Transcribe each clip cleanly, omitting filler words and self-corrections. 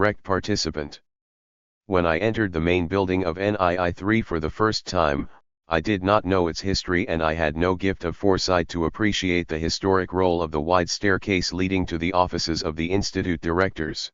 Direct participant. When I entered the main building of NII-3 for the first time, I did not know its history and I had no gift of foresight to appreciate the historic role of the wide staircase leading to the offices of the Institute directors.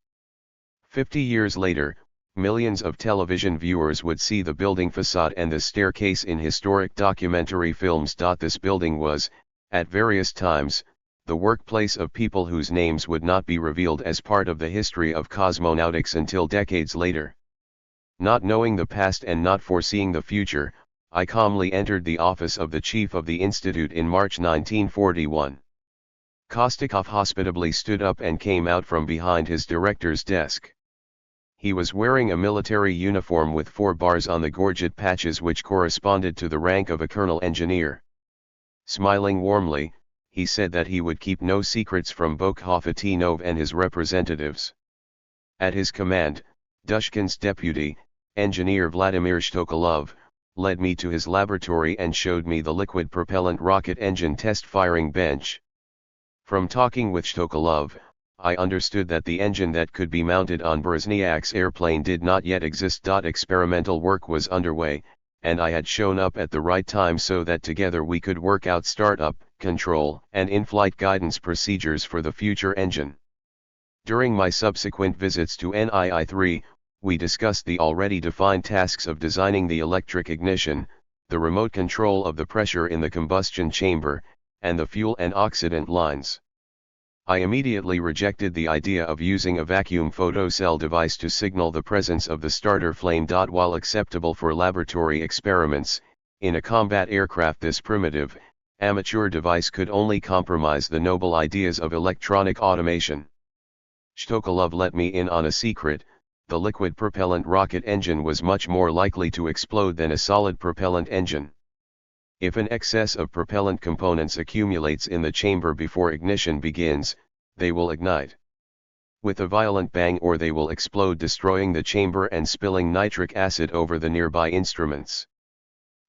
50 years later, millions of television viewers would see the building facade and the staircase in historic documentary films. This building was, at various times, the workplace of people whose names would not be revealed as part of the history of cosmonautics until decades later. Not knowing the past and not foreseeing the future, I calmly entered the office of the chief of the Institute in March 1941. Kostikov hospitably stood up and came out from behind his director's desk. He was wearing a military uniform with 4 bars on the gorget patches which corresponded to the rank of a colonel engineer. Smiling warmly, he said that he would keep no secrets from Bokhovatinov and his representatives. At his command, Dushkin's deputy, engineer Vladimir Shtokolov, led me to his laboratory and showed me the liquid propellant rocket engine test firing bench. From talking with Shtokolov, I understood that the engine that could be mounted on Brezhnyak's airplane did not yet exist. Experimental work was underway, and I had shown up at the right time so that together we could work out startup, control, and in-flight guidance procedures for the future engine. During my subsequent visits to NII-3, we discussed the already defined tasks of designing the electric ignition, the remote control of the pressure in the combustion chamber, and the fuel and oxidant lines. I immediately rejected the idea of using a vacuum photocell device to signal the presence of the starter flame. While acceptable for laboratory experiments, in a combat aircraft this primitive, amateur device could only compromise the noble ideas of electronic automation. Shtokolov let me in on a secret: the liquid propellant rocket engine was much more likely to explode than a solid propellant engine. If an excess of propellant components accumulates in the chamber before ignition begins, they will ignite with a violent bang, or they will explode, destroying the chamber and spilling nitric acid over the nearby instruments.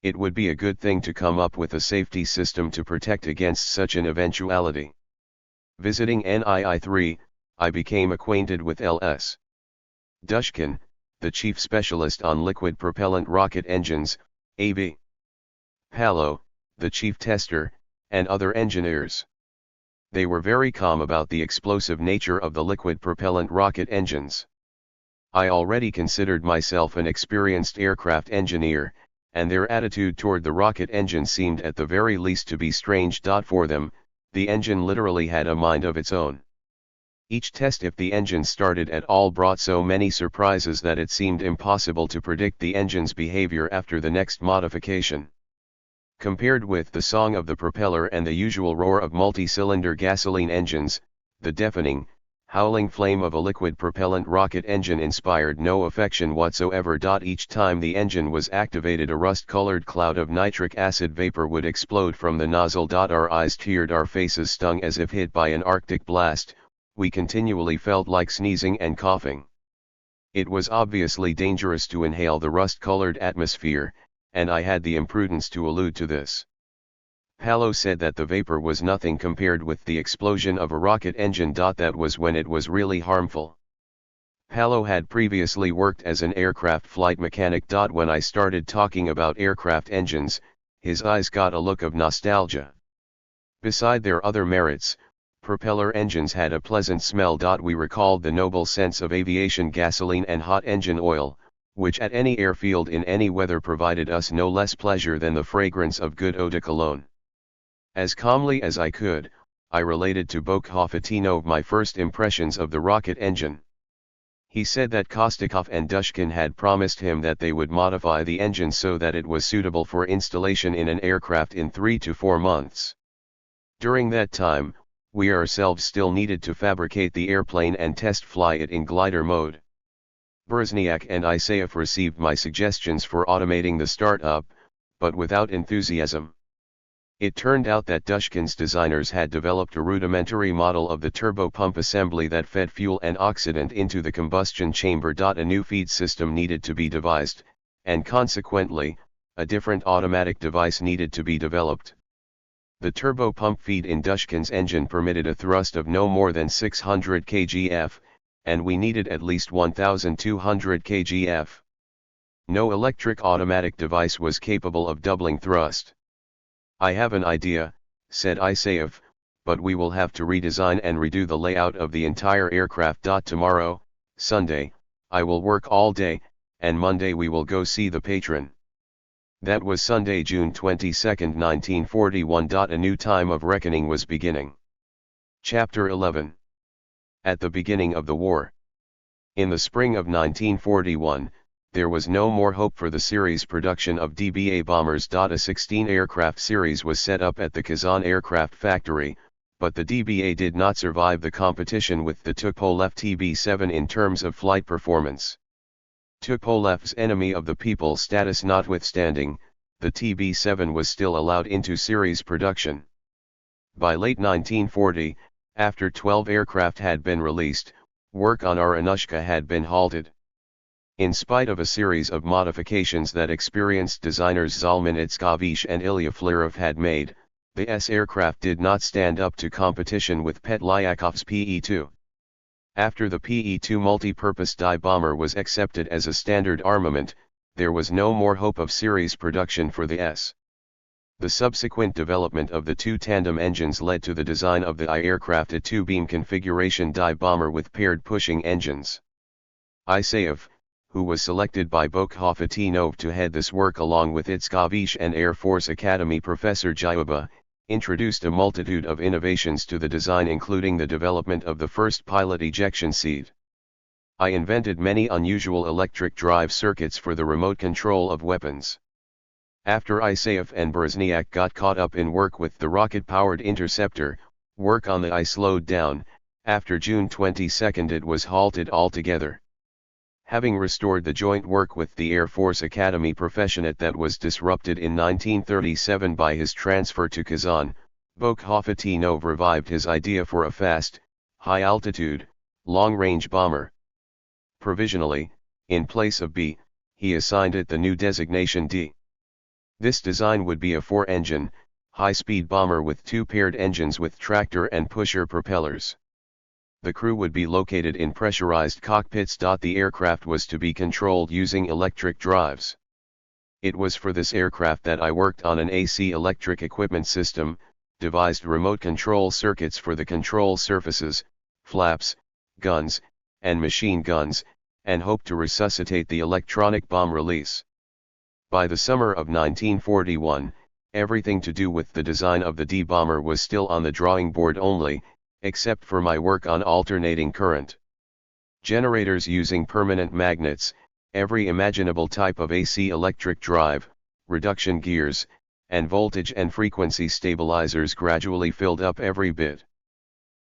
It would be a good thing to come up with a safety system to protect against such an eventuality. Visiting NII-3, I became acquainted with L.S. Dushkin, the chief specialist on liquid propellant rocket engines, A.B. Palo, the chief tester, and other engineers. They were very calm about the explosive nature of the liquid propellant rocket engines. I already considered myself an experienced aircraft engineer, and their attitude toward the rocket engine seemed at the very least to be strange. For them, the engine literally had a mind of its own. Each test, if the engine started at all, brought so many surprises that it seemed impossible to predict the engine's behavior after the next modification. Compared with the song of the propeller and the usual roar of multi-cylinder gasoline engines, the deafening, howling flame of a liquid propellant rocket engine inspired no affection whatsoever. Each time the engine was activated, a rust-colored cloud of nitric acid vapor would explode from the nozzle. Our eyes teared, our faces stung as if hit by an Arctic blast. We continually felt like sneezing and coughing. It was obviously dangerous to inhale the rust-colored atmosphere, and I had the imprudence to allude to this. Palo said that the vapor was nothing compared with the explosion of a rocket engine. That was when it was really harmful. Palo had previously worked as an aircraft flight mechanic. When I started talking about aircraft engines, his eyes got a look of nostalgia. Beside their other merits, propeller engines had a pleasant smell. We recalled the noble scents of aviation gasoline and hot engine oil, which at any airfield in any weather provided us no less pleasure than the fragrance of good eau de cologne. As calmly as I could, I related to Bokhovatinov my first impressions of the rocket engine. He said that Kostikov and Dushkin had promised him that they would modify the engine so that it was suitable for installation in an aircraft in 3 to 4 months. During that time, we ourselves still needed to fabricate the airplane and test fly it in glider mode. Brezhnyak and Isaev received my suggestions for automating the startup, but without enthusiasm. It turned out that Dushkin's designers had developed a rudimentary model of the turbopump assembly that fed fuel and oxidant into the combustion chamber. A new feed system needed to be devised, and consequently, a different automatic device needed to be developed. The turbopump feed in Dushkin's engine permitted a thrust of no more than 600 kgf, and we needed at least 1,200 kgf. No electric automatic device was capable of doubling thrust. "I have an idea," said Isaev, "but we will have to redesign and redo the layout of the entire aircraft. Tomorrow, Sunday, I will work all day, and Monday we will go see the patron." That was Sunday, June 22, 1941. A new time of reckoning was beginning. Chapter 11. At the beginning of the war. In the spring of 1941, there was no more hope for the series production of DBA bombers. A 16-aircraft series was set up at the Kazan aircraft factory, but the DBA did not survive the competition with the Tupolev TB-7 in terms of flight performance. Tupolev's enemy of the people status notwithstanding, the TB-7 was still allowed into series production. By late 1940, after 12 aircraft had been released, work on our Anushka had been halted. In spite of a series of modifications that experienced designers Zalman Itskavich and Ilya Flerov had made, the S aircraft did not stand up to competition with Petlyakov's PE-2. After the PE-2 multi-purpose dive bomber was accepted as a standard armament, there was no more hope of series production for the S. The subsequent development of the two tandem engines led to the design of the I aircraft, a two-beam configuration dive bomber with paired pushing engines. Isaev, who was selected by Bokhovatinov to head this work along with Itskavich and Air Force Academy professor Jayuba, introduced a multitude of innovations to the design, including the development of the first pilot ejection seat. I invented many unusual electric drive circuits for the remote control of weapons. After Isaev and Berzniak got caught up in work with the rocket-powered interceptor, work on the I slowed down. After June 22 it was halted altogether. Having restored the joint work with the Air Force Academy professionate that was disrupted in 1937 by his transfer to Kazan, Bokhovatinov revived his idea for a fast, high-altitude, long-range bomber. Provisionally, in place of B, he assigned it the new designation D. This design would be a four-engine, high-speed bomber with two paired engines with tractor and pusher propellers. The crew would be located in pressurized cockpits. The aircraft was to be controlled using electric drives. It was for this aircraft that I worked on an AC electric equipment system, devised remote control circuits for the control surfaces, flaps, guns, and machine guns, and hoped to resuscitate the electronic bomb release. By the summer of 1941, everything to do with the design of the D bomber was still on the drawing board only, except for my work on alternating current generators using permanent magnets, every imaginable type of AC electric drive, reduction gears, and voltage and frequency stabilizers gradually filled up every bit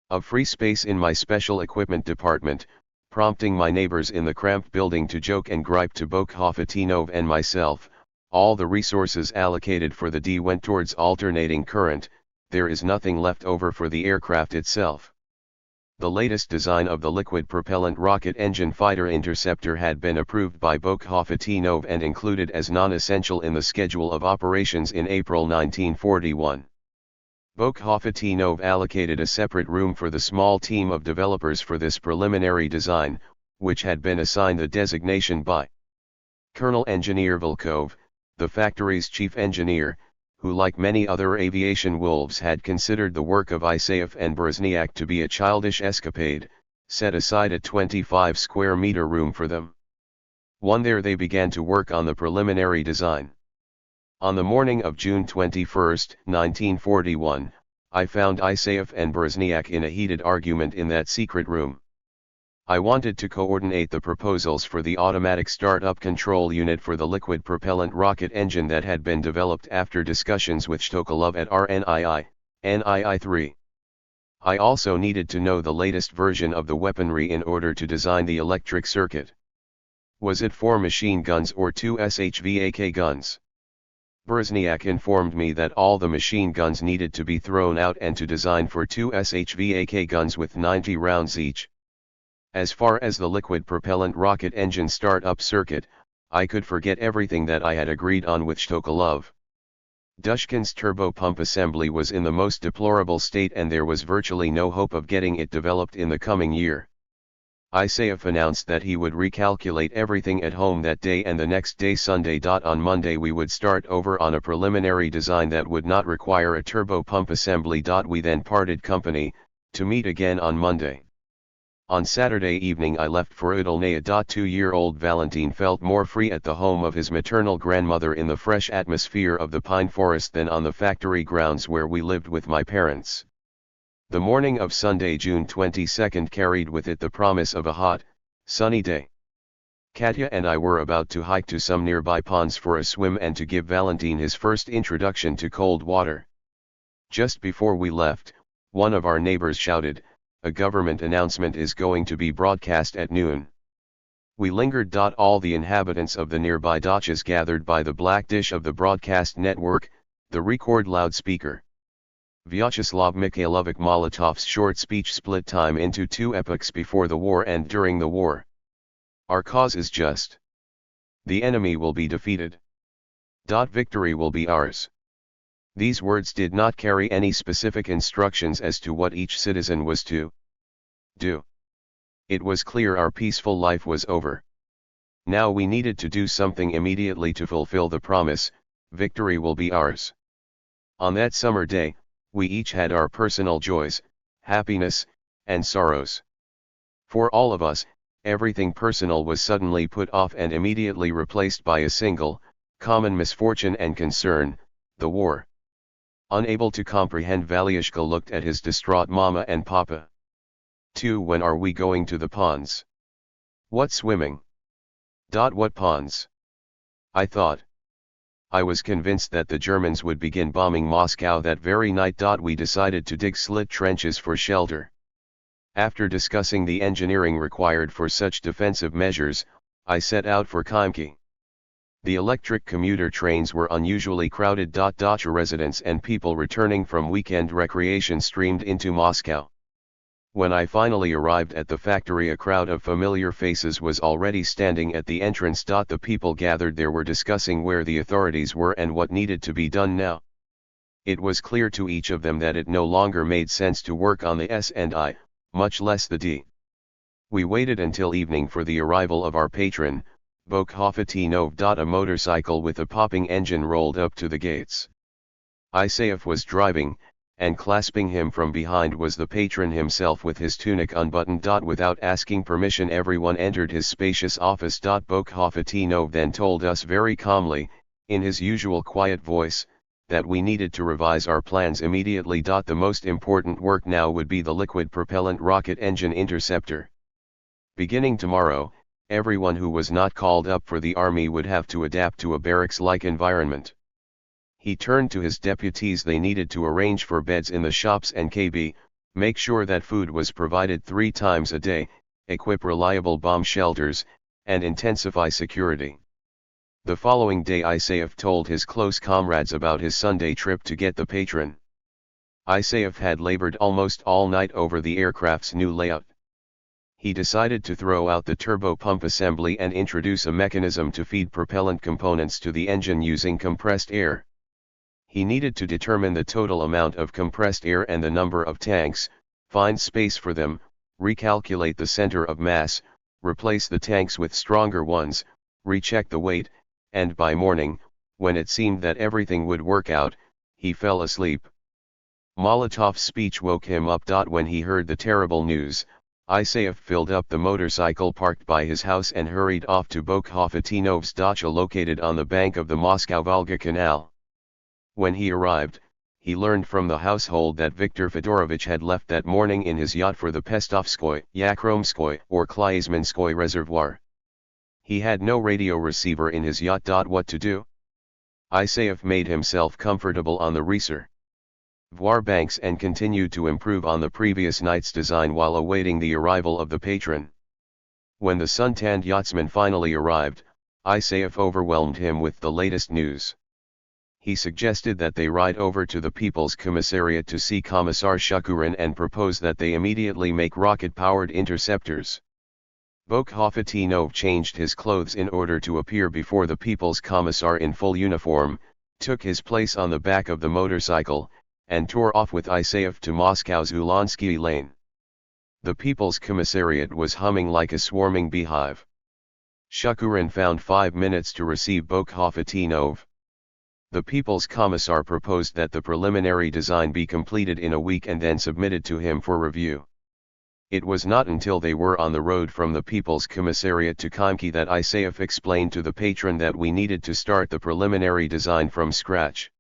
of free space in my special equipment department, prompting my neighbors in the cramped building to joke and gripe to Bokhovatinov and myself. All the resources allocated for the D went towards alternating current. There is nothing left over for the aircraft itself. The latest design of the liquid propellant rocket engine fighter interceptor had been approved by Bokhovatinov and included as non-essential in the schedule of operations in April 1941. Bokhovatinov allocated a separate room for the small team of developers for this preliminary design, which had been assigned the designation by Colonel Engineer Volkov, the factory's chief engineer, who like many other aviation wolves had considered the work of Isaev and Berzniak to be a childish escapade, set aside a 25 square meter room for them. There they began to work on the preliminary design. On the morning of June 21, 1941, I found Isaev and Berzniak in a heated argument in that secret room. I wanted to coordinate the proposals for the automatic start-up control unit for the liquid propellant rocket engine that had been developed after discussions with Shtokolov at RNII, NII-3. I also needed to know the latest version of the weaponry in order to design the electric circuit. Was it 4 machine guns or 2 SHVAK guns? Berzniak informed me that all the machine guns needed to be thrown out and to design for 2 SHVAK guns with 90 rounds each. As far as the liquid propellant rocket engine start-up circuit, I could forget everything that I had agreed on with Shtokolov. Dushkin's turbo pump assembly was in the most deplorable state and there was virtually no hope of getting it developed in the coming year. Isaev announced that he would recalculate everything at home that day and the next day Sunday. On Monday we would start over on a preliminary design that would not require a turbo pump assembly. We then parted company, to meet again on Monday. On Saturday evening I left for Udalnaya. 2-year-old Valentin felt more free at the home of his maternal grandmother in the fresh atmosphere of the pine forest than on the factory grounds where we lived with my parents. The morning of Sunday, June 22, carried with it the promise of a hot, sunny day. Katya and I were about to hike to some nearby ponds for a swim and to give Valentin his first introduction to cold water. Just before we left, one of our neighbors shouted, "A government announcement is going to be broadcast at noon." We lingered. All the inhabitants of the nearby dachas gathered by the black dish of the broadcast network, the record loudspeaker. Vyacheslav Mikhailovich Molotov's short speech split time into two epochs: before the war and during the war. Our cause is just. The enemy will be defeated. Victory will be ours. These words did not carry any specific instructions as to what each citizen was to do. It was clear our peaceful life was over. Now we needed to do something immediately to fulfill the promise: victory will be ours. On that summer day, we each had our personal joys, happiness, and sorrows. For all of us, everything personal was suddenly put off and immediately replaced by a single, common misfortune and concern: the war. Unable to comprehend, Valyushka looked at his distraught mama and papa. When are we going to the ponds? What swimming? What ponds? I thought. I was convinced that the Germans would begin bombing Moscow that very night. We decided to dig slit trenches for shelter. After discussing the engineering required for such defensive measures, I set out for Khimki. The electric commuter trains were unusually crowded. Dacha residents and people returning from weekend recreation streamed into Moscow. When I finally arrived at the factory, a crowd of familiar faces was already standing at the entrance. The people gathered there were discussing where the authorities were and what needed to be done now. It was clear to each of them that it no longer made sense to work on the S&I, much less the D. We waited until evening for the arrival of our patron, Bokhofatinov. A motorcycle with a popping engine rolled up to the gates. Isaev was driving, and clasping him from behind was the patron himself with his tunic unbuttoned. Without asking permission, everyone entered his spacious office. Bokhofatinov then told us very calmly, in his usual quiet voice, that we needed to revise our plans immediately. The most important work now would be the liquid propellant rocket engine interceptor. Beginning tomorrow, everyone who was not called up for the army would have to adapt to a barracks-like environment. He turned to his deputies. They needed to arrange for beds in the shops and make sure that food was provided 3 times a day, equip reliable bomb shelters, and intensify security. The following day Isaev told his close comrades about his Sunday trip to get the patron. Isaev had labored almost all night over the aircraft's new layout. He decided to throw out the turbo pump assembly and introduce a mechanism to feed propellant components to the engine using compressed air. He needed to determine the total amount of compressed air and the number of tanks, find space for them, recalculate the center of mass, replace the tanks with stronger ones, recheck the weight, and by morning, when it seemed that everything would work out, he fell asleep. Molotov's speech woke him up. When he heard the terrible news, Isaev filled up the motorcycle parked by his house and hurried off to Bokhofatinov's dacha located on the bank of the Moscow-Volga Canal. When he arrived, he learned from the household that Viktor Fedorovich had left that morning in his yacht for the Pestovskoy, Yakromskoy, or Klyazminskoy reservoir. He had no radio receiver in his yacht. What to do? Isaev made himself comfortable on the reservoir banks and continued to improve on the previous night's design while awaiting the arrival of the patron. When the sun-tanned yachtsman finally arrived, Isaev overwhelmed him with the latest news. He suggested that they ride over to the People's Commissariat to see Commissar Shukurin and propose that they immediately make rocket-powered interceptors. Bokhofatinov changed his clothes in order to appear before the People's Commissar in full uniform, took his place on the back of the motorcycle, and tore off with Isaev to Moscow's Ulansky Lane. The People's Commissariat was humming like a swarming beehive. Shukurin found 5 minutes to receive Bokhofatinov. The People's Commissar proposed that the preliminary design be completed in a week and then submitted to him for review. It was not until they were on the road from the People's Commissariat to Khimki that Isaev explained to the patron that we needed to start the preliminary design from scratch.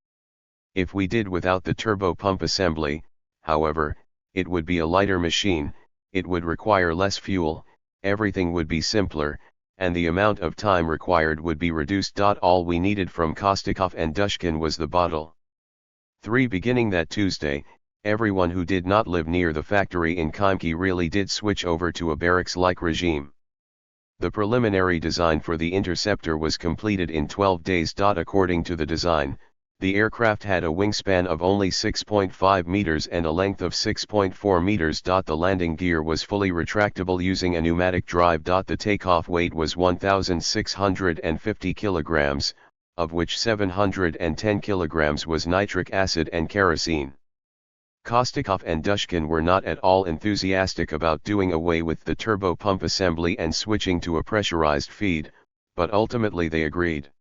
If we did without the turbo pump assembly, however, it would be a lighter machine, it would require less fuel, everything would be simpler, and the amount of time required would be reduced. All we needed from Kostikov and Dushkin was the bottle. 3. Beginning that Tuesday, everyone who did not live near the factory in Khimki really did switch over to a barracks-like regime. The preliminary design for the interceptor was completed in 12 days. According to the design, the aircraft had a wingspan of only 6.5 meters and a length of 6.4 meters. The landing gear was fully retractable using a pneumatic drive. The takeoff weight was 1,650 kilograms, of which 710 kilograms was nitric acid and kerosene. Kostikov and Dushkin were not at all enthusiastic about doing away with the turbo pump assembly and switching to a pressurized feed, but ultimately they agreed.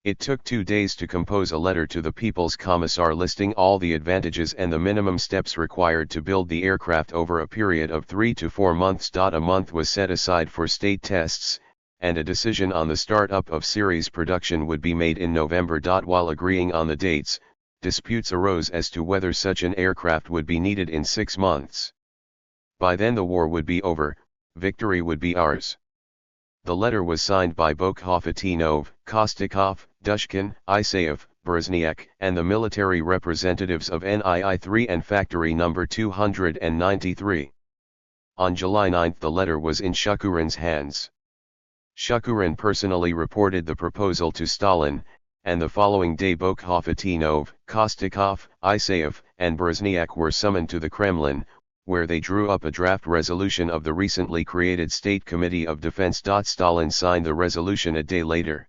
It took 2 days to compose a letter to the People's Commissar listing all the advantages and the minimum steps required to build the aircraft over a period of 3 to 4 months. A month was set aside for state tests, and a decision on the start-up of series production would be made in November. While agreeing on the dates, disputes arose as to whether such an aircraft would be needed in 6 months. By then the war would be over, victory would be ours. The letter was signed by Bokhofatinov, Kostikov, Dushkin, Isaev, Brezhniak, and the military representatives of NII-3 and Factory No. 293. On July 9 the letter was in Shukurin's hands. Shukurin personally reported the proposal to Stalin, and the following day Bokhofatinov, Kostikov, Isaev, and Brezhniak were summoned to the Kremlin, where they drew up a draft resolution of the recently created State Committee of Defense. Stalin signed the resolution a day later.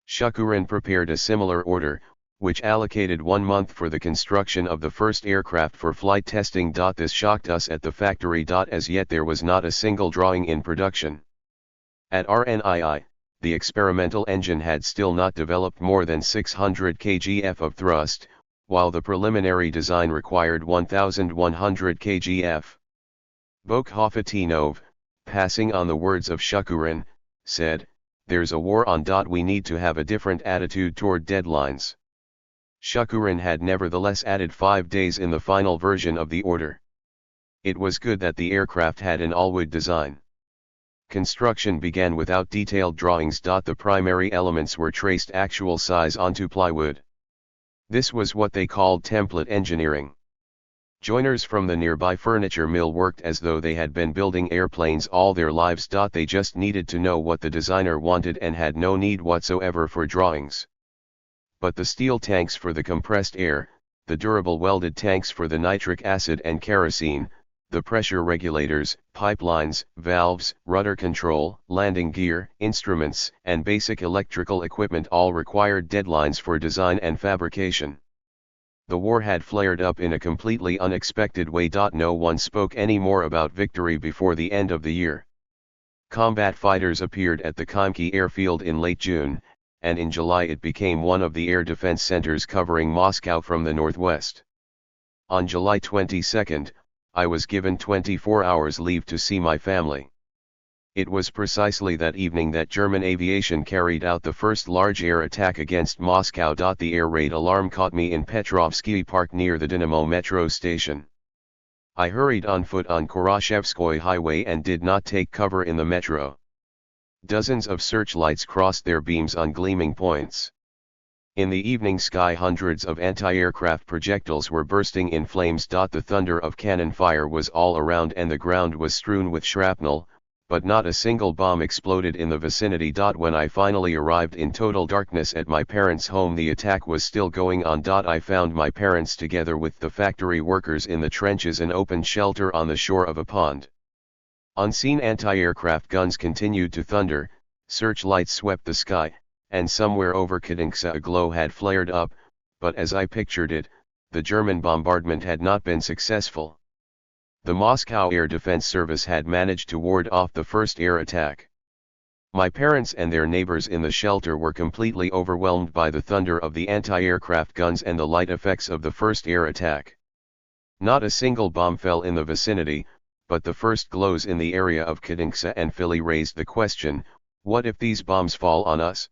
Shukurin prepared a similar order, which allocated 1 month for the construction of the first aircraft for flight testing. This shocked us at the factory. As yet there was not a single drawing in production. At RNII, the experimental engine had still not developed more than 600 kgf of thrust, while the preliminary design required 1,100 kgf. Bokhofatinov, passing on the words of Shukurin, said, "There's a war on. We need to have a different attitude toward deadlines." Shukurin had nevertheless added 5 days in the final version of the order. It was good that the aircraft had an all-wood design. Construction began without detailed drawings. The primary elements were traced actual size onto plywood. This was what they called template engineering. Joiners from the nearby furniture mill worked as though they had been building airplanes all their lives. They just needed to know what the designer wanted and had no need whatsoever for drawings. But the steel tanks for the compressed air, the durable welded tanks for the nitric acid and kerosene, the pressure regulators, pipelines, valves, rudder control, landing gear, instruments, and basic electrical equipment all required deadlines for design and fabrication. The war had flared up in a completely unexpected way. No one spoke any more about victory before the end of the year. Combat fighters appeared at the Khimki airfield in late June, and in July it became one of the air defense centers covering Moscow from the northwest. On July 22, I was given 24 hours leave to see my family. It was precisely that evening that German aviation carried out the first large air attack against Moscow. The air raid alarm caught me in Petrovsky Park near the Dynamo metro station. I hurried on foot on Khoroshevskoy Highway and did not take cover in the metro. Dozens of searchlights crossed their beams on gleaming points. In the evening sky hundreds of anti-aircraft projectiles were bursting in flames. The thunder of cannon fire was all around and the ground was strewn with shrapnel, but not a single bomb exploded in the vicinity. When I finally arrived in total darkness at my parents' home, the attack was still going on. I found my parents together with the factory workers in the trenches, an open shelter on the shore of a pond. Unseen anti-aircraft guns continued to thunder, searchlights swept the sky, and somewhere over Kadinksa a glow had flared up, but as I pictured it, the German bombardment had not been successful. The Moscow Air Defense Service had managed to ward off the first air attack. My parents and their neighbors in the shelter were completely overwhelmed by the thunder of the anti-aircraft guns and the light effects of the first air attack. Not a single bomb fell in the vicinity, but the first glows in the area of Katonksa and Philly raised the question, what if these bombs fall on us?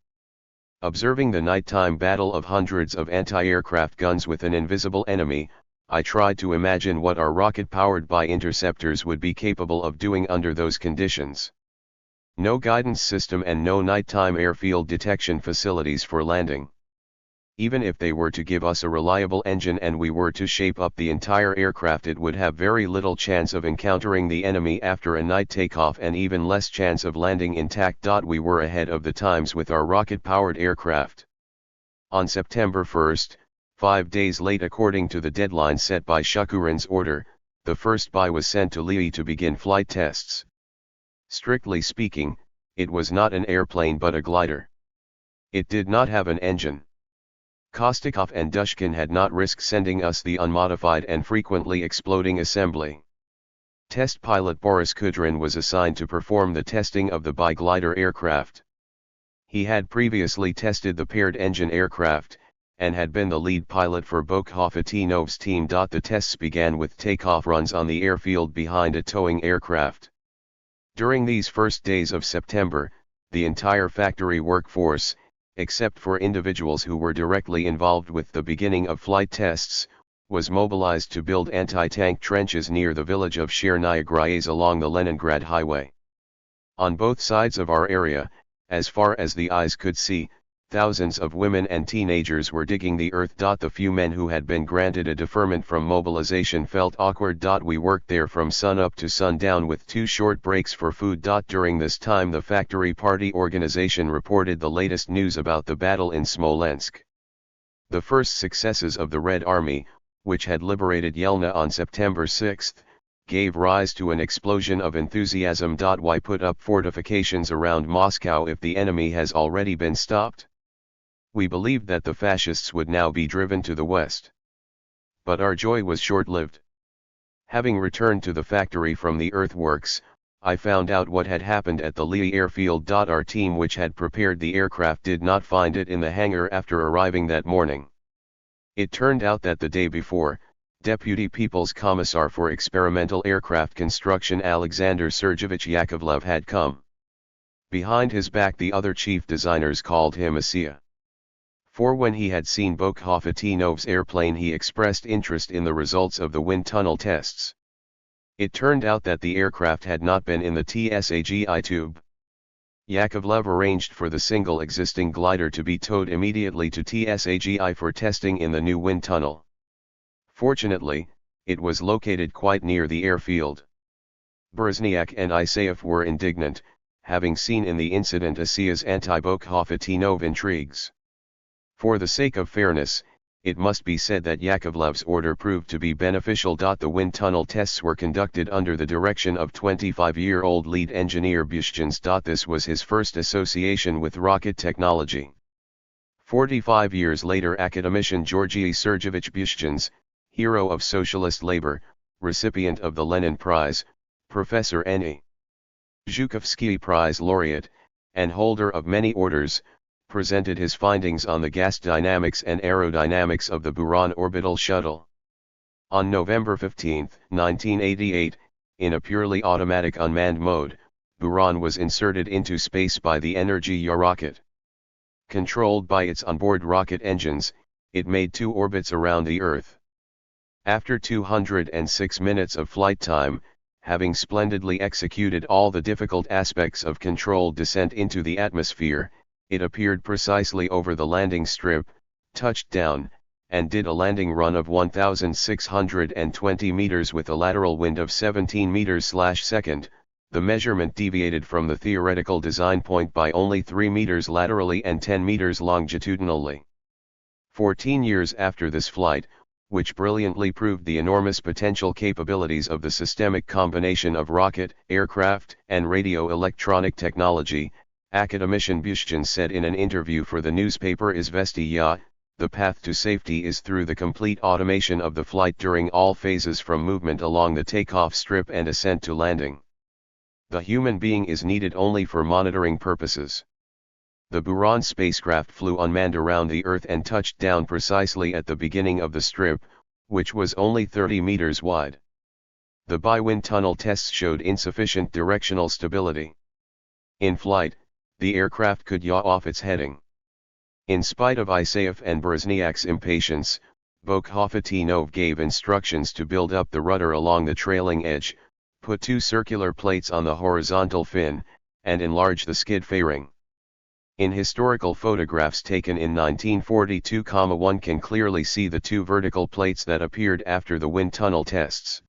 Observing the nighttime battle of hundreds of anti-aircraft guns with an invisible enemy, I tried to imagine what our rocket-powered bi-interceptors would be capable of doing under those conditions. No guidance system and no nighttime airfield detection facilities for landing. Even if they were to give us a reliable engine and we were to shape up the entire aircraft, it would have very little chance of encountering the enemy after a night takeoff and even less chance of landing intact. We were ahead of the times with our rocket-powered aircraft. On September 1st, 5 days late according to the deadline set by Shukurin's order, the first bi was sent to Lviv to begin flight tests. Strictly speaking, it was not an airplane but a glider. It did not have an engine. Kostikov and Dushkin had not risked sending us the unmodified and frequently exploding assembly. Test pilot Boris Kudrin was assigned to perform the testing of the bi-glider aircraft. He had previously tested the paired engine aircraft, and had been the lead pilot for Bokhofatinov's team. The tests began with takeoff runs on the airfield behind a towing aircraft. During these first days of September, the entire factory workforce, except for individuals who were directly involved with the beginning of flight tests, was mobilized to build anti-tank trenches near the village of Chernaya Gryaz along the Leningrad Highway. On both sides of our area, as far as the eyes could see, thousands of women and teenagers were digging the earth. The few men who had been granted a deferment from mobilization felt awkward. We worked there from sunup to sundown with 2 short breaks for food. During this time the factory party organization reported the latest news about the battle in Smolensk. The first successes of the Red Army, which had liberated Yelnya on September 6, gave rise to an explosion of enthusiasm. Why put up fortifications around Moscow if the enemy has already been stopped? We believed that the fascists would now be driven to the west. But our joy was short-lived. Having returned to the factory from the earthworks, I found out what had happened at the Lviv airfield. Our team which had prepared the aircraft did not find it in the hangar after arriving that morning. It turned out that the day before, Deputy People's Commissar for Experimental Aircraft Construction Alexander Sergeyevich Yakovlev had come. Behind his back the other chief designers called him Messiah. For when he had seen Bokhofatinov's airplane he expressed interest in the results of the wind tunnel tests. It turned out that the aircraft had not been in the TSAGI tube. Yakovlev arranged for the single existing glider to be towed immediately to TSAGI for testing in the new wind tunnel. Fortunately, it was located quite near the airfield. Berezniak and Isayev were indignant, having seen in the incident Asia's anti-Bokhofetinov intrigues. For the sake of fairness, it must be said that Yakovlev's order proved to be beneficial. The wind tunnel tests were conducted under the direction of 25-year-old lead engineer Bushchins. This was his first association with rocket technology. 45 years later academician Georgy Sergeyevich Bushchins, hero of socialist labor, recipient of the Lenin Prize, Professor N.E. Zhukovsky Prize laureate, and holder of many orders, presented his findings on the gas dynamics and aerodynamics of the Buran orbital shuttle. On November 15, 1988, in a purely automatic unmanned mode, Buran was inserted into space by the Energy-Ya rocket. Controlled by its onboard rocket engines, it made 2 orbits around the Earth. After 206 minutes of flight time, having splendidly executed all the difficult aspects of controlled descent into the atmosphere, it appeared precisely over the landing strip, touched down, and did a landing run of 1,620 meters with a lateral wind of 17 meters/second. The measurement deviated from the theoretical design point by only 3 meters laterally and 10 meters longitudinally. 14 years after this flight, which brilliantly proved the enormous potential capabilities of the systemic combination of rocket, aircraft, and radio-electronic technology, academician Bushchin said in an interview for the newspaper Izvestiya, The path to safety is through the complete automation of the flight during all phases from movement along the takeoff strip and ascent to landing. The human being is needed only for monitoring purposes. The Buran spacecraft flew unmanned around the Earth and touched down precisely at the beginning of the strip, which was only 30 meters wide. The bi-wind tunnel tests showed insufficient directional stability. In flight, the aircraft could yaw off its heading. In spite of Isaev and Berezniak's impatience, Bokhovatinov gave instructions to build up the rudder along the trailing edge, put 2 circular plates on the horizontal fin, and enlarge the skid fairing. In historical photographs taken in 1942, one can clearly see the 2 vertical plates that appeared after the wind tunnel tests.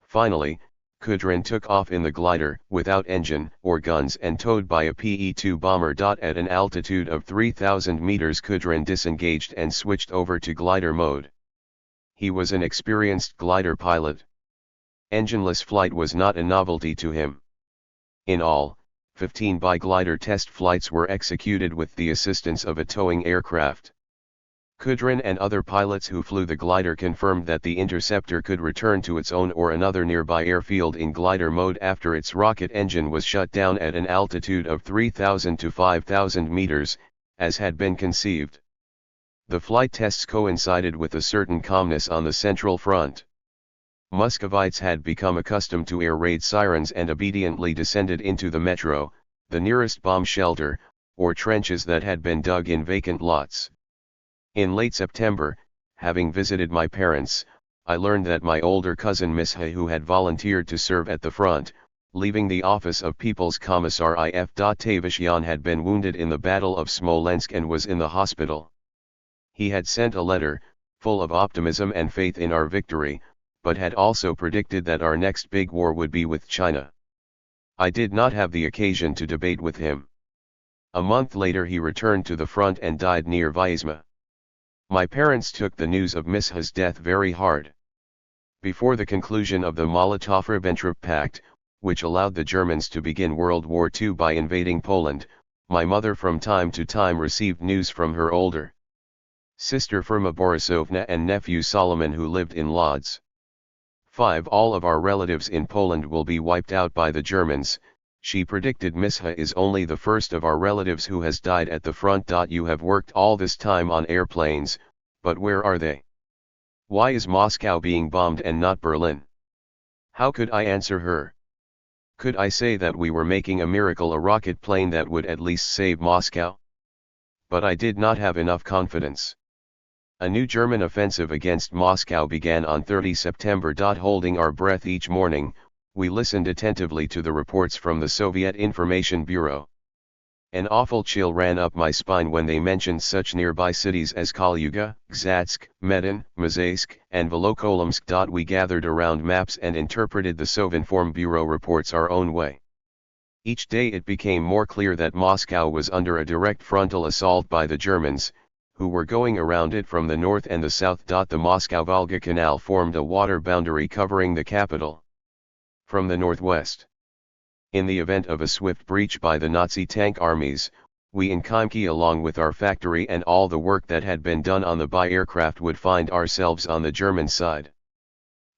Finally, Kudrin took off in the glider, without engine or guns and towed by a PE-2 bomber. At an altitude of 3,000 meters, Kudrin disengaged and switched over to glider mode. He was an experienced glider pilot. Engineless flight was not a novelty to him. In all, 15 bi-glider test flights were executed with the assistance of a towing aircraft. Kudrin and other pilots who flew the glider confirmed that the interceptor could return to its own or another nearby airfield in glider mode after its rocket engine was shut down at an altitude of 3,000 to 5,000 meters, as had been conceived. The flight tests coincided with a certain calmness on the Central Front. Muscovites had become accustomed to air raid sirens and obediently descended into the metro, the nearest bomb shelter, or trenches that had been dug in vacant lots. In late September, having visited my parents, I learned that my older cousin Misha, who had volunteered to serve at the front, leaving the office of People's Commissar I.F. Tavishyan, had been wounded in the Battle of Smolensk and was in the hospital. He had sent a letter, full of optimism and faith in our victory, but had also predicted that our next big war would be with China. I did not have the occasion to debate with him. A month later he returned to the front and died near Vyazma. My parents took the news of Misha's death very hard. Before the conclusion of the Molotov-Ribbentrop Pact, which allowed the Germans to begin World War II by invading Poland, my mother from time to time received news from her older sister Firma Borisovna and nephew Solomon, who lived in Lodz. 5. All of our relatives in Poland will be wiped out by the Germans, she predicted. Misha is only the first of our relatives who has died at the front. You have worked all this time on airplanes, but where are they? Why is Moscow being bombed and not Berlin? How could I answer her? Could I say that we were making a miracle, a rocket plane that would at least save Moscow? But I did not have enough confidence. A new German offensive against Moscow began on 30 September. Holding our breath each morning, we listened attentively to the reports from the Soviet Information Bureau. An awful chill ran up my spine when they mentioned such nearby cities as Kalyuga, Gzhatsk, Medin, Mozaisk, and Volokolamsk. We gathered around maps and interpreted the Sovinform Bureau reports our own way. Each day it became more clear that Moscow was under a direct frontal assault by the Germans, who were going around it from the north and the south. The Moscow-Volga Canal formed a water boundary covering the capital from the northwest. In the event of a swift breach by the Nazi tank armies, we in Khimki, along with our factory and all the work that had been done on the bi-aircraft, would find ourselves on the German side.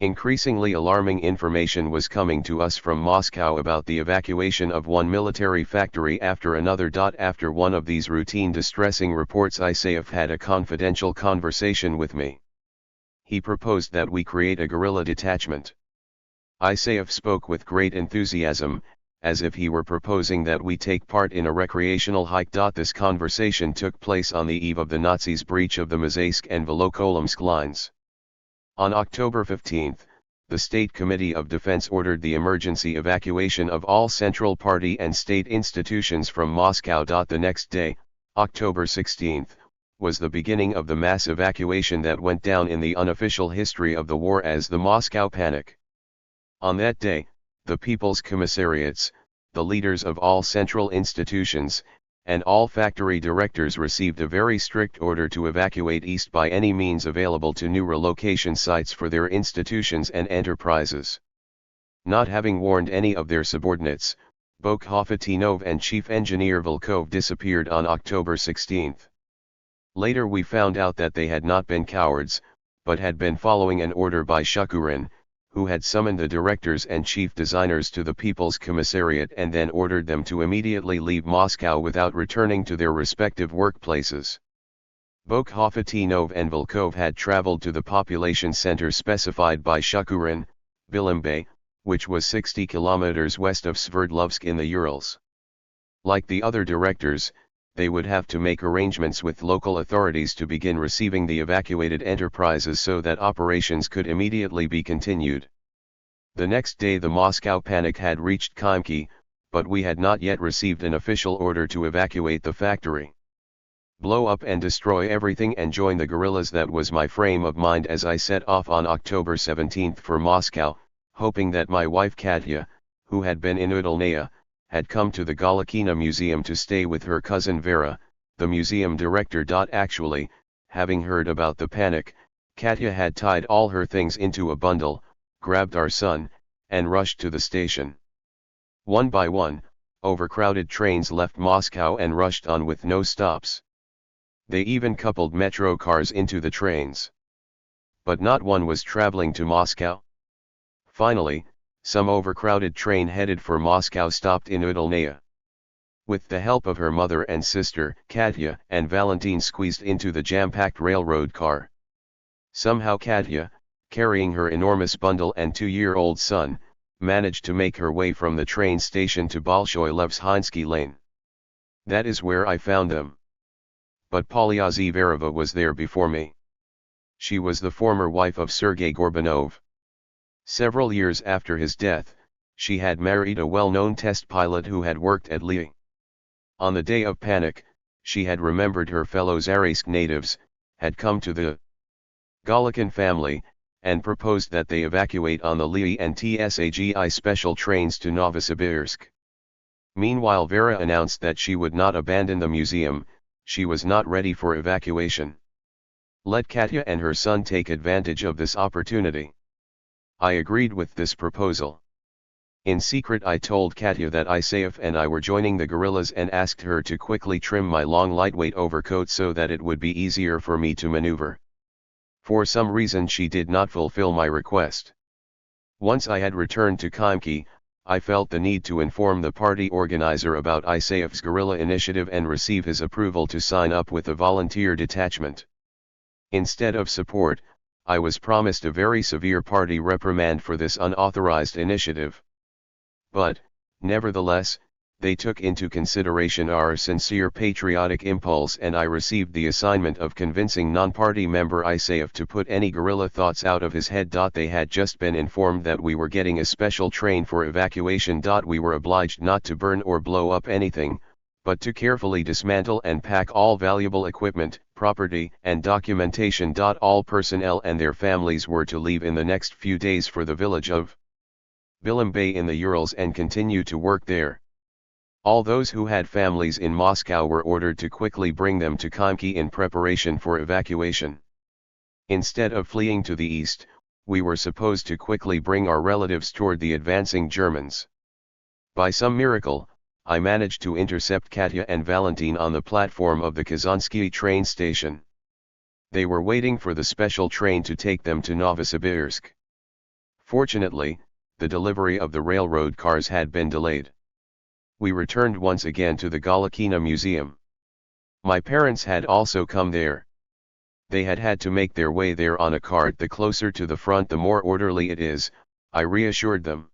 Increasingly alarming information was coming to us from Moscow about the evacuation of one military factory after another. After one of these routine distressing reports, Isaev had a confidential conversation with me. He proposed that we create a guerrilla detachment. Isaev spoke with great enthusiasm, as if he were proposing that we take part in a recreational hike. This conversation took place on the eve of the Nazis' breach of the Mozaisk and Volokolamsk lines. On October 15, the State Committee of Defense ordered the emergency evacuation of all Central Party and state institutions from Moscow. The next day, October 16, was the beginning of the mass evacuation that went down in the unofficial history of the war as the Moscow Panic. On that day, the People's Commissariats, the leaders of all central institutions, and all factory directors received a very strict order to evacuate east by any means available to new relocation sites for their institutions and enterprises. Not having warned any of their subordinates, Bokhovatinov and Chief Engineer Volkov disappeared on October 16. Later we found out that they had not been cowards, but had been following an order by Shukurin, who had summoned the directors and chief designers to the People's Commissariat and then ordered them to immediately leave Moscow without returning to their respective workplaces. Bokhovatinov and Volkov had traveled to the population center specified by Shukurin, Bilimbe, which was 60 kilometers west of Sverdlovsk in the Urals. Like the other directors, they would have to make arrangements with local authorities to begin receiving the evacuated enterprises so that operations could immediately be continued. The next day the Moscow panic had reached Khimki, but we had not yet received an official order to evacuate the factory. Blow up and destroy everything and join the guerrillas, that was my frame of mind as I set off on October 17 for Moscow, hoping that my wife Katya, who had been in Udalnaya, had come to the Galakina Museum to stay with her cousin Vera, the museum director. Actually, having heard about the panic, Katya had tied all her things into a bundle, grabbed our son, and rushed to the station. One by one, overcrowded trains left Moscow and rushed on with no stops. They even coupled metro cars into the trains. But not one was traveling to Moscow. Finally, some overcrowded train headed for Moscow stopped in Udalnaya. With the help of her mother and sister, Katya and Valentin squeezed into the jam-packed railroad car. Somehow Katya, carrying her enormous bundle and 2-year-old son, managed to make her way from the train station to Bolshoy-Levskinsky Lane. That is where I found them. But Polyazy Verova was there before me. She was the former wife of Sergei Gorbanov. Several years after his death, she had married a well-known test pilot who had worked at Lee. On the day of panic, she had remembered her fellow Zaraysk natives, had come to the Galakin family, and proposed that they evacuate on the Lee and Tsagi special trains to Novosibirsk. Meanwhile Vera announced that she would not abandon the museum, she was not ready for evacuation. Let Katya and her son take advantage of this opportunity. I agreed with this proposal. In secret I told Katya that Isaev and I were joining the guerrillas and asked her to quickly trim my long lightweight overcoat so that it would be easier for me to maneuver. For some reason she did not fulfill my request. Once I had returned to Khimki, I felt the need to inform the party organizer about Isaev's guerrilla initiative and receive his approval to sign up with a volunteer detachment. Instead of support, I was promised a very severe party reprimand for this unauthorized initiative. But, nevertheless, they took into consideration our sincere patriotic impulse and I received the assignment of convincing non-party member Isaev to put any guerrilla thoughts out of his head. They had just been informed that we were getting a special train for evacuation. We were obliged not to burn or blow up anything, but to carefully dismantle and pack all valuable equipment, property, and documentation. All personnel and their families were to leave in the next few days for the village of Bilimbe in the Urals and continue to work there. All those who had families in Moscow were ordered to quickly bring them to Khimki in preparation for evacuation. Instead of fleeing to the east, we were supposed to quickly bring our relatives toward the advancing Germans. By some miracle, I managed to intercept Katya and Valentin on the platform of the Kazansky train station. They were waiting for the special train to take them to Novosibirsk. Fortunately, the delivery of the railroad cars had been delayed. We returned once again to the Galakina Museum. My parents had also come there. They had had to make their way there on a cart. The closer to the front the more orderly it is, I reassured them.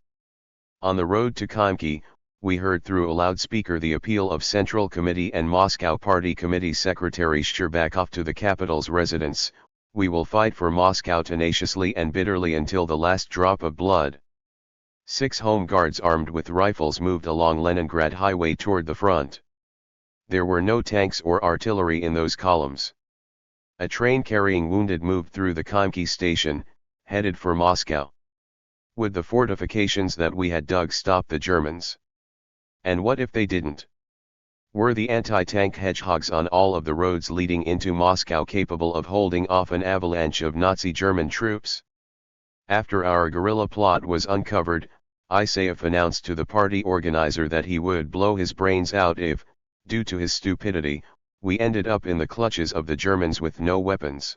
On the road to Khimki, we heard through a loudspeaker the appeal of Central Committee and Moscow Party Committee Secretary Shcherbakov to the capital's residents: we will fight for Moscow tenaciously and bitterly until the last drop of blood. 6 home guards armed with rifles moved along Leningrad Highway toward the front. There were no tanks or artillery in those columns. A train carrying wounded moved through the Khimki station, headed for Moscow. Would the fortifications that we had dug stop the Germans? And what if they didn't? Were the anti-tank hedgehogs on all of the roads leading into Moscow capable of holding off an avalanche of Nazi German troops? After our guerrilla plot was uncovered, Isaev announced to the party organizer that he would blow his brains out if, due to his stupidity, we ended up in the clutches of the Germans with no weapons.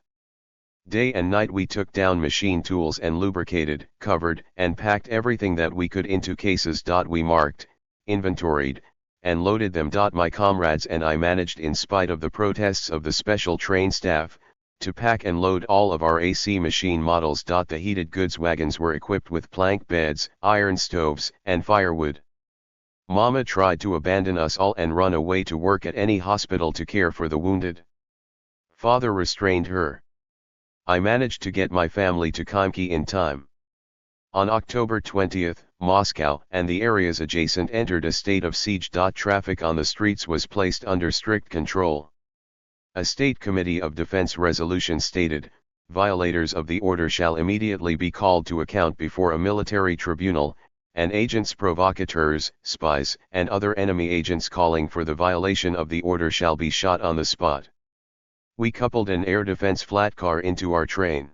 Day and night we took down machine tools and lubricated, covered, and packed everything that we could into cases. We marked, inventoried, and loaded them. My comrades and I managed, in spite of the protests of the special train staff, to pack and load all of our AC machine models. The heated goods wagons were equipped with plank beds, iron stoves, and firewood. Mama tried to abandon us all and run away to work at any hospital to care for the wounded. Father restrained her. I managed to get my family to Khimki in time. On October 20, Moscow and the areas adjacent entered a state of siege. Traffic on the streets was placed under strict control. A State Committee of Defense resolution stated, "Violators of the order shall immediately be called to account before a military tribunal, and agents, provocateurs, spies, and other enemy agents calling for the violation of the order shall be shot on the spot." We coupled an air defense flat car into our train.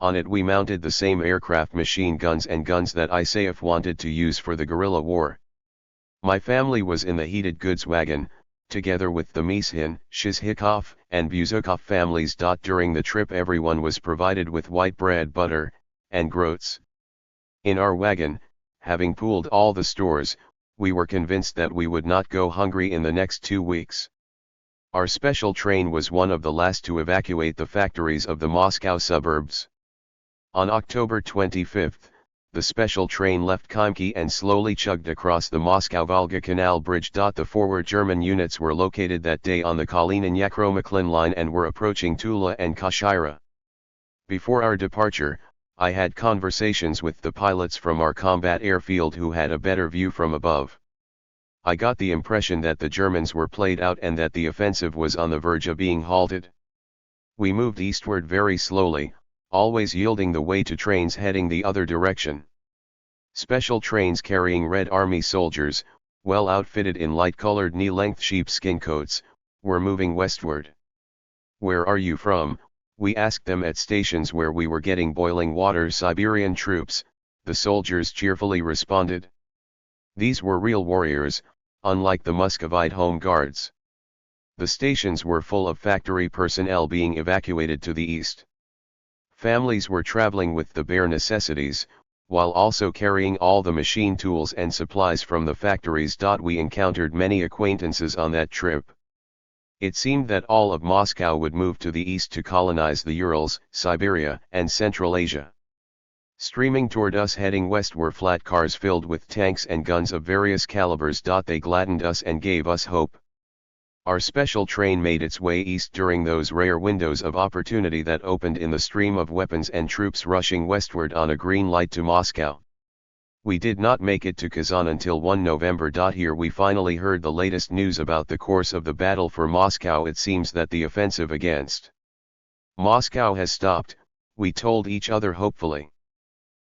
On it we mounted the same aircraft machine guns and guns that ISAF wanted to use for the guerrilla war. My family was in the heated goods wagon, together with the Mishin, Shizhikov, and Buzukov families. During the trip everyone was provided with white bread, butter, and groats. In our wagon, having pooled all the stores, we were convinced that we would not go hungry in the next 2 weeks. Our special train was one of the last to evacuate the factories of the Moscow suburbs. On October 25, the special train left Khimki and slowly chugged across the Moscow-Volga Canal Bridge. The forward German units were located that day on the Kaliningrad-Yakromaklin line and were approaching Tula and Kashira. Before our departure, I had conversations with the pilots from our combat airfield who had a better view from above. I got the impression that the Germans were played out and that the offensive was on the verge of being halted. We moved eastward very slowly, always yielding the way to trains heading the other direction. Special trains carrying Red Army soldiers, well outfitted in light-colored knee-length sheepskin coats, were moving westward. "Where are you from?" we asked them at stations where we were getting boiling water. "Siberian troops," the soldiers cheerfully responded. These were real warriors, unlike the Muscovite home guards. The stations were full of factory personnel being evacuated to the east. Families were traveling with the bare necessities, while also carrying all the machine tools and supplies from the factories. We encountered many acquaintances on that trip. It seemed that all of Moscow would move to the east to colonize the Urals, Siberia, and Central Asia. Streaming toward us heading west were flat cars filled with tanks and guns of various calibers. They gladdened us and gave us hope. Our special train made its way east during those rare windows of opportunity that opened in the stream of weapons and troops rushing westward on a green light to Moscow. We did not make it to Kazan until 1 November. Here we finally heard the latest news about the course of the battle for Moscow. It seems that the offensive against Moscow has stopped, we told each other hopefully.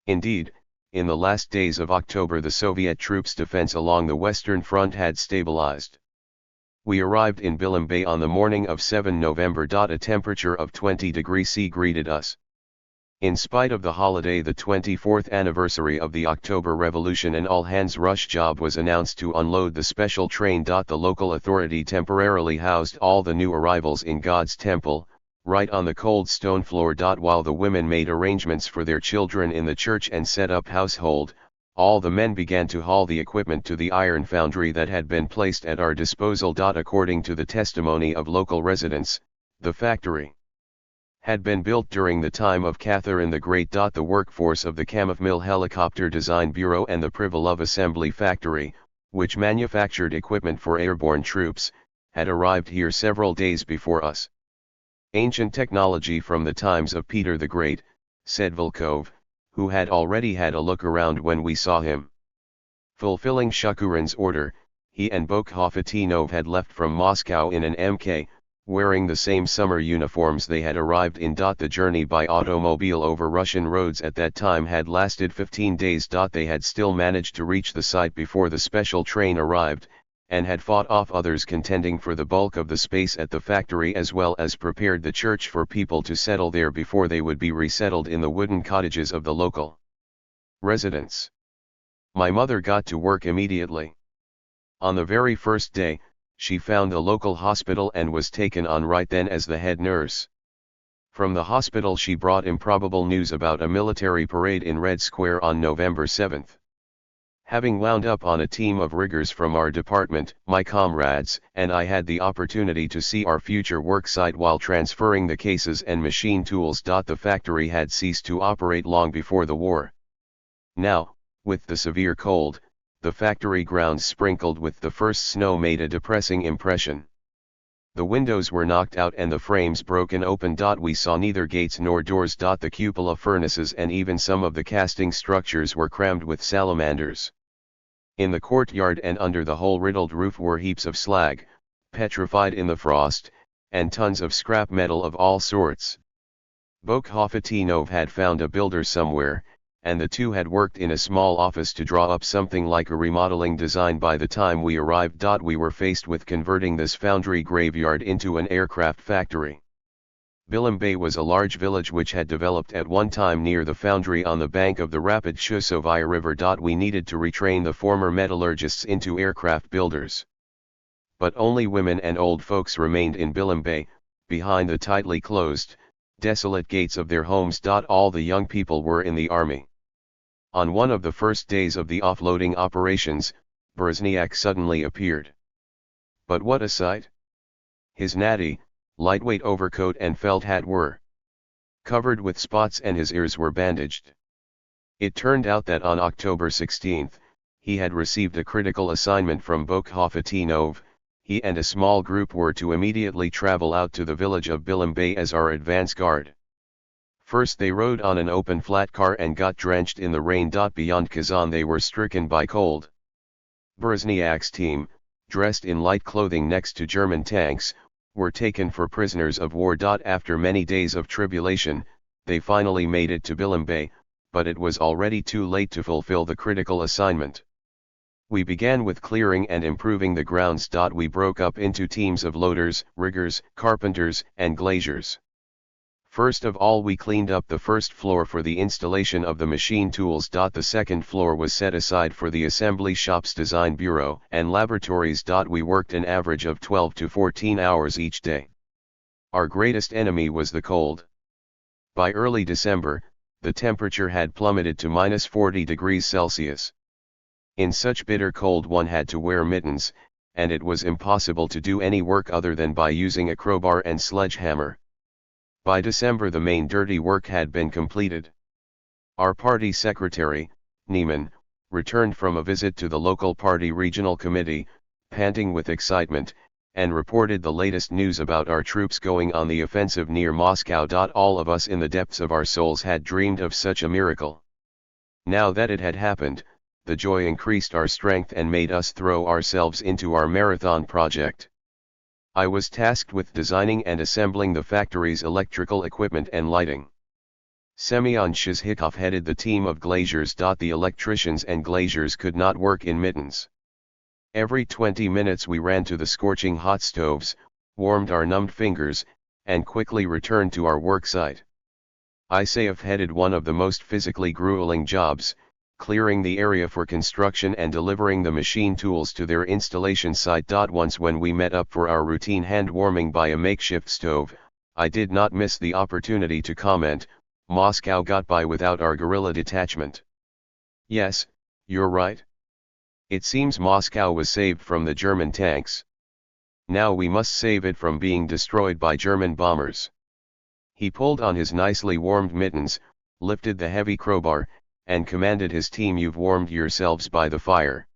Indeed, in the last days of October the Soviet troops' defense along the Western Front had stabilized. We arrived in Bilim Bay on the morning of 7 November. A temperature of 20 degrees C greeted us. In spite of the holiday, the 24th anniversary of the October Revolution, an all-hands rush job was announced to unload the special train. The local authority temporarily housed all the new arrivals in God's temple, right on the cold stone floor. While the women made arrangements for their children in the church and set up household, all the men began to haul the equipment to the iron foundry that had been placed at our disposal. According to the testimony of local residents, the factory had been built during the time of Catherine the Great. The workforce of the Kamov Helicopter Design Bureau and the Privilov Assembly Factory, which manufactured equipment for airborne troops, had arrived here several days before us. "Ancient technology from the times of Peter the Great," said Volkov, who had already had a look around when we saw him. Fulfilling Shukurin's order, he and Bokhovatinov had left from Moscow in an MK, wearing the same summer uniforms they had arrived in. The journey by automobile over Russian roads at that time had lasted 15 days. They had still managed to reach the site before the special train arrived, and had fought off others contending for the bulk of the space at the factory, as well as prepared the church for people to settle there before they would be resettled in the wooden cottages of the local residents. My mother got to work immediately. On the very first day, She found a local hospital and was taken on right then as the head nurse. From the hospital she brought improbable news about a military parade in Red Square on November 7. Having wound up on a team of riggers from our department, my comrades and I had the opportunity to see our future worksite while transferring the cases and machine tools. The factory had ceased to operate long before the war. Now, with the severe cold, the factory grounds sprinkled with the first snow made a depressing impression. The windows were knocked out and the frames broken open. We saw neither gates nor doors. The cupola furnaces and even some of the casting structures were crammed with salamanders. In the courtyard and under the hole-riddled roof were heaps of slag, petrified in the frost, and tons of scrap metal of all sorts. Bokhovatinov had found a builder somewhere, and the two had worked in a small office to draw up something like a remodeling design. By the time we arrived, we were faced with converting this foundry graveyard into an aircraft factory. Bilimbay was a large village which had developed at one time near the foundry on the bank of the rapid Shusovaya River. We needed to retrain the former metallurgists into aircraft builders. But only women and old folks remained in Bilimbay, behind the tightly closed, desolate gates of their homes. All the young people were in the army. On one of the first days of the offloading operations, Borisniak suddenly appeared. But what a sight! His natty, lightweight overcoat and felt hat were covered with spots and his ears were bandaged. It turned out that on October 16, he had received a critical assignment from Bokhovatinov. He and a small group were to immediately travel out to the village of Bilimbay as our advance guard. First they rode on an open flat car and got drenched in the rain. Beyond Kazan they were stricken by cold. Borisniak's team, dressed in light clothing next to German tanks, were taken for prisoners of war. After many days of tribulation, they finally made it to Bilimbay, but it was already too late to fulfill the critical assignment. We began with clearing and improving the grounds. We broke up into teams of loaders, riggers, carpenters, and glaziers. First of all we cleaned up the first floor for the installation of the machine tools. The second floor was set aside for the assembly shop's design bureau and laboratories. We worked an average of 12 to 14 hours each day. Our greatest enemy was the cold. By early December, the temperature had plummeted to -40°C. In such bitter cold one had to wear mittens, and it was impossible to do any work other than by using a crowbar and sledgehammer. By December the main dirty work had been completed. Our party secretary, Neiman, returned from a visit to the local party regional committee, panting with excitement, and reported the latest news about our troops going on the offensive near Moscow. All of us in the depths of our souls had dreamed of such a miracle. Now that it had happened, the joy increased our strength and made us throw ourselves into our marathon project. I was tasked with designing and assembling the factory's electrical equipment and lighting. Semyon Shizhikov headed the team of glaziers. The electricians and glaziers could not work in mittens. Every 20 minutes we ran to the scorching hot stoves, warmed our numbed fingers, and quickly returned to our worksite. Isayev headed one of the most physically grueling jobs, clearing the area for construction and delivering the machine tools to their installation site. Once when we met up for our routine hand warming by a makeshift stove, I did not miss the opportunity to comment, "Moscow got by without our guerrilla detachment." Yes, you're right. It seems Moscow was saved from the German tanks. Now we must save it from being destroyed by German bombers. He pulled on his nicely warmed mittens, lifted the heavy crowbar, and commanded his team, "You've warmed yourselves by the fire.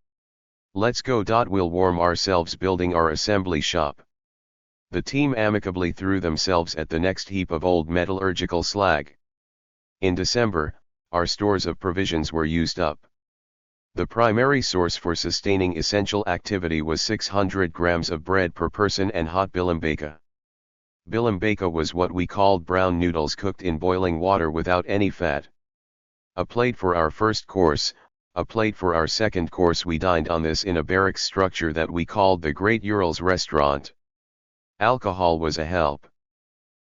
Let's go. We'll warm ourselves building our assembly shop." The team amicably threw themselves at the next heap of old metallurgical slag. In December, our stores of provisions were used up. The primary source for sustaining essential activity was 600 grams of bread per person and hot bilimbayka. Bilimbayka was what we called brown noodles cooked in boiling water without any fat. A plate for our first course, a plate for our second course. We dined on this in a barracks structure that we called the Great Urals Restaurant. Alcohol was a help.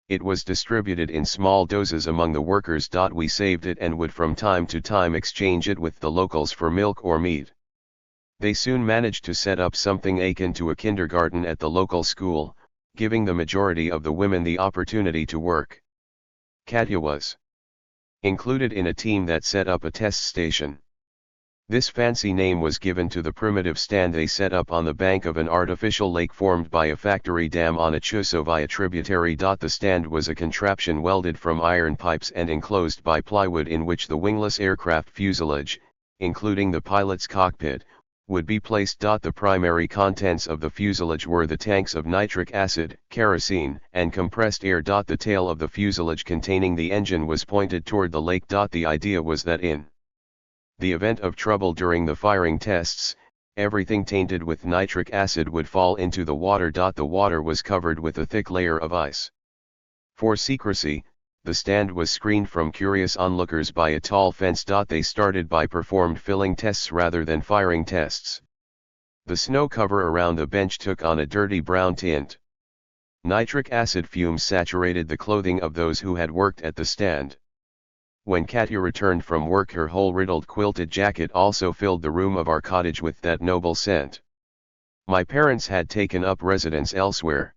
It was distributed in small doses among the workers. We saved it and would from time to time exchange it with the locals for milk or meat. They soon managed to set up something akin to a kindergarten at the local school, giving the majority of the women the opportunity to work. Katya was included in a team that set up a test station. This fancy name was given to the primitive stand they set up on the bank of an artificial lake formed by a factory dam on a Chusovaya tributary. The stand was a contraption welded from iron pipes and enclosed by plywood in which the wingless aircraft fuselage, including the pilot's cockpit, would be placed. The primary contents of the fuselage were the tanks of nitric acid, kerosene, and compressed air. The tail of the fuselage containing the engine was pointed toward the lake. The idea was that in the event of trouble during the firing tests, everything tainted with nitric acid would fall into the water. The water was covered with a thick layer of ice. For secrecy, the stand was screened from curious onlookers by a tall fence. They started by performed filling tests rather than firing tests. The snow cover around the bench took on a dirty brown tint. Nitric acid fumes saturated the clothing of those who had worked at the stand. When Katya returned from work, her whole riddled quilted jacket also filled the room of our cottage with that noble scent. My parents had taken up residence elsewhere.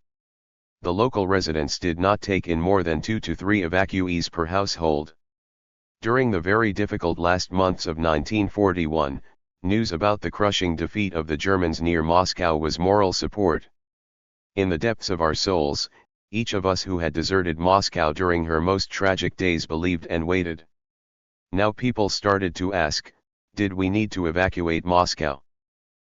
The local residents did not take in more than 2 to 3 evacuees per household. During the very difficult last months of 1941, news about the crushing defeat of the Germans near Moscow was moral support. In the depths of our souls, each of us who had deserted Moscow during her most tragic days believed and waited. Now people started to ask, did we need to evacuate Moscow?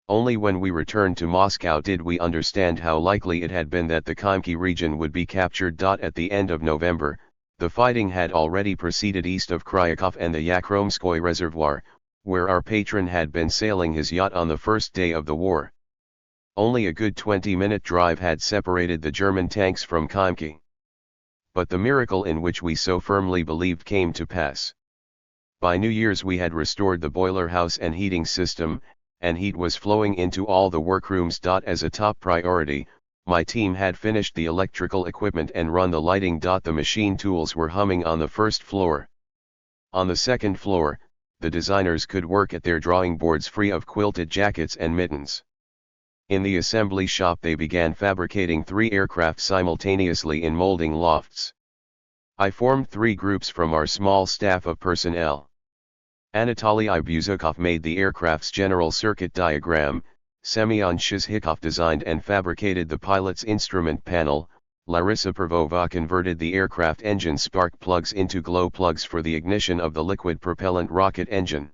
Only when we returned to Moscow did we understand how likely it had been that the Khimki region would be captured. At the end of November, the fighting had already proceeded east of Kryakov and the Yakromskoy Reservoir, where our patron had been sailing his yacht on the first day of the war. Only a good 20-minute drive had separated the German tanks from Khimki. But the miracle in which we so firmly believed came to pass. By New Year's we had restored the boiler house and heating system, and heat was flowing into all the workrooms. As a top priority, my team had finished the electrical equipment and run the lighting. The machine tools were humming on the first floor. On the second floor, the designers could work at their drawing boards free of quilted jackets and mittens. In the assembly shop they began fabricating 3 aircraft simultaneously in molding lofts. I formed 3 groups from our small staff of personnel. Anatoly Buzukov made the aircraft's general circuit diagram, Semyon Shizhikov designed and fabricated the pilot's instrument panel, Larissa Pervova converted the aircraft engine spark plugs into glow plugs for the ignition of the liquid propellant rocket engine.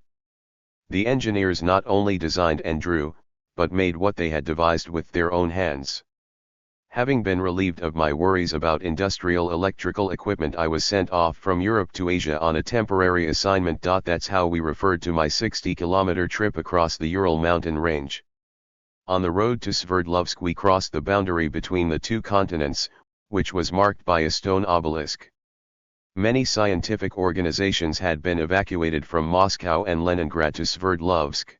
The engineers not only designed and drew, but made what they had devised with their own hands. Having been relieved of my worries about industrial electrical equipment, I was sent off from Europe to Asia on a temporary assignment. That's how we referred to my 60-kilometer trip across the Ural mountain range. On the road to Sverdlovsk we crossed the boundary between the 2 continents, which was marked by a stone obelisk. Many scientific organizations had been evacuated from Moscow and Leningrad to Sverdlovsk.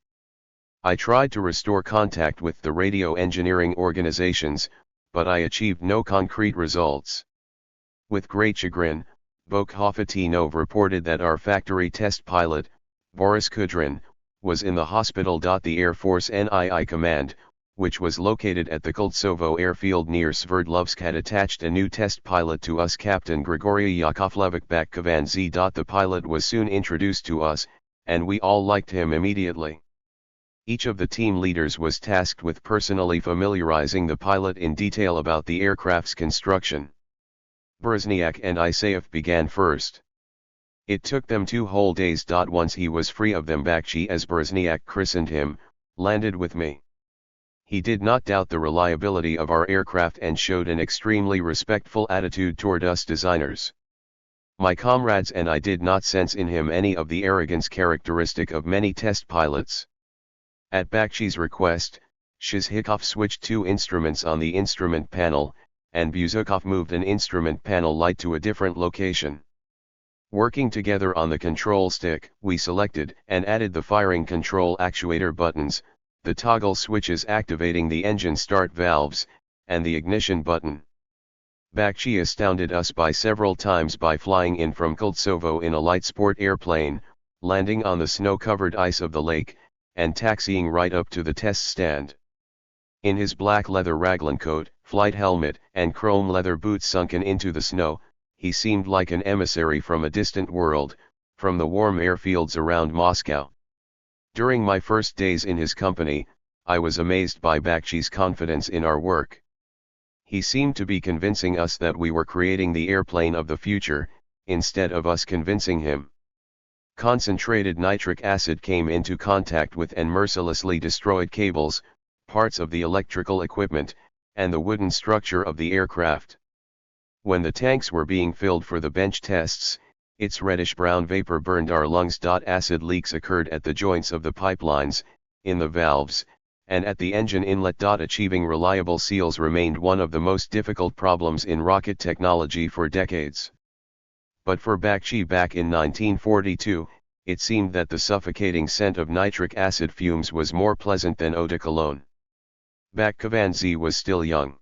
I tried to restore contact with the radio engineering organizations, but I achieved no concrete results. With great chagrin, Bokhovatinov reported that our factory test pilot, Boris Kudrin, was in the hospital. The Air Force NII command, which was located at the Koltsovo airfield near Sverdlovsk, had attached a new test pilot to us, Captain Grigory Yakovlevich Bakkovanzy. The pilot was soon introduced to us, and we all liked him immediately. Each of the team leaders was tasked with personally familiarizing the pilot in detail about the aircraft's construction. Brezhniak and Isayev began first. It took them 2 whole days. Once he was free of them, Bakshi, as Brezhniak christened him, landed with me. He did not doubt the reliability of our aircraft and showed an extremely respectful attitude toward us designers. My comrades and I did not sense in him any of the arrogance characteristic of many test pilots. At Bakshi's request, Shizhikov switched 2 instruments on the instrument panel, and Buzukov moved an instrument panel light to a different location. Working together on the control stick, we selected and added the firing control actuator buttons, the toggle switches activating the engine start valves, and the ignition button. Bakshi astounded us by several times by flying in from Koltsovo in a light sport airplane, landing on the snow-covered ice of the lake, and taxiing right up to the test stand. In his black leather raglan coat, flight helmet, and chrome leather boots sunken into the snow, he seemed like an emissary from a distant world, from the warm airfields around Moscow. During my first days in his company, I was amazed by Bakchi's confidence in our work. He seemed to be convincing us that we were creating the airplane of the future, instead of us convincing him. Concentrated nitric acid came into contact with and mercilessly destroyed cables, parts of the electrical equipment, and the wooden structure of the aircraft. When the tanks were being filled for the bench tests, its reddish-brown vapor burned our lungs. Acid leaks occurred at the joints of the pipelines, in the valves, and at the engine inlet. Achieving reliable seals remained one of the most difficult problems in rocket technology for decades. But for Bakchi back in 1942, it seemed that the suffocating scent of nitric acid fumes was more pleasant than eau de cologne. Bakchi was still young.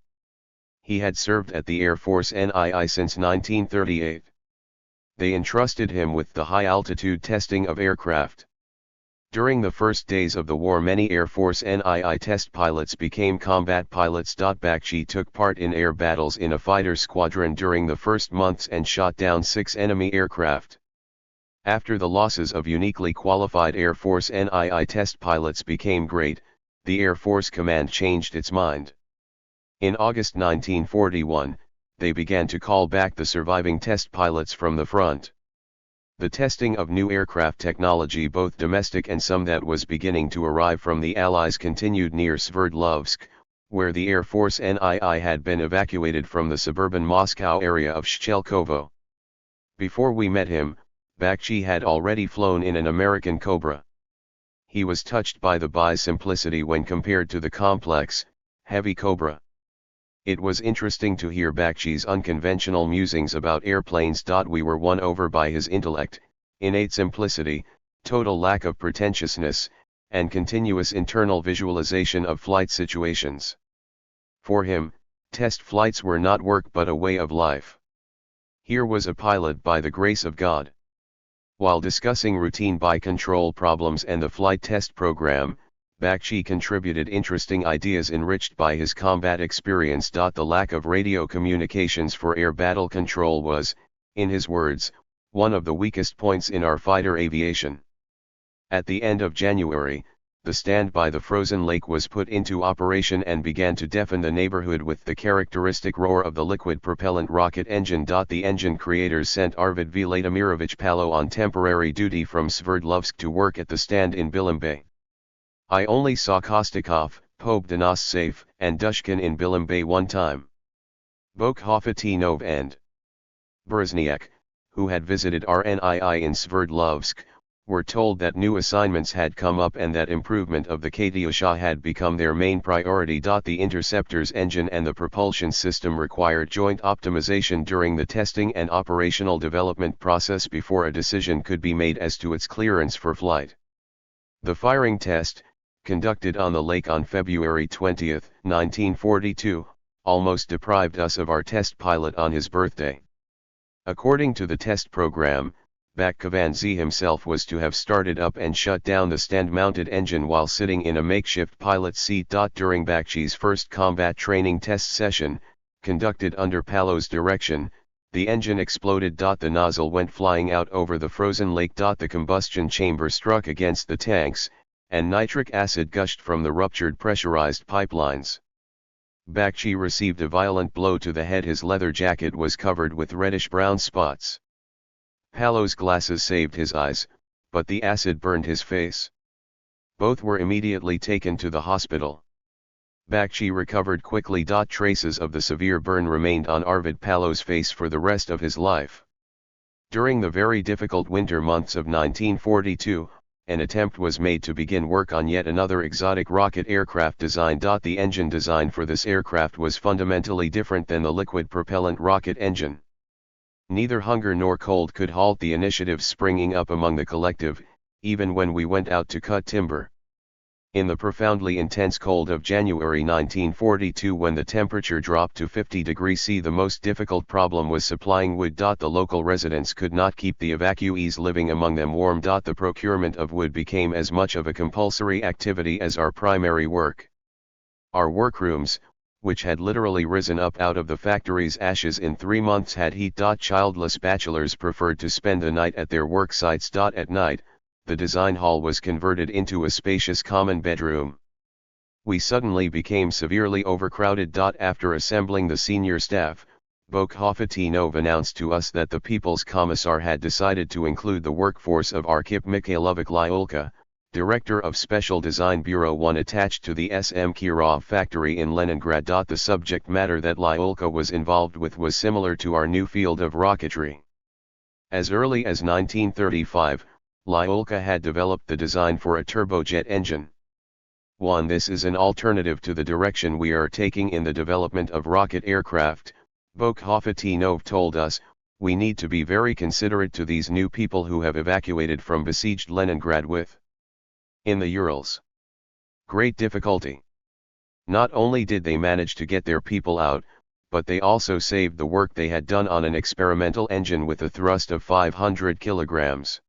He had served at the Air Force NII since 1938. They entrusted him with the high-altitude testing of aircraft. During the first days of the war, many Air Force NII test pilots became combat pilots. Bakchi took part in air battles in a fighter squadron during the first months and shot down 6 enemy aircraft. After the losses of uniquely qualified Air Force NII test pilots became great, the Air Force Command changed its mind. In August 1941, they began to call back the surviving test pilots from the front. The testing of new aircraft technology, both domestic and some that was beginning to arrive from the Allies, continued near Sverdlovsk, where the Air Force NII had been evacuated from the suburban Moscow area of Shchelkovo. Before we met him, Bakchi had already flown in an American Cobra. He was touched by the buy's simplicity when compared to the complex, heavy Cobra. It was interesting to hear Bakchi's unconventional musings about airplanes. We were won over by his intellect, innate simplicity, total lack of pretentiousness, and continuous internal visualization of flight situations. For him, test flights were not work but a way of life. Here was a pilot by the grace of God. While discussing routine by-control problems and the flight test program, Bakchi contributed interesting ideas enriched by his combat experience. The lack of radio communications for air battle control was, in his words, one of the weakest points in our fighter aviation. At the end of January, the stand by the frozen lake was put into operation and began to deafen the neighborhood with the characteristic roar of the liquid propellant rocket engine. The engine creators sent Arvid Vladimirovich Palo on temporary duty from Sverdlovsk to work at the stand in Bilimbay. I only saw Kostikov, Pobdanossev, and Dushkin in Bilimbay one time. Bokhovatinov and Berezniak, who had visited RNII in Sverdlovsk, were told that new assignments had come up and that improvement of the Katyusha had become their main priority. The interceptor's engine and the propulsion system required joint optimization during the testing and operational development process before a decision could be made as to its clearance for flight. The firing test, conducted on the lake on February 20, 1942, almost deprived us of our test pilot on his birthday. According to the test program, Bakchi himself was to have started up and shut down the stand-mounted engine while sitting in a makeshift pilot's seat. During Bakchi's first combat training test session, conducted under Palo's direction, the engine exploded. The nozzle went flying out over the frozen lake. The combustion chamber struck against the tanks, and nitric acid gushed from the ruptured pressurized pipelines. Bakchi received a violent blow to the head. His leather jacket was covered with reddish-brown spots. Palo's glasses saved his eyes, but the acid burned his face. Both were immediately taken to the hospital. Bakchi recovered quickly. Traces of the severe burn remained on Arvid Palo's face for the rest of his life. During the very difficult winter months of 1942, an attempt was made to begin work on yet another exotic rocket aircraft design. The engine design for this aircraft was fundamentally different than the liquid propellant rocket engine. Neither hunger nor cold could halt the initiatives springing up among the collective, even when we went out to cut timber. In the profoundly intense cold of January 1942, when the temperature dropped to 50 degrees C, the most difficult problem was supplying wood. The local residents could not keep the evacuees living among them warm. The procurement of wood became as much of a compulsory activity as our primary work. Our workrooms, which had literally risen up out of the factory's ashes in 3 months, had heat. Childless bachelors preferred to spend the night at their work sites. At night, the design hall was converted into a spacious common bedroom. We suddenly became severely overcrowded. After assembling the senior staff, Bokhafatinov announced to us that the People's Commissar had decided to include the workforce of Arkhip Mikhailovich Lyulka, Director of Special Design Bureau 1 attached to the SM Kirov factory in Leningrad. The subject matter that Lyulka was involved with was similar to our new field of rocketry. As early as 1935, Lyulka had developed the design for a turbojet engine. 1. This is an alternative to the direction we are taking in the development of rocket aircraft, Bokhafatinov told us. We need to be very considerate to these new people who have evacuated from besieged Leningrad with, in the Urals, great difficulty. Not only did they manage to get their people out, but they also saved the work they had done on an experimental engine with a thrust of 500 kilograms.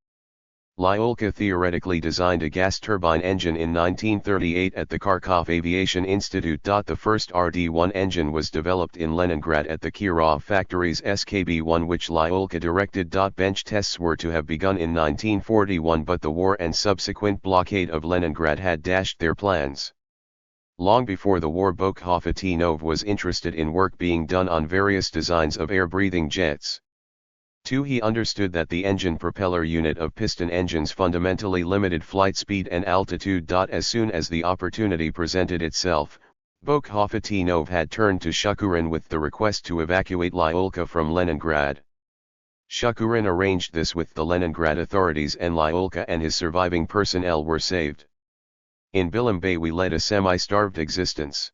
Lyulka theoretically designed a gas turbine engine in 1938 at the Kharkov Aviation Institute. The first RD-1 engine was developed in Leningrad at the Kirov factory's SKB-1, which Lyulka directed. Bench tests were to have begun in 1941, but the war and subsequent blockade of Leningrad had dashed their plans. Long before the war, Bokhafatinov was interested in work being done on various designs of air-breathing jets. 2. He understood that the engine propeller unit of piston engines fundamentally limited flight speed and altitude. As soon as the opportunity presented itself, Bokhafatinov had turned to Shukurin with the request to evacuate Lyulka from Leningrad. Shukurin arranged this with the Leningrad authorities, and Lyulka and his surviving personnel were saved. In Bilimbay we led a semi-starved existence.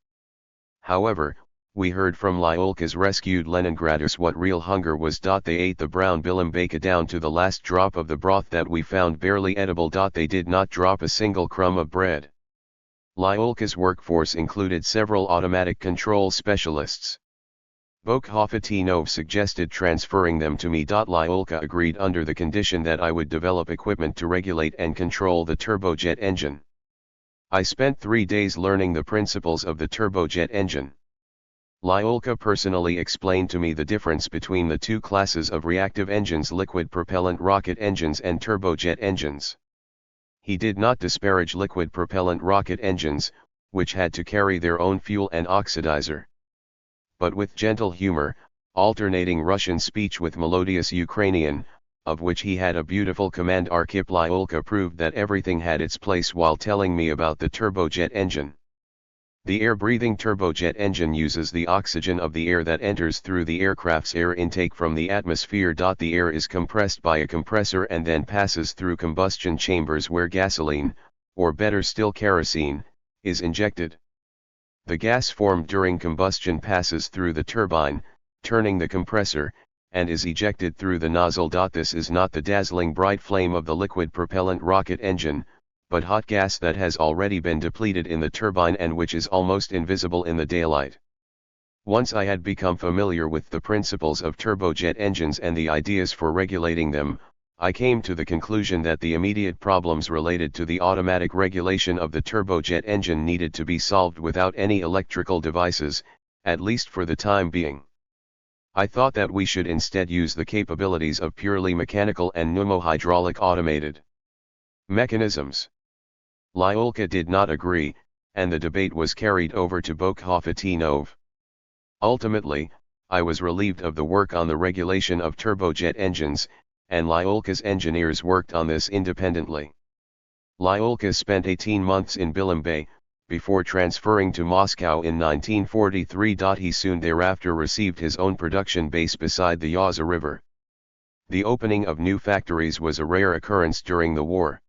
However, we heard from Lyulka's rescued Leningraders what real hunger was. They ate the brown bilimbayka down to the last drop of the broth that we found barely edible. They did not drop a single crumb of bread. Lyulka's workforce included several automatic control specialists. Bokhafatinov suggested transferring them to me. Lyulka agreed under the condition that I would develop equipment to regulate and control the turbojet engine. I spent 3 days learning the principles of the turbojet engine. Lyulka personally explained to me the difference between the two classes of reactive engines: liquid propellant rocket engines and turbojet engines. He did not disparage liquid propellant rocket engines, which had to carry their own fuel and oxidizer. But with gentle humor, alternating Russian speech with melodious Ukrainian, of which he had a beautiful command, Arkhip Lyulka proved that everything had its place while telling me about the turbojet engine. The air-breathing turbojet engine uses the oxygen of the air that enters through the aircraft's air intake from the atmosphere. The air is compressed by a compressor and then passes through combustion chambers where gasoline, or better still kerosene, is injected. The gas formed during combustion passes through the turbine, turning the compressor, and is ejected through the nozzle. This is not the dazzling bright flame of the liquid propellant rocket engine, but hot gas that has already been depleted in the turbine and which is almost invisible in the daylight. Once I had become familiar with the principles of turbojet engines and the ideas for regulating them, I came to the conclusion that the immediate problems related to the automatic regulation of the turbojet engine needed to be solved without any electrical devices, at least for the time being. I thought that we should instead use the capabilities of purely mechanical and pneumohydraulic automated mechanisms. Lyulka did not agree, and the debate was carried over to Bokhafatinov. Ultimately, I was relieved of the work on the regulation of turbojet engines, and Lyulka's engineers worked on this independently. Lyulka spent 18 months in Bilimbay, before transferring to Moscow in 1943. He soon thereafter received his own production base beside the Yaza River. The opening of new factories was a rare occurrence during the war.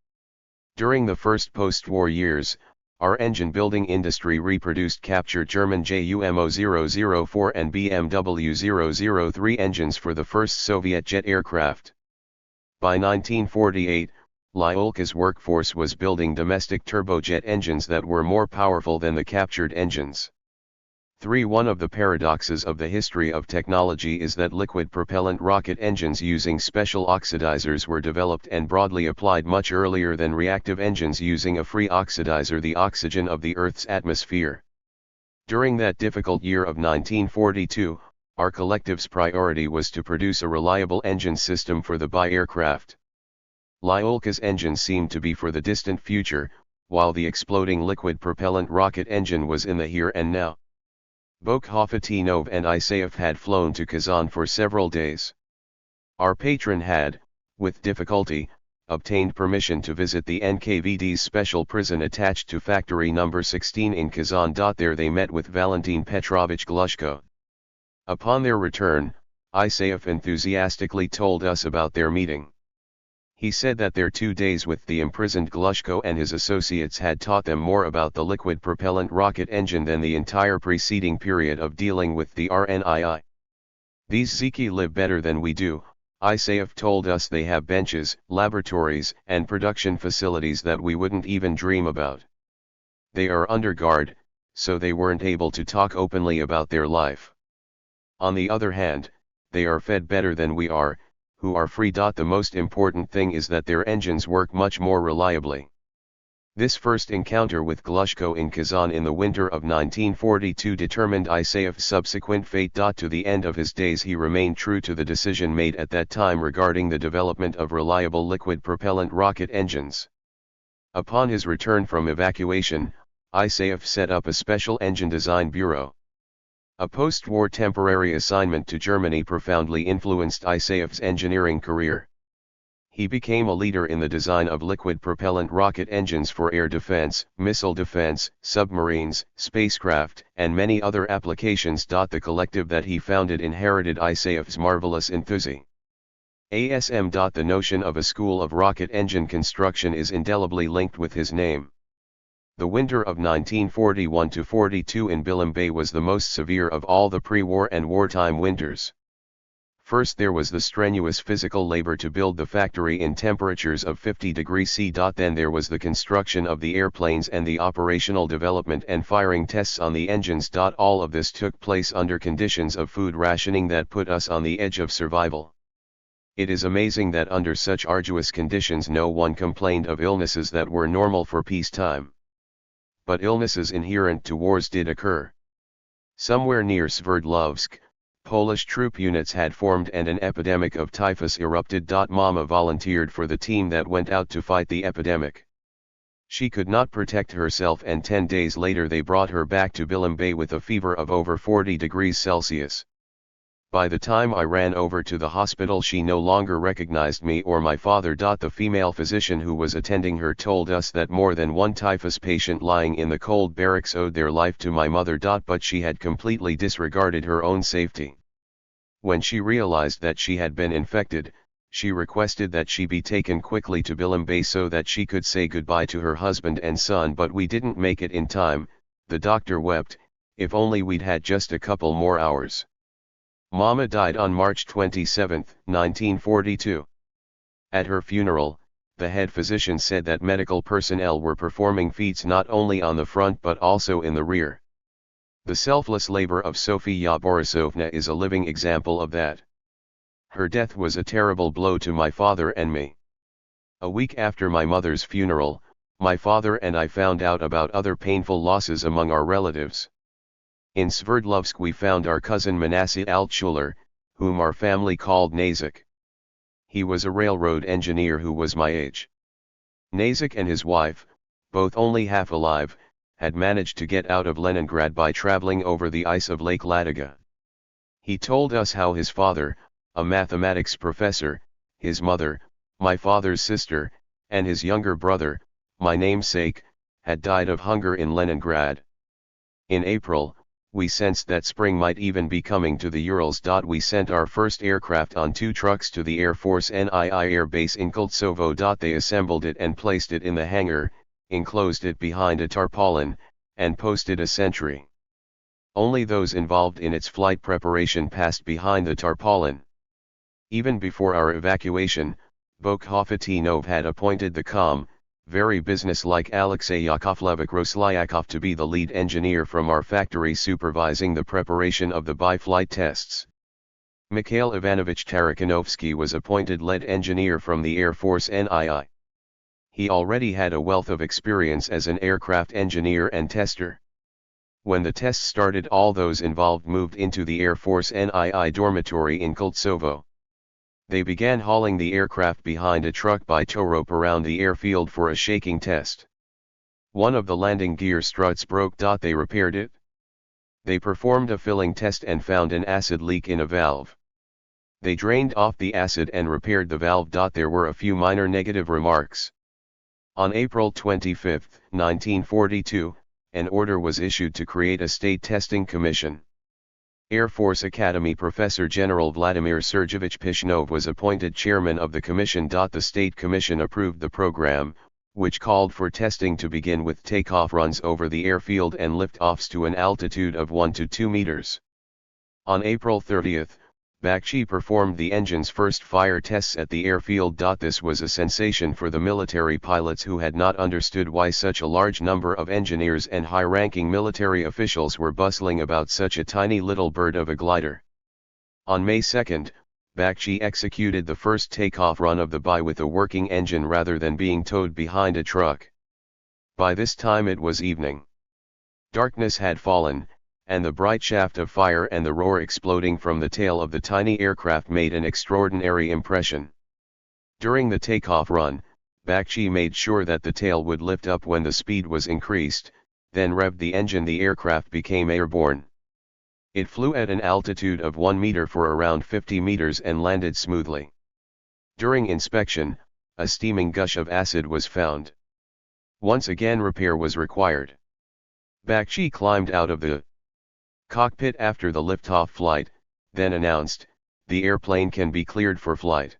During the first post-war years, our engine-building industry reproduced captured German JUMO 004 and BMW 003 engines for the first Soviet jet aircraft. By 1948, Lyulka's workforce was building domestic turbojet engines that were more powerful than the captured engines. 3. One of the paradoxes of the history of technology is that liquid propellant rocket engines using special oxidizers were developed and broadly applied much earlier than reactive engines using a free oxidizer, the oxygen of the Earth's atmosphere. During that difficult year of 1942, our collective's priority was to produce a reliable engine system for the BI aircraft. Lyulka's engine seemed to be for the distant future, while the exploding liquid propellant rocket engine was in the here and now. Bokhafatinov and Isaev had flown to Kazan for several days. Our patron had, with difficulty, obtained permission to visit the NKVD's special prison attached to Factory No. 16 in Kazan. There they met with Valentin Petrovich Glushko. Upon their return, Isaev enthusiastically told us about their meeting. He said that their 2 days with the imprisoned Glushko and his associates had taught them more about the liquid propellant rocket engine than the entire preceding period of dealing with the RNII. These Zeki live better than we do, Isaev told us. They have benches, laboratories, and production facilities that we wouldn't even dream about. They are under guard, so they weren't able to talk openly about their life. On the other hand, they are fed better than we are, who are free. The most important thing is that their engines work much more reliably. This first encounter with Glushko in Kazan in the winter of 1942 determined Isaev's subsequent fate. To the end of his days he remained true to the decision made at that time regarding the development of reliable liquid propellant rocket engines. Upon his return from evacuation, Isaev set up a special engine design bureau. A post-war temporary assignment to Germany profoundly influenced Isaev's engineering career. He became a leader in the design of liquid propellant rocket engines for air defense, missile defense, submarines, spacecraft, and many other applications. The collective that he founded inherited Isaev's marvelous enthusiasm. The notion of a school of rocket engine construction is indelibly linked with his name. The winter of 1941–42 in Bilimbay was the most severe of all the pre-war and wartime winters. First there was the strenuous physical labor to build the factory in temperatures of 50 degrees C. Then there was the construction of the airplanes and the operational development and firing tests on the engines. All of this took place under conditions of food rationing that put us on the edge of survival. It is amazing that under such arduous conditions no one complained of illnesses that were normal for peacetime. But illnesses inherent to wars did occur. Somewhere near Sverdlovsk, Polish troop units had formed and an epidemic of typhus erupted. Mama volunteered for the team that went out to fight the epidemic. She could not protect herself and 10 days later they brought her back to Bilimbay with a fever of over 40 degrees Celsius. By the time I ran over to the hospital she no longer recognized me or my father. The female physician who was attending her told us that more than one typhus patient lying in the cold barracks owed their life to my mother. But she had completely disregarded her own safety. When she realized that she had been infected, she requested that she be taken quickly to Bilimbay so that she could say goodbye to her husband and son. But we didn't make it in time, the doctor wept, if only we'd had just a couple more hours. Mama died on March 27, 1942. At her funeral, the head physician said that medical personnel were performing feats not only on the front but also in the rear. The selfless labor of Sofia Borisovna is a living example of that. Her death was a terrible blow to my father and me. A week after my mother's funeral, my father and I found out about other painful losses among our relatives. In Sverdlovsk we found our cousin Manasseh Altshuler, whom our family called Nazik. He was a railroad engineer who was my age. Nazik and his wife, both only half alive, had managed to get out of Leningrad by traveling over the ice of Lake Ladoga. He told us how his father, a mathematics professor, his mother, my father's sister, and his younger brother, my namesake, had died of hunger in Leningrad. In April, we sensed that spring might even be coming to the Urals. We sent our first aircraft on 2 trucks to the Air Force NII Air Base in Koltsovo. They assembled it and placed it in the hangar, enclosed it behind a tarpaulin, and posted a sentry. Only those involved in its flight preparation passed behind the tarpaulin. Even before our evacuation, Bokhovatinov had appointed the calm, very business-like Alexey Yakovlevich Roslyakov to be the lead engineer from our factory supervising the preparation of the by-flight tests. Mikhail Ivanovich Tarakanovsky was appointed lead engineer from the Air Force NII. He already had a wealth of experience as an aircraft engineer and tester. When the tests started, all those involved moved into the Air Force NII dormitory in Koltsovo. They began hauling the aircraft behind a truck by tow rope around the airfield for a shaking test. One of the landing gear struts broke. They repaired it. They performed a filling test and found an acid leak in a valve. They drained off the acid and repaired the valve. There were a few minor negative remarks. On April 25, 1942, an order was issued to create a state testing commission. Air Force Academy Professor General Vladimir Sergeyevich Pishnov was appointed chairman of the commission. The state commission approved the program, which called for testing to begin with takeoff runs over the airfield and lift-offs to an altitude of 1 to 2 meters. On April 30, Bakshi performed the engine's first fire tests at the airfield. This was a sensation for the military pilots, who had not understood why such a large number of engineers and high-ranking military officials were bustling about such a tiny little bird of a glider. On May 2, Bakshi executed the first takeoff run of the BI with a working engine rather than being towed behind a truck. By this time it was evening. Darkness had fallen, and the bright shaft of fire and the roar exploding from the tail of the tiny aircraft made an extraordinary impression. During the takeoff run, Bakshi made sure that the tail would lift up when the speed was increased, then revved the engine. The aircraft became airborne. It flew at an altitude of 1 meter for around 50 meters and landed smoothly. During inspection, a steaming gush of acid was found. Once again repair was required. Bakshi climbed out of the cockpit after the liftoff flight, then announced, "The airplane can be cleared for flight."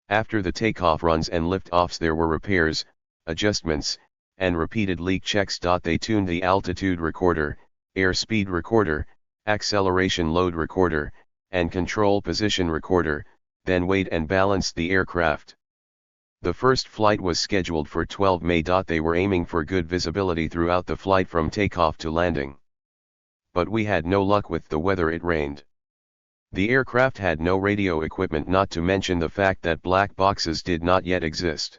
After the takeoff runs and liftoffs there were repairs, adjustments, and repeated leak checks. They tuned the altitude recorder, airspeed recorder, acceleration load recorder, and control position recorder, then weighed and balanced the aircraft. The first flight was scheduled for 12 May. They were aiming for good visibility throughout the flight from takeoff to landing. But we had no luck with the weather. It rained. The aircraft had no radio equipment, not to mention the fact that black boxes did not yet exist.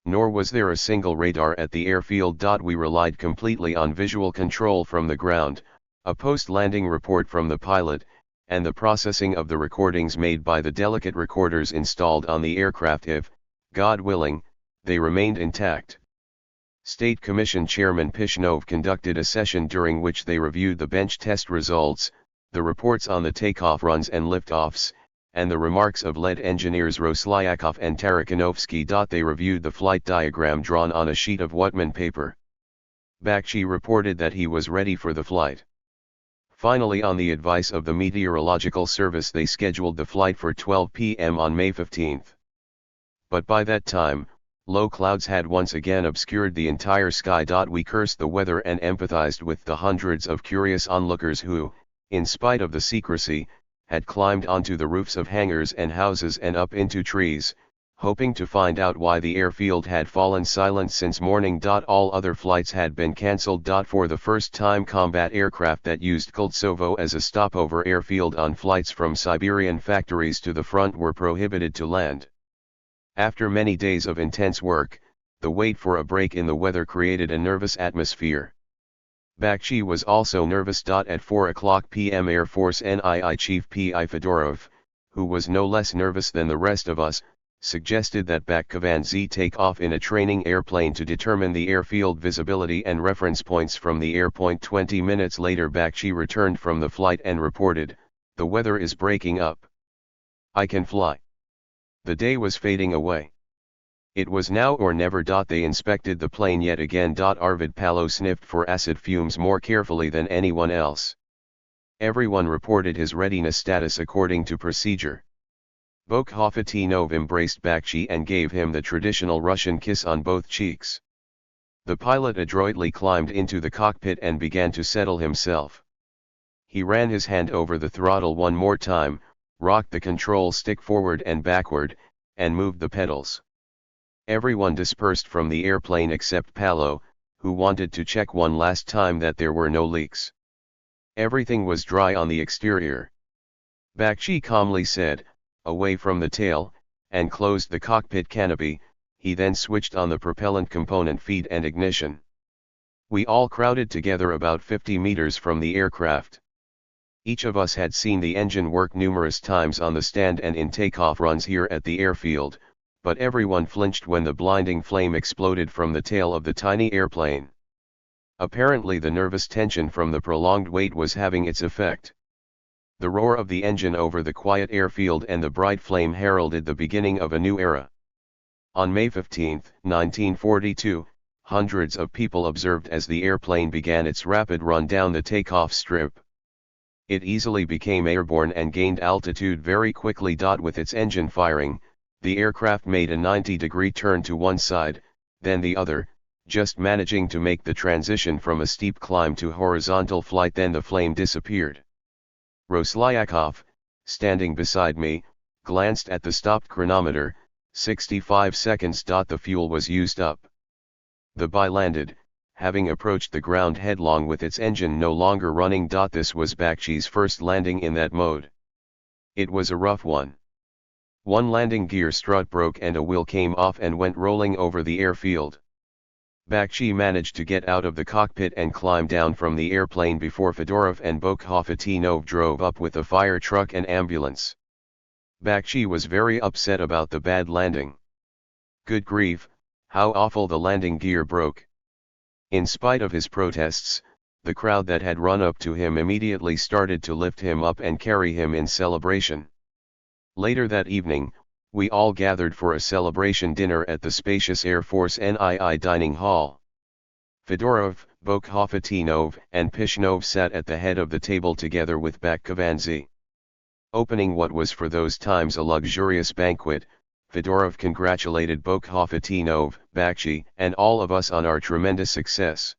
Nor was there a single radar at the airfield. We relied completely on visual control from the ground, a post-landing report from the pilot, and the processing of the recordings made by the delicate recorders installed on the aircraft if, God willing, they remained intact. State Commission Chairman Pishnov conducted a session during which they reviewed the bench test results, the reports on the takeoff runs and liftoffs, and the remarks of lead engineers Roslyakov and Tarakanovsky. They reviewed the flight diagram drawn on a sheet of Whitman paper. Bakshi reported that he was ready for the flight. Finally, on the advice of the Meteorological Service, they scheduled the flight for 12 p.m. on May 15. But by that time, low clouds had once again obscured the entire sky. We cursed the weather and empathized with the hundreds of curious onlookers who, in spite of the secrecy, had climbed onto the roofs of hangars and houses and up into trees, hoping to find out why the airfield had fallen silent since morning. All other flights had been cancelled. For the first time, combat aircraft that used Koltsovo as a stopover airfield on flights from Siberian factories to the front were prohibited to land. After many days of intense work, the wait for a break in the weather created a nervous atmosphere. Bakshi was also nervous. At 4:00 p.m. Air Force NII Chief P.I. Fedorov, who was no less nervous than the rest of us, suggested that Bakhovanzi take off in a training airplane to determine the airfield visibility and reference points from the airpoint. 20 minutes later Bakshi returned from the flight and reported, "The weather is breaking up. I can fly." The day was fading away. It was now or never. They inspected the plane yet again. Arvid Palo sniffed for acid fumes more carefully than anyone else. Everyone reported his readiness status according to procedure. Bokhovatinov embraced Bakshi and gave him the traditional Russian kiss on both cheeks. The pilot adroitly climbed into the cockpit and began to settle himself. He ran his hand over the throttle one more time, rocked the control stick forward and backward, and moved the pedals. Everyone dispersed from the airplane except Paolo, who wanted to check one last time that there were no leaks. Everything was dry on the exterior. Bakshi calmly said, "Away from the tail," and closed the cockpit canopy. He then switched on the propellant component feed and ignition. We all crowded together about 50 meters from the aircraft. Each of us had seen the engine work numerous times on the stand and in takeoff runs here at the airfield, but everyone flinched when the blinding flame exploded from the tail of the tiny airplane. Apparently the nervous tension from the prolonged wait was having its effect. The roar of the engine over the quiet airfield and the bright flame heralded the beginning of a new era. On May 15, 1942, hundreds of people observed as the airplane began its rapid run down the takeoff strip. It easily became airborne and gained altitude very quickly. With its engine firing, the aircraft made a 90-degree turn to one side, then the other, just managing to make the transition from a steep climb to horizontal flight. Then the flame disappeared. Roslyakov, standing beside me, glanced at the stopped chronometer. 65 seconds. The fuel was used up. The BI landed, having approached the ground headlong with its engine no longer running. This was Bakshi's first landing in that mode. It was a rough one. One landing gear strut broke and a wheel came off and went rolling over the airfield. Bakshi managed to get out of the cockpit and climb down from the airplane before Fedorov and Bokhovatinov drove up with a fire truck and ambulance. Bakshi was very upset about the bad landing. Good grief, how awful, the landing gear broke. In spite of his protests, the crowd that had run up to him immediately started to lift him up and carry him in celebration. Later that evening, we all gathered for a celebration dinner at the spacious Air Force NII dining hall. Fedorov, Bokhovatinov and Pishnov sat at the head of the table together with Bakkovanzi. Opening what was for those times a luxurious banquet, Fedorov congratulated Bokhovatinov, Bakshi, and all of us on our tremendous success.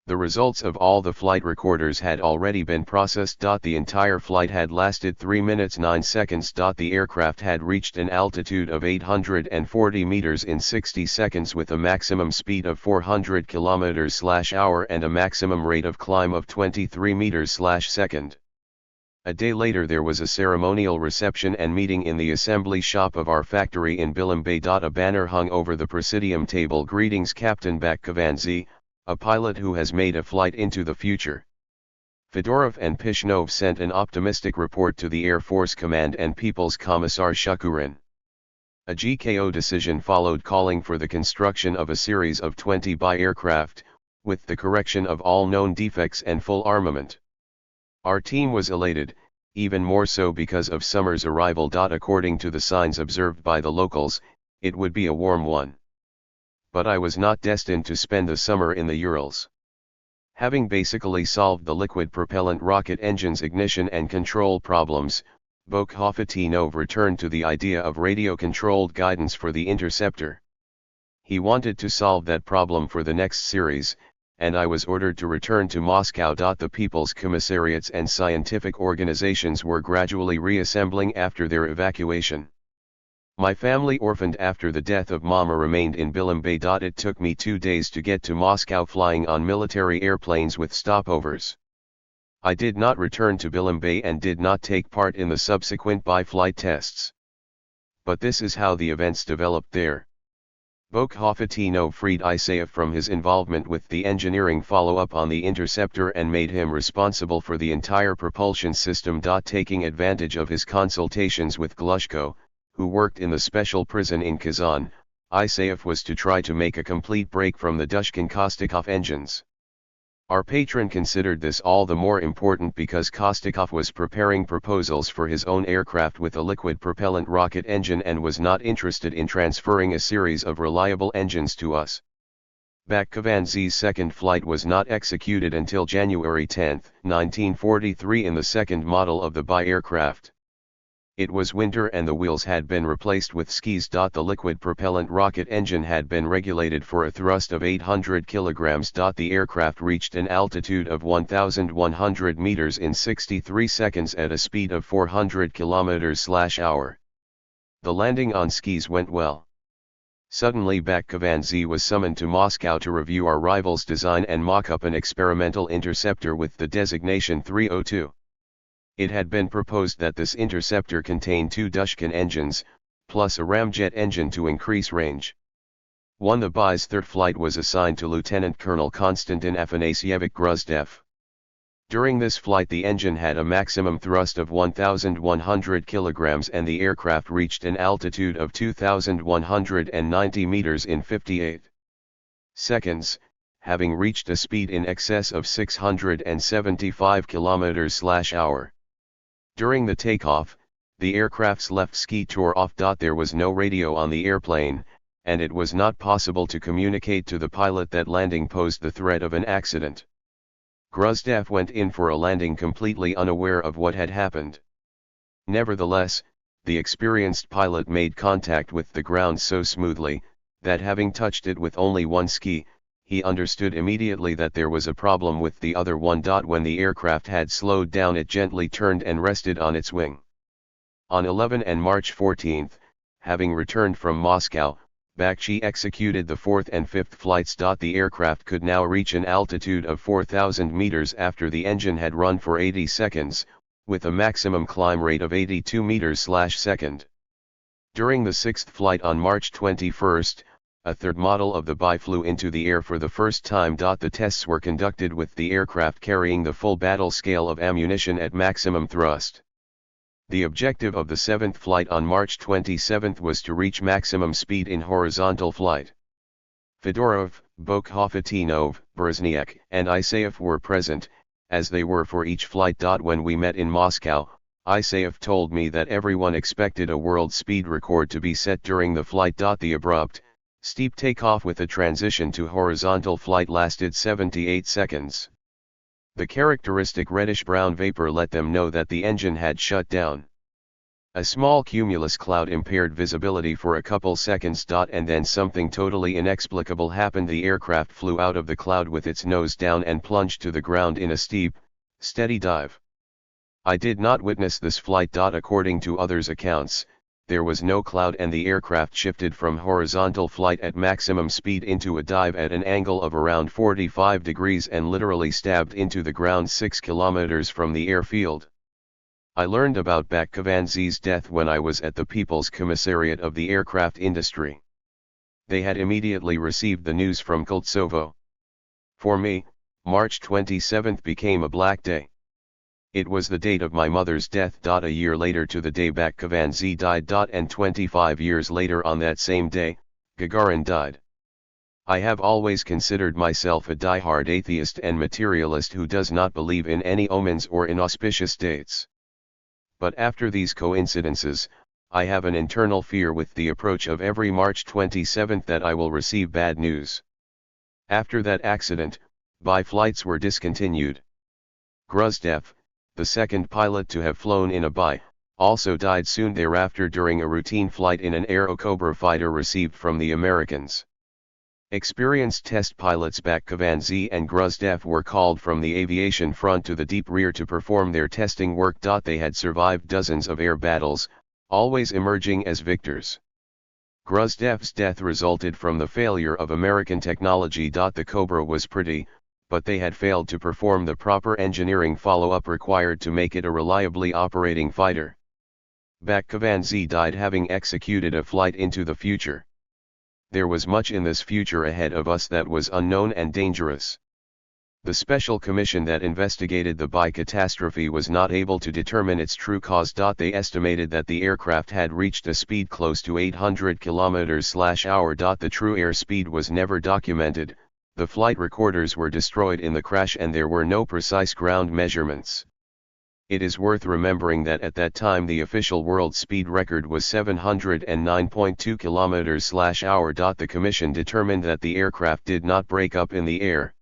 The results of all the flight recorders had already been processed. The entire flight had lasted 3 minutes 9 seconds. The aircraft had reached an altitude of 840 meters in 60 seconds with a maximum speed of 400 km/h and a maximum rate of climb of 23 meters/second. A day later there was a ceremonial reception and meeting in the assembly shop of our factory in Bilimbay. A banner hung over the presidium table. Greetings Captain Bakkovanzi, a pilot who has made a flight into the future. Fedorov and Pishnov sent an optimistic report to the Air Force Command and People's Commissar Shukurin. A GKO decision followed calling for the construction of a series of 20 BI aircraft, with the correction of all known defects and full armament. Our team was elated, even more so because of summer's arrival. According to the signs observed by the locals, it would be a warm one. But I was not destined to spend the summer in the Urals. Having basically solved the liquid propellant rocket engine's ignition and control problems, Bokhovatinov returned to the idea of radio-controlled guidance for the interceptor. He wanted to solve that problem for the next series, and I was ordered to return to Moscow. The people's commissariats and scientific organizations were gradually reassembling after their evacuation. My family, orphaned after the death of Mama, remained in Bilimbay. It took me 2 days to get to Moscow flying on military airplanes with stopovers. I did not return to Bilimbay and did not take part in the subsequent by-flight tests. But this is how the events developed there. Bokhovatinov freed Isaev from his involvement with the engineering follow-up on the interceptor and made him responsible for the entire propulsion system. Taking advantage of his consultations with Glushko, who worked in the special prison in Kazan, Isaev was to try to make a complete break from the Dushkin-Kostikov engines. Our patron considered this all the more important because Kostikov was preparing proposals for his own aircraft with a liquid propellant rocket engine and was not interested in transferring a series of reliable engines to us. Bakkovanzi's second flight was not executed until January 10, 1943 in the second model of the BI aircraft. It was winter and the wheels had been replaced with skis. The liquid propellant rocket engine had been regulated for a thrust of 800 kilograms. The aircraft reached an altitude of 1,100 meters in 63 seconds at a speed of 400 km/h. The landing on skis went well. Suddenly Bakhkovanzi was summoned to Moscow to review our rival's design and mock up an experimental interceptor with the designation 302. It had been proposed that this interceptor contain 2 Dushkin engines, plus a ramjet engine to increase range. The Bai's third flight was assigned to Lieutenant Colonel Konstantin Afanasyevich Gruzdev. During this flight the engine had a maximum thrust of 1,100 kilograms and the aircraft reached an altitude of 2,190 meters in 58 seconds, having reached a speed in excess of 675 kilometers/hour. During the takeoff, the aircraft's left ski tore off. There was no radio on the airplane, and it was not possible to communicate to the pilot that landing posed the threat of an accident. Gruzdev went in for a landing completely unaware of what had happened. Nevertheless, the experienced pilot made contact with the ground so smoothly, that having touched it with only one ski, he understood immediately that there was a problem with the other one. When the aircraft had slowed down, it gently turned and rested on its wing. On 11 and March 14, having returned from Moscow, Bakshi executed the 4th and 5th flights. The aircraft could now reach an altitude of 4,000 meters after the engine had run for 80 seconds, with a maximum climb rate of 82 meters/second. During the 6th flight on March 21, a third model of the Bai flew into the air for the first time. The tests were conducted with the aircraft carrying the full battle scale of ammunition at maximum thrust. The objective of the 7th flight on March 27 was to reach maximum speed in horizontal flight. Fedorov, Bokhovatinov, Berezniak, and Isayev were present, as they were for each flight. When we met in Moscow, Isayev told me that everyone expected a world speed record to be set during the flight. The abrupt, steep takeoff with a transition to horizontal flight lasted 78 seconds. The characteristic reddish-brown vapor let them know that the engine had shut down. A small cumulus cloud impaired visibility for a couple seconds. And then something totally inexplicable happened. The aircraft flew out of the cloud with its nose down and plunged to the ground in a steep, steady dive. I did not witness this flight. According to others' accounts, there was no cloud and the aircraft shifted from horizontal flight at maximum speed into a dive at an angle of around 45 degrees and literally stabbed into the ground 6 kilometers from the airfield. I learned about Bakhkovanzi's death when I was at the People's Commissariat of the Aircraft Industry. They had immediately received the news from Koltsovo. For me, March 27 became a black day. It was the date of my mother's death. A year later to the day Bakhkovanzi died. And 25 years later on that same day, Gagarin died. I have always considered myself a die-hard atheist and materialist who does not believe in any omens or inauspicious dates. But after these coincidences, I have an internal fear with the approach of every March 27 that I will receive bad news. After that accident, Bai flights were discontinued. Gruzdev, the second pilot to have flown in a Bai, also died soon thereafter during a routine flight in an Aero Cobra fighter received from the Americans. Experienced test pilots Bakhkovanzi and Gruzdev were called from the aviation front to the deep rear to perform their testing work. They had survived dozens of air battles, always emerging as victors. Gruzdev's death resulted from the failure of American technology. The Cobra was pretty, but they had failed to perform the proper engineering follow-up required to make it a reliably operating fighter. Bakhkovanzi died having executed a flight into the future. There was much in this future ahead of us that was unknown and dangerous. The special commission that investigated the Bai catastrophe was not able to determine its true cause. They estimated that the aircraft had reached a speed close to 800 km/h. The true airspeed was never documented. The flight recorders were destroyed in the crash and there were no precise ground measurements. It is worth remembering that at that time the official world speed record was 709.2 km/h. The commission determined that the aircraft did not break up in the air.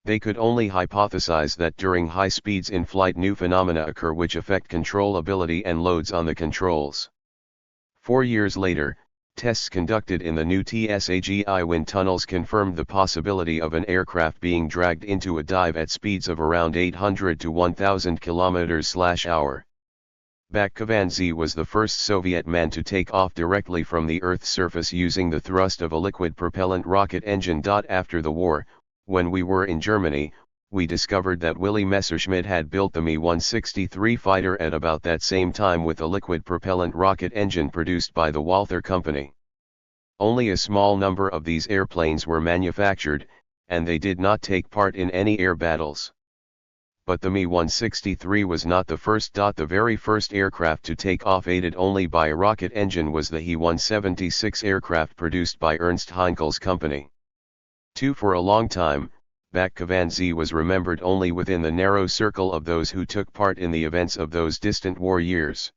They could only hypothesize that during high speeds in flight new phenomena occur which affect controllability and loads on the controls. 4 years later, tests conducted in the new TSAGI wind tunnels confirmed the possibility of an aircraft being dragged into a dive at speeds of around 800 to 1000 km/h. Bakhkovandzie was the first Soviet man to take off directly from the Earth's surface using the thrust of a liquid propellant rocket engine. After the war, when we were in Germany, we discovered that Willy Messerschmitt had built the Me-163 fighter at about that same time with a liquid propellant rocket engine produced by the Walther Company. Only a small number of these airplanes were manufactured, and they did not take part in any air battles. But the Me-163 was not the first. The very first aircraft to take off aided only by a rocket engine was the He-176 aircraft produced by Ernst Heinkel's company. For a long time, Bakhkovandzie was remembered only within the narrow circle of those who took part in the events of those distant war years.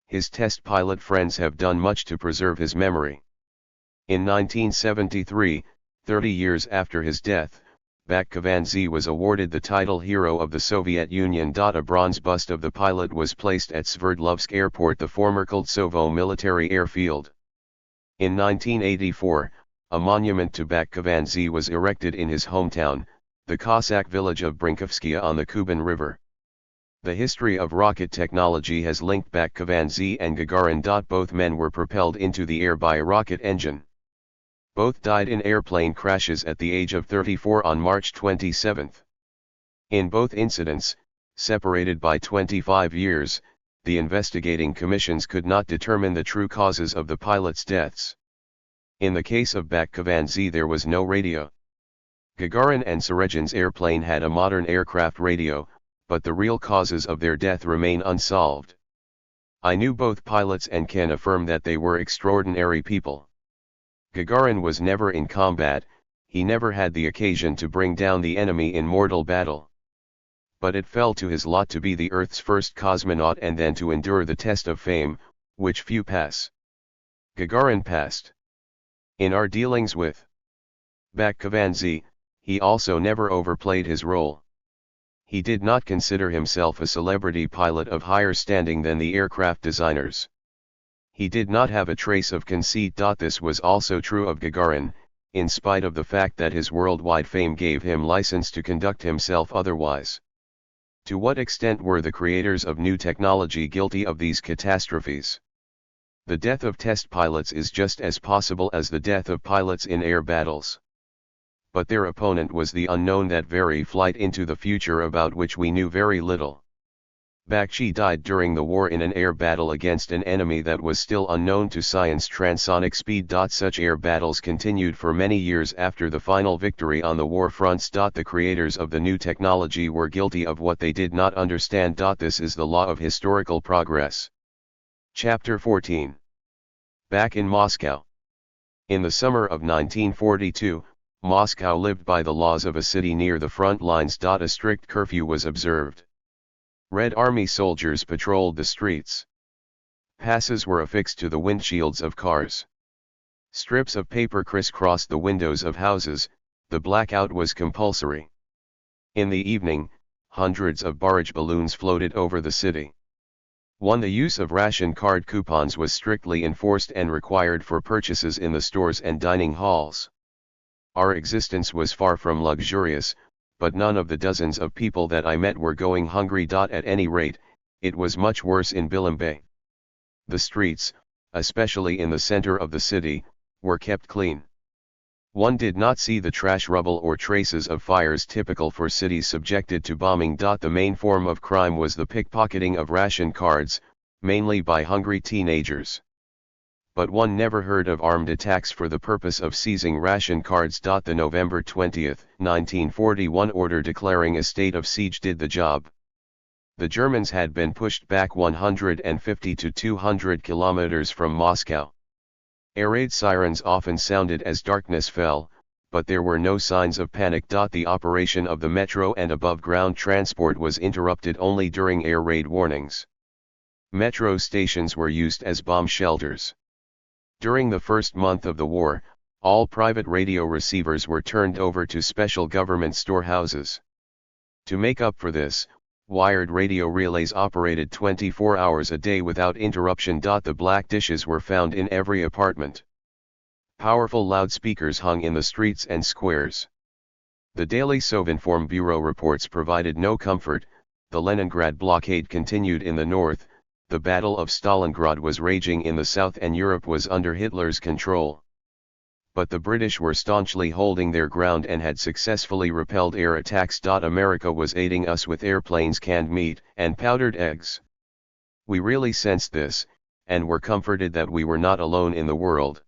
His test pilot friends have done much to preserve his memory. In 1973, 30 years after his death, Bakhkovandzie was awarded the title Hero of the Soviet Union. A bronze bust of the pilot was placed at Sverdlovsk Airport, the former Koltsovo military airfield. In 1984, a monument to Bakhkovandzie was erected in his hometown, the Cossack village of Brinkovskaya on the Kuban River. The history of rocket technology has linked Bakhkovandzie and Gagarin. Both men were propelled into the air by a rocket engine. Both died in airplane crashes at the age of 34 on March 27. In both incidents, separated by 25 years, the investigating commissions could not determine the true causes of the pilots' deaths. In the case of Bakhkovandzie there was no radio. Gagarin and Seregin's airplane had a modern aircraft radio, but the real causes of their death remain unsolved. I knew both pilots and can affirm that they were extraordinary people. Gagarin was never in combat, he never had the occasion to bring down the enemy in mortal battle. But it fell to his lot to be the Earth's first cosmonaut and then to endure the test of fame, which few pass. Gagarin passed. In our dealings with Bakhkovandzie, he also never overplayed his role. He did not consider himself a celebrity pilot of higher standing than the aircraft designers. He did not have a trace of conceit. This was also true of Gagarin, in spite of the fact that his worldwide fame gave him license to conduct himself otherwise. To what extent were the creators of new technology guilty of these catastrophes? The death of test pilots is just as possible as the death of pilots in air battles. But their opponent was the unknown, that very flight into the future about which we knew very little. Bakshi died during the war in an air battle against an enemy that was still unknown to science: transonic speed. Such air battles continued for many years after the final victory on the war fronts. The creators of the new technology were guilty of what they did not understand. This is the law of historical progress. Chapter 14. Back in Moscow. In the summer of 1942, Moscow lived by the laws of a city near the front lines. A strict curfew was observed. Red Army soldiers patrolled the streets. Passes were affixed to the windshields of cars. Strips of paper crisscrossed the windows of houses. The blackout was compulsory. In the evening, hundreds of barrage balloons floated over the city. The use of ration card coupons was strictly enforced and required for purchases in the stores and dining halls. Our existence was far from luxurious, but none of the dozens of people that I met were going hungry. At any rate, it was much worse in Bilimbay. The streets, especially in the center of the city, were kept clean. One did not see the trash, rubble or traces of fires typical for cities subjected to bombing. The main form of crime was the pickpocketing of ration cards, mainly by hungry teenagers. But one never heard of armed attacks for the purpose of seizing ration cards. The November 20, 1941 order declaring a state of siege did the job. The Germans had been pushed back 150 to 200 kilometers from Moscow. Air raid sirens often sounded as darkness fell, but there were no signs of panic. The operation of the metro and above-ground transport was interrupted only during air raid warnings. Metro stations were used as bomb shelters. During the first month of the war, all private radio receivers were turned over to special government storehouses. To make up for this, wired radio relays operated 24 hours a day without interruption. The black dishes were found in every apartment. Powerful loudspeakers hung in the streets and squares. The daily Sovinform Bureau reports provided no comfort. The Leningrad blockade continued in the north, the Battle of Stalingrad was raging in the south and Europe was under Hitler's control. But the British were staunchly holding their ground and had successfully repelled air attacks. America was aiding us with airplanes, canned meat, and powdered eggs. We really sensed this, and were comforted that we were not alone in the world.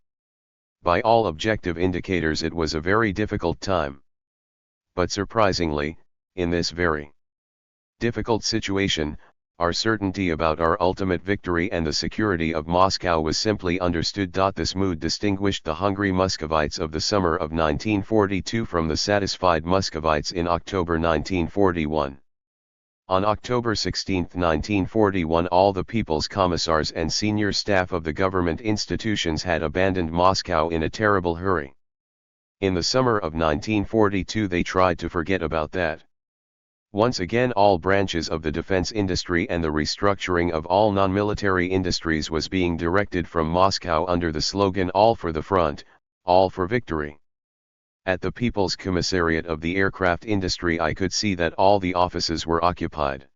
By all objective indicators it was a very difficult time. But surprisingly, in this very difficult situation, our certainty about our ultimate victory and the security of Moscow was simply understood. This mood distinguished the hungry Muscovites of the summer of 1942 from the satisfied Muscovites in October 1941. On October 16, 1941, all the people's commissars and senior staff of the government institutions had abandoned Moscow in a terrible hurry. In the summer of 1942 they tried to forget about that. Once again all branches of the defense industry and the restructuring of all non-military industries was being directed from Moscow under the slogan "All for the front, all for victory." At the People's Commissariat of the aircraft industry I could see that all the offices were occupied.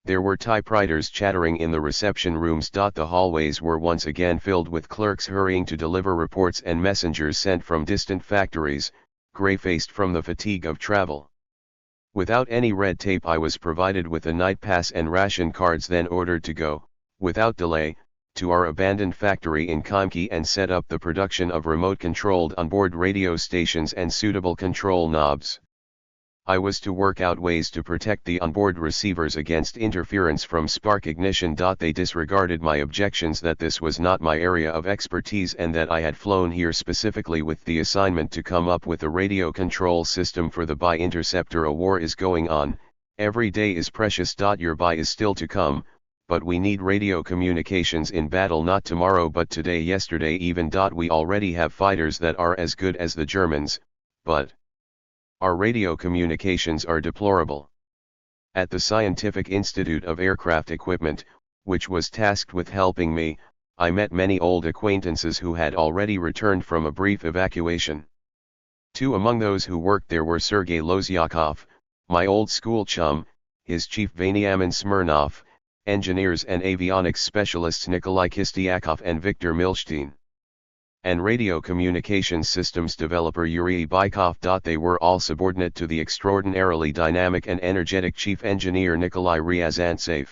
There were typewriters chattering in the reception rooms. The hallways were once again filled with clerks hurrying to deliver reports and messengers sent from distant factories, grey-faced from the fatigue of travel. Without any red tape I was provided with a night pass and ration cards, then ordered to go, without delay, to our abandoned factory in Khimki and set up the production of remote-controlled onboard radio stations and suitable control knobs. I was to work out ways to protect the onboard receivers against interference from spark ignition. They disregarded my objections that this was not my area of expertise and that I had flown here specifically with the assignment to come up with a radio control system for the buy interceptor. A war is going on, every day is precious. Your buy is still to come, but we need radio communications in battle, not tomorrow but today, yesterday even. We already have fighters that are as good as the Germans, but our radio communications are deplorable. At the Scientific Institute of Aircraft Equipment, which was tasked with helping me, I met many old acquaintances who had already returned from a brief evacuation. Two among those who worked there were Sergei Lozyakov, my old school chum, his chief Veniamin Smirnov, engineers and avionics specialists Nikolai Kistiakov and Viktor Milstein, and radio communications systems developer Yuri Bykov. They were all subordinate to the extraordinarily dynamic and energetic chief engineer Nikolai Ryazantsev.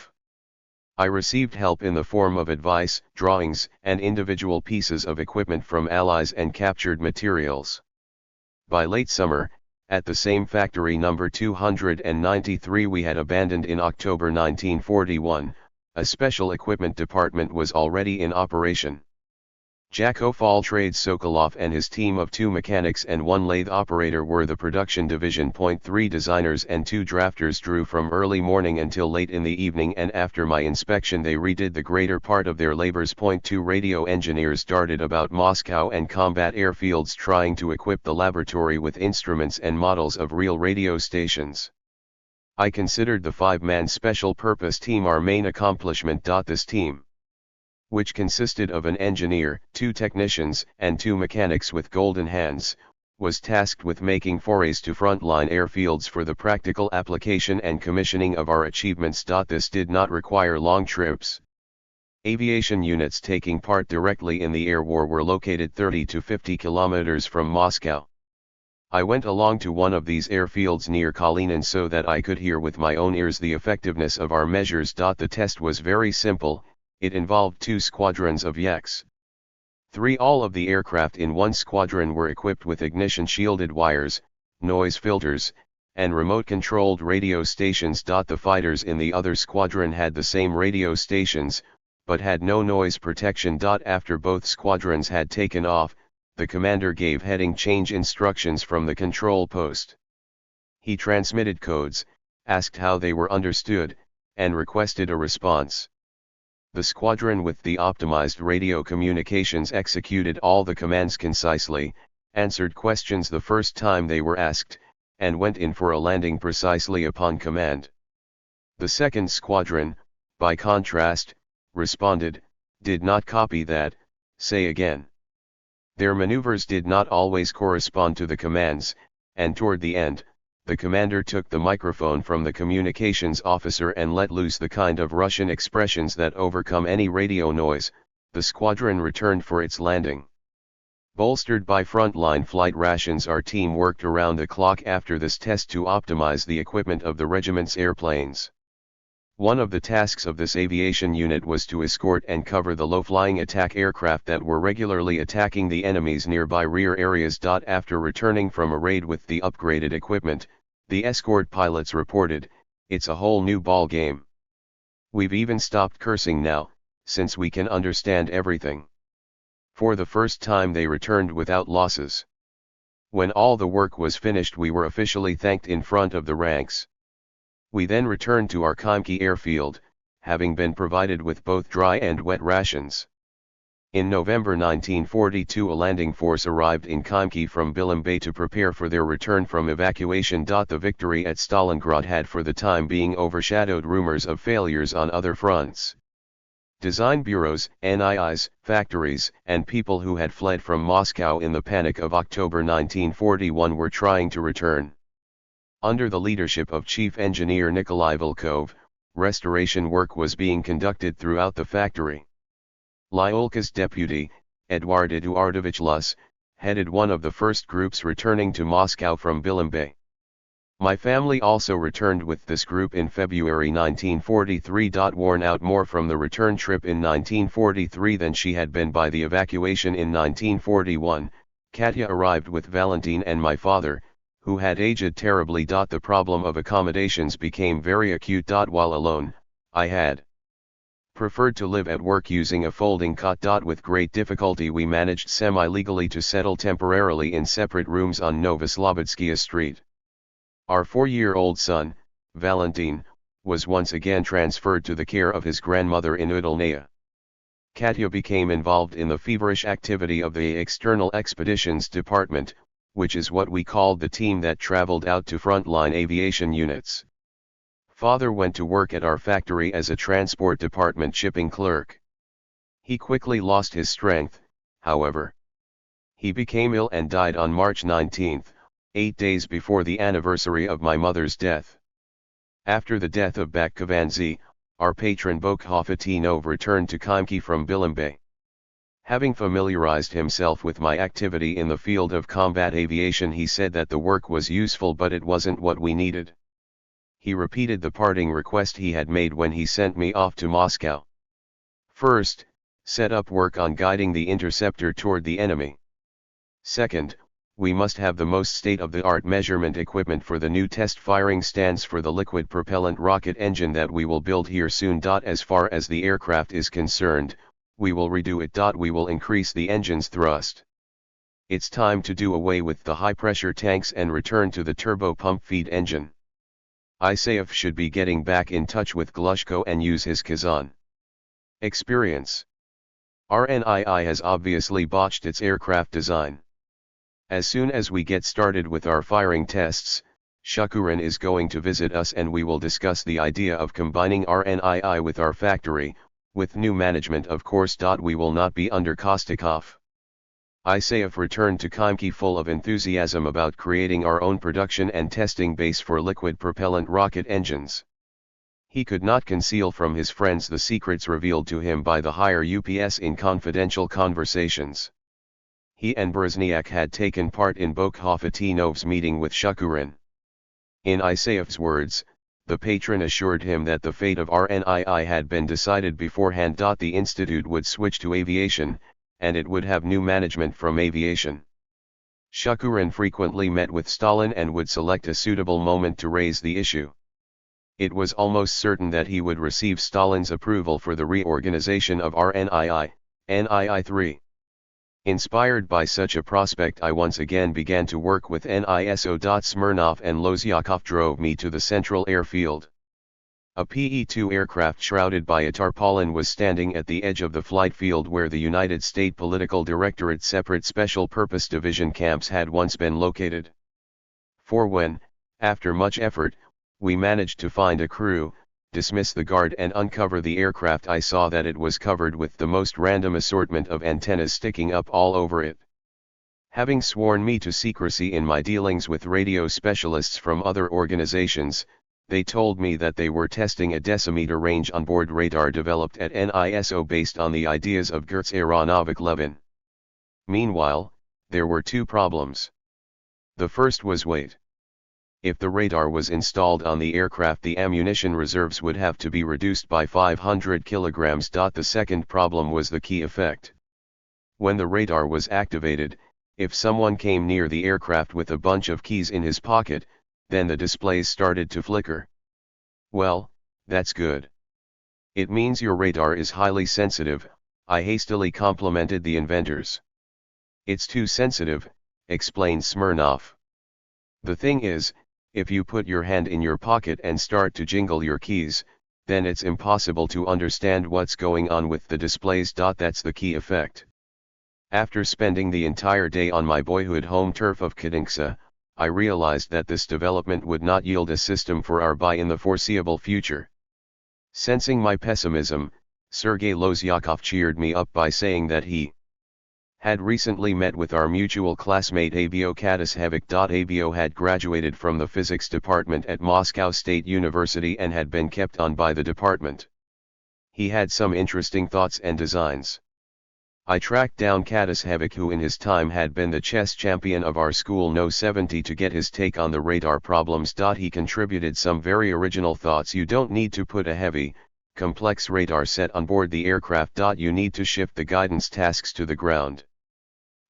I received help in the form of advice, drawings, and individual pieces of equipment from allies and captured materials. By late summer, at the same factory number 293 we had abandoned in October 1941, a special equipment department was already in operation. Jakov Alltrade Sokolov and his team of 2 mechanics and 1 lathe operator were the production division. 3 designers and 2 drafters drew from early morning until late in the evening, and after my inspection they redid the greater part of their labors. 2 radio engineers darted about Moscow and combat airfields trying to equip the laboratory with instruments and models of real radio stations. I considered the 5-man special purpose team our main accomplishment. This team, which consisted of an engineer, 2 technicians, and 2 mechanics with golden hands, was tasked with making forays to frontline airfields for the practical application and commissioning of our achievements. This did not require long trips. Aviation units taking part directly in the air war were located 30 to 50 kilometers from Moscow. I went along to one of these airfields near Kalinin so that I could hear with my own ears the effectiveness of our measures. The test was very simple. It involved 2 squadrons of Yaks. 3 all of the aircraft in one squadron were equipped with ignition-shielded wires, noise filters, and remote-controlled radio stations. The fighters in the other squadron had the same radio stations, but had no noise protection. After both squadrons had taken off, the commander gave heading change instructions from the control post. He transmitted codes, asked how they were understood, and requested a response. The squadron with the optimized radio communications executed all the commands concisely, answered questions the first time they were asked, and went in for a landing precisely upon command. The second squadron, by contrast, responded, did not copy that, say again. Their maneuvers did not always correspond to the commands, and toward the end, the commander took the microphone from the communications officer and let loose the kind of Russian expressions that overcome any radio noise. The squadron returned for its landing. Bolstered by frontline flight rations, our team worked around the clock after this test to optimize the equipment of the regiment's airplanes. One of the tasks of this aviation unit was to escort and cover the low-flying attack aircraft that were regularly attacking the enemy's nearby rear areas. After returning from a raid with the upgraded equipment, the escort pilots reported, "It's a whole new ball game. We've even stopped cursing now, since we can understand everything." For the first time they returned without losses. When all the work was finished, we were officially thanked in front of the ranks. We then returned to our Khimki airfield, having been provided with both dry and wet rations. In November 1942 a landing force arrived in Khimki from Bilimbay to prepare for their return from evacuation. The victory at Stalingrad had for the time being overshadowed rumors of failures on other fronts. Design bureaus, NIIs, factories, and people who had fled from Moscow in the panic of October 1941 were trying to return. Under the leadership of Chief Engineer Nikolai Volkov, restoration work was being conducted throughout the factory. Lyulka's deputy, Eduard Eduardovich Lus, headed one of the first groups returning to Moscow from Bilimbay. My family also returned with this group in February 1943. Worn out more from the return trip in 1943 than she had been by the evacuation in 1941, Katya arrived with Valentin and my father, who had aged terribly. The problem of accommodations became very acute. While alone, I had preferred to live at work using a folding cot. With great difficulty we managed semi-legally to settle temporarily in separate rooms on Novoslobodskaya Street. Our 4-year-old son, Valentin, was once again transferred to the care of his grandmother in Udalnaya. Katya became involved in the feverish activity of the External Expeditions Department, which is what we called the team that traveled out to frontline aviation units. Father went to work at our factory as a transport department shipping clerk. He quickly lost his strength, however. He became ill and died on March 19, 8 days before the anniversary of my mother's death. After the death of Bakkovanzi, our patron Bokhofatinov returned to Khimki from Bilimbay. Having familiarized himself with my activity in the field of combat aviation, he said that the work was useful but it wasn't what we needed. He repeated the parting request he had made when he sent me off to Moscow. First, set up work on guiding the interceptor toward the enemy. Second, we must have the most state-of-the-art measurement equipment for the new test firing stands for the liquid propellant rocket engine that we will build here soon. As far as the aircraft is concerned, we will redo it. We will increase the engine's thrust. It's time to do away with the high-pressure tanks and return to the turbo pump feed engine. Isayev should be getting back in touch with Glushko and use his Kazan experience. RNII has obviously botched its aircraft design. As soon as we get started with our firing tests, Shukurin is going to visit us and we will discuss the idea of combining RNII with our factory, with new management of course. We will not be under Kostikov. Isayev returned to Khimki full of enthusiasm about creating our own production and testing base for liquid propellant rocket engines. He could not conceal from his friends the secrets revealed to him by the higher UPS in confidential conversations. He and Brezniak had taken part in Bokhofatinov's meeting with Shukurin. In Isayev's words, the patron assured him that the fate of RNII had been decided beforehand. The institute would switch to aviation, and it would have new management from aviation. Shukurin frequently met with Stalin and would select a suitable moment to raise the issue. It was almost certain that he would receive Stalin's approval for the reorganization of RNII, NII-3. Inspired by such a prospect, I once again began to work with NISO. Smirnov and Lozyakov drove me to the central airfield. A PE-2 aircraft shrouded by a tarpaulin was standing at the edge of the flight field where the United States Political Directorate's separate Special Purpose Division camps had once been located. For when, after much effort, we managed to find a crew, dismiss the guard and uncover the aircraft, I saw that it was covered with the most random assortment of antennas sticking up all over it. Having sworn me to secrecy in my dealings with radio specialists from other organizations, they told me that they were testing a decimeter range onboard radar developed at NISO based on the ideas of Gertz Aronovich Levin. Meanwhile, there were two problems. The first was weight. If the radar was installed on the aircraft, the ammunition reserves would have to be reduced by 500 kilograms. The second problem was the key effect. When the radar was activated, if someone came near the aircraft with a bunch of keys in his pocket, then the displays started to flicker. Well, that's good. It means your radar is highly sensitive, I hastily complimented the inventors. It's too sensitive, explained Smirnov. The thing is, if you put your hand in your pocket and start to jingle your keys, then it's impossible to understand what's going on with the displays. That's the key effect. After spending the entire day on my boyhood home turf of Kidinka, I realized that this development would not yield a system for our buy in the foreseeable future. Sensing my pessimism, Sergei Lozyakov cheered me up by saying that he had recently met with our mutual classmate Abio Kadashevich. Abio had graduated from the physics department at Moscow State University and had been kept on by the department. He had some interesting thoughts and designs. I tracked down Kadashevich, who in his time had been the chess champion of our school No 70, to get his take on the radar problems. He contributed some very original thoughts. You don't need to put a heavy, complex radar set on board the aircraft. You need to shift the guidance tasks to the ground.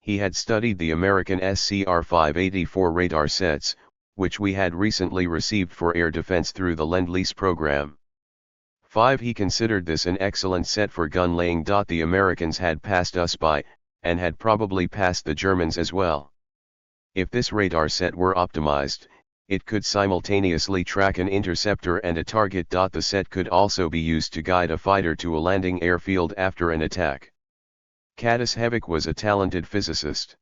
He had studied the American SCR-584 radar sets, which we had recently received for air defense through the Lend-Lease program. 5. He considered this an excellent set for gun laying. The Americans had passed us by, and had probably passed the Germans as well. If this radar set were optimized, it could simultaneously track an interceptor and a target. The set could also be used to guide a fighter to a landing airfield after an attack. Kadashevich was a talented physicist.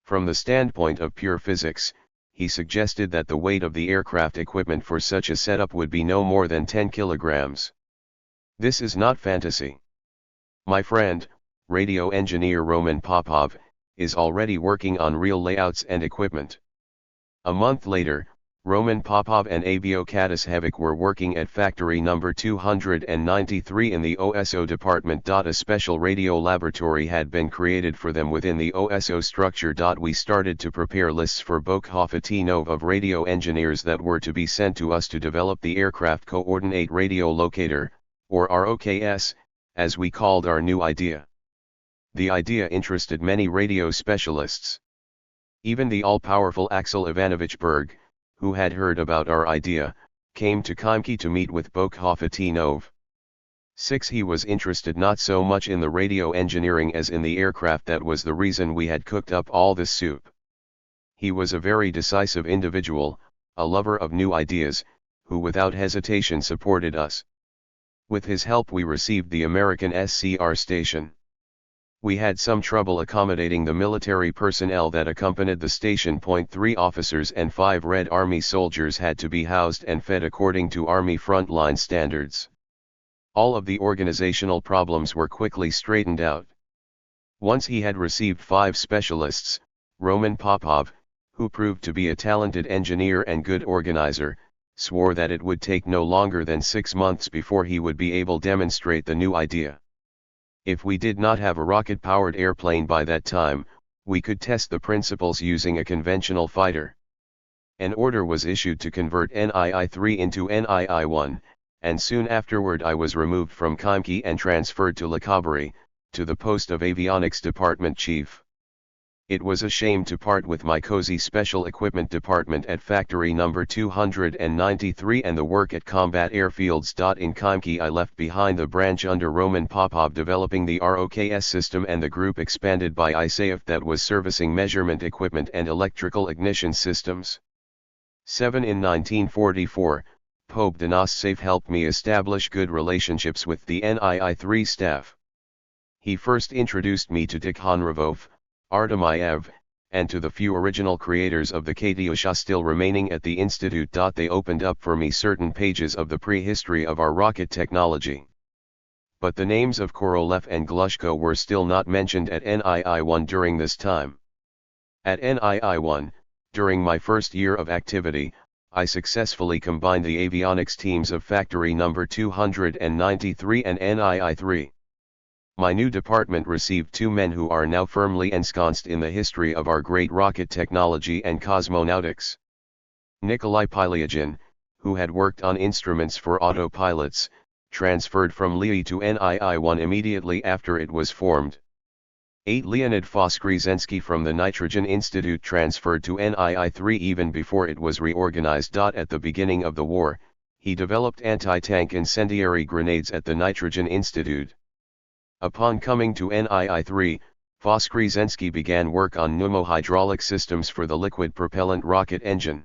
From the standpoint of pure physics, he suggested that the weight of the aircraft equipment for such a setup would be no more than 10 kilograms. This is not fantasy. My friend, radio engineer Roman Popov, is already working on real layouts and equipment. A month later, Roman Popov and Abio Kadashevich were working at factory number 293 in the OSO department. A special radio laboratory had been created for them within the OSO structure. We started to prepare lists for Bokhofatinov of radio engineers that were to be sent to us to develop the aircraft coordinate radio locator, or ROKS, as we called our new idea. The idea interested many radio specialists. Even the all-powerful Axel Ivanovich Berg, who had heard about our idea, came to Khimki to meet with Bokhofatinov. 6. He was interested not so much in the radio engineering as in the aircraft. That was the reason we had cooked up all this soup. He was a very decisive individual, a lover of new ideas, who without hesitation supported us. With his help we received the American SCR station. We had some trouble accommodating the military personnel that accompanied the station. 3 officers and 5 Red Army soldiers had to be housed and fed according to Army frontline standards. All of the organizational problems were quickly straightened out. Once he had received 5 specialists, Roman Popov, who proved to be a talented engineer and good organizer, swore that it would take no longer than 6 months before he would be able to demonstrate the new idea. If we did not have a rocket-powered airplane by that time, we could test the principles using a conventional fighter. An order was issued to convert NII-3 into NII-1, and soon afterward I was removed from Khimki and transferred to Lekaburi, to the post of avionics department chief. It was a shame to part with my cozy special equipment department at factory number 293 and the work at combat airfields. In Khimki I left behind the branch under Roman Popov developing the ROKS system, and the group expanded by ISAF that was servicing measurement equipment and electrical ignition systems. 7. In 1944, Pope Denostsef helped me establish good relationships with the NII-3 staff. He first introduced me to Tikhonravov, Artemyev, and to the few original creators of the Katyusha still remaining at the institute. They opened up for me certain pages of the prehistory of our rocket technology. But the names of Korolev and Glushko were still not mentioned at NII-1 during this time. At NII-1, during my first year of activity, I successfully combined the avionics teams of Factory Number 293 and NII-3. My new department received two men who are now firmly ensconced in the history of our great rocket technology and cosmonautics. Nikolai Pylyagin, who had worked on instruments for autopilots, transferred from LII to NII-1 immediately after it was formed. 8. Leonid Voskresensky from the Nitrogen Institute transferred to NII-3 even before it was reorganized. At the beginning of the war, he developed anti-tank incendiary grenades at the Nitrogen Institute. Upon coming to NII-3, Voskresensky began work on pneumohydraulic systems for the liquid propellant rocket engine.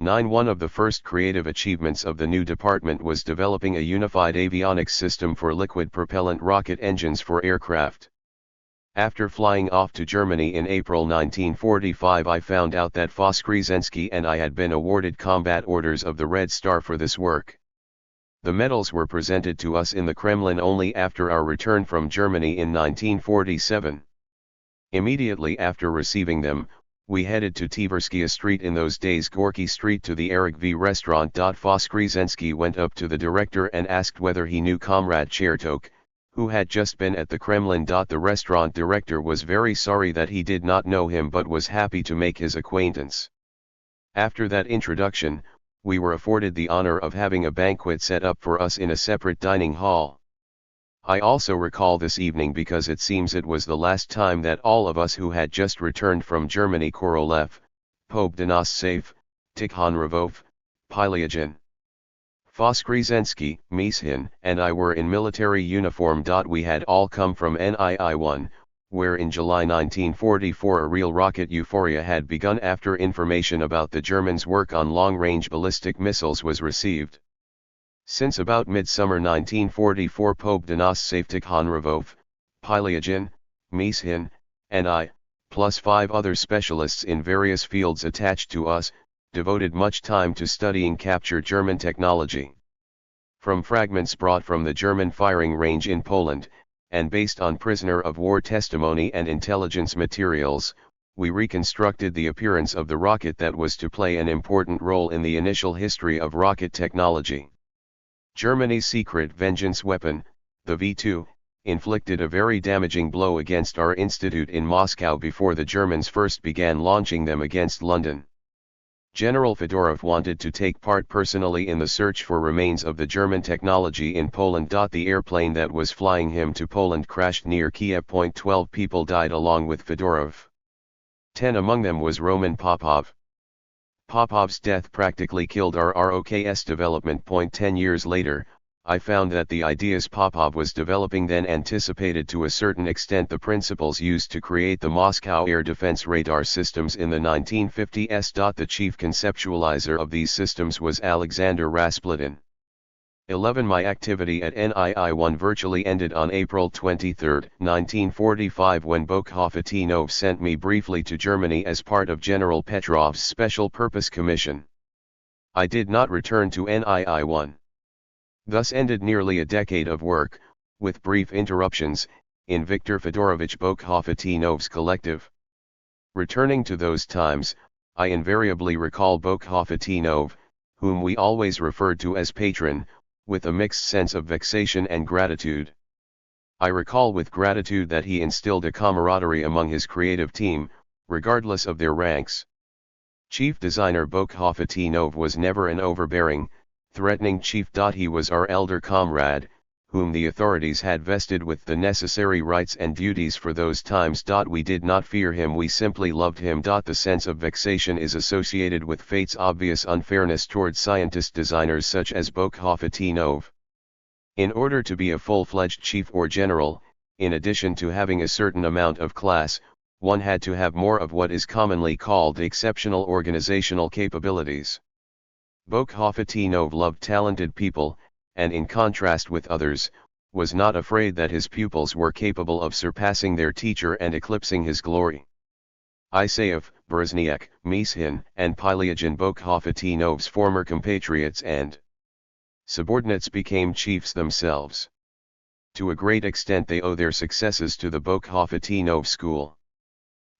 9. One of the first creative achievements of the new department was developing a unified avionics system for liquid propellant rocket engines for aircraft. After flying off to Germany in April 1945, I found out that Voskresensky and I had been awarded combat orders of the Red Star for this work. The medals were presented to us in the Kremlin only after our return from Germany in 1947. Immediately after receiving them, we headed to Tverskia Street, in those days Gorky Street, to the Eric V restaurant. Voskresensky went up to the director and asked whether he knew Comrade Chertok, who had just been at the Kremlin. The restaurant director was very sorry that he did not know him but was happy to make his acquaintance. After that introduction, we were afforded the honor of having a banquet set up for us in a separate dining hall. I also recall this evening because it seems it was the last time that all of us who had just returned from Germany, Korolev, Pobedonoscev, Tikhonravov, Pylyagin, Voskresensky, Mishin, and I were in military uniform. We had all come from NII-1, where in July 1944 a real rocket euphoria had begun after information about the Germans' work on long-range ballistic missiles was received. Since about midsummer 1944, Pobedonoscev, Tikhonravov, Pylyagin, Mishin, and I, plus 5 other specialists in various fields attached to us, devoted much time to studying captured German technology. From fragments brought from the German firing range in Poland, and based on prisoner of war testimony and intelligence materials, we reconstructed the appearance of the rocket that was to play an important role in the initial history of rocket technology. Germany's secret vengeance weapon, the V-2, inflicted a very damaging blow against our institute in Moscow before the Germans first began launching them against London. General Fedorov wanted to take part personally in the search for remains of the German technology in Poland. The airplane that was flying him to Poland crashed near Kiev. 12 people died along with Fedorov. 10 among them was Roman Popov. Popov's death practically killed our ROKS development. 10 years later, I found that the ideas Popov was developing then anticipated to a certain extent the principles used to create the Moscow air defense radar systems in the 1950s. The chief conceptualizer of these systems was Alexander Rasputin. 11. My activity at NII-1 virtually ended on April 23, 1945, when Bokhovatinov sent me briefly to Germany as part of General Petrov's Special Purpose Commission. I did not return to NII-1. Thus ended nearly a decade of work, with brief interruptions, in Viktor Fedorovich Bokhovatinov's collective. Returning to those times, I invariably recall Bokhovatinov, whom we always referred to as patron, with a mixed sense of vexation and gratitude. I recall with gratitude that he instilled a camaraderie among his creative team, regardless of their ranks. Chief designer Bokhovatinov was never an overbearing, threatening chief. He was our elder comrade, whom the authorities had vested with the necessary rights and duties for those times. We did not fear him, we simply loved him. The sense of vexation is associated with fate's obvious unfairness towards scientist designers such as Bokhovatinov. In order to be a full-fledged chief or general, in addition to having a certain amount of class, one had to have more of what is commonly called exceptional organizational capabilities. Bokhovatinov loved talented people, and in contrast with others, was not afraid that his pupils were capable of surpassing their teacher and eclipsing his glory. Isayev, Berezniak, Mishin, and Pylyagin, Bokhovatinov's former compatriots and subordinates, became chiefs themselves. To a great extent they owe their successes to the Bokhovatinov school.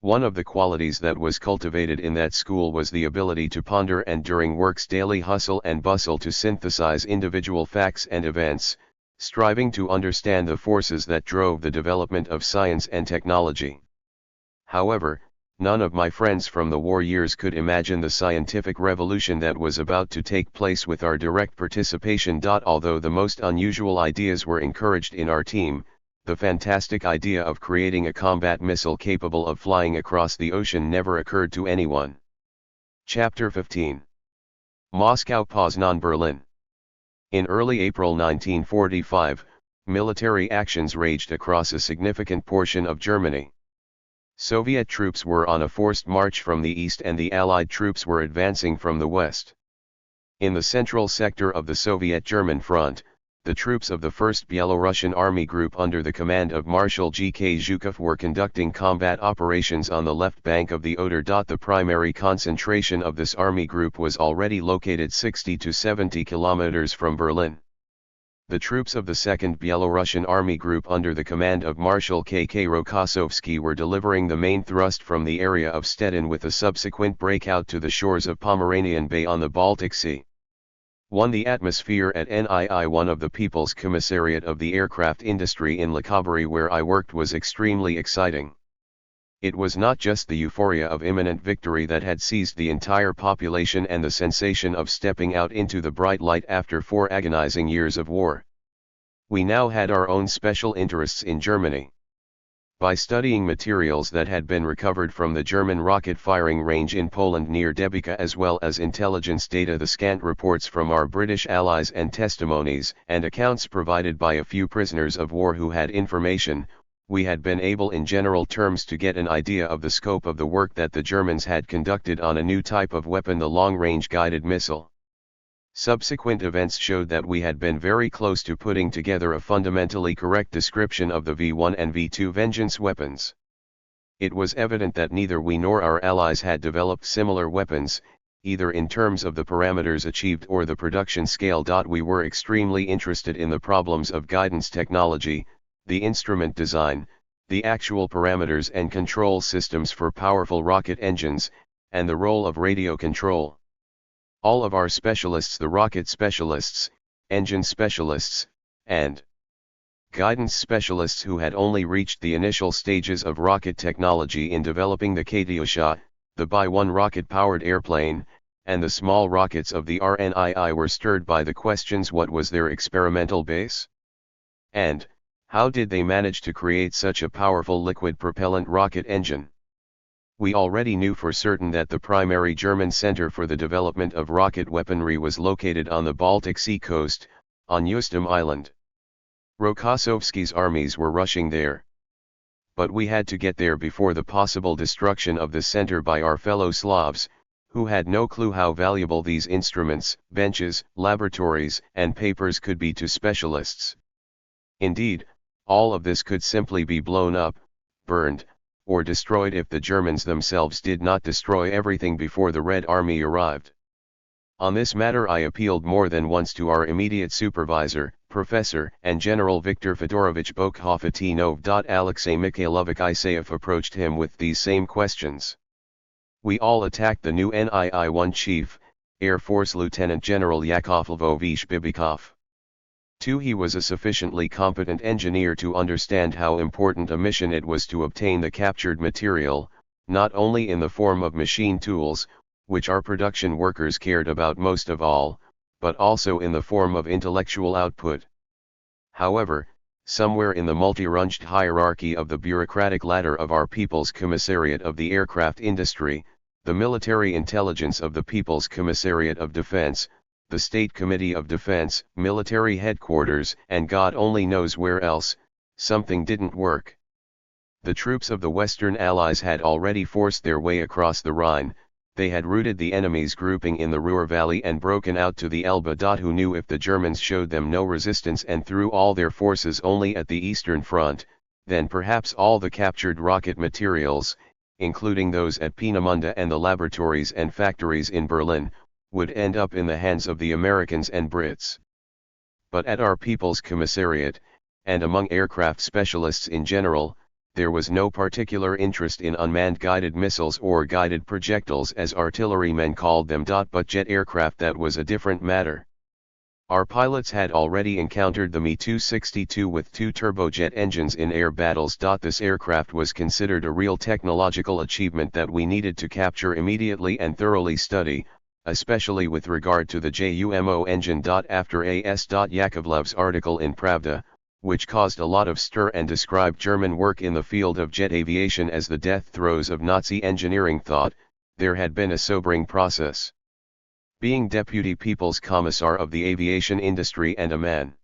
One of the qualities that was cultivated in that school was the ability to ponder and during work's daily hustle and bustle to synthesize individual facts and events, striving to understand the forces that drove the development of science and technology. However, none of my friends from the war years could imagine the scientific revolution that was about to take place with our direct participation. Although the most unusual ideas were encouraged in our team, the fantastic idea of creating a combat missile capable of flying across the ocean never occurred to anyone. Chapter 15. Moscow, Poznan, Berlin. In early April 1945, military actions raged across a significant portion of Germany. Soviet troops were on a forced march from the east and the Allied troops were advancing from the west. In the central sector of the Soviet-German front, the troops of the 1st Belarusian Army Group under the command of Marshal G.K. Zhukov were conducting combat operations on the left bank of the Oder. The primary concentration of this army group was already located 60 to 70 kilometers from Berlin. The troops of the 2nd Belarusian Army Group under the command of Marshal K.K. Rokossovsky were delivering the main thrust from the area of Stettin with a subsequent breakout to the shores of Pomeranian Bay on the Baltic Sea. The atmosphere at NII-1 of the People's Commissariat of the Aircraft Industry in Lechobary where I worked was extremely exciting. It was not just the euphoria of imminent victory that had seized the entire population and the sensation of stepping out into the bright light after 4 agonizing years of war. We now had our own special interests in Germany. By studying materials that had been recovered from the German rocket firing range in Poland near Debica as well as intelligence data, the scant reports from our British allies and testimonies and accounts provided by a few prisoners of war who had information, we had been able in general terms to get an idea of the scope of the work that the Germans had conducted on a new type of weapon, the long-range guided missile. Subsequent events showed that we had been very close to putting together a fundamentally correct description of the V1 and V2 Vengeance weapons. It was evident that neither we nor our allies had developed similar weapons, either in terms of the parameters achieved or the production scale. We were extremely interested in the problems of guidance technology, the instrument design, the actual parameters and control systems for powerful rocket engines, and the role of radio control. All of our specialists, the rocket specialists, engine specialists, and guidance specialists who had only reached the initial stages of rocket technology in developing the Katyusha, the Bi-1 rocket-powered airplane, and the small rockets of the RNII were stirred by the questions: what was their experimental base? And how did they manage to create such a powerful liquid propellant rocket engine? We already knew for certain that the primary German center for the development of rocket weaponry was located on the Baltic Sea coast, on Ustym Island. Rokossovsky's armies were rushing there. But we had to get there before the possible destruction of the center by our fellow Slavs, who had no clue how valuable these instruments, benches, laboratories, and papers could be to specialists. Indeed, all of this could simply be blown up, burned, or destroyed if the Germans themselves did not destroy everything before the Red Army arrived. On this matter I appealed more than once to our immediate supervisor, Professor and General Viktor Fedorovich Bokhovatinov. Alexei Mikhailovich Isaev approached him with these same questions. We all attacked the new NII-1 chief, Air Force Lieutenant General Yakov Lvovich Bibikov. 2. He was a sufficiently competent engineer to understand how important a mission it was to obtain the captured material, not only in the form of machine tools, which our production workers cared about most of all, but also in the form of intellectual output. However, somewhere in the multi-runged hierarchy of the bureaucratic ladder of our People's Commissariat of the Aircraft Industry, the military intelligence of the People's Commissariat of Defense, the State Committee of Defense, military headquarters, and God only knows where else, something didn't work. The troops of the Western Allies had already forced their way across the Rhine, they had routed the enemy's grouping in the Ruhr Valley and broken out to the Elbe. Who knew if the Germans showed them no resistance and threw all their forces only at the Eastern Front, then perhaps all the captured rocket materials, including those at Peenemünde and the laboratories and factories in Berlin, would end up in the hands of the Americans and Brits. But at our People's Commissariat, and among aircraft specialists in general, there was no particular interest in unmanned guided missiles or guided projectiles as artillerymen called them. But jet aircraft, that was a different matter. Our pilots had already encountered the Me-262 with 2 turbojet engines in air battles. This aircraft was considered a real technological achievement that we needed to capture immediately and thoroughly study, especially with regard to the JUMO engine. After A.S. Yakovlev's article in Pravda, which caused a lot of stir and described German work in the field of jet aviation as the death throes of Nazi engineering thought, there had been a sobering process. Being Deputy People's Commissar of the aviation industry and a man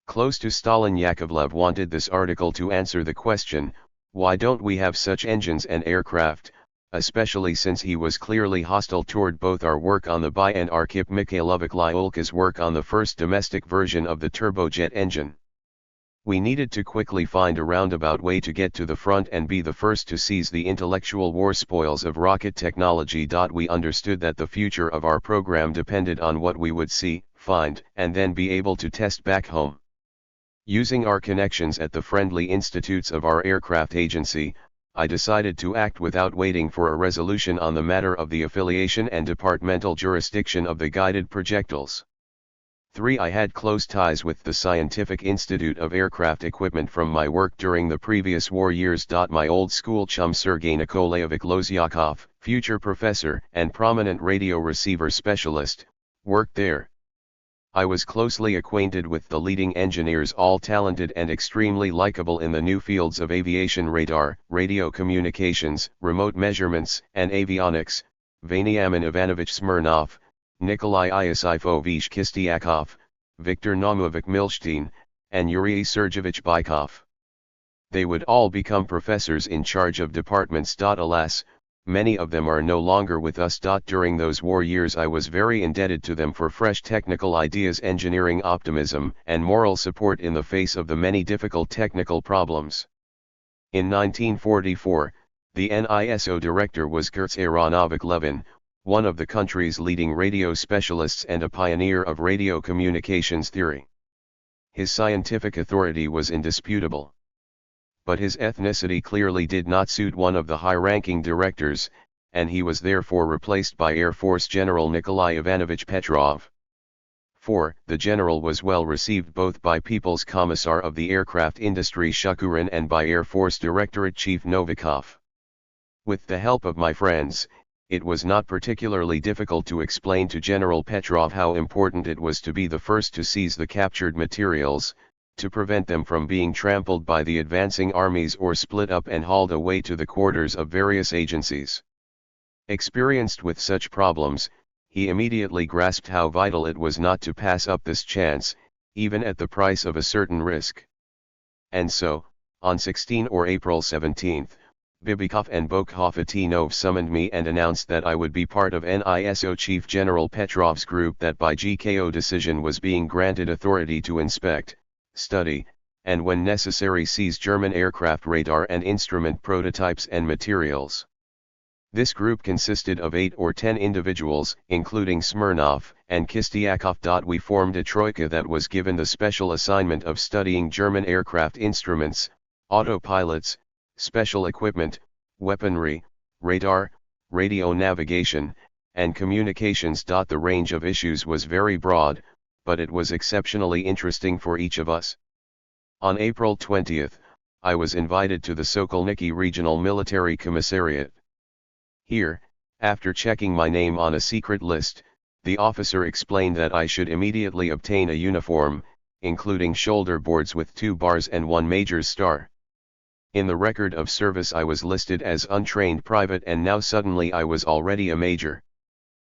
close to Stalin, Yakovlev wanted this article to answer the question, why don't we have such engines and aircraft, especially since he was clearly hostile toward both our work on the BI and Arkhip Mikhailovich Lyulka's work on the first domestic version of the turbojet engine. We needed to quickly find a roundabout way to get to the front and be the first to seize the intellectual war spoils of rocket technology. We understood that the future of our program depended on what we would see, find, and then be able to test back home. Using our connections at the friendly institutes of our aircraft agency, I decided to act without waiting for a resolution on the matter of the affiliation and departmental jurisdiction of the guided projectiles. 3. I had close ties with the Scientific Institute of Aircraft Equipment from my work during the previous war years. My old school chum Sergei Nikolaevich Lozyakov, future professor and prominent radio receiver specialist, worked there. I was closely acquainted with the leading engineers, all talented and extremely likable in the new fields of aviation radar, radio communications, remote measurements, and avionics, Veniamin Ivanovich Smirnov, Nikolai Iosifovich Kistiakov, Viktor Naumovich Milstein, and Yuri Sergeyevich Bykov. They would all become professors in charge of departments. Alas, many of them are no longer with us. During those war years I was very indebted to them for fresh technical ideas, engineering optimism, and moral support in the face of the many difficult technical problems. In 1944, the NISO director was Kurz Aronovich Levin, one of the country's leading radio specialists and a pioneer of radio communications theory. His scientific authority was indisputable. But his ethnicity clearly did not suit one of the high-ranking directors, and he was therefore replaced by Air Force General Nikolai Ivanovich Petrov. 4. The general was well received both by People's Commissar of the Aircraft Industry Shukurin and by Air Force Directorate Chief Novikov. With the help of my friends, it was not particularly difficult to explain to General Petrov how important it was to be the first to seize the captured materials, to prevent them from being trampled by the advancing armies or split up and hauled away to the quarters of various agencies. Experienced with such problems, he immediately grasped how vital it was not to pass up this chance, even at the price of a certain risk. And so, on April 17, Bibikov and Bokhovatinov summoned me and announced that I would be part of NISO Chief General Petrov's group that by GKO decision was being granted authority to inspect, study, and when necessary seize German aircraft radar and instrument prototypes and materials. This group consisted of 8 or 10 individuals, including Smirnov and Kistiakov. We formed a troika that was given the special assignment of studying German aircraft instruments, autopilots, special equipment, weaponry, radar, radio navigation, and communications. The range of issues was very broad, but it was exceptionally interesting for each of us. On April 20, I was invited to the Sokolniki Regional Military Commissariat. Here, after checking my name on a secret list, the officer explained that I should immediately obtain a uniform, including shoulder boards with 2 bars and 1 major's star. In the record of service I was listed as untrained private, and now suddenly I was already a major.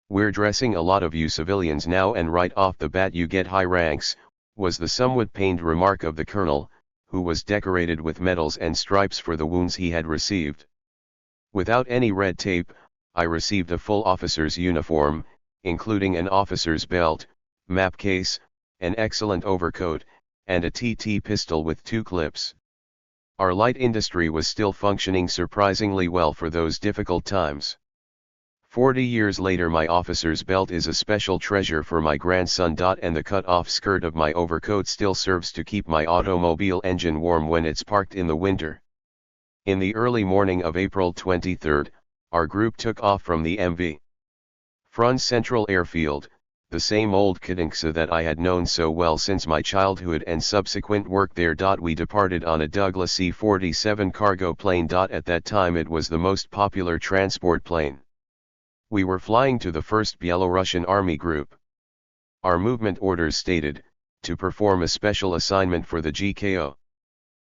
"We're dressing a lot of you civilians now, and right off the bat you get high ranks," was the somewhat pained remark of the colonel, who was decorated with medals and stripes for the wounds he had received. Without any red tape, I received a full officer's uniform, including an officer's belt, map case, an excellent overcoat, and a TT pistol with 2 clips. Our light industry was still functioning surprisingly well for those difficult times. 40 years later my officer's belt is a special treasure for my grandson. And the cut-off skirt of my overcoat still serves to keep my automobile engine warm when it's parked in the winter. In the early morning of April 23, our group took off from the MV. Frunze Central Airfield, the same old Katonksa that I had known so well since my childhood and subsequent work there. We departed on a Douglas C-47 cargo plane. At that time it was the most popular transport plane. We were flying to the 1st Belarusian Army Group. Our movement orders stated, to perform a special assignment for the GKO.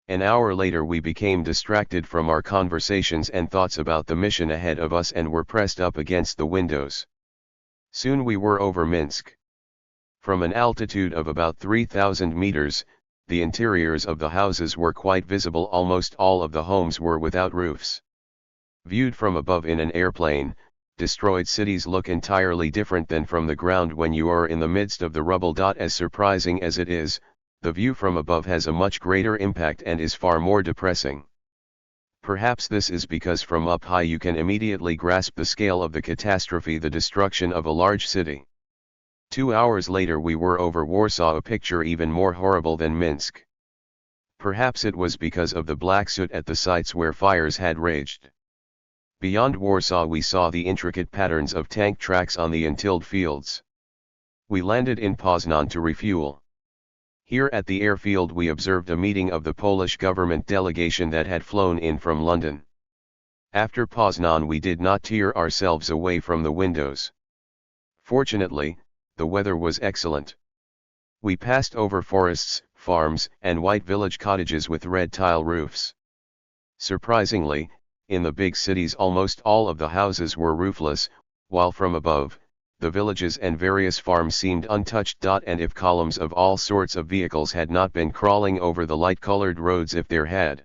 An hour later we became distracted from our conversations and thoughts about the mission ahead of us and were pressed up against the windows. Soon we were over Minsk. From an altitude of about 3,000 meters, the interiors of the houses were quite visible. Almost all of the homes were without roofs. Viewed from above in an airplane, destroyed cities look entirely different than from the ground when you are in the midst of the rubble. As surprising as it is, the view from above has a much greater impact and is far more depressing. Perhaps this is because from up high you can immediately grasp the scale of the catastrophe, the destruction of a large city. 2 hours later we were over Warsaw, a picture even more horrible than Minsk. Perhaps it was because of the black soot at the sites where fires had raged. Beyond Warsaw we saw the intricate patterns of tank tracks on the untilled fields. We landed in Poznan to refuel. Here at the airfield we observed a meeting of the Polish government delegation that had flown in from London. After Poznan we did not tear ourselves away from the windows. Fortunately, the weather was excellent. We passed over forests, farms, and white village cottages with red tile roofs. Surprisingly, in the big cities almost all of the houses were roofless, while from above, the villages and various farms seemed untouched. And if columns of all sorts of vehicles had not been crawling over the light-colored roads, if there had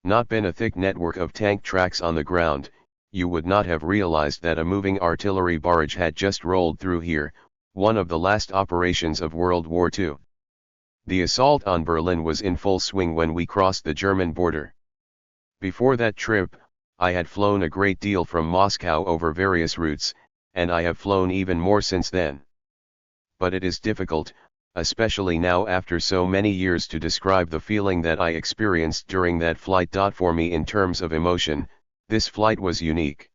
not been a thick network of tank tracks on the ground, you would not have realized that a moving artillery barrage had just rolled through here, one of the last operations of World War II. The assault on Berlin was in full swing when we crossed the German border. Before that trip, I had flown a great deal from Moscow over various routes, and I have flown even more since then. But it is difficult, especially now after so many years, to describe the feeling that I experienced during that flight. For me, in terms of emotion, this flight was unique.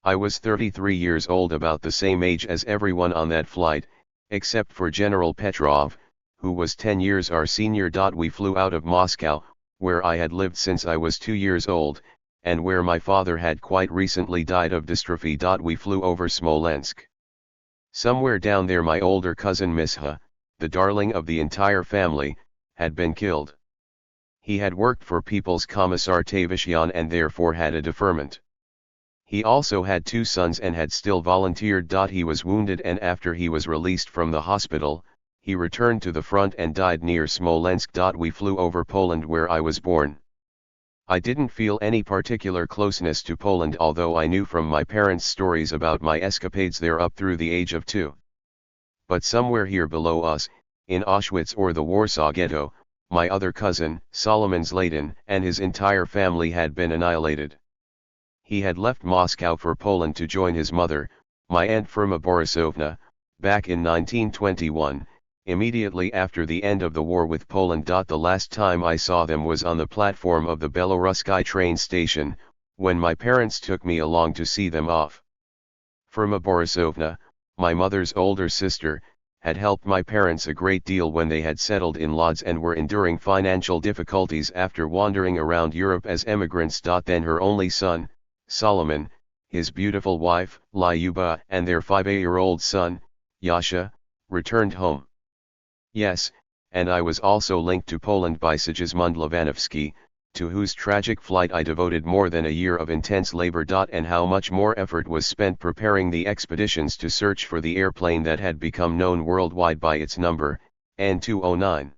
I was 33 years old, about the same age as everyone on that flight, except for General Petrov, who was 10 years our senior. We flew out of Moscow, where I had lived since I was 2 years old, and where my father had quite recently died of dystrophy. We flew over Smolensk. Somewhere down there my older cousin Misha, the darling of the entire family, had been killed. He had worked for People's Commissar Tavishyan and therefore had a deferment. He also had 2 sons and had still volunteered. He was wounded, and after he was released from the hospital, he returned to the front and died near Smolensk. We flew over Poland, where I was born. I didn't feel any particular closeness to Poland, although I knew from my parents' stories about my escapades there up through the age of 2. But somewhere here below us, in Auschwitz or the Warsaw Ghetto, my other cousin, Solomon Zlatin, and his entire family had been annihilated. He had left Moscow for Poland to join his mother, my Aunt Firma Borisovna, back in 1921, immediately after the end of the war with Poland. The last time I saw them was on the platform of the Belorussky train station, when my parents took me along to see them off. Firma Borisovna, my mother's older sister, had helped my parents a great deal when they had settled in Lodz and were enduring financial difficulties after wandering around Europe as emigrants. Then her only son, Solomon, his beautiful wife, Lyuba, and their 5-year-old son, Yasha, returned home. Yes, and I was also linked to Poland by Sigismund Lewanowski, to whose tragic flight I devoted more than a year of intense labor. And how much more effort was spent preparing the expeditions to search for the airplane that had become known worldwide by its number, N209.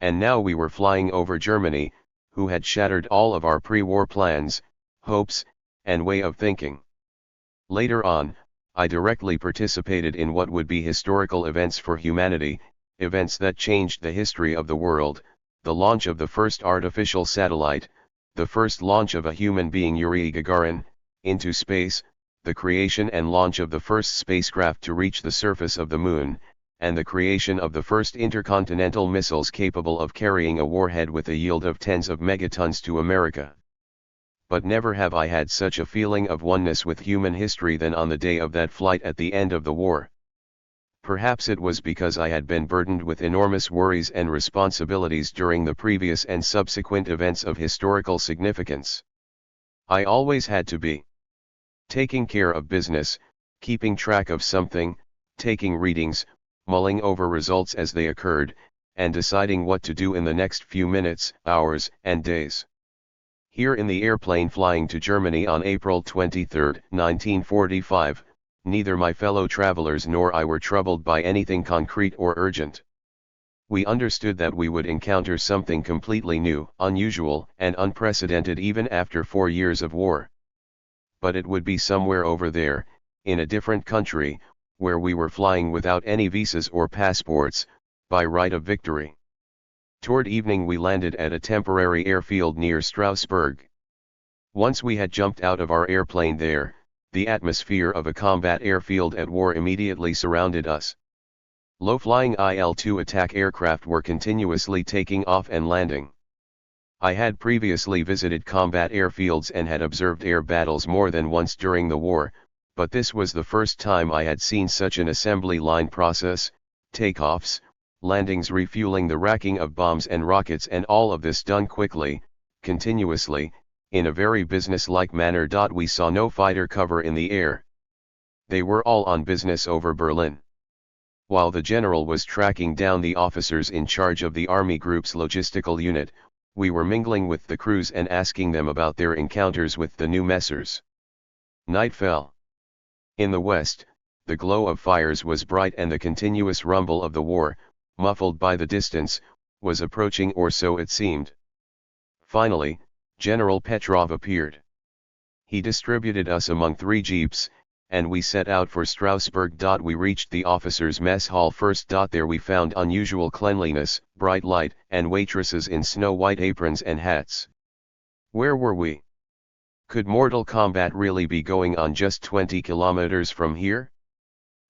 And now we were flying over Germany, who had shattered all of our pre-war plans, hopes, and way of thinking. Later on, I directly participated in what would be historical events for humanity, events that changed the history of the world: the launch of the first artificial satellite, the first launch of a human being, Yuri Gagarin, into space, the creation and launch of the first spacecraft to reach the surface of the moon, and the creation of the first intercontinental missiles capable of carrying a warhead with a yield of tens of megatons to America. but never have I had such a feeling of oneness with human history than on the day of that flight at the end of the war. Perhaps it was because I had been burdened with enormous worries and responsibilities during the previous and subsequent events of historical significance. I always had to be taking care of business, keeping track of something, taking readings, mulling over results as they occurred, and deciding what to do in the next few minutes, hours, and days. Here in the airplane flying to Germany on April 23, 1945, neither my fellow travelers nor I were troubled by anything concrete or urgent. We understood that we would encounter something completely new, unusual, and unprecedented even after 4 years of war. But it would be somewhere over there, in a different country, where we were flying without any visas or passports, by right of victory. Toward evening we landed at a temporary airfield near Strasbourg. Once we had jumped out of our airplane there, the atmosphere of a combat airfield at war immediately surrounded us. Low-flying IL-2 attack aircraft were continuously taking off and landing. I had previously visited combat airfields and had observed air battles more than once during the war, but this was the first time I had seen such an assembly line process, takeoffs, landings, refueling, the racking of bombs and rockets, and all of this done quickly, continuously, in a very business-like manner. We saw no fighter cover in the air. They were all on business over Berlin. While the general was tracking down the officers in charge of the Army Group's logistical unit, we were mingling with the crews and asking them about their encounters with the new messers. Night fell. In the west, the glow of fires was bright and the continuous rumble of the war, muffled by the distance, was approaching, or so it seemed. Finally, General Petrov appeared. He distributed us among 3 jeeps, and we set out for Strasbourg. We reached the officers' mess hall first. There we found unusual cleanliness, bright light, and waitresses in snow-white aprons and hats. Where were we? Could mortal combat really be going on just 20 kilometers from here?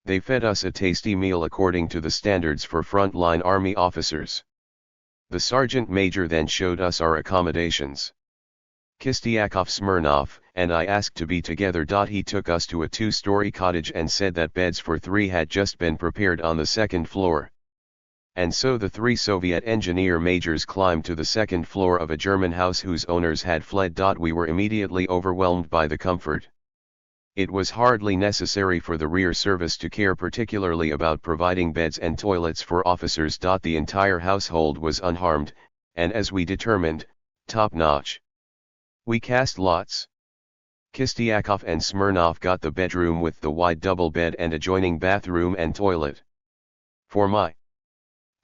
They fed us a tasty meal according to the standards for front-line army officers. The sergeant major then showed us our accommodations. Kistiakov Smirnov and I asked to be together. He took us to a 2-story cottage and said that beds for 3 had just been prepared on the 2nd floor. And so the 3 Soviet engineer majors climbed to the 2nd floor of a German house whose owners had fled. We were immediately overwhelmed by the comfort. It was hardly necessary for the rear service to care particularly about providing beds and toilets for officers. The entire household was unharmed, and as we determined, top-notch. We cast lots. Kistiakov and Smirnov got the bedroom with the wide double bed and adjoining bathroom and toilet. For my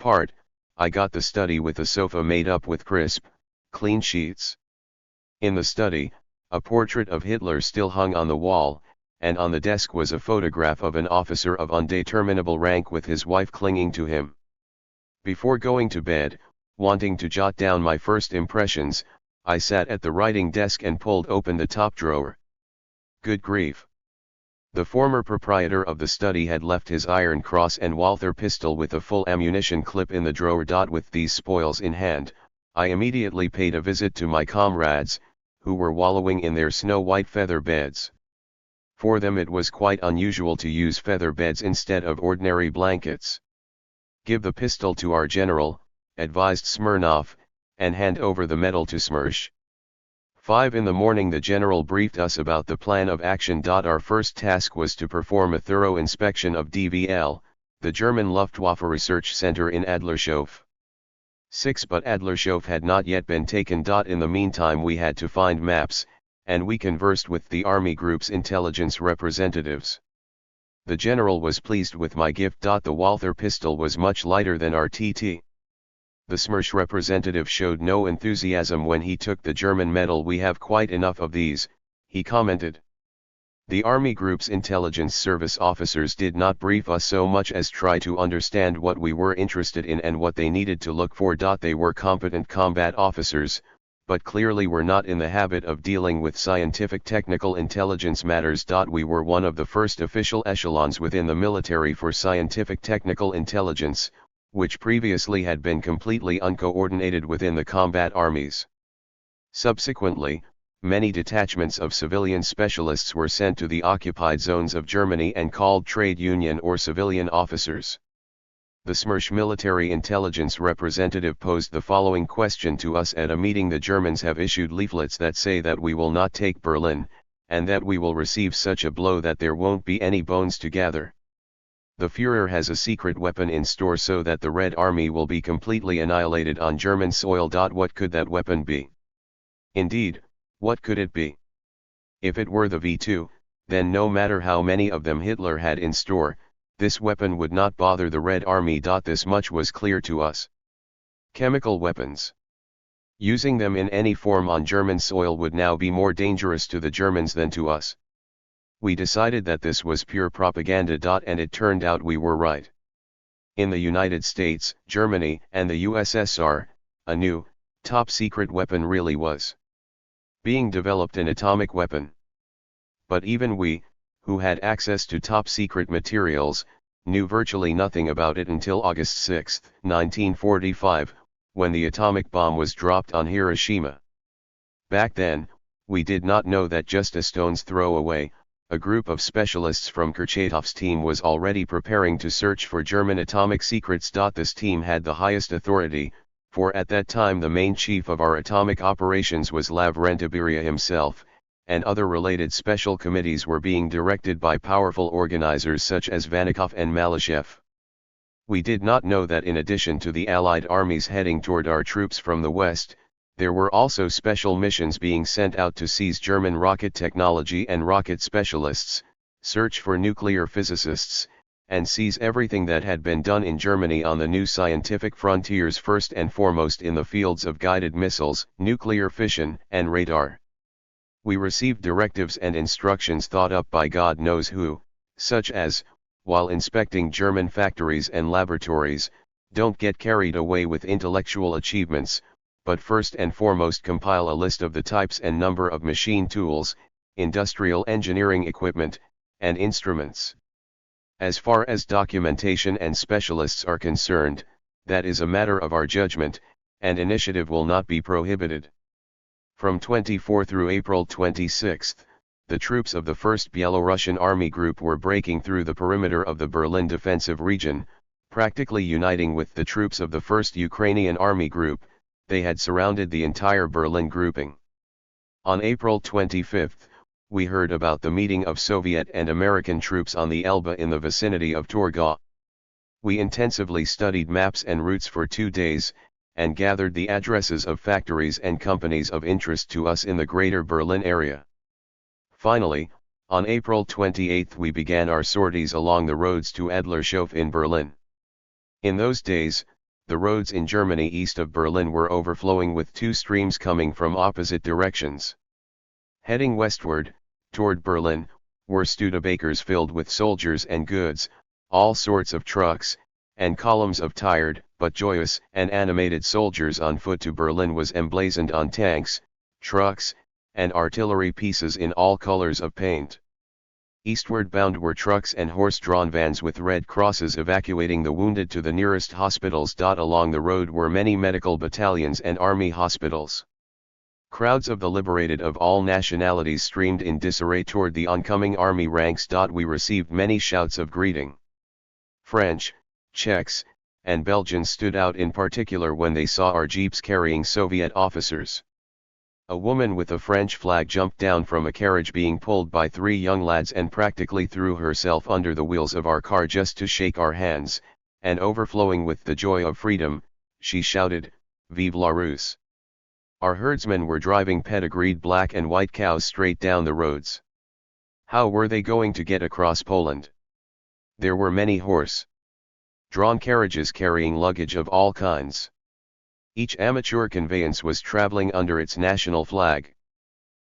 part, I got the study with a sofa made up with crisp, clean sheets. In the study, a portrait of Hitler still hung on the wall, and on the desk was a photograph of an officer of undeterminable rank with his wife clinging to him. Before going to bed, wanting to jot down my first impressions, I sat at the writing desk and pulled open the top drawer. Good grief! The former proprietor of the study had left his Iron Cross and Walther pistol with a full ammunition clip in the drawer. With these spoils in hand, I immediately paid a visit to my comrades, who were wallowing in their snow-white feather beds. For them it was quite unusual to use feather beds instead of ordinary blankets. "Give the pistol to our general," advised Smirnov, "and hand over the medal to Smersh." 5 in the morning the general briefed us about the plan of action. Our first task was to perform a thorough inspection of DVL, the German Luftwaffe Research Center in Adlershof. 6 But Adlershof had not yet been taken. In the meantime we had to find maps, and we conversed with the Army Group's intelligence representatives. The general was pleased with my gift. The Walther pistol was much lighter than our TT. The Smersh representative showed no enthusiasm when he took the German medal. "We have quite enough of these," he commented. The Army Group's intelligence service officers did not brief us so much as try to understand what we were interested in and what they needed to look for. They were competent combat officers, but clearly were not in the habit of dealing with scientific technical intelligence matters. We were one of the first official echelons within the military for scientific technical intelligence, which previously had been completely uncoordinated within the combat armies. Subsequently, many detachments of civilian specialists were sent to the occupied zones of Germany and called trade union or civilian officers. The Smersh military intelligence representative posed the following question to us at a meeting: the Germans have issued leaflets that say that we will not take Berlin, and that we will receive such a blow that there won't be any bones to gather. The Führer has a secret weapon in store so that the Red Army will be completely annihilated on German soil. What could that weapon be? Indeed, what could it be? If it were the V2, then no matter how many of them Hitler had in store, this weapon would not bother the Red Army. This much was clear to us. Chemical weapons. Using them in any form on German soil would now be more dangerous to the Germans than to us. We decided that this was pure propaganda. And it turned out we were right. In the United States, Germany, and the USSR, a new, top-secret weapon really was being developed, an atomic weapon. But even we, who had access to top-secret materials, knew virtually nothing about it until August 6, 1945, when the atomic bomb was dropped on Hiroshima. Back then, we did not know that just a stone's throw away, a group of specialists from Kurchatov's team was already preparing to search for German atomic secrets. This team had the highest authority, for at that time the main chief of our atomic operations was Lavrent Beria himself, and other related special committees were being directed by powerful organizers such as Vanikov and Malashev. We did not know that in addition to the Allied armies heading toward our troops from the west, there were also special missions being sent out to seize German rocket technology and rocket specialists, search for nuclear physicists, and seize everything that had been done in Germany on the new scientific frontiers, first and foremost in the fields of guided missiles, nuclear fission, and radar. We received directives and instructions thought up by God knows who, such as, while inspecting German factories and laboratories, don't get carried away with intellectual achievements, but first and foremost compile a list of the types and number of machine tools, industrial engineering equipment, and instruments. As far as documentation and specialists are concerned, that is a matter of our judgment, and initiative will not be prohibited. From 24 through April 26, the troops of the 1st Belarusian Army Group were breaking through the perimeter of the Berlin defensive region, practically uniting with the troops of the 1st Ukrainian Army Group. They had surrounded the entire Berlin grouping. On April 25, we heard about the meeting of Soviet and American troops on the Elbe in the vicinity of Torgau. We intensively studied maps and routes for 2 days, and gathered the addresses of factories and companies of interest to us in the greater Berlin area. Finally, on April 28 we began our sorties along the roads to Adlershof in Berlin. In those days, the roads in Germany east of Berlin were overflowing with 2 streams coming from opposite directions. Heading westward, toward Berlin, were Studebakers filled with soldiers and goods, all sorts of trucks, and columns of tired, but joyous and animated soldiers on foot. To Berlin was emblazoned on tanks, trucks, and artillery pieces in all colors of paint. Eastward bound were trucks and horse-drawn vans with red crosses evacuating the wounded to the nearest hospitals. Along the road were many medical battalions and army hospitals. Crowds of the liberated of all nationalities streamed in disarray toward the oncoming army ranks. We received many shouts of greeting. French, Czechs, and Belgians stood out in particular when they saw our jeeps carrying Soviet officers. A woman with a French flag jumped down from a carriage being pulled by 3 young lads and practically threw herself under the wheels of our car just to shake our hands, and overflowing with the joy of freedom, she shouted, "Vive la Russe!" Our herdsmen were driving pedigreed black and white cows straight down the roads. How were they going to get across Poland? There were many horse-drawn carriages carrying luggage of all kinds. Each amateur conveyance was traveling under its national flag.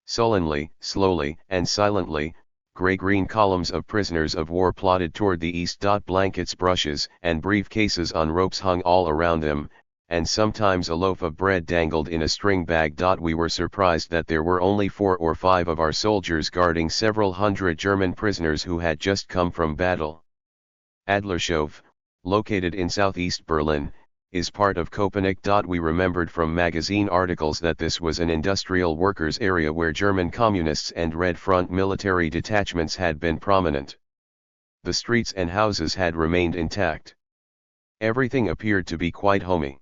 Sullenly, slowly, and silently, gray-green columns of prisoners of war plodded toward the east. Blankets, brushes, and briefcases on ropes hung all around them, and sometimes a loaf of bread dangled in a string bag. We were surprised that there were only 4 or 5 of our soldiers guarding several hundred German prisoners who had just come from battle. Adlershof, located in southeast Berlin, is part of Köpenick. We remembered from magazine articles that this was an industrial workers' area where German communists and Red Front military detachments had been prominent. The streets and houses had remained intact. Everything appeared to be quite homey.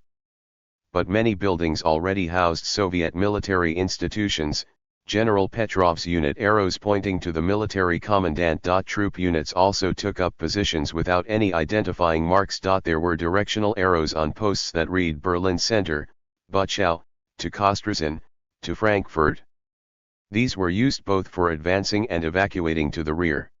But many buildings already housed Soviet military institutions, General Petrov's unit arrows pointing to the military commandant. Troop units also took up positions without any identifying marks. There were directional arrows on posts that read Berlin Center, Buchow, to Kostrzyn, to Frankfurt. These were used both for advancing and evacuating to the rear.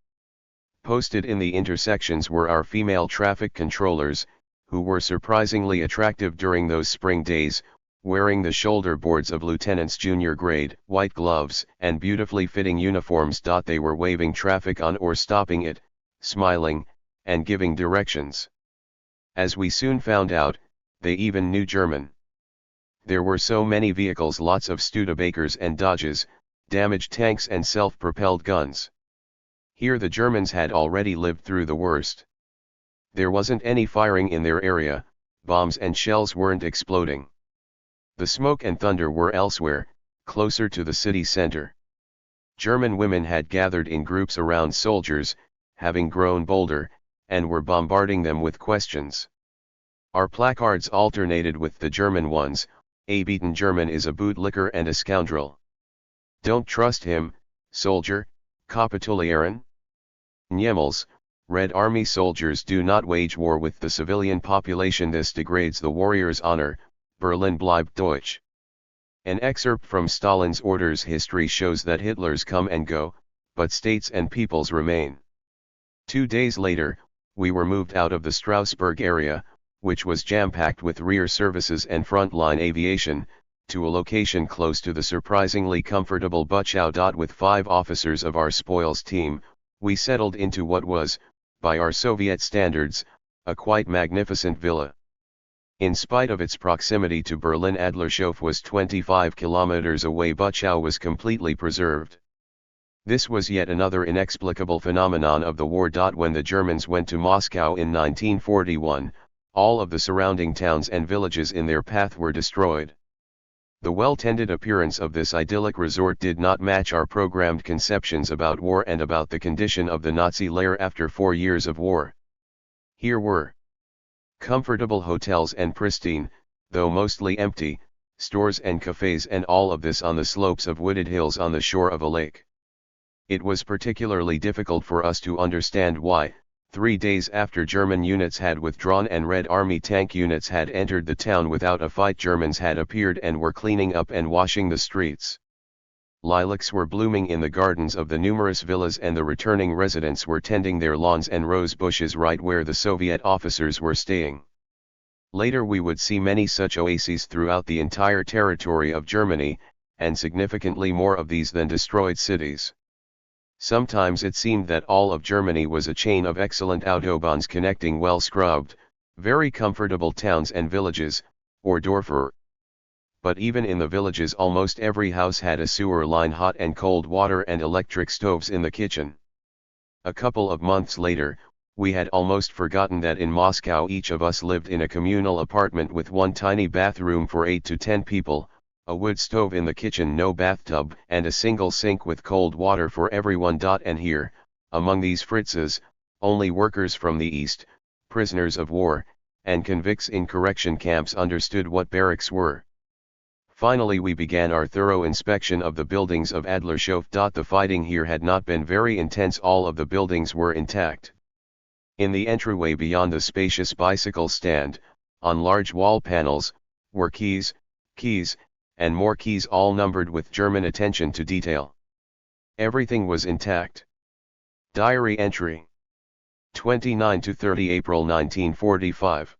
Posted in the intersections were our female traffic controllers, who were surprisingly attractive during those spring days, wearing the shoulder boards of lieutenant's junior grade, white gloves, and beautifully fitting uniforms. They were waving traffic on or stopping it, smiling, and giving directions. As we soon found out, they even knew German. There were so many vehicles, lots of Studebakers and Dodges, damaged tanks and self-propelled guns. Here the Germans had already lived through the worst. There wasn't any firing in their area, bombs and shells weren't exploding. The smoke and thunder were elsewhere, closer to the city center. German women had gathered in groups around soldiers, having grown bolder, and were bombarding them with questions. Our placards alternated with the German ones: "A beaten German is a bootlicker and a scoundrel. Don't trust him, soldier, kapitulieren. Niemals, Red Army soldiers do not wage war with the civilian population. This degrades the warrior's honor. Berlin bleibt Deutsch." An excerpt from Stalin's orders: "History shows that Hitlers come and go, but states and peoples remain." 2 days later, we were moved out of the Strasbourg area, which was jam-packed with rear services and frontline aviation, to a location close to the surprisingly comfortable Buchow. With 5 officers of our spoils team, we settled into what was, by our Soviet standards, a quite magnificent villa. In spite of its proximity to Berlin, Adlershof was 25 kilometers away. Buchow was completely preserved. This was yet another inexplicable phenomenon of the war. When the Germans went to Moscow in 1941, all of the surrounding towns and villages in their path were destroyed. The well-tended appearance of this idyllic resort did not match our programmed conceptions about war and about the condition of the Nazi lair after 4 years of war. Here were comfortable hotels and pristine, though mostly empty, stores and cafes, and all of this on the slopes of wooded hills on the shore of a lake. It was particularly difficult for us to understand why, 3 days after German units had withdrawn and Red Army tank units had entered the town without a fight, Germans had appeared and were cleaning up and washing the streets. Lilacs were blooming in the gardens of the numerous villas, and the returning residents were tending their lawns and rose bushes right where the Soviet officers were staying. Later we would see many such oases throughout the entire territory of Germany, and significantly more of these than destroyed cities. Sometimes it seemed that all of Germany was a chain of excellent autobahns connecting well-scrubbed, very comfortable towns and villages, or Dörfer. But even in the villages almost every house had a sewer line, hot and cold water, and electric stoves in the kitchen. A couple of months later, we had almost forgotten that in Moscow each of us lived in a communal apartment with one tiny bathroom for 8 to 10 people, a wood stove in the kitchen, no bathtub, and a single sink with cold water for everyone. And here, among these Fritzes, only workers from the East, prisoners of war, and convicts in correction camps understood what barracks were. Finally we began our thorough inspection of the buildings of Adlershof. The fighting here had not been very intense. All of the buildings were intact. In the entryway beyond the spacious bicycle stand, on large wall panels, were keys, and more keys, all numbered with German attention to detail. Everything was intact. Diary entry: 29 to 30 April 1945.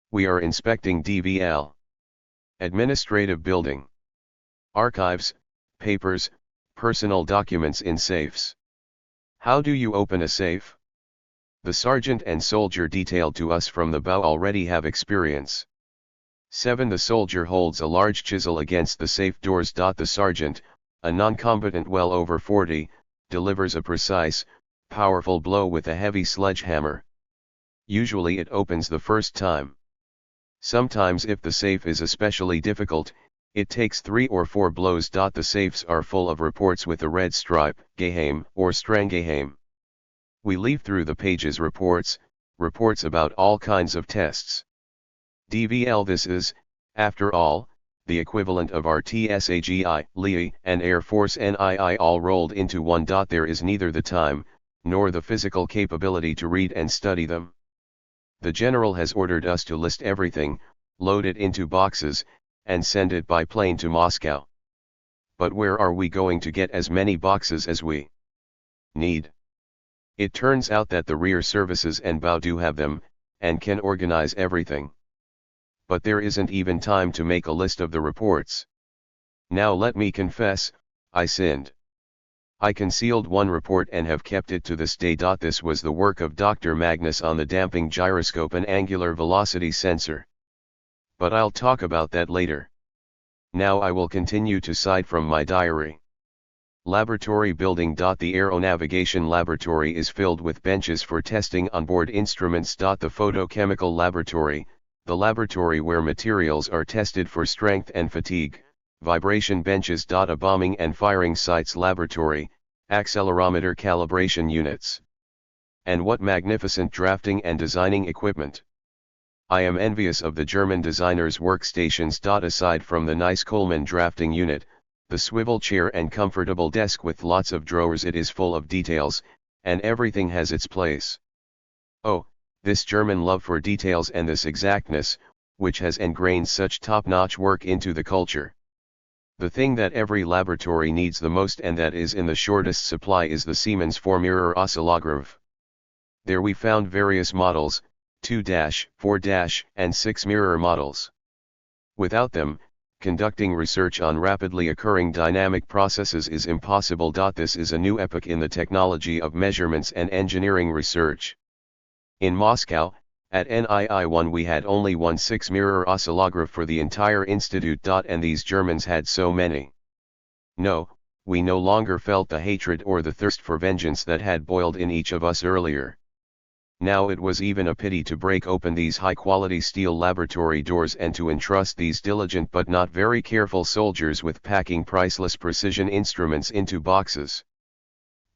We are inspecting DVL. Administrative building. Archives, papers, personal documents in safes. How do you open a safe? The sergeant and soldier detailed to us from the bow already have experience. 7. The soldier holds a large chisel against the safe doors. The sergeant, a non-combatant well over 40, delivers a precise, powerful blow with a heavy sledgehammer. Usually it opens the first time. Sometimes if the safe is especially difficult, it takes 3 or 4 blows. The safes are full of reports with a red stripe, geheim or strenggeheim. We leaf through the pages reports about all kinds of tests. DVL. This is, after all, the equivalent of our TSAGI, LEI, and Air Force NII all rolled into one. There is neither the time, nor the physical capability to read and study them. The general has ordered us to list everything, load it into boxes, and send it by plane to Moscow. But where are we going to get as many boxes as we need? It turns out that the rear services and BAU do have them, and can organize everything. But there isn't even time to make a list of the reports. Now let me confess, I sinned. I concealed one report and have kept it to this day. This was the work of Dr. Magnus on the damping gyroscope and angular velocity sensor. But I'll talk about that later. Now I will continue to cite from my diary. Laboratory building. The aeronavigation laboratory is filled with benches for testing onboard instruments. The photochemical laboratory, the laboratory where materials are tested for strength and fatigue, vibration benches. A bombing and firing sites laboratory, accelerometer calibration units. And what magnificent drafting and designing equipment! I am envious of the German designers' workstations. Aside from the nice Coleman drafting unit, the swivel chair and comfortable desk with lots of drawers, it is full of details, and everything has its place. Oh, this German love for details and this exactness, which has ingrained such top-notch work into the culture. The thing that every laboratory needs the most and that is in the shortest supply is the Siemens 4-mirror oscillograph. There we found various models, 2-, 4-, and 6-mirror models. Without them, conducting research on rapidly occurring dynamic processes is impossible. This is a new epoch in the technology of measurements and engineering research. In Moscow, at NII-1 we had only one 6-mirror oscillograph for the entire institute. And these Germans had so many. No, we no longer felt the hatred or the thirst for vengeance that had boiled in each of us earlier. Now it was even a pity to break open these high-quality steel laboratory doors and to entrust these diligent but not very careful soldiers with packing priceless precision instruments into boxes.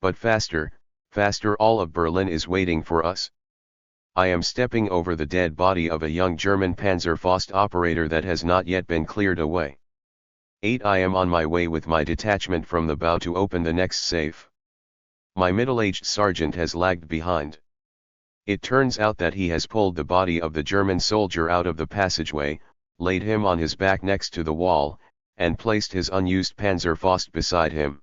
But faster, faster, all of Berlin is waiting for us. I am stepping over the dead body of a young German Panzerfaust operator that has not yet been cleared away. 8. I am on my way with my detachment from the bow to open the next safe. My middle-aged sergeant has lagged behind. It turns out that he has pulled the body of the German soldier out of the passageway, laid him on his back next to the wall, and placed his unused Panzerfaust beside him.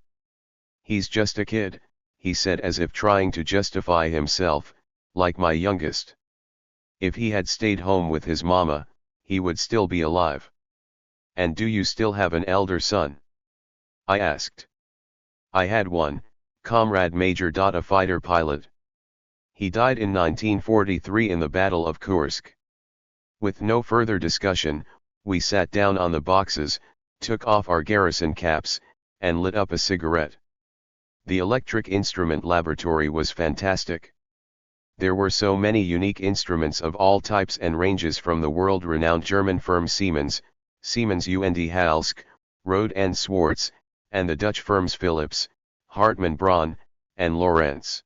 "He's just a kid," he said as if trying to justify himself, "like my youngest. If he had stayed home with his mama, he would still be alive." "And do you still have an elder son?" I asked. "I had one, Comrade Major. A fighter pilot. He died in 1943 in the Battle of Kursk." With no further discussion, we sat down on the boxes, took off our garrison caps, and lit up a cigarette. The electric instrument laboratory was fantastic. There were so many unique instruments of all types and ranges, from the world-renowned German firm Siemens, Siemens und Halske, Rohde and Schwarz, and the Dutch firms Philips, Hartmann Braun, and Lorentz.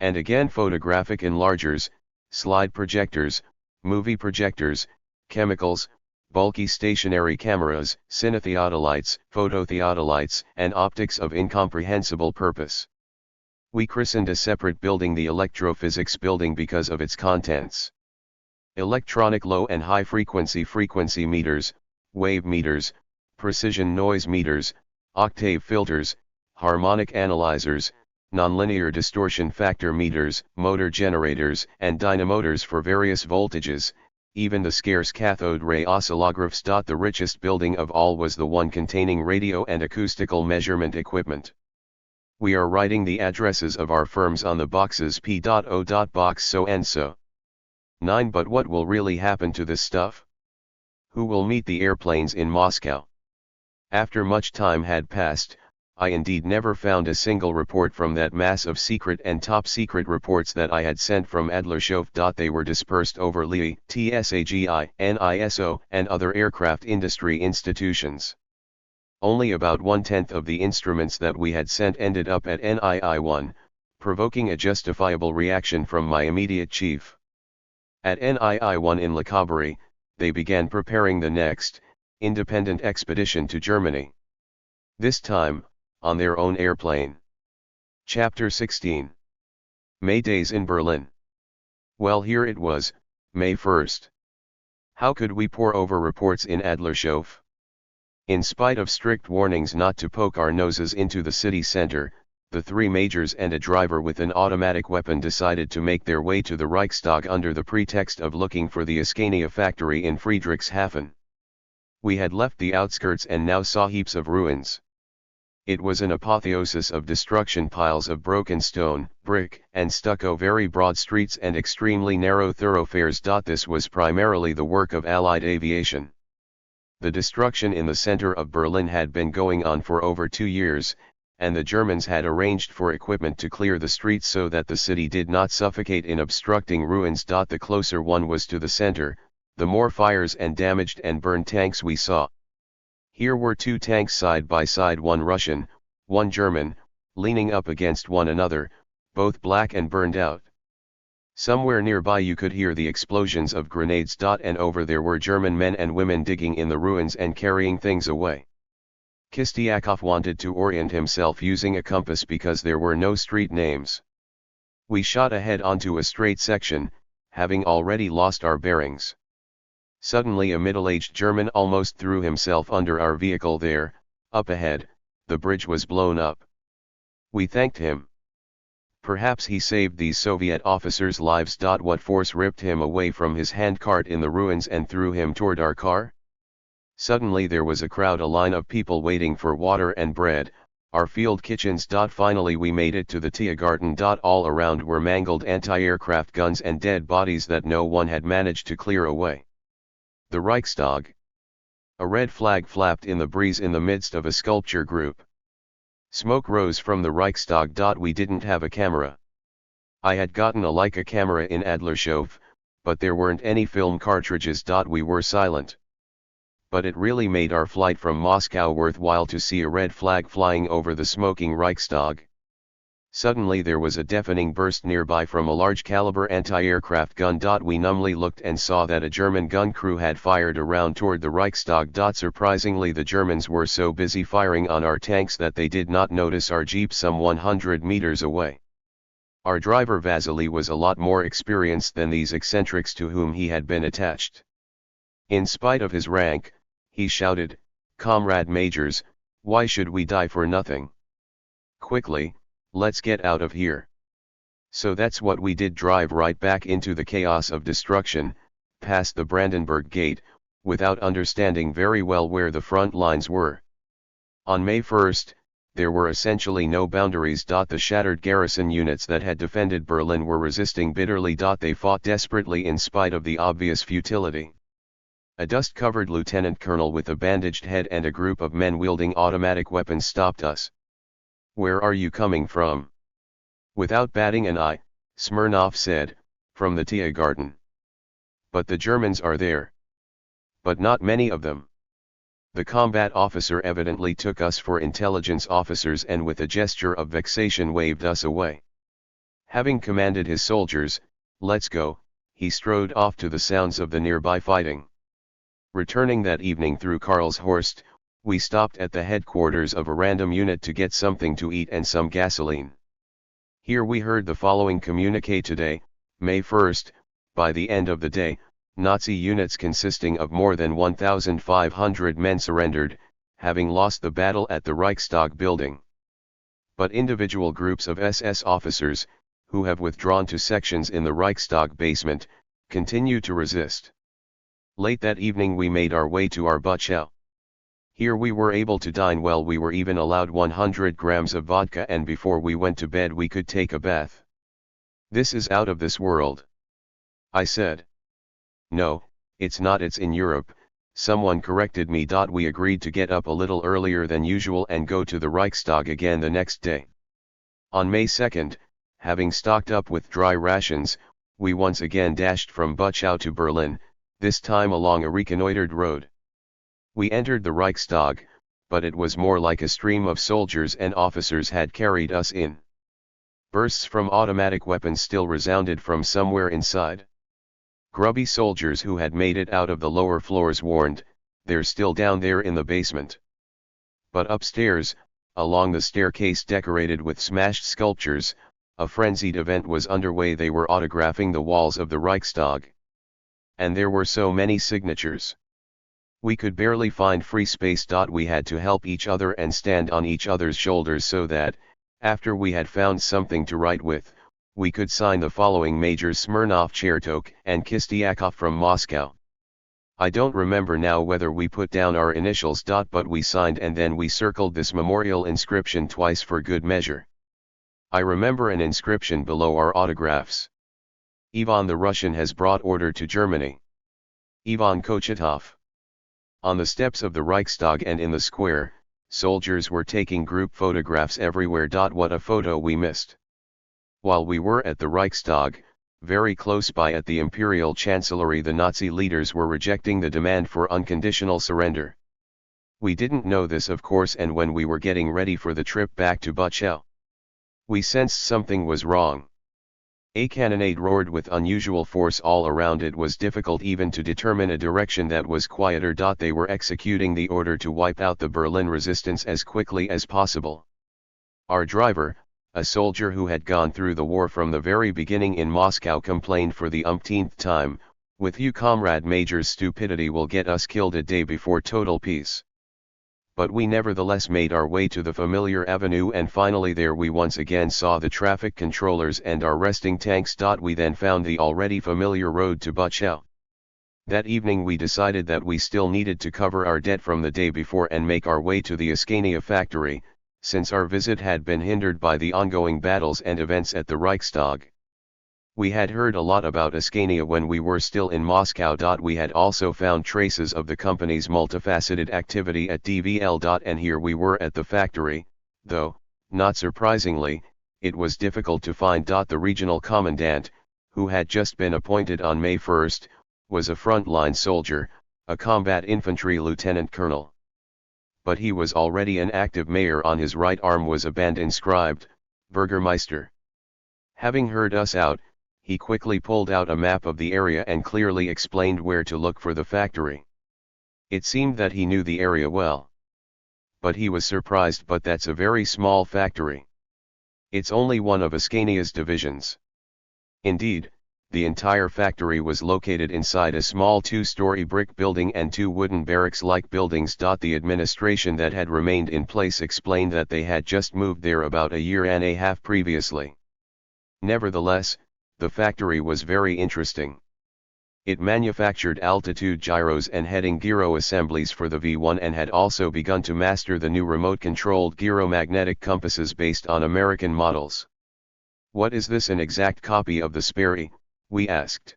And again photographic enlargers, slide projectors, movie projectors, chemicals, bulky stationary cameras, cinetheodolites, phototheodolites, and optics of incomprehensible purpose. We christened a separate building the Electrophysics Building because of its contents. Electronic low and high frequency meters, wave meters, precision noise meters, octave filters, harmonic analyzers, nonlinear distortion factor meters, motor generators, and dynamotors for various voltages, even the scarce cathode ray oscillographs. The richest building of all was the one containing radio and acoustical measurement equipment. We are writing the addresses of our firms on the boxes P.O. Box so and so. 9. But what will really happen to this stuff? Who will meet the airplanes in Moscow? After much time had passed, I indeed never found a single report from that mass of secret and top-secret reports that I had sent from Adlershof. They were dispersed over LEI, TSAGI, NISO, and other aircraft industry institutions. Only about 1/10 of the instruments that we had sent ended up at NII-1, provoking a justifiable reaction from my immediate chief. At NII-1 in Le Cabaret, they began preparing the next, independent expedition to Germany. This time, on their own airplane. Chapter 16. May Days in Berlin. Well, here it was, May 1st. How could we pore over reports in Adlershof? In spite of strict warnings not to poke our noses into the city center, the 3 majors and a driver with an automatic weapon decided to make their way to the Reichstag under the pretext of looking for the Scania factory in Friedrichshafen. We had left the outskirts and now saw heaps of ruins. It was an apotheosis of destruction, piles of broken stone, brick, and stucco, very broad streets and extremely narrow thoroughfares. This was primarily the work of Allied aviation. The destruction in the center of Berlin had been going on for over 2 years, and the Germans had arranged for equipment to clear the streets so that the city did not suffocate in obstructing ruins. The closer one was to the center, the more fires and damaged and burned tanks we saw. Here were 2 tanks side by side, one Russian, one German, leaning up against one another, both black and burned out. Somewhere nearby you could hear the explosions of grenades. And over there were German men and women digging in the ruins and carrying things away. Kistiakov wanted to orient himself using a compass because there were no street names. We shot ahead onto a straight section, having already lost our bearings. Suddenly a middle-aged German almost threw himself under our vehicle there. Up ahead, the bridge was blown up. We thanked him. Perhaps he saved these Soviet officers' lives. What force ripped him away from his handcart in the ruins and threw him toward our car? Suddenly there was a crowd, a line of people waiting for water and bread, our field kitchens. Finally we made it to the Tiergarten. All around were mangled anti-aircraft guns and dead bodies that no one had managed to clear away. The Reichstag. A red flag flapped in the breeze in the midst of a sculpture group. Smoke rose from the Reichstag. We didn't have a camera. I had gotten a Leica camera in Adlershof, but there weren't any film cartridges. We were silent. But it really made our flight from Moscow worthwhile to see a red flag flying over the smoking Reichstag. Suddenly there was a deafening burst nearby from a large caliber anti-aircraft gun. We numbly looked and saw that a German gun crew had fired a round toward the Reichstag. Surprisingly, the Germans were so busy firing on our tanks that they did not notice our jeep some 100 meters away. Our driver Vasily was a lot more experienced than these eccentrics to whom he had been attached. In spite of his rank, he shouted, "Comrade majors, why should we die for nothing? Quickly, let's get out of here." So that's what we did, drive right back into the chaos of destruction, past the Brandenburg Gate, without understanding very well where the front lines were. On May 1st, there were essentially no boundaries. The shattered garrison units that had defended Berlin were resisting bitterly. They fought desperately in spite of the obvious futility. A dust-covered lieutenant colonel with a bandaged head and a group of men wielding automatic weapons stopped us. "Where are you coming from?" Without batting an eye, Smirnov said, "From the Tiergarten." "But the Germans are there." "But not many of them." The combat officer evidently took us for intelligence officers and with a gesture of vexation waved us away. Having commanded his soldiers, "Let's go," he strode off to the sounds of the nearby fighting. Returning that evening through Karlshorst, we stopped at the headquarters of a random unit to get something to eat and some gasoline. Here we heard the following communiqué: today, May 1st, by the end of the day, Nazi units consisting of more than 1,500 men surrendered, having lost the battle at the Reichstag building. But individual groups of SS officers, who have withdrawn to sections in the Reichstag basement, continue to resist. Late that evening we made our way to our Buchow. Here we were able to dine well. We were even allowed 100 grams of vodka, and before we went to bed we could take a bath. "This is out of this world," I said. "No, it's not, it's in Europe," Someone corrected me. We agreed to get up a little earlier than usual and go to the Reichstag again the next day. On May 2nd, having stocked up with dry rations, we once again dashed from Buchow to Berlin, this time along a reconnoitered road. We entered the Reichstag, but it was more like a stream of soldiers and officers had carried us in. Bursts from automatic weapons still resounded from somewhere inside. Grubby soldiers who had made it out of the lower floors warned, "They're still down there in the basement." But upstairs, along the staircase decorated with smashed sculptures, a frenzied event was underway. They were autographing the walls of the Reichstag. And there were so many signatures. We could barely find free space. We had to help each other and stand on each other's shoulders so that, after we had found something to write with, we could sign the following: Majors Smirnov, Chertok, and Kistiakov from Moscow. I don't remember now whether we put down our initials. But we signed, and then we circled this memorial inscription twice for good measure. I remember an inscription below our autographs. Ivan the Russian has brought order to Germany. Ivan Kochetov. On the steps of the Reichstag and in the square, soldiers were taking group photographs everywhere. What a photo we missed. While we were at the Reichstag, very close by at the Imperial Chancellery, the Nazi leaders were rejecting the demand for unconditional surrender. We didn't know this, of course, and when we were getting ready for the trip back to Buchow, we sensed something was wrong. A cannonade roared with unusual force all around. It was difficult even to determine a direction that was quieter. They were executing the order to wipe out the Berlin resistance as quickly as possible. Our driver, a soldier who had gone through the war from the very beginning in Moscow, complained for the umpteenth time, "With you, comrade majors, stupidity will get us killed a day before total peace." But we nevertheless made our way to the familiar avenue, and finally there we once again saw the traffic controllers and our resting tanks. We then found the already familiar road to Buchow. That evening we decided that we still needed to cover our debt from the day before and make our way to the Askania factory, since our visit had been hindered by the ongoing battles and events at the Reichstag. We had heard a lot about Askania when we were still in Moscow. We had also found traces of the company's multifaceted activity at DVL. And here we were at the factory, though, not surprisingly, it was difficult to find. The regional commandant, who had just been appointed on May 1st, was a frontline soldier, a combat infantry lieutenant colonel. But he was already an active mayor. On his right arm was a band inscribed, Bürgermeister. Having heard us out, he quickly pulled out a map of the area and clearly explained where to look for the factory. It seemed that he knew the area well. But he was surprised. But that's a very small factory. It's only one of Askania's divisions. Indeed, the entire factory was located inside a small two-story brick building and two wooden barracks-like buildings. The administration that had remained in place explained that they had just moved there about a year and a half previously. Nevertheless, the factory was very interesting. It manufactured altitude gyros and heading gyro assemblies for the V1 and had also begun to master the new remote-controlled gyromagnetic compasses based on American models. "What is this, an exact copy of the Sperry?" we asked.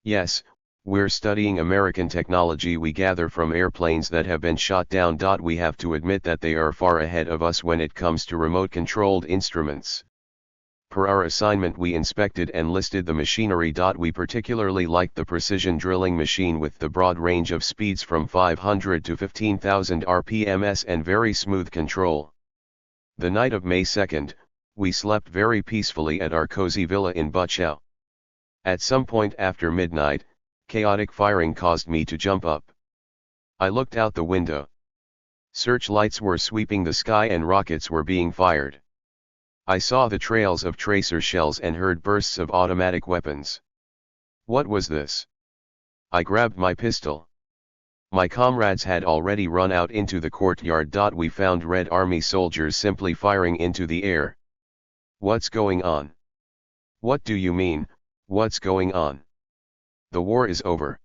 "Yes, we're studying American technology we gather from airplanes that have been shot down. We have to admit that they are far ahead of us when it comes to remote-controlled instruments. Per our assignment we inspected and listed the machinery. We particularly liked the precision drilling machine with the broad range of speeds from 500 to 15,000 rpms and very smooth control." The night of May 2nd, we slept very peacefully at our cozy villa in Buchow. At some point after midnight, chaotic firing caused me to jump up. I looked out the window. Searchlights were sweeping the sky and rockets were being fired. I saw the trails of tracer shells and heard bursts of automatic weapons. What was this? I grabbed my pistol. My comrades had already run out into the courtyard. We found Red Army soldiers simply firing into the air. "What's going on?" "What do you mean, what's going on? The war is over."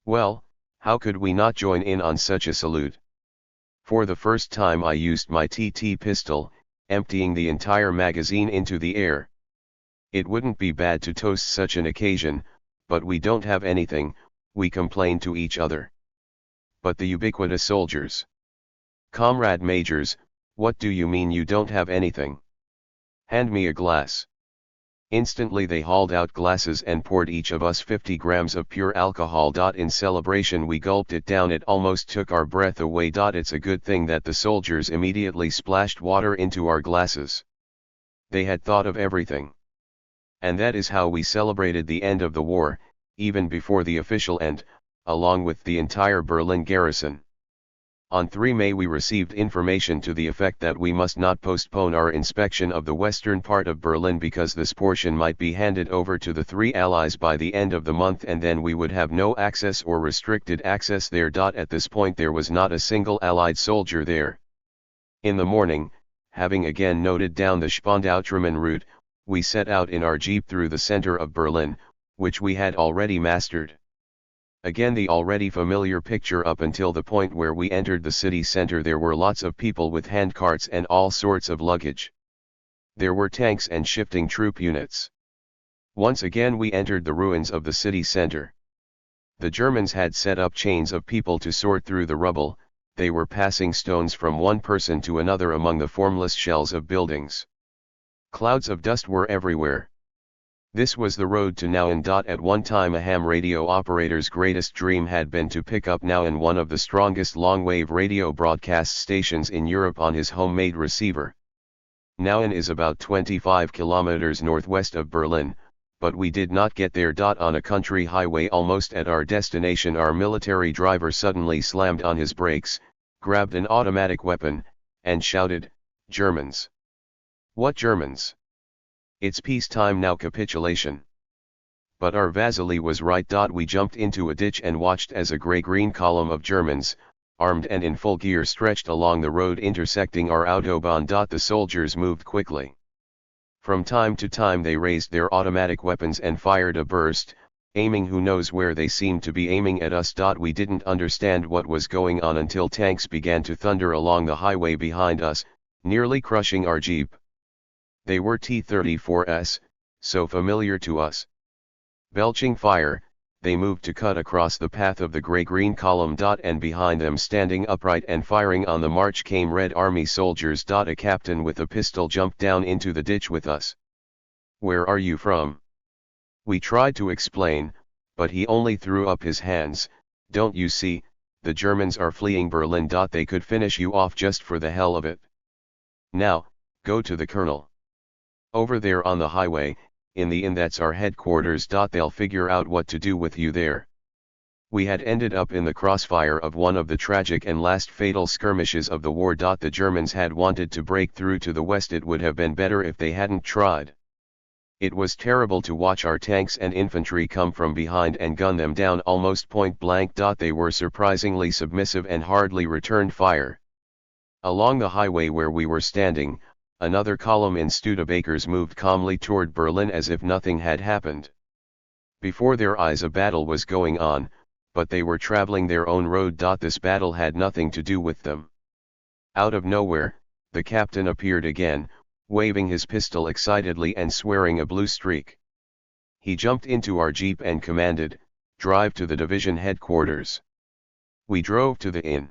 "Well, how could we not join in on such a salute?" For the first time I used my TT pistol, emptying the entire magazine into the air. "It wouldn't be bad to toast such an occasion, but we don't have anything," we complained to each other. but the ubiquitous soldiers. Comrade majors, what do you mean you don't have anything? Hand me a glass. Instantly they hauled out glasses and poured each of us 50 grams of pure alcohol. In celebration we gulped it down, it almost took our breath away. It's a good thing that the soldiers immediately splashed water into our glasses. They had thought of everything. And that is how we celebrated the end of the war, even before the official end, along with the entire Berlin garrison. On 3 May we received information to the effect that we must not postpone our inspection of the western part of Berlin because this portion might be handed over to the 3 Allies by the end of the month, and then we would have no access or restricted access there. At this point there was not a single Allied soldier there. In the morning, having again noted down the Spandau-Truman route, we set out in our jeep through the center of Berlin, which we had already mastered. Again the already familiar picture up until the point where we entered the city center. There were lots of people with handcarts and all sorts of luggage. There were tanks and shifting troop units. Once again we entered the ruins of the city center. The Germans had set up chains of people to sort through the rubble. They were passing stones from one person to another among the formless shells of buildings. Clouds of dust were everywhere. This was the road to Nauen. At one time a ham radio operator's greatest dream had been to pick up Nauen, one of the strongest long-wave radio broadcast stations in Europe, on his homemade receiver. Nauen is about 25 kilometers northwest of Berlin, but we did not get there. On a country highway almost at our destination our military driver suddenly slammed on his brakes, grabbed an automatic weapon, and shouted, "Germans! What Germans? It's peacetime now, capitulation." But our Vasily was right. We jumped into a ditch and watched as a grey-green column of Germans, armed and in full gear, stretched along the road intersecting our Autobahn. The soldiers moved quickly. From time to time they raised their automatic weapons and fired a burst, aiming who knows where. They seemed to be aiming at us. We didn't understand what was going on until tanks began to thunder along the highway behind us, nearly crushing our jeep. They were T-34s, so familiar to us. Belching fire, they moved to cut across the path of the grey-green column. And behind them, standing upright and firing on the march, came Red Army soldiers. A captain with a pistol jumped down into the ditch with us. "Where are you from?" We tried to explain, but he only threw up his hands. "Don't you see, the Germans are fleeing Berlin. They could finish you off just for the hell of it. Now, go to the colonel. Over there on the highway, in the inn, that's our headquarters. They'll figure out what to do with you there." We had ended up in the crossfire of one of the tragic and last fatal skirmishes of the war. The Germans had wanted to break through to the west. It would have been better if they hadn't tried. It was terrible to watch our tanks and infantry come from behind and gun them down almost point blank. They were surprisingly submissive and hardly returned fire. Along the highway where we were standing, another column in Studebakers moved calmly toward Berlin as if nothing had happened. Before their eyes a battle was going on, but they were traveling their own road. This battle had nothing to do with them. Out of nowhere, the captain appeared again, waving his pistol excitedly and swearing a blue streak. He jumped into our jeep and commanded, "Drive to the division headquarters." We drove to the inn.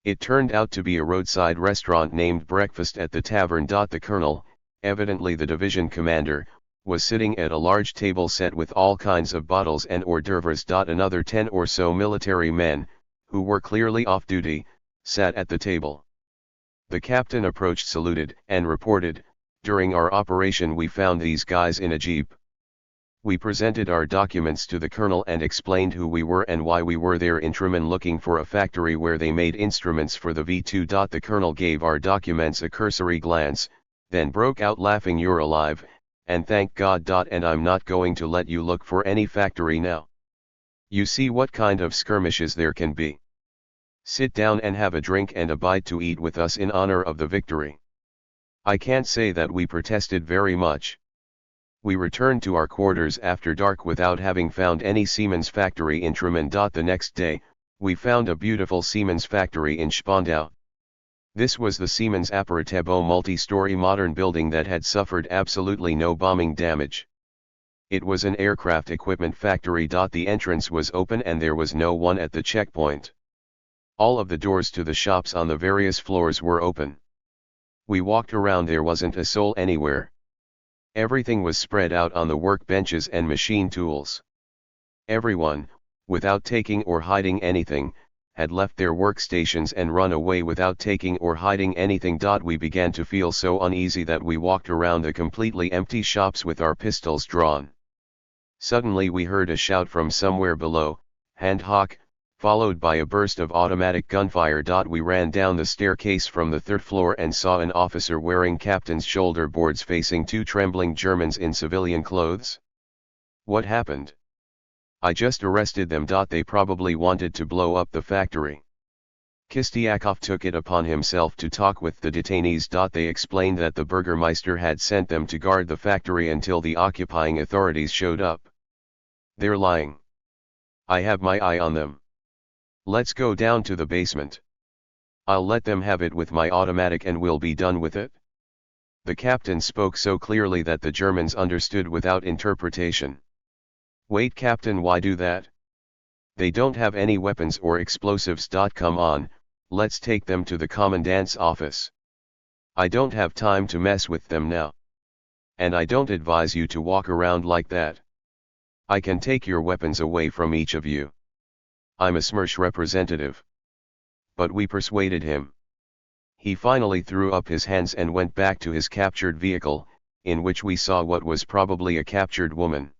It turned out to be a roadside restaurant named Breakfast at the Tavern. The colonel, evidently the division commander, was sitting at a large table set with all kinds of bottles and hors d'oeuvres. Another 10 or so military men, who were clearly off duty, sat at the table. The captain approached, saluted, and reported, "During our operation we found these guys in a jeep." We presented our documents to the colonel and explained who we were and why we were there in Truman looking for a factory where they made instruments for the V2. The colonel gave our documents a cursory glance, then broke out laughing, "You're alive, and thank God. And I'm not going to let you look for any factory now. You see what kind of skirmishes there can be. Sit down and have a drink and a bite to eat with us in honor of the victory." I can't say that we protested very much. We returned to our quarters after dark without having found any Siemens factory in Truman. The next day, we found a beautiful Siemens factory in Spandau. This was the Siemens Aperitebo multi-story modern building that had suffered absolutely no bombing damage. It was an aircraft equipment factory. The entrance was open and there was no one at the checkpoint. All of the doors to the shops on the various floors were open. We walked around, there wasn't a soul anywhere. Everything was spread out on the workbenches and machine tools. Everyone, without taking or hiding anything, had left their workstations and run away without taking or hiding anything. We began to feel so uneasy that we walked around the completely empty shops with our pistols drawn. Suddenly we heard a shout from somewhere below, "Hand hock," followed by a burst of automatic gunfire. We ran down the staircase from the third floor and saw an officer wearing captain's shoulder boards facing two trembling Germans in civilian clothes. What happened? I just arrested them. They probably wanted to blow up the factory. Kistiakov took it upon himself to talk with the detainees. They explained that the Burgermeister had sent them to guard the factory until the occupying authorities showed up. They're lying. I have my eye on them. Let's go down to the basement. I'll let them have it with my automatic and we'll be done with it. The captain spoke so clearly that the Germans understood without interpretation. Wait, Captain, why do that? They don't have any weapons or explosives. Come on, let's take them to the commandant's office. I don't have time to mess with them now. And I don't advise you to walk around like that. I can take your weapons away from each of you. I'm a Smersh representative. But we persuaded him. He finally threw up his hands and went back to his captured vehicle, in which we saw what was probably a captured woman.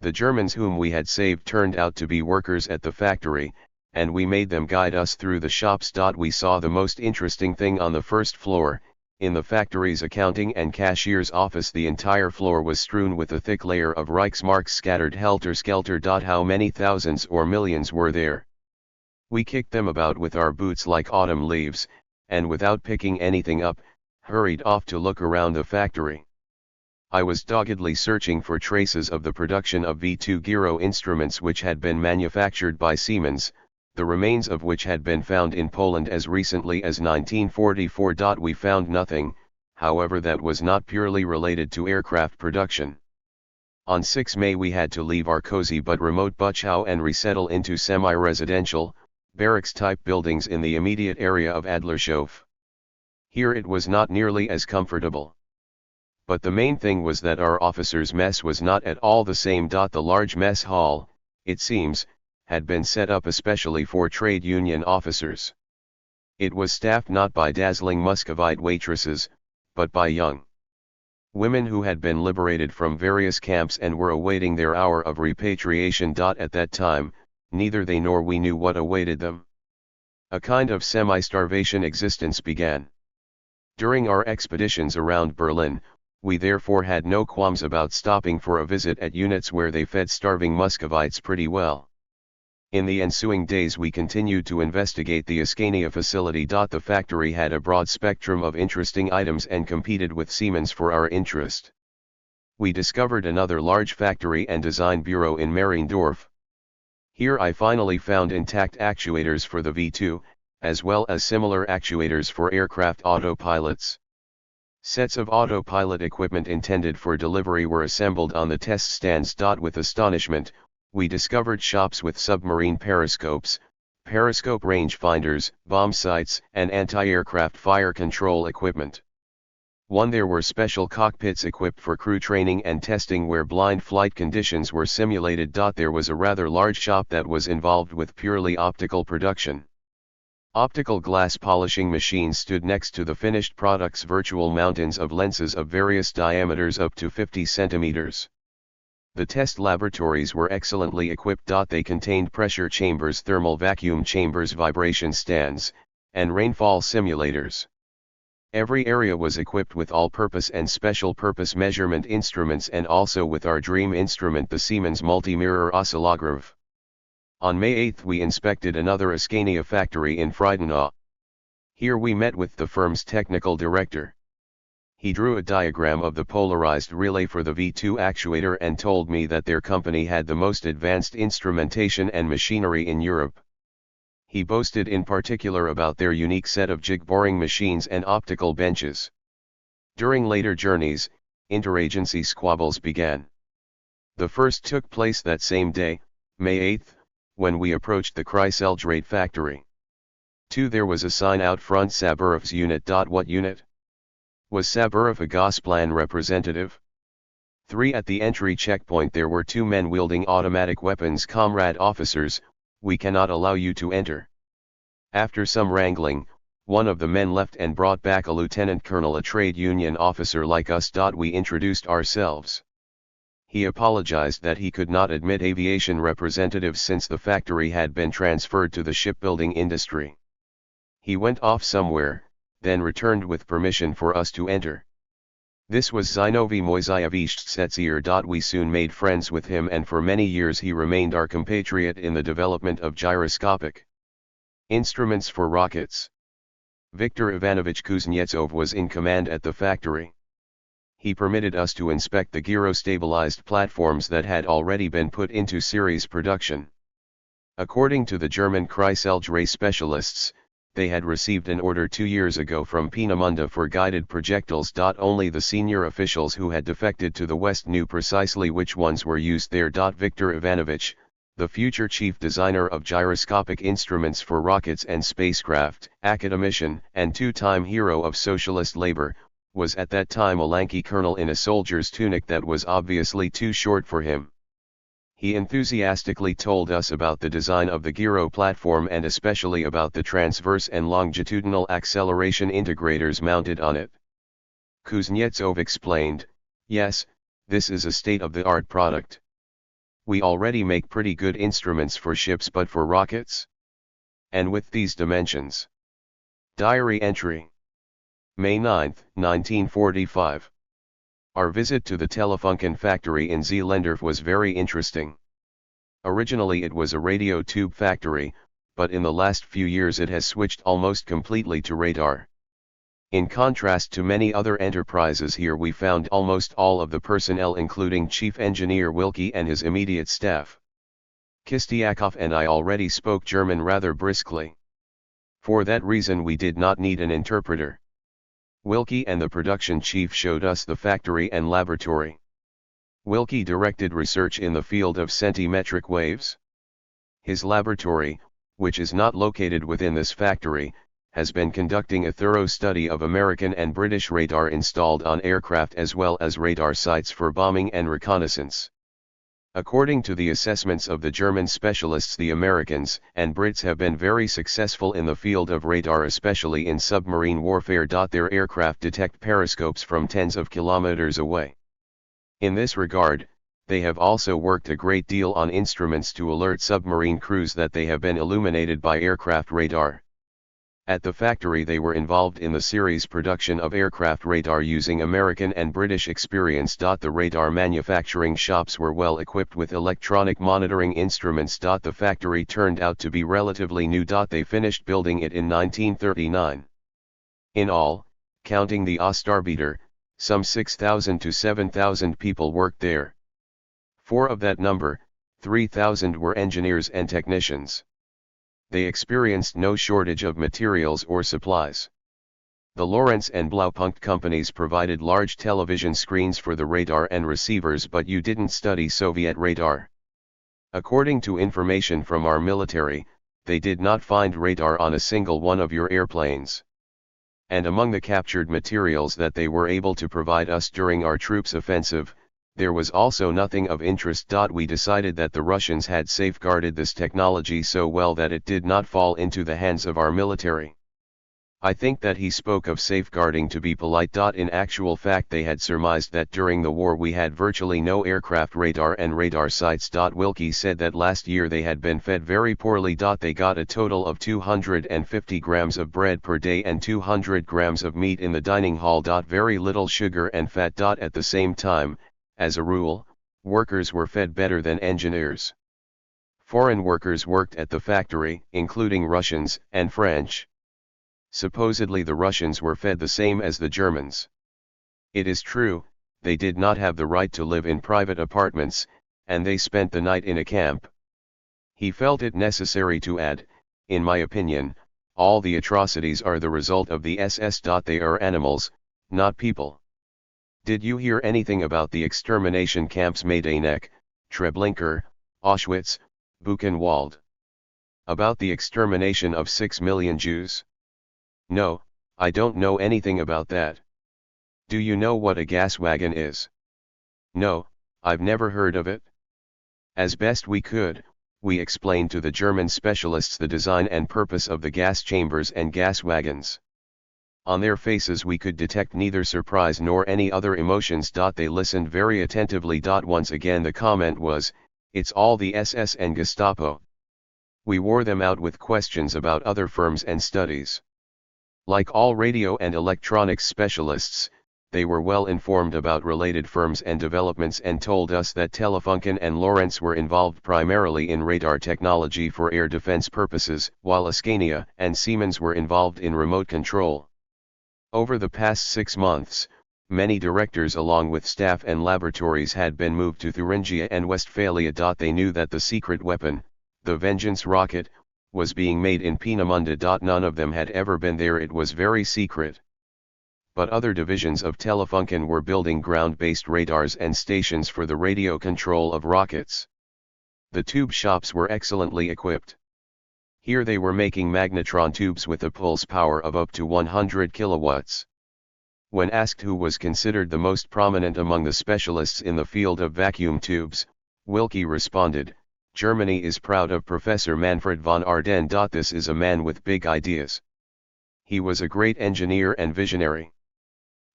The Germans whom we had saved turned out to be workers at the factory, and we made them guide us through the shops. We saw the most interesting thing on the first floor. In the factory's accounting and cashier's office, the entire floor was strewn with a thick layer of Reichsmarks scattered helter-skelter. How many thousands or millions were there? We kicked them about with our boots like autumn leaves, and without picking anything up, hurried off to look around the factory. I was doggedly searching for traces of the production of V2 gyro instruments which had been manufactured by Siemens, the remains of which had been found in Poland as recently as 1944. We found nothing, however, that was not purely related to aircraft production. On 6 May we had to leave our cozy but remote Buchow and resettle into semi-residential, barracks-type buildings in the immediate area of Adlershof. Here it was not nearly as comfortable. But the main thing was that our officers' mess was not at all the same. The large mess hall, it seems, had been set up especially for trade union officers. It was staffed not by dazzling Muscovite waitresses, but by young women who had been liberated from various camps and were awaiting their hour of repatriation. At that time, neither they nor we knew what awaited them. A kind of semi-starvation existence began. During our expeditions around Berlin, we therefore had no qualms about stopping for a visit at units where they fed starving Muscovites pretty well. In the ensuing days we continued to investigate the Ascania facility. The factory had a broad spectrum of interesting items and competed with Siemens for our interest. We discovered another large factory and design bureau in Mariendorf. Here I finally found intact actuators for the V2, as well as similar actuators for aircraft autopilots. Sets of autopilot equipment intended for delivery were assembled on the test stands. With astonishment, we discovered shops with submarine periscopes, periscope rangefinders, bomb sights, and anti-aircraft fire control equipment. There were special cockpits equipped for crew training and testing where blind flight conditions were simulated. There was a rather large shop that was involved with purely optical production. Optical glass polishing machines stood next to the finished product's virtual mountains of lenses of various diameters up to 50 centimeters. The test laboratories were excellently equipped. They contained pressure chambers, thermal vacuum chambers, vibration stands, and rainfall simulators. Every area was equipped with all-purpose and special-purpose measurement instruments and also with our dream instrument, the Siemens multi-mirror oscillograph. On May 8 we inspected another Ascania factory in Friedenau. Here we met with the firm's technical director. He drew a diagram of the polarized relay for the V2 actuator and told me that their company had the most advanced instrumentation and machinery in Europe. He boasted in particular about their unique set of jig boring machines and optical benches. During later journeys, interagency squabbles began. The first took place that same day, May 8, when we approached the Chrysaldrate factory. 2. There was a sign out front Saburov's unit. What unit? Was Saburov a Gosplan representative? 3. At the entry checkpoint there were 2 men wielding automatic weapons. Comrade officers, we cannot allow you to enter. After some wrangling, one of the men left and brought back a lieutenant colonel, a trade union officer like us. We introduced ourselves. He apologized that he could not admit aviation representatives since the factory had been transferred to the shipbuilding industry. He went off somewhere, then returned with permission for us to enter. This was Zinovy Moiseyevich Tsetsier. We soon made friends with him, and for many years he remained our compatriot in the development of gyroscopic instruments for rockets. Viktor Ivanovich Kuznetsov was in command at the factory. He permitted us to inspect the gyro-stabilized platforms that had already been put into series production. According to the German Kreiselgeräte specialists, they had received an order 2 years ago from Peenemünde for guided projectiles. Only the senior officials who had defected to the West knew precisely which ones were used there. Viktor Ivanovich, the future chief designer of gyroscopic instruments for rockets and spacecraft, academician and 2-time hero of socialist labor, was at that time a lanky colonel in a soldier's tunic that was obviously too short for him. He enthusiastically told us about the design of the gyro platform and especially about the transverse and longitudinal acceleration integrators mounted on it. Kuznetsov explained, "Yes, this is a state-of-the-art product. We already make pretty good instruments for ships, but for rockets? And with these dimensions." Diary entry. May 9, 1945. Our visit to the Telefunken factory in Zeelendorf was very interesting. Originally it was a radio tube factory, but in the last few years it has switched almost completely to radar. In contrast to many other enterprises, here we found almost all of the personnel, including Chief Engineer Wilkie and his immediate staff. Kistiakov and I already spoke German rather briskly. For that reason we did not need an interpreter. Wilkie and the production chief showed us the factory and laboratory. Wilkie directed research in the field of centimetric waves. His laboratory, which is not located within this factory, has been conducting a thorough study of American and British radar installed on aircraft as well as radar sites for bombing and reconnaissance. According to the assessments of the German specialists, the Americans and Brits have been very successful in the field of radar, especially in submarine warfare. Their aircraft detect periscopes from tens of kilometers away. In this regard, they have also worked a great deal on instruments to alert submarine crews that they have been illuminated by aircraft radar. At the factory they were involved in the series production of aircraft radar using American and British experience. The radar manufacturing shops were well equipped with electronic monitoring instruments. The factory turned out to be relatively new. They finished building it in 1939. In all, counting the Ostarbeiter, some 6,000 to 7,000 people worked there. 4 of that number, 3,000 were engineers and technicians. They experienced no shortage of materials or supplies. The Lawrence and Blaupunkt companies provided large television screens for the radar and receivers, but you didn't study Soviet radar. According to information from our military, they did not find radar on a single one of your airplanes. And among the captured materials that they were able to provide us during our troops' offensive, there was also nothing of interest. We decided that the Russians had safeguarded this technology so well that it did not fall into the hands of our military. I think that he spoke of safeguarding to be polite. In actual fact they had surmised that during the war we had virtually no aircraft radar and radar sites. Wilkie said that last year they had been fed very poorly. They got a total of 250 grams of bread per day and 200 grams of meat in the dining hall. Very little sugar and fat. At the same time, as a rule, workers were fed better than engineers. Foreign workers worked at the factory, including Russians and French. Supposedly the Russians were fed the same as the Germans. It is true, they did not have the right to live in private apartments, and they spent the night in a camp. He felt it necessary to add, in my opinion, all the atrocities are the result of the SS. They are animals, not people. Did you hear anything about the extermination camps Majdanek, Treblinka, Auschwitz, Buchenwald? About the extermination of 6 million Jews? No, I don't know anything about that. Do you know what a gas wagon is? No, I've never heard of it. As best we could, we explained to the German specialists the design and purpose of the gas chambers and gas wagons. On their faces we could detect neither surprise nor any other emotions. They listened very attentively. Once again the comment was, "It's all the SS and Gestapo." We wore them out with questions about other firms and studies. Like all radio and electronics specialists, they were well informed about related firms and developments and told us that Telefunken and Lawrence were involved primarily in radar technology for air defense purposes, while Scania and Siemens were involved in remote control. Over the past 6 months, many directors along with staff and laboratories had been moved to Thuringia and Westphalia. They knew that the secret weapon, the Vengeance rocket, was being made in Peenemünde. None of them had ever been there. It was very secret. But other divisions of Telefunken were building ground-based radars and stations for the radio control of rockets. The tube shops were excellently equipped. Here they were making magnetron tubes with a pulse power of up to 100 kilowatts. When asked who was considered the most prominent among the specialists in the field of vacuum tubes, Wilke responded, "Germany is proud of Professor Manfred von Ardenne. This is a man with big ideas. He was a great engineer and visionary."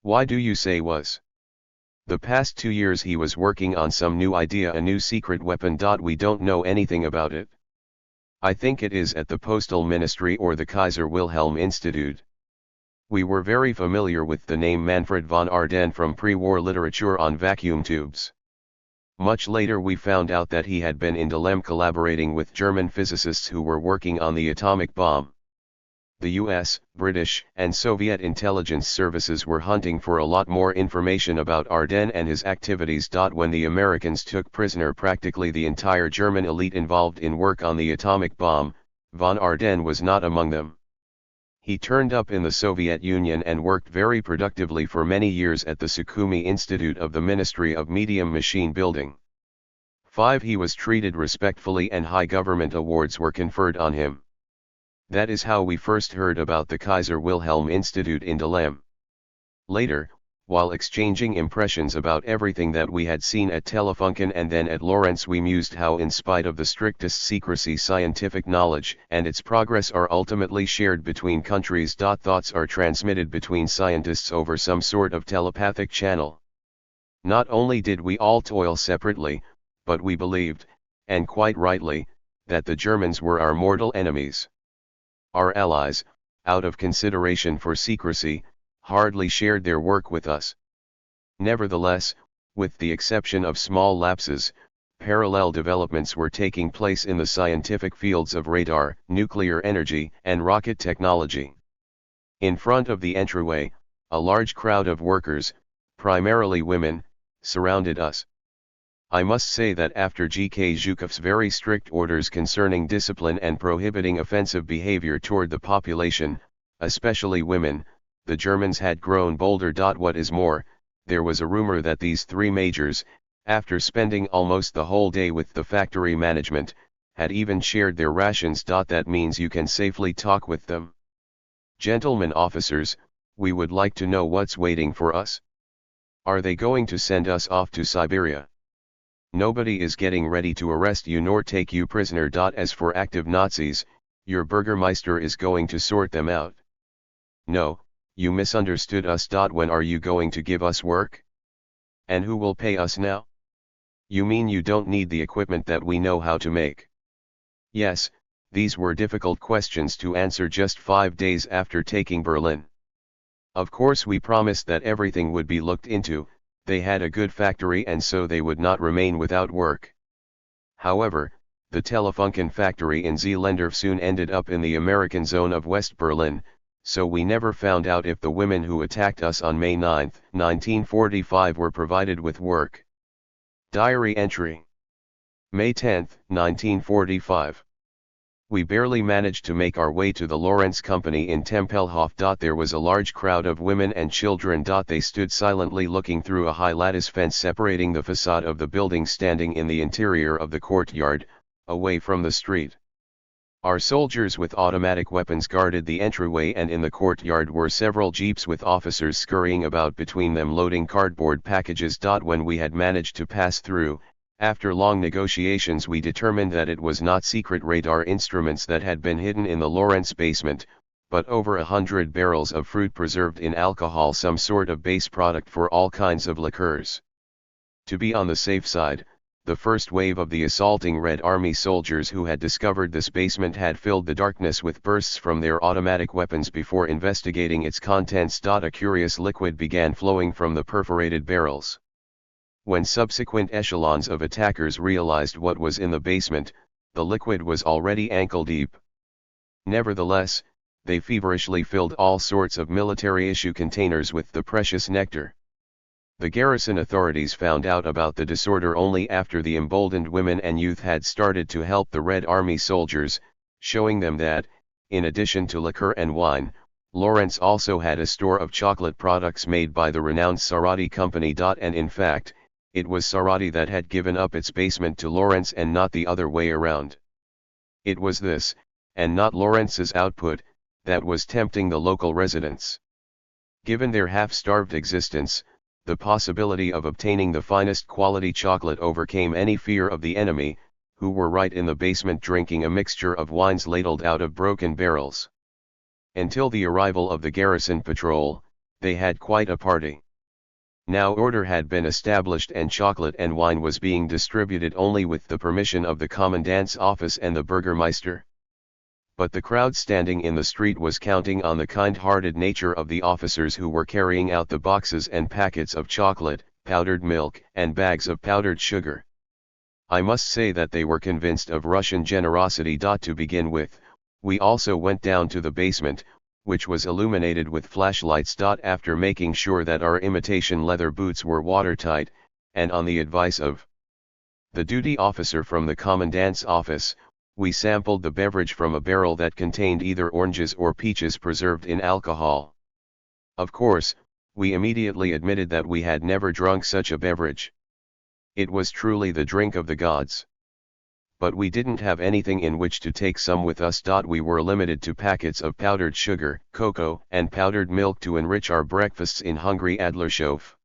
Why do you say was? The past 2 years he was working on some new idea, a new secret weapon. We don't know anything about it. I think it is at the Postal Ministry or the Kaiser Wilhelm Institute. We were very familiar with the name Manfred von Ardenne from pre-war literature on vacuum tubes. Much later we found out that he had been in Dahlem collaborating with German physicists who were working on the atomic bomb. The US, British, and Soviet intelligence services were hunting for a lot more information about Ardenne and his activities. When the Americans took prisoner practically the entire German elite involved in work on the atomic bomb, von Ardenne was not among them. He turned up in the Soviet Union and worked very productively for many years at the Sukhumi Institute of the Ministry of Medium Machine Building. 5. He was treated respectfully and high government awards were conferred on him. That is how we first heard about the Kaiser Wilhelm Institute in Dahlem. Later, while exchanging impressions about everything that we had seen at Telefunken and then at Lawrence, we mused how in spite of the strictest secrecy scientific knowledge and its progress are ultimately shared between countries. Thoughts are transmitted between scientists over some sort of telepathic channel. Not only did we all toil separately, but we believed, and quite rightly, that the Germans were our mortal enemies. Our allies, out of consideration for secrecy, hardly shared their work with us. Nevertheless, with the exception of small lapses, parallel developments were taking place in the scientific fields of radar, nuclear energy, and rocket technology. In front of the entryway, a large crowd of workers, primarily women, surrounded us. I must say that after G.K. Zhukov's very strict orders concerning discipline and prohibiting offensive behavior toward the population, especially women, the Germans had grown bolder. What is more, there was a rumor that these 3 majors, after spending almost the whole day with the factory management, had even shared their rations. That means you can safely talk with them. Gentlemen officers, we would like to know what's waiting for us. Are they going to send us off to Siberia? Nobody is getting ready to arrest you nor take you prisoner. As for active Nazis, your Burgermeister is going to sort them out. No, you misunderstood us. When are you going to give us work? And who will pay us now? You mean you don't need the equipment that we know how to make? Yes, these were difficult questions to answer just 5 days after taking Berlin. Of course we promised that everything would be looked into. They had a good factory and so they would not remain without work. However, the Telefunken factory in Zeelendorf soon ended up in the American zone of West Berlin, so we never found out if the women who attacked us on May 9, 1945 were provided with work. Diary entry. May 10, 1945. We barely managed to make our way to the Lawrence Company in Tempelhof. There was a large crowd of women and children. They stood silently looking through a high lattice fence separating the facade of the building, standing in the interior of the courtyard, away from the street. Our soldiers with automatic weapons guarded the entryway, and in the courtyard were several jeeps with officers scurrying about between them loading cardboard packages. When we had managed to pass through, after long negotiations we determined that it was not secret radar instruments that had been hidden in the Lawrence basement, but over 100 barrels of fruit preserved in alcohol, some sort of base product for all kinds of liqueurs. To be on the safe side, the first wave of the assaulting Red Army soldiers who had discovered this basement had filled the darkness with bursts from their automatic weapons before investigating its contents. A curious liquid began flowing from the perforated barrels. When subsequent echelons of attackers realized what was in the basement, the liquid was already ankle deep. Nevertheless, they feverishly filled all sorts of military-issue containers with the precious nectar. The garrison authorities found out about the disorder only after the emboldened women and youth had started to help the Red Army soldiers, showing them that, in addition to liquor and wine, Lawrence also had a store of chocolate products made by the renowned Sarati Company. And in fact, it was Sarati that had given up its basement to Lawrence and not the other way around. It was this, and not Lawrence's output, that was tempting the local residents. Given their half-starved existence, the possibility of obtaining the finest quality chocolate overcame any fear of the enemy, who were right in the basement drinking a mixture of wines ladled out of broken barrels. Until the arrival of the garrison patrol, they had quite a party. Now order had been established and chocolate and wine was being distributed only with the permission of the commandant's office and the burgermeister. But the crowd standing in the street was counting on the kind-hearted nature of the officers who were carrying out the boxes and packets of chocolate, powdered milk, and bags of powdered sugar. I must say that they were convinced of Russian generosity. To begin with, we also went down to the basement, which was illuminated with flashlights. After making sure that our imitation leather boots were watertight, and on the advice of the duty officer from the commandant's office, we sampled the beverage from a barrel that contained either oranges or peaches preserved in alcohol. Of course, we immediately admitted that we had never drunk such a beverage. It was truly the drink of the gods. But we didn't have anything in which to take some with us. We were limited to packets of powdered sugar, cocoa, and powdered milk to enrich our breakfasts in hungry Adlershof.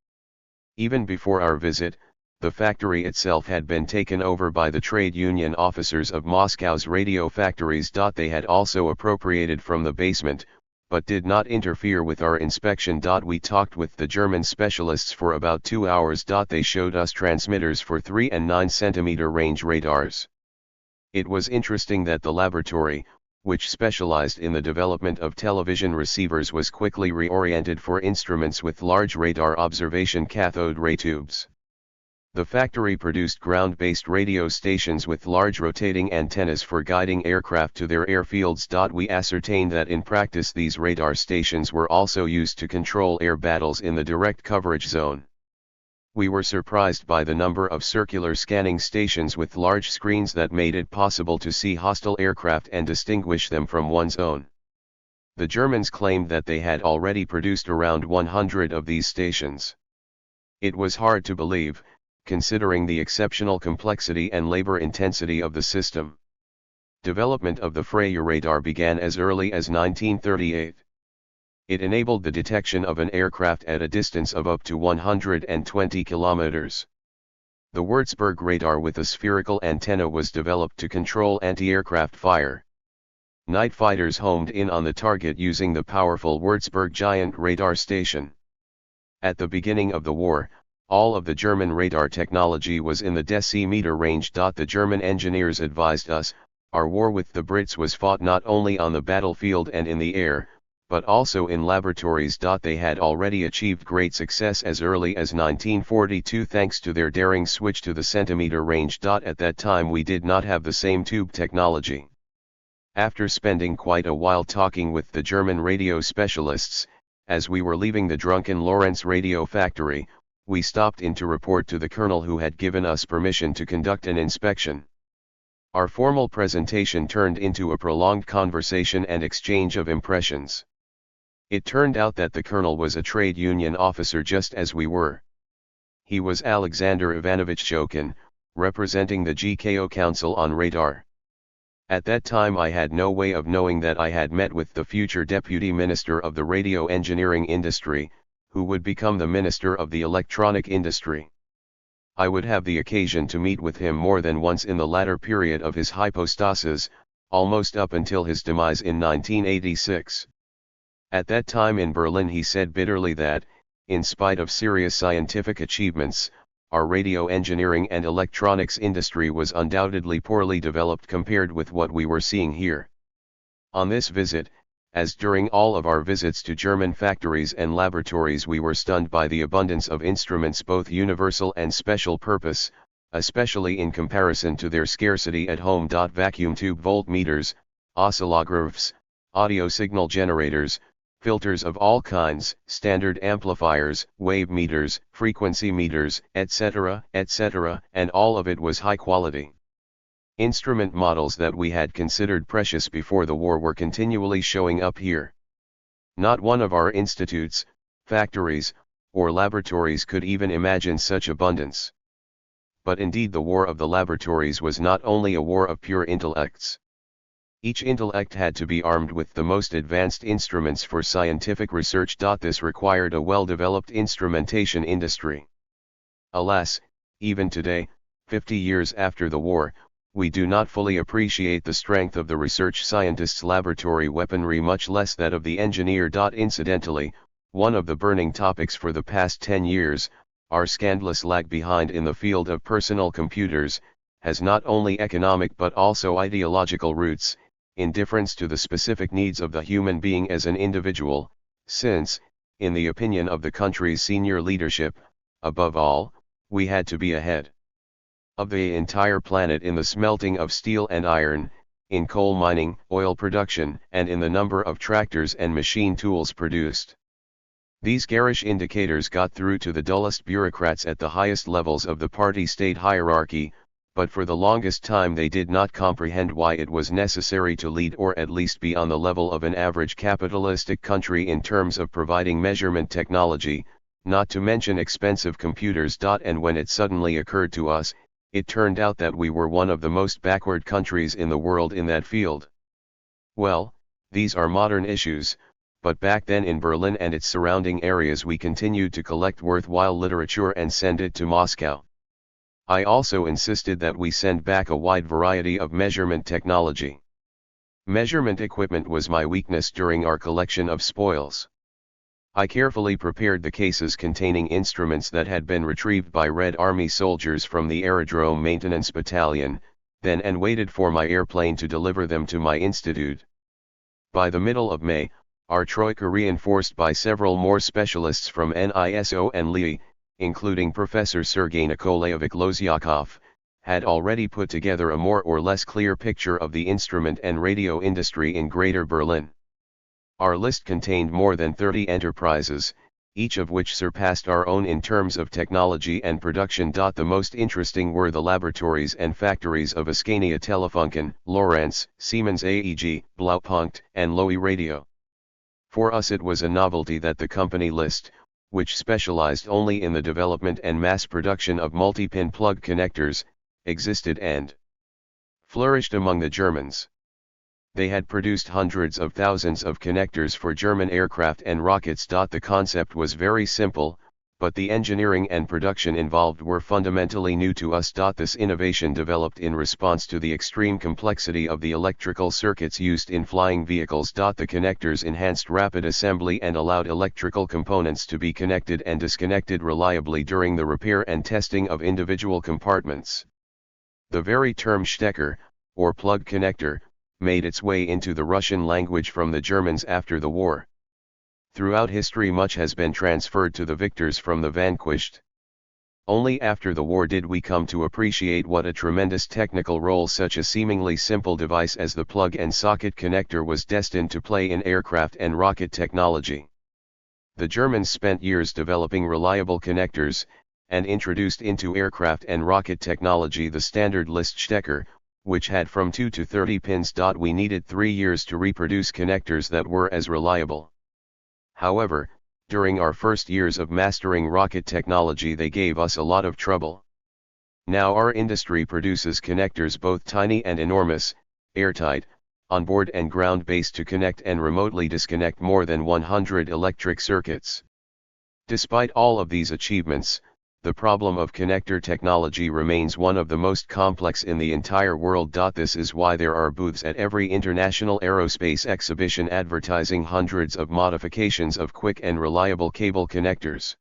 Even before our visit, the factory itself had been taken over by the trade union officers of Moscow's radio factories. They had also appropriated from the basement, but did not interfere with our inspection. We talked with the German specialists for about 2 hours. They showed us transmitters for 3 and 9 centimeter range radars. It was interesting that the laboratory, which specialized in the development of television receivers, was quickly reoriented for instruments with large radar observation cathode ray tubes. The factory produced ground-based radio stations with large rotating antennas for guiding aircraft to their airfields. We ascertained that in practice these radar stations were also used to control air battles in the direct coverage zone. We were surprised by the number of circular scanning stations with large screens that made it possible to see hostile aircraft and distinguish them from one's own. The Germans claimed that they had already produced around 100 of these stations. It was hard to believe, considering the exceptional complexity and labor intensity of the system. Development of the Freya radar began as early as 1938. It enabled the detection of an aircraft at a distance of up to 120 kilometers. The Würzburg radar with a spherical antenna was developed to control anti-aircraft fire. Night fighters homed in on the target using the powerful Würzburg Giant radar station. At the beginning of the war, all of the German radar technology was in the decimeter range. The German engineers advised us, our war with the Brits was fought not only on the battlefield and in the air, but also in laboratories. They had already achieved great success as early as 1942 thanks to their daring switch to the centimeter range. At that time we did not have the same tube technology. After spending quite a while talking with the German radio specialists, as we were leaving the drunken Lawrence radio factory, we stopped in to report to the colonel who had given us permission to conduct an inspection. Our formal presentation turned into a prolonged conversation and exchange of impressions. It turned out that the colonel was a trade union officer just as we were. He was Alexander Ivanovich Shokin, representing the GKO Council on Radar. At that time I had no way of knowing that I had met with the future Deputy Minister of the Radio Engineering Industry, who would become the Minister of the Electronic Industry. I would have the occasion to meet with him more than once in the latter period of his hypostasis, almost up until his demise in 1986. At that time in Berlin he said bitterly that, in spite of serious scientific achievements, our radio engineering and electronics industry was undoubtedly poorly developed compared with what we were seeing here. On this visit, as during all of our visits to German factories and laboratories, we were stunned by the abundance of instruments, both universal and special purpose, especially in comparison to their scarcity at home. Vacuum tube voltmeters, oscillographs, audio signal generators, filters of all kinds, standard amplifiers, wave meters, frequency meters, etc., and all of it was high quality. Instrument models that we had considered precious before the war were continually showing up here. Not one of our institutes, factories, or laboratories could even imagine such abundance. But indeed the war of the laboratories was not only a war of pure intellects. Each intellect had to be armed with the most advanced instruments for scientific research. This required a well-developed instrumentation industry. Alas, even today, 50 years after the war, we do not fully appreciate the strength of the research scientist's laboratory weaponry, much less that of the engineer. Incidentally, one of the burning topics for the past 10 years, our scandalous lag behind in the field of personal computers, has not only economic but also ideological roots, indifference to the specific needs of the human being as an individual, since, in the opinion of the country's senior leadership, above all, we had to be ahead of the entire planet in the smelting of steel and iron, in coal mining, oil production, and in the number of tractors and machine tools produced. These garish indicators got through to the dullest bureaucrats at the highest levels of the party-state hierarchy, but for the longest time they did not comprehend why it was necessary to lead or at least be on the level of an average capitalistic country in terms of providing measurement technology, not to mention expensive computers. And when it suddenly occurred to us, it turned out that we were one of the most backward countries in the world in that field. Well, these are modern issues, but back then in Berlin and its surrounding areas we continued to collect worthwhile literature and send it to Moscow. I also insisted that we send back a wide variety of measurement technology. Measurement equipment was my weakness during our collection of spoils. I carefully prepared the cases containing instruments that had been retrieved by Red Army soldiers from the Aerodrome Maintenance Battalion, then, and waited for my airplane to deliver them to my institute. By the middle of May, our troika, reinforced by several more specialists from NISO and LI, including Professor Sergei Nikolaevich Lozyakov, had already put together a more or less clear picture of the instrument and radio industry in Greater Berlin. Our list contained more than 30 enterprises, each of which surpassed our own in terms of technology and production. The most interesting were the laboratories and factories of Askania Telefunken, Lawrence, Siemens AEG, Blaupunkt, and Lowy Radio. For us it was a novelty that the company list, which specialized only in the development and mass production of multi-pin plug connectors, existed and flourished among the Germans. They had produced hundreds of thousands of connectors for German aircraft and rockets. The concept was very simple, but the engineering and production involved were fundamentally new to us. This innovation developed in response to the extreme complexity of the electrical circuits used in flying vehicles. The connectors enhanced rapid assembly and allowed electrical components to be connected and disconnected reliably during the repair and testing of individual compartments. The very term Stecker, or plug connector, made its way into the Russian language from the Germans after the war. Throughout history much has been transferred to the victors from the vanquished. Only after the war did we come to appreciate what a tremendous technical role such a seemingly simple device as the plug and socket connector was destined to play in aircraft and rocket technology. The Germans spent years developing reliable connectors, and introduced into aircraft and rocket technology the standard list Stecker, which had from 2 to 30 pins. We needed 3 years to reproduce connectors that were as reliable. However, during our first years of mastering rocket technology they gave us a lot of trouble. Now our industry produces connectors both tiny and enormous, airtight, onboard and ground-based to connect and remotely disconnect more than 100 electric circuits. Despite all of these achievements, the problem of connector technology remains one of the most complex in the entire world. This is why there are booths at every international aerospace exhibition advertising hundreds of modifications of quick and reliable cable connectors.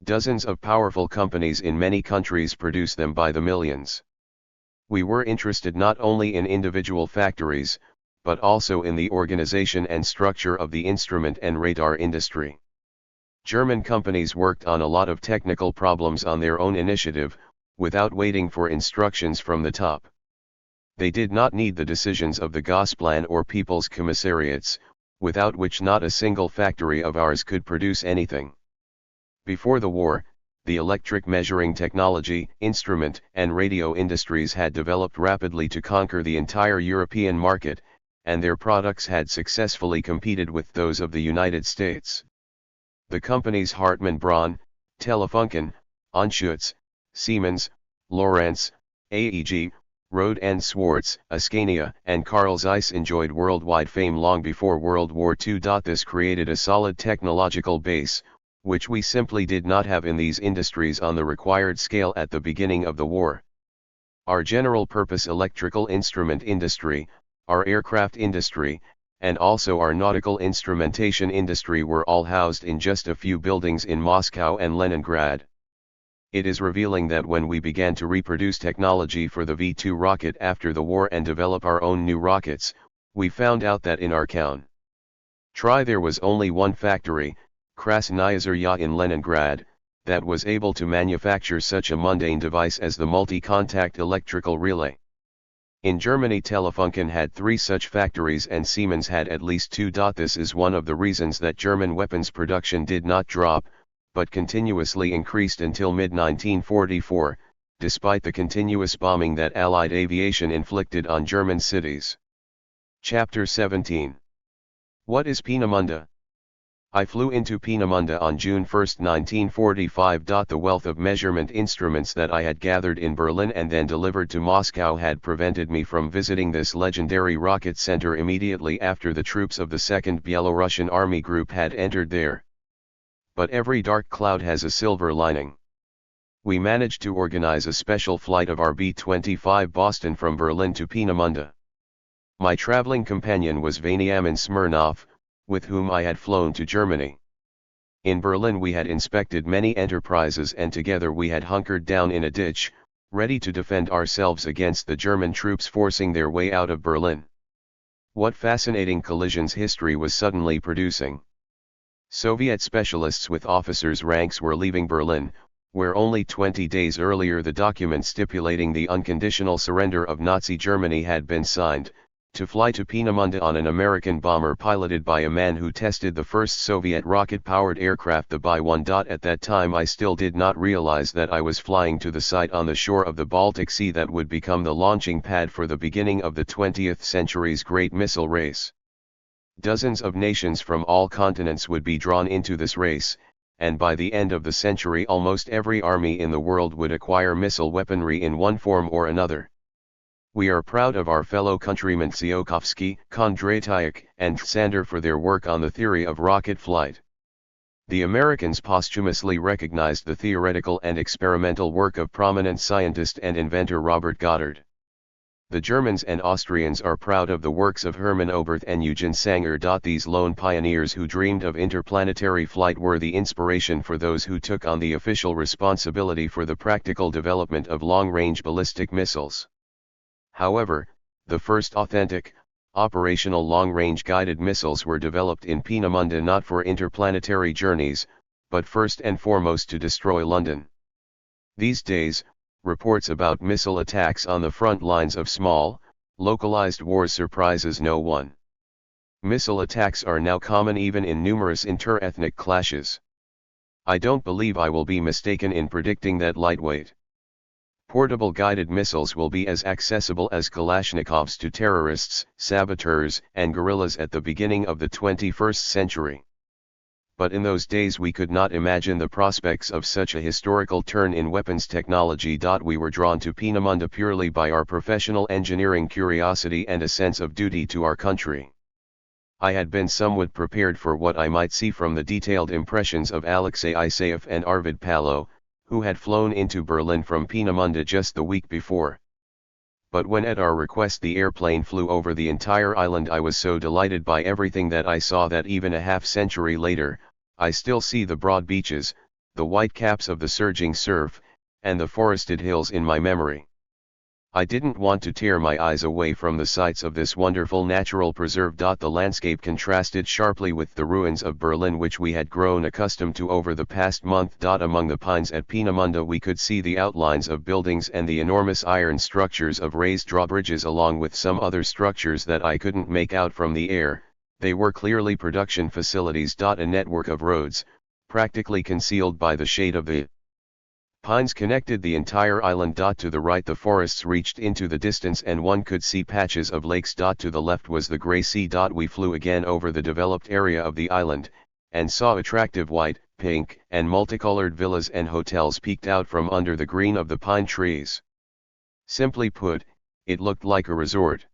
Dozens of powerful companies in many countries produce them by the millions. We were interested not only in individual factories, but also in the organization and structure of the instrument and radar industry. German companies worked on a lot of technical problems on their own initiative, without waiting for instructions from the top. They did not need the decisions of the Gosplan or People's Commissariats, without which not a single factory of ours could produce anything. Before the war, the electric measuring technology, instrument, and radio industries had developed rapidly to conquer the entire European market, and their products had successfully competed with those of the United States. The companies Hartmann Braun, Telefunken, Anschutz, Siemens, Lowrance, AEG, Rohde & Schwarz, Ascania, and Carl Zeiss enjoyed worldwide fame long before World War II. This created a solid technological base, which we simply did not have in these industries on the required scale at the beginning of the war. Our general-purpose electrical instrument industry, our aircraft industry, and also our nautical instrumentation industry were all housed in just a few buildings in Moscow and Leningrad. It is revealing that when we began to reproduce technology for the V-2 rocket after the war and develop our own new rockets, we found out that in our country there was only one factory, Krasnaya Zarya in Leningrad, that was able to manufacture such a mundane device as the multi-contact electrical relay. In Germany, Telefunken had 3 such factories and Siemens had at least 2. This is one of the reasons that German weapons production did not drop, but continuously increased until mid-1944, despite the continuous bombing that Allied aviation inflicted on German cities. Chapter 17. What is Peenemünde? I flew into Peenemünde on June 1, 1945. The wealth of measurement instruments that I had gathered in Berlin and then delivered to Moscow had prevented me from visiting this legendary rocket center immediately after the troops of the 2nd Belarusian Army Group had entered there. But every dark cloud has a silver lining. We managed to organize a special flight of our B-25 Boston from Berlin to Peenemünde. My traveling companion was Veniamin Smirnov, with whom I had flown to Germany. In Berlin we had inspected many enterprises and together we had hunkered down in a ditch, ready to defend ourselves against the German troops forcing their way out of Berlin. What fascinating collisions history was suddenly producing. Soviet specialists with officers' ranks were leaving Berlin, where only 20 days earlier the document stipulating the unconditional surrender of Nazi Germany had been signed, to fly to Peenemünde on an American bomber piloted by a man who tested the first Soviet rocket-powered aircraft, the Bi-1. At that time I still did not realize that I was flying to the site on the shore of the Baltic Sea that would become the launching pad for the beginning of the 20th century's great missile race. Dozens of nations from all continents would be drawn into this race, and by the end of the century almost every army in the world would acquire missile weaponry in one form or another. We are proud of our fellow countrymen Tsiolkovsky, Kondratyev, and Sander for their work on the theory of rocket flight. The Americans posthumously recognized the theoretical and experimental work of prominent scientist and inventor Robert Goddard. The Germans and Austrians are proud of the works of Hermann Oberth and Eugen Sanger. These lone pioneers who dreamed of interplanetary flight were the inspiration for those who took on the official responsibility for the practical development of long-range ballistic missiles. However, the first authentic, operational long-range guided missiles were developed in Peenemünde not for interplanetary journeys, but first and foremost to destroy London. These days, reports about missile attacks on the front lines of small, localized wars surprises no one. Missile attacks are now common even in numerous inter-ethnic clashes. I don't believe I will be mistaken in predicting that lightweight, portable guided missiles will be as accessible as Kalashnikovs to terrorists, saboteurs, and guerrillas at the beginning of the 21st century. but in those days we could not imagine the prospects of such a historical turn in weapons technology. We were drawn to Peenemünde purely by our professional engineering curiosity and a sense of duty to our country. I had been somewhat prepared for what I might see from the detailed impressions of Alexei Isaev and Arvid Palo, who had flown into Berlin from Peenemünde just the week before. But when at our request the airplane flew over the entire island, I was so delighted by everything that I saw that even a half-century later, I still see the broad beaches, the white caps of the surging surf, and the forested hills in my memory. I didn't want to tear my eyes away from the sights of this wonderful natural preserve. The landscape contrasted sharply with the ruins of Berlin which we had grown accustomed to over the past month. Among the pines at Peenemünde we could see the outlines of buildings and the enormous iron structures of raised drawbridges along with some other structures that I couldn't make out from the air. They were clearly production facilities. A network of roads, practically concealed by the shade of the pines, connected the entire island. To the right the forests reached into the distance and one could see patches of lakes. To the left was the grey sea. We flew again over the developed area of the island, and saw attractive white, pink, and multicolored villas and hotels peeked out from under the green of the pine trees. Simply put, it looked like a resort.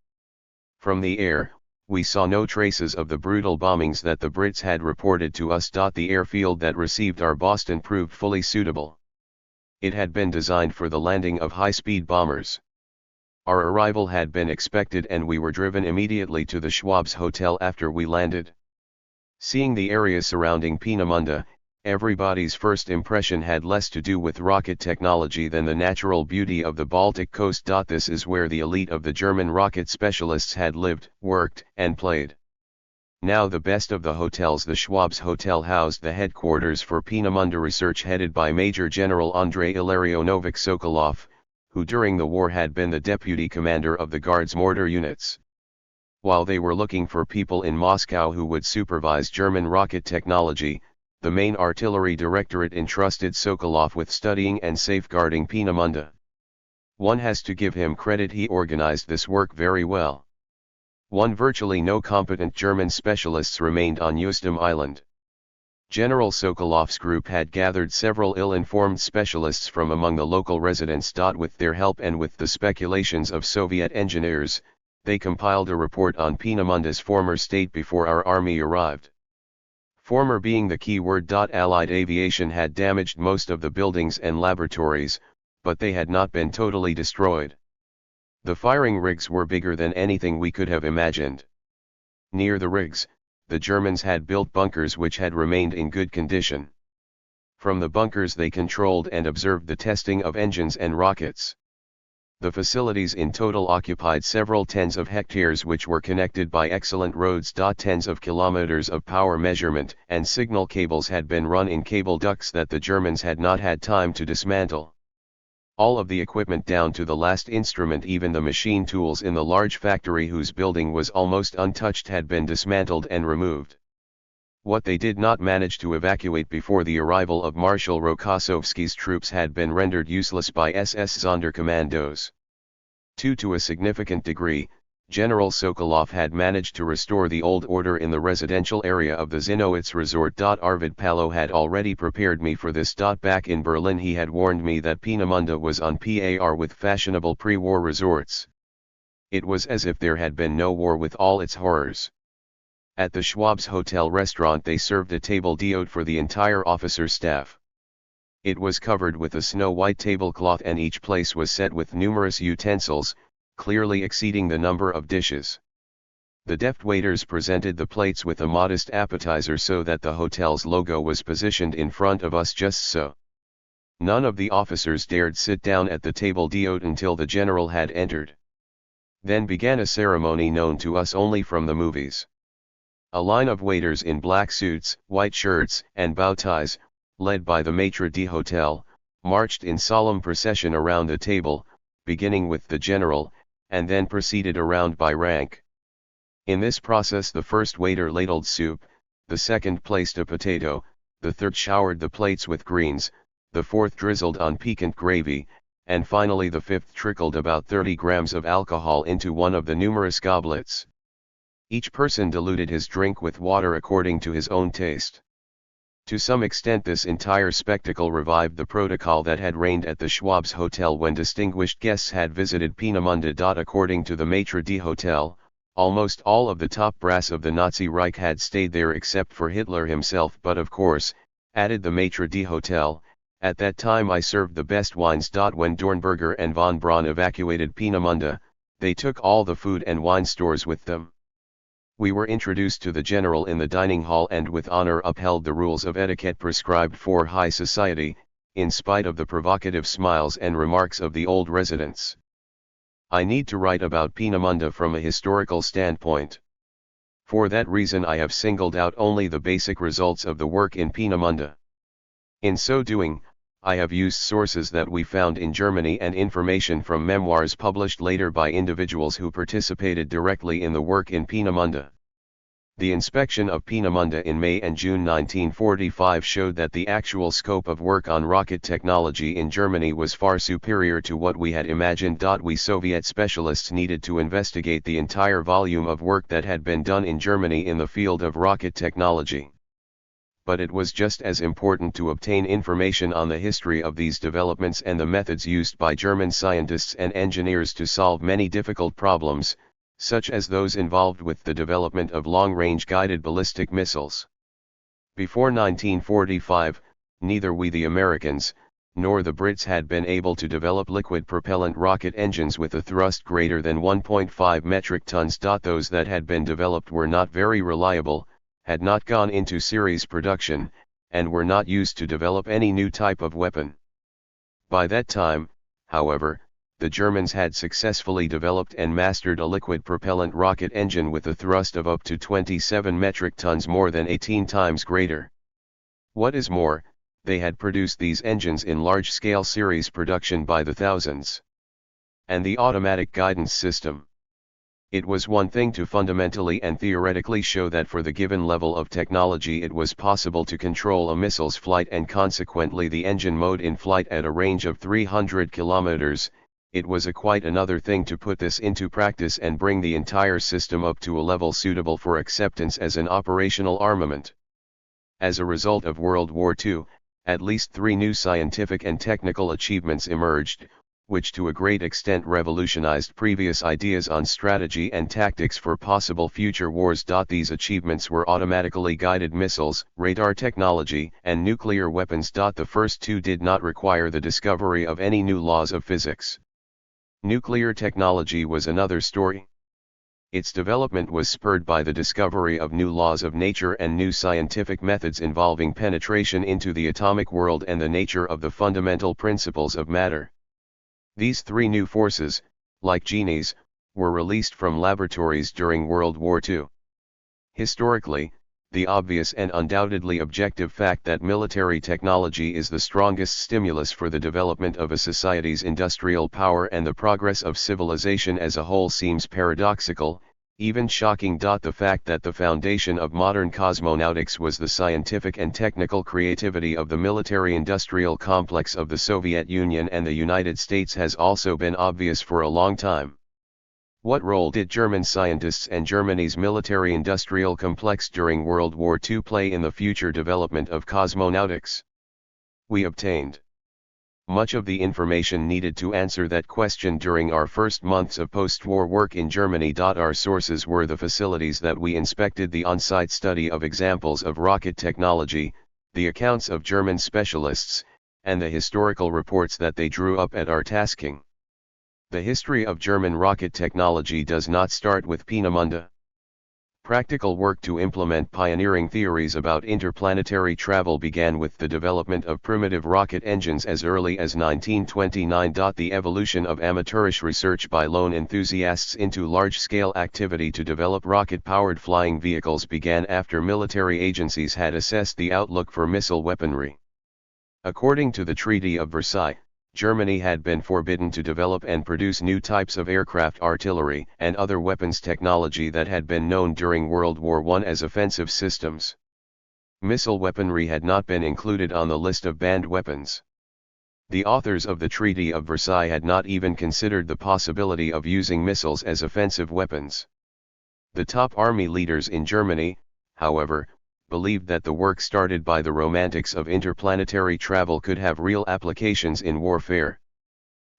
From the air, we saw no traces of the brutal bombings that the Brits had reported to us. The airfield that received our Boston proved fully suitable. It had been designed for the landing of high-speed bombers. Our arrival had been expected and we were driven immediately to the Schwab's Hotel after we landed. Seeing the area surrounding Peenemünde, everybody's first impression had less to do with rocket technology than the natural beauty of the Baltic coast. This is where the elite of the German rocket specialists had lived, worked, and played. Now the best of the hotels, the Schwab's Hotel, housed the headquarters for Peenemünde research headed by Major General Andrei Illarionovich Sokolov, who during the war had been the deputy commander of the Guards mortar units. While they were looking for people in Moscow who would supervise German rocket technology, the main artillery directorate entrusted Sokolov with studying and safeguarding Peenemünde. One has to give him credit, he organized this work very well. Virtually no competent German specialists remained on Usedom Island. General Sokolov's group had gathered several ill-informed specialists from among the local residents. With their help and with the speculations of Soviet engineers, they compiled a report on Peenemunde's former state before our army arrived. Former being the key word. Allied aviation had damaged most of the buildings and laboratories, but they had not been totally destroyed. The firing rigs were bigger than anything we could have imagined. Near the rigs, the Germans had built bunkers which had remained in good condition. From the bunkers they controlled and observed the testing of engines and rockets. The facilities in total occupied several tens of hectares which were connected by excellent roads. Tens of kilometers of power measurement and signal cables had been run in cable ducts that the Germans had not had time to dismantle. All of the equipment down to the last instrument, even the machine tools in the large factory whose building was almost untouched, had been dismantled and removed. What they did not manage to evacuate before the arrival of Marshal Rokossovsky's troops had been rendered useless by SS Sonderkommandos. To a significant degree, General Sokolov had managed to restore the old order in the residential area of the Zinnowitz resort. Arvid Palo had already prepared me for this. Back in Berlin he had warned me that Peenemünde was on par with fashionable pre-war resorts. It was as if there had been no war with all its horrors. At the Schwab's Hotel restaurant they served a table d'hôte for the entire officer staff. It was covered with a snow-white tablecloth and each place was set with numerous utensils, clearly exceeding the number of dishes. The deft waiters presented the plates with a modest appetizer so that the hotel's logo was positioned in front of us just so. None of the officers dared sit down at the table d'hôte until the general had entered. Then began a ceremony known to us only from the movies. A line of waiters in black suits, white shirts, and bow ties, led by the maitre d'hôtel, marched in solemn procession around the table, beginning with the general, and then proceeded around by rank. In this process the first waiter ladled soup, the second placed a potato, the third showered the plates with greens, the fourth drizzled on piquant gravy, and finally the fifth trickled about 30 grams of alcohol into one of the numerous goblets. Each person diluted his drink with water according to his own taste. To some extent this entire spectacle revived the protocol that had reigned at the Schwab's Hotel when distinguished guests had visited Peenemünde. According to the maitre d'hotel, almost all of the top brass of the Nazi Reich had stayed there except for Hitler himself, but of course, added the maitre d'hotel, at that time I served the best wines. When Dornberger and von Braun evacuated Peenemünde, they took all the food and wine stores with them. We were introduced to the general in the dining hall and with honor upheld the rules of etiquette prescribed for high society, in spite of the provocative smiles and remarks of the old residents. I need to write about Peenemünde from a historical standpoint. For that reason I have singled out only the basic results of the work in Peenemünde. In so doing, I have used sources that we found in Germany and information from memoirs published later by individuals who participated directly in the work in Peenemünde. The inspection of Peenemünde in May and June 1945 showed that the actual scope of work on rocket technology in Germany was far superior to what we had imagined. We Soviet specialists needed to investigate the entire volume of work that had been done in Germany in the field of rocket technology. But it was just as important to obtain information on the history of these developments and the methods used by German scientists and engineers to solve many difficult problems, such as those involved with the development of long-range guided ballistic missiles. Before 1945, neither we the Americans, nor the Brits had been able to develop liquid propellant rocket engines with a thrust greater than 1.5 metric tons. Those that had been developed were not very reliable, had not gone into series production, and were not used to develop any new type of weapon. By that time, however, the Germans had successfully developed and mastered a liquid propellant rocket engine with a thrust of up to 27 metric tons, more than 18 times greater. What is more, they had produced these engines in large-scale series production by the thousands. And the automatic guidance system. It was one thing to fundamentally and theoretically show that for the given level of technology it was possible to control a missile's flight and consequently the engine mode in flight at a range of 300 kilometers. It was quite another thing to put this into practice and bring the entire system up to a level suitable for acceptance as an operational armament. As a result of World War II, at least 3 new scientific and technical achievements emerged, which to a great extent revolutionized previous ideas on strategy and tactics for possible future wars. These achievements were automatically guided missiles, radar technology, and nuclear weapons. The first 2 did not require the discovery of any new laws of physics. Nuclear technology was another story. Its development was spurred by the discovery of new laws of nature and new scientific methods involving penetration into the atomic world and the nature of the fundamental principles of matter. These 3 new forces, like genies, were released from laboratories during World War II. Historically, the obvious and undoubtedly objective fact that military technology is the strongest stimulus for the development of a society's industrial power and the progress of civilization as a whole seems paradoxical, even shocking. The fact that the foundation of modern cosmonautics was the scientific and technical creativity of the military-industrial complex of the Soviet Union and the United States has also been obvious for a long time. What role did German scientists and Germany's military-industrial complex during World War II play in the future development of cosmonautics? We obtained much of the information needed to answer that question during our first months of post-war work in Germany. Our sources were the facilities that we inspected, the on-site study of examples of rocket technology, the accounts of German specialists, and the historical reports that they drew up at our tasking. The history of German rocket technology does not start with Peenemünde. Practical work to implement pioneering theories about interplanetary travel began with the development of primitive rocket engines as early as 1929. The evolution of amateurish research by lone enthusiasts into large-scale activity to develop rocket-powered flying vehicles began after military agencies had assessed the outlook for missile weaponry. According to the Treaty of Versailles, Germany had been forbidden to develop and produce new types of aircraft, artillery, and other weapons technology that had been known during World War I as offensive systems. Missile weaponry had not been included on the list of banned weapons. The authors of the Treaty of Versailles had not even considered the possibility of using missiles as offensive weapons. The top army leaders in Germany, however, believed that the work started by the romantics of interplanetary travel could have real applications in warfare.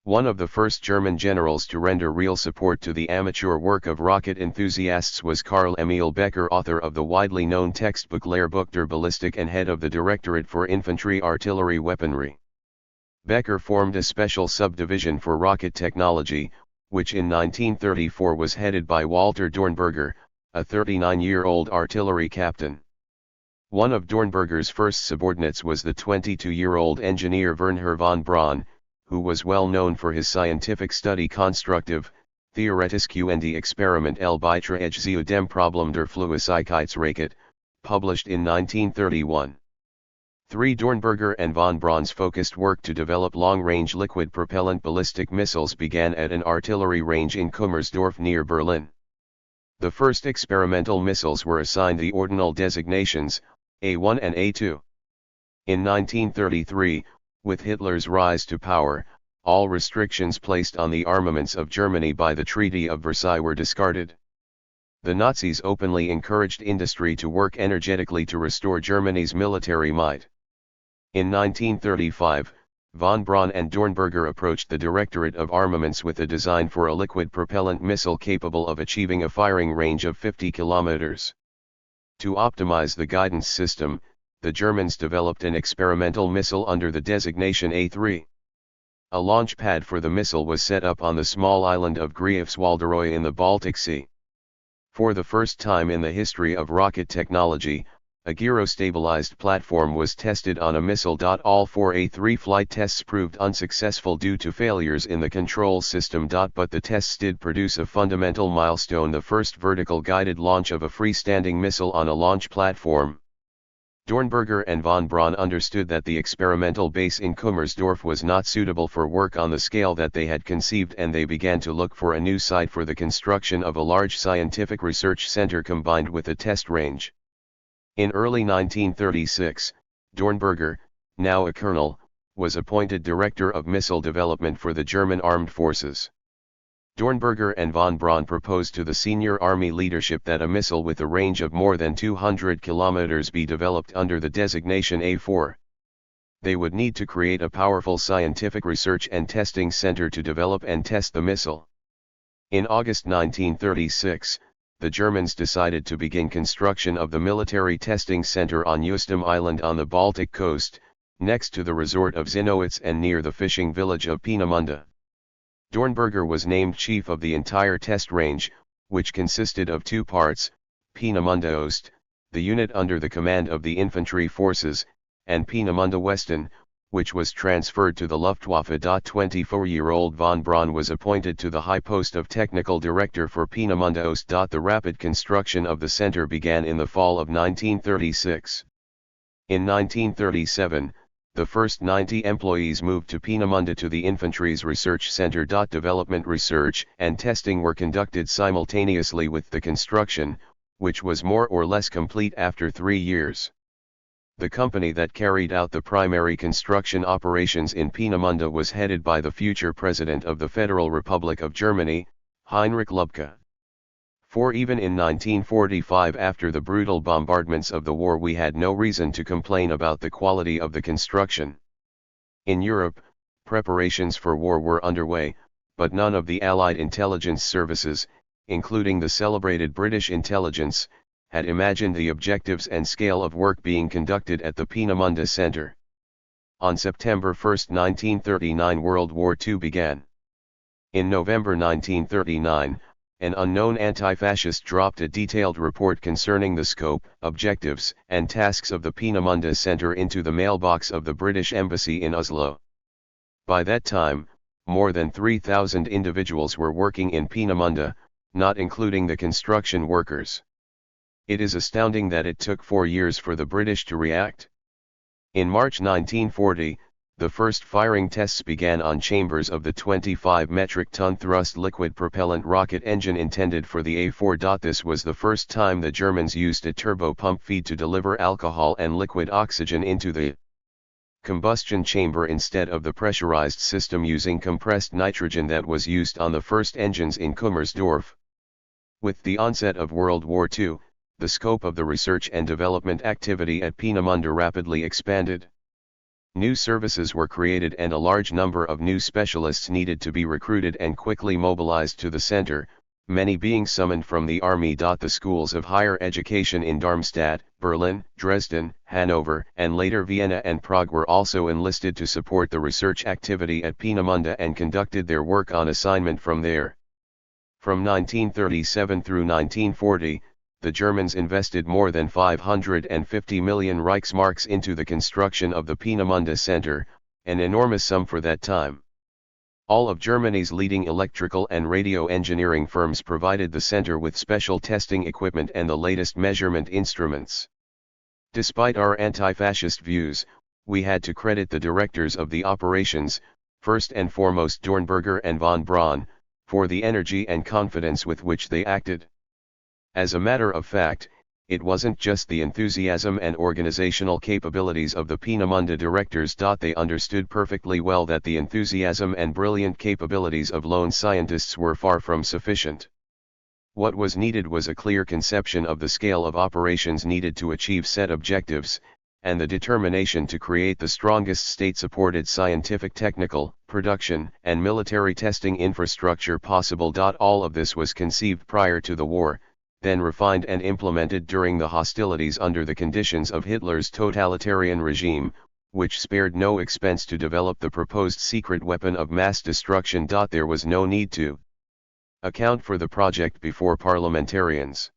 One of the first German generals to render real support to the amateur work of rocket enthusiasts was Karl Emil Becker, author of the widely known textbook Lehrbuch der Ballistik and head of the Directorate for Infantry Artillery Weaponry. Becker formed a special subdivision for rocket technology, which in 1934 was headed by Walter Dornberger, a 39-year-old artillery captain. One of Dornberger's first subordinates was the 22-year-old engineer Wernher von Braun, who was well known for his scientific study Konstruktiv, Theoretische und experimentelle Beiträge zu dem Problem der Flüssigkeitsrakete, published in 1931. Dornberger and von Braun's focused work to develop long-range liquid propellant ballistic missiles began at an artillery range in Kummersdorf near Berlin. The first experimental missiles were assigned the ordinal designations, A1 and A2. In 1933, with Hitler's rise to power, all restrictions placed on the armaments of Germany by the Treaty of Versailles were discarded. The Nazis openly encouraged industry to work energetically to restore Germany's military might. In 1935, von Braun and Dornberger approached the Directorate of Armaments with a design for a liquid propellant missile capable of achieving a firing range of 50 kilometers. To optimize the guidance system, the Germans developed an experimental missile under the designation A3. A launch pad for the missile was set up on the small island of Greifswalderoy in the Baltic Sea. For the first time in the history of rocket technology, a gyro-stabilized platform was tested on a missile. All four A3 flight tests proved unsuccessful due to failures in the control system. But the tests did produce a fundamental milestone: the first vertical guided launch of a freestanding missile on a launch platform. Dornberger and von Braun understood that the experimental base in Kummersdorf was not suitable for work on the scale that they had conceived, and they began to look for a new site for the construction of a large scientific research center combined with a test range. In early 1936, Dornberger, now a colonel, was appointed Director of Missile Development for the German Armed Forces. Dornberger and von Braun proposed to the senior army leadership that a missile with a range of more than 200 kilometers be developed under the designation A4. They would need to create a powerful scientific research and testing center to develop and test the missile. In August 1936, the Germans decided to begin construction of the military testing center on Usedom Island on the Baltic coast, next to the resort of Zinnowitz and near the fishing village of Peenemünde. Dornberger was named chief of the entire test range, which consisted of two parts: Peenemünde Ost, the unit under the command of the infantry forces, and Peenemünde Westen, which was transferred to the Luftwaffe. 24-year-old von Braun was appointed to the high post of technical director for Peenemünde Ost. The rapid construction of the center began in the fall of 1936. In 1937, the first 90 employees moved to Peenemünde to the infantry's research center. Development, research, and testing were conducted simultaneously with the construction, which was more or less complete after 3 years. The company that carried out the primary construction operations in Peenemünde was headed by the future President of the Federal Republic of Germany, Heinrich Lübke. For even in 1945, after the brutal bombardments of the war, we had no reason to complain about the quality of the construction. In Europe, preparations for war were underway, but none of the Allied intelligence services, including the celebrated British intelligence, had imagined the objectives and scale of work being conducted at the Peenemünde Center. On September 1, 1939, World War II began. In November 1939, an unknown anti-fascist dropped a detailed report concerning the scope, objectives, and tasks of the Peenemünde Center into the mailbox of the British Embassy in Oslo. By that time, more than 3,000 individuals were working in Peenemünde, not including the construction workers. It is astounding that it took 4 years for the British to react. In March 1940, the first firing tests began on chambers of the 25 metric ton thrust liquid propellant rocket engine intended for the A4. This was the first time the Germans used a turbo pump feed to deliver alcohol and liquid oxygen into the combustion chamber instead of the pressurized system using compressed nitrogen that was used on the first engines in Kummersdorf. With the onset of World War II, the scope of the research and development activity at Peenemünde rapidly expanded. New services were created and a large number of new specialists needed to be recruited and quickly mobilized to the center, many being summoned from the army. The schools of higher education in Darmstadt, Berlin, Dresden, Hanover, and later Vienna and Prague were also enlisted to support the research activity at Peenemünde and conducted their work on assignment from there. From 1937 through 1940, the Germans invested more than 550 million Reichsmarks into the construction of the Peenemünde Center, an enormous sum for that time. All of Germany's leading electrical and radio engineering firms provided the center with special testing equipment and the latest measurement instruments. Despite our anti-fascist views, we had to credit the directors of the operations, first and foremost Dornberger and von Braun, for the energy and confidence with which they acted. As a matter of fact, it wasn't just the enthusiasm and organizational capabilities of the Peenemünde directors. They understood perfectly well that the enthusiasm and brilliant capabilities of lone scientists were far from sufficient. What was needed was a clear conception of the scale of operations needed to achieve set objectives, and the determination to create the strongest state-supported scientific, technical, production, and military testing infrastructure possible. All of this was conceived prior to the war, then refined and implemented during the hostilities under the conditions of Hitler's totalitarian regime, which spared no expense to develop the proposed secret weapon of mass destruction. There was no need to account for the project before parliamentarians.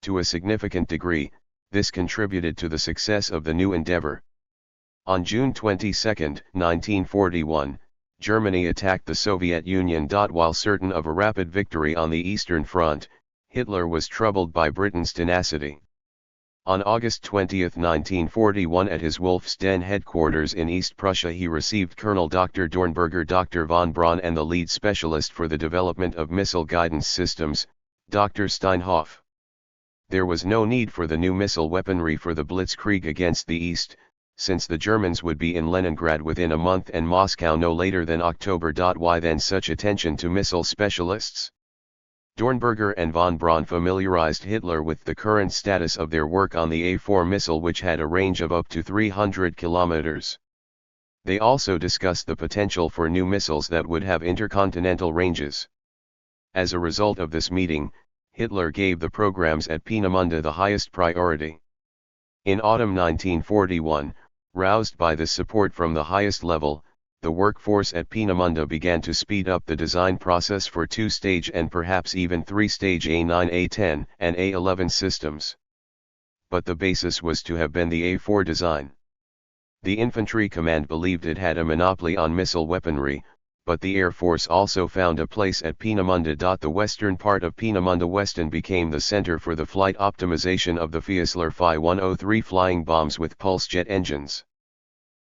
To a significant degree, this contributed to the success of the new endeavor. On June 22, 1941, Germany attacked the Soviet Union. While certain of a rapid victory on the Eastern Front, Hitler was troubled by Britain's tenacity. On August 20, 1941, at his Wolfsden headquarters in East Prussia, he received Colonel Dr. Dornberger, Dr. von Braun, and the lead specialist for the development of missile guidance systems, Dr. Steinhoff. There was no need for the new missile weaponry for the blitzkrieg against the East, since the Germans would be in Leningrad within a month and Moscow no later than October. Why then such attention to missile specialists? Dornberger and von Braun familiarized Hitler with the current status of their work on the A-4 missile, which had a range of up to 300 kilometers. They also discussed the potential for new missiles that would have intercontinental ranges. As a result of this meeting, Hitler gave the programs at Peenemünde the highest priority. In autumn 1941, roused by this support from the highest level, the workforce at Peenemünde began to speed up the design process for two-stage and perhaps even three-stage A9, A10, and A11 systems. But the basis was to have been the A4 design. The infantry command believed it had a monopoly on missile weaponry, but the Air Force also found a place at Peenemünde. The western part of Peenemünde Westen became the center for the flight optimization of the Fieseler Phi-103 flying bombs with pulse jet engines.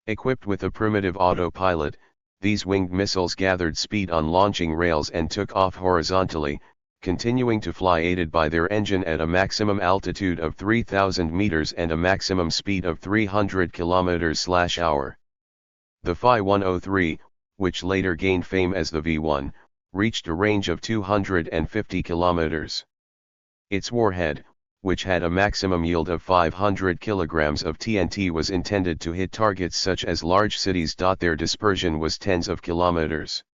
Equipped with a primitive autopilot, these winged missiles gathered speed on launching rails and took off horizontally, continuing to fly aided by their engine at a maximum altitude of 3,000 meters and a maximum speed of 300 km/h. The Phi-103, which later gained fame as the V-1, reached a range of 250 kilometers. Its warhead, which had a maximum yield of 500 kilograms of TNT, was intended to hit targets such as large cities. Their dispersion was tens of kilometers.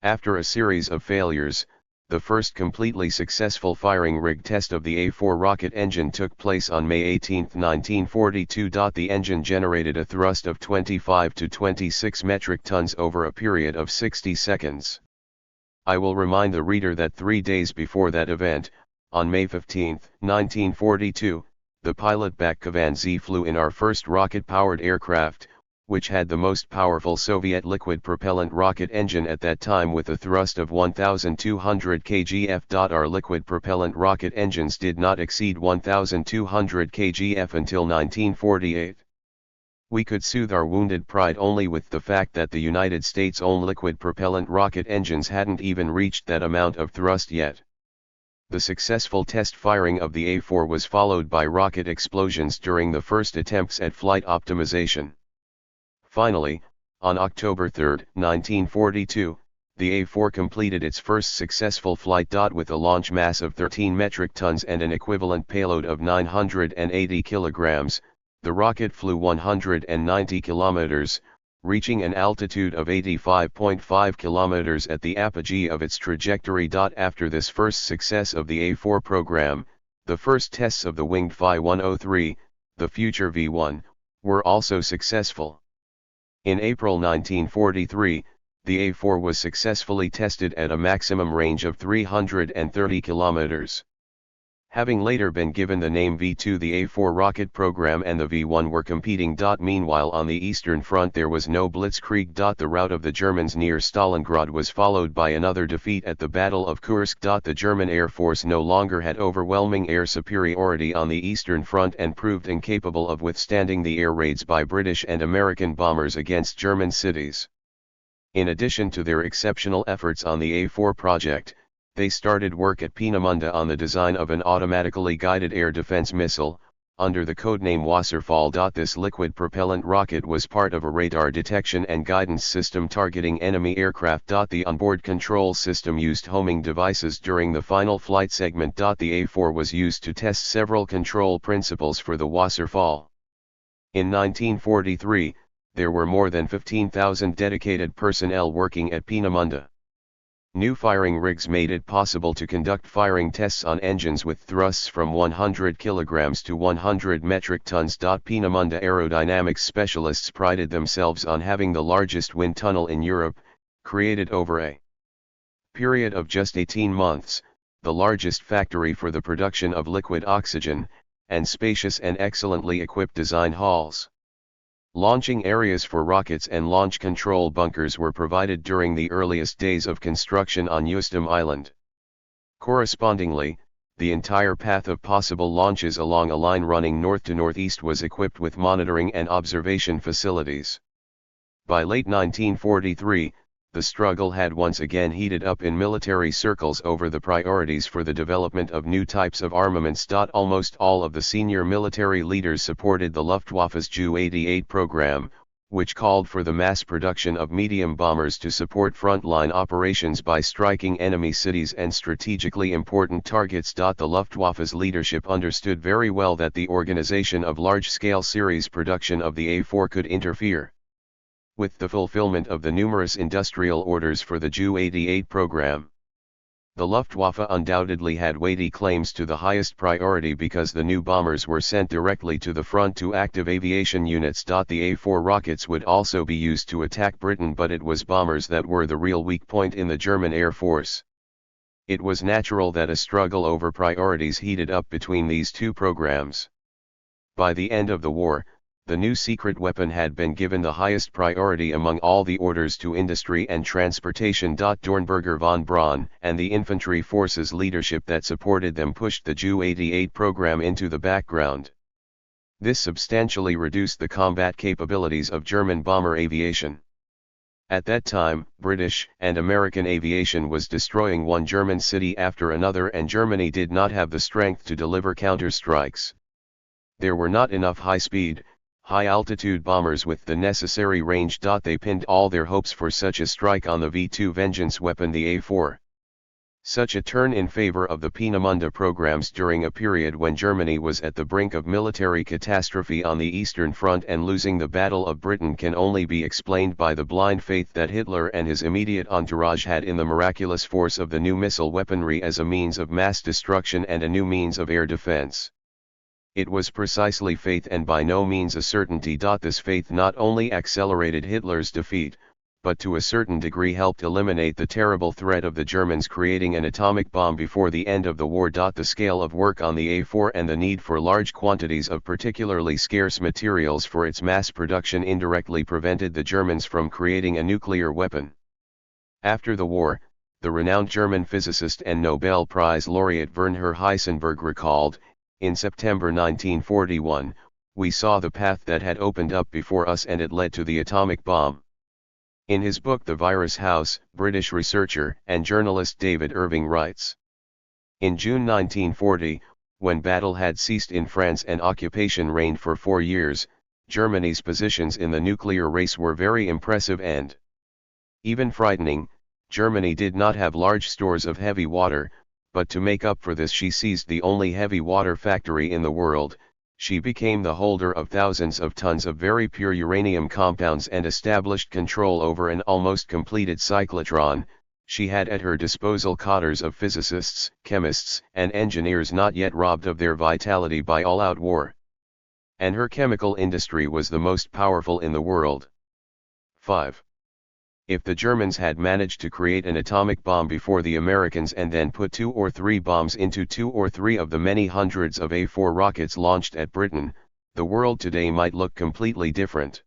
After a series of failures, the first completely successful firing rig test of the A4 rocket engine took place on May 18, 1942. The engine generated a thrust of 25 to 26 metric tons over a period of 60 seconds. I will remind the reader that 3 days before that event, on May 15, 1942, the pilot Back-Kavan-Z flew in our first rocket-powered aircraft, which had the most powerful Soviet liquid propellant rocket engine at that time with a thrust of 1,200 kgf. Our liquid propellant rocket engines did not exceed 1,200 kgf until 1948. We could soothe our wounded pride only with the fact that the United States' own liquid propellant rocket engines hadn't even reached that amount of thrust yet. The successful test firing of the A4 was followed by rocket explosions during the first attempts at flight optimization. Finally, on October 3, 1942, the A-4 completed its first successful flight. With a launch mass of 13 metric tons and an equivalent payload of 980 kilograms, the rocket flew 190 kilometers, reaching an altitude of 85.5 kilometers at the apogee of its trajectory. After this first success of the A-4 program, the first tests of the winged Phi-103, the future V-1, were also successful. In April 1943, the A-4 was successfully tested at a maximum range of 330 kilometers. Having later been given the name V-2, the A-4 rocket program and the V-1 were competing. Meanwhile, on the Eastern Front there was no blitzkrieg. The rout of the Germans near Stalingrad was followed by another defeat at the Battle of Kursk. The German Air Force no longer had overwhelming air superiority on the Eastern Front and proved incapable of withstanding the air raids by British and American bombers against German cities. In addition to their exceptional efforts on the A-4 project, they started work at Peenemünde on the design of an automatically guided air defense missile, under the codename Wasserfall. This liquid propellant rocket was part of a radar detection and guidance system targeting enemy aircraft. The onboard control system used homing devices during the final flight segment. The A-4 was used to test several control principles for the Wasserfall. In 1943, there were more than 15,000 dedicated personnel working at Peenemünde. New firing rigs made it possible to conduct firing tests on engines with thrusts from 100 kilograms to 100 metric tons. Peenemünde aerodynamics specialists prided themselves on having the largest wind tunnel in Europe, created over a period of just 18 months, the largest factory for the production of liquid oxygen, and spacious and excellently equipped design halls. Launching areas for rockets and launch control bunkers were provided during the earliest days of construction on Usedom Island. Correspondingly, the entire path of possible launches along a line running north to northeast was equipped with monitoring and observation facilities. By late 1943, the struggle had once again heated up in military circles over the priorities for the development of new types of armaments. Almost all of the senior military leaders supported the Luftwaffe's Ju-88 program, which called for the mass production of medium bombers to support frontline operations by striking enemy cities and strategically important targets. The Luftwaffe's leadership understood very well that the organization of large-scale series production of the A-4 could interfere with the fulfillment of the numerous industrial orders for the Ju-88 program. The Luftwaffe undoubtedly had weighty claims to the highest priority because the new bombers were sent directly to the front to active aviation units. The A-4 rockets would also be used to attack Britain, but it was bombers that were the real weak point in the German Air Force. It was natural that a struggle over priorities heated up between these two programs. By the end of the war, the new secret weapon had been given the highest priority among all the orders to industry and transportation. Dornberger von Braun and the infantry forces leadership that supported them pushed the Ju-88 program into the background. This substantially reduced the combat capabilities of German bomber aviation. At that time, British and American aviation was destroying one German city after another, and Germany did not have the strength to deliver counterstrikes. There were not enough high-speed, high-altitude bombers with the necessary range. They pinned all their hopes for such a strike on the V-2 vengeance weapon, the A-4. Such a turn in favor of the Peenemünde programs during a period when Germany was at the brink of military catastrophe on the Eastern Front and losing the Battle of Britain can only be explained by the blind faith that Hitler and his immediate entourage had in the miraculous force of the new missile weaponry as a means of mass destruction and a new means of air defense. It was precisely faith and by no means a certainty. This faith not only accelerated Hitler's defeat, but to a certain degree helped eliminate the terrible threat of the Germans creating an atomic bomb before the end of the war. The scale of work on the A-4 and the need for large quantities of particularly scarce materials for its mass production indirectly prevented the Germans from creating a nuclear weapon. After the war, the renowned German physicist and Nobel Prize laureate Werner Heisenberg recalled, in September 1941, "We saw the path that had opened up before us and it led to the atomic bomb." In his book The Virus House, British researcher and journalist David Irving writes, "In June 1940, when battle had ceased in France and occupation reigned for 4 years, Germany's positions in the nuclear race were very impressive and even frightening. Germany did not have large stores of heavy water, but to make up for this she seized the only heavy water factory in the world. She became the holder of thousands of tons of very pure uranium compounds and established control over an almost completed cyclotron. She had at her disposal cadres of physicists, chemists, and engineers not yet robbed of their vitality by all-out war. And her chemical industry was the most powerful in the world. 5. If the Germans had managed to create an atomic bomb before the Americans and then put 2 or 3 bombs into 2 or 3 of the many hundreds of A4 rockets launched at Britain, the world today might look completely different.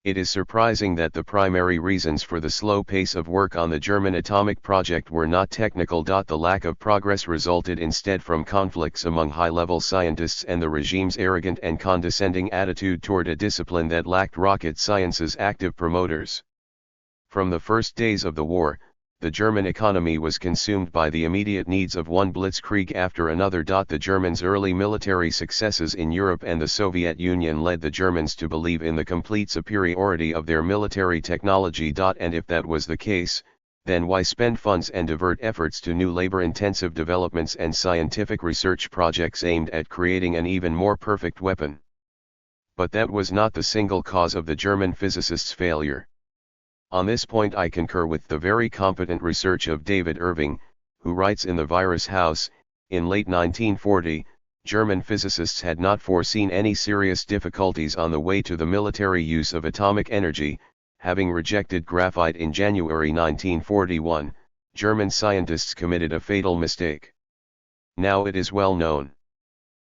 It is surprising that the primary reasons for the slow pace of work on the German atomic project were not technical. The lack of progress resulted instead from conflicts among high-level scientists and the regime's arrogant and condescending attitude toward a discipline that lacked rocket science's active promoters. From the first days of the war, the German economy was consumed by the immediate needs of one blitzkrieg after another. The Germans' early military successes in Europe and the Soviet Union led the Germans to believe in the complete superiority of their military technology. And if that was the case, then why spend funds and divert efforts to new labor-intensive developments and scientific research projects aimed at creating an even more perfect weapon? But that was not the single cause of the German physicists' failure. On this point I concur with the very competent research of David Irving, who writes in The Virus House, in late 1940, German physicists had not foreseen any serious difficulties on the way to the military use of atomic energy. Having rejected graphite in January 1941, German scientists committed a fatal mistake. Now it is well known.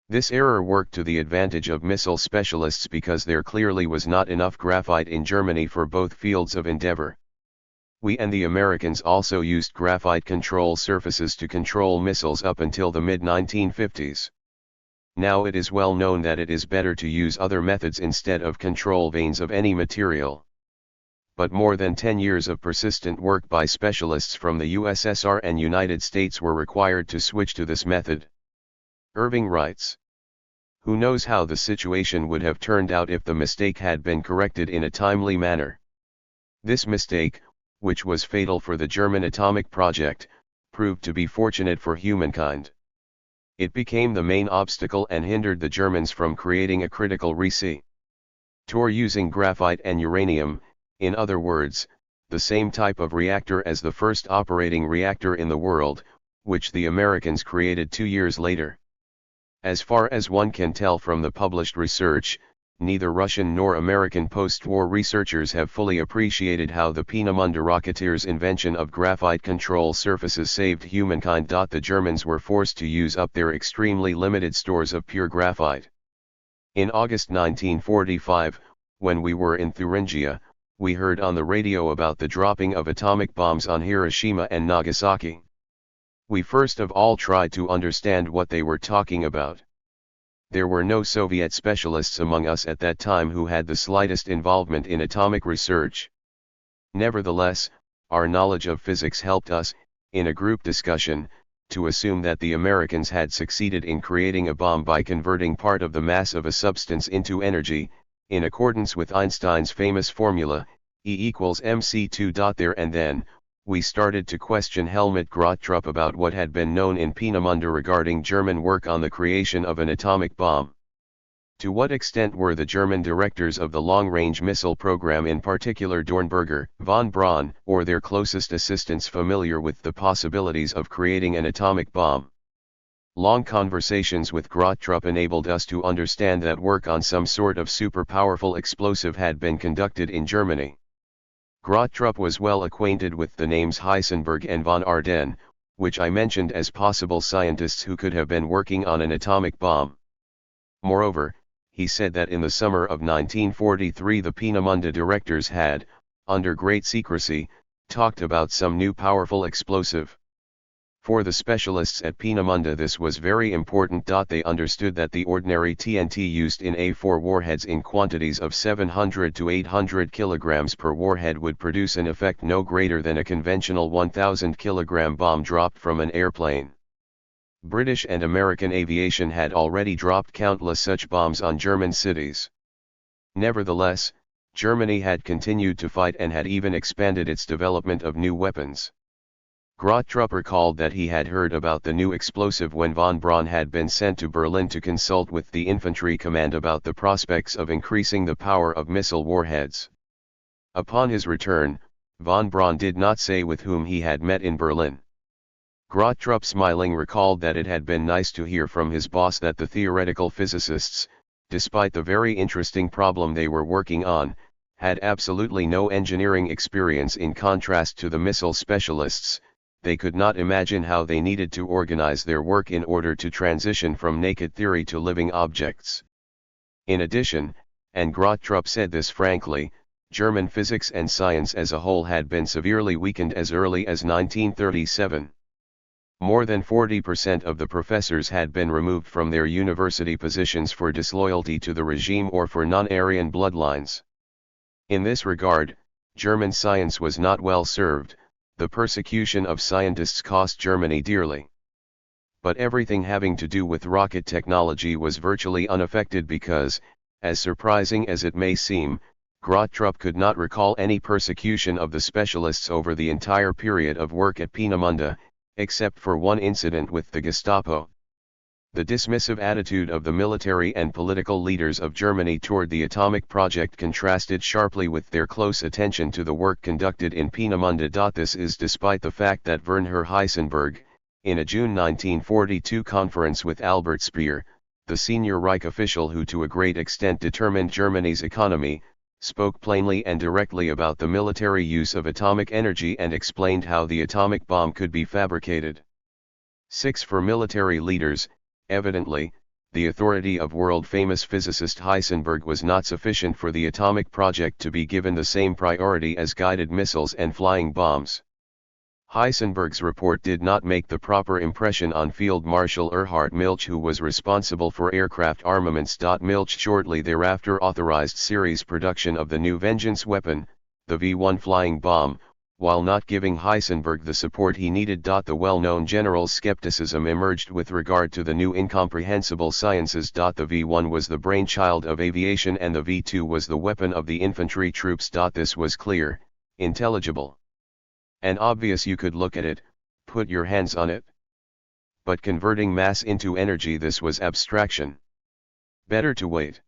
This error worked to the advantage of missile specialists because there clearly was not enough graphite in Germany for both fields of endeavor. We and the Americans also used graphite control surfaces to control missiles up until the mid-1950s. Now it is well known that it is better to use other methods instead of control vanes of any material. But more than 10 years of persistent work by specialists from the USSR and United States were required to switch to this method. Irving writes, "Who knows how the situation would have turned out if the mistake had been corrected in a timely manner? This mistake, which was fatal for the German atomic project, proved to be fortunate for humankind. It became the main obstacle and hindered the Germans from creating a critical reactor using graphite and uranium, in other words, the same type of reactor as the first operating reactor in the world, which the Americans created 2 years later. As far as one can tell from the published research, neither Russian nor American post-war researchers have fully appreciated how the Peenemünde Rocketeer's invention of graphite control surfaces saved humankind. The Germans were forced to use up their extremely limited stores of pure graphite. In August 1945, when we were in Thuringia, we heard on the radio about the dropping of atomic bombs on Hiroshima and Nagasaki. We first of all tried to understand what they were talking about. There were no Soviet specialists among us at that time who had the slightest involvement in atomic research. Nevertheless, our knowledge of physics helped us, in a group discussion, to assume that the Americans had succeeded in creating a bomb by converting part of the mass of a substance into energy, in accordance with Einstein's famous formula, E = mc2. There and then, we started to question Helmut Grotrup about what had been known in Peenemünde regarding German work on the creation of an atomic bomb. To what extent were the German directors of the long-range missile program, in particular Dornberger, von Braun, or their closest assistants, familiar with the possibilities of creating an atomic bomb? Long conversations with Grotrup enabled us to understand that work on some sort of super-powerful explosive had been conducted in Germany. Grotrup was well acquainted with the names Heisenberg and von Ardenne, which I mentioned as possible scientists who could have been working on an atomic bomb. Moreover, he said that in the summer of 1943 the Peenemünde directors had, under great secrecy, talked about some new powerful explosive. For the specialists at Peenemünde this was very important. They understood that the ordinary TNT used in A4 warheads in quantities of 700 to 800 kilograms per warhead would produce an effect no greater than a conventional 1,000 kilogram bomb dropped from an airplane. British and American aviation had already dropped countless such bombs on German cities. Nevertheless, Germany had continued to fight and had even expanded its development of new weapons. Grottrup recalled that he had heard about the new explosive when von Braun had been sent to Berlin to consult with the infantry command about the prospects of increasing the power of missile warheads. Upon his return, von Braun did not say with whom he had met in Berlin. Grottrup, smiling, recalled that it had been nice to hear from his boss that the theoretical physicists, despite the very interesting problem they were working on, had absolutely no engineering experience. In contrast to the missile specialists, they could not imagine how they needed to organize their work in order to transition from naked theory to living objects. In addition, and Grottrup said this frankly, German physics and science as a whole had been severely weakened as early as 1937. More than 40% of the professors had been removed from their university positions for disloyalty to the regime or for non-Aryan bloodlines. In this regard, German science was not well served. The persecution of scientists cost Germany dearly. But everything having to do with rocket technology was virtually unaffected because, as surprising as it may seem, Grottrup could not recall any persecution of the specialists over the entire period of work at Peenemünde, except for one incident with the Gestapo. The dismissive attitude of the military and political leaders of Germany toward the atomic project contrasted sharply with their close attention to the work conducted in Peenemünde. This is despite the fact that Werner Heisenberg, in a June 1942 conference with Albert Speer, the senior Reich official who to a great extent determined Germany's economy, spoke plainly and directly about the military use of atomic energy and explained how the atomic bomb could be fabricated. 6. For military leaders, evidently, the authority of world-famous physicist Heisenberg was not sufficient for the atomic project to be given the same priority as guided missiles and flying bombs. Heisenberg's report did not make the proper impression on Field Marshal Erhard Milch, who was responsible for aircraft armaments. Milch shortly thereafter authorized series production of the new Vengeance weapon, the V-1 flying bomb, while not giving Heisenberg the support he needed. The well-known general skepticism emerged with regard to the new incomprehensible sciences. The V-1 was the brainchild of aviation and the V-2 was the weapon of the infantry troops. This was clear, intelligible, and obvious. You could look at it, put your hands on it. But converting mass into energy, this was abstraction. Better to wait.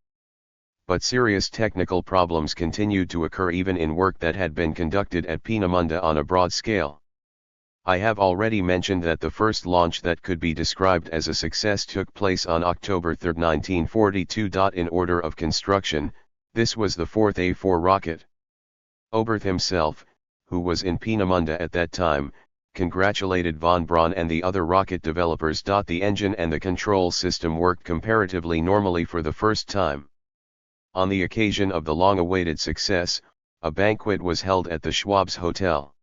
But serious technical problems continued to occur even in work that had been conducted at Peenemünde on a broad scale. I have already mentioned that the first launch that could be described as a success took place on October 3, 1942. In order of construction, this was the fourth A4 rocket. Oberth himself, who was in Peenemünde at that time, congratulated von Braun and the other rocket developers. The engine and the control system worked comparatively normally for the first time. On the occasion of the long-awaited success, a banquet was held at the Schwab's Hotel.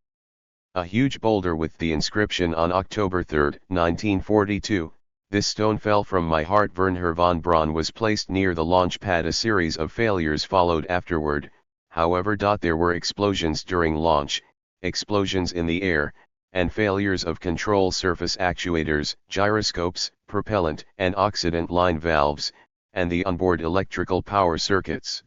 A huge boulder with the inscription "On October 3, 1942, this stone fell from my heart, Werner von Braun" was placed near the launch pad. A series of failures followed afterward, however. There were explosions during launch, explosions in the air, and failures of control surface actuators, gyroscopes, propellant and oxidant line valves, and the onboard electrical power circuits.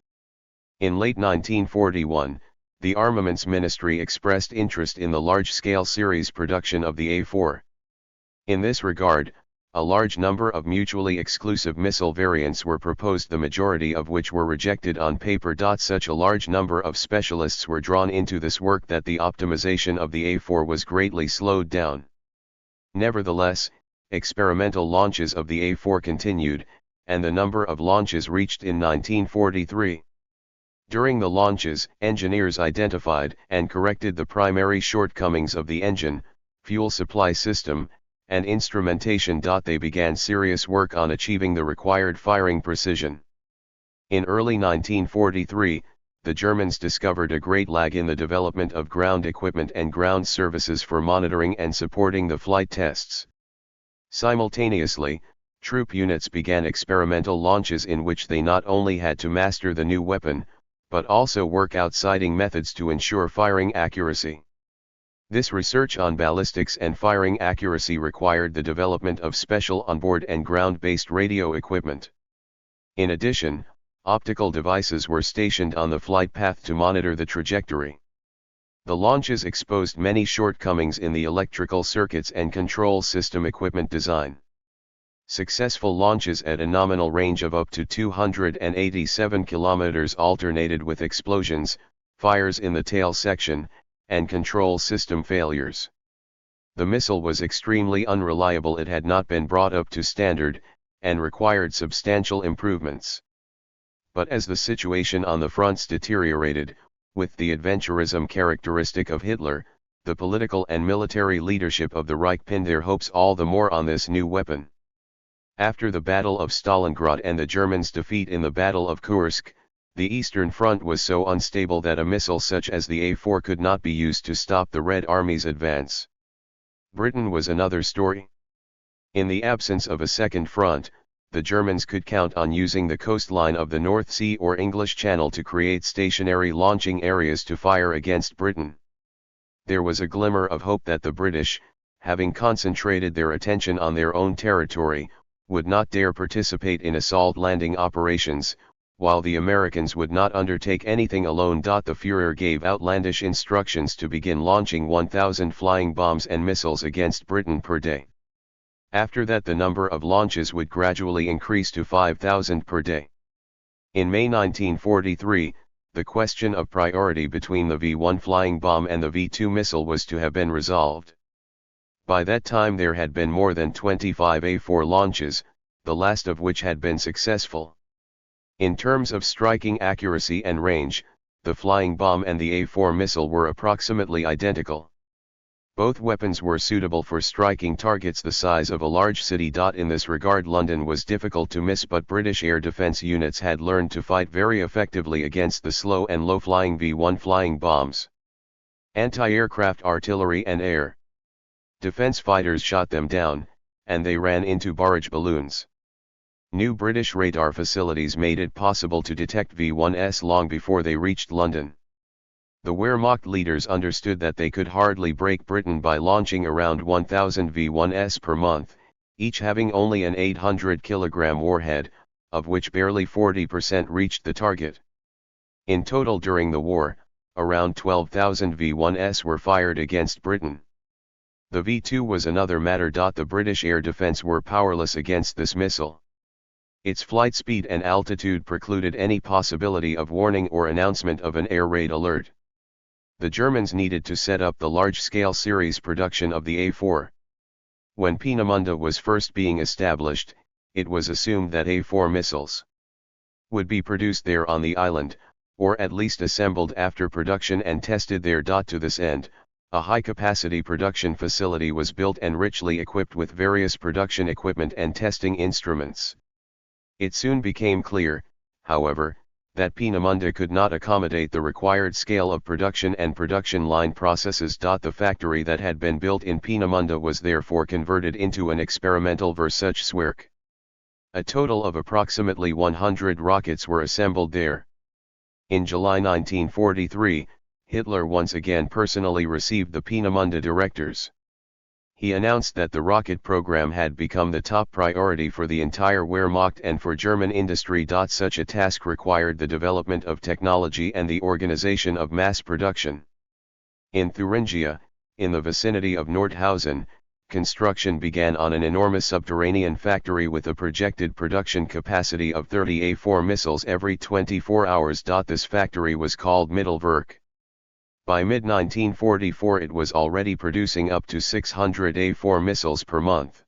In late 1941, the Armaments Ministry expressed interest in the large-scale series production of the A4. In this regard, a large number of mutually exclusive missile variants were proposed, the majority of which were rejected on paper. Such a large number of specialists were drawn into this work that the optimization of the A4 was greatly slowed down. Nevertheless, experimental launches of the A4 continued, and the number of launches reached in 1943. During the launches, engineers identified and corrected the primary shortcomings of the engine, fuel supply system, and instrumentation. They began serious work on achieving the required firing precision. In early 1943, the Germans discovered a great lag in the development of ground equipment and ground services for monitoring and supporting the flight tests. Simultaneously, troop units began experimental launches in which they not only had to master the new weapon, but also work out sighting methods to ensure firing accuracy. This research on ballistics and firing accuracy required the development of special onboard and ground-based radio equipment. In addition, Optical devices were stationed on the flight path to monitor the trajectory. The launches exposed many shortcomings in the electrical circuits and control system equipment design. Successful launches at a nominal range of up to 287 kilometers alternated with explosions, fires in the tail section, and control system failures. The missile was extremely unreliable. It had not been brought up to standard, and required substantial improvements. But as the situation on the fronts deteriorated, with the adventurism characteristic of Hitler, the political and military leadership of the Reich pinned their hopes all the more on this new weapon. After the Battle of Stalingrad and the Germans' defeat in the Battle of Kursk, the Eastern Front was so unstable that a missile such as the A4 could not be used to stop the Red Army's advance. Britain was another story. In the absence of a second front, the Germans could count on using the coastline of the North Sea or English Channel to create stationary launching areas to fire against Britain. There was a glimmer of hope that the British, having concentrated their attention on their own territory, would not dare participate in assault landing operations, while the Americans would not undertake anything alone. The Führer gave outlandish instructions to begin launching 1,000 flying bombs and missiles against Britain per day. After that, the number of launches would gradually increase to 5,000 per day. In May 1943, the question of priority between the V-1 flying bomb and the V-2 missile was to have been resolved. By that time there had been more than 25 A-4 launches, the last of which had been successful. In terms of striking accuracy and range, the flying bomb and the A-4 missile were approximately identical. Both weapons were suitable for striking targets the size of a large city. In this regard, London was difficult to miss, but British air defence units had learned to fight very effectively against the slow and low-flying V-1 flying bombs. Anti-aircraft artillery and air defence fighters shot them down, and they ran into barrage balloons. New British radar facilities made it possible to detect V-1s long before they reached London. The Wehrmacht leaders understood that they could hardly break Britain by launching around 1,000 V-1s per month, each having only an 800-kilogram warhead, of which barely 40% reached the target. In total during the war, around 12,000 V-1s were fired against Britain. The V-2 was another matter. The British air defence were powerless against this missile. Its flight speed and altitude precluded any possibility of warning or announcement of an air raid alert. The Germans needed to set up the large-scale series production of the A4. When Peenemünde was first being established, it was assumed that A4 missiles would be produced there on the island, or at least assembled after production and tested there. To this end, a high-capacity production facility was built and richly equipped with various production equipment and testing instruments. It soon became clear, however, that Peenemünde could not accommodate the required scale of production and production line processes. The factory that had been built in Peenemünde was therefore converted into an experimental Versuchswerk. A total of approximately 100 rockets were assembled there. In July 1943, Hitler once again personally received the Peenemünde directors. He announced that the rocket program had become the top priority for the entire Wehrmacht and for German industry. Such a task required the development of technology and the organization of mass production. In Thuringia, in the vicinity of Nordhausen, construction began on an enormous subterranean factory with a projected production capacity of 30 A4 missiles every 24 hours. This factory was called Mittelwerk. By mid-1944 it was already producing up to 600 A4 missiles per month.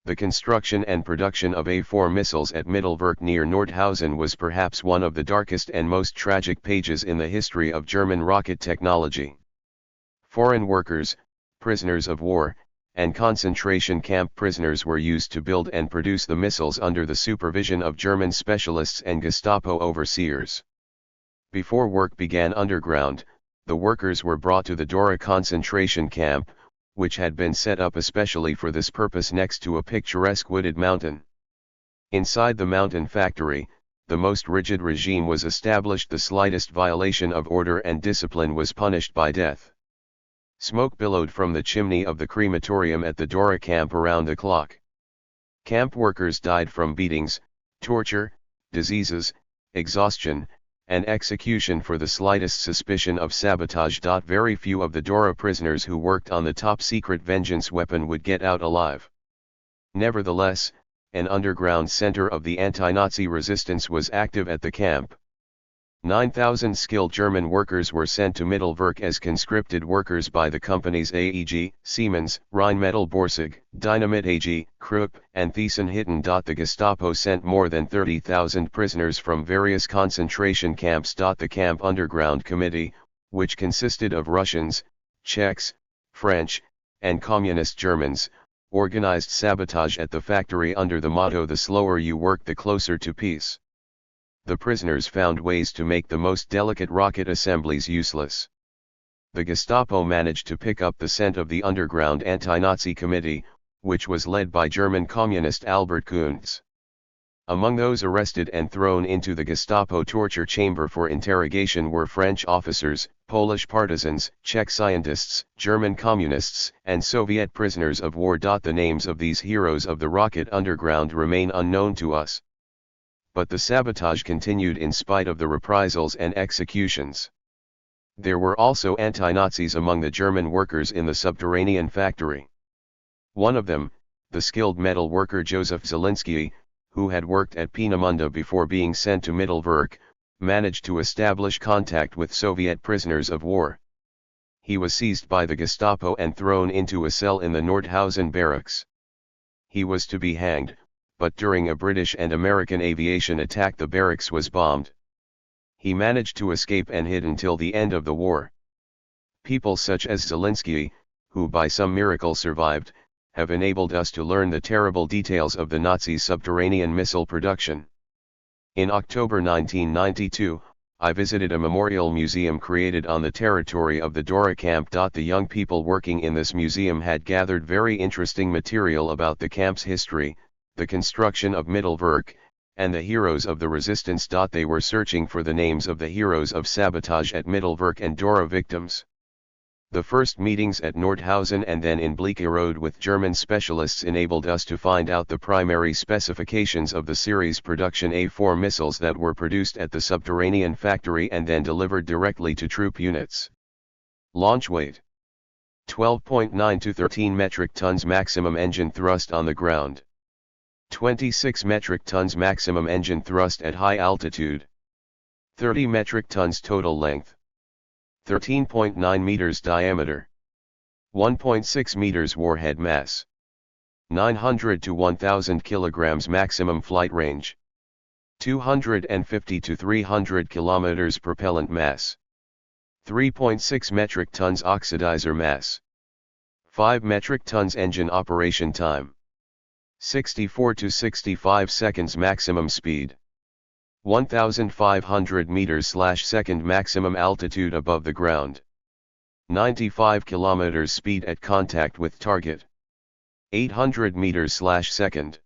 The construction and production of A4 missiles at Mittelwerk near Nordhausen was perhaps one of the darkest and most tragic pages in the history of German rocket technology. Foreign workers, prisoners of war, and concentration camp prisoners were used to build and produce the missiles under the supervision of German specialists and Gestapo overseers. Before work began underground, the workers were brought to the Dora concentration camp, which had been set up especially for this purpose next to a picturesque wooded mountain. Inside the mountain factory, the most rigid regime was established. The slightest violation of order and discipline was punished by death. Smoke billowed from the chimney of the crematorium at the Dora camp around the clock. Camp workers died from beatings, torture, diseases, exhaustion, and execution for the slightest suspicion of sabotage. Very few of the Dora prisoners who worked on the top-secret vengeance weapon would get out alive. Nevertheless, an underground center of the anti-Nazi resistance was active at the camp. 9,000 skilled German workers were sent to Mittelwerk as conscripted workers by the companies AEG, Siemens, Rheinmetall Borsig, Dynamit AG, Krupp, and Thiessen-Hitten. The Gestapo sent more than 30,000 prisoners from various concentration camps. The Camp Underground Committee, which consisted of Russians, Czechs, French, and Communist Germans, organized sabotage at the factory under the motto "the slower you work the closer to peace." The prisoners found ways to make the most delicate rocket assemblies useless. The Gestapo managed to pick up the scent of the underground anti-Nazi committee, which was led by German communist Albert Kuntz. Among those arrested and thrown into the Gestapo torture chamber for interrogation were French officers, Polish partisans, Czech scientists, German communists, and Soviet prisoners of war. The names of these heroes of the rocket underground remain unknown to us. But the sabotage continued in spite of the reprisals and executions. There were also anti-Nazis among the German workers in the subterranean factory. One of them, the skilled metal worker Joseph Zielinski, who had worked at Peenemünde before being sent to Mittelwerk, managed to establish contact with Soviet prisoners of war. He was seized by the Gestapo and thrown into a cell in the Nordhausen barracks. He was to be hanged, but during a British and American aviation attack the barracks was bombed. He managed to escape and hid until the end of the war. People such as Zielinski, who by some miracle survived, have enabled us to learn the terrible details of the Nazis' subterranean missile production. In October 1992, I visited a memorial museum created on the territory of the Dora camp. The young people working in this museum had gathered very interesting material about the camp's history, the construction of Mittelwerk, and the heroes of the resistance. They were searching for the names of the heroes of sabotage at Mittelwerk and Dora victims. The first meetings at Nordhausen and then in Bleekerode with German specialists enabled us to find out the primary specifications of the series production A4 missiles that were produced at the subterranean factory and then delivered directly to troop units. Launch weight: 12.9 to 13 metric tons maximum engine thrust on the ground. 26 metric tons maximum engine thrust at high altitude. 30 metric tons total length. 13.9 meters diameter. 1.6 meters warhead mass. 900 to 1000 kilograms maximum flight range. 250 to 300 kilometers propellant mass. 3.6 metric tons oxidizer mass. 5 metric tons engine operation time. 64 to 65 seconds maximum speed. 1,500 meters/second maximum altitude above the ground. 95 kilometers speed at contact with target. 800 meters/second.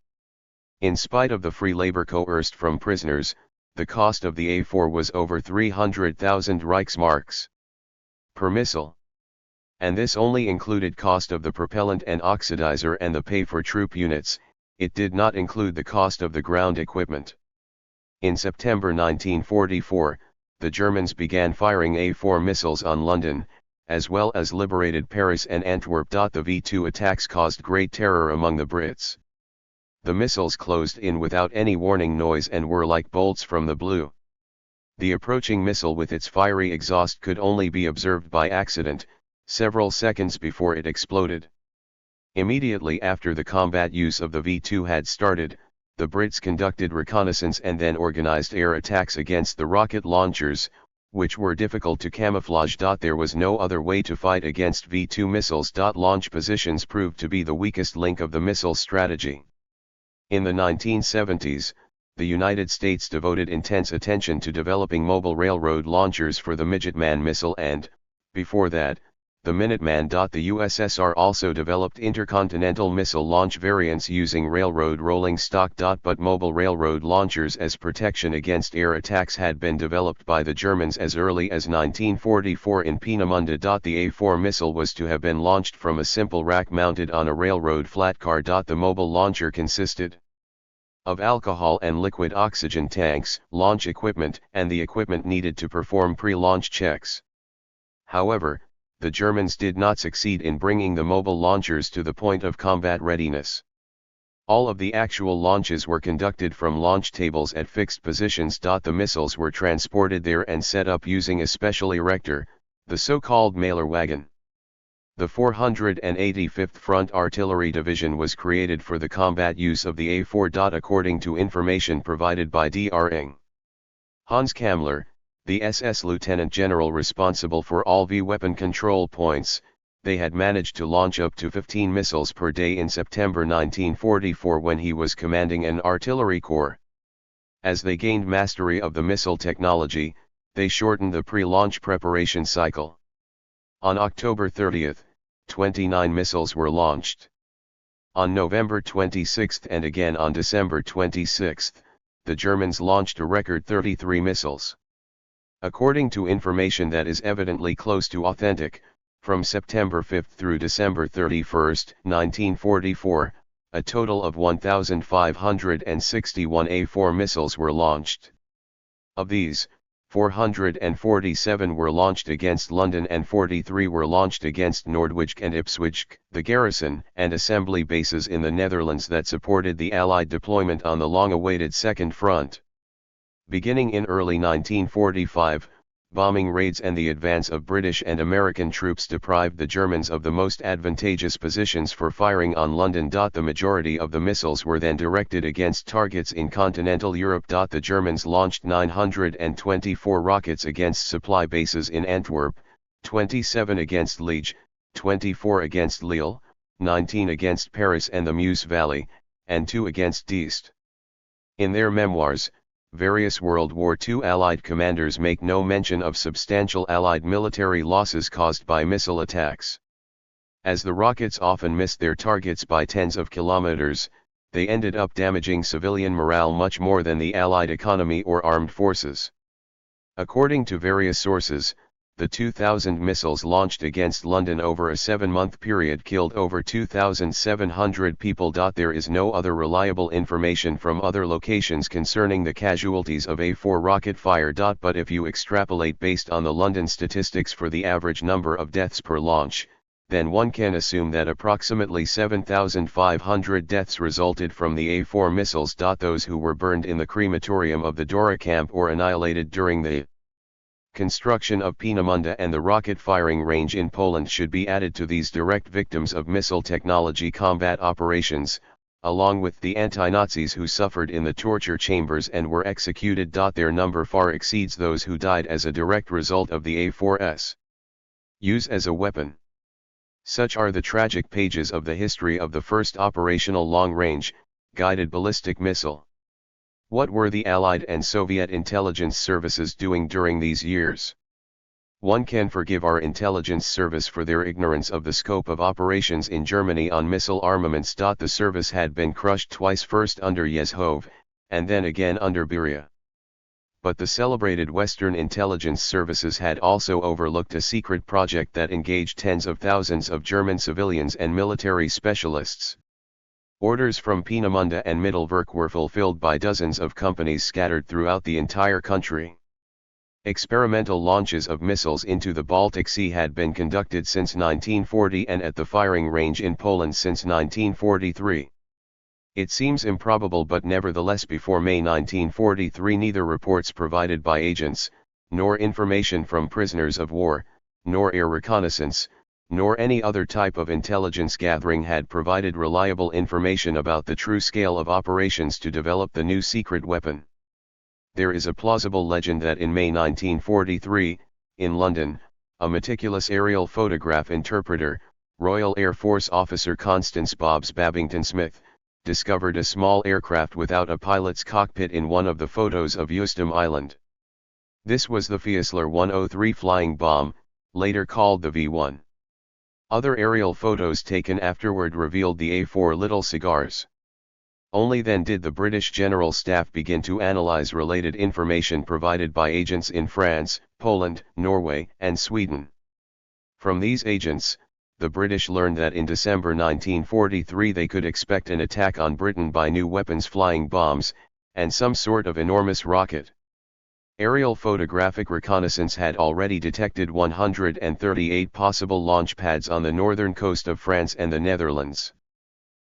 In spite of the free labor coerced from prisoners, the cost of the A4 was over 300,000 Reichsmarks per missile. And this only included cost of the propellant and oxidizer and the pay for troop units. It did not include the cost of the ground equipment. In September 1944, the Germans began firing A4 missiles on London, as well as liberated Paris and Antwerp. The V2 attacks caused great terror among the Brits. The missiles closed in without any warning noise and were like bolts from the blue. The approaching missile with its fiery exhaust could only be observed by accident, several seconds before it exploded. Immediately after the combat use of the V2 had started, the Brits conducted reconnaissance and then organized air attacks against the rocket launchers, which were difficult to camouflage. There was no other way to fight against V2 missiles. Launch positions proved to be the weakest link of the missile strategy. In the 1970s, the United States devoted intense attention to developing mobile railroad launchers for the Midgetman missile and, before that, the Minuteman. The USSR also developed intercontinental missile launch variants using railroad rolling stock. But mobile railroad launchers as protection against air attacks had been developed by the Germans as early as 1944 in Peenemünde. The A4 missile was to have been launched from a simple rack mounted on a railroad flat car. The mobile launcher consisted of alcohol and liquid oxygen tanks, launch equipment, and the equipment needed to perform pre-launch checks. However, the Germans did not succeed in bringing the mobile launchers to the point of combat readiness. All of the actual launches were conducted from launch tables at fixed positions. The missiles were transported there and set up using a special erector, the so-called mailer wagon. The 485th Front Artillery Division was created for the combat use of the A4. According to information provided by Dr. Hans Kammler, the SS Lieutenant General responsible for all V-weapon control points, they had managed to launch up to 15 missiles per day in September 1944 when he was commanding an artillery corps. As they gained mastery of the missile technology, they shortened the pre-launch preparation cycle. On October 30, 29 missiles were launched. On November 26 and again on December 26, the Germans launched a record 33 missiles. According to information that is evidently close to authentic, from September 5 through December 31, 1944, a total of 1,561 A4 missiles were launched. Of these, 447 were launched against London and 43 were launched against Noordwijk and Ipswich, the garrison and assembly bases in the Netherlands that supported the Allied deployment on the long-awaited Second Front. Beginning in early 1945, bombing raids and the advance of British and American troops deprived the Germans of the most advantageous positions for firing on London. The majority of the missiles were then directed against targets in continental Europe. The Germans launched 924 rockets against supply bases in Antwerp, 27 against Liege, 24 against Lille, 19 against Paris and the Meuse Valley, and 2 against Diest. In their memoirs, various World War II Allied commanders make no mention of substantial Allied military losses caused by missile attacks. As the rockets often missed their targets by tens of kilometers, they ended up damaging civilian morale much more than the Allied economy or armed forces. According to various sources, the 2,000 missiles launched against London over a 7-month period killed over 2,700 people. There is no other reliable information from other locations concerning the casualties of A4 rocket fire. But if you extrapolate based on the London statistics for the average number of deaths per launch, then one can assume that approximately 7,500 deaths resulted from the A4 missiles. Those who were burned in the crematorium of the Dora camp or annihilated during the construction of Peenemünde and the rocket firing range in Poland should be added to these direct victims of missile technology combat operations, along with the anti-Nazis who suffered in the torture chambers and were executed. Their number far exceeds those who died as a direct result of the A4's use as a weapon. Such are the tragic pages of the history of the first operational long-range, guided ballistic missile. What were the Allied and Soviet intelligence services doing during these years? One can forgive our intelligence service for their ignorance of the scope of operations in Germany on missile armaments. The service had been crushed twice, first under Yezhov, and then again under Beria. But the celebrated Western intelligence services had also overlooked a secret project that engaged tens of thousands of German civilians and military specialists. Orders from Peenemünde and Middelburg were fulfilled by dozens of companies scattered throughout the entire country. Experimental launches of missiles into the Baltic Sea had been conducted since 1940 and at the firing range in Poland since 1943. It seems improbable, but nevertheless before May 1943 neither reports provided by agents, nor information from prisoners of war, nor air reconnaissance, nor any other type of intelligence gathering had provided reliable information about the true scale of operations to develop the new secret weapon. There is a plausible legend that in May 1943, in London, a meticulous aerial photograph interpreter, Royal Air Force officer Constance Bobbs Babington Smith, discovered a small aircraft without a pilot's cockpit in one of the photos of Euston Island. This was the Fieseler 103 flying bomb, later called the V-1. Other aerial photos taken afterward revealed the A4 little cigars. Only then did the British General Staff begin to analyze related information provided by agents in France, Poland, Norway, and Sweden. From these agents, the British learned that in December 1943 they could expect an attack on Britain by new weapons, flying bombs, and some sort of enormous rocket. Aerial photographic reconnaissance had already detected 138 possible launch pads on the northern coast of France and the Netherlands.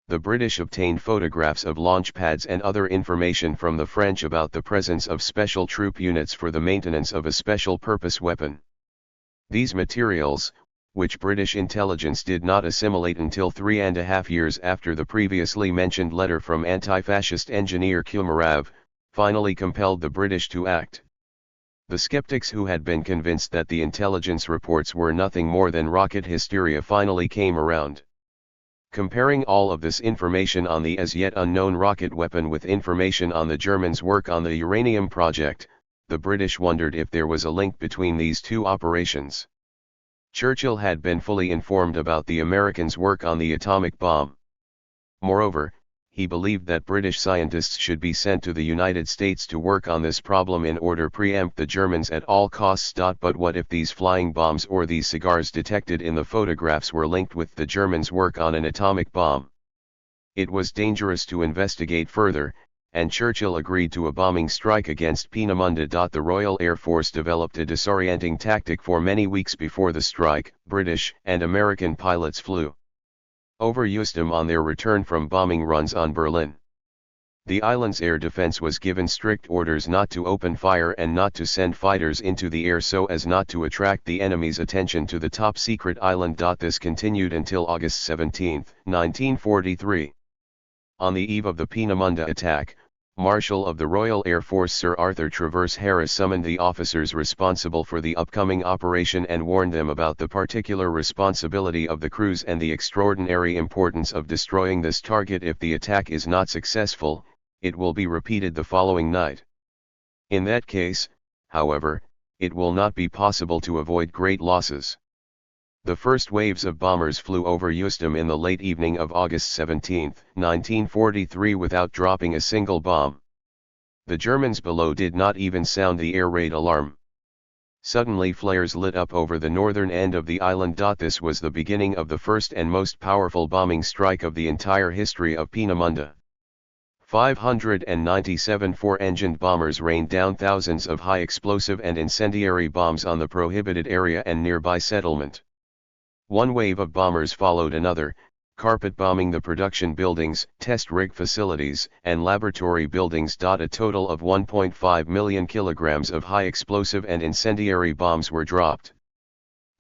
The British obtained photographs of launch pads and other information from the French about the presence of special troop units for the maintenance of a special purpose weapon. These materials, which British intelligence did not assimilate until 3.5 years after the previously mentioned letter from anti-fascist engineer Kulmarov, finally compelled the British to act. The skeptics who had been convinced that the intelligence reports were nothing more than rocket hysteria finally came around. Comparing all of this information on the as yet unknown rocket weapon with information on the Germans' work on the uranium project, the British wondered if there was a link between these two operations. Churchill had been fully informed about the Americans' work on the atomic bomb. Moreover, he believed that British scientists should be sent to the United States to work on this problem in order to preempt the Germans at all costs. But what if these flying bombs or these cigars detected in the photographs were linked with the Germans' work on an atomic bomb? It was dangerous to investigate further, and Churchill agreed to a bombing strike against Peenemünde. The Royal Air Force developed a disorienting tactic for many weeks before the strike. British and American pilots flew over Euston on their return from bombing runs on Berlin. The island's air defense was given strict orders not to open fire and not to send fighters into the air so as not to attract the enemy's attention to the top-secret island. This continued until August 17, 1943. On the eve of the Peenemünde attack, Marshal of the Royal Air Force Sir Arthur Travers Harris summoned the officers responsible for the upcoming operation and warned them about the particular responsibility of the crews and the extraordinary importance of destroying this target. If the attack is not successful, it will be repeated the following night. In that case, however, it will not be possible to avoid great losses. The first waves of bombers flew over Euston in the late evening of August 17, 1943 without dropping a single bomb. The Germans below did not even sound the air raid alarm. Suddenly flares lit up over the northern end of the island. This was the beginning of the first and most powerful bombing strike of the entire history of Peenemünde. 597 four-engined bombers rained down thousands of high-explosive and incendiary bombs on the prohibited area and nearby settlement. One wave of bombers followed another, carpet bombing the production buildings, test rig facilities, and laboratory buildings. A total of 1.5 million kilograms of high explosive and incendiary bombs were dropped.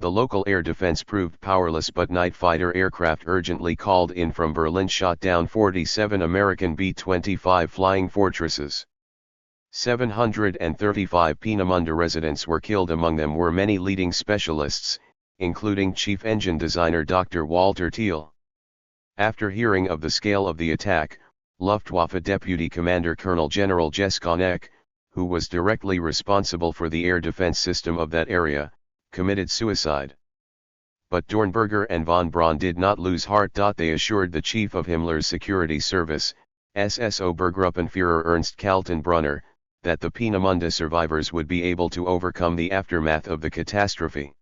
The local air defense proved powerless, but night fighter aircraft urgently called in from Berlin shot down 47 American B-25 flying fortresses. 735 Peenemünde residents were killed. Among them were many leading specialists, including chief engine designer Dr. Walter Thiel. After hearing of the scale of the attack, Luftwaffe Deputy Commander Colonel General Jeskonek, who was directly responsible for the air defense system of that area, committed suicide. But Dornberger and von Braun did not lose heart. They assured the chief of Himmler's security service, SS Obergruppenführer Ernst Kaltenbrunner, that the Peenemünde survivors would be able to overcome the aftermath of the catastrophe.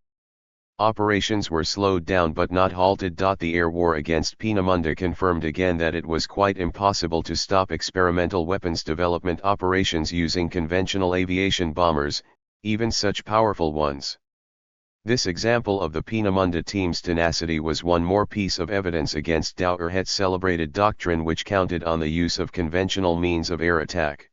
Operations were slowed down but not halted. The air war against Peenemünde confirmed again that it was quite impossible to stop experimental weapons development operations using conventional aviation bombers, even such powerful ones. This example of the Peenemünde team's tenacity was one more piece of evidence against Dauerhet's celebrated doctrine, which counted on the use of conventional means of air attack.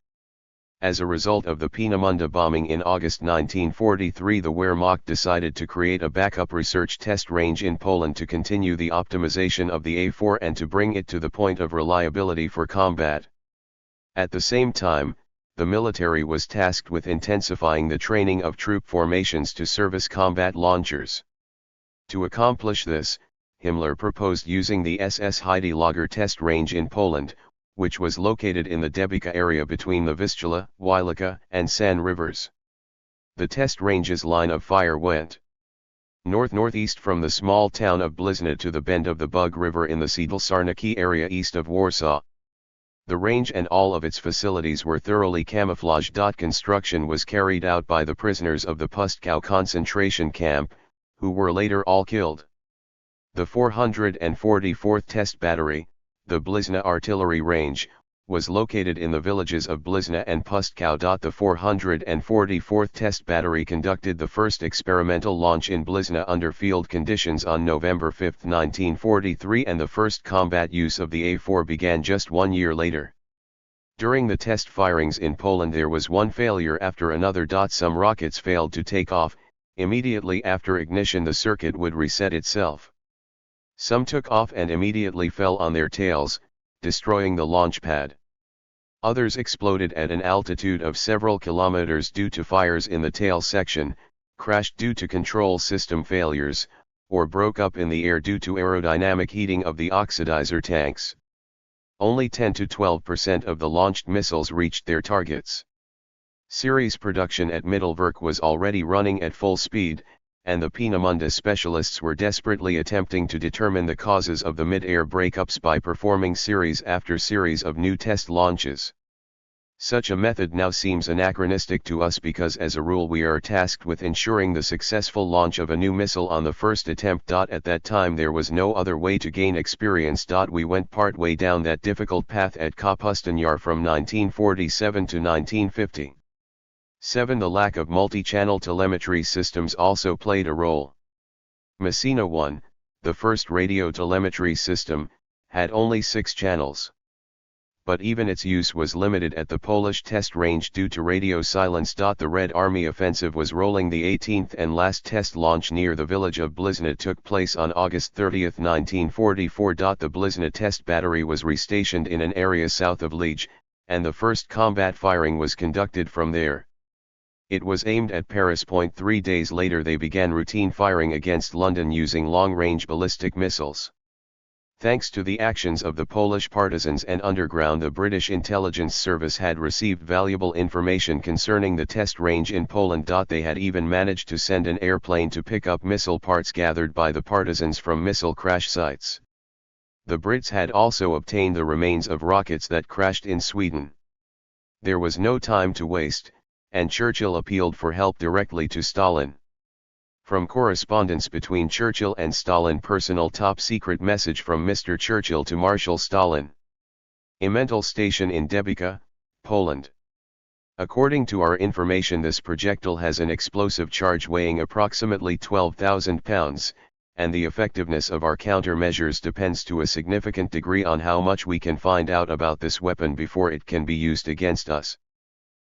As a result of the Peenemünde bombing in August 1943, the Wehrmacht decided to create a backup research test range in Poland to continue the optimization of the A4 and to bring it to the point of reliability for combat. At the same time, the military was tasked with intensifying the training of troop formations to service combat launchers. To accomplish this, Himmler proposed using the SS Heidi Lager test range in Poland, which was located in the Debicka area between the Vistula, Wielika, and San rivers. The test range's line of fire went north-northeast from the small town of Blizna to the bend of the Bug River in the Siedlczarniki area east of Warsaw. The range and all of its facilities were thoroughly camouflaged. Construction was carried out by the prisoners of the Pustkow concentration camp, who were later all killed. The 444th Test Battery, the Blizna Artillery Range, was located in the villages of Blizna and Pustkow. The 444th Test Battery conducted the first experimental launch in Blizna under field conditions on November 5, 1943, and the first combat use of the A-4 began just 1 year later. During the test firings in Poland there was one failure after another. Some rockets failed to take off. Immediately after ignition the circuit would reset itself. Some took off and immediately fell on their tails, destroying the launch pad. Others exploded at an altitude of several kilometers due to fires in the tail section, crashed due to control system failures, or broke up in the air due to aerodynamic heating of the oxidizer tanks. Only 10 to 12% of the launched missiles reached their targets. Series production at Mittelwerk was already running at full speed, and the Peenemünde specialists were desperately attempting to determine the causes of the mid-air breakups by performing series after series of new test launches. Such a method now seems anachronistic to us because as a rule we are tasked with ensuring the successful launch of a new missile on the first attempt. At that time there was no other way to gain experience. We went partway down that difficult path at Kapustenjahr from 1947 to 1950. 7. The lack of multi-channel telemetry systems also played a role. Messina 1, the first radio telemetry system, had only 6 channels. But even its use was limited at the Polish test range due to radio silence. The Red Army offensive was rolling. The 18th and last test launch near the village of Blizna took place on August 30, 1944. The Blizna test battery was restationed in an area south of Liege, and the first combat firing was conducted from there. It was aimed at Paris. 3 days later they began routine firing against London using long-range ballistic missiles. Thanks to the actions of the Polish partisans and underground, the British intelligence service had received valuable information concerning the test range in Poland. They had even managed to send an airplane to pick up missile parts gathered by the partisans from missile crash sites. The Brits had also obtained the remains of rockets that crashed in Sweden. There was no time to waste, and Churchill appealed for help directly to Stalin. From correspondence between Churchill and Stalin. Personal top-secret message from Mr. Churchill to Marshal Stalin. Emmental Station in Debicka, Poland. According to our information, this projectile has an explosive charge weighing approximately 12,000 pounds, and the effectiveness of our countermeasures depends to a significant degree on how much we can find out about this weapon before it can be used against us.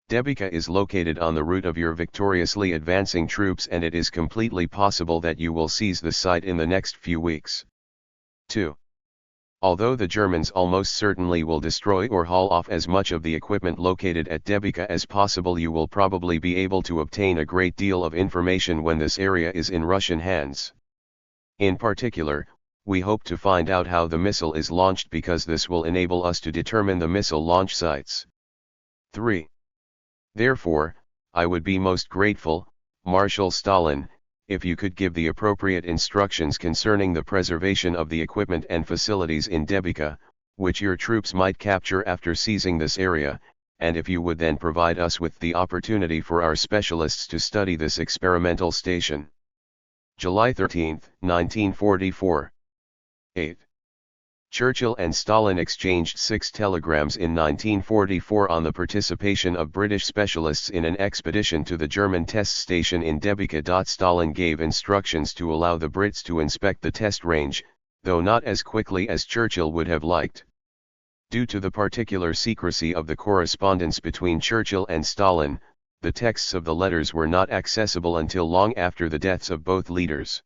Debicka is located on the route of your victoriously advancing troops, and it is completely possible that you will seize the site in the next few weeks. 2. Although the Germans almost certainly will destroy or haul off as much of the equipment located at Debicka as possible, you will probably be able to obtain a great deal of information when this area is in Russian hands. In particular, we hope to find out how the missile is launched, because this will enable us to determine the missile launch sites. 3. Therefore, I would be most grateful, Marshal Stalin, if you could give the appropriate instructions concerning the preservation of the equipment and facilities in Debicka, which your troops might capture after seizing this area, and if you would then provide us with the opportunity for our specialists to study this experimental station. July 13, 1944. 8. Churchill and Stalin exchanged 6 telegrams in 1944 on the participation of British specialists in an expedition to the German test station in Debicka. Stalin gave instructions to allow the Brits to inspect the test range, though not as quickly as Churchill would have liked. Due to the particular secrecy of the correspondence between Churchill and Stalin, the texts of the letters were not accessible until long after the deaths of both leaders.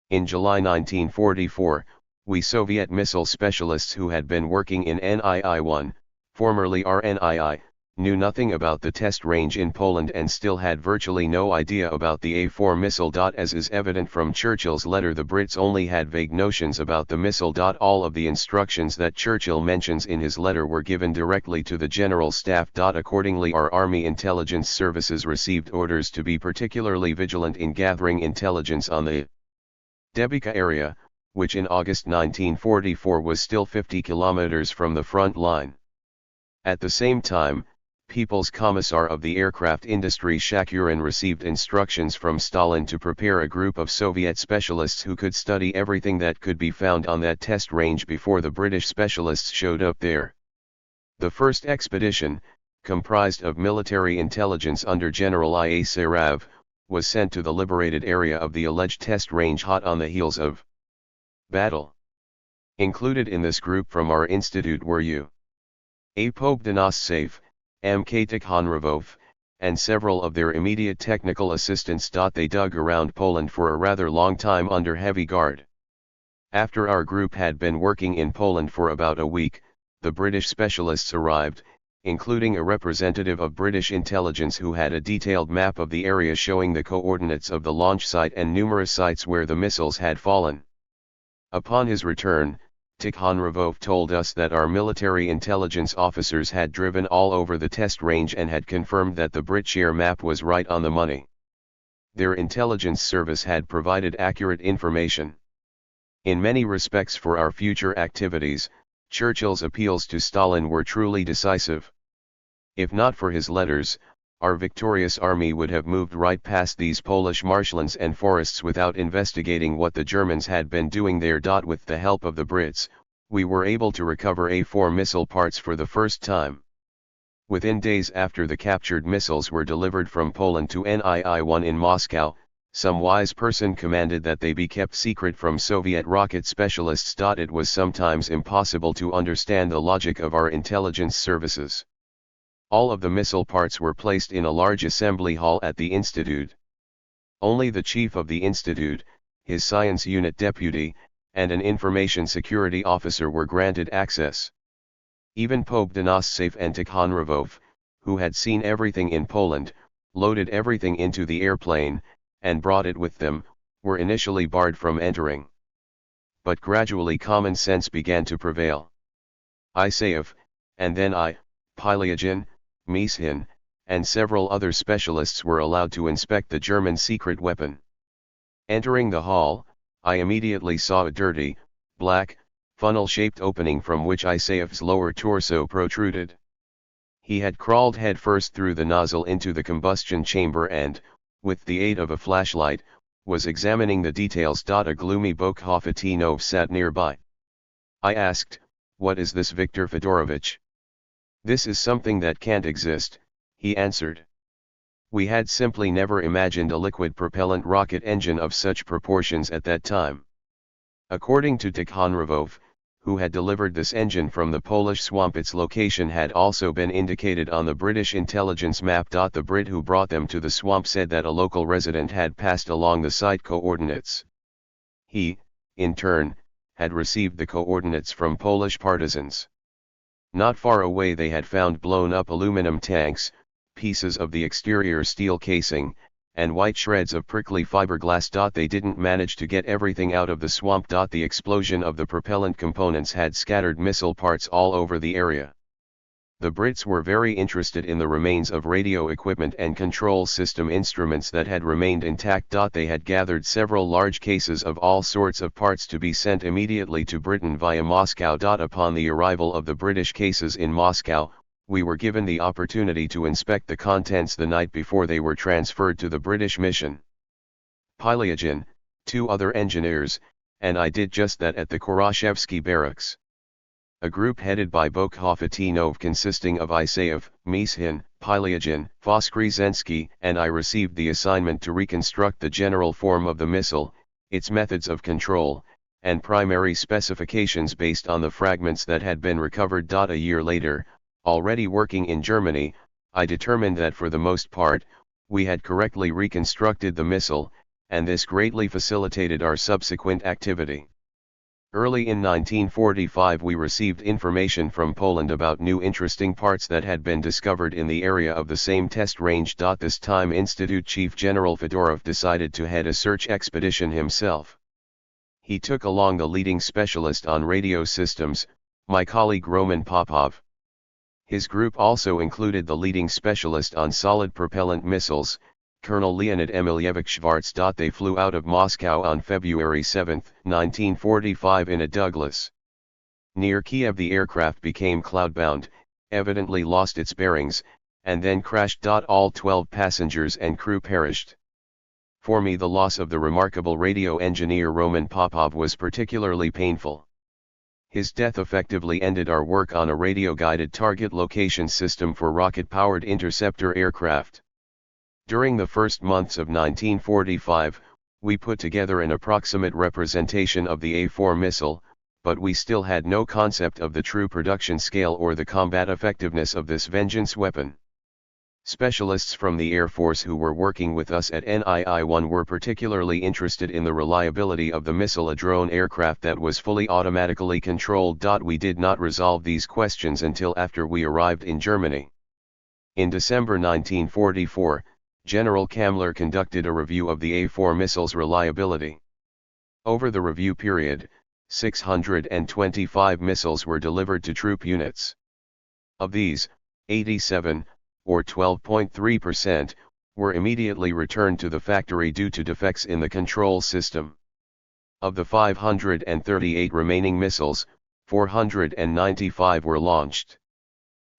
In July 1944, we Soviet missile specialists who had been working in NII-1, formerly RNII, knew nothing about the test range in Poland and still had virtually no idea about the A-4 missile. As is evident from Churchill's letter, the Brits only had vague notions about the missile. All of the instructions that Churchill mentions in his letter were given directly to the General Staff. Accordingly, our Army intelligence services received orders to be particularly vigilant in gathering intelligence on the Debicka area, which in August 1944 was still 50 kilometers from the front line. At the same time, People's Commissar of the aircraft industry Shakurin received instructions from Stalin to prepare a group of Soviet specialists who could study everything that could be found on that test range before the British specialists showed up there. The first expedition, comprised of military intelligence under General I.A. Sarav, was sent to the liberated area of the alleged test range hot on the heels of battle. Included in this group from our institute were U.A. Pobdanossev, M.K. Tikhonravov, and several of their immediate technical assistants. They dug around Poland for a rather long time under heavy guard. After our group had been working in Poland for about a week, the British specialists arrived, including a representative of British intelligence who had a detailed map of the area showing the coordinates of the launch site and numerous sites where the missiles had fallen. Upon his return, Tikhonravov told us that our military intelligence officers had driven all over the test range and had confirmed that the British air map was right on the money. Their intelligence service had provided accurate information. In many respects for our future activities, Churchill's appeals to Stalin were truly decisive. If not for his letters, our victorious army would have moved right past these Polish marshlands and forests without investigating what the Germans had been doing there. With the help of the Brits, we were able to recover A4 missile parts for the first time. Within days after the captured missiles were delivered from Poland to NII-1 in Moscow, some wise person commanded that they be kept secret from Soviet rocket specialists. It was sometimes impossible to understand the logic of our intelligence services. All of the missile parts were placed in a large assembly hall at the institute. Only the chief of the institute, his science unit deputy, and an information security officer were granted access. Even Pobdanossev and Tikhonravov, who had seen everything in Poland, loaded everything into the airplane, and brought it with them, were initially barred from entering. But gradually common sense began to prevail. Isayev, and then Pylyagin, Mishin, and several other specialists were allowed to inspect the German secret weapon. Entering the hall, I immediately saw a dirty, black, funnel-shaped opening from which Isayev's lower torso protruded. He had crawled headfirst through the nozzle into the combustion chamber and, with the aid of a flashlight, was examining the details. A gloomy Bokhovatinov sat nearby. I asked, "What is this, Viktor Fedorovich?" "This is something that can't exist," he answered. We had simply never imagined a liquid propellant rocket engine of such proportions at that time. According to Tikhonravov, who had delivered this engine from the Polish swamp, its location had also been indicated on the British intelligence map. The Brit who brought them to the swamp said that a local resident had passed along the site coordinates. He, in turn, had received the coordinates from Polish partisans. Not far away they had found blown-up aluminum tanks, pieces of the exterior steel casing, and white shreds of prickly fiberglass. They didn't manage to get everything out of the swamp. The explosion of the propellant components had scattered missile parts all over the area. The Brits were very interested in the remains of radio equipment and control system instruments that had remained intact. They had gathered several large cases of all sorts of parts to be sent immediately to Britain via Moscow. Upon the arrival of the British cases in Moscow, we were given the opportunity to inspect the contents the night before they were transferred to the British mission. Pylyagin, 2 other engineers, and I did just that at the Khoroshevsky barracks. A group headed by Bokhovatinov consisting of Isayev, Mishin, Pylyagin, Voskresensky, and I received the assignment to reconstruct the general form of the missile, its methods of control, and primary specifications based on the fragments that had been recovered. A year later, already working in Germany, I determined that for the most part, we had correctly reconstructed the missile, and this greatly facilitated our subsequent activity. Early in 1945 we received information from Poland about new interesting parts that had been discovered in the area of the same test range. This time Institute Chief General Fedorov decided to head a search expedition himself. He took along the leading specialist on radio systems, my colleague Roman Popov. His group also included the leading specialist on solid propellant missiles, Colonel Leonid Emilyevich Schwartz. They flew out of Moscow on February 7, 1945 in a Douglas. Near Kiev the aircraft became cloudbound, evidently lost its bearings, and then crashed. All 12 passengers and crew perished. For me, the loss of the remarkable radio engineer Roman Popov was particularly painful. His death effectively ended our work on a radio-guided target location system for rocket-powered interceptor aircraft. During the first months of 1945, we put together an approximate representation of the A-4 missile, but we still had no concept of the true production scale or the combat effectiveness of this vengeance weapon. Specialists from the Air Force who were working with us at NII-1 were particularly interested in the reliability of the missile, a drone aircraft that was fully automatically controlled. We did not resolve these questions until after we arrived in Germany. In December 1944, General Kammler conducted a review of the A-4 missile's reliability. Over the review period, 625 missiles were delivered to troop units. Of these, 87, or 12.3%, were immediately returned to the factory due to defects in the control system. Of the 538 remaining missiles, 495 were launched.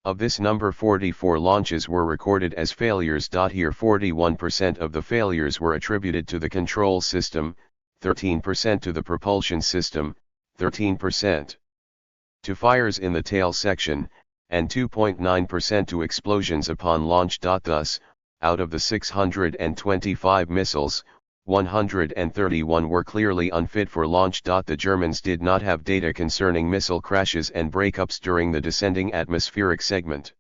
Of this number, 44 launches were recorded as failures. Here 41% of the failures were attributed to the control system, 13% to the propulsion system, 13% to fires in the tail section, and 2.9% to explosions upon launch. Thus, out of the 625 missiles, 131 were clearly unfit for launch. The Germans did not have data concerning missile crashes and breakups during the descending atmospheric segment.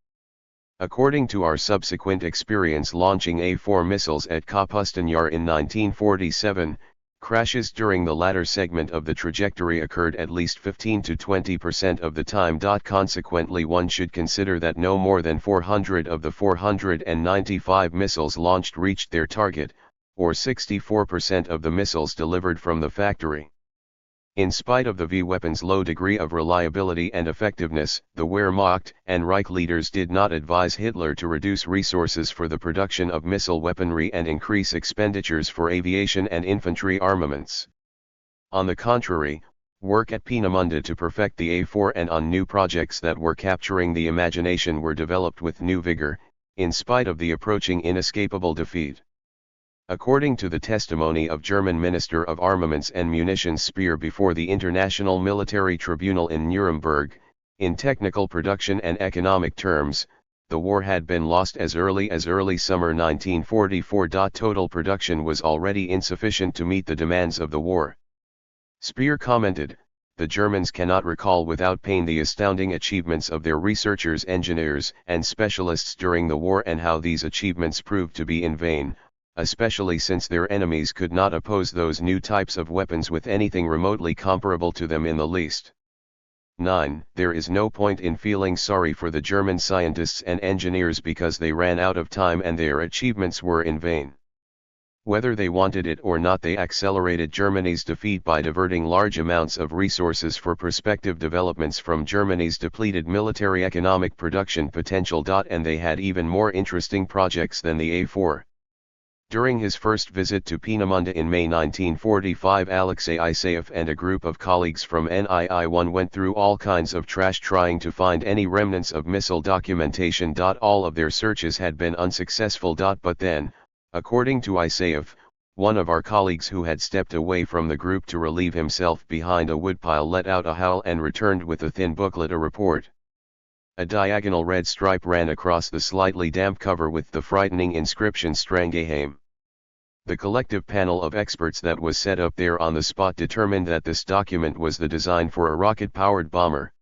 According to our subsequent experience launching A-4 missiles at Kapustenjahr in 1947, crashes during the latter segment of the trajectory occurred at least 15 to 20% of the time. Consequently, one should consider that no more than 400 of the 495 missiles launched reached their target, or 64% of the missiles delivered from the factory. In spite of the V-weapon's low degree of reliability and effectiveness, the Wehrmacht and Reich leaders did not advise Hitler to reduce resources for the production of missile weaponry and increase expenditures for aviation and infantry armaments. On the contrary, work at Peenemünde to perfect the A-4 and on new projects that were capturing the imagination were developed with new vigor, in spite of the approaching inescapable defeat. According to the testimony of German Minister of Armaments and Munitions Speer before the International Military Tribunal in Nuremberg, in technical production and economic terms, the war had been lost as early summer 1944. Total production was already insufficient to meet the demands of the war. Speer commented, "The Germans cannot recall without pain the astounding achievements of their researchers, engineers, and specialists during the war, and how these achievements proved to be in vain, especially since their enemies could not oppose those new types of weapons with anything remotely comparable to them in the least." 9. There is no point in feeling sorry for the German scientists and engineers because they ran out of time and their achievements were in vain. Whether they wanted it or not, they accelerated Germany's defeat by diverting large amounts of resources for prospective developments from Germany's depleted military economic production potential. And they had even more interesting projects than the A-4. During his first visit to Peenemünde in May 1945, Alexei Isaev and a group of colleagues from NII-1 went through all kinds of trash trying to find any remnants of missile documentation. All of their searches had been unsuccessful. But then, according to Isaev, one of our colleagues who had stepped away from the group to relieve himself behind a woodpile let out a howl and returned with a thin booklet, a report. A diagonal red stripe ran across the slightly damp cover with the frightening inscription Strangeheim. The collective panel of experts that was set up there on the spot determined that this document was the design for a rocket-powered bomber.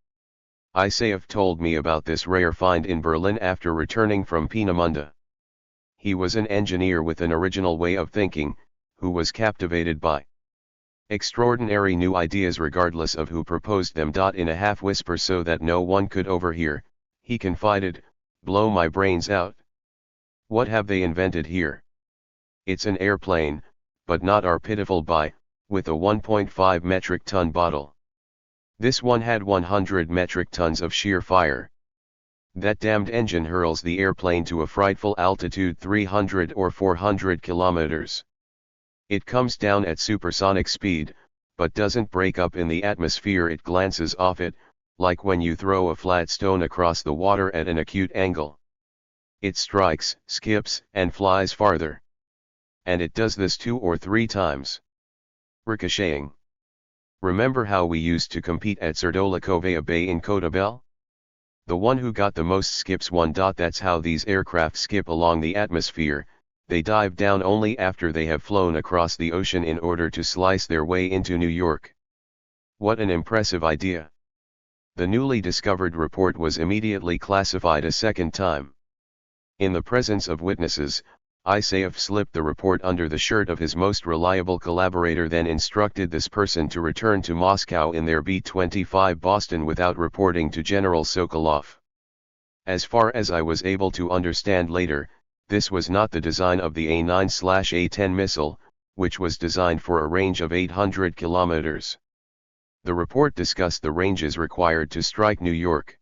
Isaev told me about this rare find in Berlin after returning from Peenemünde. He was an engineer with an original way of thinking, who was captivated by extraordinary new ideas regardless of who proposed them. In a half-whisper so that no one could overhear, he confided, "Blow my brains out. What have they invented here? It's an airplane, but not our pitiful buy, with a 1.5 metric ton bottle. This one had 100 metric tons of sheer fire. That damned engine hurls the airplane to a frightful altitude, 300 or 400 kilometers. It comes down at supersonic speed, but doesn't break up in the atmosphere. It glances off it, like when you throw a flat stone across the water at an acute angle. It strikes, skips, and flies farther. And it does this 2 or 3 times. Ricocheting. Remember how we used to compete at Serdolakovaya Bay in Kotabel? The one who got the most skips won. That's how these aircraft skip along the atmosphere. They dive down only after they have flown across the ocean in order to slice their way into New York. What an impressive idea! The newly discovered report was immediately classified a second time. In the presence of witnesses, Isaev slipped the report under the shirt of his most reliable collaborator, then instructed this person to return to Moscow in their B-25 Boston without reporting to General Sokolov. As far as I was able to understand later, this was not the design of the A9/A10 missile, which was designed for a range of 800 kilometers. The report discussed the ranges required to strike New York.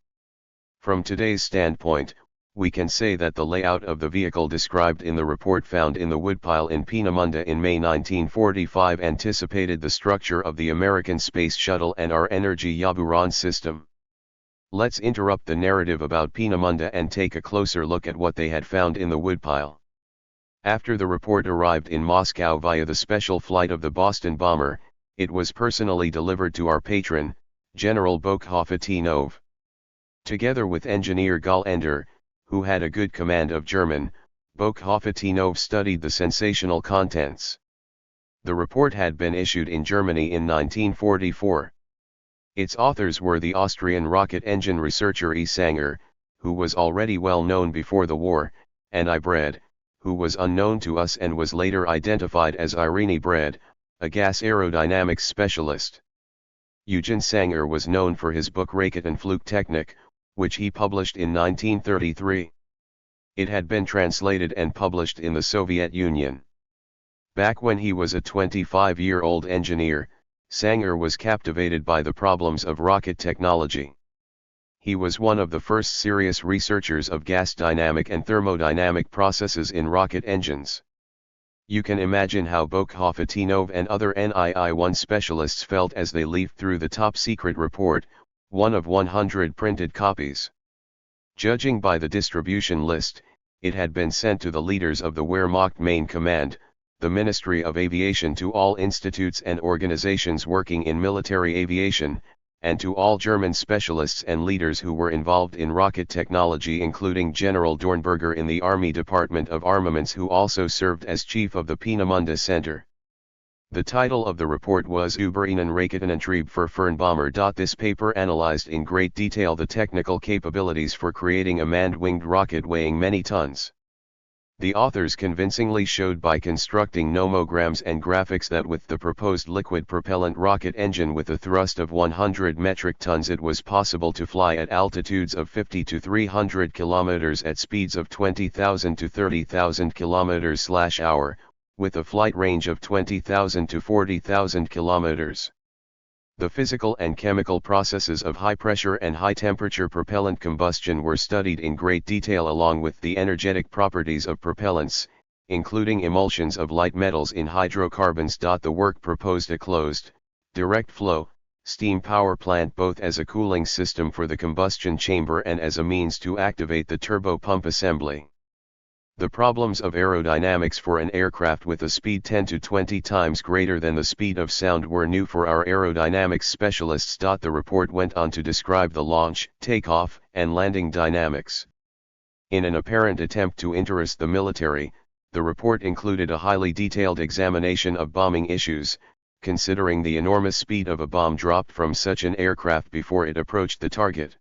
From today's standpoint, we can say that the layout of the vehicle described in the report found in the woodpile in Peenemünde in May 1945 anticipated the structure of the American Space Shuttle and our Energy Yaburan system. Let's interrupt the narrative about Peenemünde and take a closer look at what they had found in the woodpile. After the report arrived in Moscow via the special flight of the Boston bomber, it was personally delivered to our patron, General Bokhovatinov. Together with engineer Gallender, who had a good command of German, Bokhovatinov studied the sensational contents. The report had been issued in Germany in 1944. Its authors were the Austrian rocket engine researcher E. Sanger, who was already well known before the war, and I. Bred, who was unknown to us and was later identified as Irene Bred, a gas aerodynamics specialist. Eugen Sanger was known for his book Raketen-Flugtechnik, which he published in 1933. It had been translated and published in the Soviet Union. Back when he was a 25-year-old engineer, Sanger was captivated by the problems of rocket technology. He was one of the first serious researchers of gas dynamic and thermodynamic processes in rocket engines. You can imagine how Bokhovatinov and other NII-1 specialists felt as they leafed through the top-secret report, one of 100 printed copies. Judging by the distribution list, it had been sent to the leaders of the Wehrmacht Main Command, the Ministry of Aviation, to all institutes and organizations working in military aviation, and to all German specialists and leaders who were involved in rocket technology, including General Dornberger in the Army Department of Armaments, who also served as chief of the Peenemünde Center. The title of the report was Über einen Raketenantrieb für Fernbomber. This paper analyzed in great detail the technical capabilities for creating a manned winged rocket weighing many tons. The authors convincingly showed by constructing nomograms and graphics that with the proposed liquid propellant rocket engine with a thrust of 100 metric tons, it was possible to fly at altitudes of 50 to 300 kilometers at speeds of 20,000 to 30,000 kilometers/hour, with a flight range of 20,000 to 40,000 kilometers. The physical and chemical processes of high-pressure and high-temperature propellant combustion were studied in great detail, along with the energetic properties of propellants, including emulsions of light metals in hydrocarbons. The work proposed a closed, direct flow, steam power plant both as a cooling system for the combustion chamber and as a means to activate the turbo pump assembly. The problems of aerodynamics for an aircraft with a speed 10 to 20 times greater than the speed of sound were new for our aerodynamics specialists. The report went on to describe the launch, takeoff, and landing dynamics. In an apparent attempt to interest the military, the report included a highly detailed examination of bombing issues, considering the enormous speed of a bomb dropped from such an aircraft before it approached the target.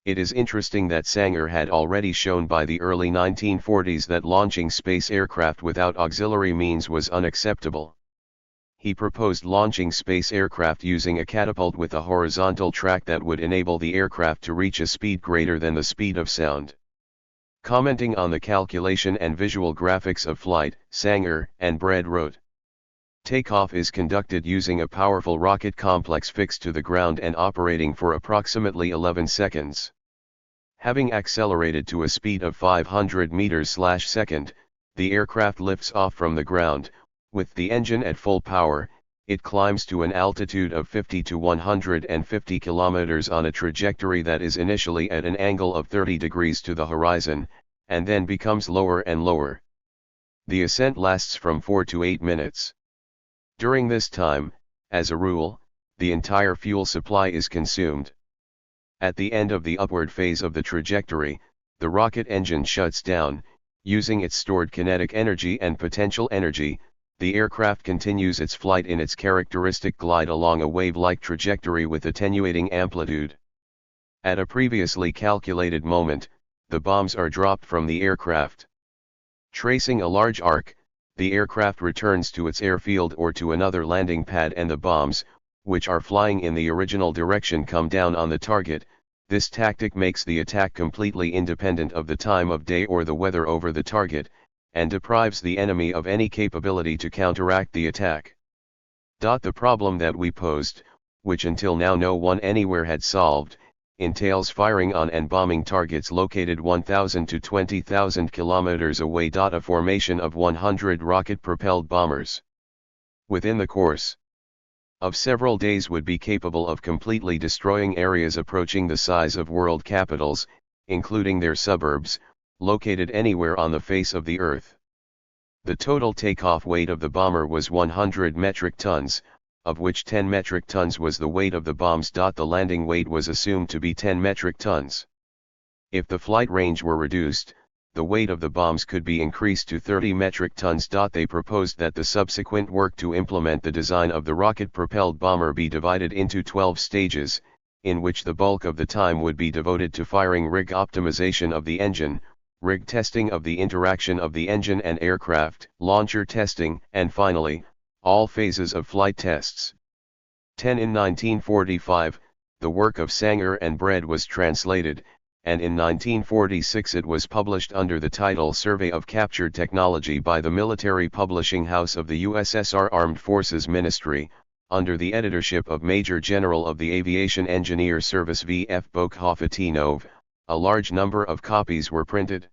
It is interesting that Sanger had already shown by the early 1940s that launching space aircraft without auxiliary means was unacceptable. He proposed launching space aircraft using a catapult with a horizontal track that would enable the aircraft to reach a speed greater than the speed of sound. Commenting on the calculation and visual graphics of flight, Sanger and Bred wrote, "Takeoff is conducted using a powerful rocket complex fixed to the ground and operating for approximately 11 seconds. Having accelerated to a speed of 500 meters/second, the aircraft lifts off from the ground. With the engine at full power, it climbs to an altitude of 50 to 150 kilometers on a trajectory that is initially at an angle of 30 degrees to the horizon, and then becomes lower and lower. The ascent lasts from 4 to 8 minutes. During this time, as a rule, the entire fuel supply is consumed. At the end of the upward phase of the trajectory, the rocket engine shuts down. Using its stored kinetic energy and potential energy, the aircraft continues its flight in its characteristic glide along a wave-like trajectory with attenuating amplitude. At a previously calculated moment, the bombs are dropped from the aircraft. Tracing a large arc, the aircraft returns to its airfield or to another landing pad, and the bombs, which are flying in the original direction, come down on the target. This tactic makes the attack completely independent of the time of day or the weather over the target, and deprives the enemy of any capability to counteract the attack. The problem that we posed, which until now no one anywhere had solved, entails firing on and bombing targets located 1,000 to 20,000 kilometers away. A formation of 100 rocket-propelled bombers within the course of several days would be capable of completely destroying areas approaching the size of world capitals, including their suburbs, located anywhere on the face of the Earth. The total takeoff weight of the bomber was 100 metric tons, of which 10 metric tons was the weight of the bombs. The landing weight was assumed to be 10 metric tons. If the flight range were reduced, the weight of the bombs could be increased to 30 metric tons. They proposed that the subsequent work to implement the design of the rocket-propelled bomber be divided into 12 stages, in which the bulk of the time would be devoted to firing rig optimization of the engine, rig testing of the interaction of the engine and aircraft, launcher testing, and finally, all phases of flight tests. In 1945, the work of Sanger and Bread was translated, and in 1946 it was published under the title Survey of Captured Technology by the Military Publishing House of the USSR Armed Forces Ministry, under the editorship of Major General of the Aviation Engineer Service V.F. Bokhovatinov. A large number of copies were printed.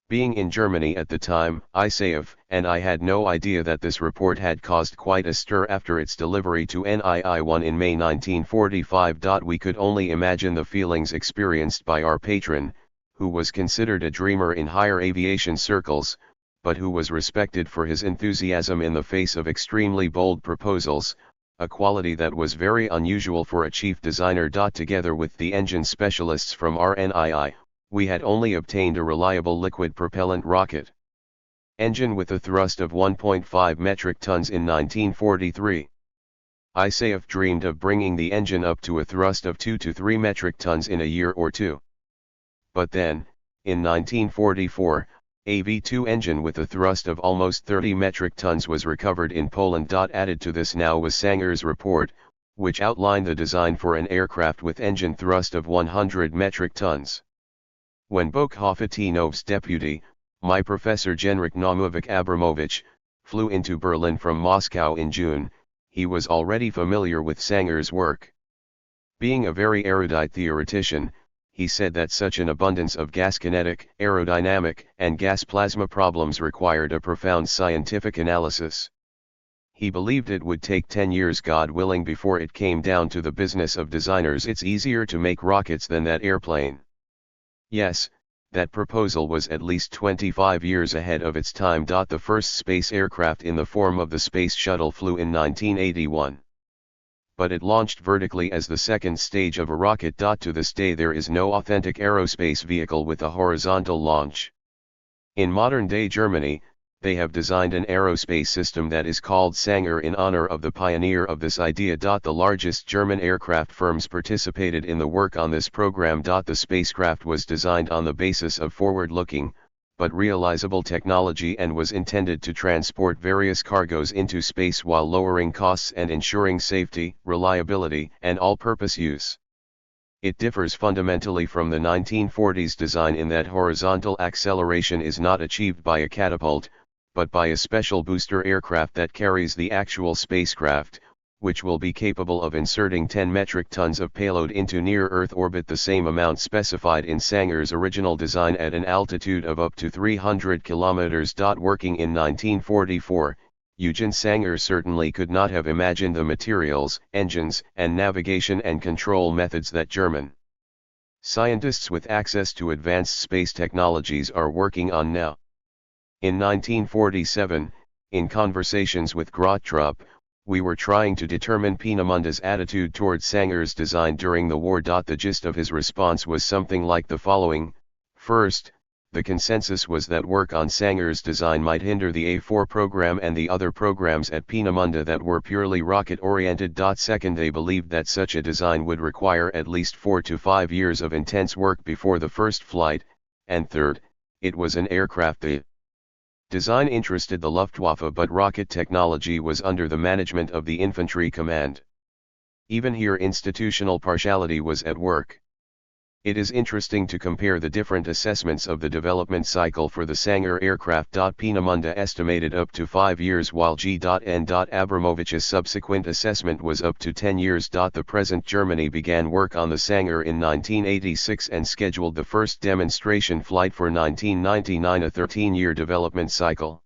Being in Germany at the time, and I had no idea that this report had caused quite a stir after its delivery to NII-1 in May 1945. We could only imagine the feelings experienced by our patron, who was considered a dreamer in higher aviation circles, but who was respected for his enthusiasm in the face of extremely bold proposals, a quality that was very unusual for a chief designer. Together with the engine specialists from RNII, we had only obtained a reliable liquid propellant rocket engine with a thrust of 1.5 metric tons in 1943. ISAF dreamed of bringing the engine up to a thrust of 2 to 3 metric tons in a year or two. But then, in 1944, a V2 engine with a thrust of almost 30 metric tons was recovered in Poland. Added to this now was Sanger's report, which outlined the design for an aircraft with engine thrust of 100 metric tons. When Bokhovatinov's deputy, my professor Genrikh Naumovic Abramovich, flew into Berlin from Moscow in June, he was already familiar with Sanger's work. Being a very erudite theoretician, he said that such an abundance of gas kinetic, aerodynamic, and gas plasma problems required a profound scientific analysis. He believed it would take 10 years, God willing, before it came down to the business of designers. It's easier to make rockets than that airplane. Yes, that proposal was at least 25 years ahead of its time. The first space aircraft in the form of the Space Shuttle flew in 1981. But it launched vertically as the second stage of a rocket. To this day there is no authentic aerospace vehicle with a horizontal launch. In modern-day Germany, they have designed an aerospace system that is called Sanger in honor of the pioneer of this idea. The largest German aircraft firms participated in the work on this program. The spacecraft was designed on the basis of forward-looking, but realizable technology and was intended to transport various cargoes into space while lowering costs and ensuring safety, reliability, and all-purpose use. It differs fundamentally from the 1940s design in that horizontal acceleration is not achieved by a catapult, but by a special booster aircraft that carries the actual spacecraft, which will be capable of inserting 10 metric tons of payload into near-Earth orbit, the same amount specified in Sanger's original design at an altitude of up to 300 kilometers. Working in 1944, Eugen Sanger certainly could not have imagined the materials, engines, and navigation and control methods that German Scientists with access to advanced space technologies are working on now. In 1947, in conversations with Chertok, we were trying to determine Peenemunde's attitude towards Sanger's design during the war. The gist of his response was something like the following: first, the consensus was that work on Sanger's design might hinder the A4 program and the other programs at Peenemünde that were purely rocket-oriented. Second, they believed that such a design would require at least 4 to 5 years of intense work before the first flight, and third, it was an aircraft the design interested the Luftwaffe, but rocket technology was under the management of the infantry command. Even here institutional partiality was at work. It is interesting to compare the different assessments of the development cycle for the Sanger aircraft. Peenemunde estimated up to 5 years while G.N. Abramovich's subsequent assessment was up to 10 years. The present Germany began work on the Sanger in 1986 and scheduled the first demonstration flight for 1999, a 13-year development cycle.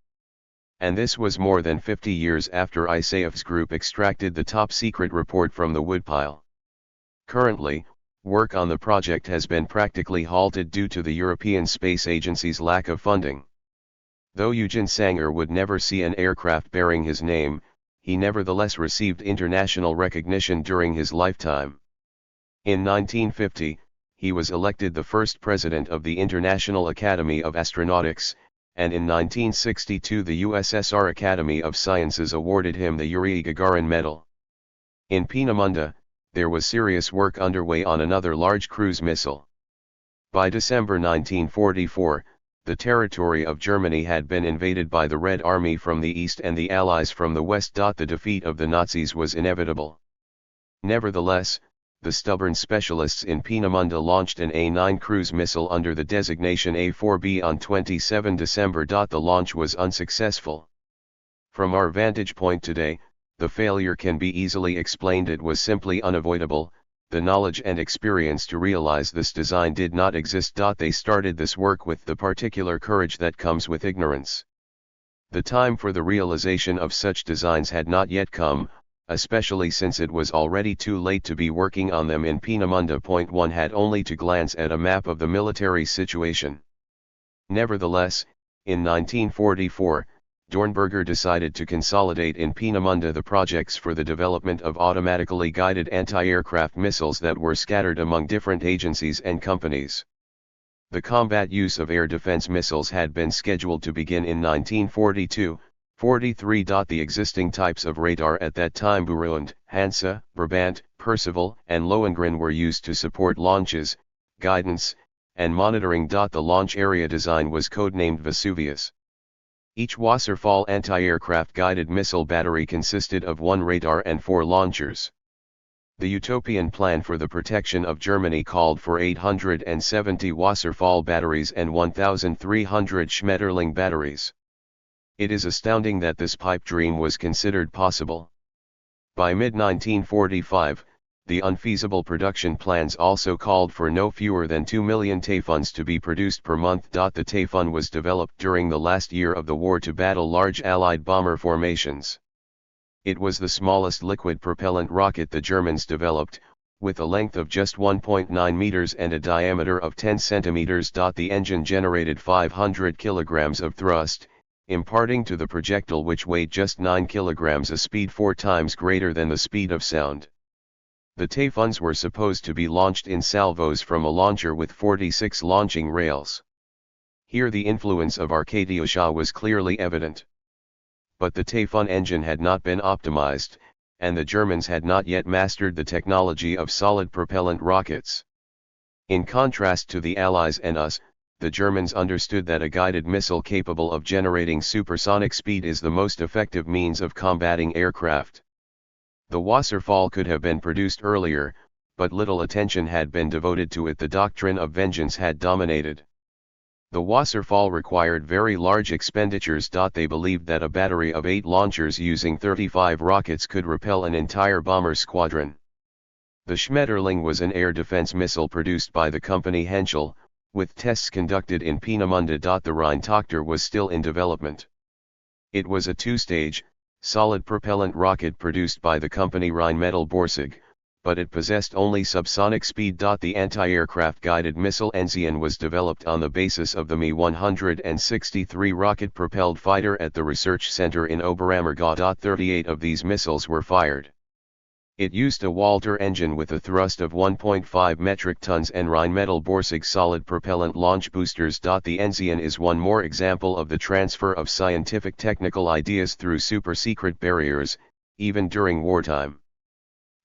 And this was more than 50 years after ISAF's group extracted the top-secret report from the woodpile. Currently, work on the project has been practically halted due to the European Space Agency's lack of funding. Though Eugen Sanger would never see an aircraft bearing his name, he nevertheless received international recognition during his lifetime. In 1950, he was elected the first president of the International Academy of Astronautics, and in 1962 the USSR Academy of Sciences awarded him the Yuri Gagarin Medal. In Peenemunde, there was serious work underway on another large cruise missile. By December 1944, the territory of Germany had been invaded by the Red Army from the east and the Allies from the west. The defeat of the Nazis was inevitable. Nevertheless, the stubborn specialists in Peenemunde launched an A-9 cruise missile under the designation A-4B on 27 December. The launch was unsuccessful. From our vantage point today, the failure can be easily explained. It was simply unavoidable. The knowledge and experience to realize this design did not exist. They started this work with the particular courage that comes with ignorance. The time for the realization of such designs had not yet come, especially since it was already too late to be working on them in Peenemunde. One had only to glance at a map of the military situation. Nevertheless, in 1944, Dornberger decided to consolidate in Peenemunde the projects for the development of automatically guided anti-aircraft missiles that were scattered among different agencies and companies. The combat use of air defense missiles had been scheduled to begin in 1942-43. The existing types of radar at that time, Burund, Hansa, Brabant, Percival, and Lohengrin, were used to support launches, guidance, and monitoring. The launch area design was codenamed Vesuvius. Each Wasserfall anti-aircraft guided missile battery consisted of 1 radar and 4 launchers. The utopian plan for the protection of Germany called for 870 Wasserfall batteries and 1,300 Schmetterling batteries. It is astounding that this pipe dream was considered possible. By mid-1945, the unfeasible production plans also called for no fewer than 2 million Tayfuns to be produced per month. The Tayfun was developed during the last year of the war to battle large Allied bomber formations. It was the smallest liquid propellant rocket the Germans developed, with a length of just 1.9 meters and a diameter of 10 centimeters. The engine generated 500 kilograms of thrust, imparting to the projectile, which weighed just 9 kilograms, a speed 4 times greater than the speed of sound. The Tayfuns were supposed to be launched in salvos from a launcher with 46 launching rails. Here the influence of Arcadia Shaw was clearly evident. But the Tayfun engine had not been optimized, and the Germans had not yet mastered the technology of solid propellant rockets. In contrast to the Allies and us, the Germans understood that a guided missile capable of generating supersonic speed is the most effective means of combating aircraft. The Wasserfall could have been produced earlier, but little attention had been devoted to it. The doctrine of vengeance had dominated. The Wasserfall required very large expenditures. They believed that a battery of 8 launchers using 35 rockets could repel an entire bomber squadron. The Schmetterling was an air defense missile produced by the company Henschel, with tests conducted in Peenemunde. The Rheintochter was still in development. It was a 2-stage, solid propellant rocket produced by the company Rheinmetall Borsig, but it possessed only subsonic speed. The anti-aircraft guided missile Enzian was developed on the basis of the Mi-163 rocket-propelled fighter at the research center in Oberammergau. 38 of these missiles were fired. It used a Walter engine with a thrust of 1.5 metric tons and Rheinmetall Borsig solid propellant launch boosters. The Enzian is one more example of the transfer of scientific technical ideas through super-secret barriers, even during wartime.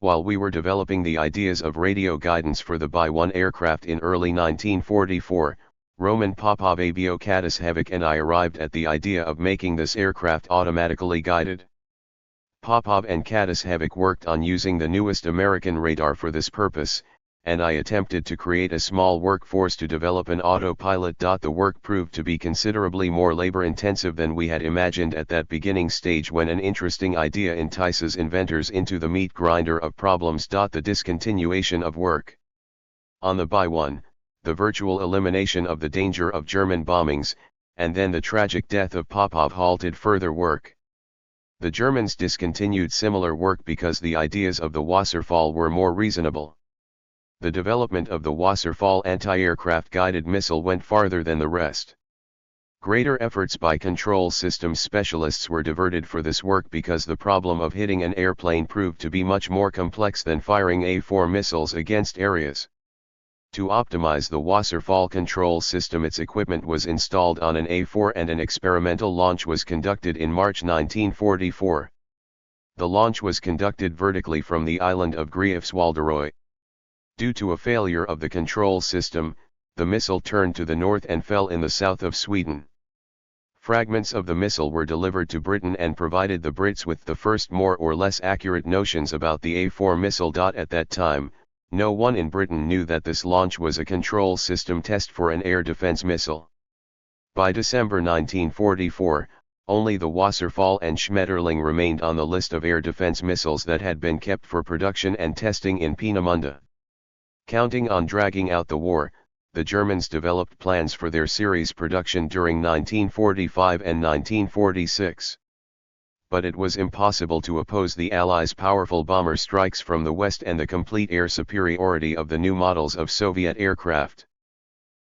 While we were developing the ideas of radio guidance for the Bi-1 aircraft in early 1944, Roman Popov Aviokatasevic and I arrived at the idea of making this aircraft automatically guided. Popov and Katasevic worked on using the newest American radar for this purpose, and I attempted to create a small workforce to develop an autopilot. The work proved to be considerably more labor-intensive than we had imagined at that beginning stage when an interesting idea entices inventors into the meat grinder of problems. The discontinuation of work on the Bi-1, the virtual elimination of the danger of German bombings, and then the tragic death of Popov halted further work. The Germans discontinued similar work because the ideas of the Wasserfall were more reasonable. The development of the Wasserfall anti-aircraft guided missile went farther than the rest. Greater efforts by control systems specialists were diverted for this work because the problem of hitting an airplane proved to be much more complex than firing A-4 missiles against areas. To optimize the Wasserfall control system, its equipment was installed on an A-4 and an experimental launch was conducted in March 1944. The launch was conducted vertically from the island of Greifswalderøy. Due to a failure of the control system, the missile turned to the north and fell in the south of Sweden. Fragments of the missile were delivered to Britain and provided the Brits with the first more or less accurate notions about the A-4 missile. At that time, no one in Britain knew that this launch was a control system test for an air defense missile. By December 1944, only the Wasserfall and Schmetterling remained on the list of air defense missiles that had been kept for production and testing in Peenemünde. Counting on dragging out the war, the Germans developed plans for their series production during 1945 and 1946. But it was impossible to oppose the Allies' powerful bomber strikes from the west and the complete air superiority of the new models of Soviet aircraft.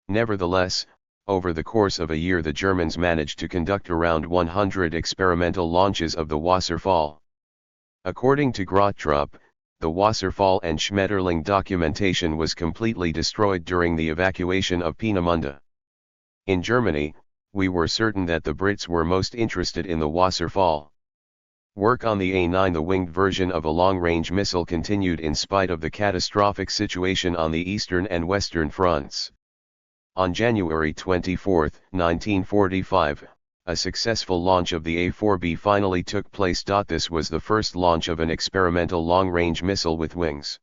Nevertheless, over the course of a year the Germans managed to conduct around 100 experimental launches of the Wasserfall. According to Grottrop, the Wasserfall and Schmetterling documentation was completely destroyed during the evacuation of Peenemünde. In Germany, we were certain that the Brits were most interested in the Wasserfall. Work on the A-9, the winged version of a long-range missile, continued in spite of the catastrophic situation on the eastern and western fronts. On January 24, 1945, a successful launch of the A-4B finally took place. This was the first launch of an experimental long-range missile with wings.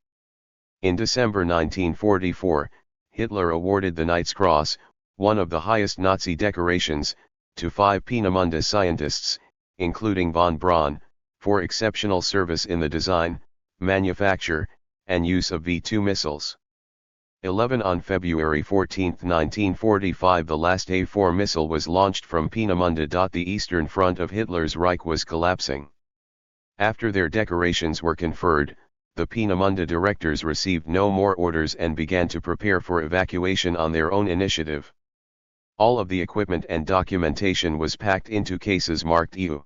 In December 1944, Hitler awarded the Knight's Cross, one of the highest Nazi decorations, to 5 Peenemünde scientists, including von Braun, for exceptional service in the design, manufacture, and use of V-2 missiles. 11 On February 14, 1945, the last A-4 missile was launched from Peenemünde. The eastern front of Hitler's Reich was collapsing. After their decorations were conferred, the Peenemünde directors received no more orders and began to prepare for evacuation on their own initiative. All of the equipment and documentation was packed into cases marked EU.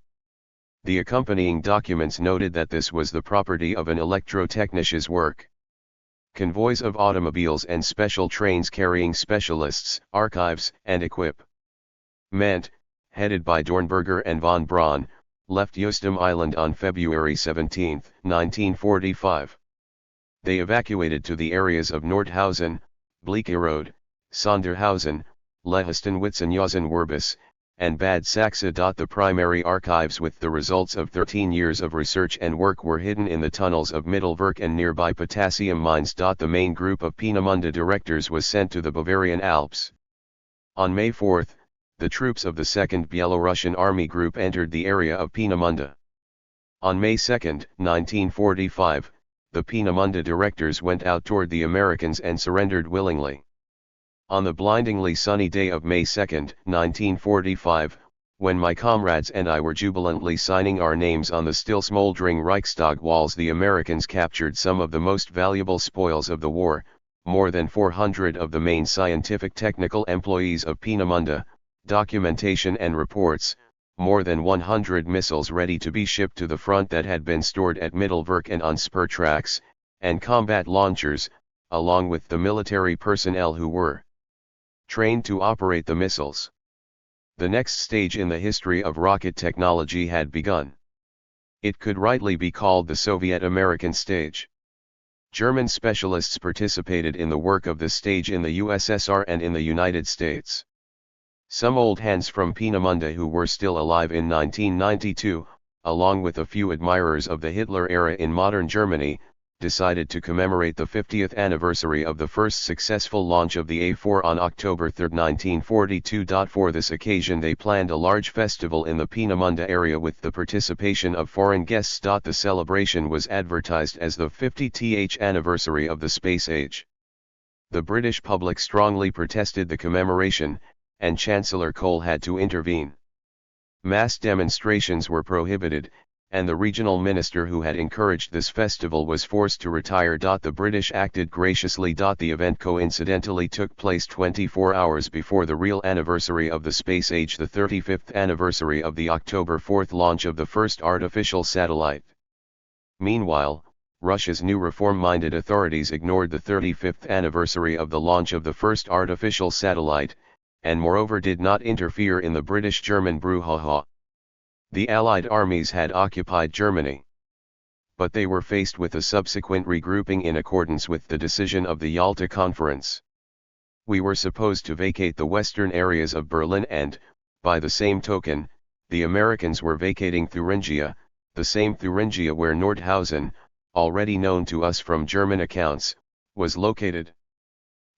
The accompanying documents noted that this was the property of an electrotechnician's work. Convoys of automobiles and special trains carrying specialists, archives, and equipment, headed by Dornberger and von Braun, left Joostem Island on February 17, 1945. They evacuated to the areas of Nordhausen, Bleekerode, Sonderhausen, Lehiston-Witzenhausen-Werbis, and Bad Saxe. The primary archives with the results of 13 years of research and work were hidden in the tunnels of Mittelwerk and nearby potassium mines. The main group of Peenemünde directors was sent to the Bavarian Alps. On May 4, the troops of the 2nd Belarusian Army Group entered the area of Peenemünde. On May 2, 1945, the Peenemünde directors went out toward the Americans and surrendered willingly. On the blindingly sunny day of May 2, 1945, When my comrades and I were jubilantly signing our names on the still smoldering Reichstag walls, the Americans captured some of the most valuable spoils of the war, more than 400 of the main scientific technical employees of Peenemünde, documentation and reports, more than 100 missiles ready to be shipped to the front that had been stored at Middelburg and on spur tracks, and combat launchers, along with the military personnel who were trained to operate the missiles. The next stage in the history of rocket technology had begun. It could rightly be called the Soviet-American stage. German specialists participated in the work of this stage in the USSR and in the United States. Some old hands from Peenemünde who were still alive in 1992, along with a few admirers of the Hitler era in modern Germany, decided to commemorate the 50th anniversary of the first successful launch of the A-4 on October 3, 1942. For this occasion they planned a large festival in the Peenemünde area with the participation of foreign guests. The celebration was advertised as the 50th anniversary of the space age. The British public strongly protested the commemoration, and Chancellor Kohl had to intervene. Mass demonstrations were prohibited, and the regional minister who had encouraged this festival was forced to retire. The British acted graciously. The event coincidentally took place 24 hours before the real anniversary of the space age, the 35th anniversary of the October 4 launch of the first artificial satellite. Meanwhile, Russia's new reform-minded authorities ignored the 35th anniversary of the launch of the first artificial satellite, and moreover did not interfere in the British-German brouhaha. The Allied armies had occupied Germany. But they were faced with a subsequent regrouping in accordance with the decision of the Yalta Conference. We were supposed to vacate the western areas of Berlin and, by the same token, the Americans were vacating Thuringia, the same Thuringia where Nordhausen, already known to us from German accounts, was located.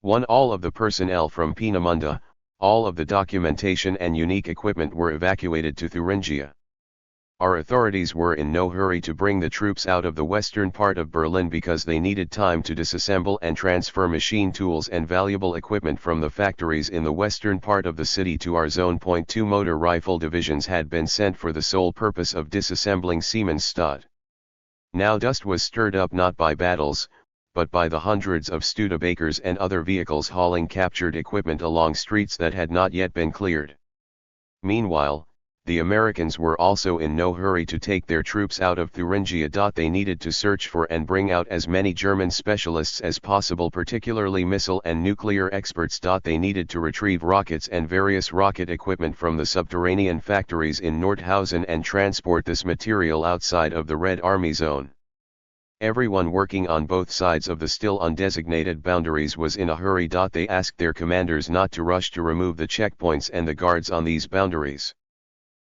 All of the personnel from Peenemünde, all of the documentation and unique equipment were evacuated to Thuringia. Our authorities were in no hurry to bring the troops out of the western part of Berlin because they needed time to disassemble and transfer machine tools and valuable equipment from the factories in the western part of the city to our Zone .2 motor rifle divisions had been sent for the sole purpose of disassembling Siemensstadt. Now dust was stirred up not by battles, but by the hundreds of Studebakers and other vehicles hauling captured equipment along streets that had not yet been cleared. Meanwhile, the Americans were also in no hurry to take their troops out of Thuringia. They needed to search for and bring out as many German specialists as possible, particularly missile and nuclear experts. They needed to retrieve rockets and various rocket equipment from the subterranean factories in Nordhausen and transport this material outside of the Red Army zone. Everyone working on both sides of the still undesignated boundaries was in a hurry. They asked their commanders not to rush to remove the checkpoints and the guards on these boundaries.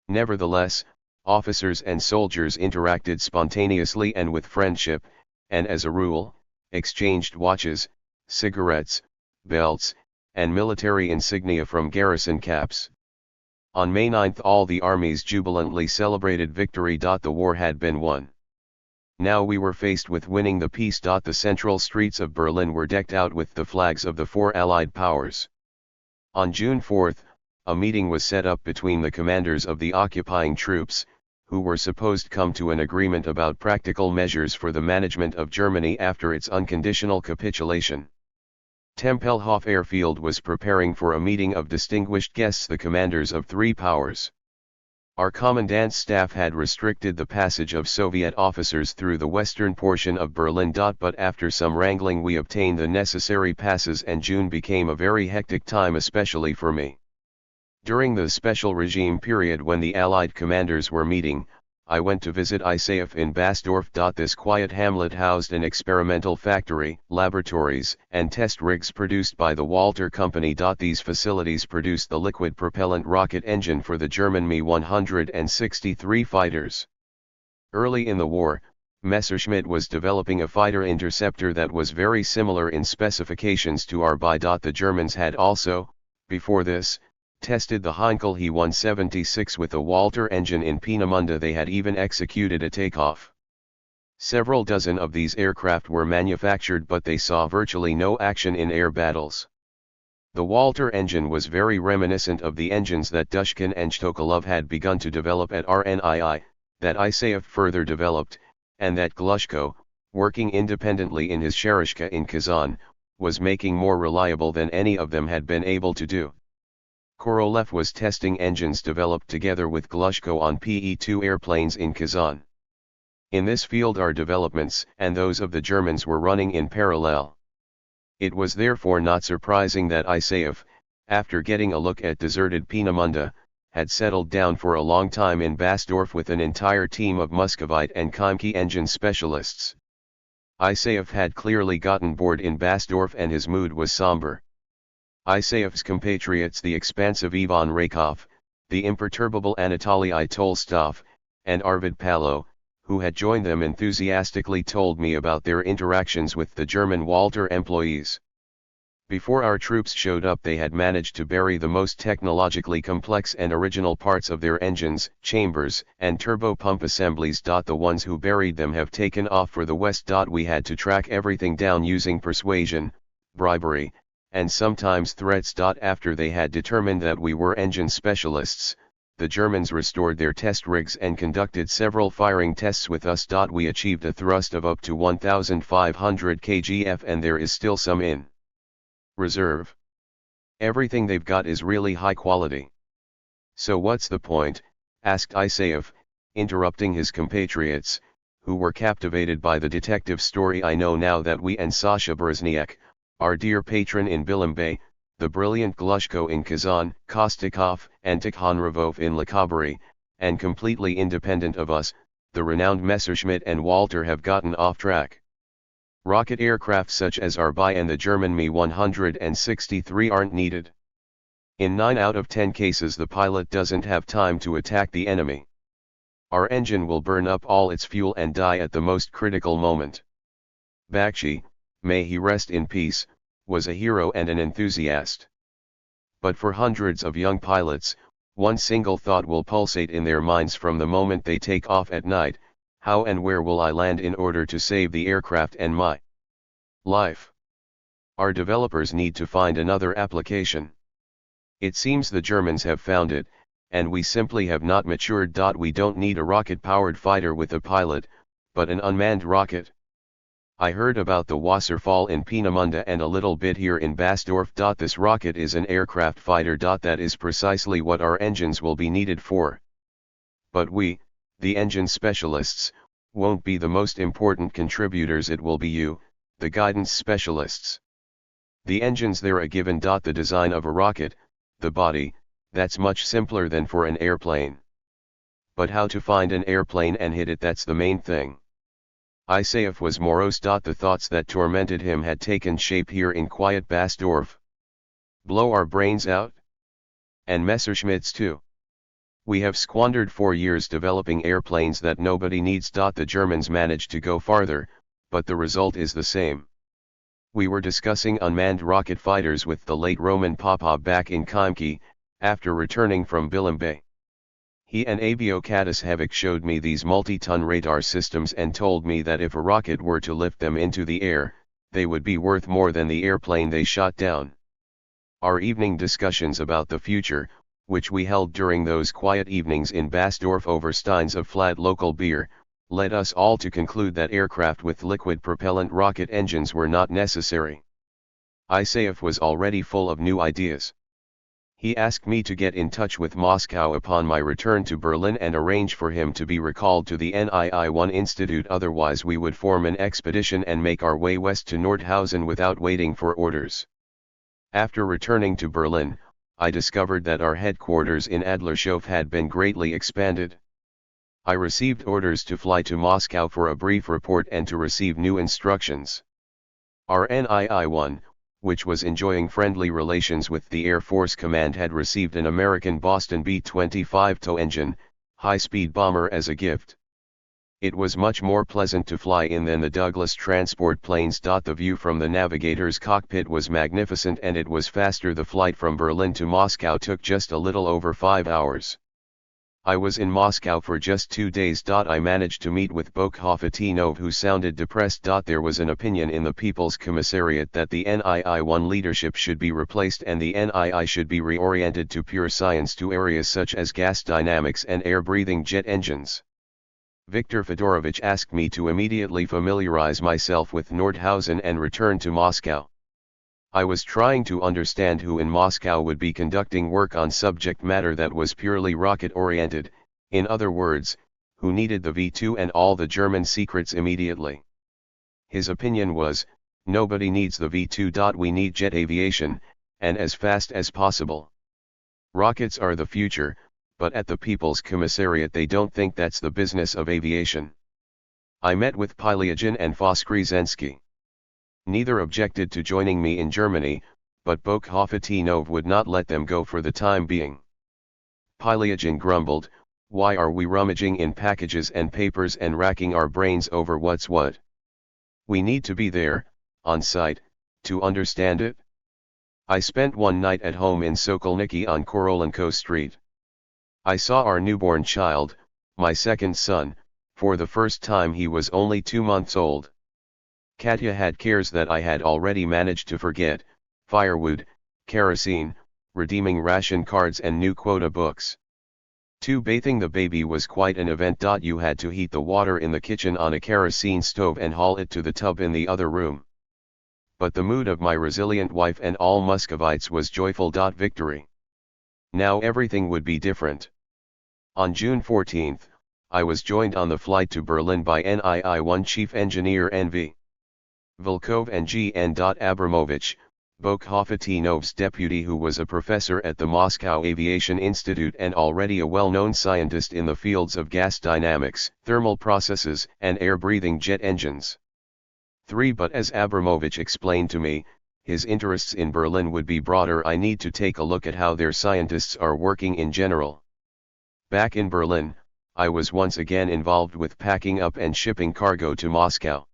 Nevertheless, officers and soldiers interacted spontaneously and with friendship, and as a rule, exchanged watches, cigarettes, belts, and military insignia from garrison caps. On May 9 all the armies jubilantly celebrated victory. The war had been won. Now we were faced with winning the peace. The central streets of Berlin were decked out with the flags of the four Allied powers. On June 4, a meeting was set up between the commanders of the occupying troops, who were supposed to come to an agreement about practical measures for the management of Germany after its unconditional capitulation. Tempelhof Airfield was preparing for a meeting of distinguished guests, the commanders of three powers. Our commandant's staff had restricted the passage of Soviet officers through the western portion of Berlin. But after some wrangling we obtained the necessary passes, and June became a very hectic time, especially for me. During the special regime period when the Allied commanders were meeting, I went to visit ISAF in Basdorf. This quiet hamlet housed an experimental factory, laboratories, and test rigs produced by the Walter Company. These facilities produced the liquid propellant rocket engine for the German Me-163 fighters. Early in the war, Messerschmitt was developing a fighter interceptor that was very similar in specifications to our Bi. The Germans had also, before this, tested the Heinkel He-176 with a Walter engine in Peenemünde. They had even executed a takeoff. Several dozen of these aircraft were manufactured, but they saw virtually no action in air battles. The Walter engine was very reminiscent of the engines that Dushkin and Shtokolov had begun to develop at RNII, that Isaev further developed, and that Glushko, working independently in his Shereshka in Kazan, was making more reliable than any of them had been able to do. Korolev was testing engines developed together with Glushko on PE-2 airplanes in Kazan. In this field our developments and those of the Germans were running in parallel. It was therefore not surprising that Isaev, after getting a look at deserted Peenemünde, had settled down for a long time in Basdorf with an entire team of Muscovite and Khimki engine specialists. Isaev had clearly gotten bored in Basdorf and his mood was somber. Isaev's compatriots, the expansive Ivan Raykov, the imperturbable Anatoly Tolstov, and Arvid Palo, who had joined them, enthusiastically told me about their interactions with the German Walter employees. Before our troops showed up they had managed to bury the most technologically complex and original parts of their engines, chambers, and turbopump assemblies. The ones who buried them have taken off for the West. We had to track everything down using persuasion, bribery, and sometimes threats. After they had determined that we were engine specialists, the Germans restored their test rigs and conducted several firing tests with us. We achieved a thrust of up to 1,500 kgf and there is still some in reserve. Everything they've got is really high quality. So what's the point? Asked Isaev, interrupting his compatriots, who were captivated by the detective story. I know now that we and Sasha Berezniak, our dear patron in Bilimbay, the brilliant Glushko in Kazan, Kostikov and Tikhonravov in Lekaburi, and completely independent of us, the renowned Messerschmitt and Walter have gotten off track. Rocket aircraft such as our Bai and the German Mi-163 aren't needed. In 9 out of 10 cases the pilot doesn't have time to attack the enemy. Our engine will burn up all its fuel and die at the most critical moment. Bakshi, may he rest in peace, was a hero and an enthusiast. But for hundreds of young pilots, one single thought will pulsate in their minds from the moment they take off at night: how and where will I land in order to save the aircraft and my life? Our developers need to find another application. It seems the Germans have found it, and we simply have not matured. We don't need a rocket-powered fighter with a pilot, but an unmanned rocket. I heard about the Wasserfall in Peenemünde and a little bit here in Basdorf. This rocket is an aircraft fighter. That is precisely what our engines will be needed for. But we, the engine specialists, won't be the most important contributors. It will be you, the guidance specialists. The engines, they're a given. The design of a rocket, the body, that's much simpler than for an airplane. But how to find an airplane and hit it, that's the main thing. Isaev was morose. The thoughts that tormented him had taken shape here in quiet Basdorf. Blow our brains out? And Messerschmitts too. We have squandered 4 years developing airplanes that nobody needs. The Germans managed to go farther, but the result is the same. We were discussing unmanned rocket fighters with the late Roman Popov back in Khimki, after returning from Bilimbay. He and Abio Katashevic showed me these multi-ton radar systems and told me that if a rocket were to lift them into the air, they would be worth more than the airplane they shot down. Our evening discussions about the future, which we held during those quiet evenings in Basdorf over steins of flat local beer, led us all to conclude that aircraft with liquid propellant rocket engines were not necessary. Isaev was already full of new ideas. He asked me to get in touch with Moscow upon my return to Berlin and arrange for him to be recalled to the NII-1 Institute, otherwise we would form an expedition and make our way west to Nordhausen without waiting for orders. After returning to Berlin, I discovered that our headquarters in Adlershof had been greatly expanded. I received orders to fly to Moscow for a brief report and to receive new instructions. Our NII-1, which was enjoying friendly relations with the Air Force Command, had received an American Boston B-25 TOW engine, high-speed bomber as a gift. It was much more pleasant to fly in than the Douglas transport planes. The view from the navigator's cockpit was magnificent and it was faster. The flight from Berlin to Moscow took just a little over 5 hours. I was in Moscow for just 2 days. I managed to meet with Bokhofatinov, who sounded depressed. There was an opinion in the People's Commissariat that the NII-1 leadership should be replaced and the NII should be reoriented to pure science, to areas such as gas dynamics and air-breathing jet engines. Viktor Fedorovich asked me to immediately familiarize myself with Nordhausen and return to Moscow. I was trying to understand who in Moscow would be conducting work on subject matter that was purely rocket-oriented, in other words, who needed the V2 and all the German secrets immediately. His opinion was, nobody needs the V2. We need jet aviation, and as fast as possible. Rockets are the future, but at the People's Commissariat they don't think that's the business of aviation. I met with Pylyagin and Voskresensky. Neither objected to joining me in Germany, but Bokhofatinov would not let them go for the time being. Pylyagin grumbled, "Why are we rummaging in packages and papers and racking our brains over what's what? We need to be there, on site, to understand it." I spent one night at home in Sokolniki on Korolenko Street. I saw our newborn child, my second son, for the first time. He was only 2 months old. Katya had cares that I had already managed to forget: firewood, kerosene, redeeming ration cards and new quota books. Bathing the baby was quite an event. You had to heat the water in the kitchen on a kerosene stove and haul it to the tub in the other room. But the mood of my resilient wife and all Muscovites was joyful. Victory. Now everything would be different. On June 14, I was joined on the flight to Berlin by NII-1 Chief Engineer N.V. Volkov and G.N. Abramovich, Bokhofatinov's deputy, who was a professor at the Moscow Aviation Institute and already a well-known scientist in the fields of gas dynamics, thermal processes, and air-breathing jet engines. 3. But as Abramovich explained to me, his interests in Berlin would be broader. I need to take a look at how their scientists are working in general. Back in Berlin, I was once again involved with packing up and shipping cargo to Moscow.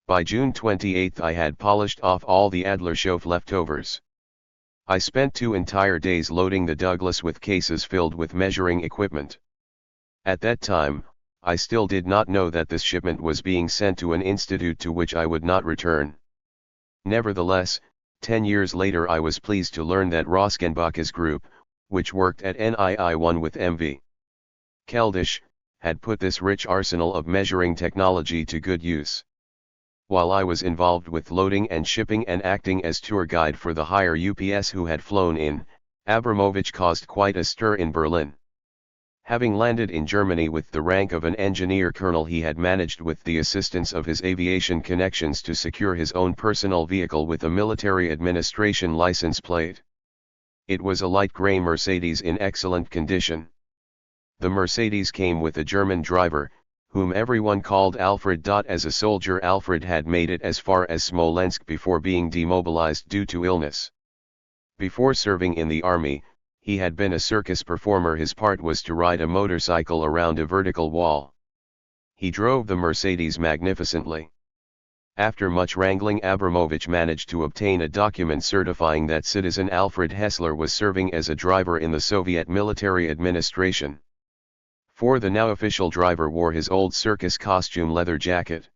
By June 28 I had polished off all the Adlershof leftovers. I spent 2 entire days loading the Douglas with cases filled with measuring equipment. At that time, I still did not know that this shipment was being sent to an institute to which I would not return. Nevertheless, 10 years later I was pleased to learn that Roskenbach's group, which worked at NII-1 with M.V. Keldysh, had put this rich arsenal of measuring technology to good use. While I was involved with loading and shipping and acting as tour guide for the higher UPS who had flown in, Abramovich caused quite a stir in Berlin. Having landed in Germany with the rank of an engineer colonel, he had managed with the assistance of his aviation connections to secure his own personal vehicle with a military administration license plate. It was a light grey Mercedes in excellent condition. The Mercedes came with a German driver, whom everyone called Alfred. As a soldier, Alfred had made it as far as Smolensk before being demobilized due to illness. Before serving in the army, he had been a circus performer. His part was to ride a motorcycle around a vertical wall. He drove the Mercedes magnificently. After much wrangling, Abramovich managed to obtain a document certifying that citizen Alfred Hessler was serving as a driver in the Soviet military administration. For the now official driver wore his old circus costume, leather jacket,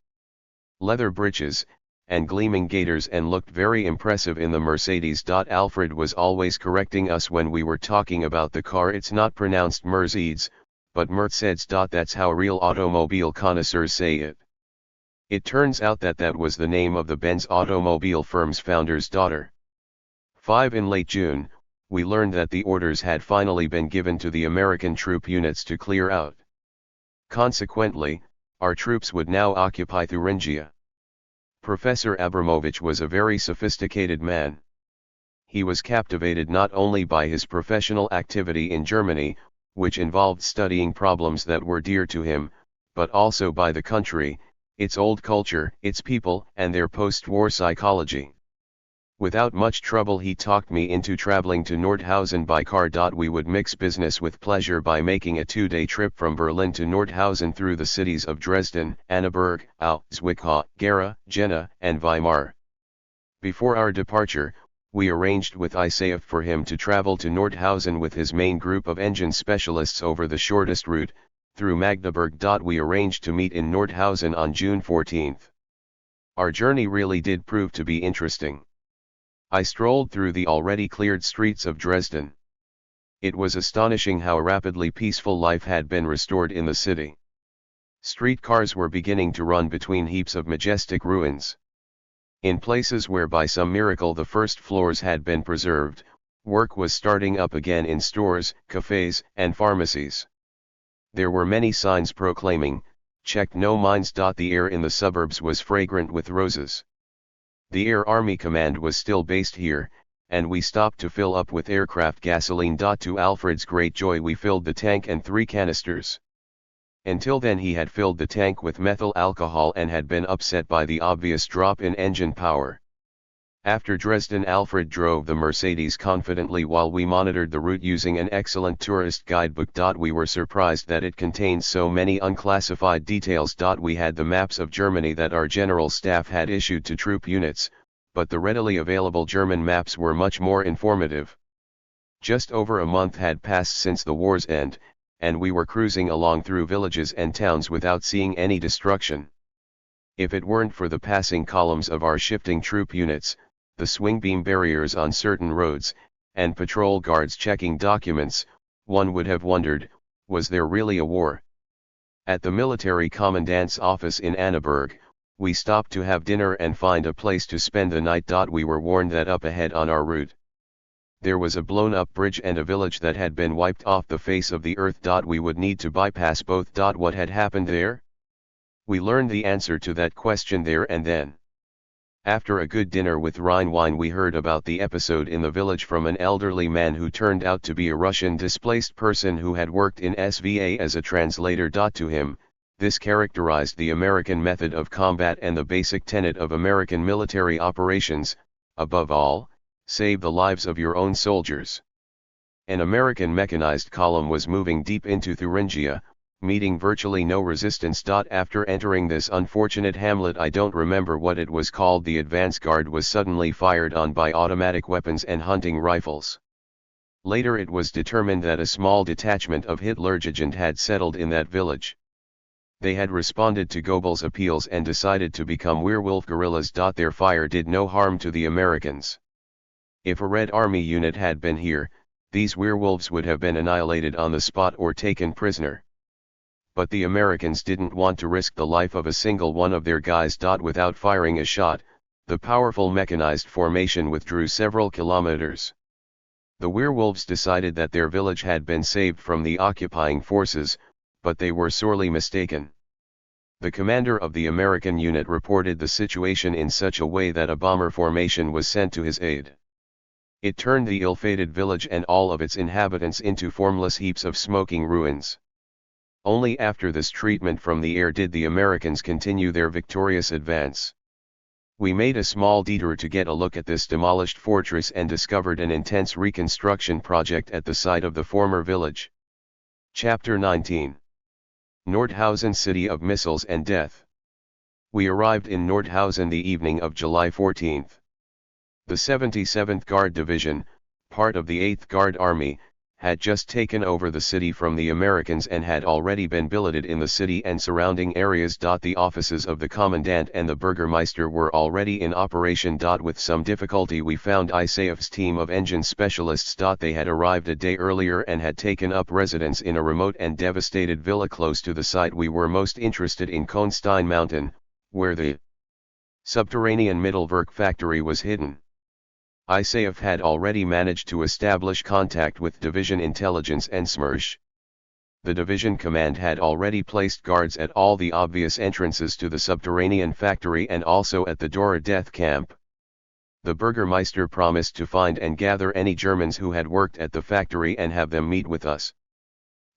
leather breeches, and gleaming gaiters, and looked very impressive in the Mercedes. Alfred was always correcting us when we were talking about the car. It's not pronounced Mercedes, but Mercedes. That's how real automobile connoisseurs say it. It turns out that that was the name of the Benz automobile firm's founder's daughter. 5. In late June, we learned that the orders had finally been given to the American troop units to clear out. Consequently, our troops would now occupy Thuringia. Professor Abramovich was a very sophisticated man. He was captivated not only by his professional activity in Germany, which involved studying problems that were dear to him, but also by the country, its old culture, its people, and their post-war psychology. Without much trouble he talked me into traveling to Nordhausen by car. We would mix business with pleasure by making a 2-day trip from Berlin to Nordhausen through the cities of Dresden, Annaberg, Au, Zwickau, Gera, Jena, and Weimar. Before our departure, We arranged with ISAF for him to travel to Nordhausen with his main group of engine specialists over the shortest route, through Magdeburg. We arranged to meet in Nordhausen on June 14. Our journey really did prove to be interesting. I strolled through the already cleared streets of Dresden. It was astonishing how rapidly peaceful life had been restored in the city. Streetcars were beginning to run between heaps of majestic ruins. In places where by some miracle the first floors had been preserved, work was starting up again in stores, cafes, and pharmacies. There were many signs proclaiming, "Check no mines." The air in the suburbs was fragrant with roses. The Air Army Command was still based here, and we stopped to fill up with aircraft gasoline. To Alfred's great joy, we filled the tank and 3 canisters. Until then he had filled the tank with methyl alcohol and had been upset by the obvious drop in engine power. After Dresden, Alfred drove the Mercedes confidently while we monitored the route using an excellent tourist guidebook. We were surprised that it contained so many unclassified details. We had the maps of Germany that our general staff had issued to troop units, but the readily available German maps were much more informative. Just over a month had passed since the war's end, and we were cruising along through villages and towns without seeing any destruction. If it weren't for the passing columns of our shifting troop units, the swing beam barriers on certain roads, and patrol guards checking documents, one would have wondered, was there really a war? At the military commandant's office in Annaberg, we stopped to have dinner and find a place to spend the night. We were warned that up ahead on our route there was a blown-up bridge and a village that had been wiped off the face of the earth. We would need to bypass both. What had happened there? We learned the answer to that question there and then. After a good dinner with Rhine wine, we heard about the episode in the village from an elderly man who turned out to be a Russian displaced person who had worked in SVA as a translator. To him, this characterized the American method of combat and the basic tenet of American military operations: above all, save the lives of your own soldiers. An American mechanized column was moving deep into Thuringia, meeting virtually no resistance. After entering this unfortunate hamlet, I don't remember what it was called, the advance guard was suddenly fired on by automatic weapons and hunting rifles. Later it was determined that a small detachment of Hitlerjugend had settled in that village. They had responded to Goebbels' appeals and decided to become werewolf guerrillas. Their fire did no harm to the Americans. If a Red Army unit had been here, these werewolves would have been annihilated on the spot or taken prisoner. But the Americans didn't want to risk the life of a single one of their guys. Without firing a shot, the powerful mechanized formation withdrew several kilometers. The werewolves decided that their village had been saved from the occupying forces, but they were sorely mistaken. The commander of the American unit reported the situation in such a way that a bomber formation was sent to his aid. It turned the ill-fated village and all of its inhabitants into formless heaps of smoking ruins. Only after this treatment from the air did the Americans continue their victorious advance. We made a small detour to get a look at this demolished fortress and discovered an intense reconstruction project at the site of the former village. Chapter 19. Nordhausen, City of Missiles and Death. We arrived in Nordhausen the evening of July 14. The 77th Guard Division, part of the 8th Guard Army, had just taken over the city from the Americans and had already been billeted in the city and surrounding areas. The offices of the Commandant and the Burgermeister were already in operation. With some difficulty we found ISAF's team of engine specialists. They had arrived a day earlier and had taken up residence in a remote and devastated villa close to the site we were most interested in, Kohnstein Mountain, where the subterranean Mittelwerk factory was hidden. ISAF had already managed to establish contact with Division Intelligence and SMERSH. The division command had already placed guards at all the obvious entrances to the subterranean factory and also at the Dora death camp. The Burgermeister promised to find and gather any Germans who had worked at the factory and have them meet with us.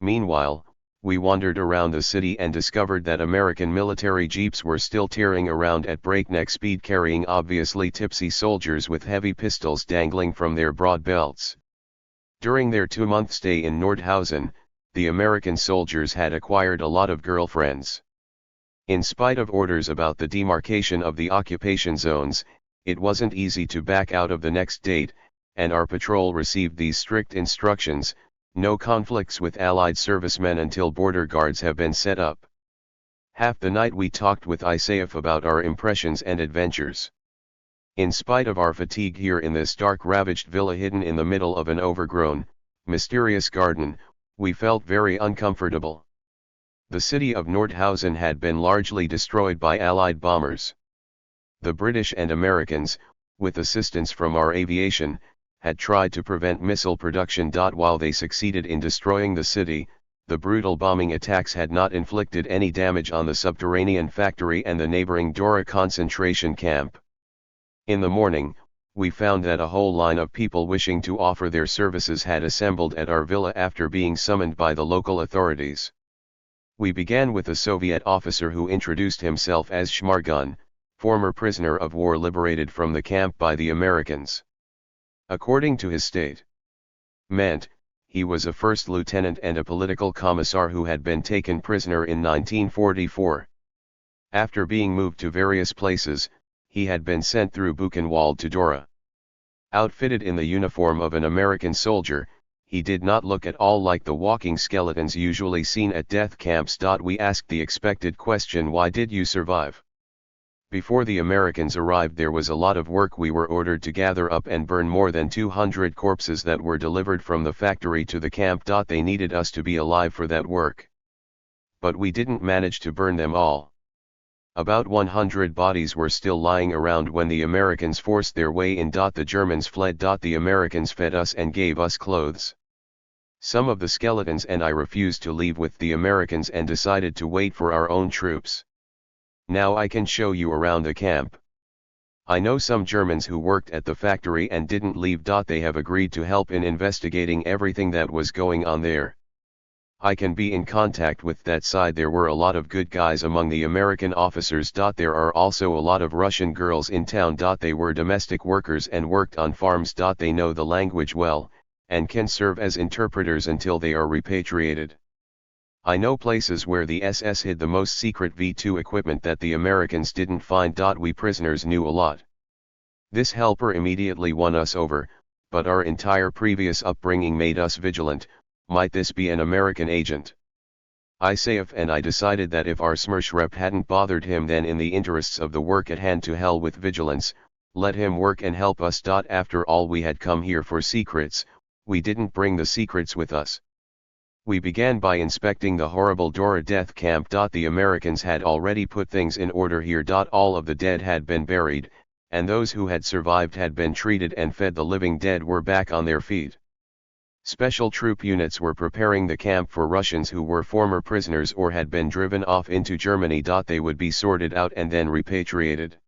Meanwhile, we wandered around the city and discovered that American military jeeps were still tearing around at breakneck speed, carrying obviously tipsy soldiers with heavy pistols dangling from their broad belts. During their 2-month stay in Nordhausen, the American soldiers had acquired a lot of girlfriends. In spite of orders about the demarcation of the occupation zones, It wasn't easy to back out of the next date, and our patrol received these strict instructions: no conflicts with Allied servicemen until border guards have been set up. Half the night we talked with ISAF about our impressions and adventures. In spite of our fatigue here in this dark ravaged villa hidden in the middle of an overgrown, mysterious garden, we felt very uncomfortable. The city of Nordhausen had been largely destroyed by Allied bombers. The British and Americans, with assistance from our aviation, had tried to prevent missile production. While they succeeded in destroying the city, the brutal bombing attacks had not inflicted any damage on the subterranean factory and the neighboring Dora concentration camp. In the morning, we found that a whole line of people wishing to offer their services had assembled at our villa after being summoned by the local authorities. We began with a Soviet officer who introduced himself as Shmargun, former prisoner of war liberated from the camp by the Americans. According to his statement, he was a first lieutenant and a political commissar who had been taken prisoner in 1944. After being moved to various places, he had been sent through Buchenwald to Dora. Outfitted in the uniform of an American soldier, he did not look at all like the walking skeletons usually seen at death camps. We asked the expected question: why did you survive? Before the Americans arrived, there was a lot of work. We were ordered to gather up and burn more than 200 corpses that were delivered from the factory to the camp. They needed us to be alive for that work. But we didn't manage to burn them all. About 100 bodies were still lying around when the Americans forced their way in. The Germans fled. The Americans fed us and gave us clothes. Some of the skeletons and I refused to leave with the Americans and decided to wait for our own troops. Now I can show you around the camp. I know some Germans who worked at the factory and didn't leave. They have agreed to help in investigating everything that was going on there. I can be in contact with that side. There were a lot of good guys among the American officers. There are also a lot of Russian girls in town. They were domestic workers and worked on farms. They know the language well, and can serve as interpreters until they are repatriated. I know places where the SS hid the most secret V2 equipment that the Americans didn't find. We prisoners knew a lot. This helper immediately won us over, but our entire previous upbringing made us vigilant. Might this be an American agent? ISAF and I decided that if our Smersh hadn't bothered him, then in the interests of the work at hand, to hell with vigilance, let him work and help us. After all, we had come here for secrets. We didn't bring the secrets with us. We began by inspecting the horrible Dora death camp. The Americans had already put things in order here. All of the dead had been buried, and those who had survived had been treated and fed. The living dead were back on their feet. Special troop units were preparing the camp for Russians who were former prisoners or had been driven off into Germany. They would be sorted out and then repatriated.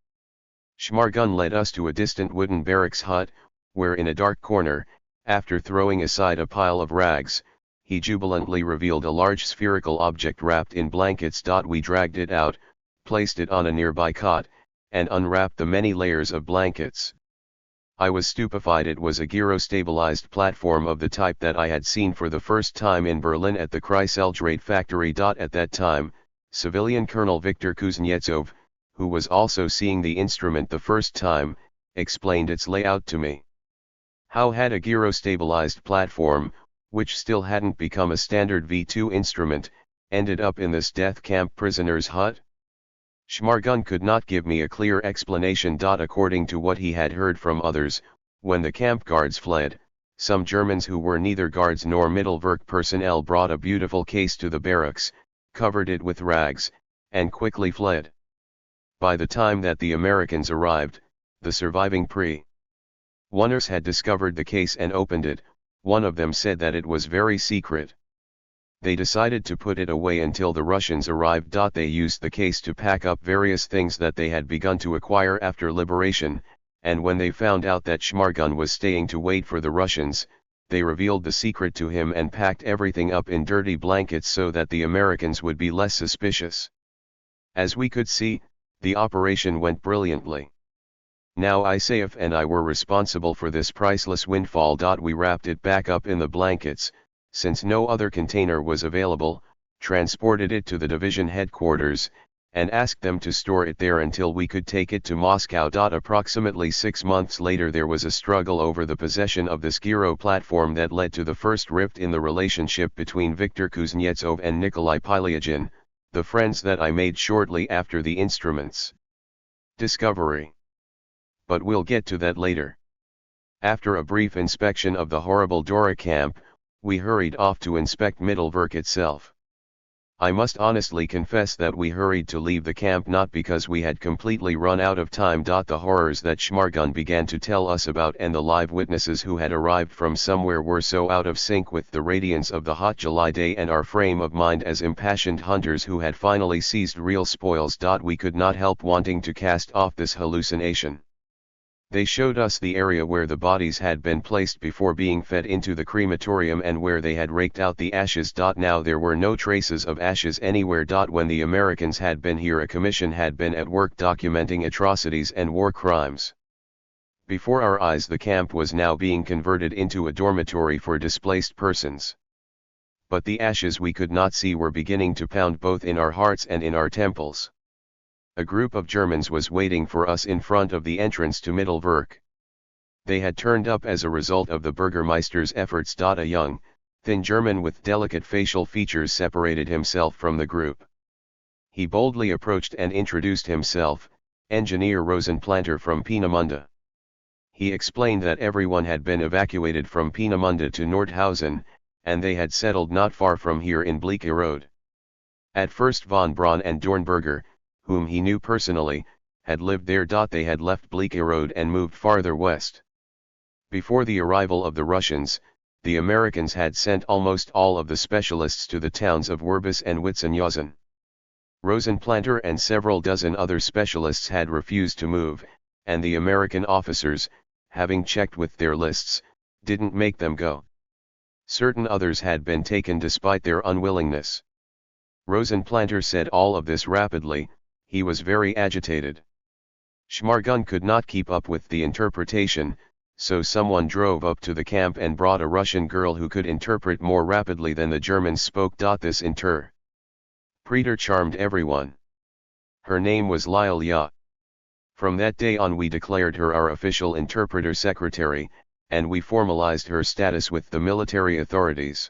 Shmargun led us to a distant wooden barracks hut, where in a dark corner, after throwing aside a pile of rags, he jubilantly revealed a large spherical object wrapped in blankets. We dragged it out, placed it on a nearby cot, and unwrapped the many layers of blankets. I was stupefied. It was a gyro-stabilized platform of the type that I had seen for the first time in Berlin at the Kreiseldraht factory. At that time, civilian Colonel Viktor Kuznetsov, who was also seeing the instrument the first time, explained its layout to me. How had a gyro-stabilized platform, which still hadn't become a standard V2 instrument, ended up in this death camp prisoner's hut? Shmargun could not give me a clear explanation. According to what he had heard from others, when the camp guards fled, some Germans who were neither guards nor Mittelwerk personnel brought a beautiful case to the barracks, covered it with rags, and quickly fled. By the time that the Americans arrived, the surviving prisoners had discovered the case and opened it. One of them said that it was very secret. They decided to put it away until the Russians arrived. They used the case to pack up various things that they had begun to acquire after liberation, and when they found out that Shmargun was staying to wait for the Russians, they revealed the secret to him and packed everything up in dirty blankets so that the Americans would be less suspicious. As we could see, the operation went brilliantly. Now ISAF and I were responsible for this priceless windfall. We wrapped it back up in the blankets, since no other container was available, transported it to the division headquarters, and asked them to store it there until we could take it to Moscow. Approximately 6 months later there was a struggle over the possession of the Skiro platform that led to the first rift in the relationship between Viktor Kuznetsov and Nikolai Pylyagin, the friends that I made shortly after the instrument's discovery. But we'll get to that later. After a brief inspection of the horrible Dora camp, we hurried off to inspect Mittelwerk itself. I must honestly confess that we hurried to leave the camp not because we had completely run out of time. The horrors that Schmargun began to tell us about and the live witnesses who had arrived from somewhere were so out of sync with the radiance of the hot July day and our frame of mind as impassioned hunters who had finally seized real spoils. We could not help wanting to cast off this hallucination. They showed us the area where the bodies had been placed before being fed into the crematorium and where they had raked out the ashes. Now there were no traces of ashes anywhere. When the Americans had been here, a commission had been at work documenting atrocities and war crimes. Before our eyes the camp was now being converted into a dormitory for displaced persons. But the ashes we could not see were beginning to pound both in our hearts and in our temples. A group of Germans was waiting for us in front of the entrance to Mittelwerk. They had turned up as a result of the Burgermeister's efforts. A young, thin German with delicate facial features separated himself from the group. He boldly approached and introduced himself, Engineer Rosenplanter from Peenemünde. He explained that everyone had been evacuated from Peenemünde to Nordhausen, and they had settled not far from here in Bleekerode. At first von Braun and Dornberger, whom he knew personally, had lived there. They had left Bleekerode and moved farther west. Before the arrival of the Russians, the Americans had sent almost all of the specialists to the towns of Werbis and Witzenhausen. Rosenplanter and several dozen other specialists had refused to move, and the American officers, having checked with their lists, didn't make them go. Certain others had been taken despite their unwillingness. Rosenplanter said all of this rapidly. He was very agitated. Schmargun could not keep up with the interpretation, so someone drove up to the camp and brought a Russian girl who could interpret more rapidly than the Germans spoke. This interpreter charmed everyone. Her name was Lilia. From that day on we declared her our official interpreter secretary, and we formalized her status with the military authorities.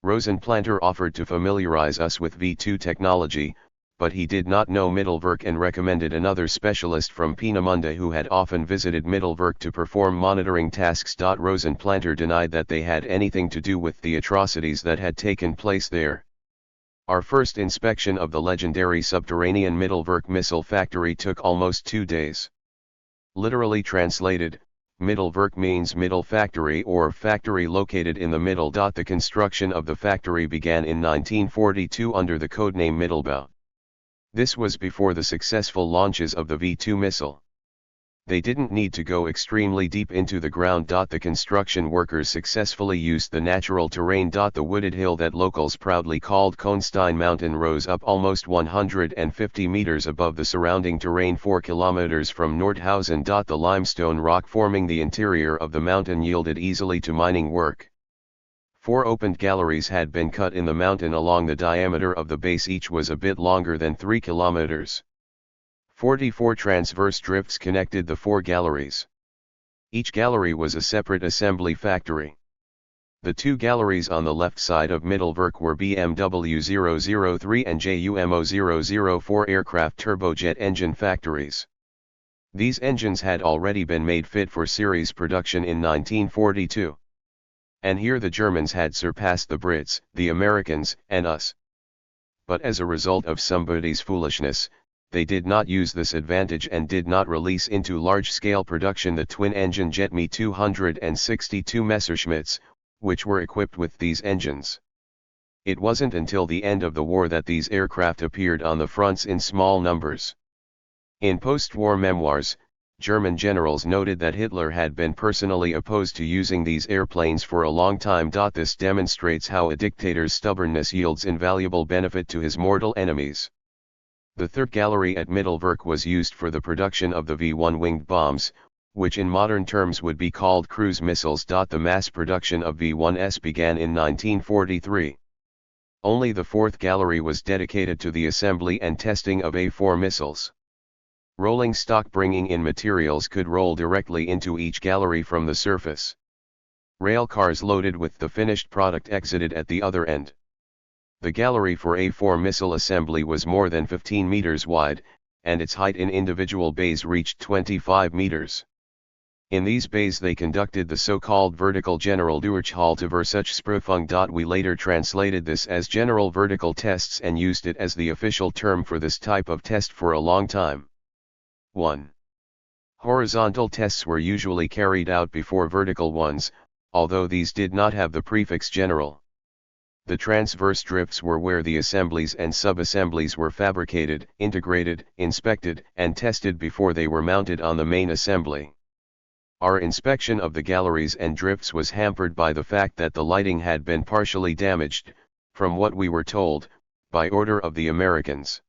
Rosenplanter offered to familiarize us with V2 technology, but he did not know Mittelwerk and recommended another specialist from Peenemünde who had often visited Mittelwerk to perform monitoring tasks. Rosenplanter denied that they had anything to do with the atrocities that had taken place there. Our first inspection of the legendary subterranean Mittelwerk missile factory took almost 2 days. Literally translated, Mittelwerk means middle factory or factory located in the middle. The construction of the factory began in 1942 under the codename Mittelbau. This was before the successful launches of the V2 missile. They didn't need to go extremely deep into the ground. The construction workers successfully used the natural terrain. The wooded hill that locals proudly called Konstein Mountain rose up almost 150 meters above the surrounding terrain 4 kilometers from Nordhausen. The limestone rock forming the interior of the mountain yielded easily to mining work. 4 opened galleries had been cut in the mountain along the diameter of the base. Each was a bit longer than 3 kilometers. 44 transverse drifts connected the 4 galleries. Each gallery was a separate assembly factory. The 2 galleries on the left side of Mittelwerk were BMW 003 and JUMO 004 aircraft turbojet engine factories. These engines had already been made fit for series production in 1942. And here the Germans had surpassed the Brits, the Americans, and us. But as a result of somebody's foolishness, they did not use this advantage and did not release into large-scale production the twin-engine Jet Me 262 Messerschmitts, which were equipped with these engines. It wasn't until the end of the war that these aircraft appeared on the fronts in small numbers. In post-war memoirs, German generals noted that Hitler had been personally opposed to using these airplanes for a long time. This demonstrates how a dictator's stubbornness yields invaluable benefit to his mortal enemies. The 3rd gallery at Mittelwerk was used for the production of the V1 winged bombs, which in modern terms would be called cruise missiles. The mass production of V1s began in 1943. Only the fourth gallery was dedicated to the assembly and testing of A4 missiles. Rolling stock bringing in materials could roll directly into each gallery from the surface. Rail cars loaded with the finished product exited at the other end. The gallery for A4 missile assembly was more than 15 meters wide, and its height in individual bays reached 25 meters. In these bays they conducted the so-called vertical general Durchhalteversuchsprüfung. We later translated this as general vertical tests and used it as the official term for this type of test for a long time. 1. Horizontal tests were usually carried out before vertical ones, although these did not have the prefix general. The transverse drifts were where the assemblies and sub-assemblies were fabricated, integrated, inspected, and tested before they were mounted on the main assembly. Our inspection of the galleries and drifts was hampered by the fact that the lighting had been partially damaged, from what we were told, by order of the Americans.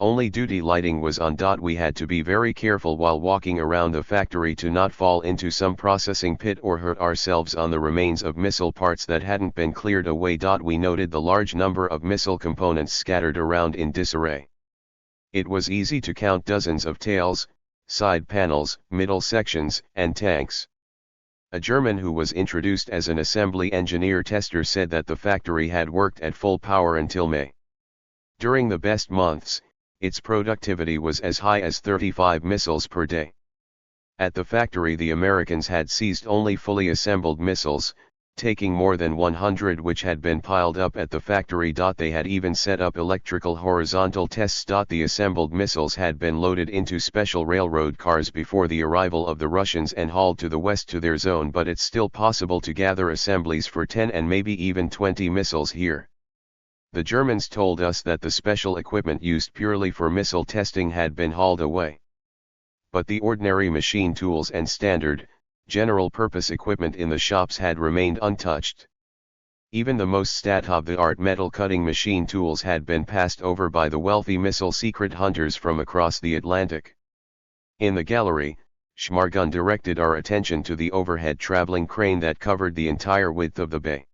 Only duty lighting was on. We had to be very careful while walking around the factory to not fall into some processing pit or hurt ourselves on the remains of missile parts that hadn't been cleared away. We noted the large number of missile components scattered around in disarray. It was easy to count dozens of tails, side panels, middle sections, and tanks. A German who was introduced as an assembly engineer tester said that the factory had worked at full power until May. During the best months, its productivity was as high as 35 missiles per day. At the factory the Americans had seized only fully assembled missiles, taking more than 100 which had been piled up at the factory. They had even set up electrical horizontal tests. The assembled missiles had been loaded into special railroad cars before the arrival of the Russians and hauled to the west to their zone, but it's still possible to gather assemblies for 10 and maybe even 20 missiles here. The Germans told us that the special equipment used purely for missile testing had been hauled away. But the ordinary machine tools and standard, general-purpose equipment in the shops had remained untouched. Even the most state-of-the-art metal-cutting machine tools had been passed over by the wealthy missile secret hunters from across the Atlantic. In the gallery, Schmargun directed our attention to the overhead traveling crane that covered the entire width of the bay.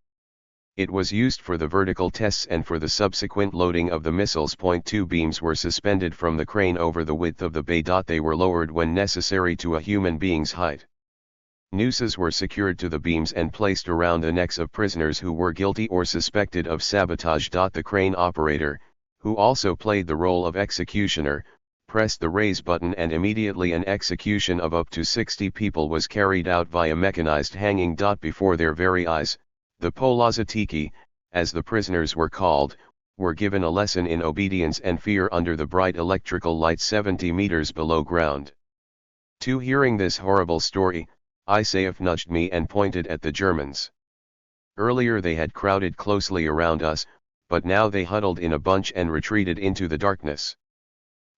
It was used for the vertical tests and for the subsequent loading of the missiles. Two beams were suspended from the crane over the width of the bay. They were lowered when necessary to a human being's height. Nooses were secured to the beams and placed around the necks of prisoners who were guilty or suspected of sabotage. The crane operator, who also played the role of executioner, pressed the raise button and immediately an execution of up to 60 people was carried out via mechanized hanging. Before their very eyes, the Polazatiki, as the prisoners were called, were given a lesson in obedience and fear under the bright electrical light 70 meters below ground. Hearing this horrible story, Isayef nudged me and pointed at the Germans. Earlier they had crowded closely around us, but now they huddled in a bunch and retreated into the darkness.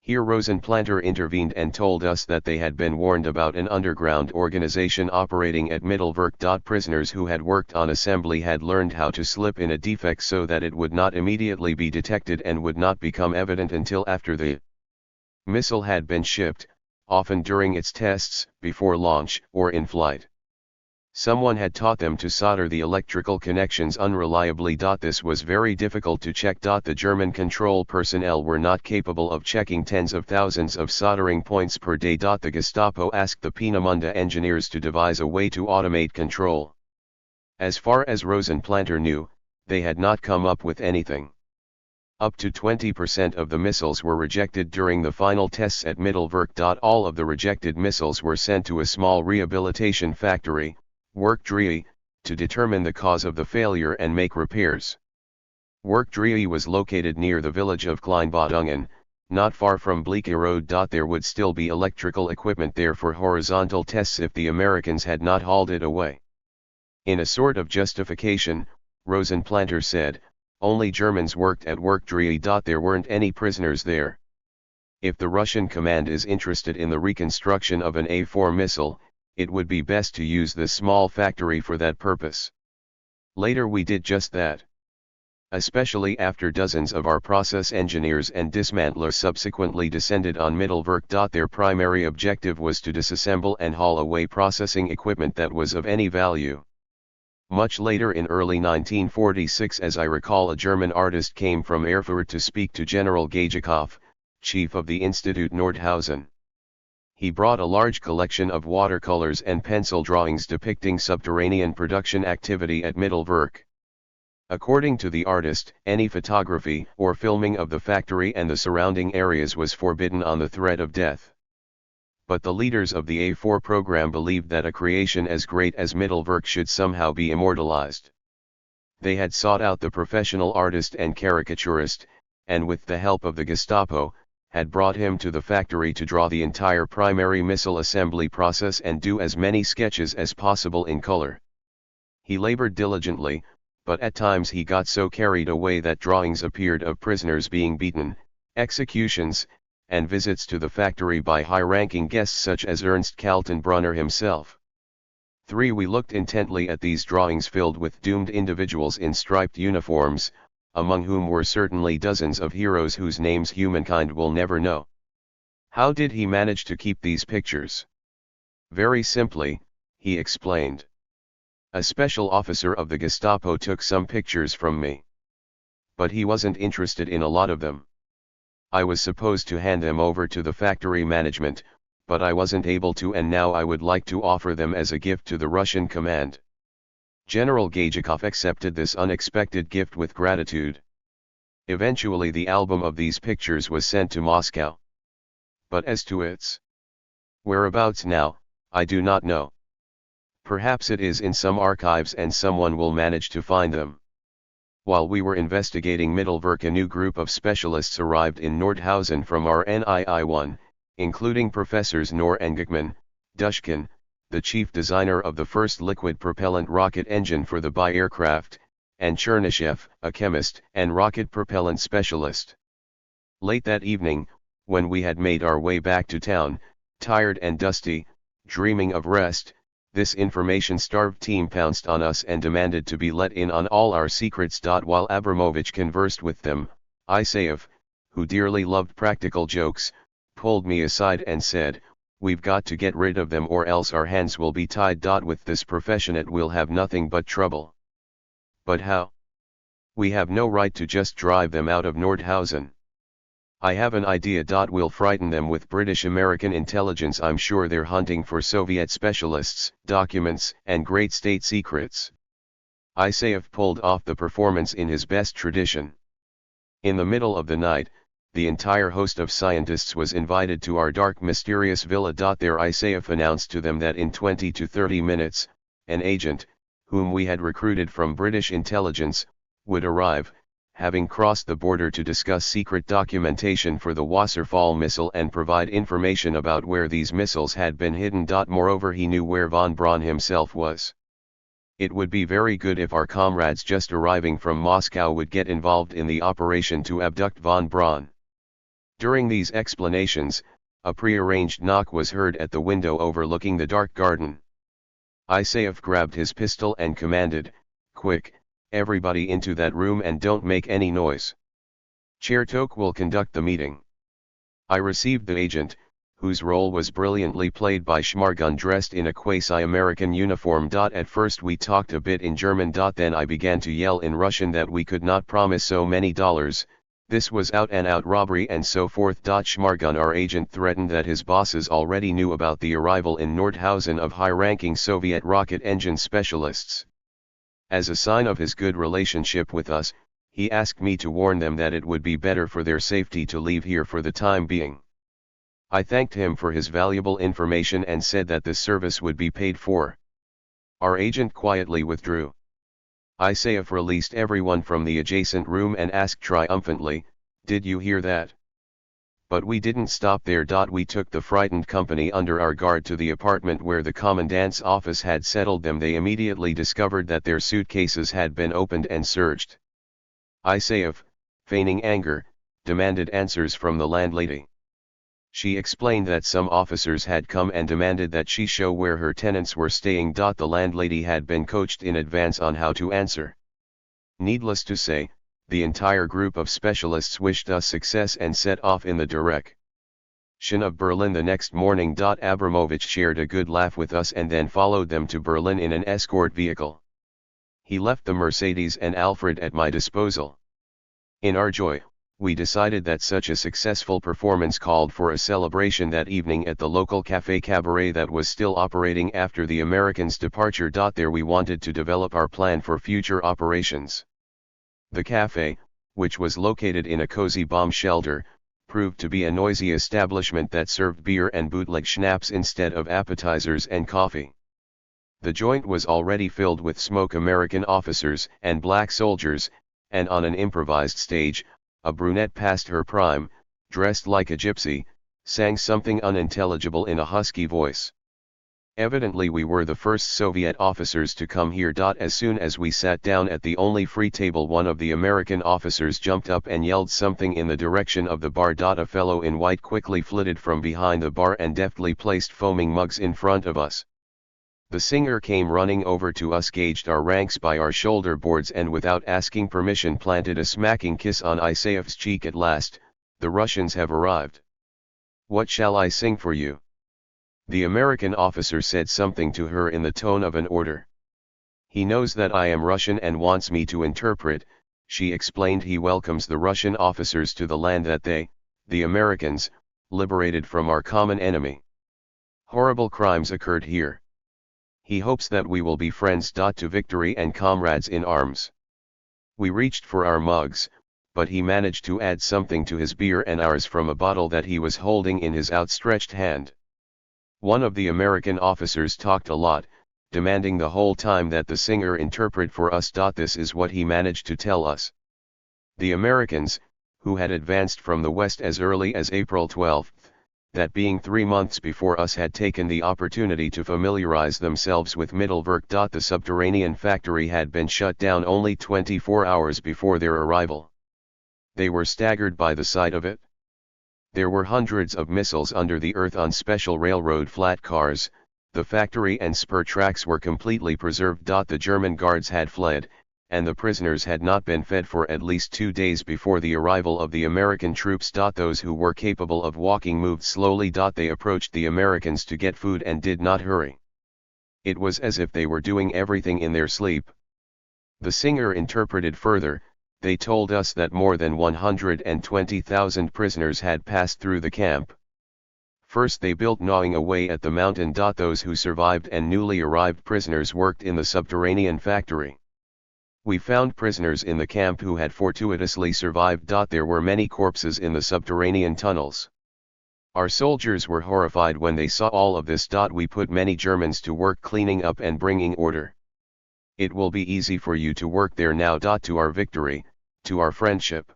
Here Rosenplanter intervened and told us that they had been warned about an underground organization operating at Mittelwerk. Prisoners who had worked on assembly had learned how to slip in a defect so that it would not immediately be detected and would not become evident until after the missile had been shipped, often during its tests, before launch, or in flight. Someone had taught them to solder the electrical connections unreliably. This was very difficult to check. The German control personnel were not capable of checking tens of thousands of soldering points per day. The Gestapo asked the Peenemünde engineers to devise a way to automate control. As far as Rosenplanter knew, they had not come up with anything. Up to 20% of the missiles were rejected during the final tests at Mittelwerk. All of the rejected missiles were sent to a small rehabilitation factory, Werkdrie, to determine the cause of the failure and make repairs. Werkdrie was located near the village of Kleinbadungen, not far from Bleekerode. There would still be electrical equipment there for horizontal tests if the Americans had not hauled it away. In a sort of justification, Rosenplanter said, only Germans worked at Werkdrie. There weren't any prisoners there. If the Russian command is interested in the reconstruction of an A4 missile, it would be best to use this small factory for that purpose. Later we did just that. Especially after dozens of our process engineers and dismantlers subsequently descended on Mittelwerk. Their primary objective was to disassemble and haul away processing equipment that was of any value. Much later in early 1946, as I recall, a German artist came from Erfurt to speak to General Gagekow, chief of the Institute Nordhausen. He brought a large collection of watercolors and pencil drawings depicting subterranean production activity at Mittelwerk. According to the artist, any photography or filming of the factory and the surrounding areas was forbidden on the threat of death. But the leaders of the A4 program believed that a creation as great as Mittelwerk should somehow be immortalized. They had sought out the professional artist and caricaturist, and with the help of the Gestapo, had brought him to the factory to draw the entire primary missile assembly process and do as many sketches as possible in color. He labored diligently, but at times he got so carried away that drawings appeared of prisoners being beaten, executions, and visits to the factory by high-ranking guests such as Ernst Kaltenbrunner himself. 3. We looked intently at these drawings filled with doomed individuals in striped uniforms, among whom were certainly dozens of heroes whose names humankind will never know. How did he manage to keep these pictures? Very simply, he explained. A special officer of the Gestapo took some pictures from me. But he wasn't interested in a lot of them. I was supposed to hand them over to the factory management, but I wasn't able to, and now I would like to offer them as a gift to the Russian command. General Gagekow accepted this unexpected gift with gratitude. Eventually the album of these pictures was sent to Moscow. But as to its whereabouts now, I do not know. Perhaps it is in some archives and someone will manage to find them. While we were investigating Mittelwerk, a new group of specialists arrived in Nordhausen from our NII-1, including Professors Knorr and Gückmann, Dushkin, the chief designer of the first liquid propellant rocket engine for the BAe aircraft, and Chernyshev, a chemist and rocket propellant specialist. Late that evening, when we had made our way back to town, tired and dusty, dreaming of rest, this information-starved team pounced on us and demanded to be let in on all our secrets. While Abramovich conversed with them, Isaev, who dearly loved practical jokes, pulled me aside and said, "We've got to get rid of them or else our hands will be tied. With this professionate we'll have nothing but trouble." But how? We have no right to just drive them out of Nordhausen. I have an idea. We'll frighten them with British-American intelligence. I'm sure they're hunting for Soviet specialists, documents, and great state secrets. Isaev pulled off the performance in his best tradition. In the middle of the night, the entire host of scientists was invited to our dark, mysterious villa. There Isaev announced to them that in 20 to 30 minutes, an agent, whom we had recruited from British intelligence, would arrive, having crossed the border to discuss secret documentation for the Wasserfall missile and provide information about where these missiles had been hidden. Moreover, he knew where von Braun himself was. It would be very good if our comrades just arriving from Moscow would get involved in the operation to abduct von Braun. During these explanations, a prearranged knock was heard at the window overlooking the dark garden. Isaev grabbed his pistol and commanded, "Quick, everybody into that room and don't make any noise. Chertok will conduct the meeting." I received the agent, whose role was brilliantly played by Schmargun dressed in a quasi-American uniform. At first we talked a bit in German. Then I began to yell in Russian that we could not promise so many dollars, this was out-and-out robbery and so forth. Schmargun, our agent, threatened that his bosses already knew about the arrival in Nordhausen of high-ranking Soviet rocket engine specialists. As a sign of his good relationship with us, he asked me to warn them that it would be better for their safety to leave here for the time being. I thanked him for his valuable information and said that this service would be paid for. Our agent quietly withdrew. Isaev released everyone from the adjacent room and asked triumphantly, "Did you hear that?" But we didn't stop there. We took the frightened company under our guard to the apartment where the commandant's office had settled them. They immediately discovered that their suitcases had been opened and searched. Isaev, feigning anger, demanded answers from the landlady. She explained that some officers had come and demanded that she show where her tenants were staying. The landlady had been coached in advance on how to answer. Needless to say, the entire group of specialists wished us success and set off in the direction of Berlin the next morning. Abramovich shared a good laugh with us and then followed them to Berlin in an escort vehicle. He left the Mercedes and Alfred at my disposal. In our joy, we decided that such a successful performance called for a celebration that evening at the local cafe cabaret that was still operating after the Americans' departure. There we wanted to develop our plan for future operations. The cafe, which was located in a cozy bomb shelter, proved to be a noisy establishment that served beer and bootleg schnapps instead of appetizers and coffee. The joint was already filled with smoke. American officers and black soldiers, and on an improvised stage, a brunette past her prime, dressed like a gypsy, sang something unintelligible in a husky voice. Evidently we were the first Soviet officers to come here. As soon as we sat down at the only free table, one of the American officers jumped up and yelled something in the direction of the bar. A fellow in white quickly flitted from behind the bar and deftly placed foaming mugs in front of us. The singer came running over to us, gauged our ranks by our shoulder boards, and without asking permission planted a smacking kiss on Isayev's cheek. At last, the Russians have arrived. What shall I sing for you? The American officer said something to her in the tone of an order. He knows that I am Russian and wants me to interpret, she explained. He welcomes the Russian officers to the land that they, the Americans, liberated from our common enemy. Horrible crimes occurred here. He hopes that we will be friends. To victory and comrades in arms. We reached for our mugs, but he managed to add something to his beer and ours from a bottle that he was holding in his outstretched hand. One of the American officers talked a lot, demanding the whole time that the singer interpret for us. This is what he managed to tell us. The Americans, who had advanced from the west as early as April 12, that being 3 months before us, had taken the opportunity to familiarize themselves with Mittelwerk. The subterranean factory had been shut down only 24 hours before their arrival. They were staggered by the sight of it. There were hundreds of missiles under the earth on special railroad flat cars. The factory and spur tracks were completely preserved. The German guards had fled, and the prisoners had not been fed for at least 2 days before the arrival of the American troops. Those who were capable of walking moved slowly. They approached the Americans to get food and did not hurry. It was as if they were doing everything in their sleep. The singer interpreted further. They told us that more than 120,000 prisoners had passed through the camp. First they built gnawing away at the mountain. Those who survived and newly arrived prisoners worked in the subterranean factory. We found prisoners in the camp who had fortuitously survived. There were many corpses in the subterranean tunnels. Our soldiers were horrified when they saw all of this. We put many Germans to work cleaning up and bringing order. It will be easy for you to work there now. To our victory, to our friendship.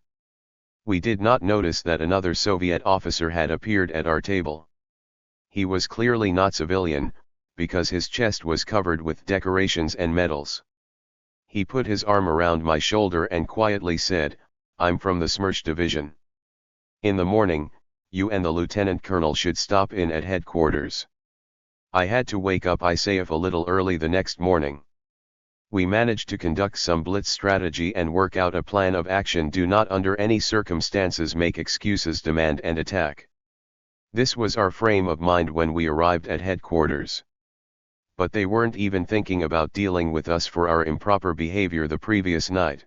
We did not notice that another Soviet officer had appeared at our table. He was clearly not civilian, because his chest was covered with decorations and medals. He put his arm around my shoulder and quietly said, "I'm from the Smersh division. In the morning, you and the lieutenant colonel should stop in at headquarters." I had to wake up Isayev a little early the next morning. We managed to conduct some blitz strategy and work out a plan of action. Do not under any circumstances make excuses, demand and attack. This was our frame of mind when we arrived at headquarters. But they weren't even thinking about dealing with us for our improper behavior the previous night.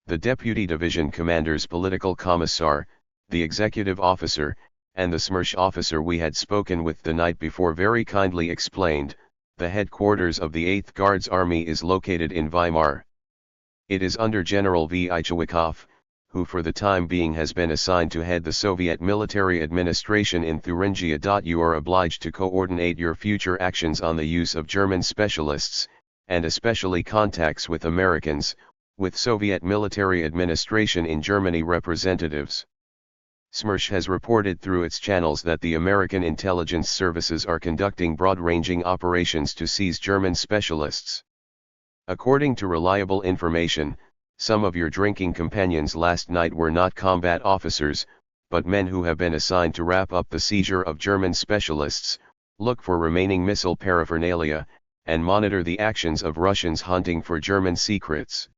The deputy division commander's political commissar, the executive officer, and the Smersh officer we had spoken with the night before very kindly explained, the headquarters of the 8th Guards Army is located in Weimar. It is under General V. Ichewikov, who for the time being has been assigned to head the Soviet military administration in Thuringia. You are obliged to coordinate your future actions on the use of German specialists, and especially contacts with Americans, with Soviet military administration in Germany representatives. Smersh has reported through its channels that the American intelligence services are conducting broad-ranging operations to seize German specialists. According to reliable information, some of your drinking companions last night were not combat officers, but men who have been assigned to wrap up the seizure of German specialists, look for remaining missile paraphernalia, and monitor the actions of Russians hunting for German secrets.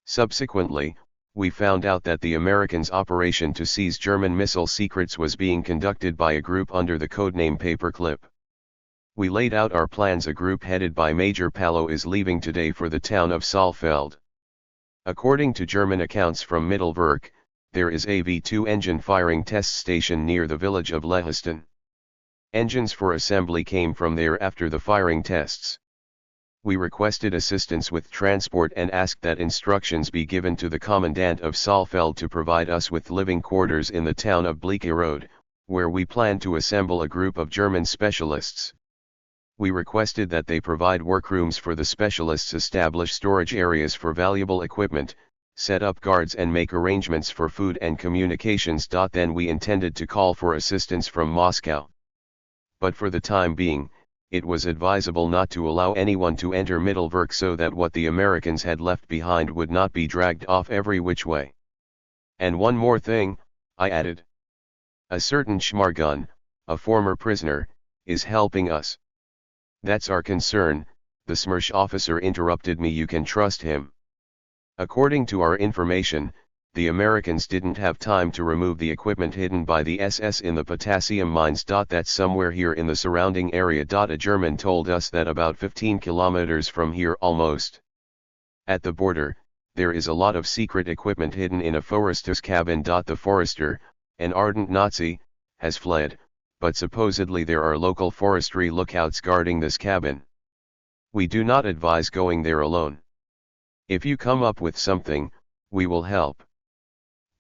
Subsequently, we found out that the Americans' operation to seize German missile secrets was being conducted by a group under the codename Paperclip. We laid out our plans. A group headed by Major Palo is leaving today for the town of Saalfeld. According to German accounts from Mittelwerk, there is a V2 engine firing test station near the village of Lehiston. Engines for assembly came from there after the firing tests. We requested assistance with transport and asked that instructions be given to the commandant of Saalfeld to provide us with living quarters in the town of Bleekerode, where we plan to assemble a group of German specialists. We requested that they provide workrooms for the specialists, establish storage areas for valuable equipment, set up guards and make arrangements for food and communications. Then we intended to call for assistance from Moscow. But for the time being, it was advisable not to allow anyone to enter Mittelwerk so that what the Americans had left behind would not be dragged off every which way. And one more thing, I added. A certain Schmargun, a former prisoner, is helping us. That's our concern, the Smersh officer interrupted me. You can trust him. According to our information, the Americans didn't have time to remove the equipment hidden by the SS in the potassium mines. That's somewhere here in the surrounding area. A German told us that about 15 kilometers from here almost. At the border, there is a lot of secret equipment hidden in a forester's cabin. The forester, an ardent Nazi, has fled, but supposedly there are local forestry lookouts guarding this cabin. We do not advise going there alone. If you come up with something, we will help.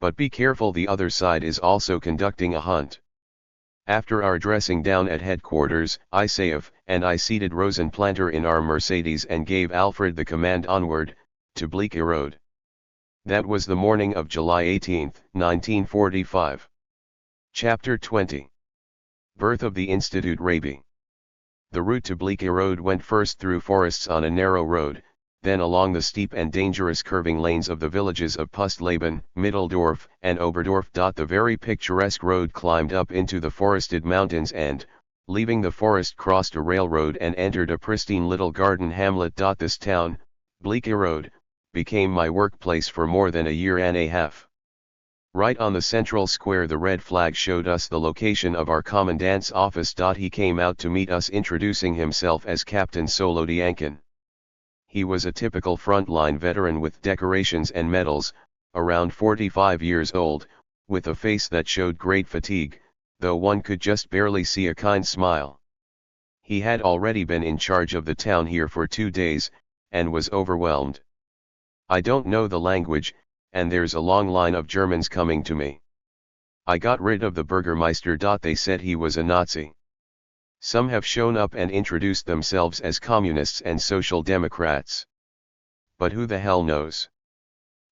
But be careful, the other side is also conducting a hunt. After our dressing down at headquarters, I saved and I seated Rosenplanter in our Mercedes and gave Alfred the command onward, to Bleekerode. That was the morning of July 18, 1945. Chapter 20. Birth of the Institute Rabi. The route to Bleekerode went first through forests on a narrow road, then along the steep and dangerous curving lanes of the villages of Pustleben, Mitteldorf, and Oberdorf. The very picturesque road climbed up into the forested mountains and, leaving the forest, crossed a railroad and entered a pristine little garden hamlet. This town, Bleekerode, became my workplace for more than a year and a half. Right on the central square the red flag showed us the location of our commandant's office. He came out to meet us, introducing himself as Captain Solodiankin. He was a typical frontline veteran with decorations and medals, around 45 years old, with a face that showed great fatigue, though one could just barely see a kind smile. He had already been in charge of the town here for 2 days, and was overwhelmed. I don't know the language, and there's a long line of Germans coming to me. I got rid of the Burgermeister. They said he was a Nazi. Some have shown up and introduced themselves as communists and social democrats. But who the hell knows?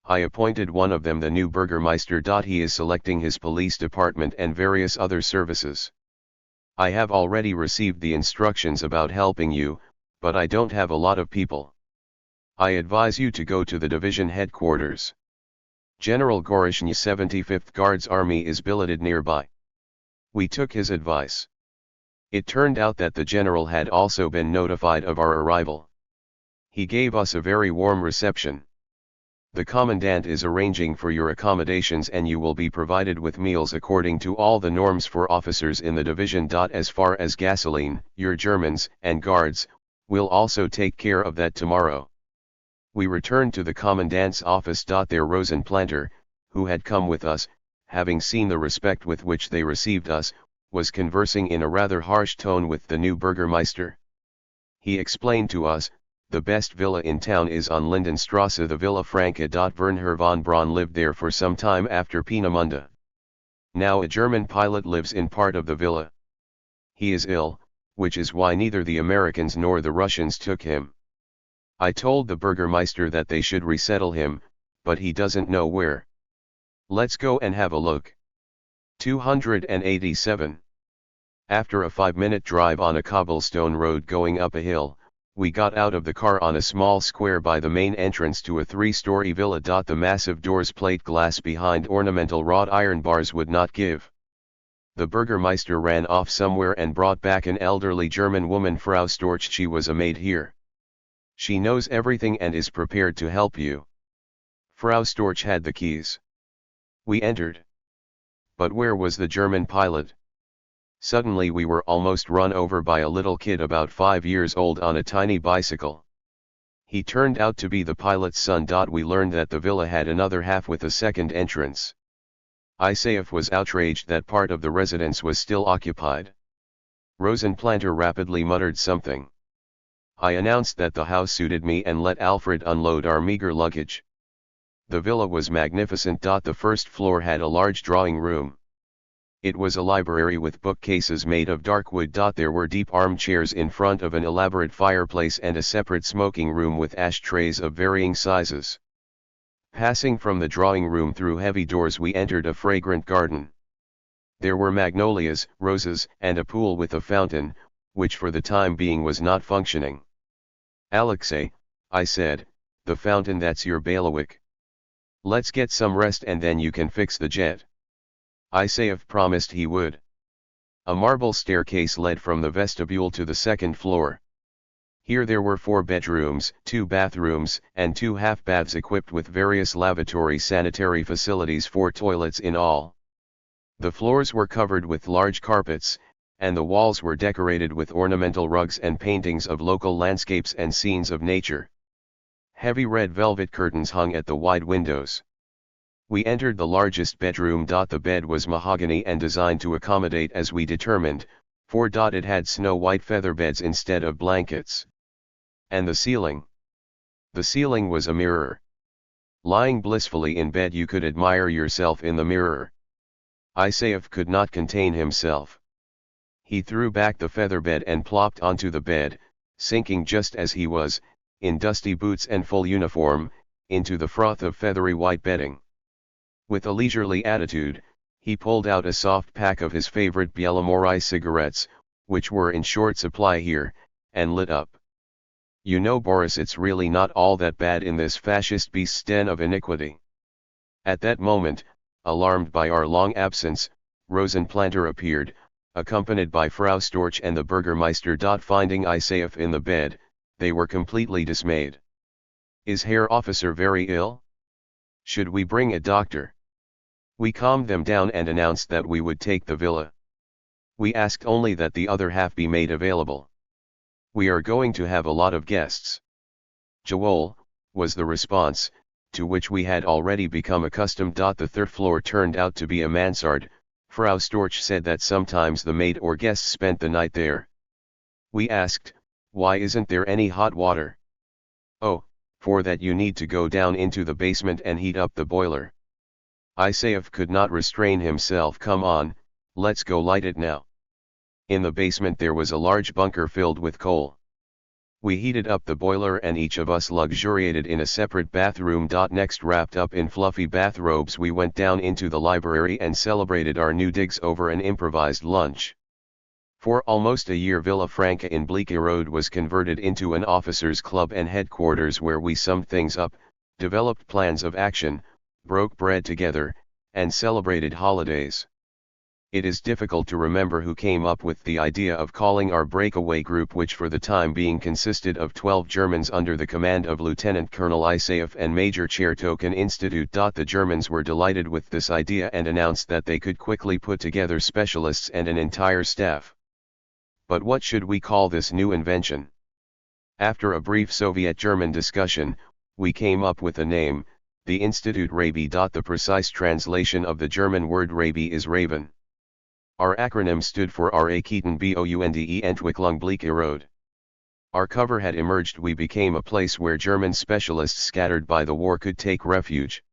I appointed one of them the new Burgermeister. He is selecting his police department and various other services. I have already received the instructions about helping you, but I don't have a lot of people. I advise you to go to the division headquarters. General Gorishny 75th Guards Army is billeted nearby. We took his advice. It turned out that the general had also been notified of our arrival. He gave us a very warm reception. The commandant is arranging for your accommodations and you will be provided with meals according to all the norms for officers in the division. As far as gasoline, your Germans and guards will also take care of that tomorrow. We returned to the commandant's office. There Rosenplanter, who had come with us, having seen the respect with which they received us, was conversing in a rather harsh tone with the new Burgermeister. He explained to us, the best villa in town is on Lindenstrasse, the Villa Franca. Werner von Braun lived there for some time after Peenemünde. Now a German pilot lives in part of the villa. He is ill, which is why neither the Americans nor the Russians took him. I told the Burgermeister that they should resettle him, but he doesn't know where. Let's go and have a look. 287. After a 5-minute drive on a cobblestone road going up a hill, we got out of the car on a small square by the main entrance to a 3-story villa. The massive doors, plate glass behind ornamental wrought iron bars would not give. The Burgermeister ran off somewhere and brought back an elderly German woman, Frau Storch. She was a maid here. She knows everything and is prepared to help you. Frau Storch had the keys. We entered. But where was the German pilot? Suddenly we were almost run over by a little kid about 5 years old on a tiny bicycle. He turned out to be the pilot's son. We learned that the villa had another half with a second entrance. Isayef was outraged that part of the residence was still occupied. Rosenplanter rapidly muttered something. I announced that the house suited me and let Alfred unload our meager luggage. The villa was magnificent. The first floor had a large drawing room. It was a library with bookcases made of dark wood. There were deep armchairs in front of an elaborate fireplace and a separate smoking room with ashtrays of varying sizes. Passing from the drawing room through heavy doors, we entered a fragrant garden. There were magnolias, roses, and a pool with a fountain, which for the time being was not functioning. Alexei, I said, the fountain, that's your bailiwick. Let's get some rest and then you can fix the jet. Isayef promised he would. A marble staircase led from the vestibule to the second floor. Here there were 4 bedrooms, 2 bathrooms, and 2 half-baths equipped with various lavatory sanitary facilities, 4 toilets in all. The floors were covered with large carpets, and the walls were decorated with ornamental rugs and paintings of local landscapes and scenes of nature. Heavy red velvet curtains hung at the wide windows. We entered the largest bedroom. The bed was mahogany and designed to accommodate, as we determined, 4. It had snow-white feather beds instead of blankets. And the ceiling? The ceiling was a mirror. Lying blissfully in bed you could admire yourself in the mirror. Isayef could not contain himself. He threw back the feather bed and plopped onto the bed, sinking just as he was, in dusty boots and full uniform, into the froth of feathery white bedding. With a leisurely attitude, he pulled out a soft pack of his favorite Bielomorai cigarettes, which were in short supply here, and lit up. You know, Boris, it's really not all that bad in this fascist beast's den of iniquity. At that moment, alarmed by our long absence, Rosenplanter appeared, accompanied by Frau Storch and the Burgermeister. Finding Isayef in the bed, they were completely dismayed. Is Herr Officer very ill? Should we bring a doctor? We calmed them down and announced that we would take the villa. We asked only that the other half be made available. We are going to have a lot of guests. Joel, was the response, to which we had already become accustomed. The third floor turned out to be a mansard. Frau Storch said that sometimes the maid or guests spent the night there. We asked, why isn't there any hot water? Oh, for that you need to go down into the basement and heat up the boiler. Isayef could not restrain himself. Come on, let's go light it now. In the basement there was a large bunker filled with coal. We heated up the boiler and each of us luxuriated in a separate bathroom. Next, wrapped up in fluffy bathrobes, we went down into the library and celebrated our new digs over an improvised lunch. For almost a year Villa Franca in Bleaky Road was converted into an officers' club and headquarters where we summed things up, developed plans of action, broke bread together, and celebrated holidays. It is difficult to remember who came up with the idea of calling our breakaway group, which for the time being consisted of 12 Germans under the command of Lieutenant Colonel Isayef and Major Chertok, an institute. The Germans were delighted with this idea and announced that they could quickly put together specialists and an entire staff. But what should we call this new invention? After a brief Soviet-German discussion, we came up with a name, the Institute Rabi. The precise translation of the German word Rabi is raven. Our acronym stood for Raketen Bounde Entwicklung Bleaky Road. Our cover had emerged. We became a place where German specialists scattered by the war could take refuge.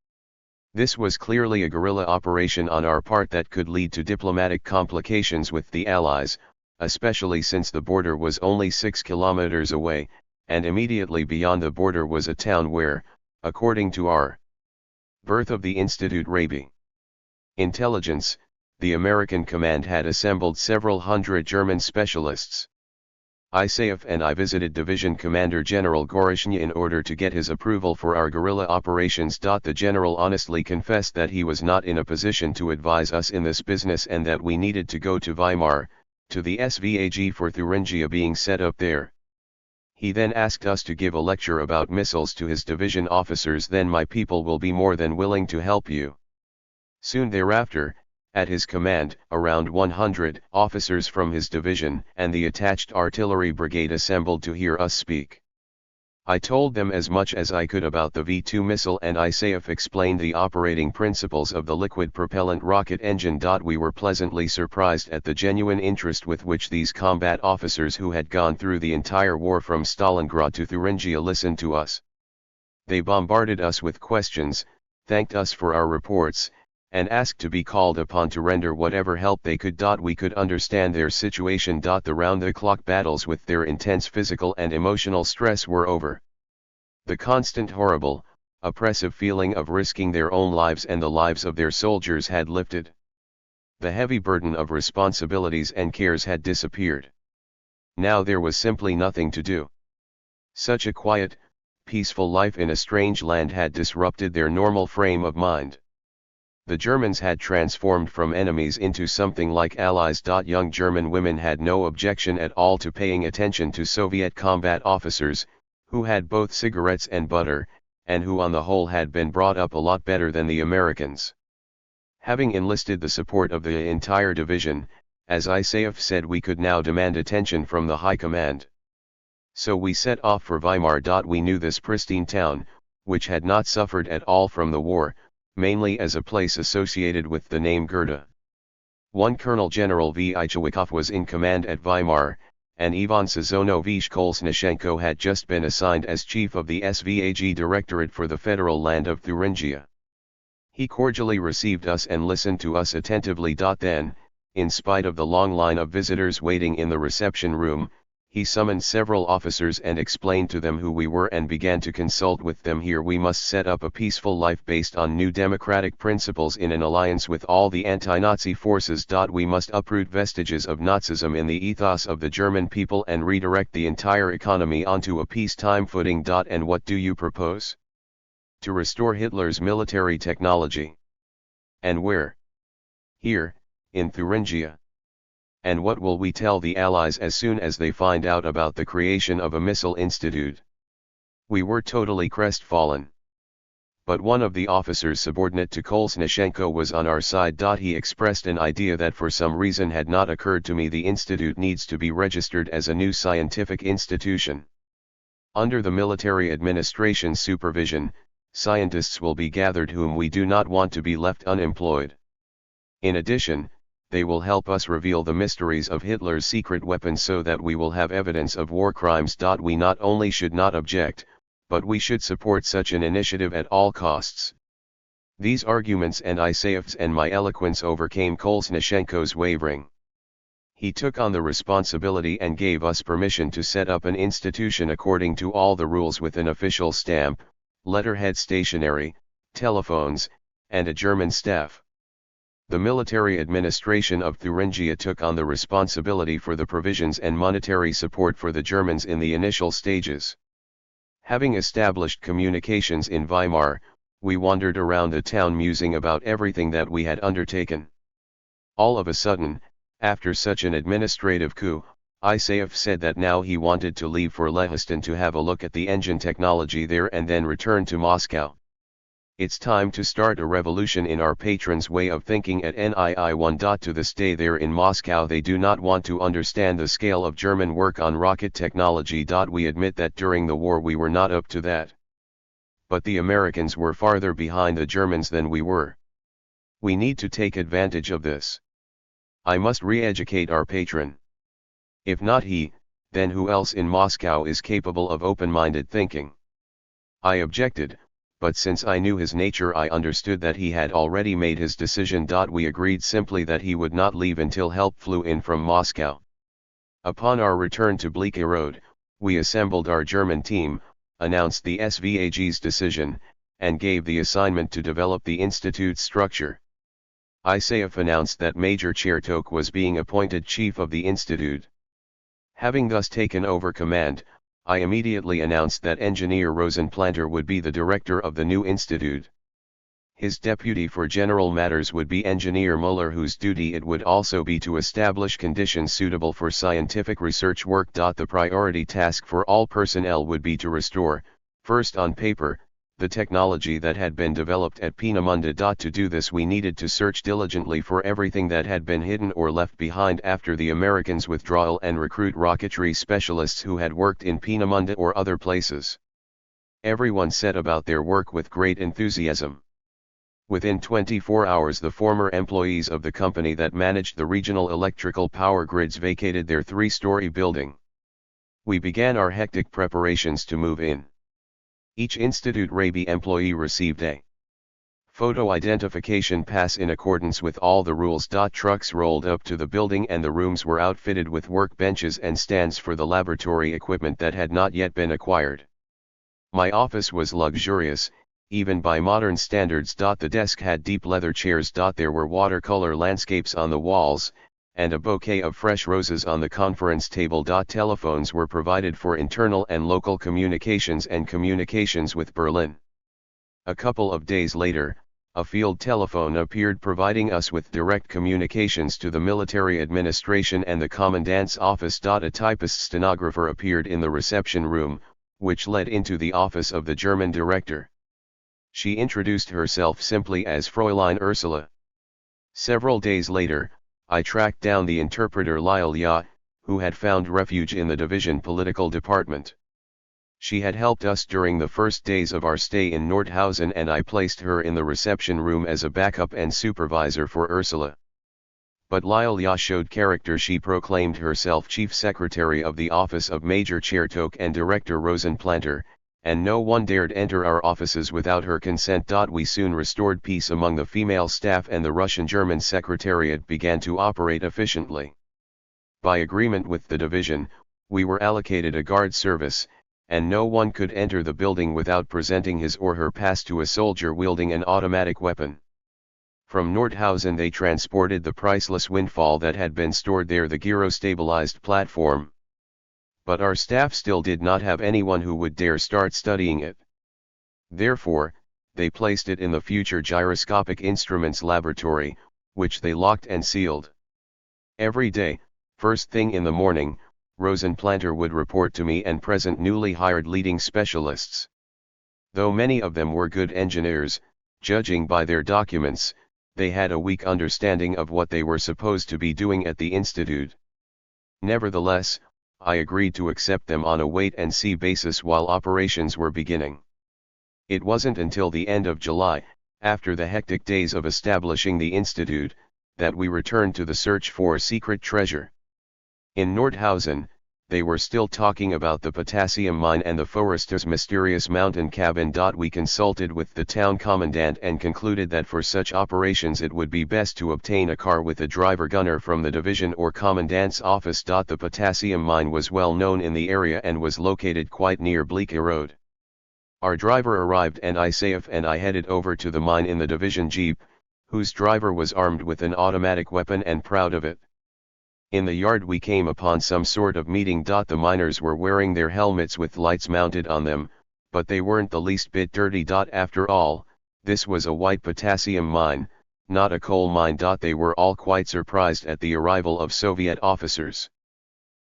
This was clearly a guerrilla operation on our part that could lead to diplomatic complications with the Allies, especially since the border was only 6 kilometers away, and immediately beyond the border was a town where, according to our birth of the Institute Rabi intelligence, the American command had assembled several hundred German specialists. Isayef and I visited Division Commander General Gorishny in order to get his approval for our guerrilla operations. The general honestly confessed that he was not in a position to advise us in this business and that we needed to go to Weimar, to the SVAG for Thuringia being set up there. He then asked us to give a lecture about missiles to his division officers. Then my people will be more than willing to help you. Soon thereafter, At his command, around 100 officers from his division and the attached artillery brigade assembled to hear us speak. I told them as much as I could about the V-2 missile, and ISAF explained the operating principles of the liquid propellant rocket engine. We were pleasantly surprised at the genuine interest with which these combat officers who had gone through the entire war from Stalingrad to Thuringia listened to us. They bombarded us with questions, thanked us for our reports, and asked to be called upon to render whatever help they could. We could understand their situation. The round-the-clock battles with their intense physical and emotional stress were over. The constant horrible, oppressive feeling of risking their own lives and the lives of their soldiers had lifted. The heavy burden of responsibilities and cares had disappeared. Now there was simply nothing to do. Such a quiet, peaceful life in a strange land had disrupted their normal frame of mind. The Germans had transformed from enemies into something like allies. Young German women had no objection at all to paying attention to Soviet combat officers, who had both cigarettes and butter, and who on the whole had been brought up a lot better than the Americans. Having enlisted the support of the entire division, as ISAF said, we could now demand attention from the high command. So we set off for Weimar. We knew this pristine town, which had not suffered at all from the war, mainly as a place associated with the name Goethe. One Colonel General Vychowikov was in command at Weimar, and Ivan Sazonovich Kolesnishenko had just been assigned as chief of the SVAG Directorate for the federal land of Thuringia. He cordially received us and listened to us attentively. Then, in spite of the long line of visitors waiting in the reception room, he summoned several officers and explained to them who we were and began to consult with them. Here we must set up a peaceful life based on new democratic principles in an alliance with all the anti-Nazi forces. We must uproot vestiges of Nazism in the ethos of the German people and redirect the entire economy onto a peacetime footing. And what do you propose? To restore Hitler's military technology. And where? Here, in Thuringia. And what will we tell the Allies as soon as they find out about the creation of a missile institute? We were totally crestfallen. But one of the officers subordinate to Kolesnishenko was on our side. He expressed an idea that for some reason had not occurred to me. The institute needs to be registered as a new scientific institution. Under the military administration's supervision, scientists will be gathered whom we do not want to be left unemployed. In addition, they will help us reveal the mysteries of Hitler's secret weapons so that we will have evidence of war crimes. We not only should not object, but we should support such an initiative at all costs. These arguments and ISAF's and my eloquence overcame Kolesnishenko's wavering. He took on the responsibility and gave us permission to set up an institution according to all the rules with an official stamp, letterhead, stationery, telephones, and a German staff. The military administration of Thuringia took on the responsibility for the provisions and monetary support for the Germans in the initial stages. Having established communications in Weimar, we wandered around the town musing about everything that we had undertaken. All of a sudden, after such an administrative coup, ISAF said that now he wanted to leave for Lehiston to have a look at the engine technology there and then return to Moscow. It's time to start a revolution in our patrons' way of thinking at NII1. To this day there in Moscow they do not want to understand the scale of German work on rocket technology. We admit that during the war we were not up to that. But the Americans were farther behind the Germans than we were. We need to take advantage of this. I must re-educate our patron. If not he, then who else in Moscow is capable of open-minded thinking? I objected. But since I knew his nature I understood that he had already made his decision. We agreed simply that he would not leave until help flew in from Moscow. Upon our return to Blecherode, we assembled our German team, announced the SVAG's decision, and gave the assignment to develop the institute's structure. ISAF announced that Major Chertok was being appointed chief of the institute. Having thus taken over command, I immediately announced that Engineer Rosenplanter would be the director of the new institute. His deputy for general matters would be Engineer Muller, whose duty it would also be to establish conditions suitable for scientific research work. The priority task for all personnel would be to restore, first on paper, the technology that had been developed at Peenemünde. To do this we needed to search diligently for everything that had been hidden or left behind after the Americans' withdrawal and recruit rocketry specialists who had worked in Peenemünde or other places. Everyone set about their work with great enthusiasm. Within 24 hours the former employees of the company that managed the regional electrical power grids vacated their 3-story building. We began our hectic preparations to move in. Each Institute Rabi employee received a photo identification pass in accordance with all the rules. Trucks rolled up to the building and the rooms were outfitted with workbenches and stands for the laboratory equipment that had not yet been acquired. My office was luxurious, even by modern standards. The desk had deep leather chairs. There were watercolor landscapes on the walls, and a bouquet of fresh roses on the conference table. Telephones were provided for internal and local communications and communications with Berlin. A couple of days later, a field telephone appeared providing us with direct communications to the military administration and the commandant's office. A typist stenographer appeared in the reception room, which led into the office of the German director. She introduced herself simply as Fräulein Ursula. Several days later, I tracked down the interpreter Lilia, who had found refuge in the division political department. She had helped us during the first days of our stay in Nordhausen, and I placed her in the reception room as a backup and supervisor for Ursula. But Lilia showed character. She proclaimed herself chief secretary of the office of Major Chertok and Director Rosenplanter, and no one dared enter our offices without her consent. We soon restored peace among the female staff and the Russian-German Secretariat began to operate efficiently. By agreement with the division, we were allocated a guard service, and no one could enter the building without presenting his or her pass to a soldier wielding an automatic weapon. From Nordhausen they transported the priceless windfall that had been stored there, the gyro-stabilized platform. But our staff still did not have anyone who would dare start studying it. Therefore, they placed it in the future gyroscopic instruments laboratory, which they locked and sealed. Every day, first thing in the morning, Rosenplanter would report to me and present newly hired leading specialists. Though many of them were good engineers, judging by their documents, they had a weak understanding of what they were supposed to be doing at the institute. Nevertheless, I agreed to accept them on a wait-and-see basis while operations were beginning. It wasn't until the end of July, after the hectic days of establishing the institute, that we returned to the search for secret treasure. In Nordhausen, they were still talking about the potassium mine and the forester's mysterious mountain cabin. We consulted with the town commandant and concluded that for such operations it would be best to obtain a car with a driver-gunner from the division or commandant's office. The potassium mine was well known in the area and was located quite near Bleake Road. Our driver arrived and I headed over to the mine in the division jeep, whose driver was armed with an automatic weapon and proud of it. In the yard we came upon some sort of meeting. The miners were wearing their helmets with lights mounted on them, but they weren't the least bit dirty. After all, this was a white potassium mine, not a coal mine. They were all quite surprised at the arrival of Soviet officers.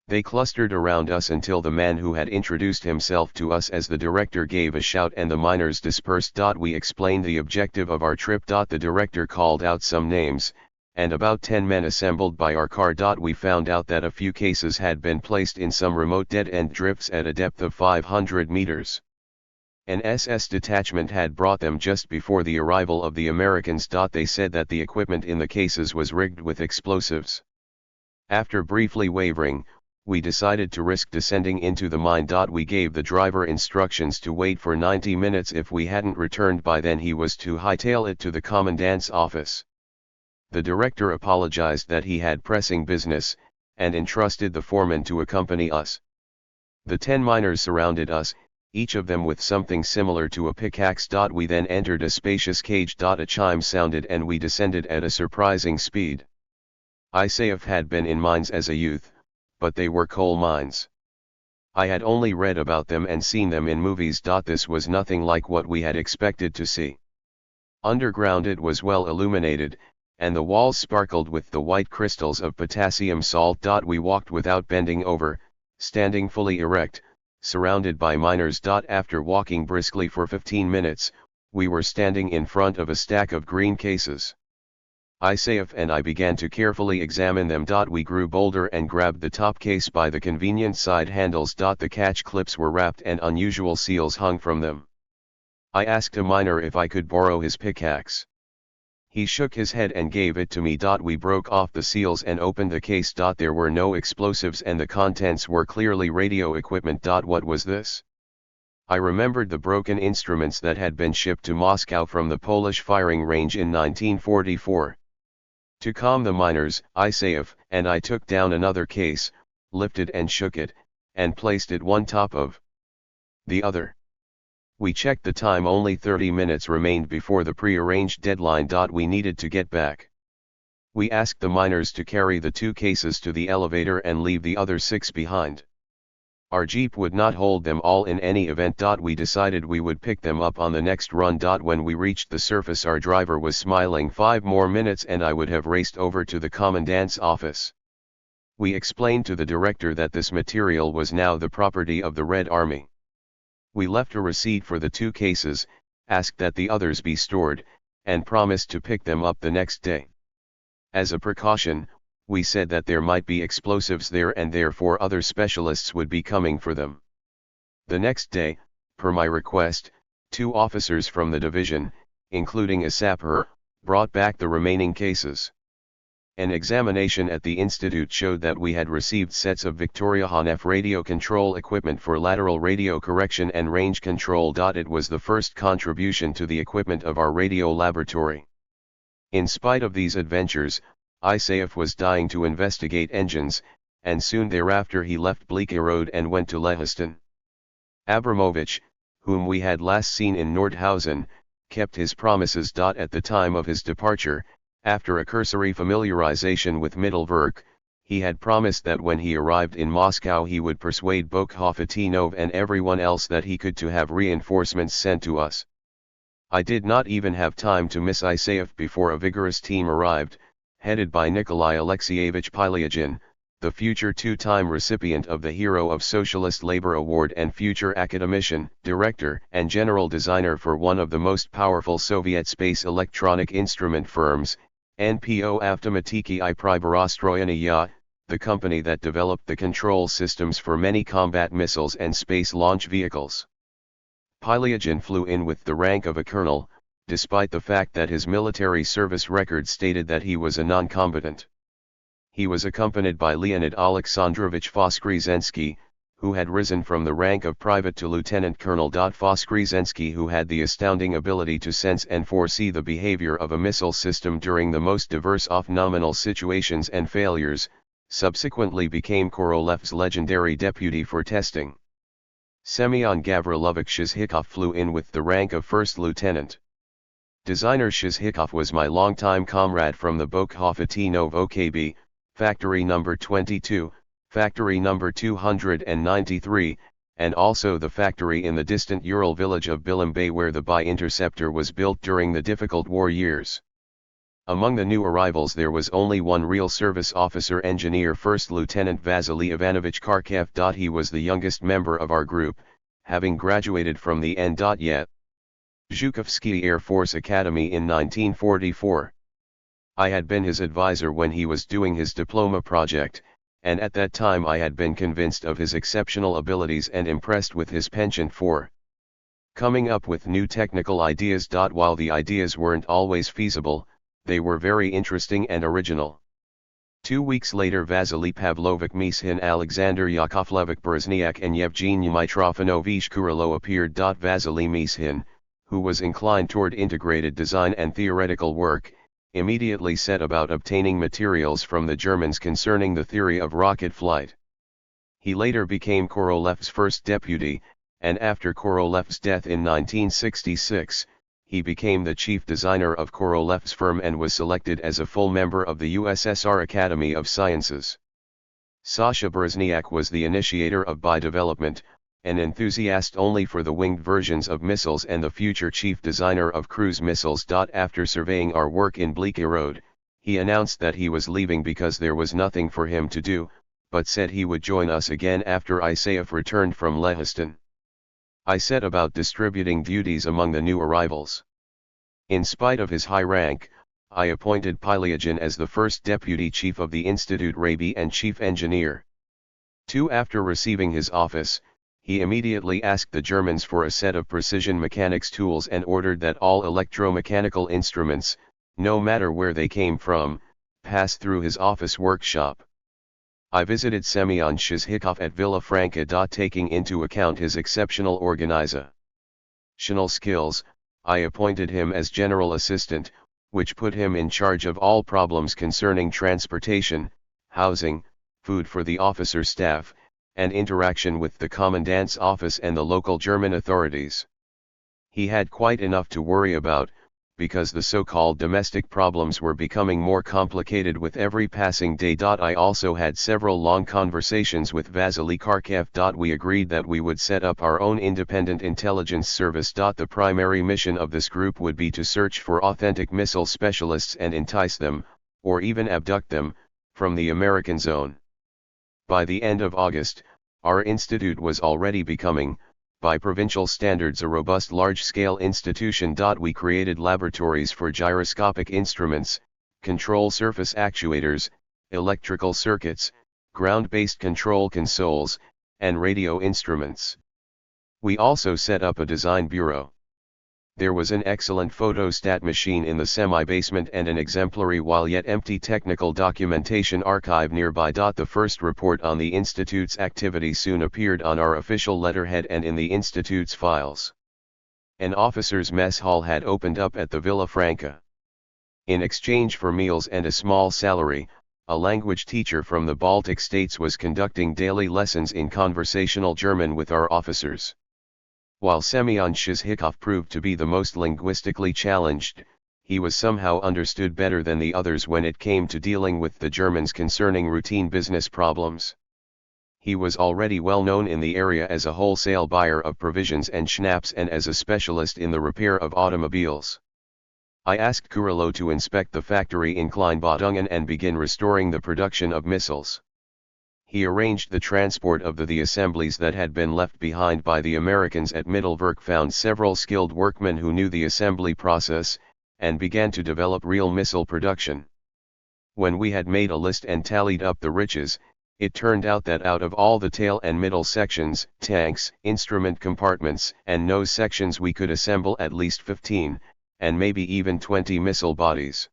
They clustered around us until the man who had introduced himself to us as the director gave a shout and the miners dispersed. We explained the objective of our trip. The director called out some names, and about 10 men assembled by our car. We found out that a few cases had been placed in some remote dead-end drifts at a depth of 500 meters. An SS detachment had brought them just before the arrival of the Americans. They said that the equipment in the cases was rigged with explosives. After briefly wavering, we decided to risk descending into the mine. We gave the driver instructions to wait for 90 minutes. If we hadn't returned by then he was to hightail it to the commandant's office. The director apologized that he had pressing business, and entrusted the foreman to accompany us. The 10 miners surrounded us, each of them with something similar to a pickaxe. We then entered a spacious cage. A chime sounded and we descended at a surprising speed. Isayef had been in mines as a youth, but they were coal mines. I had only read about them and seen them in movies. This was nothing like what we had expected to see. Underground it was well illuminated, and the walls sparkled with the white crystals of potassium salt. We walked without bending over, standing fully erect, surrounded by miners. After walking briskly for 15 minutes, we were standing in front of a stack of green cases. Isayef and I began to carefully examine them. We grew bolder and grabbed the top case by the convenient side handles. The catch clips were wrapped and unusual seals hung from them. I asked a miner if I could borrow his pickaxe. He shook his head and gave it to me. We broke off the seals and opened the case. There were no explosives and the contents were clearly radio equipment. What was this? I remembered the broken instruments that had been shipped to Moscow from the Polish firing range in 1944. To calm the miners, Isayef and I took down another case, lifted and shook it, and placed it one top of the other. We checked the time. Only 30 minutes remained before the pre-arranged deadline. We needed to get back. We asked the miners to carry the 2 cases to the elevator and leave the other 6 behind. Our jeep would not hold them all in any event. We decided we would pick them up on the next run. When we reached the surface, our driver was smiling. 5 more minutes and I would have raced over to the commandant's office. We explained to the director that this material was now the property of the Red Army. We left a receipt for the 2 cases, asked that the others be stored, and promised to pick them up the next day. As a precaution, we said that there might be explosives there and therefore other specialists would be coming for them. The next day, per my request, 2 officers from the division, including a sapper, brought back the remaining cases. An examination at the institute showed that we had received sets of Victoria Hanef radio control equipment for lateral radio correction and range control. It was the first contribution to the equipment of our radio laboratory. In spite of these adventures, Isayef was dying to investigate engines, and soon thereafter he left Bleaky Road and went to Lehiston. Abramovich, whom we had last seen in Nordhausen, kept his promises. At the time of his departure, after a cursory familiarization with Mittelwerk, he had promised that when he arrived in Moscow he would persuade Bokhovatinov and everyone else that he could to have reinforcements sent to us. I did not even have time to miss Isayef before a vigorous team arrived, headed by Nikolai Alexeyevich Pilyagin, the future 2-time recipient of the Hero of Socialist Labor Award and future academician, director and general designer for one of the most powerful Soviet space electronic instrument firms, NPO Avtomatiki I Priborostroyenia, the company that developed the control systems for many combat missiles and space launch vehicles. Pilyagin flew in with the rank of a colonel, despite the fact that his military service record stated that he was a non-combatant. He was accompanied by Leonid Alexandrovich Voskresensky, who had risen from the rank of private to lieutenant colonel. Voskresensky, who had the astounding ability to sense and foresee the behavior of a missile system during the most diverse off-nominal situations and failures, subsequently became Korolev's legendary deputy for testing. Semyon Gavrilovich Shizhikov flew in with the rank of first lieutenant. Designer Shizhikov was my longtime comrade from the Bokhovatinov OKB, Factory number 22, Factory number 293, and also the factory in the distant Ural village of Bilimbay where the bi-interceptor was built during the difficult war years. Among the new arrivals there was only one real service officer engineer, First Lieutenant Vasily Ivanovich Kharkev. He was the youngest member of our group, having graduated from the N.Yet. Zhukovsky Air Force Academy in 1944. I had been his advisor when he was doing his diploma project, and at that time I had been convinced of his exceptional abilities and impressed with his penchant for coming up with new technical ideas. While the ideas weren't always feasible, they were very interesting and original. 2 weeks later, Vasily Pavlovich Mishin, Alexander Yakovlevich Berzniak and Yevgeny Mitrofanovich Kurilo appeared. Vasily Mishin, who was inclined toward integrated design and theoretical work, immediately set about obtaining materials from the Germans concerning the theory of rocket flight. He later became Korolev's first deputy, and after Korolev's death in 1966, he became the chief designer of Korolev's firm and was selected as a full member of the USSR Academy of Sciences. Sasha Berzniak was the initiator of bi-development, an enthusiast only for the winged versions of missiles and the future chief designer of cruise missiles. After surveying our work in Bleaky Road, he announced that he was leaving because there was nothing for him to do, but said he would join us again after Isayef returned from Lehiston. I set about distributing duties among the new arrivals. In spite of his high rank, I appointed Pyliagen as the first deputy chief of the Institute Rabi and chief engineer. 2. After receiving his office, he immediately asked the Germans for a set of precision mechanics tools and ordered that all electromechanical instruments, no matter where they came from, pass through his office workshop. I visited Semyon Shizhikov at Villa Franca. Taking into account his exceptional organizational skills, I appointed him as general assistant, which put him in charge of all problems concerning transportation, housing, food for the officer staff, and interaction with the commandant's office and the local German authorities. He had quite enough to worry about, because the so-called domestic problems were becoming more complicated with every passing day. I also had several long conversations with Vasily Kharkev. We agreed that we would set up our own independent intelligence service. The primary mission of this group would be to search for authentic missile specialists and entice them, or even abduct them, from the American zone. By the end of August, our institute was already becoming, by provincial standards, a robust large-scale institution. We created laboratories for gyroscopic instruments, control surface actuators, electrical circuits, ground-based control consoles, and radio instruments. We also set up a design bureau. There was an excellent photostat machine in the semi-basement and an exemplary while yet empty technical documentation archive nearby. The first report on the Institute's activity soon appeared on our official letterhead and in the Institute's files. An officers' mess hall had opened up at the Villa Franca. In exchange for meals and a small salary, a language teacher from the Baltic states was conducting daily lessons in conversational German with our officers. While Semyon Shizhikov proved to be the most linguistically challenged, he was somehow understood better than the others when it came to dealing with the Germans concerning routine business problems. He was already well known in the area as a wholesale buyer of provisions and schnapps and as a specialist in the repair of automobiles. I asked Kurillo to inspect the factory in Kleinbadungen and begin restoring the production of missiles. He arranged the transport of the assemblies that had been left behind by the Americans at Mittelwerk, found several skilled workmen who knew the assembly process, and began to develop real missile production. When we had made a list and tallied up the riches, it turned out that out of all the tail and middle sections, tanks, instrument compartments, and nose sections, we could assemble at least 15, and maybe even 20 missile bodies.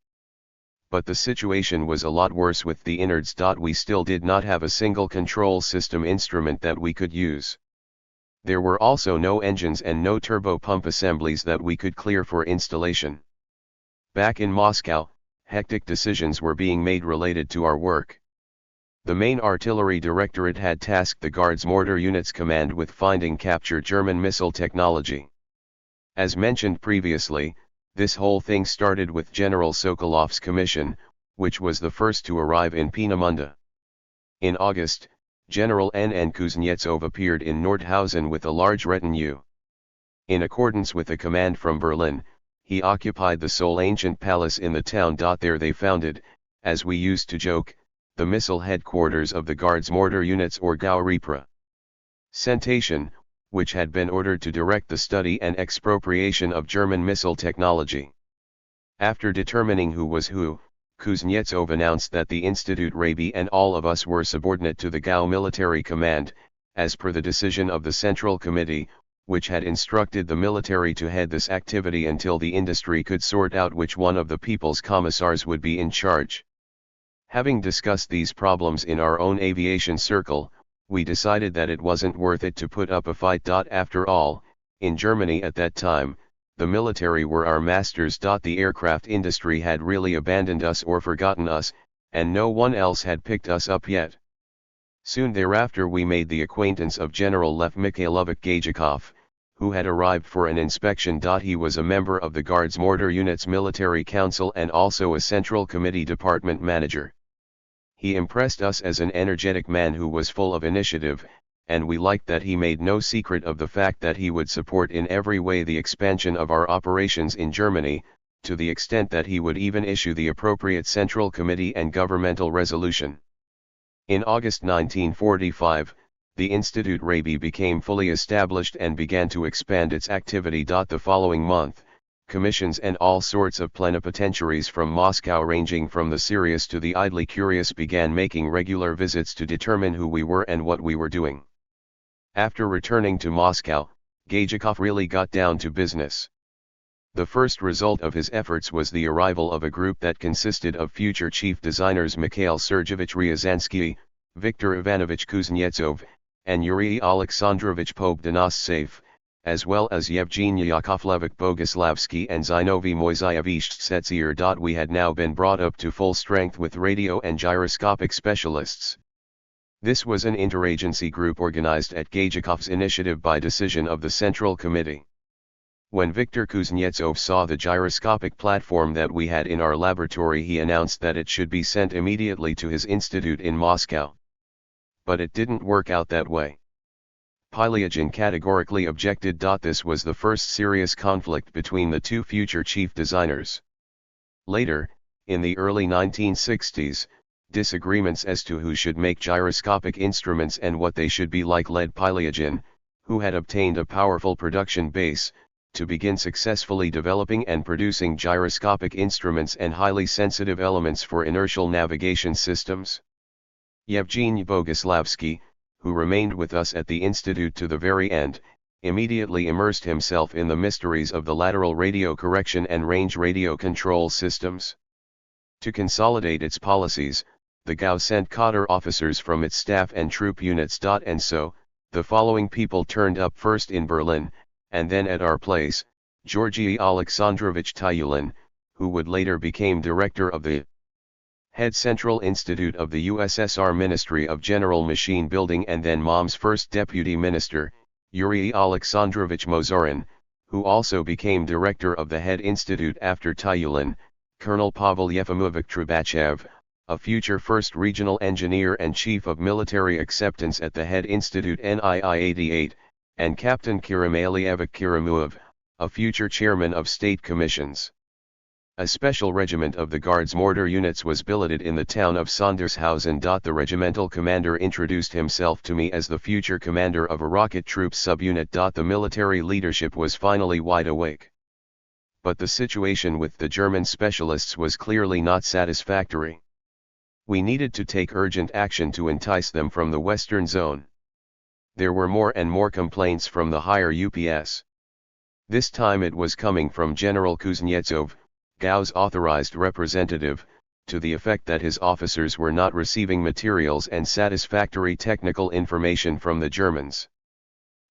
But the situation was a lot worse with the innards. We still did not have a single control system instrument that we could use. There were also no engines and no turbo pump assemblies that we could clear for installation. Back in Moscow, hectic decisions were being made related to our work. The main artillery directorate had tasked the Guards Mortar Units Command with finding capture German missile technology. As mentioned previously, this whole thing started with General Sokolov's commission, which was the first to arrive in Peenemünde. In August, General N. Kuznetsov appeared in Nordhausen with a large retinue. In accordance with a command from Berlin, he occupied the sole ancient palace in the town. There they founded, as we used to joke, the missile headquarters of the Guards Mortar Units, or Gau Repre. Sentation, which had been ordered to direct the study and expropriation of German missile technology. After determining who was who, Kuznetsov announced that the Institute Rabi and all of us were subordinate to the Gau Military Command, as per the decision of the Central Committee, which had instructed the military to head this activity until the industry could sort out which one of the people's commissars would be in charge. Having discussed these problems in our own aviation circle, we decided that it wasn't worth it to put up a fight. After all, in Germany at that time, the military were our masters. The aircraft industry had really abandoned us or forgotten us, and no one else had picked us up yet. Soon thereafter we made the acquaintance of General Lev Mikhailovich Gajikov, who had arrived for an inspection. He was a member of the Guards Mortar Units Military Council and also a Central Committee department manager. He impressed us as an energetic man who was full of initiative, and we liked that he made no secret of the fact that he would support in every way the expansion of our operations in Germany, to the extent that he would even issue the appropriate Central Committee and governmental resolution. In August 1945, the Institute Rabi became fully established and began to expand its activity. The following month, commissions and all sorts of plenipotentiaries from Moscow ranging from the serious to the idly curious began making regular visits to determine who we were and what we were doing. After returning to Moscow, Gajikov really got down to business. The first result of his efforts was the arrival of a group that consisted of future chief designers Mikhail Sergeyevich Ryazansky, Viktor Ivanovich Kuznetsov, and Yuri Alexandrovich Pobdanostsev, as well as Yevgeny Yakovlevich Boguslavsky and Zinovy Moiseyevich Tsetsier. We had now been brought up to full strength with radio and gyroscopic specialists. This was an interagency group organized at Gajikov's initiative by decision of the Central Committee. When Viktor Kuznetsov saw the gyroscopic platform that we had in our laboratory, he announced that it should be sent immediately to his institute in Moscow. But it didn't work out that way. Pylyagin categorically objected. This was the first serious conflict between the two future chief designers. Later, in the early 1960s, disagreements as to who should make gyroscopic instruments and what they should be like led Pylyagin, who had obtained a powerful production base, to begin successfully developing and producing gyroscopic instruments and highly sensitive elements for inertial navigation systems. Yevgeny Boguslavsky, who remained with us at the Institute to the very end, immediately immersed himself in the mysteries of the lateral radio correction and range radio control systems. To consolidate its policies, the GAU sent cadre officers from its staff and troop units. And so, the following people turned up: first in Berlin, and then at our place, Georgy Alexandrovich Tyulin, who would later become director of the Head Central Institute of the USSR Ministry of General Machine Building, and then MOM's first deputy minister, Yuri Alexandrovich Mozorin, who also became director of the Head Institute after Tyulin, Colonel Pavel Yefimovich Trubachev, a future first regional engineer and chief of military acceptance at the Head Institute NII-88, and Captain Kirimalievich Kirimuov, a future chairman of state commissions. A special regiment of the Guards mortar units was billeted in the town of Sondershausen. The regimental commander introduced himself to me as the future commander of a rocket troops subunit. The military leadership was finally wide awake. But the situation with the German specialists was clearly not satisfactory. We needed to take urgent action to entice them from the Western Zone. There were more and more complaints from the higher UPS. This time it was coming from General Kuznetsov, GAU's authorized representative, to the effect that his officers were not receiving materials and satisfactory technical information from the Germans.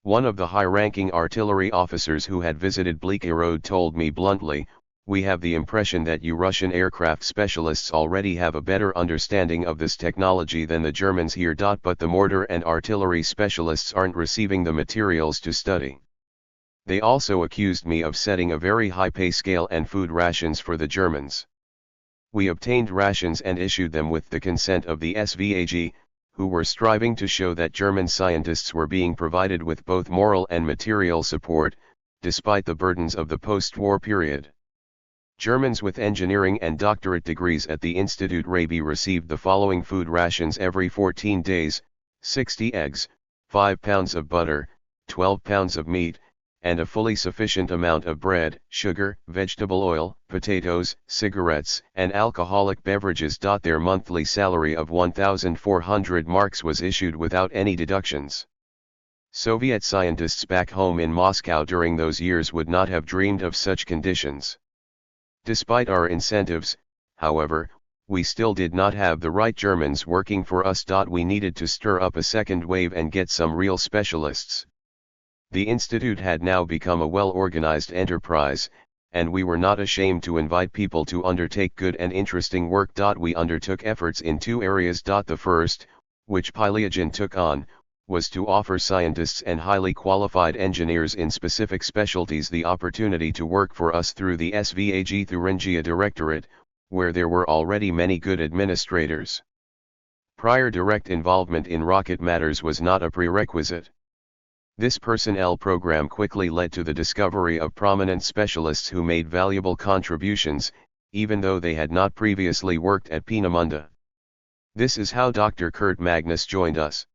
One of the high-ranking artillery officers who had visited Blecherode told me bluntly, "We have the impression that you Russian aircraft specialists already have a better understanding of this technology than the Germans here. But the mortar and artillery specialists aren't receiving the materials to study." They also accused me of setting a very high pay scale and food rations for the Germans. We obtained rations and issued them with the consent of the SVAG, who were striving to show that German scientists were being provided with both moral and material support, despite the burdens of the post-war period. Germans with engineering and doctorate degrees at the Institute Rabi received the following food rations every 14 days, 60 eggs, 5 pounds of butter, 12 pounds of meat, and a fully sufficient amount of bread, sugar, vegetable oil, potatoes, cigarettes, and alcoholic beverages. Their monthly salary of 1,400 marks was issued without any deductions. Soviet scientists back home in Moscow during those years would not have dreamed of such conditions. Despite our incentives, however, we still did not have the right Germans working for us. We needed to stir up a second wave and get some real specialists. The Institute had now become a well-organized enterprise, and we were not ashamed to invite people to undertake good and interesting work. We undertook efforts in two areas. The first, which Pylyagin took on, was to offer scientists and highly qualified engineers in specific specialties the opportunity to work for us through the SVAG Thuringia Directorate, where there were already many good administrators. Prior direct involvement in rocket matters was not a prerequisite. This personnel program quickly led to the discovery of prominent specialists who made valuable contributions, even though they had not previously worked at Peenemünde. This is how Dr. Kurt Magnus joined us.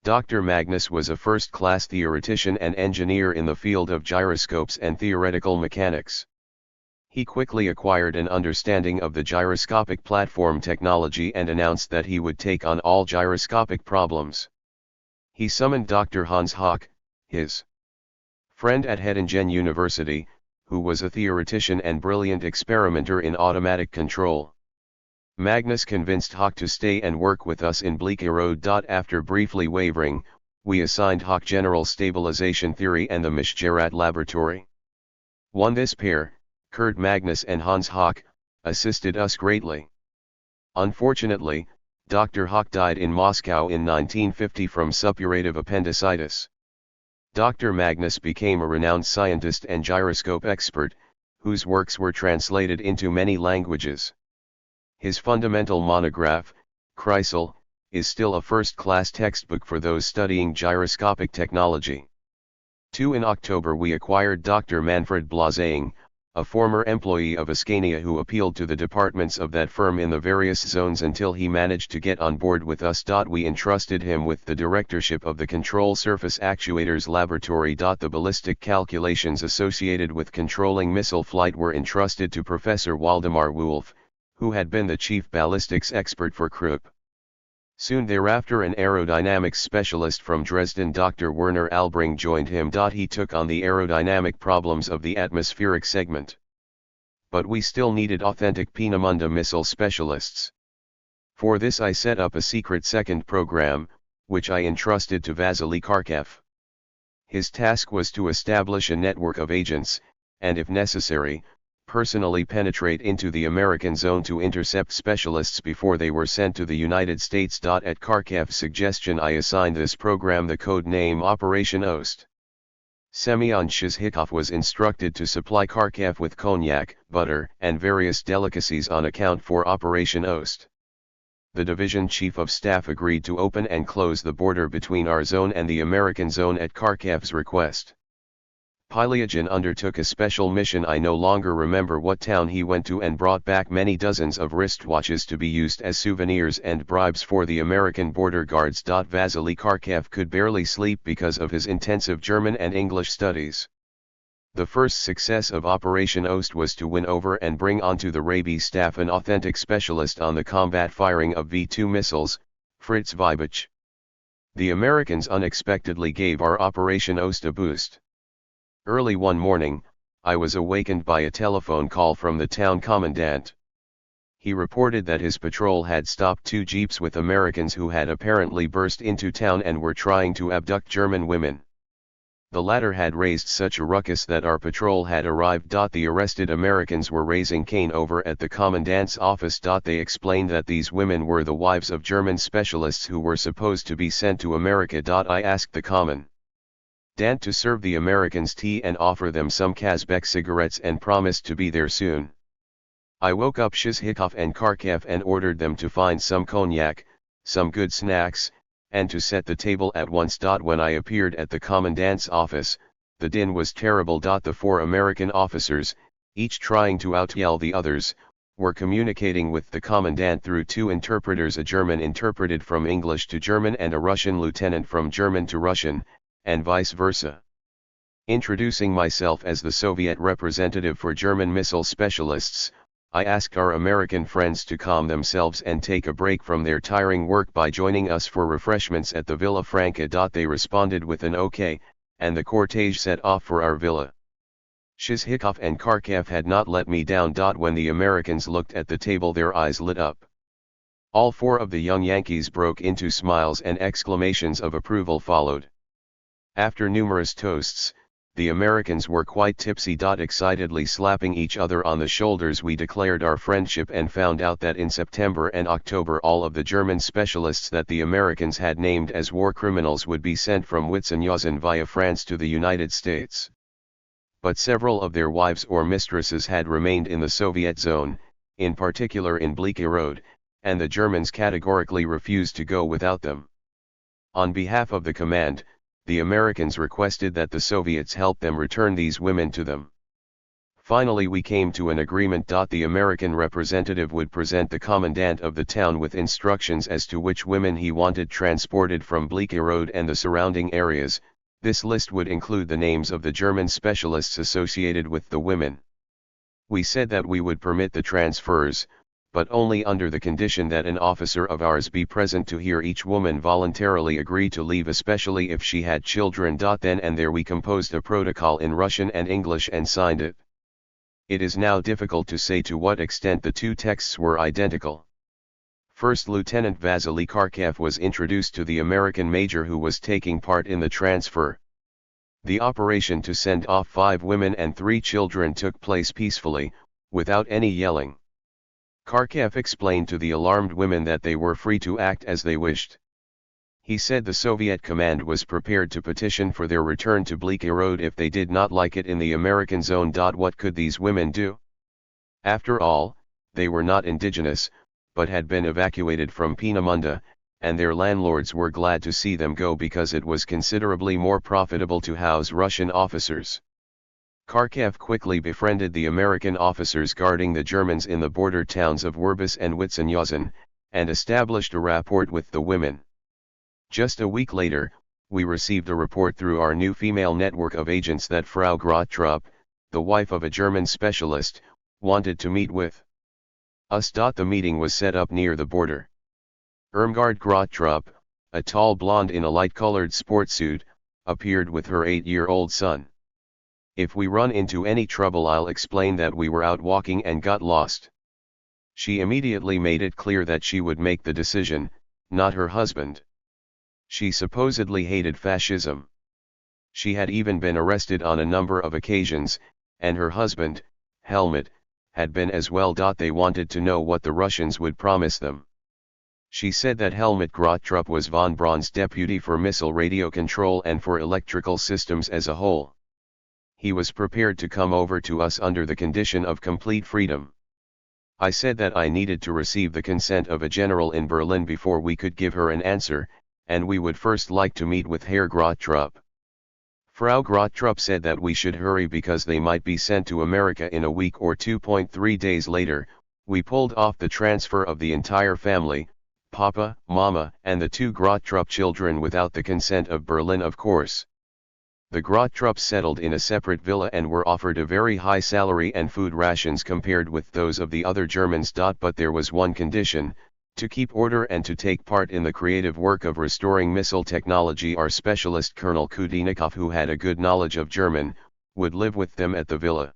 Dr. Magnus was a first-class theoretician and engineer in the field of gyroscopes and theoretical mechanics. He quickly acquired an understanding of the gyroscopic platform technology and announced that he would take on all gyroscopic problems. He summoned Dr. Hans Hauck, his friend at Hettingen University, who was a theoretician and brilliant experimenter in automatic control. Magnus convinced Hauck to stay and work with us in Bleakerode. After briefly wavering, we assigned Hauck general stabilization theory and the Mischgerat laboratory. This pair, Kurt Magnus and Hans Hauck, assisted us greatly. Unfortunately, Dr. Hauck died in Moscow in 1950 from suppurative appendicitis. Dr. Magnus became a renowned scientist and gyroscope expert, whose works were translated into many languages. His fundamental monograph, Kreisel, is still a first-class textbook for those studying gyroscopic technology. In October we acquired Dr. Manfred Blazing, a former employee of Ascania who appealed to the departments of that firm in the various zones until he managed to get on board with us. We entrusted him with the directorship of the Control Surface Actuators Laboratory. The ballistic calculations associated with controlling missile flight were entrusted to Professor Waldemar Wolf, who had been the chief ballistics expert for Krupp. Soon thereafter an aerodynamics specialist from Dresden, Dr. Werner Albring, joined him. He took on the aerodynamic problems of the atmospheric segment. But we still needed authentic Peenemünde missile specialists. For this I set up a secret second program, which I entrusted to Vasily Kharkev. His task was to establish a network of agents, and if necessary, personally penetrate into the American zone to intercept specialists before they were sent to the United States. At Kharkev's suggestion I assigned this program the code name Operation Ost. Semyon Shizhikov was instructed to supply Kharkev with cognac, butter, and various delicacies on account for Operation Ost. The division chief of staff agreed to open and close the border between our zone and the American zone at Kharkev's request. Pilyagin undertook a special mission. I no longer remember what town he went to, and brought back many dozens of wristwatches to be used as souvenirs and bribes for the American border guards. Vasily Kharkev could barely sleep because of his intensive German and English studies. The first success of Operation Ost was to win over and bring onto the Rabi staff an authentic specialist on the combat firing of V-2 missiles, Fritz Weibach. The Americans unexpectedly gave our Operation Ost a boost. Early one morning, I was awakened by a telephone call from the town commandant. He reported that his patrol had stopped 2 jeeps with Americans who had apparently burst into town and were trying to abduct German women. The latter had raised such a ruckus that our patrol had arrived. The arrested Americans were raising Cain over at the commandant's office. They explained that these women were the wives of German specialists who were supposed to be sent to America. I asked the commandant to serve the Americans tea and offer them some Kazbek cigarettes and promised to be there soon. I woke up Shizhikov and Kharkev and ordered them to find some cognac, some good snacks, and to set the table at once. When I appeared at the commandant's office, the din was terrible. The 4 American officers, each trying to out-yell the others, were communicating with the commandant through 2 interpreters. A German interpreted from English to German and a Russian lieutenant from German to Russian, and vice versa. Introducing myself as the Soviet representative for German missile specialists, I asked our American friends to calm themselves and take a break from their tiring work by joining us for refreshments at the Villa Franca. They responded with an okay, and the cortege set off for our villa. Shizhikov and Kharkev had not let me down. When the Americans looked at the table their eyes lit up. All 4 of the young Yankees broke into smiles and exclamations of approval followed. After numerous toasts, the Americans were quite tipsy. Excitedly slapping each other on the shoulders we declared our friendship and found out that in September and October all of the German specialists that the Americans had named as war criminals would be sent from Witzenhausen via France to the United States. But several of their wives or mistresses had remained in the Soviet zone, in particular in Bleakerode, and the Germans categorically refused to go without them. On behalf of the command, the Americans requested that the Soviets help them return these women to them. Finally we came to an agreement. The American representative would present the commandant of the town with instructions as to which women he wanted transported from Bleaky Road and the surrounding areas. This list would include the names of the German specialists associated with the women. We said that we would permit the transfers, but only under the condition that an officer of ours be present to hear each woman voluntarily agree to leave, especially if she had children. Then and there we composed a protocol in Russian and English and signed it. It is now difficult to say to what extent the two texts were identical. First Lieutenant Vasily Kharkiv was introduced to the American major who was taking part in the transfer. The operation to send off 5 women and 3 children took place peacefully, without any yelling. Kharkiv explained to the alarmed women that they were free to act as they wished. He said the Soviet command was prepared to petition for their return to Bleaky Road if they did not like it in the American zone. What could these women do? After all, they were not indigenous, but had been evacuated from Peenemünde, and their landlords were glad to see them go because it was considerably more profitable to house Russian officers. Kharkiv quickly befriended the American officers guarding the Germans in the border towns of Werbis and Witzenhausen, and established a rapport with the women. Just a week later, we received a report through our new female network of agents that Frau Grottrup, the wife of a German specialist, wanted to meet with us. The meeting was set up near the border. Irmgard Grottrup, a tall blonde in a light-colored sportsuit, appeared with her 8-year-old son. If we run into any trouble, I'll explain that we were out walking and got lost. She immediately made it clear that she would make the decision, not her husband. She supposedly hated fascism. She had even been arrested on a number of occasions, and her husband, Helmut, had been as well. They wanted to know what the Russians would promise them. She said that Helmut Grottrup was von Braun's deputy for missile radio control and for electrical systems as a whole. He was prepared to come over to us under the condition of complete freedom. I said that I needed to receive the consent of a general in Berlin before we could give her an answer, and we would first like to meet with Herr Grottrup. Frau Grottrup said that we should hurry because they might be sent to America in a week or 2. 3 days later, we pulled off the transfer of the entire family, Papa, Mama, and the 2 Grottrup children without the consent of Berlin, of course. The Grottrups settled in a separate villa and were offered a very high salary and food rations compared with those of the other Germans. But there was one condition: to keep order and to take part in the creative work of restoring missile technology. Our specialist Colonel Kudinikov, who had a good knowledge of German, would live with them at the villa.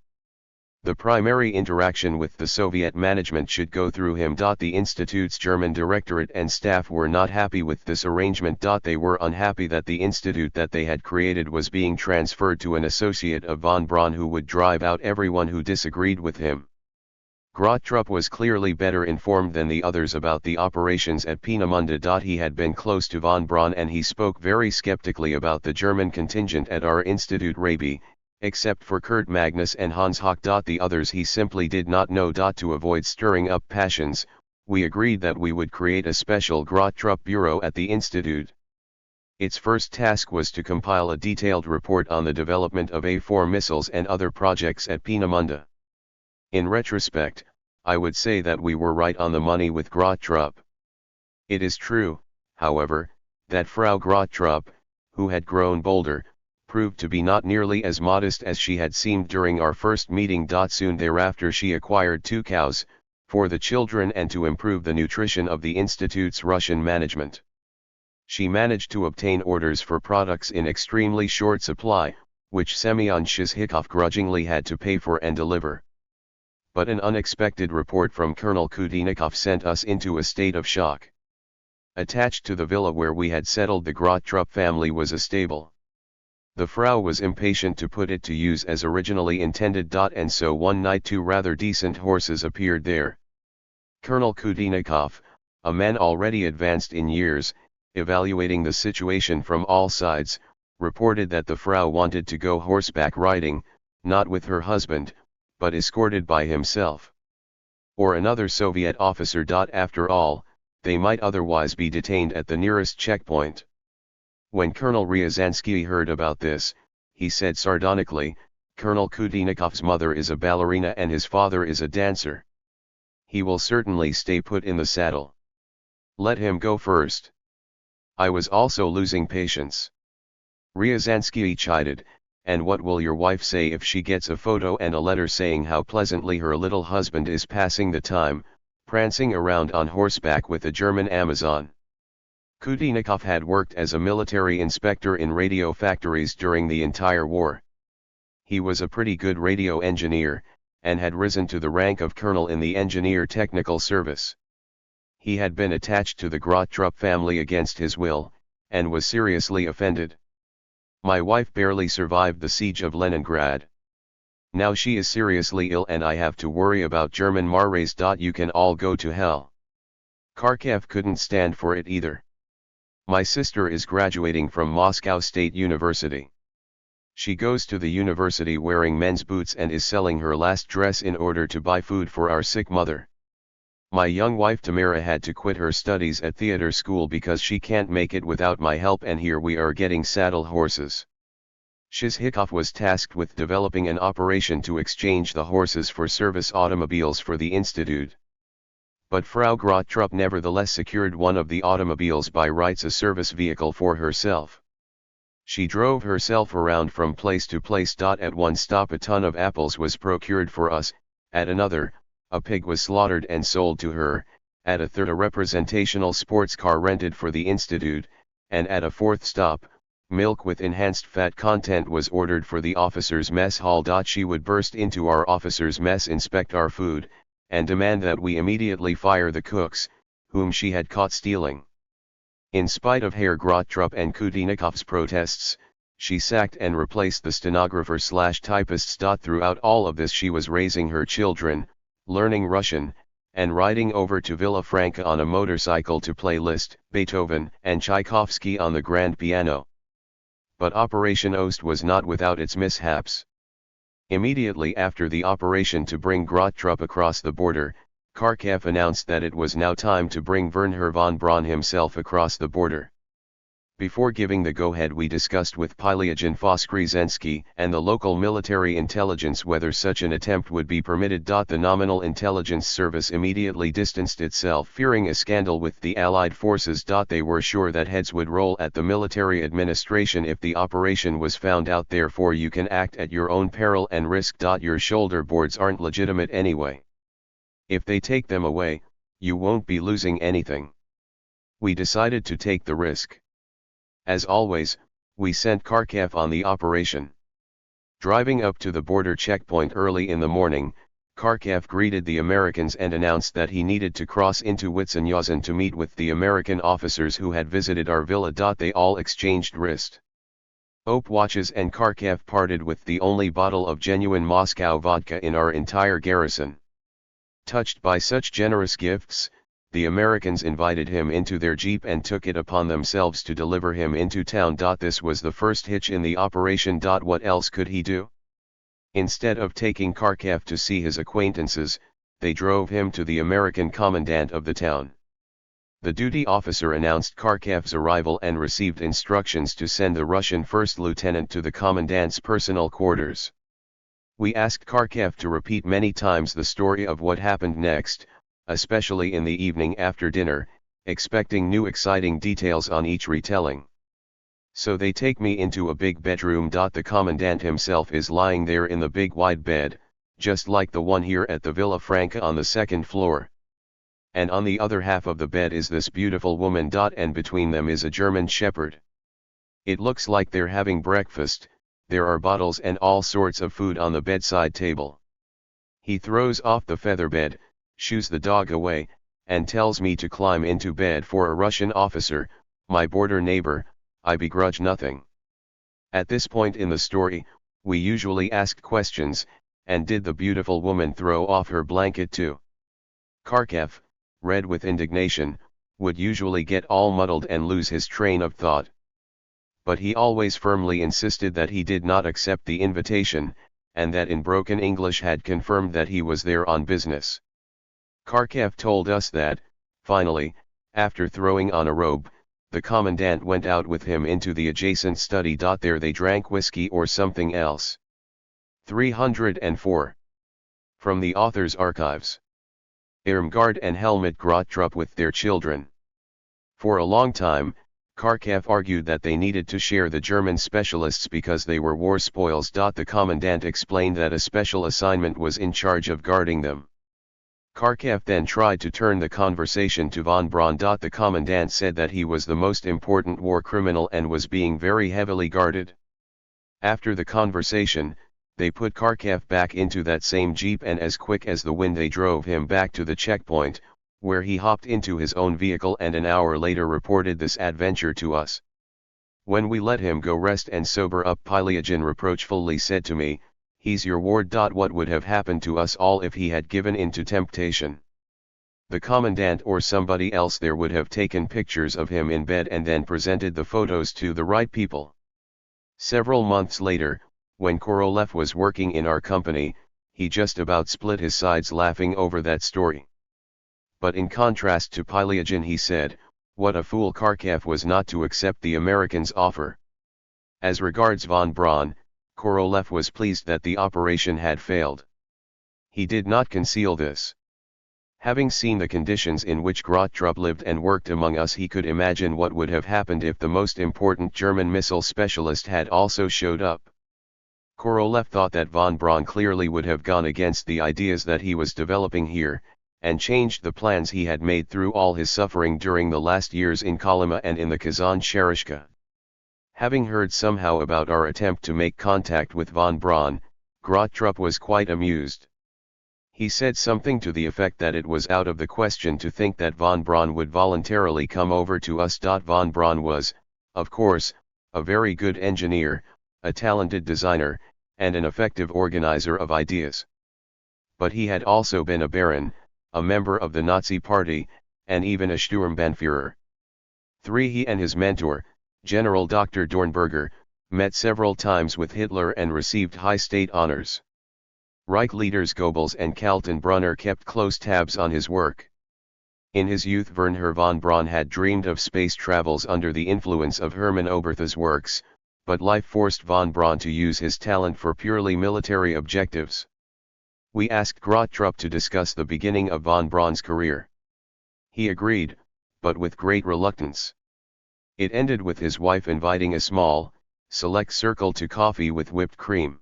The primary interaction with the Soviet management should go through him. The Institute's German directorate and staff were not happy with this arrangement. They were unhappy that the institute that they had created was being transferred to an associate of von Braun who would drive out everyone who disagreed with him. Grottrup was clearly better informed than the others about the operations at Peenemünde. He had been close to von Braun and he spoke very skeptically about the German contingent at our Institute Rabi, except for Kurt Magnus and Hans Hock. The others he simply did not know. To avoid stirring up passions, we agreed that we would create a special Grottrup Bureau at the Institute. Its first task was to compile a detailed report on the development of A4 missiles and other projects at Peenemünde. In retrospect, I would say that we were right on the money with Grottrup. It is true, however, that Frau Grottrup, who had grown bolder, proved to be not nearly as modest as she had seemed during our first meeting. Soon thereafter she acquired 2 cows, for the children and to improve the nutrition of the Institute's Russian management. She managed to obtain orders for products in extremely short supply, which Semyon Shizhikov grudgingly had to pay for and deliver. But an unexpected report from Colonel Kudinikov sent us into a state of shock. Attached to the villa where we had settled the Grottrup family was a stable. The Frau was impatient to put it to use as originally intended. And so one night 2 rather decent horses appeared there. Colonel Kudinikov, a man already advanced in years, evaluating the situation from all sides, reported that the Frau wanted to go horseback riding, not with her husband, but escorted by himself. Or another Soviet officer. After all, they might otherwise be detained at the nearest checkpoint. When Colonel Ryazansky heard about this, he said sardonically, Colonel Kutenikov's mother is a ballerina and his father is a dancer. He will certainly stay put in the saddle. Let him go first. I was also losing patience. Ryazansky chided, and what will your wife say if she gets a photo and a letter saying how pleasantly her little husband is passing the time, prancing around on horseback with a German Amazon? Kutenikov had worked as a military inspector in radio factories during the entire war. He was a pretty good radio engineer, and had risen to the rank of colonel in the engineer technical service. He had been attached to the Grottrup family against his will, and was seriously offended. My wife barely survived the siege of Leningrad. Now she is seriously ill and I have to worry about German Maraes. You can all go to hell. Kharkiv couldn't stand for it either. My sister is graduating from Moscow State University. She goes to the university wearing men's boots and is selling her last dress in order to buy food for our sick mother. My young wife Tamara had to quit her studies at theater school because she can't make it without my help, and here we are getting saddle horses. Shizhikov was tasked with developing an operation to exchange the horses for service automobiles for the institute. But Frau Grottrup nevertheless secured one of the automobiles by rights a service vehicle for herself. She drove herself around from place to place. At one stop a ton of apples was procured for us, at another, a pig was slaughtered and sold to her, at a third a representational sports car rented for the institute, and at a fourth stop, milk with enhanced fat content was ordered for the officers' mess hall. She would burst into our officers' mess, inspect our food, and demand that we immediately fire the cooks, whom she had caught stealing. In spite of Herr Grottrup and Kutenikov's protests, she sacked and replaced the stenographer/typists. Throughout all of this she was raising her children, learning Russian, and riding over to Villa Franca on a motorcycle to play Liszt, Beethoven, and Tchaikovsky on the grand piano. But Operation Ost was not without its mishaps. Immediately after the operation to bring Grottrup across the border, Kharkiv announced that it was now time to bring Wernher von Braun himself across the border. Before giving the go-ahead we discussed with Pylyagin Voskresensky and the local military intelligence whether such an attempt would be permitted. The nominal intelligence service immediately distanced itself, fearing a scandal with the Allied forces. They were sure that heads would roll at the military administration if the operation was found out. Therefore you can act at your own peril and risk. Your shoulder boards aren't legitimate anyway. If they take them away, you won't be losing anything. We decided to take the risk. As always, we sent Kharkiv on the operation. Driving up to the border checkpoint early in the morning, Kharkiv greeted the Americans and announced that he needed to cross into Witsenhausen to meet with the American officers who had visited our villa. They all exchanged wrist watches and Kharkiv parted with the only bottle of genuine Moscow vodka in our entire garrison. Touched by such generous gifts, the Americans invited him into their jeep and took it upon themselves to deliver him into town. This was the first hitch in the operation. What else could he do? Instead of taking Kharkiv to see his acquaintances, they drove him to the American commandant of the town. The duty officer announced Kharkiv's arrival and received instructions to send the Russian first lieutenant to the commandant's personal quarters. We asked Kharkiv to repeat many times the story of what happened next, especially in the evening after dinner, expecting new exciting details on each retelling. So they take me into a big bedroom. The commandant himself is lying there in the big wide bed, just like the one here at the Villa Franca on the second floor. And on the other half of the bed is this beautiful woman. And between them is a German shepherd. It looks like they're having breakfast. There are bottles and all sorts of food on the bedside table. He throws off the feather bed, shoos the dog away, and tells me to climb into bed. For a Russian officer, my border neighbor, I begrudge nothing. At this point in the story, we usually asked questions, and did the beautiful woman throw off her blanket too? Kharkiv, red with indignation, would usually get all muddled and lose his train of thought. But he always firmly insisted that he did not accept the invitation, and that in broken English had confirmed that he was there on business. Kharkiv told us that, finally, after throwing on a robe, the commandant went out with him into the adjacent study. There they drank whiskey or something else. 304. From the author's archives. Irmgard and Helmut Grottrup with their children. For a long time, Kharkiv argued that they needed to share the German specialists because they were war spoils. The commandant explained that a special assignment was in charge of guarding them. Kharkiv then tried to turn the conversation to von Braun. The commandant said that he was the most important war criminal and was being very heavily guarded. After the conversation, they put Kharkiv back into that same jeep and as quick as the wind they drove him back to the checkpoint, where he hopped into his own vehicle and an hour later reported this adventure to us. When we let him go rest and sober up, Pylyagin reproachfully said to me, "He's your ward. What would have happened to us all if he had given in to temptation? The commandant or somebody else there would have taken pictures of him in bed and then presented the photos to the right people." Several months later, when Korolev was working in our company, he just about split his sides laughing over that story. But in contrast to Pylyagin, he said, "What a fool Kharkiv was not to accept the Americans' offer." As regards von Braun, Korolev was pleased that the operation had failed. He did not conceal this. Having seen the conditions in which Grottrup lived and worked among us, he could imagine what would have happened if the most important German missile specialist had also showed up. Korolev thought that von Braun clearly would have gone against the ideas that he was developing here, and changed the plans he had made through all his suffering during the last years in Kolyma and in the Kazan Cherishka. Having heard somehow about our attempt to make contact with von Braun, Grottrup was quite amused. He said something to the effect that it was out of the question to think that von Braun would voluntarily come over to us. Von Braun was, of course, a very good engineer, a talented designer, and an effective organizer of ideas. But he had also been a baron, a member of the Nazi Party, and even a Sturmbannführer. 3. He and his mentor, General Dr. Dornberger, met several times with Hitler and received high state honors. Reich leaders Goebbels and Kaltenbrunner kept close tabs on his work. In his youth, Wernher von Braun had dreamed of space travels under the influence of Hermann Oberth's works, but life forced von Braun to use his talent for purely military objectives. We asked Grottrup to discuss the beginning of von Braun's career. He agreed, but with great reluctance. It ended with his wife inviting a small, select circle to coffee with whipped cream.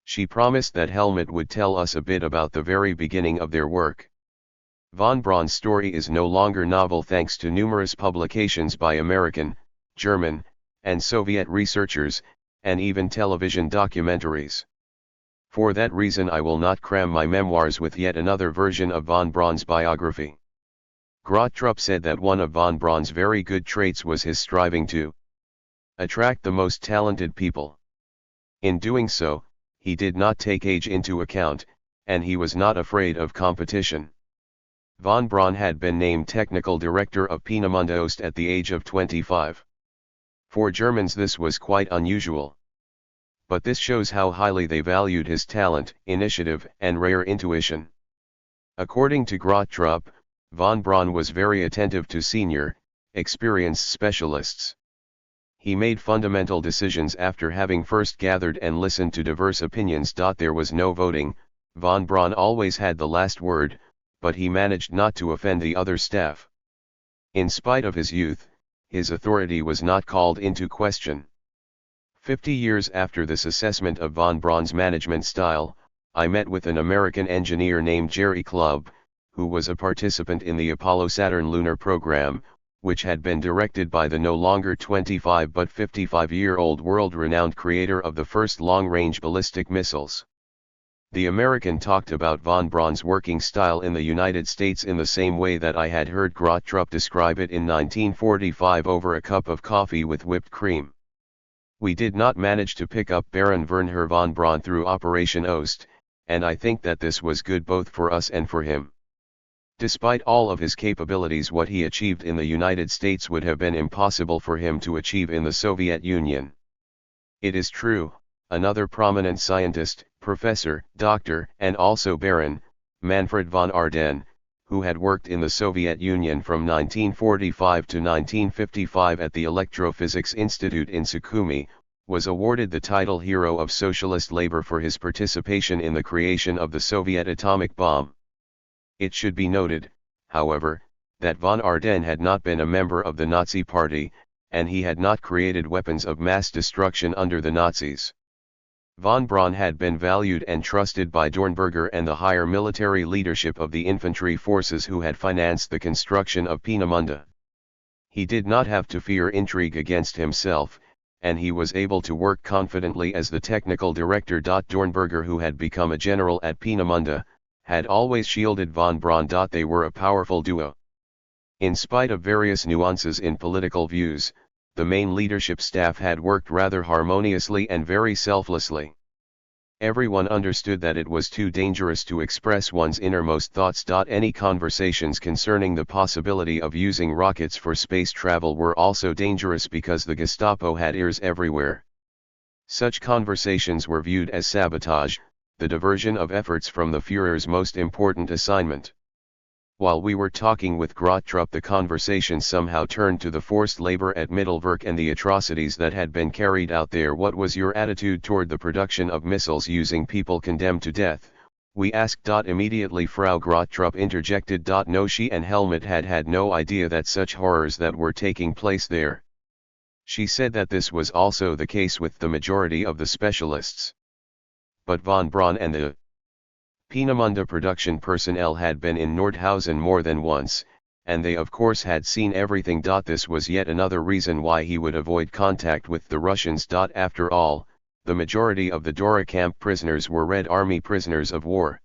She promised that Helmut would tell us a bit about the very beginning of their work. Von Braun's story is no longer novel thanks to numerous publications by American, German, and Soviet researchers, and even television documentaries. For that reason I will not cram my memoirs with yet another version of von Braun's biography. Grottrup said that one of von Braun's very good traits was his striving to attract the most talented people. In doing so, he did not take age into account, and he was not afraid of competition. Von Braun had been named technical director of Peenemünde Ost at the age of 25. For Germans this was quite unusual. But this shows how highly they valued his talent, initiative, and rare intuition. According to Grottrup, von Braun was very attentive to senior, experienced specialists. He made fundamental decisions after having first gathered and listened to diverse opinions. There was no voting, von Braun always had the last word, but he managed not to offend the other staff. In spite of his youth, his authority was not called into question. 50 years after this assessment of von Braun's management style, I met with an American engineer named Jerry Clubb, who was a participant in the Apollo-Saturn lunar program, which had been directed by the no longer 25 but 55-year-old world-renowned creator of the first long-range ballistic missiles. The American talked about von Braun's working style in the United States in the same way that I had heard Grottrup describe it in 1945 over a cup of coffee with whipped cream. We did not manage to pick up Baron Wernher von Braun through Operation Ost, and I think that this was good both for us and for him. Despite all of his capabilities, what he achieved in the United States would have been impossible for him to achieve in the Soviet Union. It is true, another prominent scientist, professor, doctor, and also baron, Manfred von Ardenne, who had worked in the Soviet Union from 1945 to 1955 at the Electrophysics Institute in Sukhumi, was awarded the title Hero of Socialist Labor for his participation in the creation of the Soviet atomic bomb. It should be noted, however, that von Ardenne had not been a member of the Nazi Party, and he had not created weapons of mass destruction under the Nazis. Von Braun had been valued and trusted by Dornberger and the higher military leadership of the infantry forces who had financed the construction of Peenemünde. He did not have to fear intrigue against himself, and he was able to work confidently as the technical director. Dornberger, who had become a general at Peenemünde, had always shielded von Braun. They were a powerful duo. In spite of various nuances in political views, the main leadership staff had worked rather harmoniously and very selflessly. Everyone understood that it was too dangerous to express one's innermost thoughts. Any conversations concerning the possibility of using rockets for space travel were also dangerous because the Gestapo had ears everywhere. Such conversations were viewed as sabotage, the diversion of efforts from the Führer's most important assignment. While we were talking with Grottrup, the conversation somehow turned to the forced labor at Mittelwerk and the atrocities that had been carried out there. What was your attitude toward the production of missiles using people condemned to death? We asked. Immediately Frau Grottrup interjected. No, she and Helmut had no idea that such horrors that were taking place there. She said that this was also the case with the majority of the specialists. But von Braun and the Peenemünde production personnel had been in Nordhausen more than once, and they of course had seen everything. This was yet another reason why he would avoid contact with the Russians. After all, the majority of the Dora camp prisoners were Red Army prisoners of war.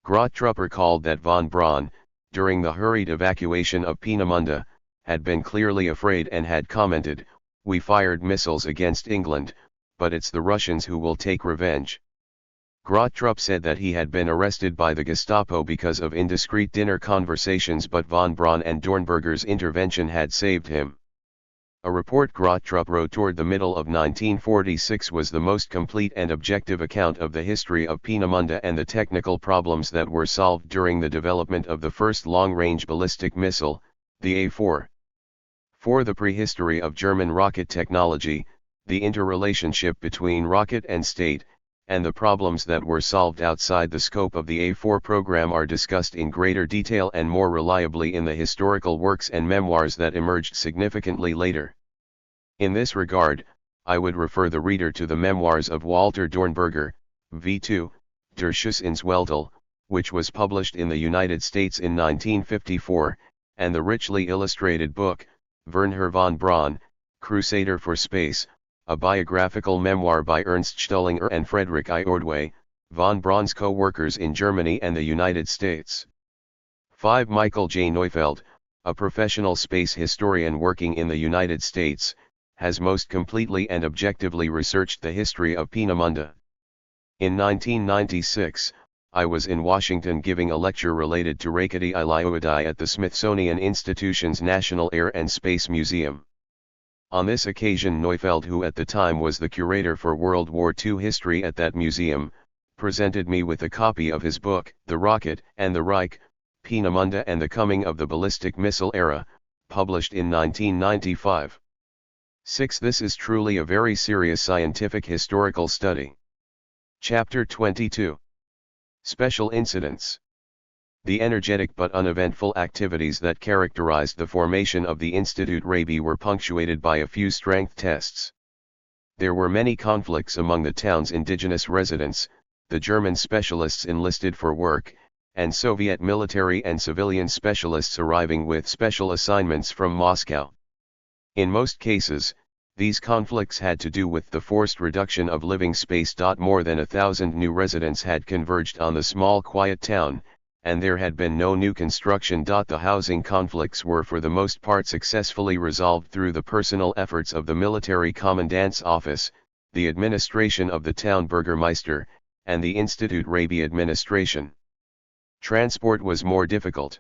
Grottrup recalled that von Braun, during the hurried evacuation of Peenemünde, had been clearly afraid and had commented, "We fired missiles against England, but it's the Russians who will take revenge." Grottrup said that he had been arrested by the Gestapo because of indiscreet dinner conversations, but von Braun and Dornberger's intervention had saved him. A report Grottrup wrote toward the middle of 1946 was the most complete and objective account of the history of Peenemünde and the technical problems that were solved during the development of the first long-range ballistic missile, the A-4. For the prehistory of German rocket technology, the interrelationship between rocket and state, and the problems that were solved outside the scope of the A4 program are discussed in greater detail and more reliably in the historical works and memoirs that emerged significantly later. In this regard, I would refer the reader to the memoirs of Walter Dornberger, V2, Der Schuss ins Weltall, which was published in the United States in 1954, and the richly illustrated book, Werner von Braun, Crusader for Space, a biographical memoir by Ernst Stullinger and Friedrich I. Ordway, von Braun's co-workers in Germany and the United States. 5. Michael J. Neufeld, a professional space historian working in the United States, has most completely and objectively researched the history of Peenemünde. In 1996, I was in Washington giving a lecture related to Raketi Ilioidai at the Smithsonian Institution's National Air and Space Museum. On this occasion, Neufeld, who at the time was the curator for World War II history at that museum, presented me with a copy of his book, The Rocket and the Reich, Peenemünde and the Coming of the Ballistic Missile Era, published in 1995. 6. This is truly a very serious scientific historical study. Chapter 22. Special Incidents. The energetic but uneventful activities that characterized the formation of the Institut Rabi were punctuated by a few strength tests. There were many conflicts among the town's indigenous residents, the German specialists enlisted for work, and Soviet military and civilian specialists arriving with special assignments from Moscow. In most cases, these conflicts had to do with the forced reduction of living space. More than 1,000 new residents had converged on the small quiet town, and there had been no new construction. The housing conflicts were for the most part successfully resolved through the personal efforts of the military commandant's office, the administration of the town burgermeister, and the Institut Rabi administration. Transport was more difficult.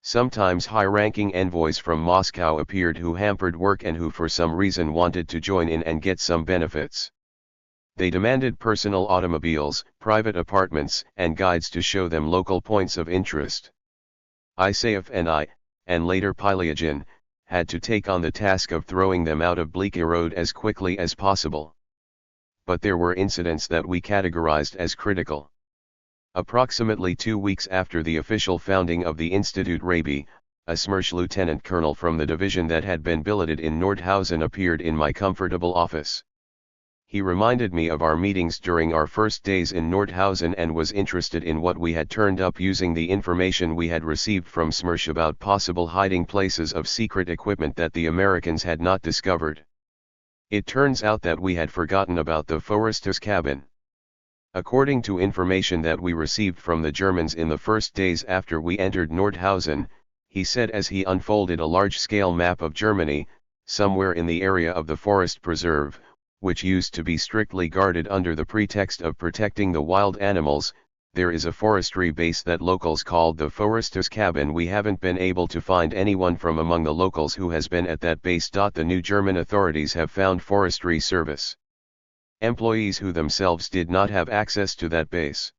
Sometimes high-ranking envoys from Moscow appeared who hampered work and who for some reason wanted to join in and get some benefits. They demanded personal automobiles, private apartments, and guides to show them local points of interest. Isaev and I, and later Pilyagin, had to take on the task of throwing them out of Bleak Road as quickly as possible. But there were incidents that we categorized as critical. Approximately 2 weeks after the official founding of the Institute, Rabi, a SMERSH lieutenant colonel from the division that had been billeted in Nordhausen, appeared in my comfortable office. He reminded me of our meetings during our first days in Nordhausen and was interested in what we had turned up using the information we had received from SMERSH about possible hiding places of secret equipment that the Americans had not discovered. It turns out that we had forgotten about the Forrester's cabin. According to information that we received from the Germans in the first days after we entered Nordhausen, he said as he unfolded a large-scale map of Germany, somewhere in the area of the forest preserve, which used to be strictly guarded under the pretext of protecting the wild animals, there is a forestry base that locals called the Forrester's Cabin. We haven't been able to find anyone from among the locals who has been at that base. The new German authorities have found forestry service employees who themselves did not have access to that base.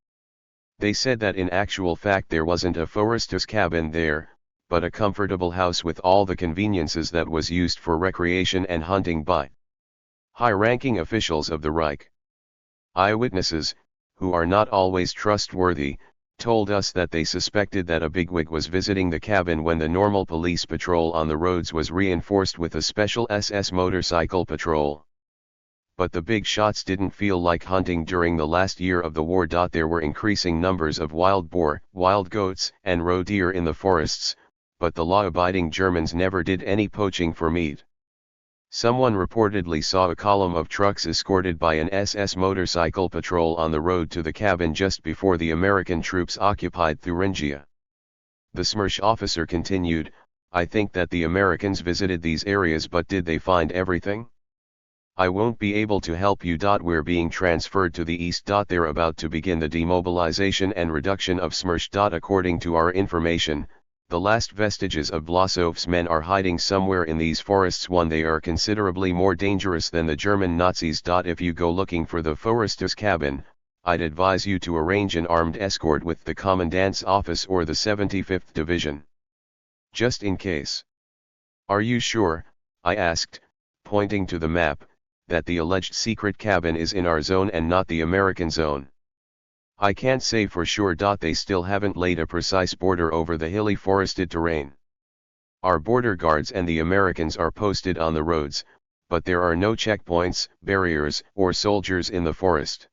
They said that in actual fact there wasn't a Forrester's Cabin there, but a comfortable house with all the conveniences that was used for recreation and hunting by high-ranking officials of the Reich. Eyewitnesses, who are not always trustworthy, told us that they suspected that a bigwig was visiting the cabin when the normal police patrol on the roads was reinforced with a special SS motorcycle patrol. But the big shots didn't feel like hunting during the last year of the war. There were increasing numbers of wild boar, wild goats, and roe deer in the forests, but the law-abiding Germans never did any poaching for meat. Someone reportedly saw a column of trucks escorted by an SS motorcycle patrol on the road to the cabin just before the American troops occupied Thuringia. The SMERSH officer continued, "I think that the Americans visited these areas, but did they find everything? I won't be able to help you. We're being transferred to the east. They're about to begin the demobilization and reduction of SMERSH. According to our information, the last vestiges of Vlasov's men are hiding somewhere in these forests. They are considerably more dangerous than the German Nazis. If you go looking for the Forrester's Cabin, I'd advise you to arrange an armed escort with the Commandant's office or the 75th Division. Just in case." "Are you sure," I asked, pointing to the map, "that the alleged secret cabin is in our zone and not the American zone?" "I can't say for sure. They still haven't laid a precise border over the hilly forested terrain. Our border guards and the Americans are posted on the roads, but there are no checkpoints, barriers, or soldiers in the forest."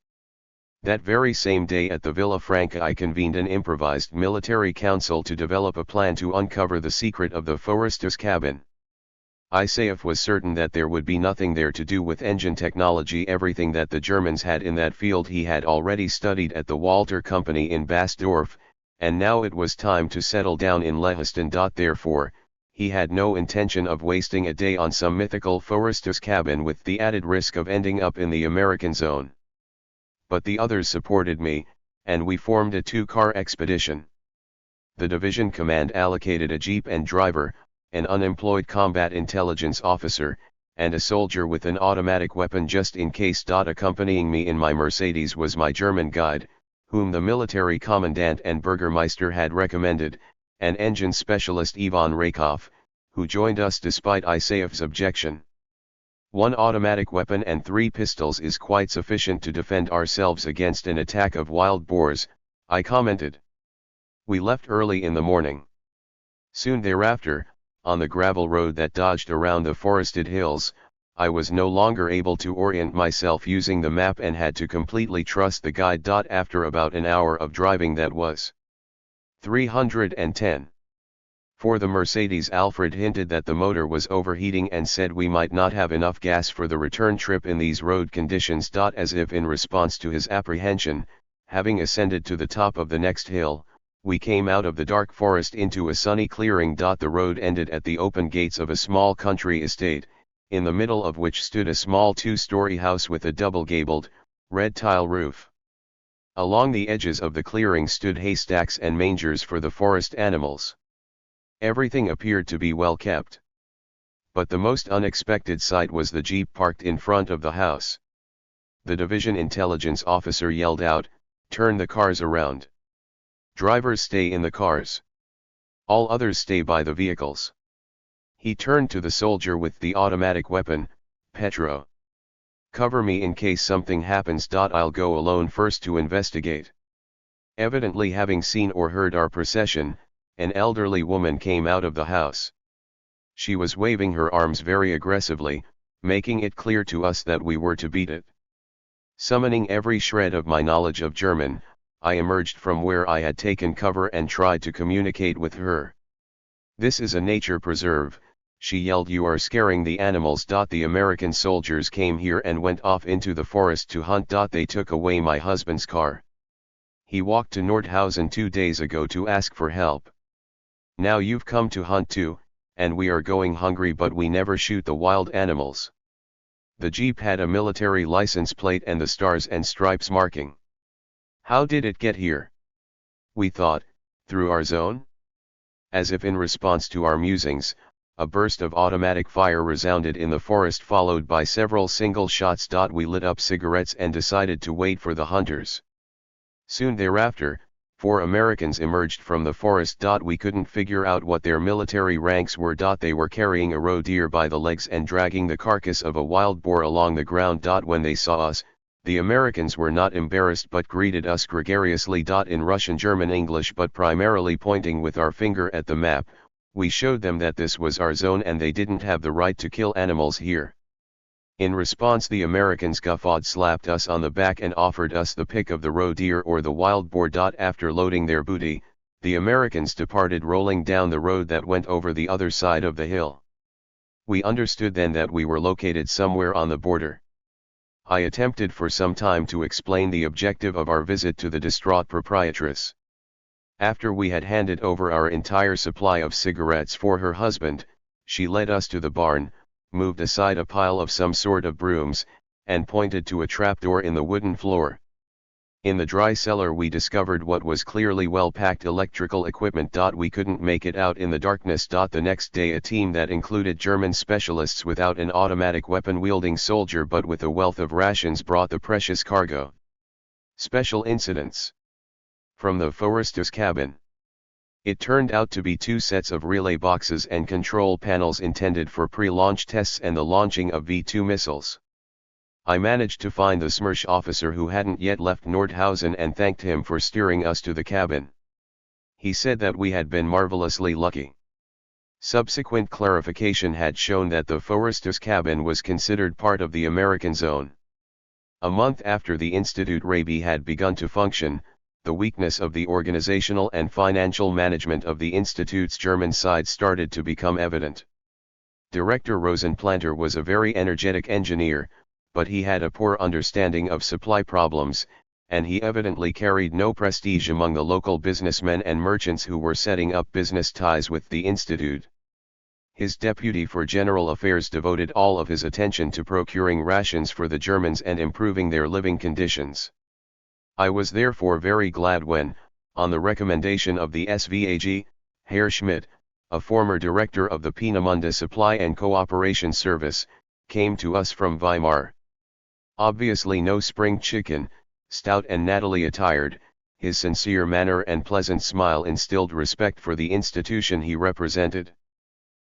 That very same day at the Villa Franca I convened an improvised military council to develop a plan to uncover the secret of the Forrester's Cabin. Isayef was certain that there would be nothing there to do with engine technology. Everything that the Germans had in that field he had already studied at the Walter Company in Basdorf, and now it was time to settle down in Lehiston. Therefore, he had no intention of wasting a day on some mythical Forrester's Cabin with the added risk of ending up in the American zone. But the others supported me, and we formed a 2-car expedition. The division command allocated a jeep and driver, an unemployed combat intelligence officer, and a soldier with an automatic weapon just in case. Accompanying me in my Mercedes was my German guide, whom the military commandant and Burgermeister had recommended, an engine specialist Ivan Rakoff, who joined us despite Isayev's objection. "1 automatic weapon and 3 pistols is quite sufficient to defend ourselves against an attack of wild boars," I commented. We left early in the morning. Soon thereafter, on the gravel road that dodged around the forested hills, I was no longer able to orient myself using the map and had to completely trust the guide. After about an hour of driving, that was 310. For the Mercedes, Alfred hinted that the motor was overheating and said we might not have enough gas for the return trip in these road conditions. As if in response to his apprehension, having ascended to the top of the next hill, we came out of the dark forest into a sunny clearing. The road ended at the open gates of a small country estate, in the middle of which stood a small 2-story house with a double-gabled, red tile roof. Along the edges of the clearing stood haystacks and mangers for the forest animals. Everything appeared to be well kept. But the most unexpected sight was the jeep parked in front of the house. The division intelligence officer yelled out, "Turn the cars around. Drivers stay in the cars. All others stay by the vehicles." He turned to the soldier with the automatic weapon, Petro. Cover me in case something happens. I'll go alone first to investigate. Evidently having seen or heard our procession, an elderly woman came out of the house. She was waving her arms very aggressively, making it clear to us that we were to beat it. Summoning every shred of my knowledge of German, I emerged from where I had taken cover and tried to communicate with her. "This is a nature preserve," she yelled. "You are scaring the animals." The American soldiers came here and went off into the forest to hunt. They took away my husband's car. He walked to Nordhausen 2 days ago to ask for help. Now you've come to hunt too, and we are going hungry, but we never shoot the wild animals. The Jeep had a military license plate and the stars and stripes marking. How did it get here? We thought, through our zone? As if in response to our musings, a burst of automatic fire resounded in the forest, followed by several single shots. We lit up cigarettes and decided to wait for the hunters. Soon thereafter, 4 Americans emerged from the forest. We couldn't figure out what their military ranks were. They were carrying a roe deer by the legs and dragging the carcass of a wild boar along the ground. When they saw us, the Americans were not embarrassed but greeted us gregariously. In Russian, German, English, but primarily pointing with our finger at the map. We showed them that this was our zone and they didn't have the right to kill animals here. In response, the Americans guffawed, slapped us on the back and offered us the pick of the roe deer or the wild boar. After loading their booty, the Americans departed, rolling down the road that went over the other side of the hill. We understood then that we were located somewhere on the border. I attempted for some time to explain the objective of our visit to the distraught proprietress. After we had handed over our entire supply of cigarettes for her husband, she led us to the barn, moved aside a pile of some sort of brooms, and pointed to a trapdoor in the wooden floor. In the dry cellar we discovered what was clearly well-packed electrical equipment. We couldn't make it out in the darkness. The next day a team that included German specialists without an automatic weapon-wielding soldier but with a wealth of rations brought the precious cargo. Special incidents. From the Foresters' cabin. It turned out to be 2 sets of relay boxes and control panels intended for pre-launch tests and the launching of V-2 missiles. I managed to find the Smersh officer who hadn't yet left Nordhausen and thanked him for steering us to the cabin. He said that we had been marvelously lucky. Subsequent clarification had shown that the Foresters' cabin was considered part of the American zone. A month after the Institute Rabi had begun to function, the weakness of the organizational and financial management of the Institute's German side started to become evident. Director Rosenplanter was a very energetic engineer, but he had a poor understanding of supply problems, and he evidently carried no prestige among the local businessmen and merchants who were setting up business ties with the Institute. His deputy for general affairs devoted all of his attention to procuring rations for the Germans and improving their living conditions. I was therefore very glad when, on the recommendation of the SVAG, Herr Schmidt, a former director of the Peenemünde Supply and Cooperation Service, came to us from Weimar. Obviously no spring chicken, stout and nattily attired, his sincere manner and pleasant smile instilled respect for the institution he represented.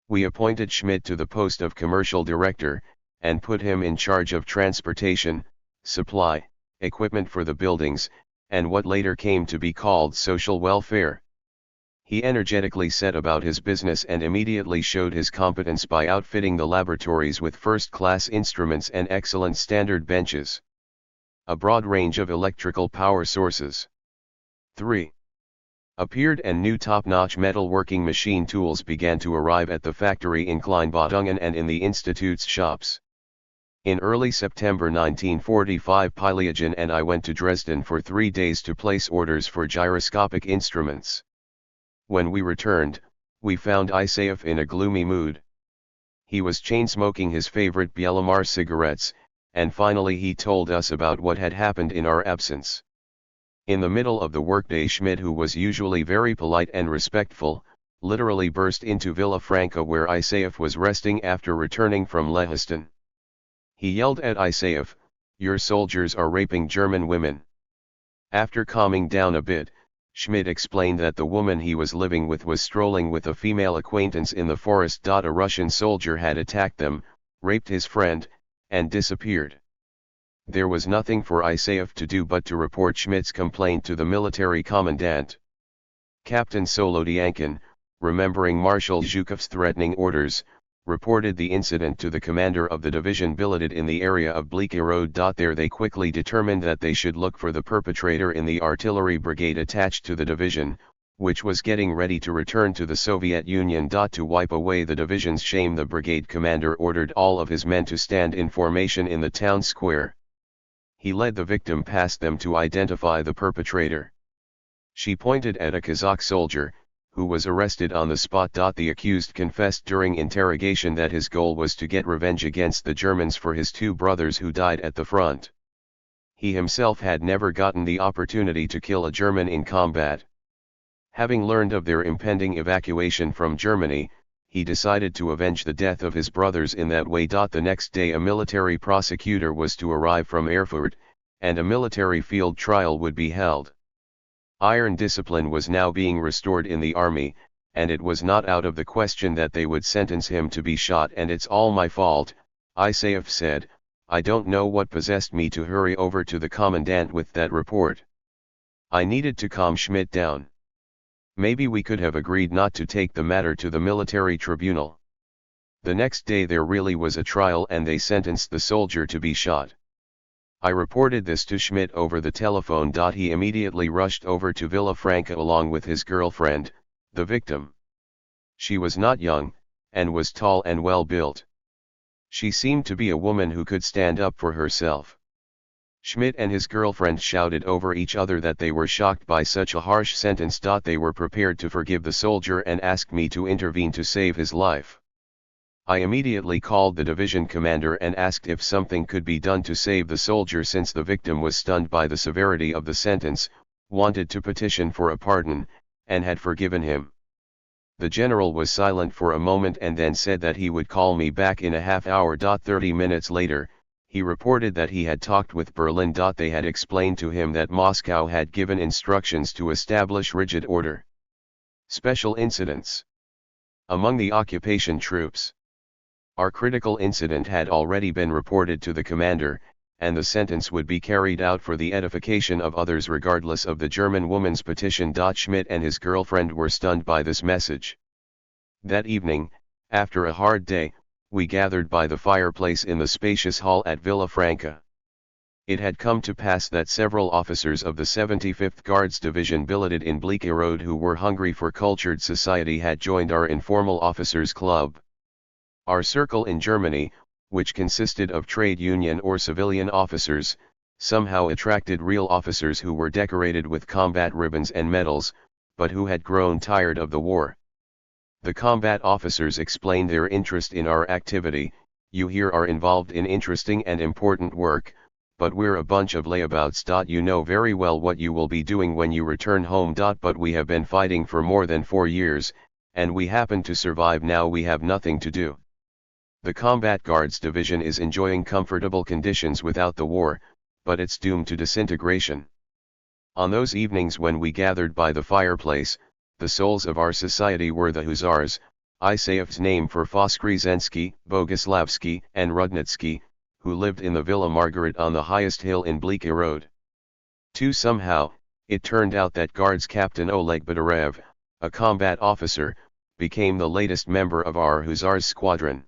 We appointed Schmidt to the post of commercial director, and put him in charge of transportation, supply, equipment for the buildings, and what later came to be called social welfare. He energetically set about his business and immediately showed his competence by outfitting the laboratories with first-class instruments and excellent standard benches. A broad range of electrical power sources. 3. Appeared and new top-notch metalworking machine tools began to arrive at the factory in Kleinbadungen and in the Institute's shops. In early September 1945 Pileogen and I went to Dresden for 3 days to place orders for gyroscopic instruments. When we returned, we found Isaev in a gloomy mood. He was chain-smoking his favorite Bielamar cigarettes, and finally he told us about what had happened in our absence. In the middle of the workday Schmidt, who was usually very polite and respectful, literally burst into Villa Franca where Isaev was resting after returning from Lehiston. He yelled at Isaev, "Your soldiers are raping German women." After calming down a bit, Schmidt explained that the woman he was living with was strolling with a female acquaintance in the forest. A Russian soldier had attacked them, raped his friend, and disappeared. There was nothing for Isaev to do but to report Schmidt's complaint to the military commandant. Captain Solodyankin, remembering Marshal Zhukov's threatening orders, reported the incident to the commander of the division billeted in the area of Bleaky Road. There they quickly determined that they should look for the perpetrator in the artillery brigade attached to the division, which was getting ready to return to the Soviet Union. To wipe away the division's shame, the brigade commander ordered all of his men to stand in formation in the town square. He led the victim past them to identify the perpetrator. She pointed at a Kazakh soldier, who was arrested on the spot. The accused confessed during interrogation that his goal was to get revenge against the Germans for his two brothers who died at the front. He himself had never gotten the opportunity to kill a German in combat. Having learned of their impending evacuation from Germany, he decided to avenge the death of his brothers in that way. The next day a military prosecutor was to arrive from Erfurt, and a military field trial would be held. Iron discipline was now being restored in the army, and it was not out of the question that they would sentence him to be shot. And it's all my fault, Isaev said. I don't know what possessed me to hurry over to the commandant with that report. I needed to calm Schmidt down. Maybe we could have agreed not to take the matter to the military tribunal. The next day there really was a trial and they sentenced the soldier to be shot. I reported this to Schmidt over the telephone. He immediately rushed over to Villa Franca along with his girlfriend, the victim. She was not young, and was tall and well built. She seemed to be a woman who could stand up for herself. Schmidt and his girlfriend shouted over each other that they were shocked by such a harsh sentence. They were prepared to forgive the soldier and asked me to intervene to save his life. I immediately called the division commander and asked if something could be done to save the soldier, since the victim was stunned by the severity of the sentence, wanted to petition for a pardon, and had forgiven him. The general was silent for a moment and then said that he would call me back in a half hour. 30 minutes later, he reported that he had talked with Berlin. They had explained to him that Moscow had given instructions to establish rigid order. Special incidents among the occupation troops. Our critical incident had already been reported to the commander, and the sentence would be carried out for the edification of others regardless of the German woman's petition. Schmidt and his girlfriend were stunned by this message. That evening, after a hard day, we gathered by the fireplace in the spacious hall at Villa Franca. It had come to pass that several officers of the 75th Guards Division billeted in Bleaky Road who were hungry for cultured society had joined our informal officers' club. Our circle in Germany, which consisted of trade union or civilian officers, somehow attracted real officers who were decorated with combat ribbons and medals, but who had grown tired of the war. The combat officers explained their interest in our activity. You here are involved in interesting and important work, but we're a bunch of layabouts. You know very well what you will be doing when you return home. But we have been fighting for more than 4 years, and we happen to survive. Now we have nothing to do. The Combat Guards Division is enjoying comfortable conditions without the war, but it's doomed to disintegration. On those evenings when we gathered by the fireplace, the souls of our society were the Hussars, Isaev's name for Voskresensky, Boguslavsky, and Rudnitsky, who lived in the Villa Margaret on the highest hill in Bleaky Road. Somehow, it turned out that Guards Captain Oleg Badarev, a combat officer, became the latest member of our Hussars squadron.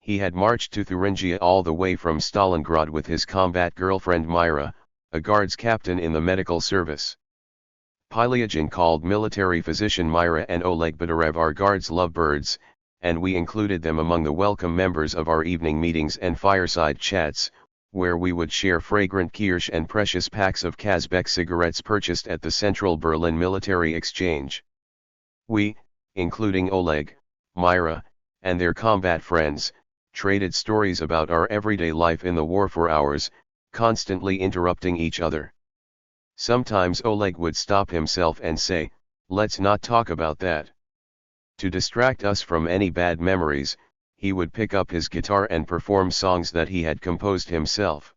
He had marched to Thuringia all the way from Stalingrad with his combat girlfriend Myra, a guards captain in the medical service. Pilyagin called military physician Myra and Oleg Badarev our guards' lovebirds, and we included them among the welcome members of our evening meetings and fireside chats, where we would share fragrant kirsch and precious packs of Kazbek cigarettes purchased at the Central Berlin Military Exchange. We, including Oleg, Myra, and their combat friends, traded stories about our everyday life in the war for hours, constantly interrupting each other. Sometimes Oleg would stop himself and say, "Let's not talk about that." To distract us from any bad memories, he would pick up his guitar and perform songs that he had composed himself.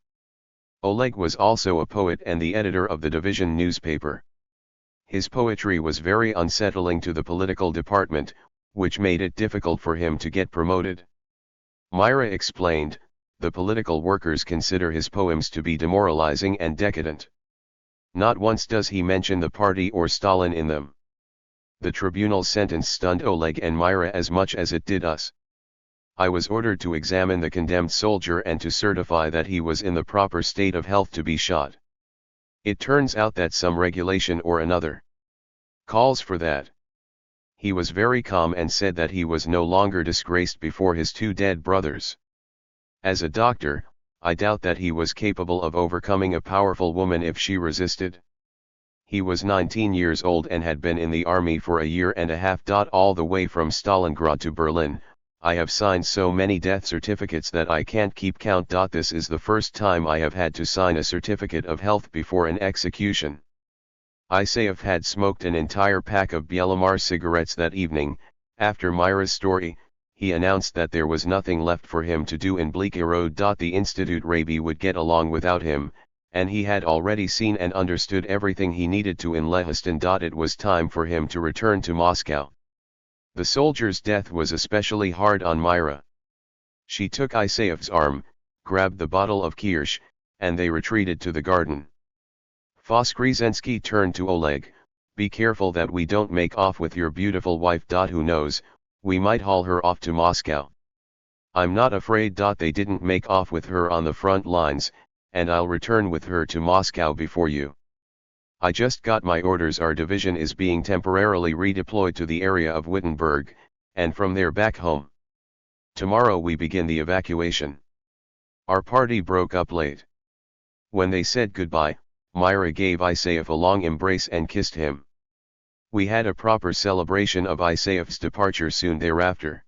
Oleg was also a poet and the editor of the division newspaper. His poetry was very unsettling to the political department, which made it difficult for him to get promoted. Myra explained, the political workers consider his poems to be demoralizing and decadent. Not once does he mention the party or Stalin in them. The tribunal sentence stunned Oleg and Myra as much as it did us. I was ordered to examine the condemned soldier and to certify that he was in the proper state of health to be shot. It turns out that some regulation or another calls for that. He was very calm and said that he was no longer disgraced before his two dead brothers. As a doctor, I doubt that he was capable of overcoming a powerful woman if she resisted. He was 19 years old and had been in the army for a year and a half. All the way from Stalingrad to Berlin, I have signed so many death certificates that I can't keep count. This is the first time I have had to sign a certificate of health before an execution. Isaev had smoked an entire pack of Bielamar cigarettes that evening. After Myra's story, he announced that there was nothing left for him to do in Bleaky Road. The Institute Rabi would get along without him, and he had already seen and understood everything he needed to in Lehistan. It was time for him to return to Moscow. The soldier's death was especially hard on Myra. She took Isaev's arm, grabbed the bottle of kirsch, and they retreated to the garden. Voskresensky turned to Oleg, "Be careful that we don't make off with your beautiful wife. Who knows, we might haul her off to Moscow." "I'm not afraid. They didn't make off with her on the front lines, and I'll return with her to Moscow before you. I just got my orders. Our division is being temporarily redeployed to the area of Wittenberg, and from there back home. Tomorrow we begin the evacuation." Our party broke up late. When they said goodbye, Myra gave Isaev a long embrace and kissed him. We had a proper celebration of Isaev's departure soon thereafter.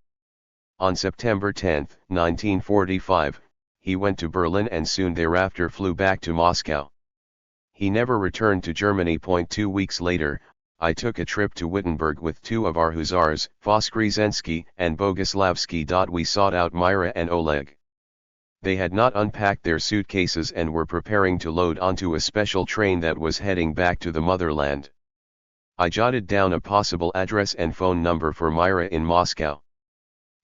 On September 10, 1945, he went to Berlin and soon thereafter flew back to Moscow. He never returned to Germany. 2 weeks later, I took a trip to Wittenberg with two of our hussars, Voskresensky and Boguslavsky. We sought out Myra and Oleg. They had not unpacked their suitcases and were preparing to load onto a special train that was heading back to the motherland. I jotted down a possible address and phone number for Myra in Moscow.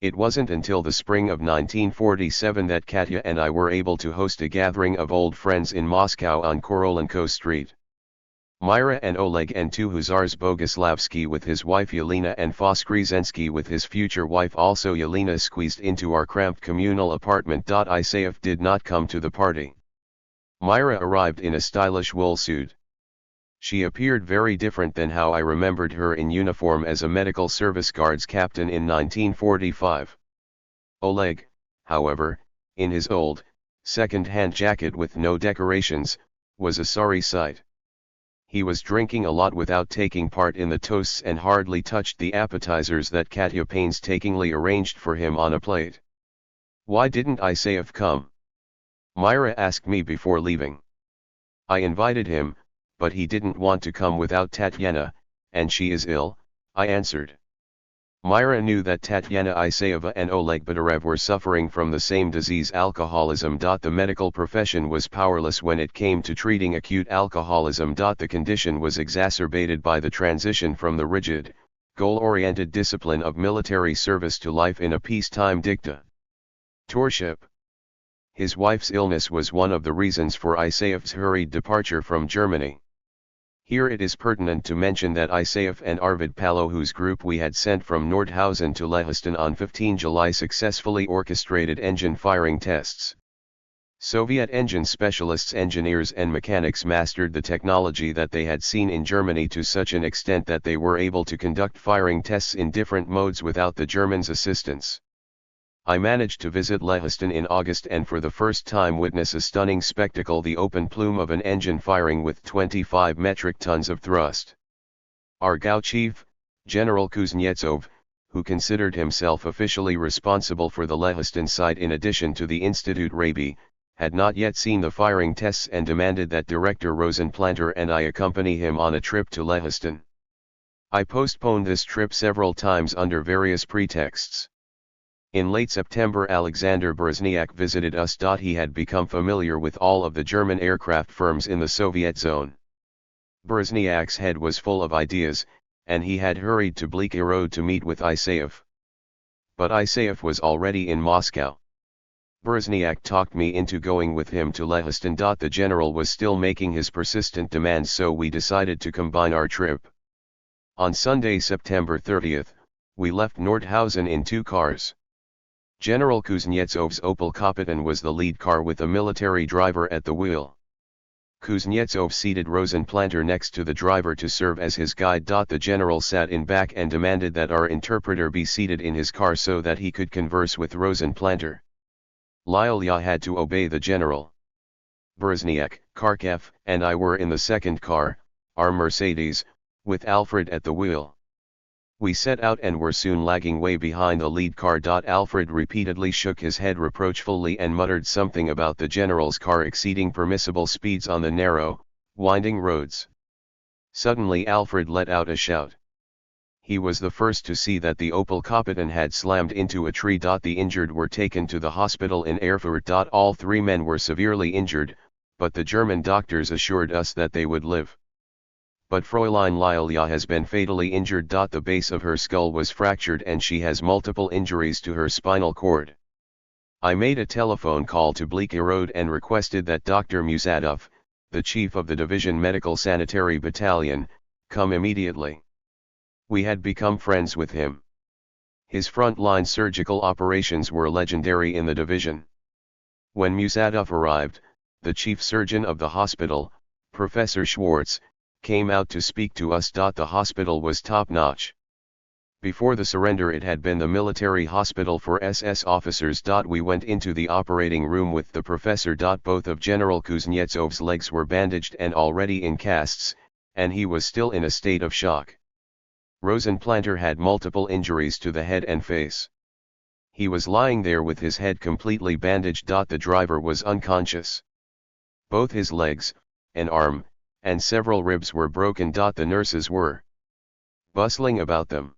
It wasn't until the spring of 1947 that Katya and I were able to host a gathering of old friends in Moscow on Korolenko Street. Myra and Oleg and two hussars, Boguslavsky with his wife Yelena and Voskresensky with his future wife also Yelena, squeezed into our cramped communal apartment. Isaev did not come to the party. Myra arrived in a stylish wool suit. She appeared very different than how I remembered her in uniform as a medical service guards captain in 1945. Oleg, however, in his old, second-hand jacket with no decorations, was a sorry sight. He was drinking a lot without taking part in the toasts and hardly touched the appetizers that Katya painstakingly arranged for him on a plate. "Why didn't Isaev come?" Myra asked me before leaving. "I invited him, but he didn't want to come without Tatyana, and she is ill," I answered. Myra knew that Tatyana Isaeva and Oleg Badarev were suffering from the same disease, alcoholism. The medical profession was powerless when it came to treating acute alcoholism. The condition was exacerbated by the transition from the rigid, goal-oriented discipline of military service to life in a peacetime dictatorship. His wife's illness was one of the reasons for Isaev's hurried departure from Germany. Here it is pertinent to mention that Isaev and Arvid Palo, whose group we had sent from Nordhausen to Lehistan on 15 July, successfully orchestrated engine firing tests. Soviet engine specialists, engineers and mechanics mastered the technology that they had seen in Germany to such an extent that they were able to conduct firing tests in different modes without the Germans' assistance. I managed to visit Lehistan in August and for the first time witness a stunning spectacle: the open plume of an engine firing with 25 metric tons of thrust. Our GAU chief, General Kuznetsov, who considered himself officially responsible for the Lehistan site in addition to the Institute Rabi, had not yet seen the firing tests and demanded that Director Rosenplanter and I accompany him on a trip to Lehistan. I postponed this trip several times under various pretexts. In late September, Alexander Berezniak visited us. He had become familiar with all of the German aircraft firms in the Soviet zone. Brezhniak's head was full of ideas, and he had hurried to Bleaky Road to meet with Isaev. But Isaev was already in Moscow. Brezhniak talked me into going with him to Lehiston. The general was still making his persistent demands, so we decided to combine our trip. On Sunday, September 30th, we left Nordhausen in 2 cars. General Kuznetsov's Opel Kapitan was the lead car with a military driver at the wheel. Kuznetsov seated Rosenplanter next to the driver to serve as his guide. The general sat in back and demanded that our interpreter be seated in his car so that he could converse with Rosenplanter. Lyalya had to obey the general. Brezhniak, Kharkiv, and I were in the second car, our Mercedes, with Alfred at the wheel. We set out and were soon lagging way behind the lead car. Alfred repeatedly shook his head reproachfully and muttered something about the general's car exceeding permissible speeds on the narrow, winding roads. Suddenly Alfred let out a shout. He was the first to see that the Opel Kapitan had slammed into a tree. The injured were taken to the hospital in Erfurt. All 3 men were severely injured, but the German doctors assured us that they would live. But Fräulein Lyalya has been fatally injured. The base of her skull was fractured and she has multiple injuries to her spinal cord. I made a telephone call to Bleaky Road and requested that Dr. Musadov, the chief of the Division Medical Sanitary Battalion, come immediately. We had become friends with him. His front-line surgical operations were legendary in the division. When Musadov arrived, the chief surgeon of the hospital, Professor Schwartz, came out to speak to us. The hospital was top-notch. Before the surrender it had been the military hospital for SS officers. We went into the operating room with the professor. Both of General Kuznetsov's legs were bandaged and already in casts, and he was still in a state of shock. Rosenplanter had multiple injuries to the head and face. He was lying there with his head completely bandaged. The driver was unconscious. Both his legs, an arm, and several ribs were broken. The nurses were bustling about them.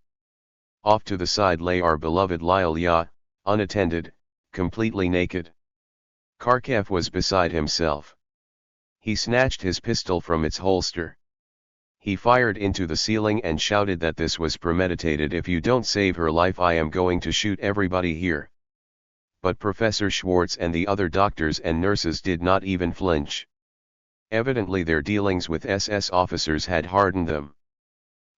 Off to the side lay our beloved Lyalya, unattended, completely naked. Kharkiv was beside himself. He snatched his pistol from its holster. He fired into the ceiling and shouted that this was premeditated. If you don't save her life, I am going to shoot everybody here. But Professor Schwartz and the other doctors and nurses did not even flinch. Evidently their dealings with SS officers had hardened them.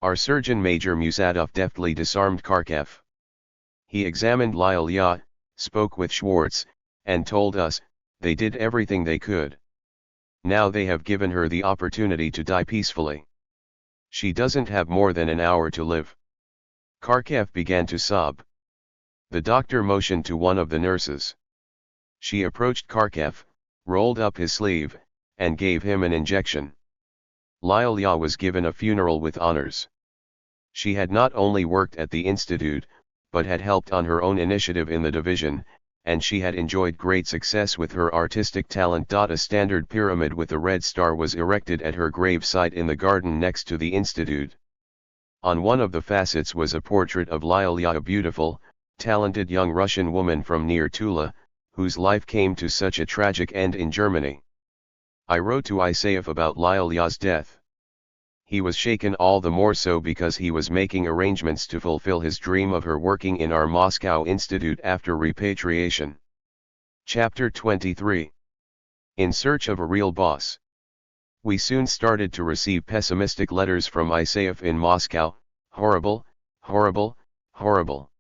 Our Surgeon Major Musadov deftly disarmed Kharkiv. He examined Lyalya, spoke with Schwartz, and told us, they did everything they could. Now they have given her the opportunity to die peacefully. She doesn't have more than an hour to live. Kharkiv began to sob. The doctor motioned to one of the nurses. She approached Kharkiv, rolled up his sleeve, and gave him an injection. Lyalya was given a funeral with honors. She had not only worked at the institute, but had helped on her own initiative in the division, and she had enjoyed great success with her artistic talent. A standard pyramid with a red star was erected at her grave site in the garden next to the institute. On one of the facets was a portrait of Lyalya, a beautiful, talented young Russian woman from near Tula, whose life came to such a tragic end in Germany. I wrote to Isaev about Lyalya's death. He was shaken all the more so because he was making arrangements to fulfill his dream of her working in our Moscow institute after repatriation. Chapter 23. In search of a real boss. We soon started to receive pessimistic letters from Isaev in Moscow. Horrible, horrible, horrible.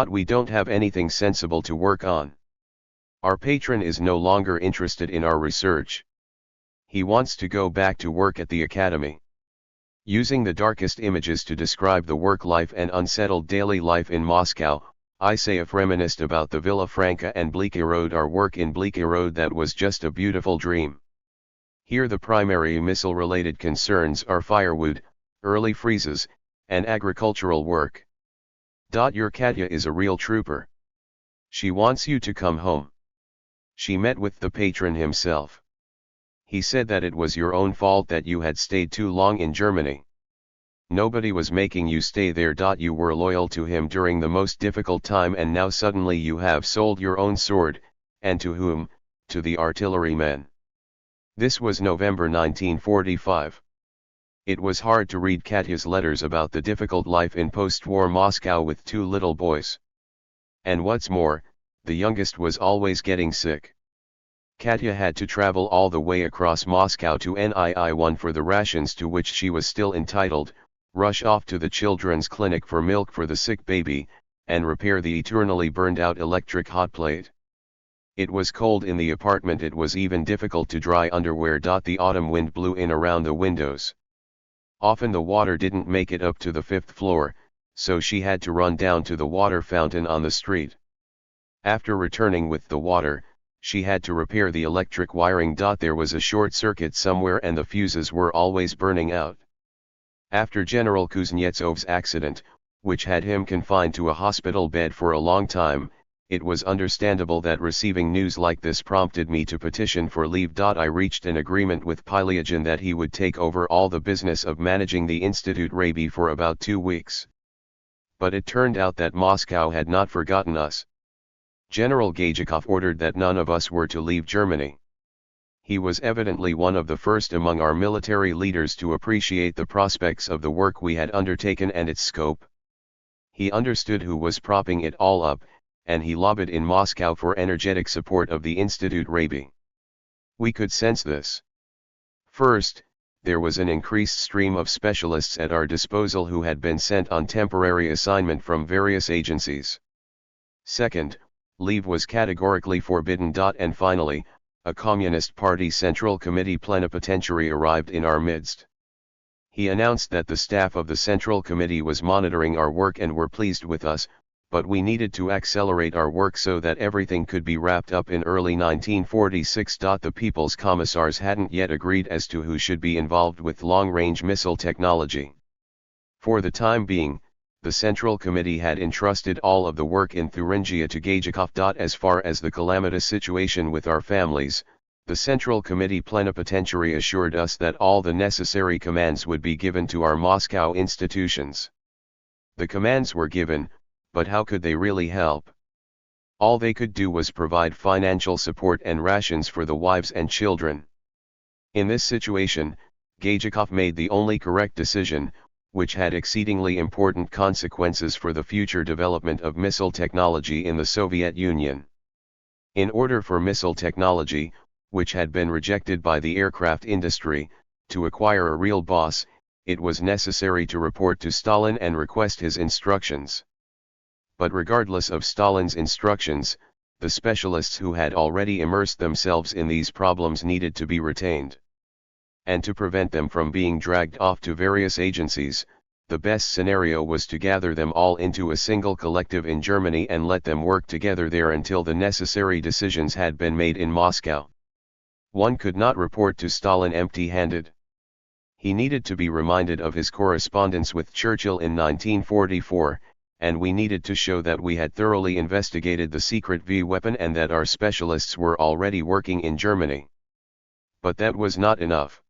We don't have anything sensible to work on. Our patron is no longer interested in our research. He wants to go back to work at the academy. Using the darkest images to describe the work life and unsettled daily life in Moscow, Isaev reminisced about the Villa Franca and Bleaky Road. Our work in Bleaky Road, that was just a beautiful dream. Here the primary missile-related concerns are firewood, early freezes, and agricultural work. Your Katya is a real trooper. She wants you to come home. She met with the patron himself. He said that it was your own fault that you had stayed too long in Germany. Nobody was making you stay there. You were loyal to him during the most difficult time, and now suddenly you have sold your own sword, and to whom? To the artillerymen. This was November 1945. It was hard to read Katya's letters about the difficult life in post-war Moscow with two little boys. And what's more, the youngest was always getting sick. Katya had to travel all the way across Moscow to NII-1 for the rations to which she was still entitled, rush off to the children's clinic for milk for the sick baby, and repair the eternally burned-out electric hot plate. It was cold in the apartment. It was even difficult to dry underwear. The autumn wind blew in around the windows. Often the water didn't make it up to the 5th floor, so she had to run down to the water fountain on the street. After returning with the water, she had to repair the electric wiring. There was a short circuit somewhere and the fuses were always burning out. After General Kuznetsov's accident, which had him confined to a hospital bed for a long time, it was understandable that receiving news like this prompted me to petition for leave. I reached an agreement with Pylyagin that he would take over all the business of managing the Institute Rabi for about 2 weeks. But it turned out that Moscow had not forgotten us. General Gajikov ordered that none of us were to leave Germany. He was evidently one of the first among our military leaders to appreciate the prospects of the work we had undertaken and its scope. He understood who was propping it all up, and he lobbied in Moscow for energetic support of the Institute Rabi. We could sense this. First, there was an increased stream of specialists at our disposal who had been sent on temporary assignment from various agencies. Second, leave was categorically forbidden. And finally, a Communist Party Central Committee plenipotentiary arrived in our midst. He announced that the staff of the Central Committee was monitoring our work and were pleased with us, but we needed to accelerate our work so that everything could be wrapped up in early 1946. The People's Commissars hadn't yet agreed as to who should be involved with long-range missile technology. For the time being, the Central Committee had entrusted all of the work in Thuringia to Gajikov. As far as the calamitous situation with our families, the Central Committee plenipotentiary assured us that all the necessary commands would be given to our Moscow institutions. The commands were given, but how could they really help? All they could do was provide financial support and rations for the wives and children. In this situation, Gajikov made the only correct decision, which had exceedingly important consequences for the future development of missile technology in the Soviet Union. In order for missile technology, which had been rejected by the aircraft industry, to acquire a real boss, it was necessary to report to Stalin and request his instructions. But regardless of Stalin's instructions, the specialists who had already immersed themselves in these problems needed to be retained. And to prevent them from being dragged off to various agencies, the best scenario was to gather them all into a single collective in Germany and let them work together there until the necessary decisions had been made in Moscow. One could not report to Stalin empty-handed. He needed to be reminded of his correspondence with Churchill in 1944, and we needed to show that we had thoroughly investigated the secret V weapon and that our specialists were already working in Germany. But that was not enough.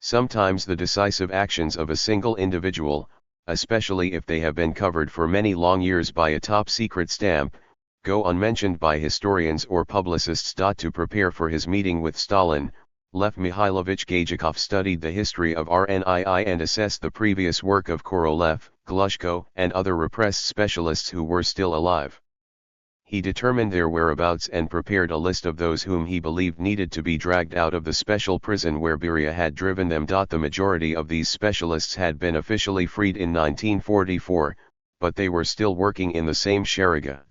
Sometimes the decisive actions of a single individual, especially if they have been covered for many long years by a top-secret stamp, go unmentioned by historians or publicists. To prepare for his meeting with Stalin, Lev Mikhailovich Gajikov studied the history of RNII and assessed the previous work of Korolev, Glushko, and other repressed specialists who were still alive. He determined their whereabouts and prepared a list of those whom he believed needed to be dragged out of the special prison where Beria had driven them. The majority of these specialists had been officially freed in 1944, but they were still working in the same Sheriga.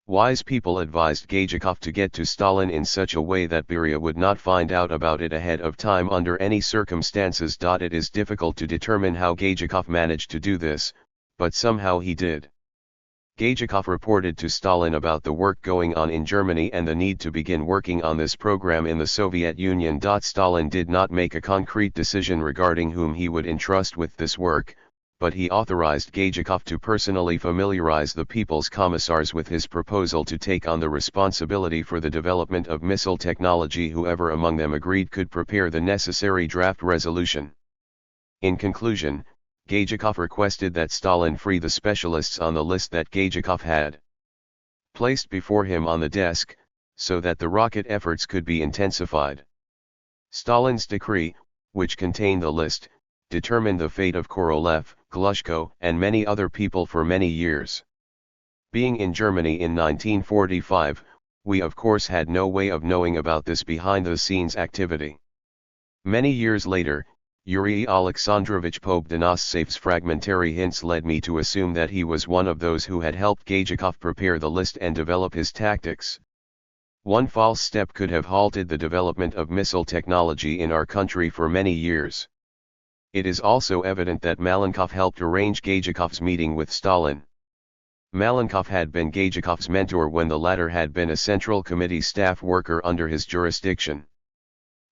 Wise people advised Gajikov to get to Stalin in such a way that Beria would not find out about it ahead of time under any circumstances. It is difficult to determine how Gajikov managed to do this, but somehow he did. Gajikov reported to Stalin about the work going on in Germany and the need to begin working on this program in the Soviet Union. Stalin did not make a concrete decision regarding whom he would entrust with this work, but he authorized Gajikov to personally familiarize the People's Commissars with his proposal to take on the responsibility for the development of missile technology. Whoever among them agreed could prepare the necessary draft resolution. In conclusion, Gajikov requested that Stalin free the specialists on the list that Gajikov had placed before him on the desk, so that the rocket efforts could be intensified. Stalin's decree, which contained the list, determined the fate of Korolev, Glushko, and many other people for many years. Being in Germany in 1945, we of course had no way of knowing about this behind-the-scenes activity. Many years later, Yuri Alexandrovich Pobedonosttsev's fragmentary hints led me to assume that he was one of those who had helped Gajikov prepare the list and develop his tactics. One false step could have halted the development of missile technology in our country for many years. It is also evident that Malenkov helped arrange Gajikov's meeting with Stalin. Malenkov had been Gajikov's mentor when the latter had been a Central Committee staff worker under his jurisdiction.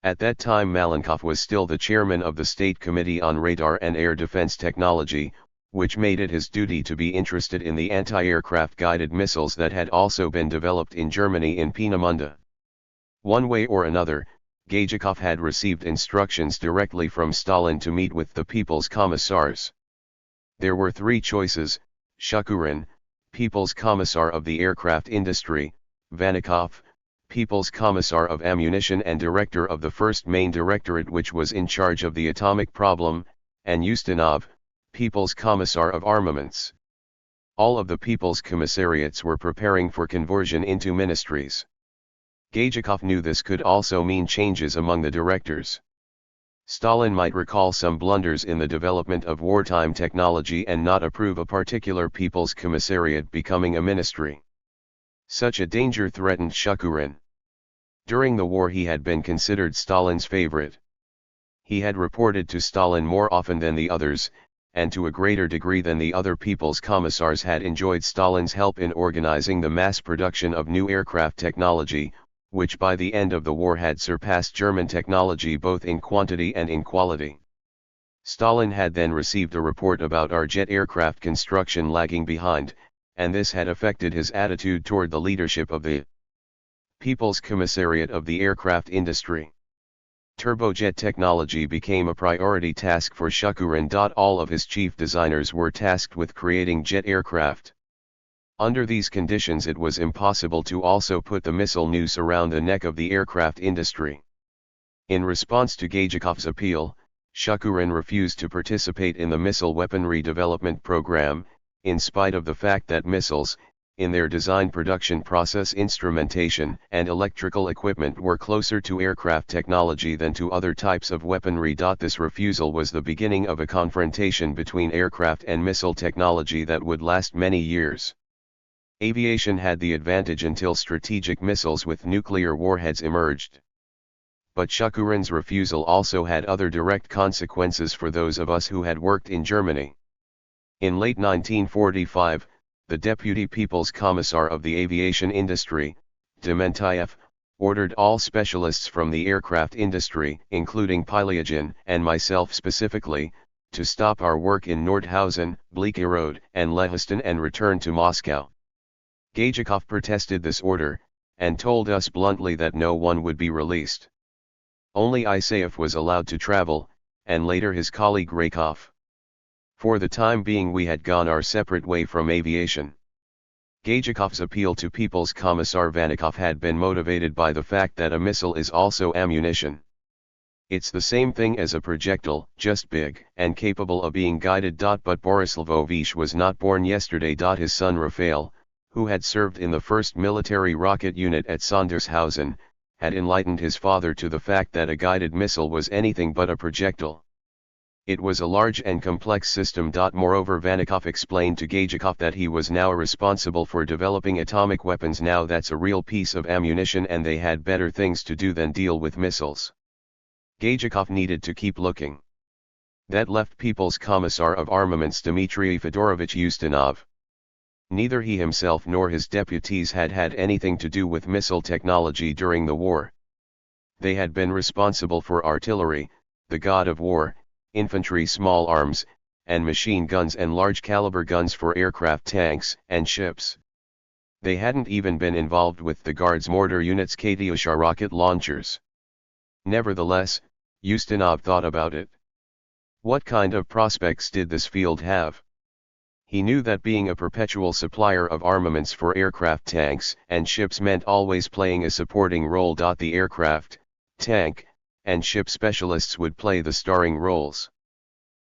At that time Malenkov was still the chairman of the State Committee on Radar and Air Defense Technology, which made it his duty to be interested in the anti-aircraft guided missiles that had also been developed in Germany in Peenemünde. One way or another, Gajikov had received instructions directly from Stalin to meet with the People's Commissars. There were three choices: Shukurin, People's Commissar of the Aircraft Industry; Vanikov, People's Commissar of Ammunition and Director of the First Main Directorate which was in charge of the atomic problem; and Ustinov, People's Commissar of Armaments. All of the People's Commissariats were preparing for conversion into ministries. Gajikov knew this could also mean changes among the directors. Stalin might recall some blunders in the development of wartime technology and not approve a particular People's Commissariat becoming a ministry. Such a danger threatened Shukurin. During the war he had been considered Stalin's favorite. He had reported to Stalin more often than the others, and to a greater degree than the other People's Commissars had enjoyed Stalin's help in organizing the mass production of new aircraft technology, which by the end of the war had surpassed German technology both in quantity and in quality. Stalin had then received a report about our jet aircraft construction lagging behind, and this had affected his attitude toward the leadership of the People's Commissariat of the Aircraft Industry. Turbojet technology became a priority task for Shukurin. All of his chief designers were tasked with creating jet aircraft. Under these conditions it was impossible to also put the missile noose around the neck of the aircraft industry. In response to Gajikov's appeal, Shukurin refused to participate in the missile weaponry development program, in spite of the fact that missiles, in their design, production process, instrumentation, and electrical equipment were closer to aircraft technology than to other types of weaponry. This refusal was the beginning of a confrontation between aircraft and missile technology that would last many years. Aviation had the advantage until strategic missiles with nuclear warheads emerged. But Shukurin's refusal also had other direct consequences for those of us who had worked in Germany. In late 1945, the Deputy People's Commissar of the Aviation Industry, Dementayev, ordered all specialists from the aircraft industry, including Pilyagin and myself specifically, to stop our work in Nordhausen, Blecherode, and Lehiston and return to Moscow. Gajikov protested this order, and told us bluntly that no one would be released. Only Isayev was allowed to travel, and later his colleague Raykov. For the time being we had gone our separate way from aviation. Gajikov's appeal to People's Commissar Vanikov had been motivated by the fact that a missile is also ammunition. It's the same thing as a projectile, just big and capable of being guided. But Boris Lvovich was not born yesterday. His son Rafael, who had served in the 1st Military Rocket Unit at Sondershausen, had enlightened his father to the fact that a guided missile was anything but a projectile. It was a large and complex system. Moreover, Vanikov explained to Gajikov that he was now responsible for developing atomic weapons. Now that's a real piece of ammunition and they had better things to do than deal with missiles. Gajikov needed to keep looking. That left People's Commissar of Armaments Dmitry Fedorovich Ustinov. Neither he himself nor his deputies had had anything to do with missile technology during the war. They had been responsible for artillery, the god of war, infantry, small arms, and machine guns and large caliber guns for aircraft, tanks, and ships. They hadn't even been involved with the Guards mortar units, Katyusha rocket launchers. Nevertheless, Ustinov thought about it. What kind of prospects did this field have? He knew that being a perpetual supplier of armaments for aircraft, tanks, and ships meant always playing a supporting role. The aircraft, tank, and ship specialists would play the starring roles.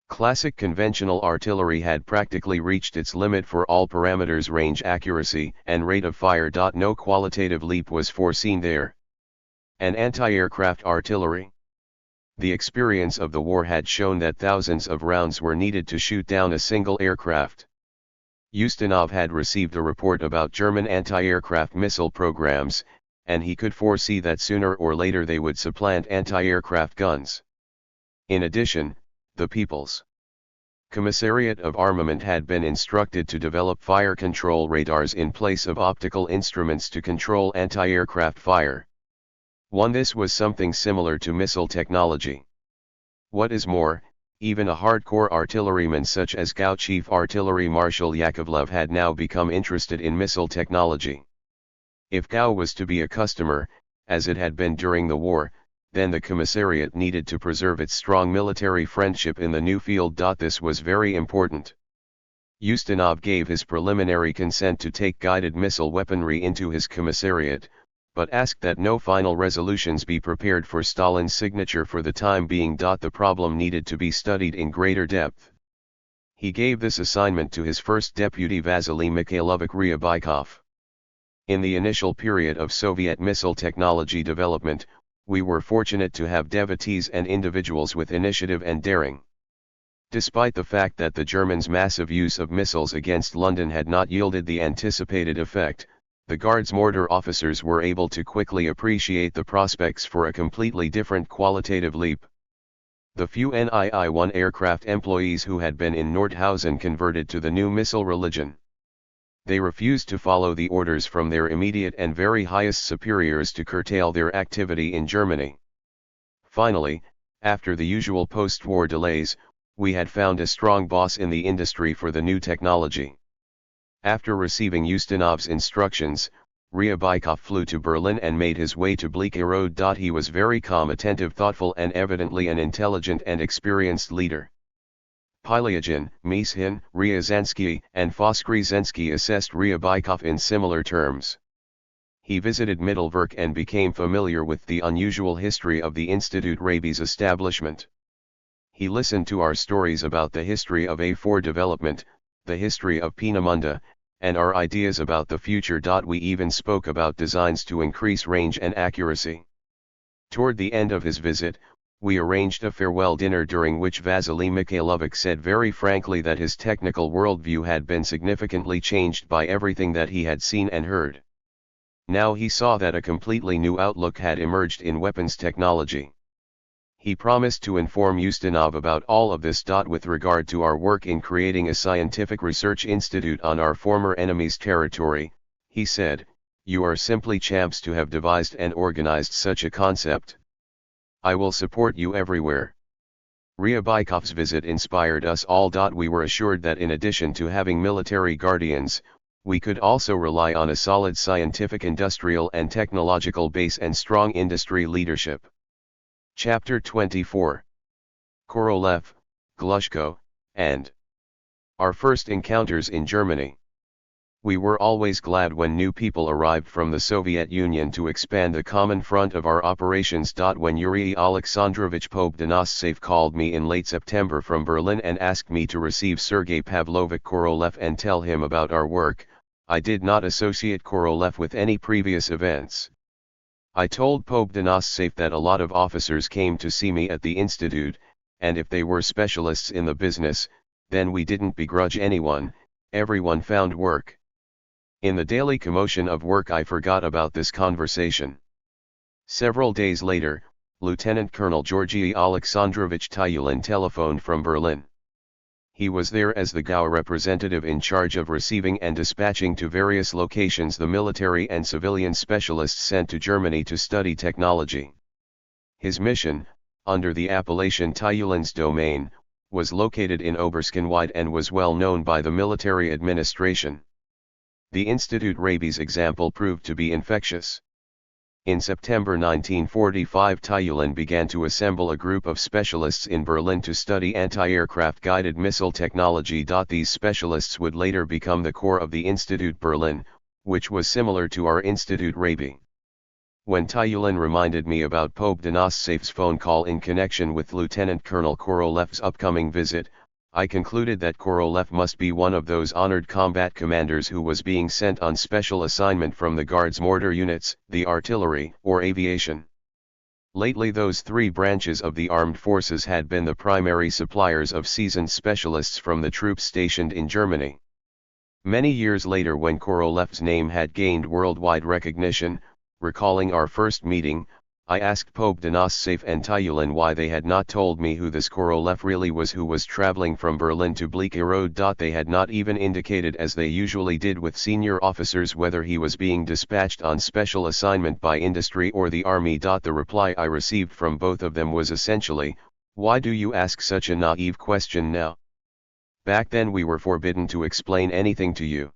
Classic conventional artillery had practically reached its limit for all parameters: range, accuracy, and rate of fire. No qualitative leap was foreseen there. And anti-aircraft artillery? The experience of the war had shown that thousands of rounds were needed to shoot down a single aircraft. Ustinov had received a report about German anti-aircraft missile programs, and he could foresee that sooner or later they would supplant anti-aircraft guns. In addition, the People's Commissariat of Armament had been instructed to develop fire control radars in place of optical instruments to control anti-aircraft fire. This was something similar to missile technology. What is more, even a hardcore artilleryman such as GAU Chief Artillery Marshal Yakovlev had now become interested in missile technology. If GAU was to be a customer, as it had been during the war, then the commissariat needed to preserve its strong military friendship in the new field. This was very important. Ustinov gave his preliminary consent to take guided missile weaponry into his commissariat, but asked that no final resolutions be prepared for Stalin's signature for the time being. The problem needed to be studied in greater depth. He gave this assignment to his first deputy Vasily Mikhailovich Ryabaikov. In the initial period of Soviet missile technology development, we were fortunate to have devotees and individuals with initiative and daring. Despite the fact that the Germans' massive use of missiles against London had not yielded the anticipated effect, the Guards mortar officers were able to quickly appreciate the prospects for a completely different qualitative leap. The few NII-1 aircraft employees who had been in Nordhausen converted to the new missile religion. They refused to follow the orders from their immediate and very highest superiors to curtail their activity in Germany. Finally, after the usual post-war delays, we had found a strong boss in the industry for the new technology. After receiving Ustinov's instructions, Ryabaikov flew to Berlin and made his way to Blecherode. He was very calm, attentive, thoughtful, and evidently an intelligent and experienced leader. Pylyagin, Mishin, Ryazansky, and Voskresensky assessed Ryabaikov in similar terms. He visited Mittelwerk and became familiar with the unusual history of the Institute Rabi's establishment. He listened to our stories about the history of A4 development, the history of Peenemünde, and our ideas about the future. We even spoke about designs to increase range and accuracy. Toward the end of his visit, we arranged a farewell dinner during which Vasily Mikhailovich said very frankly that his technical worldview had been significantly changed by everything that he had seen and heard. Now he saw that a completely new outlook had emerged in weapons technology. He promised to inform Ustinov about all of this. With regard to our work in creating a scientific research institute on our former enemy's territory, he said, "You are simply champs to have devised and organized such a concept. I will support you everywhere." Ryabaikov's visit inspired us all. We were assured that in addition to having military guardians, we could also rely on a solid scientific, industrial and technological base and strong industry leadership. Chapter 24. Korolev, Glushko, and our first encounters in Germany. We were always glad when new people arrived from the Soviet Union to expand the common front of our operations. When Yuri Alexandrovich Pobedonostsev called me in late September from Berlin and asked me to receive Sergei Pavlovich Korolev and tell him about our work, I did not associate Korolev with any previous events. I told Pobedonostsev that a lot of officers came to see me at the institute, and if they were specialists in the business, then we didn't begrudge anyone, everyone found work. In the daily commotion of work I forgot about this conversation. Several days later, Lieutenant Colonel Georgy Alexandrovich Tyulin telephoned from Berlin. He was there as the GAU representative in charge of receiving and dispatching to various locations the military and civilian specialists sent to Germany to study technology. His mission, under the appellation Tyulin's domain, was located in Oberskenweid and was well known by the military administration. The Institute Rabi's example proved to be infectious. In September 1945, Tyulin began to assemble a group of specialists in Berlin to study anti-aircraft guided missile technology. These specialists would later become the core of the Institute Berlin, which was similar to our Institute Rabi. When Tyulen reminded me about Pope Danassaf's phone call in connection with Lieutenant Colonel Korolev's upcoming visit, I concluded that Korolev must be one of those honored combat commanders who was being sent on special assignment from the Guards mortar units, the artillery, or aviation. Lately those three branches of the armed forces had been the primary suppliers of seasoned specialists from the troops stationed in Germany. Many years later, when Korolev's name had gained worldwide recognition, recalling our first meeting, I asked Pope Danassaf and Tyulen why they had not told me who this Korolev really was, who was traveling from Berlin to Blecherode. They had not even indicated, as they usually did with senior officers, whether he was being dispatched on special assignment by industry or the army. The reply I received from both of them was essentially, "Why do you ask such a naive question now? Back then we were forbidden to explain anything to you."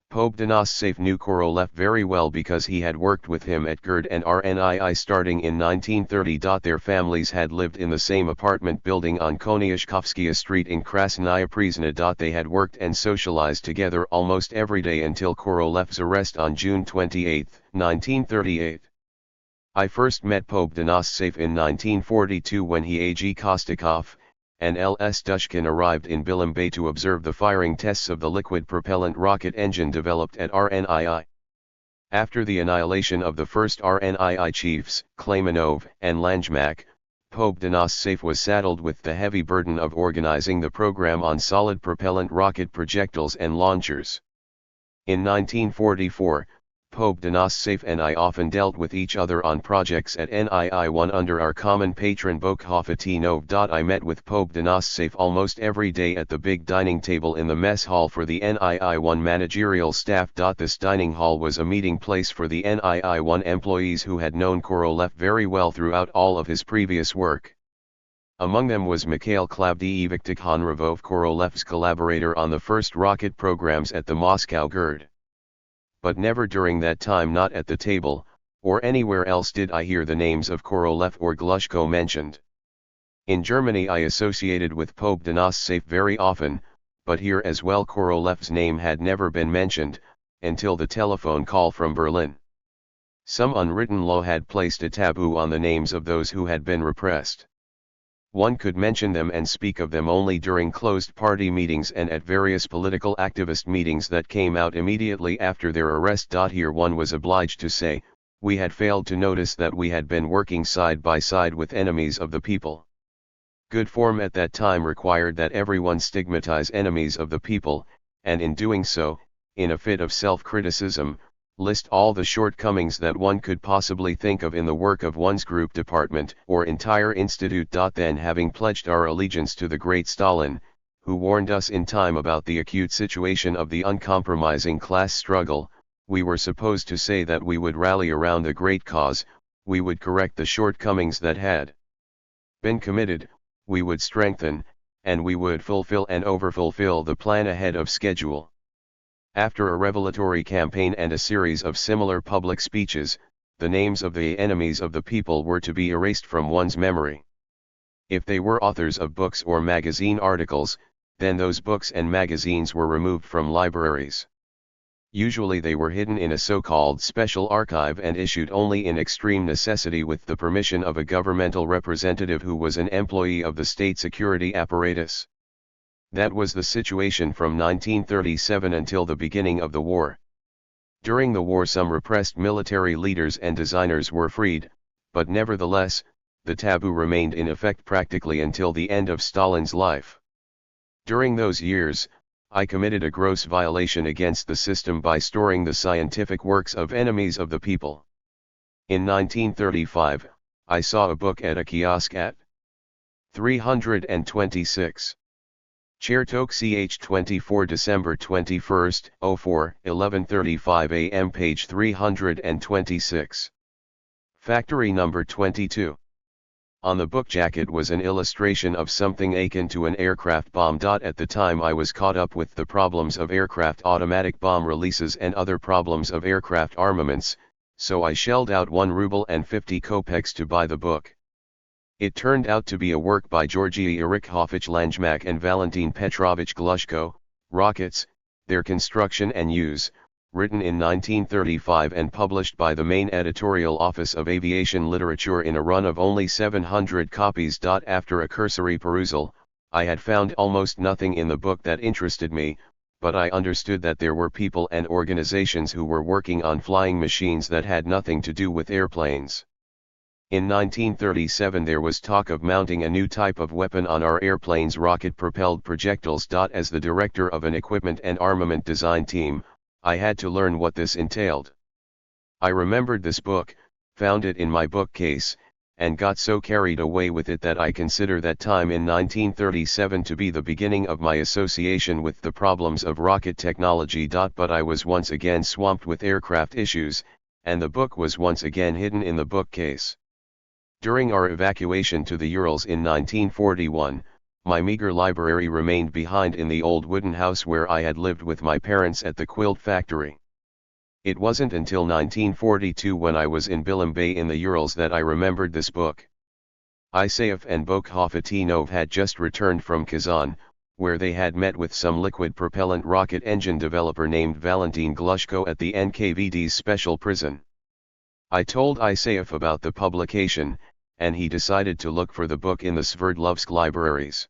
Pope Danassaf knew Korolev very well because he had worked with him at GERD and RNII starting in 1930. Their families had lived in the same apartment building on Koniushkovskaya Street in Krasnaya Prishna. They had worked and socialized together almost every day until Korolev's arrest on June 28, 1938. I first met Pope Danassaf in 1942 when he, A.G. Kostikov, and L.S. Dushkin arrived in Bilimbay to observe the firing tests of the liquid propellant rocket engine developed at RNII. After the annihilation of the first RNII chiefs, Klaimanov and Langemak, Pope Danassaf was saddled with the heavy burden of organizing the program on solid propellant rocket projectiles and launchers. In 1944, Pope Danassaf and I often dealt with each other on projects at NII-1 under our common patron Bokhovatinov. I met with Pope Danassaf almost every day at the big dining table in the mess hall for the NII-1 managerial staff. This dining hall was a meeting place for the NII-1 employees who had known Korolev very well throughout all of his previous work. Among them was Mikhail Klavdievich Tikhonravov, Korolev's collaborator on the first rocket programs at the Moscow GERD. But never during that time, not at the table, or anywhere else, did I hear the names of Korolev or Glushko mentioned. In Germany I associated with Pope Danassaf very often, but here as well Korolev's name had never been mentioned, until the telephone call from Berlin. Some unwritten law had placed a taboo on the names of those who had been repressed. One could mention them and speak of them only during closed party meetings and at various political activist meetings that came out immediately after their arrest. Here one was obliged to say, we had failed to notice that we had been working side by side with enemies of the people. Good form at that time required that everyone stigmatize enemies of the people, and in doing so, in a fit of self-criticism, list all the shortcomings that one could possibly think of in the work of one's group, department, or entire institute. Then, having pledged our allegiance to the great Stalin, who warned us in time about the acute situation of the uncompromising class struggle, we were supposed to say that we would rally around the great cause, we would correct the shortcomings that had been committed, we would strengthen, and we would fulfill and overfulfill the plan ahead of schedule. After a revelatory campaign and a series of similar public speeches, the names of the enemies of the people were to be erased from one's memory. If they were authors of books or magazine articles, then those books and magazines were removed from libraries. Usually they were hidden in a so-called special archive and issued only in extreme necessity with the permission of a governmental representative who was an employee of the state security apparatus. That was the situation from 1937 until the beginning of the war. During the war some repressed military leaders and designers were freed, but nevertheless, the taboo remained in effect practically until the end of Stalin's life. During those years, I committed a gross violation against the system by storing the scientific works of enemies of the people. In 1935, I saw a book at a kiosk at 326. Chertok ch 24 December 21, 04, 11:35 a.m. page 326. Factory number 22. On the book jacket was an illustration of something akin to an aircraft bomb. At the time I was caught up with the problems of aircraft automatic bomb releases and other problems of aircraft armaments, so I shelled out 1 ruble and 50 kopecks to buy the book. It turned out to be a work by Georgy Erikhovich Langemak and Valentin Petrovich Glushko, Rockets, Their Construction and Use, written in 1935 and published by the main editorial office of aviation literature in a run of only 700 copies. After a cursory perusal, I had found almost nothing in the book that interested me, but I understood that there were people and organizations who were working on flying machines that had nothing to do with airplanes. In 1937 there was talk of mounting a new type of weapon on our airplanes, rocket-propelled projectiles. As the director of an equipment and armament design team, I had to learn what this entailed. I remembered this book, found it in my bookcase, and got so carried away with it that I consider that time in 1937 to be the beginning of my association with the problems of rocket technology. But I was once again swamped with aircraft issues, and the book was once again hidden in the bookcase. During our evacuation to the Urals in 1941, my meager library remained behind in the old wooden house where I had lived with my parents at the quilt factory. It wasn't until 1942 when I was in Bilim Bay in the Urals that I remembered this book. Isayev and Bokhovatinov had just returned from Kazan, where they had met with some liquid propellant rocket engine developer named Valentin Glushko at the NKVD's special prison. I told Isayev about the publication, and he decided to look for the book in the Sverdlovsk libraries.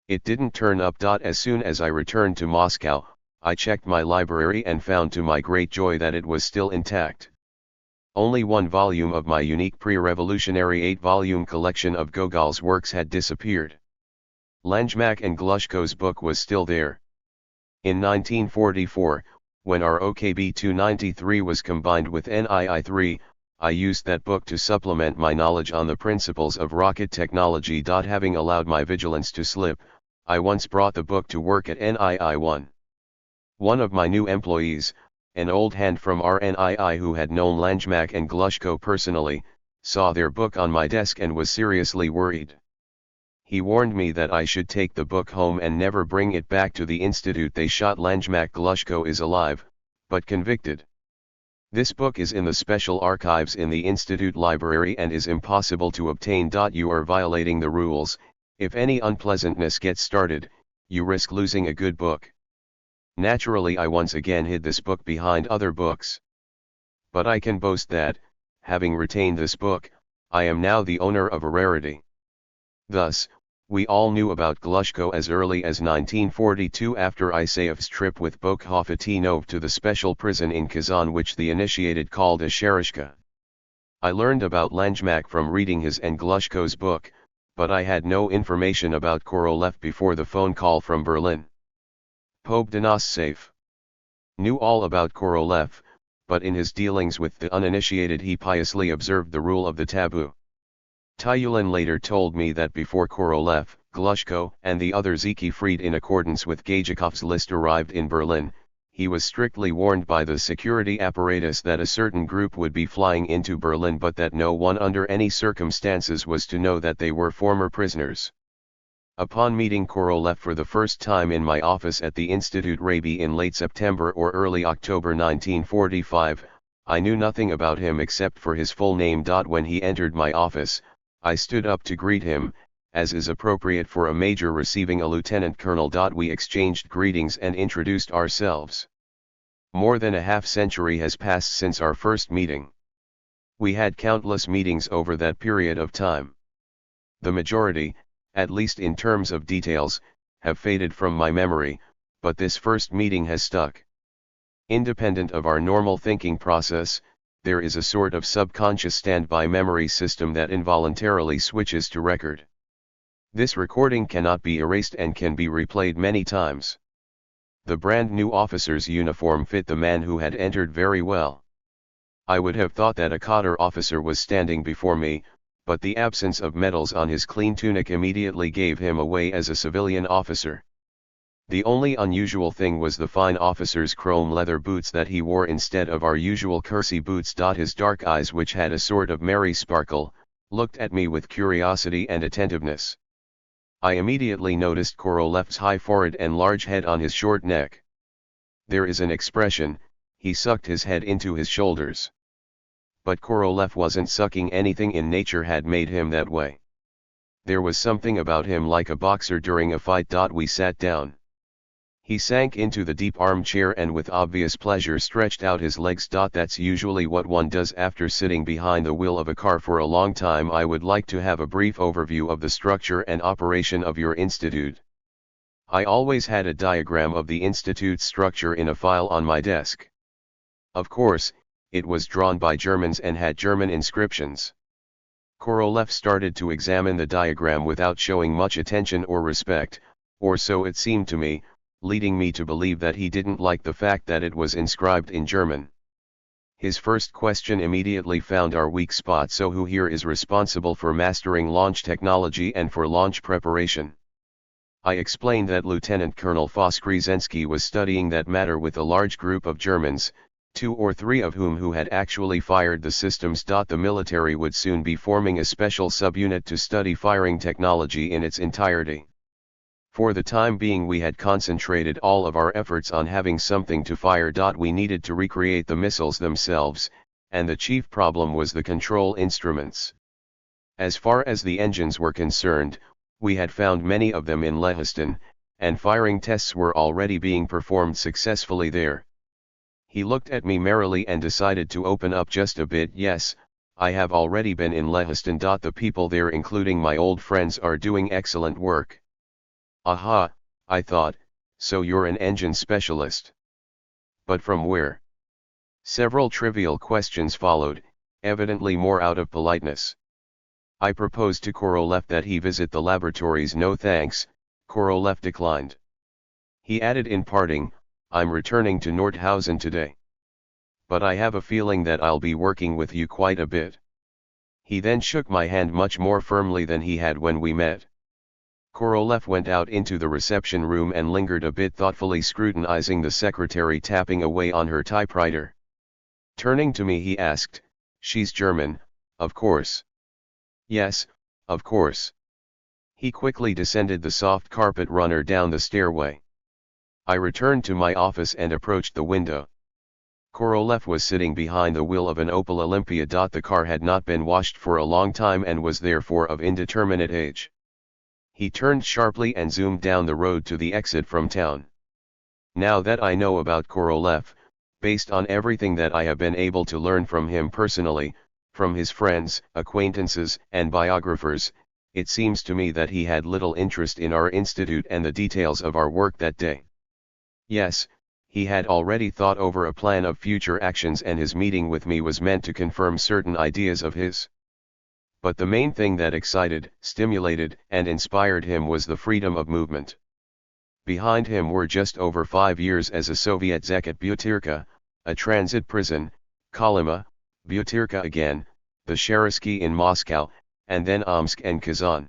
It didn't turn up. As soon as I returned to Moscow, I checked my library and found to my great joy that it was still intact. Only one volume of my unique pre-revolutionary 8-volume collection of Gogol's works had disappeared. Langemak and Glushko's book was still there. In 1944, when our OKB-293 was combined with NII-3, I used that book to supplement my knowledge on the principles of rocket technology. Having allowed my vigilance to slip, I once brought the book to work at NII-1. One of my new employees, an old hand from RNII who had known Langemak and Glushko personally, saw their book on my desk and was seriously worried. He warned me that I should take the book home and never bring it back to the institute. They shot Langemak. Glushko is alive, but convicted. This book is in the special archives in the institute library and is impossible to obtain. You are violating the rules. If any unpleasantness gets started, you risk losing a good book. Naturally, I once again hid this book behind other books. But I can boast that, having retained this book, I am now the owner of a rarity. Thus, we all knew about Glushko as early as 1942 after Isayev's trip with Bokhovatinov to the special prison in Kazan, which the initiated called a sherishka. I learned about Langemak from reading his and Glushko's book, but I had no information about Korolev before the phone call from Berlin. Pobedonosiv knew all about Korolev, but in his dealings with the uninitiated he piously observed the rule of the taboo. Tyulin later told me that before Korolev, Glushko, and the other Ziki freed in accordance with Gajikov's list arrived in Berlin, he was strictly warned by the security apparatus that a certain group would be flying into Berlin, but that no one under any circumstances was to know that they were former prisoners. Upon meeting Korolev for the first time in my office at the Institute Rabi in late September or early October 1945, I knew nothing about him except for his full name. When he entered my office, I stood up to greet him, as is appropriate for a major receiving a lieutenant colonel. We exchanged greetings and introduced ourselves. More than a half-century has passed since our first meeting. We had countless meetings over that period of time. The majority, at least in terms of details, have faded from my memory, but this first meeting has stuck. Independent of our normal thinking process, there is a sort of subconscious standby memory system that involuntarily switches to record. This recording cannot be erased and can be replayed many times. The brand new officer's uniform fit the man who had entered very well. I would have thought that a cadre officer was standing before me, but the absence of medals on his clean tunic immediately gave him away as a civilian officer. The only unusual thing was the fine officer's chrome leather boots that he wore instead of our usual kersey boots. His dark eyes, which had a sort of merry sparkle, looked at me with curiosity and attentiveness. I immediately noticed Korolev's high forehead and large head on his short neck. There is an expression, he sucked his head into his shoulders. But Korolev wasn't sucking anything. In nature had made him that way. There was something about him like a boxer during a fight. We sat down. He sank into the deep armchair and with obvious pleasure stretched out his legs. That's usually what one does after sitting behind the wheel of a car for a long time. I would like to have a brief overview of the structure and operation of your institute. I always had a diagram of the institute's structure in a file on my desk. Of course, it was drawn by Germans and had German inscriptions. Korolev started to examine the diagram without showing much attention or respect, or so it seemed to me, leading me to believe that he didn't like the fact that it was inscribed in German. His first question immediately found our weak spot. So who here is responsible for mastering launch technology and for launch preparation? I explained that Lieutenant Colonel Voskresensky was studying that matter with a large group of Germans, 2 or 3 of whom who had actually fired the systems. The military would soon be forming a special subunit to study firing technology in its entirety. For the time being we had concentrated all of our efforts on having something to fire. We needed to recreate the missiles themselves, and the chief problem was the control instruments. As far as the engines were concerned, we had found many of them in Lehiston, and firing tests were already being performed successfully there. He looked at me merrily and decided to open up just a bit. Yes, I have already been in Lehiston. The people there, including my old friends, are doing excellent work. Aha, I thought, so you're an engine specialist. But from where? Several trivial questions followed, evidently more out of politeness. I proposed to Korolev that he visit the laboratories. No thanks, Korolev declined. He added in parting, I'm returning to Nordhausen today. But I have a feeling that I'll be working with you quite a bit. He then shook my hand much more firmly than he had when we met. Korolev went out into the reception room and lingered a bit, thoughtfully scrutinizing the secretary tapping away on her typewriter. Turning to me he asked, she's German, of course. Yes, of course. He quickly descended the soft carpet runner down the stairway. I returned to my office and approached the window. Korolev was sitting behind the wheel of an Opel Olympia. The car had not been washed for a long time and was therefore of indeterminate age. He turned sharply and zoomed down the road to the exit from town. Now that I know about Korolev, based on everything that I have been able to learn from him personally, from his friends, acquaintances, and biographers, it seems to me that he had little interest in our institute and the details of our work that day. Yes, he had already thought over a plan of future actions, and his meeting with me was meant to confirm certain ideas of his. But the main thing that excited, stimulated, and inspired him was the freedom of movement. Behind him were just over 5 years as a Soviet Zek at Butyrka, a transit prison, Kolyma, Butyrka again, the Chertok in Moscow, and then Omsk and Kazan.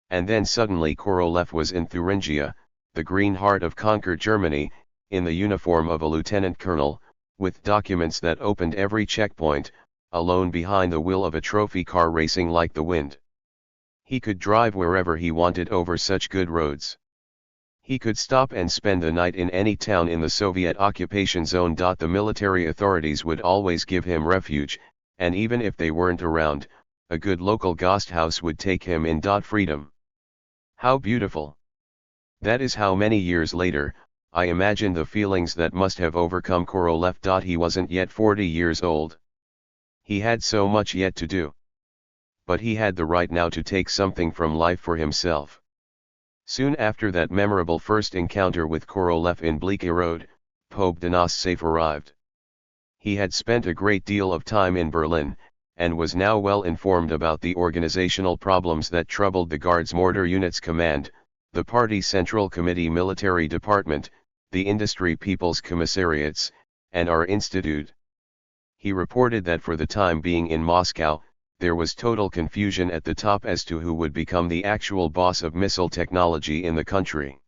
And then suddenly Korolev was in Thuringia, the green heart of conquered Germany, in the uniform of a lieutenant colonel, with documents that opened every checkpoint, alone behind the wheel of a trophy car racing like the wind. He could drive wherever he wanted over such good roads. He could stop and spend the night in any town in the Soviet occupation zone. The military authorities would always give him refuge, and even if they weren't around, a good local Gasthaus would take him in. Freedom. How beautiful! That is how many years later, I imagine the feelings that must have overcome Korolev. He wasn't yet 40 years old. He had so much yet to do. But he had the right now to take something from life for himself. Soon after that memorable first encounter with Korolev in Blecherode, Pobedonostsef arrived. He had spent a great deal of time in Berlin, and was now well informed about the organizational problems that troubled the Guards Mortar Unit's command, the Party Central Committee Military Department, the Industry People's Commissariats, and our institute. He reported that for the time being in Moscow, there was total confusion at the top as to who would become the actual boss of missile technology in the country.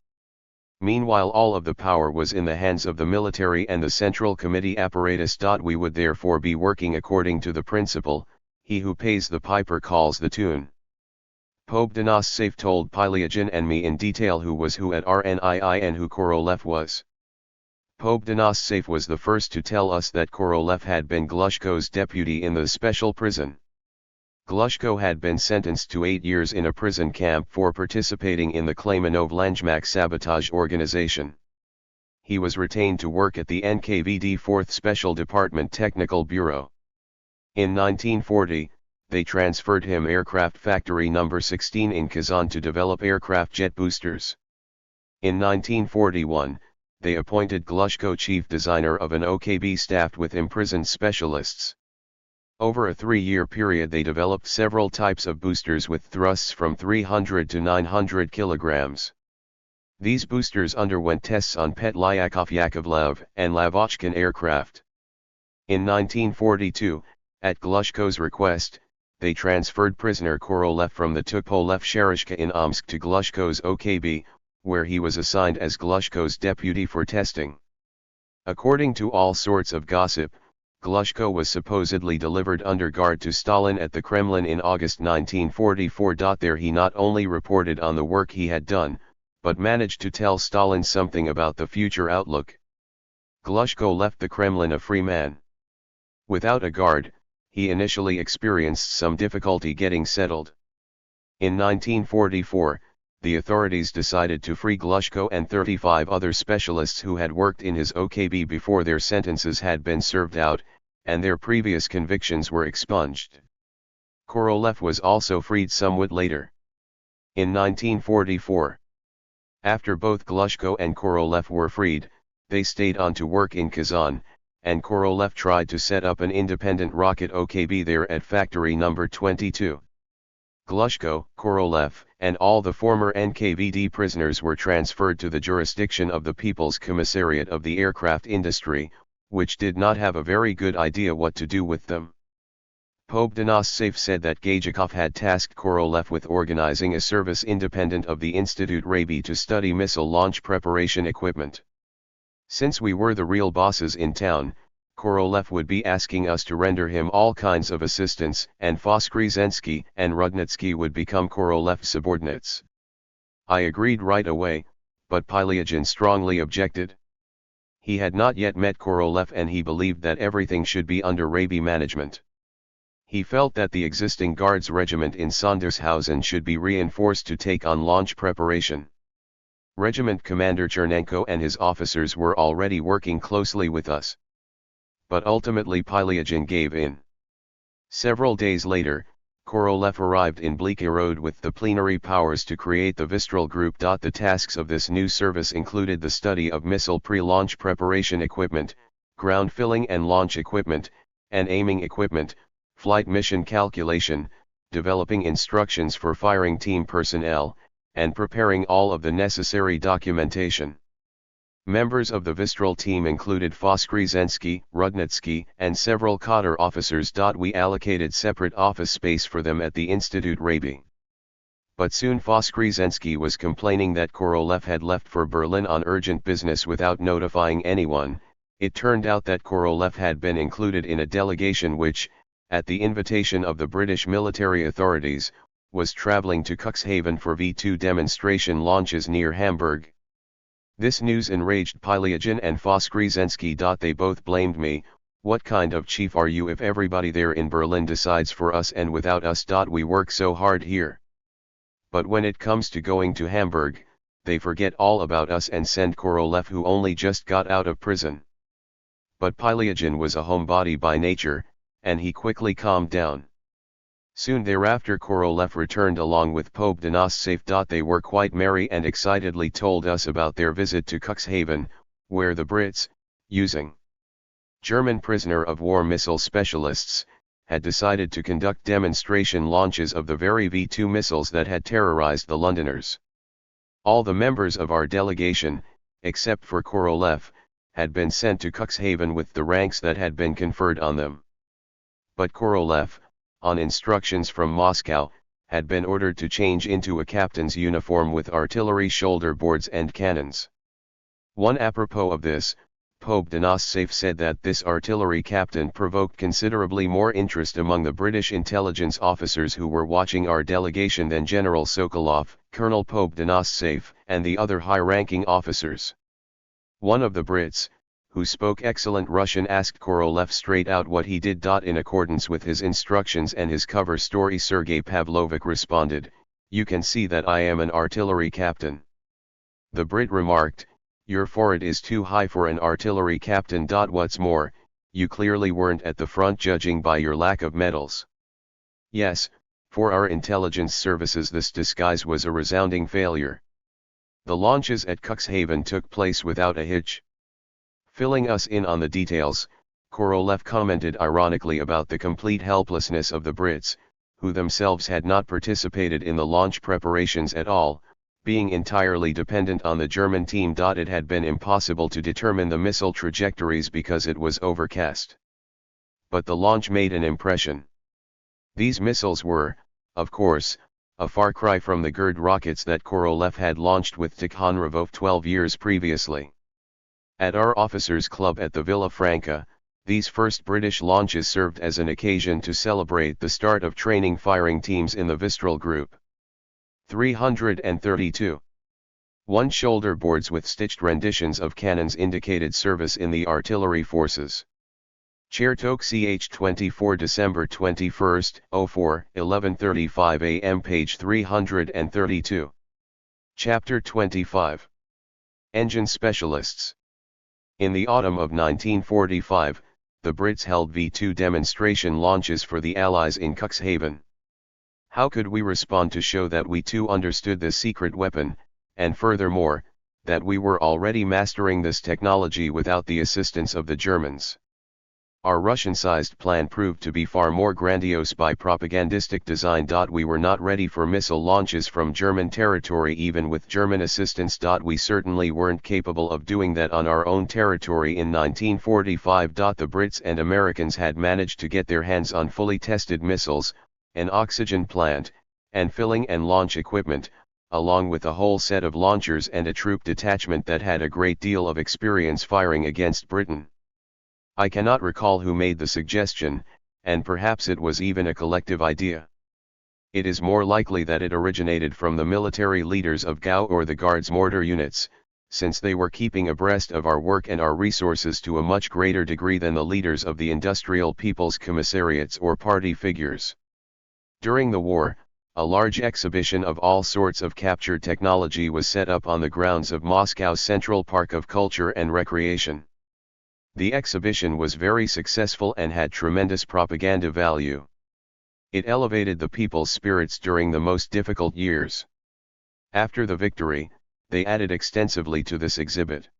Meanwhile, all of the power was in the hands of the military and the Central Committee apparatus. We would therefore be working according to the principle, he who pays the piper calls the tune. Pobedonostsef told Pylyagin and me in detail who was who at RNII and who Korolev was. Pobedonostsef was the first to tell us that Korolev had been Glushko's deputy in the special prison. Glushko had been sentenced to 8 years in a prison camp for participating in the Klaimanov-Langemak sabotage organization. he was retained to work at the NKVD 4th Special Department Technical Bureau. In 1940, they transferred him Aircraft Factory No. 16 in Kazan to develop aircraft jet boosters. In 1941, they appointed Glushko chief designer of an OKB staffed with imprisoned specialists. Over a 3-year period they developed several types of boosters with thrusts from 300 to 900 kilograms. These boosters underwent tests on Petlyakov-Yakovlev and Lavochkin aircraft. In 1942, at Glushko's request, they transferred prisoner Korolev from the Tupolev Shereshka in Omsk to Glushko's OKB, where he was assigned as Glushko's deputy for testing. According to all sorts of gossip, Glushko was supposedly delivered under guard to Stalin at the Kremlin in August 1944. There he not only reported on the work he had done, but managed to tell Stalin something about the future outlook. Glushko left the Kremlin a free man. Without a guard, he initially experienced some difficulty getting settled. In 1944, the authorities decided to free Glushko and 35 other specialists who had worked in his OKB before their sentences had been served out, and their previous convictions were expunged. Korolev was also freed somewhat later. In 1944, after both Glushko and Korolev were freed, they stayed on to work in Kazan, and Korolev tried to set up an independent rocket OKB there at Factory No. 22. Glushko, Korolev, and all the former NKVD prisoners were transferred to the jurisdiction of the People's Commissariat of the Aircraft Industry, which did not have a very good idea what to do with them. Pobedonostsev said that Gajikov had tasked Korolev with organizing a service independent of the Institute Rabi to study missile launch preparation equipment. Since we were the real bosses in town, Korolev would be asking us to render him all kinds of assistance, and Voskresensky and Rudnitsky would become Korolev's subordinates. I agreed right away, but Pylyagin strongly objected. He had not yet met Korolev and he believed that everything should be under Rabi management. He felt that the existing Guards regiment in Sondershausen should be reinforced to take on launch preparation. Regiment Commander Chernenko and his officers were already working closely with us. But ultimately Pylyagin gave in. Several days later, Korolev arrived in Bleakirod with the plenary powers to create the Vistral Group. The tasks of this new service included the study of missile pre-launch preparation equipment, ground filling and launch equipment, and aiming equipment, flight mission calculation, developing instructions for firing team personnel, and preparing all of the necessary documentation. Members of the Vistral team included Voskresensky, Rudnitsky, and several cadre officers. We allocated separate office space for them at the Institute Rabi. But soon Voskresensky was complaining that Korolev had left for Berlin on urgent business without notifying anyone. It turned out that Korolev had been included in a delegation which, at the invitation of the British military authorities, was traveling to Cuxhaven for V-2 demonstration launches near Hamburg. This news enraged Pylyagin and Voskresensky. They both blamed me. What kind of chief are you if everybody there in Berlin decides for us and without us? We work so hard here. But when it comes to going to Hamburg, they forget all about us and send Korolev, who only just got out of prison. But Pylyagin was a homebody by nature, and he quickly calmed down. Soon thereafter Korolev returned along with Pobedonostsev. They were quite merry and excitedly told us about their visit to Cuxhaven, where the Brits, using German prisoner of war missile specialists, had decided to conduct demonstration launches of the very V-2 missiles that had terrorized the Londoners. All the members of our delegation, except for Korolev, had been sent to Cuxhaven with the ranks that had been conferred on them. But Korolev, on instructions from Moscow, had been ordered to change into a captain's uniform with artillery shoulder boards and cannons. One apropos of this, Pobedonostsev said that this artillery captain provoked considerably more interest among the British intelligence officers who were watching our delegation than General Sokolov, Colonel Pobedonostsev, and the other high-ranking officers. One of the Brits, who spoke excellent Russian, asked Korolev straight out what he did. In accordance with his instructions and his cover story, Sergei Pavlovich responded, "You can see that I am an artillery captain." The Brit remarked, Your forehead is too high for an artillery captain. What's more, you clearly weren't at the front judging by your lack of medals. Yes, for our intelligence services this disguise was a resounding failure. The launches at Cuxhaven took place without a hitch. Filling us in on the details, Korolev commented ironically about the complete helplessness of the Brits, who themselves had not participated in the launch preparations at all, being entirely dependent on the German team. It had been impossible to determine the missile trajectories because it was overcast. But the launch made an impression. These missiles were, of course, a far cry from the GERD rockets that Korolev had launched with Tikhonravov 12 years previously. At our officers' club at the Villa Franca, these first British launches served as an occasion to celebrate the start of training firing teams in the Vistral group. 332. One shoulder boards with stitched renditions of cannons indicated service in the artillery forces. Chertok Ch24 December 21, 04, 11:35 a.m. page 332. Chapter 25. Engine Specialists. In the autumn of 1945, the Brits held V-2 demonstration launches for the Allies in Cuxhaven. How could we respond to show that we too understood this secret weapon, and furthermore, that we were already mastering this technology without the assistance of the Germans? Our Russian-sized plan proved to be far more grandiose by propagandistic design. We were not ready for missile launches from German territory even with German assistance. We certainly weren't capable of doing that on our own territory in 1945. The Brits and Americans had managed to get their hands on fully tested missiles, an oxygen plant, and filling and launch equipment, along with a whole set of launchers and a troop detachment that had a great deal of experience firing against Britain. I cannot recall who made the suggestion, and perhaps it was even a collective idea. It is more likely that it originated from the military leaders of GAU or the Guards mortar units, since they were keeping abreast of our work and our resources to a much greater degree than the leaders of the industrial people's commissariats or party figures. During the war, a large exhibition of all sorts of captured technology was set up on the grounds of Moscow's Central Park of Culture and Recreation. The exhibition was very successful and had tremendous propaganda value. It elevated the people's spirits during the most difficult years. After the victory, they added extensively to this exhibit.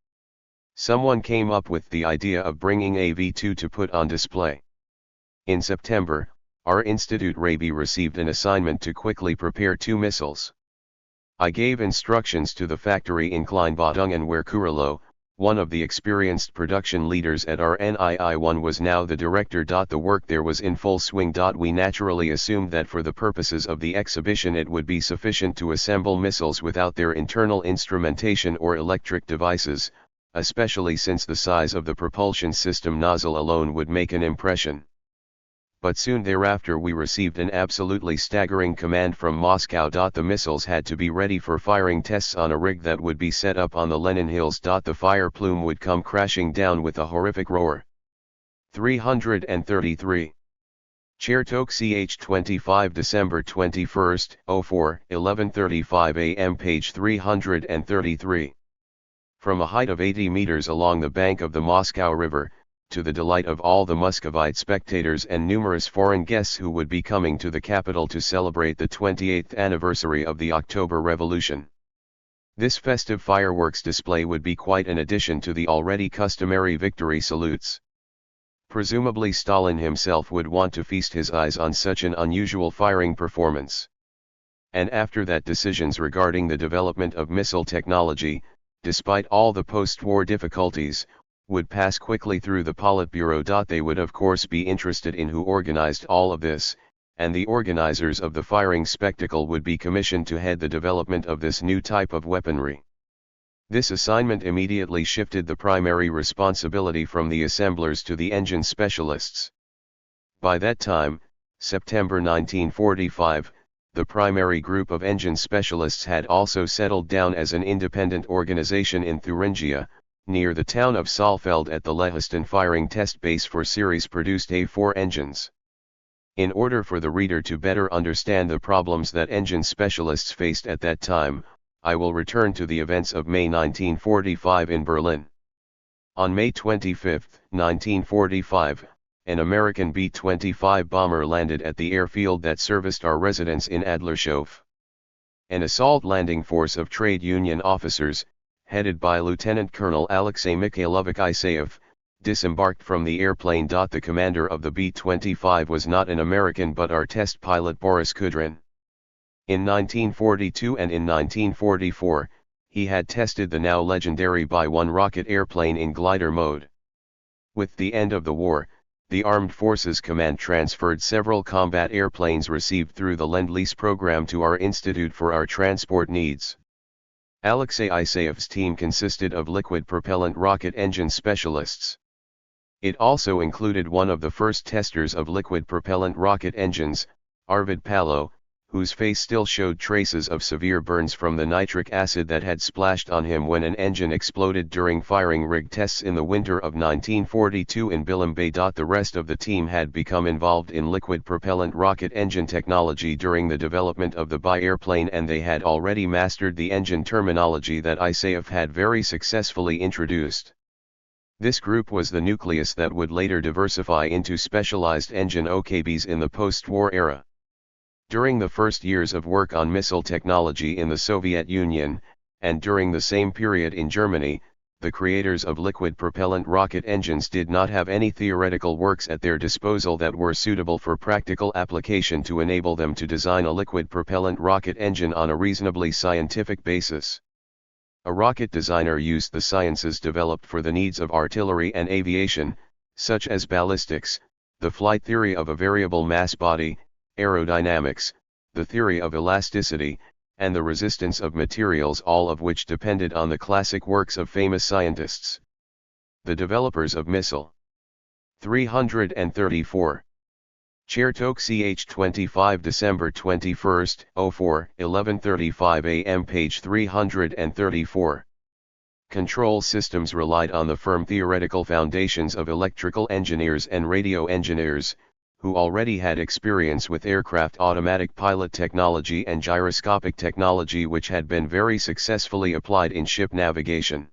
Someone came up with the idea of bringing a V-2 to put on display. In September, our Institute Rabi received an assignment to quickly prepare 2 missiles. I gave instructions to the factory in Kleinbadungen where Kurillo, one of the experienced production leaders at our NII-1 was now the director. The work there was in full swing. We naturally assumed that for the purposes of the exhibition it would be sufficient to assemble missiles without their internal instrumentation or electric devices, especially since the size of the propulsion system nozzle alone would make an impression. But soon thereafter we received an absolutely staggering command from Moscow. The missiles had to be ready for firing tests on a rig that would be set up on the Lenin Hills. The fire plume would come crashing down with a horrific roar. 333. Chertok Ch25 December 21, 04, 11:35 a.m. page 333. From a height of 80 meters along the bank of the Moscow River, to the delight of all the Muscovite spectators and numerous foreign guests who would be coming to the capital to celebrate the 28th anniversary of the October Revolution. This festive fireworks display would be quite an addition to the already customary victory salutes. Presumably Stalin himself would want to feast his eyes on such an unusual firing performance. And after that, decisions regarding the development of missile technology, despite all the post-war difficulties, would pass quickly through the Politburo. They would of course be interested in who organized all of this, and the organizers of the firing spectacle would be commissioned to head the development of this new type of weaponry. This assignment immediately shifted the primary responsibility from the assemblers to the engine specialists. By that time, September 1945, the primary group of engine specialists had also settled down as an independent organization in Thuringia, near the town of Saalfeld at the Lehiston firing test base for series-produced A4 engines. In order for the reader to better understand the problems that engine specialists faced at that time, I will return to the events of May 1945 in Berlin. On May 25, 1945, an American B-25 bomber landed at the airfield that serviced our residence in Adlershof. An assault landing force of trade union officers, headed by Lieutenant Colonel Alexei Mikhailovich Isayev, disembarked from the airplane. The commander of the B-25 was not an American but our test pilot Boris Kudrin. In 1942 and in 1944, he had tested the now legendary Bi-1 rocket airplane in glider mode. With the end of the war, the Armed Forces Command transferred several combat airplanes received through the Lend-Lease program to our institute for our transport needs. Alexei Isayev's team consisted of liquid propellant rocket engine specialists. It also included one of the first testers of liquid propellant rocket engines, Arvid Palo, whose face still showed traces of severe burns from the nitric acid that had splashed on him when an engine exploded during firing rig tests in the winter of 1942 in Bilem Bay. The rest of the team had become involved in liquid propellant rocket engine technology during the development of the Bi airplane, and they had already mastered the engine terminology that Isayev had very successfully introduced. This group was the nucleus that would later diversify into specialized engine OKBs in the post-war era. During the first years of work on missile technology in the Soviet Union, and during the same period in Germany, the creators of liquid propellant rocket engines did not have any theoretical works at their disposal that were suitable for practical application to enable them to design a liquid propellant rocket engine on a reasonably scientific basis. A rocket designer used the sciences developed for the needs of artillery and aviation, such as ballistics, the flight theory of a variable mass body, aerodynamics, the theory of elasticity, and the resistance of materials, all of which depended on the classic works of famous scientists. The developers of missile. 334. Chertok ch 25 December 21, 04, 11:35 a.m. page 334. Control systems relied on the firm theoretical foundations of electrical engineers and radio engineers, who already had experience with aircraft automatic pilot technology and gyroscopic technology, which had been very successfully applied in ship navigation.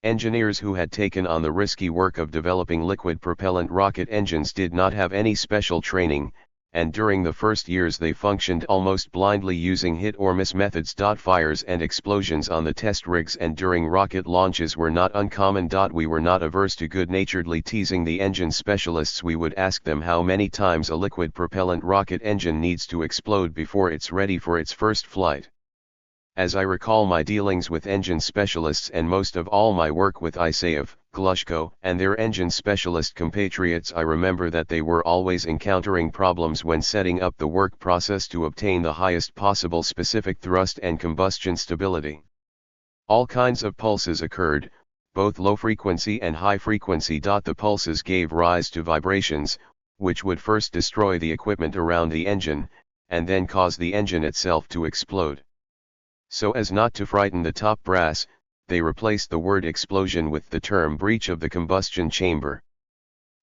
Engineers who had taken on the risky work of developing liquid propellant rocket engines did not have any special training, and during the first years they functioned almost blindly using hit-or-miss methods. Fires and explosions on the test rigs and during rocket launches were not uncommon. We were not averse to good-naturedly teasing the engine specialists. We would ask them how many times a liquid propellant rocket engine needs to explode before it's ready for its first flight. As I recall my dealings with engine specialists and most of all my work with Isayev, Glushko, and their engine specialist compatriots, I remember that they were always encountering problems when setting up the work process to obtain the highest possible specific thrust and combustion stability. All kinds of pulses occurred, both low frequency and high frequency. The pulses gave rise to vibrations, which would first destroy the equipment around the engine, and then cause the engine itself to explode. So as not to frighten the top brass, they replaced the word explosion with the term breach of the combustion chamber.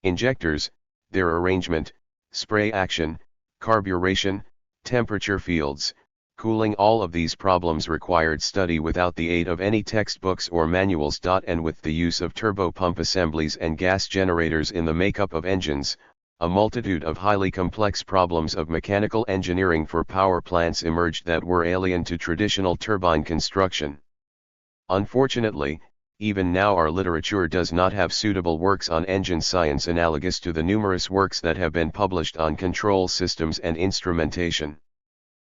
Injectors, their arrangement, spray action, carburation, temperature fields, cooling, all of these problems required study without the aid of any textbooks or manuals. And with the use of turbopump assemblies and gas generators in the makeup of engines, a multitude of highly complex problems of mechanical engineering for power plants emerged that were alien to traditional turbine construction. Unfortunately, even now our literature does not have suitable works on engine science analogous to the numerous works that have been published on control systems and instrumentation.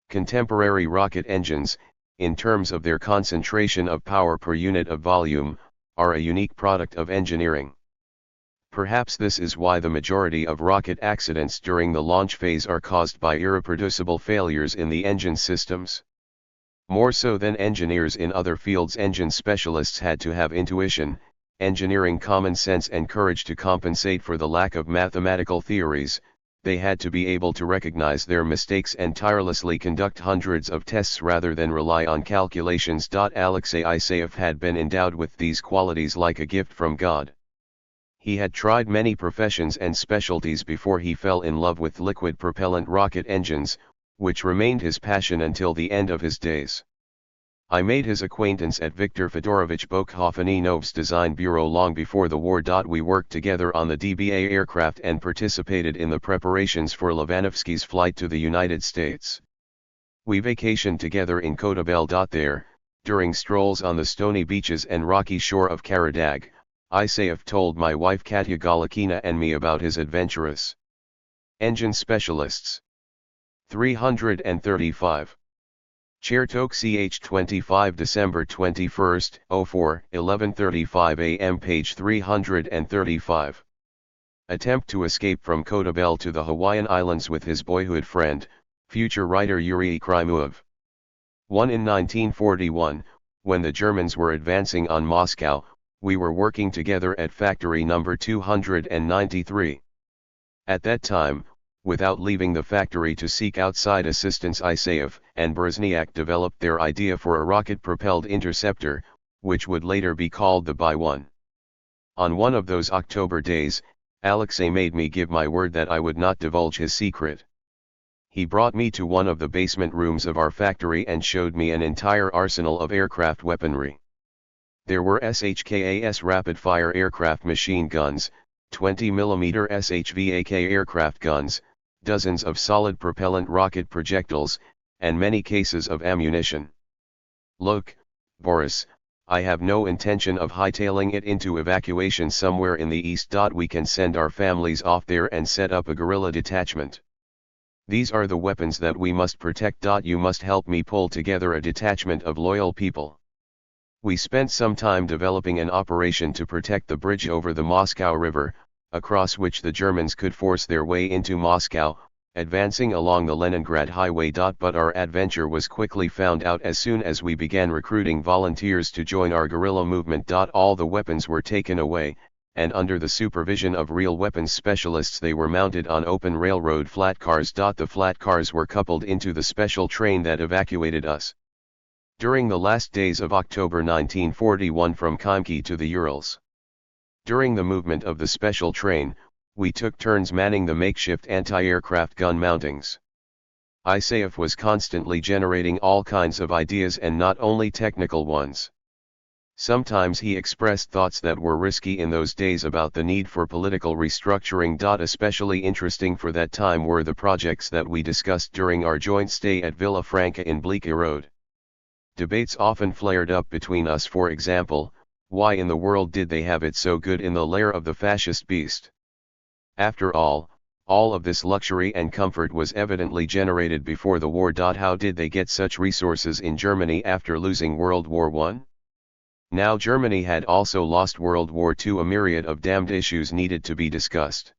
Contemporary rocket engines, in terms of their concentration of power per unit of volume, are a unique product of engineering. Perhaps this is why the majority of rocket accidents during the launch phase are caused by irreproducible failures in the engine systems. More so than engineers in other fields, engine specialists had to have intuition, engineering common sense and courage to compensate for the lack of mathematical theories. They had to be able to recognize their mistakes and tirelessly conduct hundreds of tests rather than rely on calculations. Alexei Isayev had been endowed with these qualities like a gift from God. He had tried many professions and specialties before he fell in love with liquid propellant rocket engines, which remained his passion until the end of his days. I made his acquaintance at Viktor Fedorovich Bokhofaninov's design bureau long before the war. We worked together on the DBA aircraft and participated in the preparations for Lavanovsky's flight to the United States. We vacationed together in Kotabel. There, during strolls on the stony beaches and rocky shore of Karadag, Isaev told my wife Katya Galakina and me about his adventurous engine specialists. 335. Chertok Ch25 December 21, 04, 11:35 a.m. Page 335. Attempt to escape from Kotabel to the Hawaiian Islands with his boyhood friend, future writer Yuri Krymov. 1. In 1941, when the Germans were advancing on Moscow, we were working together at factory number 293. At that time, without leaving the factory to seek outside assistance, Isaev and Brezhniak developed their idea for a rocket-propelled interceptor, which would later be called the Bi-1. On one of those October days, Alexei made me give my word that I would not divulge his secret. He brought me to one of the basement rooms of our factory and showed me an entire arsenal of aircraft weaponry. There were SHKAS rapid-fire aircraft machine guns, 20mm SHVAK aircraft guns, dozens of solid propellant rocket projectiles, and many cases of ammunition. Look, Boris, I have no intention of hightailing it into evacuation somewhere in the east. We can send our families off there and set up a guerrilla detachment. These are the weapons that we must protect. You must help me pull together a detachment of loyal people. We spent some time developing an operation to protect the bridge over the Moscow River, across which the Germans could force their way into Moscow, advancing along the Leningrad Highway. But our adventure was quickly found out as soon as we began recruiting volunteers to join our guerrilla movement. All the weapons were taken away, and under the supervision of real weapons specialists they were mounted on open railroad flat cars. The flat cars were coupled into the special train that evacuated us during the last days of October 1941 from Khimki to the Urals. During the movement of the special train, we took turns manning the makeshift anti-aircraft gun mountings. Isaev was constantly generating all kinds of ideas and not only technical ones. Sometimes he expressed thoughts that were risky in those days about the need for political restructuring. Especially interesting for that time were the projects that we discussed during our joint stay at Villa Franca in Bleaky Road. Debates often flared up between us. For example, why in the world did they have it so good in the lair of the fascist beast? After all of this luxury and comfort was evidently generated before the war. How did they get such resources in Germany after losing World War I? Now Germany had also lost World War II. A myriad of damned issues needed to be discussed.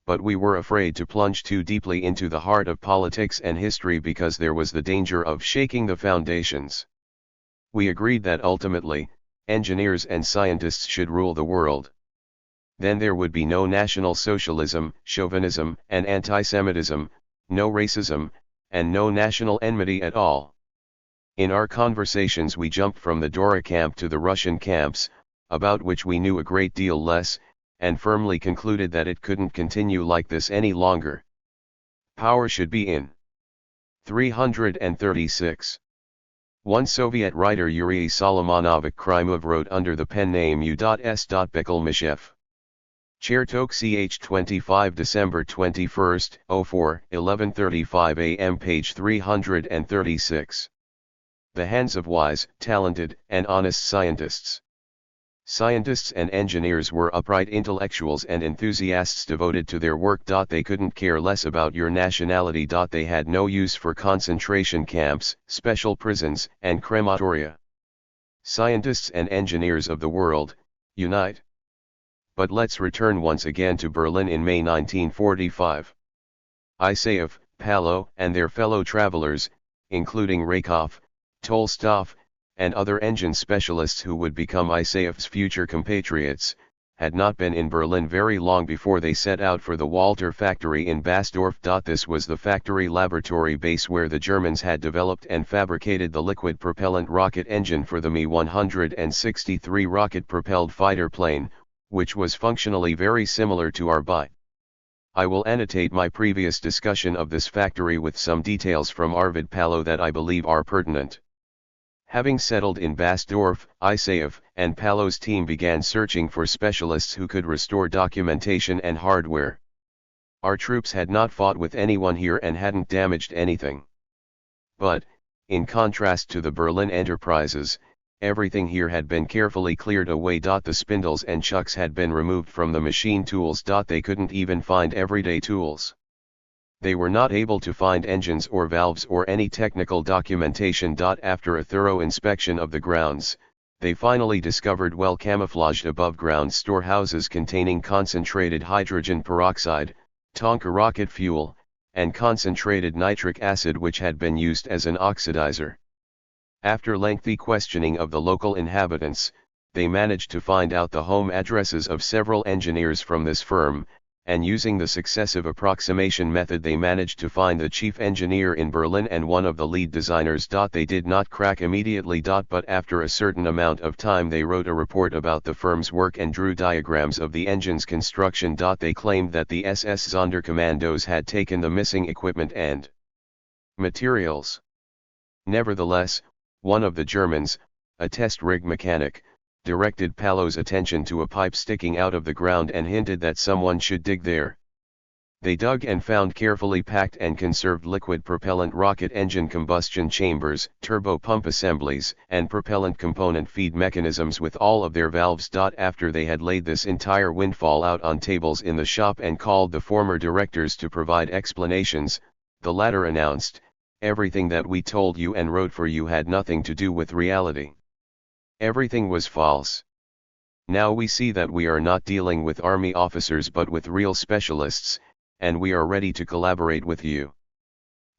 But we were afraid to plunge too deeply into the heart of politics and history because there was the danger of shaking the foundations. We agreed that ultimately, engineers and scientists should rule the world. Then there would be no National Socialism, chauvinism, and anti-Semitism, no racism, and no national enmity at all. In our conversations we jumped from the Dora camp to the Russian camps, about which we knew a great deal less, and firmly concluded that it couldn't continue like this any longer. Power should be in. 336. One Soviet writer Yuri Solomonovich Krymov wrote under the pen name U.S. Bekelmishev. Chertok Ch25 December 21, 04, 11:35 a.m. Page 336. The hands of wise, talented, and honest scientists. Scientists and engineers were upright intellectuals and enthusiasts devoted to their work. They couldn't care less about your nationality. They had no use for concentration camps, special prisons, and crematoria. Scientists and engineers of the world, unite. But let's return once again to Berlin in May 1945. Isaev, Palo, and their fellow travelers, including Raykov, Tolstov, and other engine specialists who would become Isaev's future compatriots, had not been in Berlin very long before they set out for the Walter factory in Basdorf. This was the factory laboratory base where the Germans had developed and fabricated the liquid propellant rocket engine for the Me-163 rocket-propelled fighter plane, which was functionally very similar to our Bi. I will annotate my previous discussion of this factory with some details from Arvid Palo that I believe are pertinent. Having settled in Basdorf, ISAF and Palo's team began searching for specialists who could restore documentation and hardware. Our troops had not fought with anyone here and hadn't damaged anything. But, in contrast to the Berlin enterprises, everything here had been carefully cleared away. The spindles and chucks had been removed from the machine tools. They couldn't even find everyday tools. They were not able to find engines or valves or any technical documentation. After a thorough inspection of the grounds, they finally discovered well-camouflaged above-ground storehouses containing concentrated hydrogen peroxide, Tonka rocket fuel, and concentrated nitric acid which had been used as an oxidizer. After lengthy questioning of the local inhabitants, they managed to find out the home addresses of several engineers from this firm, and using the successive approximation method they managed to find the chief engineer in Berlin and one of the lead designers. They did not crack immediately. But after a certain amount of time they wrote a report about the firm's work and drew diagrams of the engine's construction. They claimed that the SS Sonderkommandos had taken the missing equipment and materials. Nevertheless, one of the Germans, a test rig mechanic, directed Palo's attention to a pipe sticking out of the ground and hinted that someone should dig there. They dug and found carefully packed and conserved liquid propellant rocket engine combustion chambers, turbo pump assemblies, and propellant component feed mechanisms with all of their valves. After they had laid this entire windfall out on tables in the shop and called the former directors to provide explanations, the latter announced, "Everything that we told you and wrote for you had nothing to do with reality. Everything was false. Now we see that we are not dealing with army officers but with real specialists, and we are ready to collaborate with you."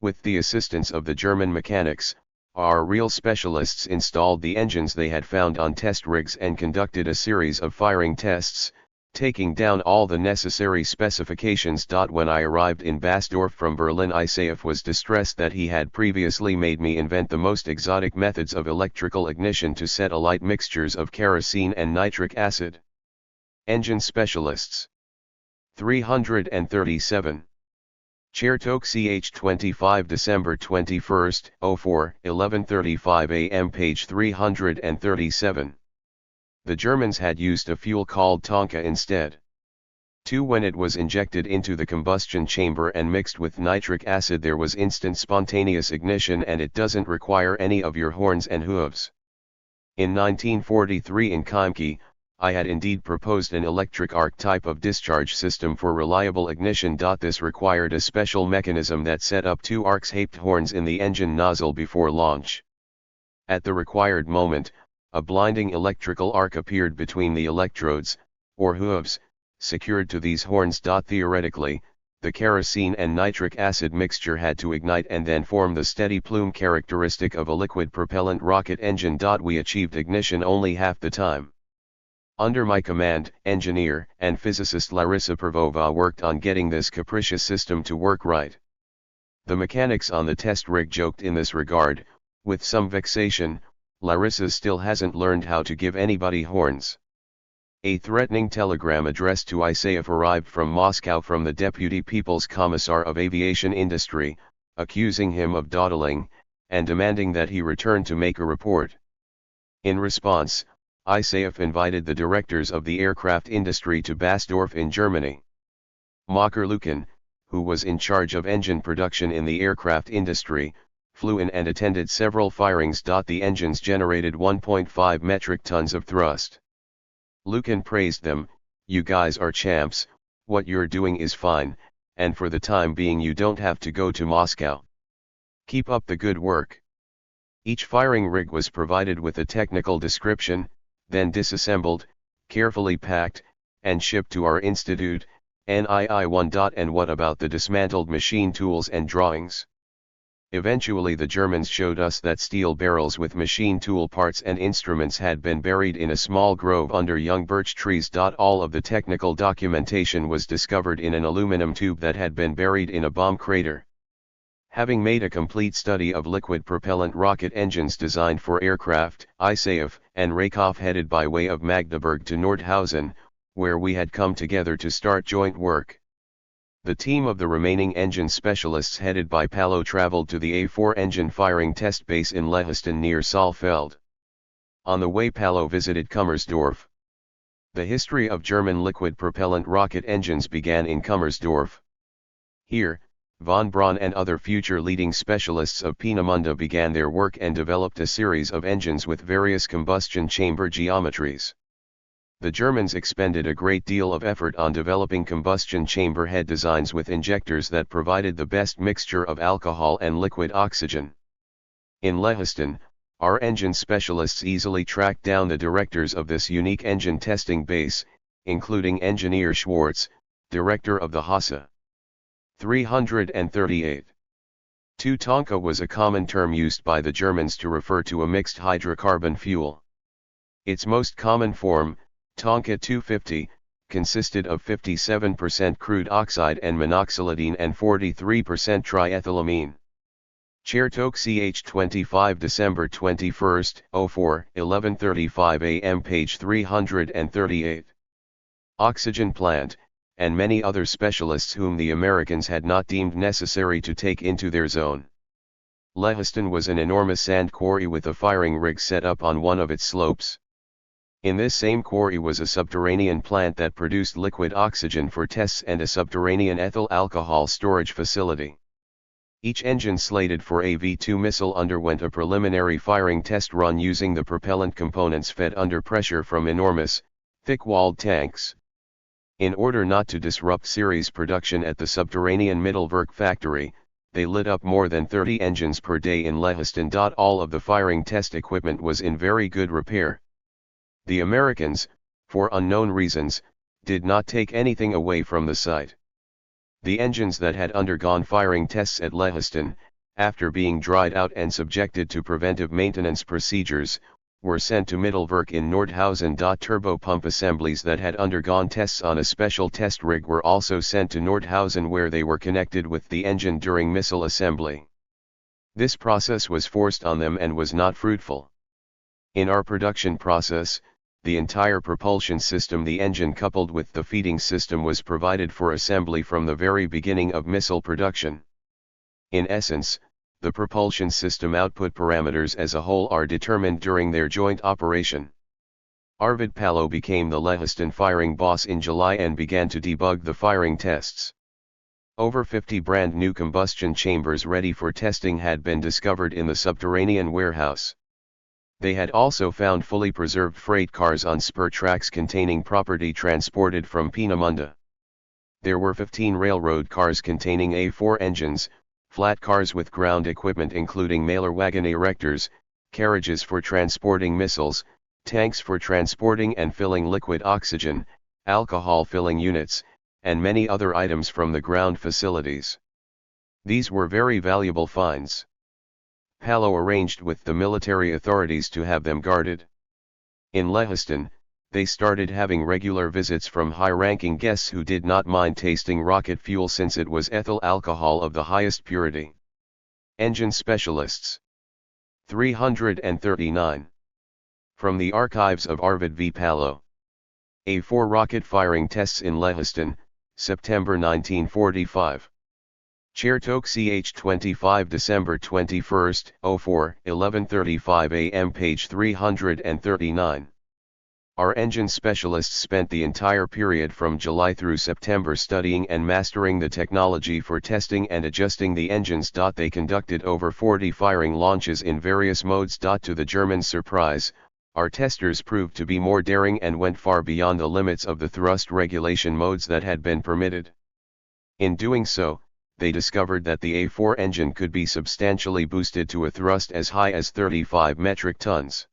With the assistance of the German mechanics, our real specialists installed the engines they had found on test rigs and conducted a series of firing tests, taking down all the necessary specifications. When I arrived in Basdorf from Berlin, ISAF was distressed that he had previously made me invent the most exotic methods of electrical ignition to set alight mixtures of kerosene and nitric acid. Engine specialists. 337. Chertok Ch25 December 21, 04, 11:35 am page 337. The Germans had used a fuel called Tonka instead. 2. When it was injected into the combustion chamber and mixed with nitric acid there was instant spontaneous ignition and it doesn't require any of your horns and hooves. In 1943 in Kimki, I had indeed proposed an electric arc type of discharge system for reliable ignition. This required a special mechanism that set up 2 arc-shaped horns in the engine nozzle before launch. At the required moment, a blinding electrical arc appeared between the electrodes, or hooves, secured to these horns. Theoretically, the kerosene and nitric acid mixture had to ignite and then form the steady plume characteristic of a liquid propellant rocket engine. We achieved ignition only half the time. Under my command, engineer and physicist Larissa Pervova worked on getting this capricious system to work right. The mechanics on the test rig joked in this regard, with some vexation. Larissa still hasn't learned how to give anybody horns. A threatening telegram addressed to ISAF arrived from Moscow from the Deputy People's Commissar of Aviation Industry, accusing him of dawdling, and demanding that he return to make a report. In response, ISAF invited the directors of the aircraft industry to Basdorf in Germany. Macher Lukin, who was in charge of engine production in the aircraft industry, flew in and attended several firings. The engines generated 1.5 metric tons of thrust. Lukin praised them, "You guys are champs, what you're doing is fine, and for the time being you don't have to go to Moscow. Keep up the good work." Each firing rig was provided with a technical description, then disassembled, carefully packed, and shipped to our institute, NII1. And what about the dismantled machine tools and drawings? Eventually the Germans showed us that steel barrels with machine tool parts and instruments had been buried in a small grove under young birch trees. All of the technical documentation was discovered in an aluminum tube that had been buried in a bomb crater. Having made a complete study of liquid propellant rocket engines designed for aircraft, ISAF and Rakoff headed by way of Magdeburg to Nordhausen, where we had come together to start joint work. The team of the remaining engine specialists headed by Pallo traveled to the A4 engine firing test base in Lehiston near Saalfeld. On the way Pallo visited Kummersdorf. The history of German liquid propellant rocket engines began in Kummersdorf. Here, von Braun and other future leading specialists of Peenemünde began their work and developed a series of engines with various combustion chamber geometries. The Germans expended a great deal of effort on developing combustion chamber head designs with injectors that provided the best mixture of alcohol and liquid oxygen. In Lehiston, our engine specialists easily tracked down the directors of this unique engine testing base, including engineer Schwartz, director of the Hase. 338. Two-tonka was a common term used by the Germans to refer to a mixed hydrocarbon fuel. Its most common form, Tonka 250, consisted of 57% crude oxide and monoxylidine and 43% triethylamine. Chertok ch 25 December 21, 04, 11:35 am page 338. Oxygen plant, and many other specialists whom the Americans had not deemed necessary to take into their zone. Lehiston was an enormous sand quarry with a firing rig set up on one of its slopes. In this same quarry was a subterranean plant that produced liquid oxygen for tests and a subterranean ethyl alcohol storage facility. Each engine slated for a V-2 missile underwent a preliminary firing test run using the propellant components fed under pressure from enormous, thick-walled tanks. In order not to disrupt series production at the subterranean Mittelwerk factory, they lit up more than 30 engines per day in Lehiston. All of the firing test equipment was in very good repair. The Americans, for unknown reasons, did not take anything away from the site. The engines that had undergone firing tests at Lehiston, after being dried out and subjected to preventive maintenance procedures, were sent to Mittelwerk in Nordhausen. Turbopump assemblies that had undergone tests on a special test rig were also sent to Nordhausen, where they were connected with the engine during missile assembly. This process was forced on them and was not fruitful. In our production process, the entire propulsion system, the engine coupled with the feeding system, was provided for assembly from the very beginning of missile production. In essence, the propulsion system output parameters as a whole are determined during their joint operation. Arvid Pallo became the Lehiston firing boss in July and began to debug the firing tests. Over 50 brand new combustion chambers ready for testing had been discovered in the subterranean warehouse. They had also found fully preserved freight cars on spur tracks containing property transported from Peenemünde. There were 15 railroad cars containing A4 engines, flat cars with ground equipment including Mailerwagen erectors, carriages for transporting missiles, tanks for transporting and filling liquid oxygen, alcohol filling units, and many other items from the ground facilities. These were very valuable finds. Pallo arranged with the military authorities to have them guarded. In Lehiston, they started having regular visits from high-ranking guests who did not mind tasting rocket fuel since it was ethyl alcohol of the highest purity. Engine specialists. 339. From the archives of Arvid V. Pallo. A4 rocket firing tests in Lehiston, September 1945. Chertok ch 25 December 21, 04, 11:35 am page 339. Our engine specialists spent the entire period from July through September studying and mastering the technology for testing and adjusting the engines. They conducted over 40 firing launches in various modes. To the Germans' surprise, our testers proved to be more daring and went far beyond the limits of the thrust regulation modes that had been permitted. In doing so, they discovered that the A4 engine could be substantially boosted to a thrust as high as 35 metric tons.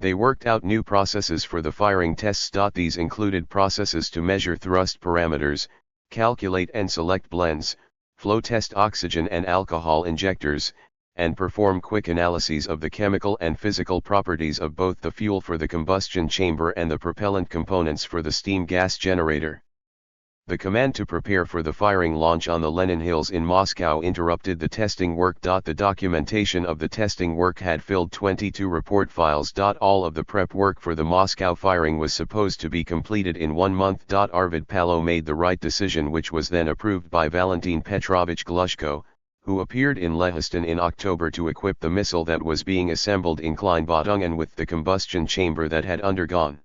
They worked out new processes for the firing tests. These included processes to measure thrust parameters, calculate and select blends, flow test oxygen and alcohol injectors, and perform quick analyses of the chemical and physical properties of both the fuel for the combustion chamber and the propellant components for the steam gas generator. The command to prepare for the firing launch on the Lenin Hills in Moscow interrupted the testing work. The documentation of the testing work had filled 22 report files. All of the prep work for the Moscow firing was supposed to be completed in 1 month. Arvid Palo made the right decision, which was then approved by Valentin Petrovich Glushko, who appeared in Lehiston in October to equip the missile that was being assembled in Kleinbotungen with the combustion chamber that had undergone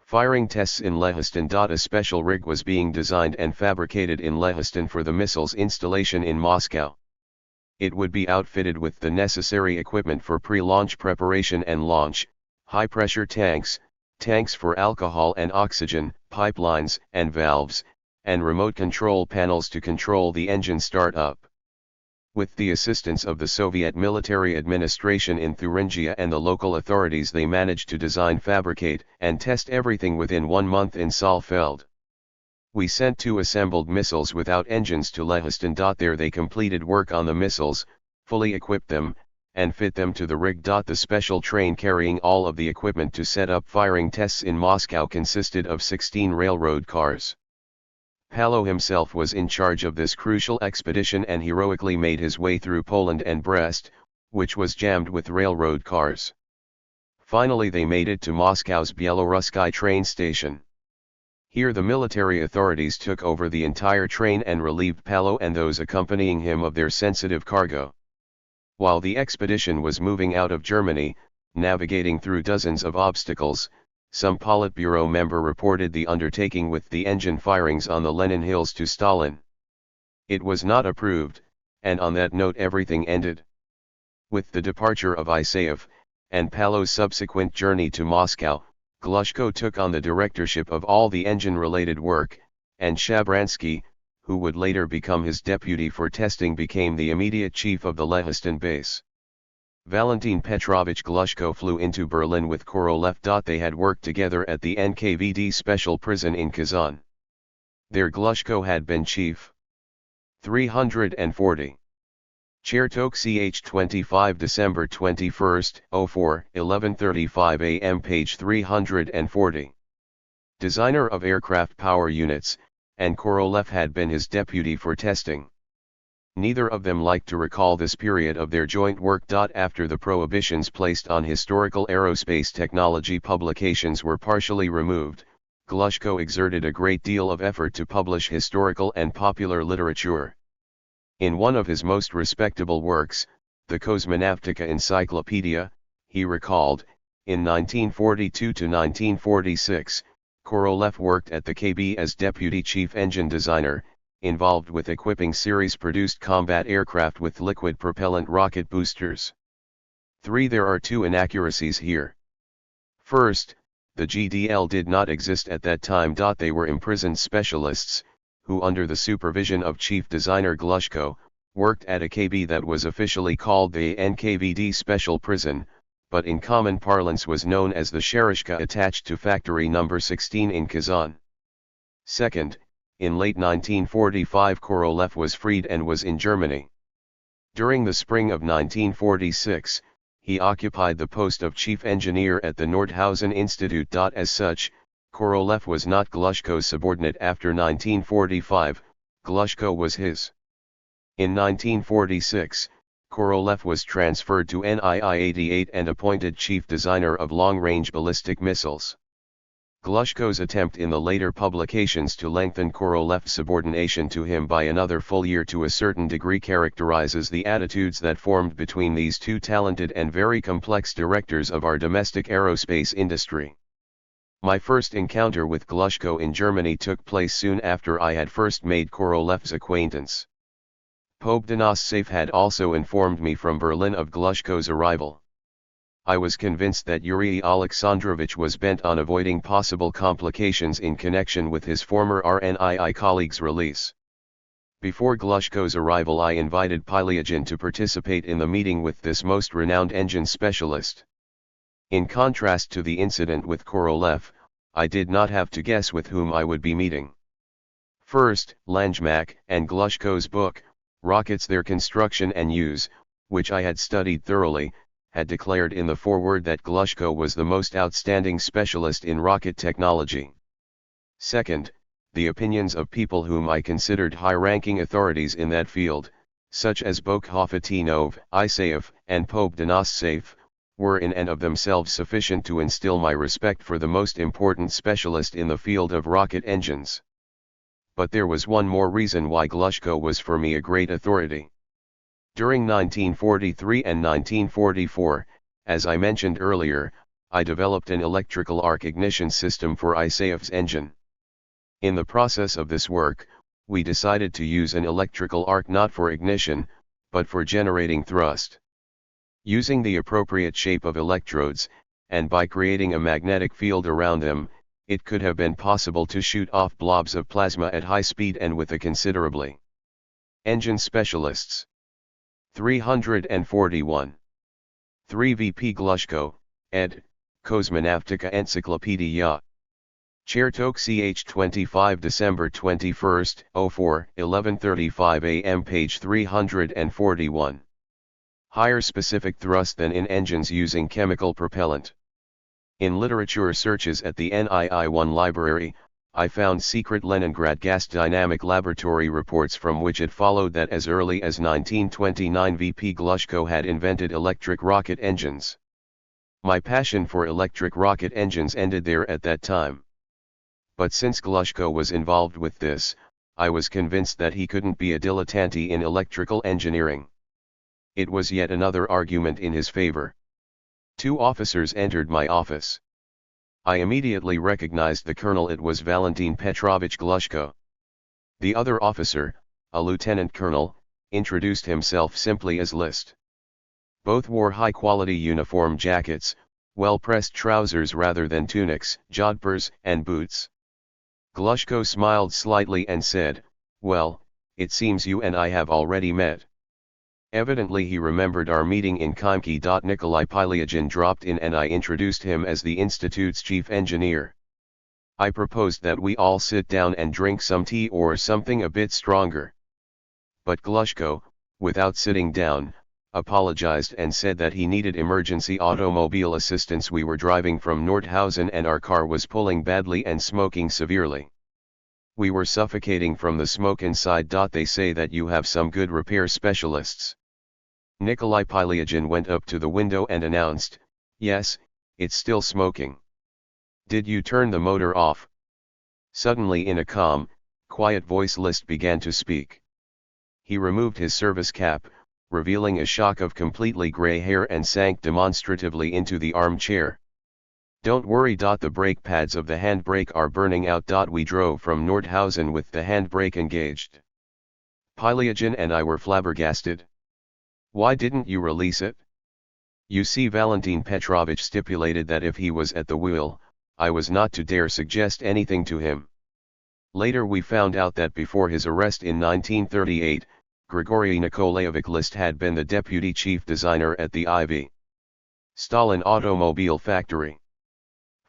firing tests in Lehiston. A special rig was being designed and fabricated in Lehiston for the missile's installation in Moscow. It would be outfitted with the necessary equipment for pre-launch preparation and launch, high-pressure tanks, tanks for alcohol and oxygen, pipelines and valves, and remote control panels to control the engine start-up. With the assistance of the Soviet military administration in Thuringia and the local authorities, they managed to design, fabricate, and test everything within 1 month in Saalfeld. We sent 2 assembled missiles without engines to Lehiston. There they completed work on the missiles, fully equipped them, and fit them to the rig. The special train carrying all of the equipment to set up firing tests in Moscow consisted of 16 railroad cars. Palo himself was in charge of this crucial expedition and heroically made his way through Poland and Brest, which was jammed with railroad cars. Finally they made it to Moscow's Byelorussky train station. Here the military authorities took over the entire train and relieved Palo and those accompanying him of their sensitive cargo. While the expedition was moving out of Germany, navigating through dozens of obstacles, some Politburo member reported the undertaking with the engine firings on the Lenin Hills to Stalin. It was not approved, and on that note everything ended. With the departure of Isaev, and Palo's subsequent journey to Moscow, Glushko took on the directorship of all the engine-related work, and Shabransky, who would later become his deputy for testing, became the immediate chief of the Lehiston base. Valentin Petrovich Glushko flew into Berlin with Korolev. They had worked together at the NKVD special prison in Kazan. There Glushko had been chief. 340. Chertok Ch 25 December 21, 04, 11:35 am, page 340. Designer of aircraft power units, and Korolev had been his deputy for testing. Neither of them liked to recall this period of their joint work. After the prohibitions placed on historical aerospace technology publications were partially removed, Glushko exerted a great deal of effort to publish historical and popular literature. In one of his most respectable works, the Kosmonavtika Encyclopedia, he recalled, in 1942 to 1946, Korolev worked at the KB as deputy chief engine designer, involved with equipping series-produced combat aircraft with liquid propellant rocket boosters. 3. There are 2 inaccuracies here. First, the GDL did not exist at that time. They were imprisoned specialists, who under the supervision of chief designer Glushko, worked at a KB that was officially called the NKVD Special Prison, but in common parlance was known as the Sherishka, attached to Factory No. 16 in Kazan. Second, in late 1945 Korolev was freed and was in Germany. During the spring of 1946, he occupied the post of chief engineer at the Nordhausen Institute. As such, Korolev was not Glushko's subordinate. After 1945, Glushko was his. In 1946, Korolev was transferred to NII 88 and appointed chief designer of long-range ballistic missiles. Glushko's attempt in the later publications to lengthen Korolev's subordination to him by another full year to a certain degree characterizes the attitudes that formed between these 2 talented and very complex directors of our domestic aerospace industry. My first encounter with Glushko in Germany took place soon after I had first made Korolev's acquaintance. Pobdanossev had also informed me from Berlin of Glushko's arrival. I was convinced that Yuri Alexandrovich was bent on avoiding possible complications in connection with his former RNII colleague's release. Before Glushko's arrival I invited Pylyagin to participate in the meeting with this most renowned engine specialist. In contrast to the incident with Korolev, I did not have to guess with whom I would be meeting. First, Langemak and Glushko's book, Rockets, Their Construction and Use, which I had studied thoroughly, had declared in the foreword that Glushko was the most outstanding specialist in rocket technology. Second, the opinions of people whom I considered high-ranking authorities in that field, such as Bokhafatinov, Isaev, and Pope Denissev, were in and of themselves sufficient to instill my respect for the most important specialist in the field of rocket engines. But there was one more reason why Glushko was for me a great authority. During 1943 and 1944, as I mentioned earlier, I developed an electrical arc ignition system for Isaev's engine. In the process of this work, we decided to use an electrical arc not for ignition, but for generating thrust. Using the appropriate shape of electrodes, and by creating a magnetic field around them, it could have been possible to shoot off blobs of plasma at high speed and with a considerably. Engine specialists. 341. 3 VP Glushko, ed. Kosmonavtika Encyclopedia. Chertok ch 25 December 21, 04, 11:35 am page 341. Higher specific thrust than in engines using chemical propellant. In literature searches at the NII-1 library, I found secret Leningrad Gas Dynamic Laboratory reports from which it followed that as early as 1929 VP Glushko had invented electric rocket engines. My passion for electric rocket engines ended there at that time. But since Glushko was involved with this, I was convinced that he couldn't be a dilettante in electrical engineering. It was yet another argument in his favor. 2 officers entered my office. I immediately recognized the colonel. It was Valentin Petrovich Glushko. The other officer, a lieutenant colonel, introduced himself simply as List. Both wore high-quality uniform jackets, well-pressed trousers rather than tunics, jodhpurs, and boots. Glushko smiled slightly and said, "Well, it seems you and I have already met." Evidently he remembered our meeting in Khimki. Nikolai Pylyagin dropped in and I introduced him as the institute's chief engineer. I proposed that we all sit down and drink some tea or something a bit stronger. But Glushko, without sitting down, apologized and said that he needed emergency automobile assistance. We were driving from Nordhausen and our car was pulling badly and smoking severely. We were suffocating from the smoke inside. They say that you have some good repair specialists. Nikolai Pylyagin went up to the window and announced, "Yes, it's still smoking. Did you turn the motor off?" Suddenly in a calm, quiet voice List began to speak. He removed his service cap, revealing a shock of completely grey hair and sank demonstratively into the armchair. "Don't worry. The brake pads of the handbrake are burning out. We drove from Nordhausen with the handbrake engaged." Pylyagin and I were flabbergasted. "Why didn't you release it?" You see, Valentin Petrovich stipulated that if he was at the wheel, I was not to dare suggest anything to him. Later we found out that before his arrest in 1938, Grigory Nikolaevich List had been the deputy chief designer at the IV. Stalin automobile factory.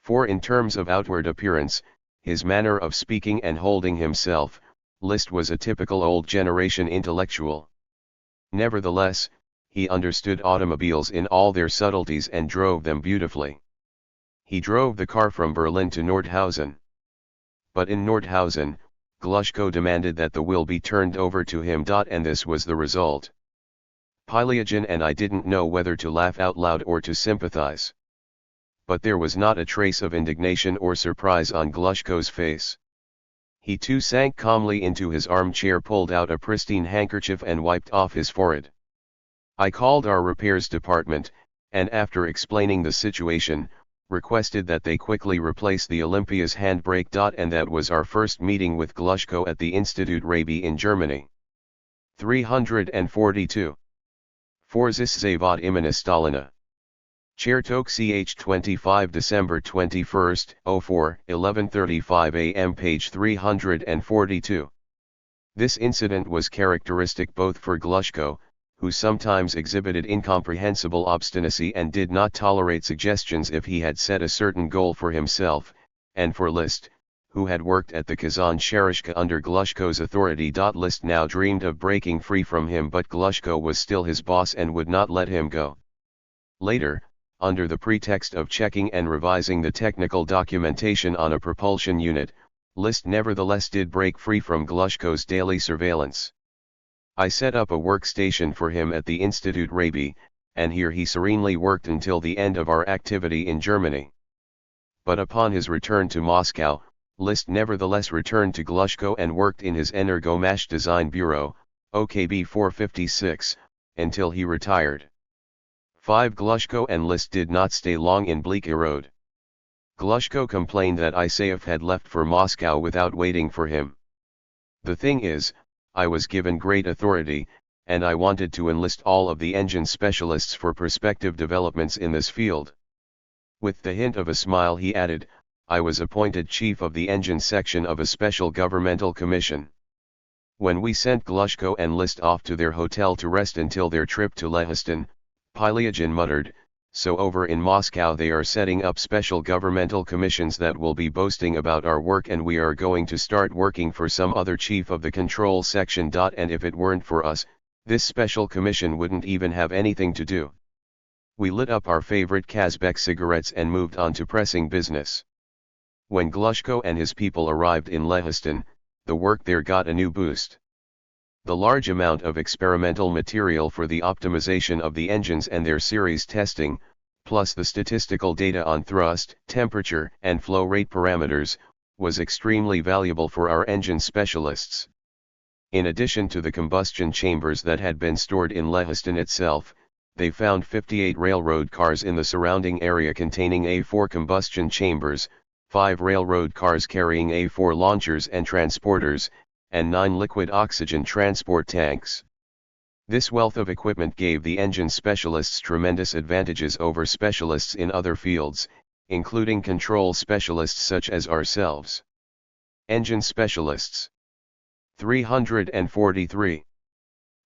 For in terms of outward appearance, his manner of speaking and holding himself, List was a typical old generation intellectual. Nevertheless, he understood automobiles in all their subtleties and drove them beautifully. He drove the car from Berlin to Nordhausen. But in Nordhausen, Glushko demanded that the wheel be turned over to him. And this was the result. Pylyagin and I didn't know whether to laugh out loud or to sympathize. But there was not a trace of indignation or surprise on Glushko's face. He too sank calmly into his armchair, pulled out a pristine handkerchief and wiped off his forehead. I called our repairs department, and after explaining the situation, requested that they quickly replace the Olympia's handbrake. And that was our first meeting with Glushko at the Institut Rabi in Germany. 342. Forzistsavod imena Stalina. Chertok ch 25 December 21, 04, 11:35 am page 342. This incident was characteristic both for Glushko, who sometimes exhibited incomprehensible obstinacy and did not tolerate suggestions if he had set a certain goal for himself, and for List, who had worked at the Kazan Sharishka under Glushko's authority. List now dreamed of breaking free from him, but Glushko was still his boss and would not let him go. Later, under the pretext of checking and revising the technical documentation on a propulsion unit, List nevertheless did break free from Glushko's daily surveillance. I set up a workstation for him at the Institute Rabi, and here he serenely worked until the end of our activity in Germany. But upon his return to Moscow, List nevertheless returned to Glushko and worked in his Energomash Design Bureau, OKB 456, until he retired. 5. Glushko and List did not stay long in Bleakirode. Glushko complained that Isaev had left for Moscow without waiting for him. The thing is, I was given great authority, and I wanted to enlist all of the engine specialists for prospective developments in this field. With the hint of a smile he added, I was appointed chief of the engine section of a special governmental commission. When we sent Glushko and List off to their hotel to rest until their trip to Lehiston, Pylyagin muttered, so over in Moscow they are setting up special governmental commissions that will be boasting about our work, and we are going to start working for some other chief of the control section. And if it weren't for us, this special commission wouldn't even have anything to do. We lit up our favorite Kazbek cigarettes and moved on to pressing business. When Glushko and his people arrived in Lehiston, the work there got a new boost. The large amount of experimental material for the optimization of the engines and their series testing, plus the statistical data on thrust, temperature, and flow rate parameters, was extremely valuable for our engine specialists. In addition to the combustion chambers that had been stored in Lehiston itself, they found 58 railroad cars in the surrounding area containing A4 combustion chambers, 5 railroad cars carrying A4 launchers and transporters, and 9 liquid oxygen transport tanks. This wealth of equipment gave the engine specialists tremendous advantages over specialists in other fields, including control specialists such as ourselves. Engine specialists. 343.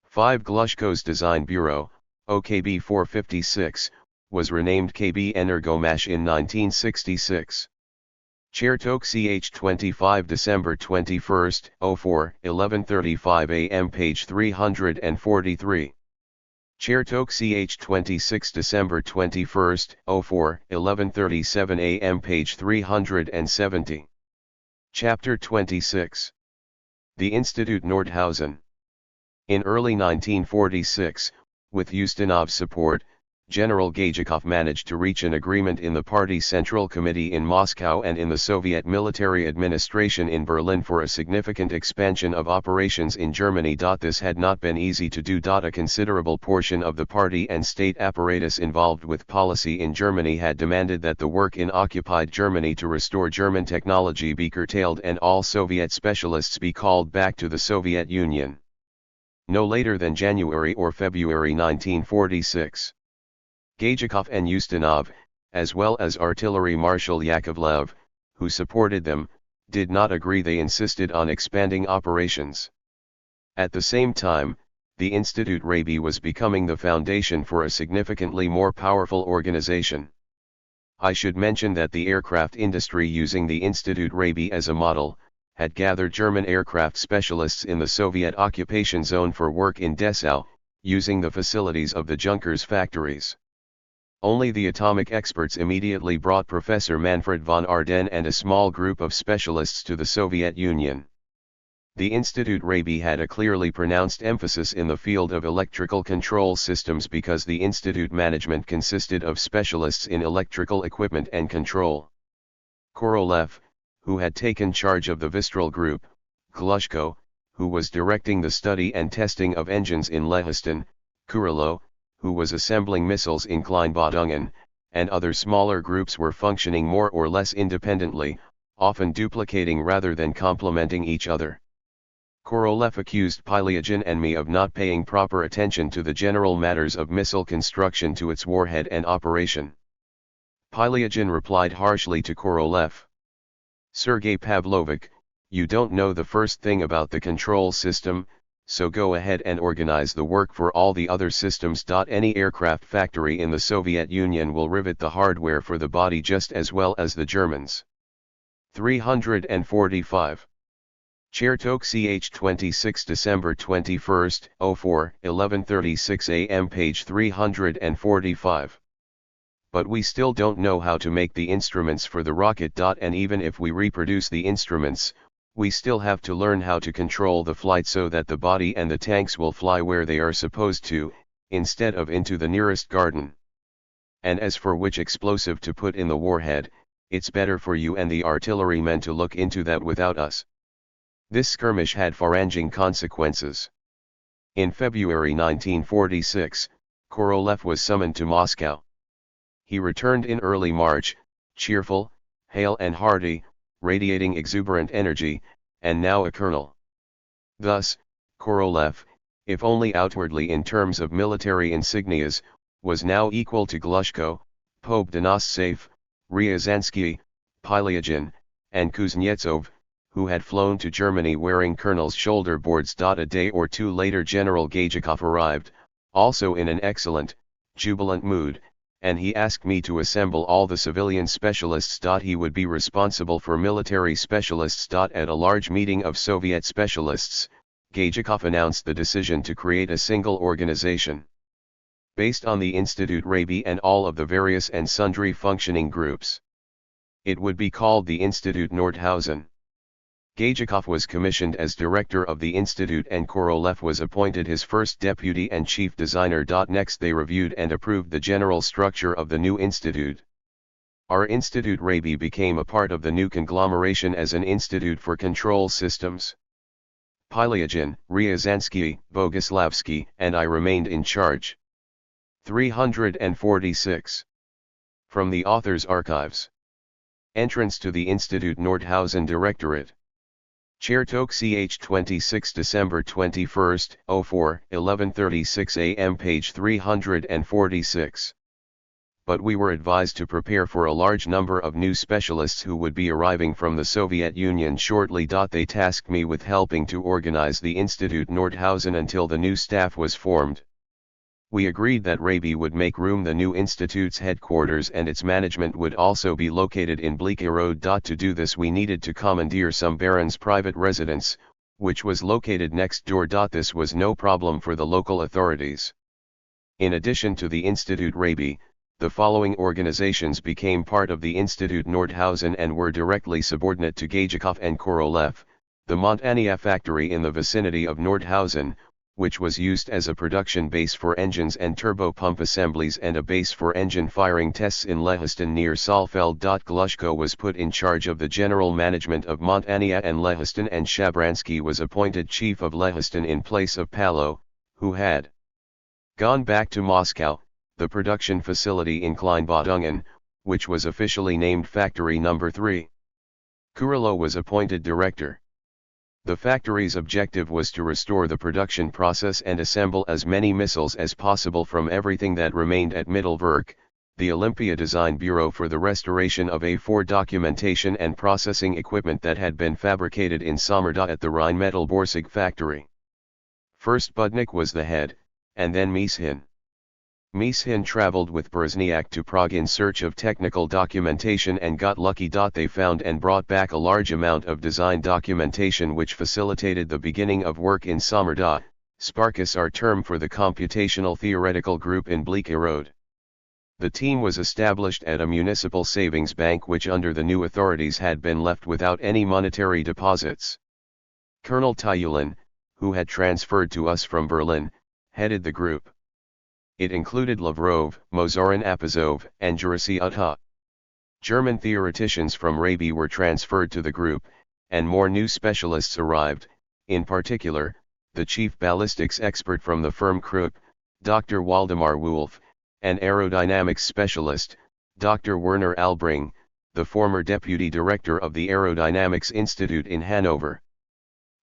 5. Glushko's Design Bureau, OKB 456, was renamed KB Energomash in 1966. Chertok Ch 25 December 21, 04, 11:35 a.m. page 343. Chertok Ch 26 December 21, 04, 11:37 a.m. page 370. Chapter 26. The Institute Nordhausen. In early 1946, with Ustinov's support, General Gajikov managed to reach an agreement in the Party Central Committee in Moscow and in the Soviet military administration in Berlin for a significant expansion of operations in Germany. This had not been easy to do. A considerable portion of the party and state apparatus involved with policy in Germany had demanded that the work in occupied Germany to restore German technology be curtailed and all Soviet specialists be called back to the Soviet Union. No later than January or February 1946. Gajikov and Ustinov, as well as Artillery Marshal Yakovlev, who supported them, did not agree. They insisted on expanding operations. At the same time, the Institute Rabi was becoming the foundation for a significantly more powerful organization. I should mention that the aircraft industry, using the Institute Rabi as a model, had gathered German aircraft specialists in the Soviet occupation zone for work in Dessau, using the facilities of the Junkers factories. Only the atomic experts immediately brought Professor Manfred von Arden and a small group of specialists to the Soviet Union. The Institute Rabi had a clearly pronounced emphasis in the field of electrical control systems because the institute management consisted of specialists in electrical equipment and control. Korolev, who had taken charge of the Vistral Group, Glushko, who was directing the study and testing of engines in Lehiston, Kurilo, who was assembling missiles in Kleinbadungen, and other smaller groups were functioning more or less independently, often duplicating rather than complementing each other. Korolev accused Pylyagin and me of not paying proper attention to the general matters of missile construction, to its warhead and operation. Pylyagin replied harshly to Korolev, "Sergei Pavlovich, you don't know the first thing about the control system, so go ahead and organize the work for all the other systems. Any aircraft factory in the Soviet Union will rivet the hardware for the body just as well as the Germans." 345. Chertok Ch 26 December 21, 04, 11:36 a.m. page 345. But we still don't know how to make the instruments for the rocket. And even if we reproduce the instruments, we still have to learn how to control the flight so that the body and the tanks will fly where they are supposed to, instead of into the nearest garden. And as for which explosive to put in the warhead, it's better for you and the artillerymen to look into that without us. This skirmish had far-ranging consequences. In February 1946, Korolev was summoned to Moscow. He returned in early March, cheerful, hale and hearty, radiating exuberant energy, and now a colonel. Thus, Korolev, if only outwardly in terms of military insignias, was now equal to Glushko, Pobedonoscev, Ryazansky, Pilyagin, and Kuznetsov, who had flown to Germany wearing colonel's shoulder boards. A day or two later General Gajikov arrived, also in an excellent, jubilant mood, and he asked me to assemble all the civilian specialists. He would be responsible for military specialists. At a large meeting of Soviet specialists, Gajikov announced the decision to create a single organization. Based on the Institute Rabi and all of the various and sundry functioning groups. It would be called the Institute Nordhausen. Gajikov was commissioned as director of the institute and Korolev was appointed his first deputy and chief designer. Next they reviewed and approved the general structure of the new institute. Our Institute Rabi became a part of the new conglomeration as an institute for control systems. Pilyagin, Ryazansky, Boguslavsky, and I remained in charge. 346. From the author's archives. Entrance to the Institute Nordhausen Directorate. Chertok ch 26 December 21, 04, 11:36 a.m. page 346. But we were advised to prepare for a large number of new specialists who would be arriving from the Soviet Union shortly. They tasked me with helping to organize the Institute Nordhausen until the new staff was formed. We agreed that Rabi would make room the new institute's headquarters and its management would also be located in Bleakirod. To do this we needed to commandeer some baron's private residence, which was located next door. This was no problem for the local authorities. In addition to the Institute Rabi, the following organizations became part of the Institute Nordhausen and were directly subordinate to Gajikov and Korolev: the Montania factory in the vicinity of Nordhausen, which was used as a production base for engines and turbopump assemblies and a base for engine firing tests in Lehiston near Saalfeld. Glushko was put in charge of the general management of Montania and Lehiston, and Shabransky was appointed chief of Lehiston in place of Palo, who had gone back to Moscow. The production facility in Kleinbadungen, which was officially named Factory No. 3. Kurilo was appointed director. The factory's objective was to restore the production process and assemble as many missiles as possible from everything that remained at Mittelwerk, the Olympia Design Bureau, for the restoration of A4 documentation and processing equipment that had been fabricated in Samardagh at the Rheinmetall-Borsig factory. First Budnik was the head, and then Mishin. Mishin traveled with Berzniak to Prague in search of technical documentation and got lucky. They found and brought back a large amount of design documentation which facilitated the beginning of work in Samardagh, Sparkus, our term for the computational theoretical group in Bleakirod. The team was established at a municipal savings bank which under the new authorities had been left without any monetary deposits. Colonel Tyulin, who had transferred to us from Berlin, headed the group. It included Lavrov, Mozarin Apazov, and Jurisi Utha. German theoreticians from Rabi were transferred to the group, and more new specialists arrived, in particular, the chief ballistics expert from the firm Krupp, Dr. Waldemar Wolf, an aerodynamics specialist, Dr. Werner Albring, the former deputy director of the Aerodynamics Institute in Hanover.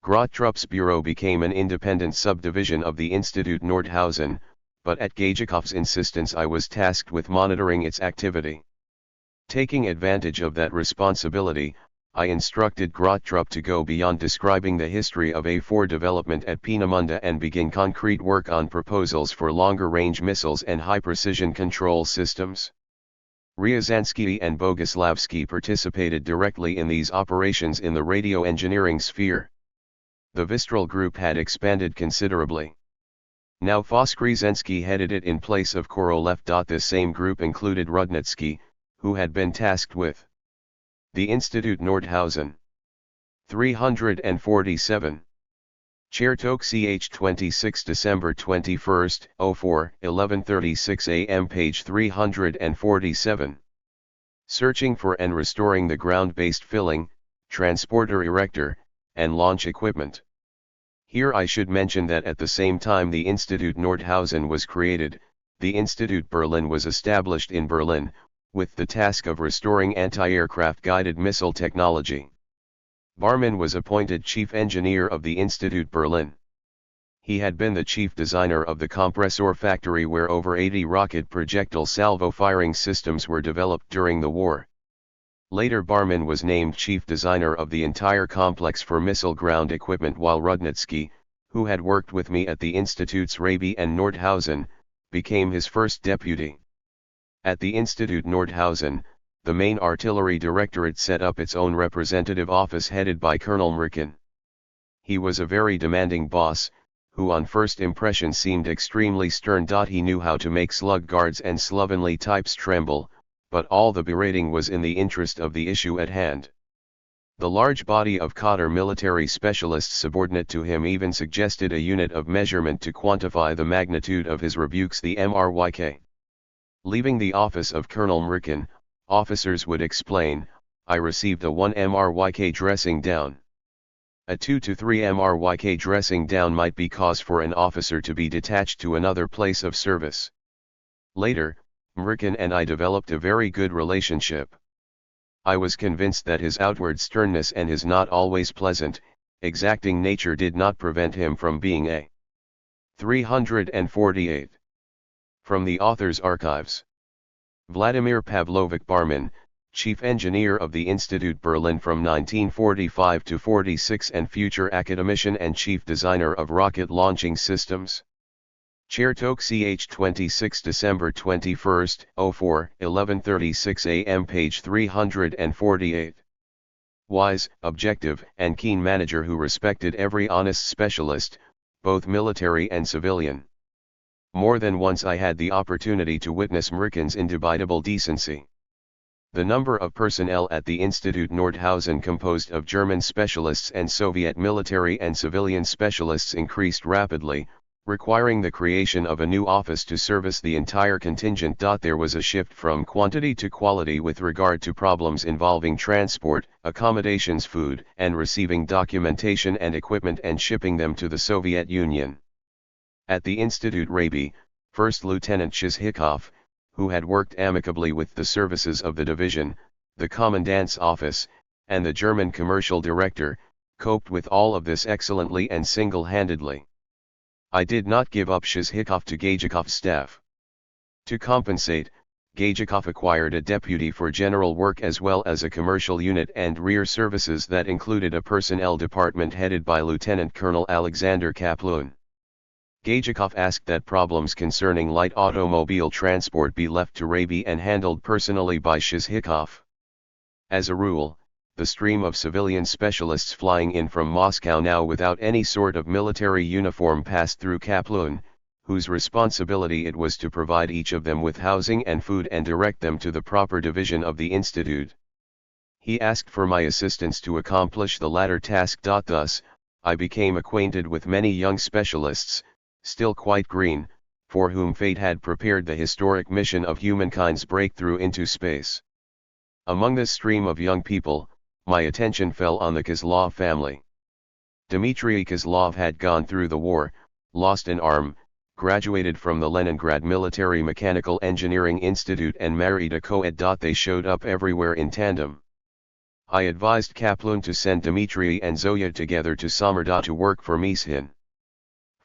Grottrupp's bureau became an independent subdivision of the Institute Nordhausen, but at Gajikov's insistence I was tasked with monitoring its activity. Taking advantage of that responsibility, I instructed Grottrupp to go beyond describing the history of A4 development at Peenemünde and begin concrete work on proposals for longer-range missiles and high-precision control systems. Ryazansky and Boguslavsky participated directly in these operations in the radio engineering sphere. The Vistral group had expanded considerably. Now Voskresensky headed it in place of Korolev. This same group included Rudnitsky, who had been tasked with the Institute Nordhausen. 347. Chertok ch 26 December 21, 04, 11:36 a.m. page 347. Searching for and restoring the ground-based filling, transporter erector, and launch equipment. Here I should mention that at the same time the Institute Nordhausen was created, the Institute Berlin was established in Berlin, with the task of restoring anti-aircraft guided missile technology. Barman was appointed chief engineer of the Institute Berlin. He had been the chief designer of the compressor factory where over 80 rocket projectile salvo firing systems were developed during the war. Later Barman was named chief designer of the entire complex for missile ground equipment, while Rudnitsky, who had worked with me at the Institutes Raby and Nordhausen, became his first deputy. At the Institute Nordhausen, the main artillery directorate set up its own representative office headed by Colonel Mrkin. He was a very demanding boss, who on first impression seemed extremely stern. He knew how to make slug guards and slovenly types tremble, but all the berating was in the interest of the issue at hand. The large body of cadre military specialists subordinate to him even suggested a unit of measurement to quantify the magnitude of his rebukes, the MRYK. Leaving the office of Colonel Mrkin, officers would explain, I received a 1 MRYK dressing down. A 2 to 3 MRYK dressing down might be cause for an officer to be detached to another place of service. Later, Mrkin and I developed a very good relationship. I was convinced that his outward sternness and his not always pleasant, exacting nature did not prevent him from being a 348. From the author's archives. Vladimir Pavlovich Barman, chief engineer of the Institute Berlin from 1945 to 46 and future academician and chief designer of rocket launching systems. Chertok ch 26 December 21, 04, 11:36 a.m. page 348. Wise, objective, and keen manager who respected every honest specialist, both military and civilian. More than once I had the opportunity to witness Mrkin's indubitable decency. The number of personnel at the Institute Nordhausen composed of German specialists and Soviet military and civilian specialists increased rapidly, requiring the creation of a new office to service the entire contingent. There was a shift from quantity to quality with regard to problems involving transport, accommodations, food, and receiving documentation and equipment and shipping them to the Soviet Union. At the Institute Raby, First Lieutenant Shizhikov, who had worked amicably with the services of the division, the commandant's office, and the German commercial director, coped with all of this excellently and single-handedly. I did not give up Shizhikov to Gajikov's staff. To compensate, Gajikov acquired a deputy for general work as well as a commercial unit and rear services that included a personnel department headed by Lieutenant Colonel Alexander Kaplun. Gajikov asked that problems concerning light automobile transport be left to Raby and handled personally by Shizhikov. As a rule, the stream of civilian specialists flying in from Moscow now without any sort of military uniform passed through Kaplun, whose responsibility it was to provide each of them with housing and food and direct them to the proper division of the institute. He asked for my assistance to accomplish the latter task. Thus, I became acquainted with many young specialists, still quite green, for whom fate had prepared the historic mission of humankind's breakthrough into space. Among this stream of young people, my attention fell on the Kozlov family. Dmitry Kozlov had gone through the war, lost an arm, graduated from the Leningrad Military Mechanical Engineering Institute and married a co-ed. They showed up everywhere in tandem. I advised Kaplun to send Dmitry and Zoya together to Samara to work for Mishin.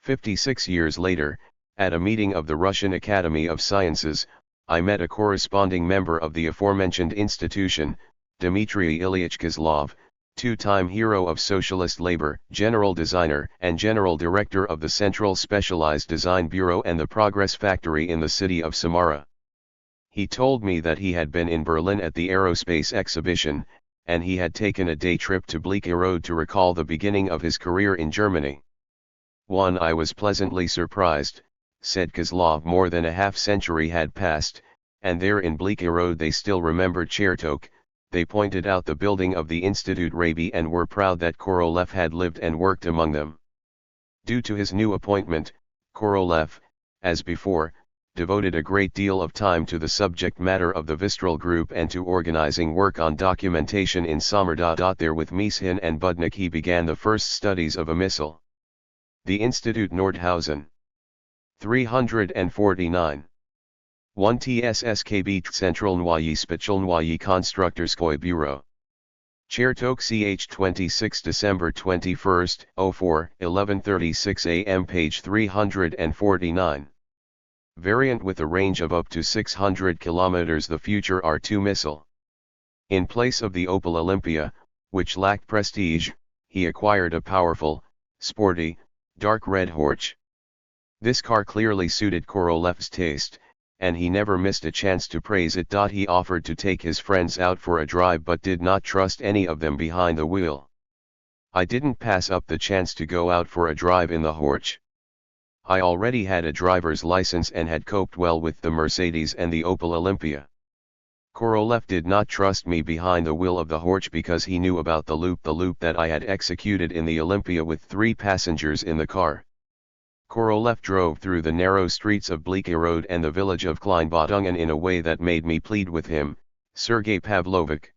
56 years later, at a meeting of the Russian Academy of Sciences, I met a corresponding member of the aforementioned institution, Dmitry Ilyich Kozlov, two-time hero of socialist labor, general designer and general director of the Central Specialized Design Bureau and the Progress Factory in the city of Samara. He told me that he had been in Berlin at the aerospace exhibition, and he had taken a day trip to Bleakerode to recall the beginning of his career in Germany. 1. I was pleasantly surprised, said Kozlov. More than a half-century had passed, and there in Bleaky Road they still remembered Chertok. They pointed out the building of the Institute Raby and were proud that Korolev had lived and worked among them. Due to his new appointment, Korolev, as before, devoted a great deal of time to the subject matter of the Vistral group and to organizing work on documentation in Samar. There with Mishin and Budnik he began the first studies of a missile. The Institute Nordhausen. 349. 1 TSSKB Zentralnwayi Spechalnwayi Konstruktorskoy Bureau. Chertok ch 26 December 21, 04, 11:36 am page 349. Variant with a range of up to 600 km. The future R2 missile. In place of the Opel Olympia, which lacked prestige, he acquired a powerful, sporty, dark red Horch. This car clearly suited Korolev's taste, and he never missed a chance to praise it. He offered to take his friends out for a drive but did not trust any of them behind the wheel. I didn't pass up the chance to go out for a drive in the Horch. I already had a driver's license and had coped well with the Mercedes and the Opel Olympia. Korolev did not trust me behind the wheel of the Horch because he knew about the loop that I had executed in the Olympia with 3 passengers in the car. Korolev drove through the narrow streets of Bleaky Road and the village of Kleinbodungen in a way that made me plead with him, Sergei Pavlovich.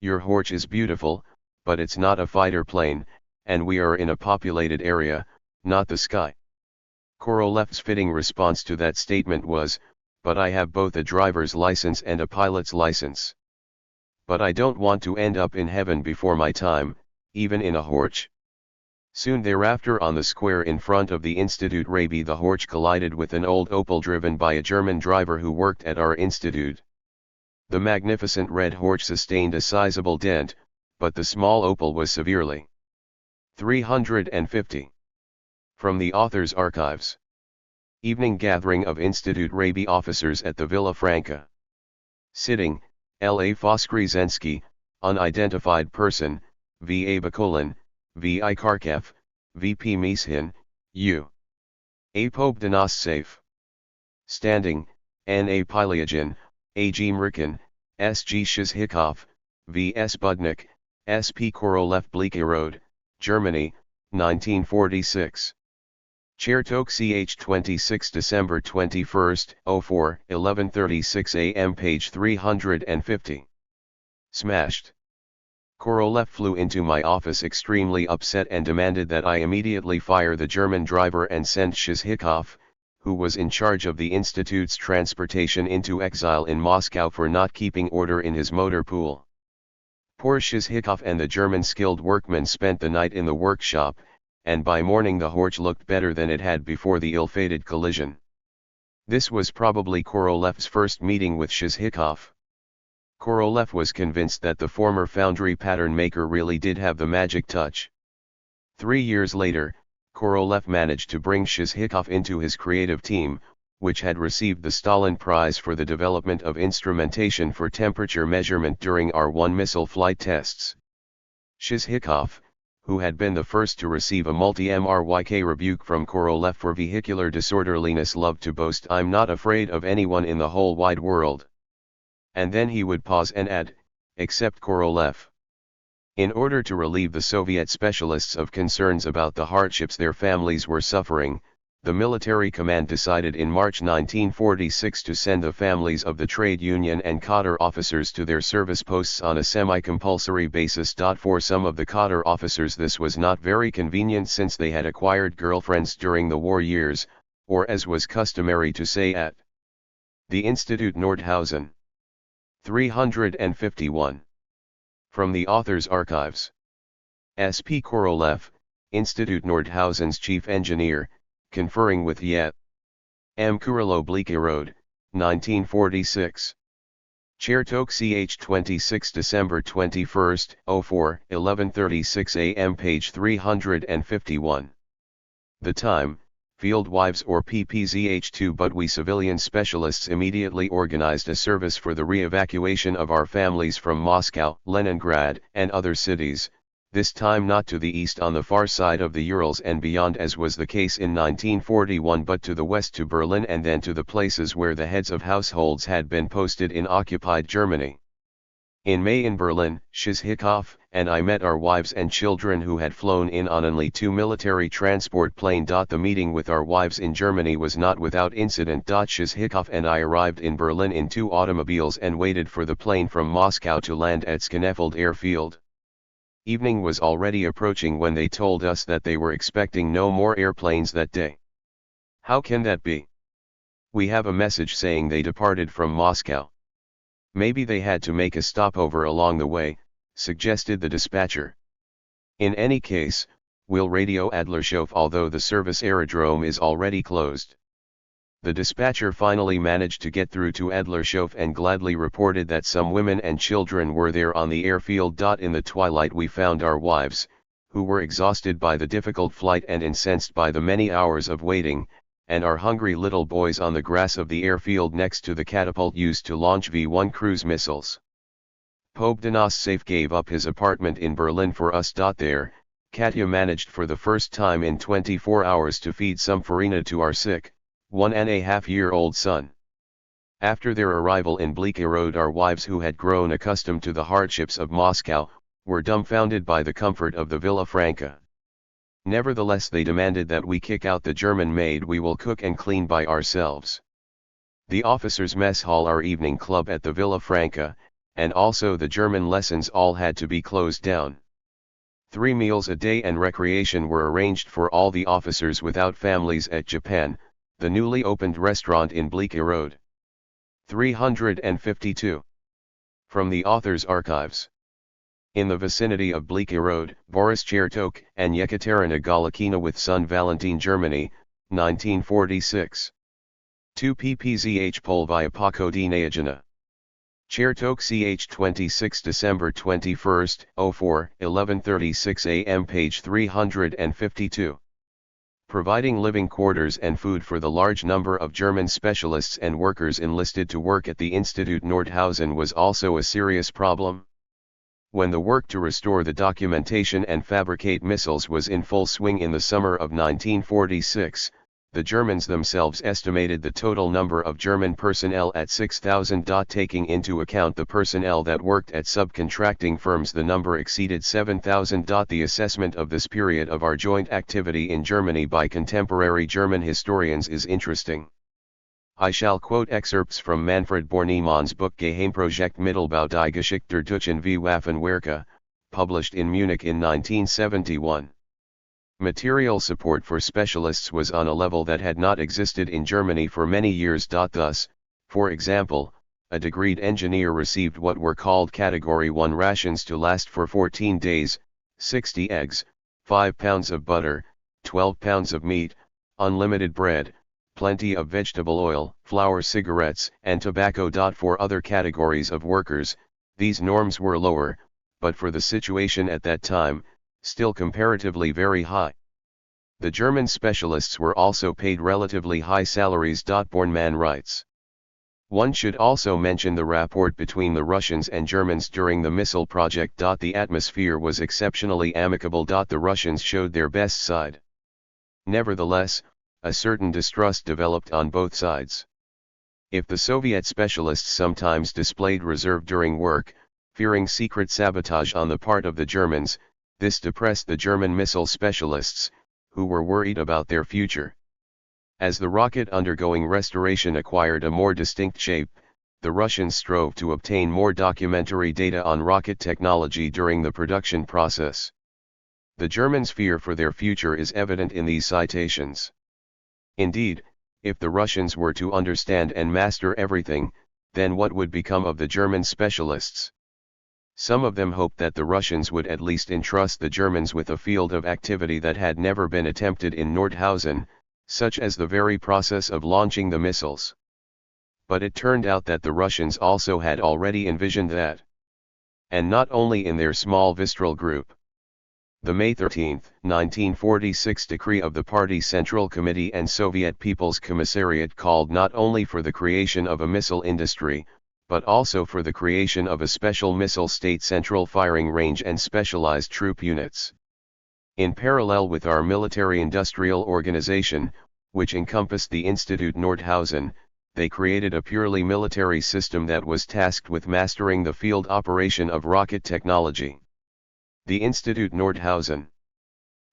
Your Horch is beautiful, but it's not a fighter plane, and we are in a populated area, not the sky. Korolev's fitting response to that statement was, but I have both a driver's license and a pilot's license. But I don't want to end up in heaven before my time, even in a Horch. Soon thereafter on the square in front of the Institute Raby the Horch collided with an old Opel driven by a German driver who worked at our institute. The magnificent red Horch sustained a sizable dent, but the small Opel was severely. 350. From the author's archives. Evening gathering of Institute Raby officers at the Villa Franca. Sitting, L.A. Foskrizensky, unidentified person, V.A. Bakulin, V.I. Kharkev, V.P. Mishin, U. A. Pobdanos Safe. Standing, N.A. Pilyagin, A.G. Mrikin, S.G. Shizhikov, V.S. Budnik, S.P. Korolev Bleaky Road, Germany, 1946. Chertok ch 26 December 21, 04, 11:36 am page 350. Smashed. Korolev flew into my office extremely upset and demanded that I immediately fire the German driver and send Shizhikov, who was in charge of the institute's transportation, into exile in Moscow for not keeping order in his motor pool. Poor Shizhikov and the German skilled workmen spent the night in the workshop, and by morning the Horch looked better than it had before the ill-fated collision. This was probably Korolev's first meeting with Shizhikov. Korolev was convinced that the former foundry pattern maker really did have the magic touch. 3 years later, Korolev managed to bring Shizhikov into his creative team, which had received the Stalin Prize for the development of instrumentation for temperature measurement during R-1 missile flight tests. Shizhikov, who had been the first to receive a multi-MRYK rebuke from Korolev for vehicular disorderliness, loved to boast, "I'm not afraid of anyone in the whole wide world." And then he would pause and add, "except Korolev." In order to relieve the Soviet specialists of concerns about the hardships their families were suffering, the military command decided in March 1946 to send the families of the trade union and cadre officers to their service posts on a semi-compulsory basis. For some of the cadre officers this was not very convenient since they had acquired girlfriends during the war years, or as was customary to say at the Institute Nordhausen. 351. From the author's archives. S.P. Korolev, Institute Nordhausen's chief engineer, conferring with Yet. M. Kurilo Bleaky Road, 1946. Chertok ch 26 December 21, 04, 11:36 am page 351. The time, Field Wives or PPZH2. But we civilian specialists immediately organized a service for the re-evacuation of our families from Moscow, Leningrad, and other cities, this time not to the east on the far side of the Urals and beyond as was the case in 1941 but to the west to Berlin and then to the places where the heads of households had been posted in occupied Germany. In May in Berlin, Schizhikoff and I met our wives and children who had flown in on only 2 military transport plane. The meeting with our wives in Germany was not without incident. Schizhikoff and I arrived in Berlin in 2 automobiles and waited for the plane from Moscow to land at Schnefeld airfield. Evening was already approaching when they told us that they were expecting no more airplanes that day. How can that be? We have a message saying they departed from Moscow. Maybe they had to make a stopover along the way, suggested the dispatcher. In any case, we'll radio Adlershof although the service aerodrome is already closed. The dispatcher finally managed to get through to Adlershof and gladly reported that some women and children were there on the airfield. In the twilight we found our wives, who were exhausted by the difficult flight and incensed by the many hours of waiting, and our hungry little boys on the grass of the airfield next to the catapult used to launch V-1 cruise missiles. Pobdanos Safe gave up his apartment in Berlin for us. There, Katya managed for the first time in 24 hours to feed some farina to our sick, 1.5-year-old son. After their arrival in Blecherode, our wives, who had grown accustomed to the hardships of Moscow, were dumbfounded by the comfort of the Villa Franca. Nevertheless, they demanded that we kick out the German maid. We will cook and clean by ourselves. The officers' mess hall, our evening club at the Villa Franca, and also the German lessons all had to be closed down. 3 meals a day and recreation were arranged for all the officers without families at Japan, the newly opened restaurant in Blecherode. 352. From the author's archives. In the vicinity of Blecherode, Boris Chertok and Yekaterina Galakina with son Valentin, Germany, 1946. 2 ppzh Polvaya Pokodinayajana. Chertok ch 26 December 21, 04, 11:36 a.m. page 352. Providing living quarters and food for the large number of German specialists and workers enlisted to work at the Institute Nordhausen was also a serious problem. When the work to restore the documentation and fabricate missiles was in full swing in the summer of 1946, the Germans themselves estimated the total number of German personnel at 6,000. Taking into account the personnel that worked at subcontracting firms, the number exceeded 7,000. The assessment of this period of our joint activity in Germany by contemporary German historians is interesting. I shall quote excerpts from Manfred Borniemann's book Geheimprojekt Mittelbau die Geschichte Deutschen wie Waffenwerke, published in Munich in 1971. Material support for specialists was on a level that had not existed in Germany for many years. Thus, for example, a degreed engineer received what were called Category 1 rations to last for 14 days, 60 eggs, 5 pounds of butter, 12 pounds of meat, unlimited bread, plenty of vegetable oil, flour, cigarettes, and tobacco. For other categories of workers, these norms were lower, but for the situation at that time, still comparatively very high. The German specialists were also paid relatively high salaries. Bornmann writes. One should also mention the rapport between the Russians and Germans during the missile project. The atmosphere was exceptionally amicable. The Russians showed their best side. Nevertheless, a certain distrust developed on both sides. If the Soviet specialists sometimes displayed reserve during work, fearing secret sabotage on the part of the Germans, this depressed the German missile specialists, who were worried about their future. As the rocket undergoing restoration acquired a more distinct shape, the Russians strove to obtain more documentary data on rocket technology during the production process. The Germans' fear for their future is evident in these citations. Indeed, if the Russians were to understand and master everything, then what would become of the German specialists? Some of them hoped that the Russians would at least entrust the Germans with a field of activity that had never been attempted in Nordhausen, such as the very process of launching the missiles. But it turned out that the Russians also had already envisioned that. And not only in their small Vistral group. The May 13, 1946 decree of the Party Central Committee and Soviet People's Commissariat called not only for the creation of a missile industry, but also for the creation of a special missile state central firing range and specialized troop units. In parallel with our military-industrial organization, which encompassed the Institut Nordhausen, they created a purely military system that was tasked with mastering the field operation of rocket technology. The Institut Nordhausen.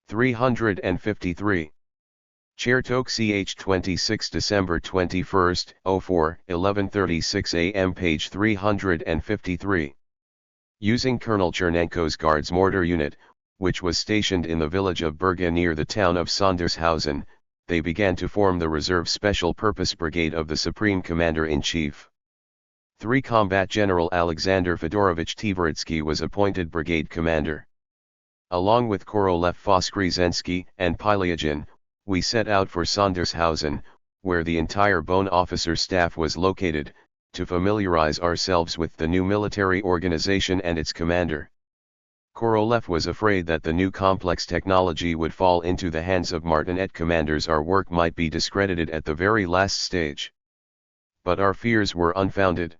353. Chertok ch 26 December 21, 04, 11:36 a.m. page 353. Using Colonel Chernenko's Guards mortar unit, which was stationed in the village of Berga near the town of Sondershausen, they began to form the Reserve Special Purpose Brigade of the Supreme Commander-in-Chief. 3. Combat General Alexander Fedorovich Tverdsky was appointed brigade commander. Along with Korolev Voskresensky and Pilyagin, we set out for Sondershausen, where the entire Bone officer staff was located, to familiarize ourselves with the new military organization and its commander. Korolev was afraid that the new complex technology would fall into the hands of martinet commanders. Our work might be discredited at the very last stage. But our fears were unfounded.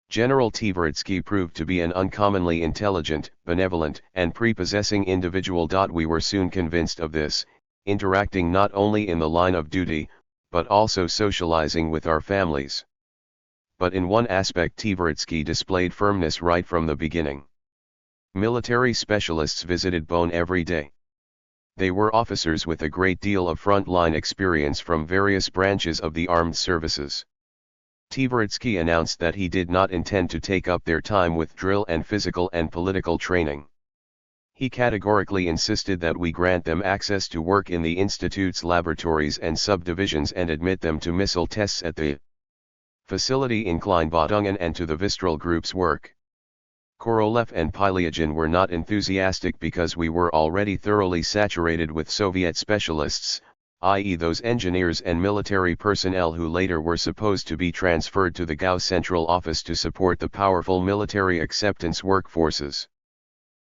General Tverdsky proved to be an uncommonly intelligent, benevolent, and prepossessing individual. We were soon convinced of this, interacting not only in the line of duty, but also socializing with our families. But in one aspect Tverdsky displayed firmness right from the beginning. Military specialists visited Bonn every day. They were officers with a great deal of front-line experience from various branches of the armed services. Tverdsky announced that he did not intend to take up their time with drill and physical and political training. He categorically insisted that we grant them access to work in the Institute's laboratories and subdivisions and admit them to missile tests at the facility in Kleinbadungen and to the Vistral Group's work. Korolev and Pilyagin were not enthusiastic because we were already thoroughly saturated with Soviet specialists, i.e. those engineers and military personnel who later were supposed to be transferred to the Gauss Central Office to support the powerful military acceptance workforces.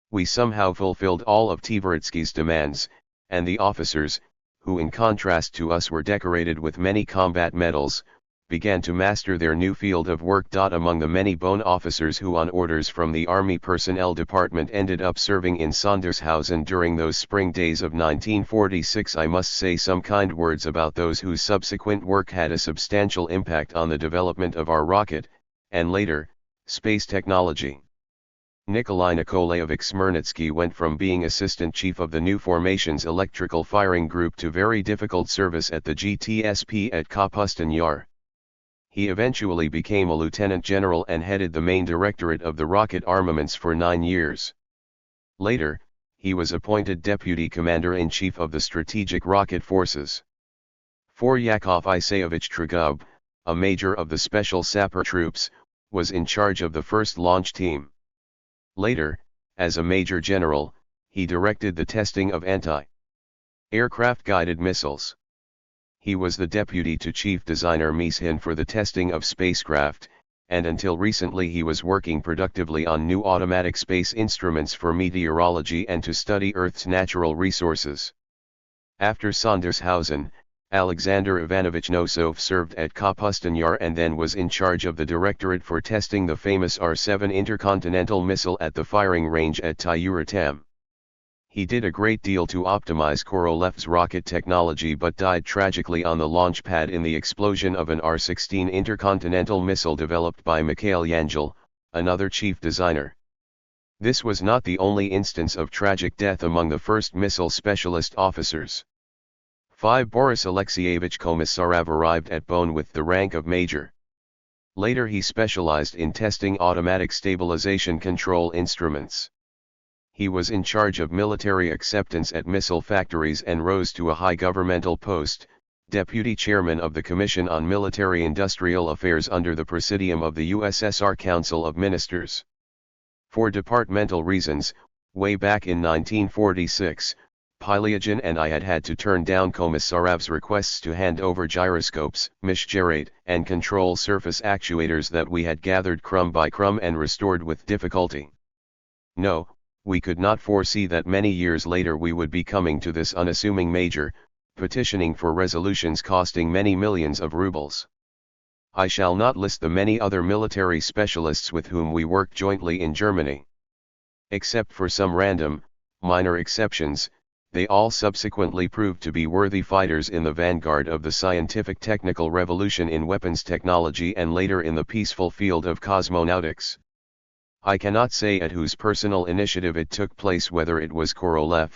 We somehow fulfilled all of Tverdsky's demands, and the officers, who in contrast to us were decorated with many combat medals, began to master their new field of work. Among the many Bone officers who on orders from the Army Personnel Department ended up serving in Sondershausen during those spring days of 1946, I must say some kind words about those whose subsequent work had a substantial impact on the development of our rocket, and later, space technology. Nikolai Nikolaevich Smernitsky went from being assistant chief of the new formation's electrical firing group to very difficult service at the GTSP at Kapustin Yar. He eventually became a lieutenant general and headed the main directorate of the rocket armaments for 9 years. Later, he was appointed deputy commander-in-chief of the strategic rocket forces. 4. Yakov Isayevich Trugub, a major of the special sapper troops, was in charge of the first launch team. Later, as a major general, he directed the testing of anti-aircraft guided missiles. He was the deputy to chief designer Mishin for the testing of spacecraft, and until recently he was working productively on new automatic space instruments for meteorology and to study Earth's natural resources. After Sondershausen, Alexander Ivanovich Nosov served at Kapustin Yar and then was in charge of the directorate for testing the famous R-7 intercontinental missile at the firing range at Tyuratam. He did a great deal to optimize Korolev's rocket technology but died tragically on the launch pad in the explosion of an R-16 intercontinental missile developed by Mikhail Yangel, another chief designer. This was not the only instance of tragic death among the first missile specialist officers. 5. Boris Alexeyevich Komissarev arrived at Bonn with the rank of major. Later he specialized in testing automatic stabilization control instruments. He was in charge of military acceptance at missile factories and rose to a high governmental post, deputy chairman of the Commission on Military Industrial Affairs under the presidium of the USSR Council of Ministers. For departmental reasons, way back in 1946, Pilyagin and I had to turn down Komissarev's requests to hand over gyroscopes, mishgerate, and control surface actuators that we had gathered crumb by crumb and restored with difficulty. No, we could not foresee that many years later we would be coming to this unassuming major, petitioning for resolutions costing many millions of rubles. I shall not list the many other military specialists with whom we worked jointly in Germany. Except for some random, minor exceptions, they all subsequently proved to be worthy fighters in the vanguard of the scientific technical revolution in weapons technology and later in the peaceful field of cosmonautics. I cannot say at whose personal initiative it took place, whether it was Korolev,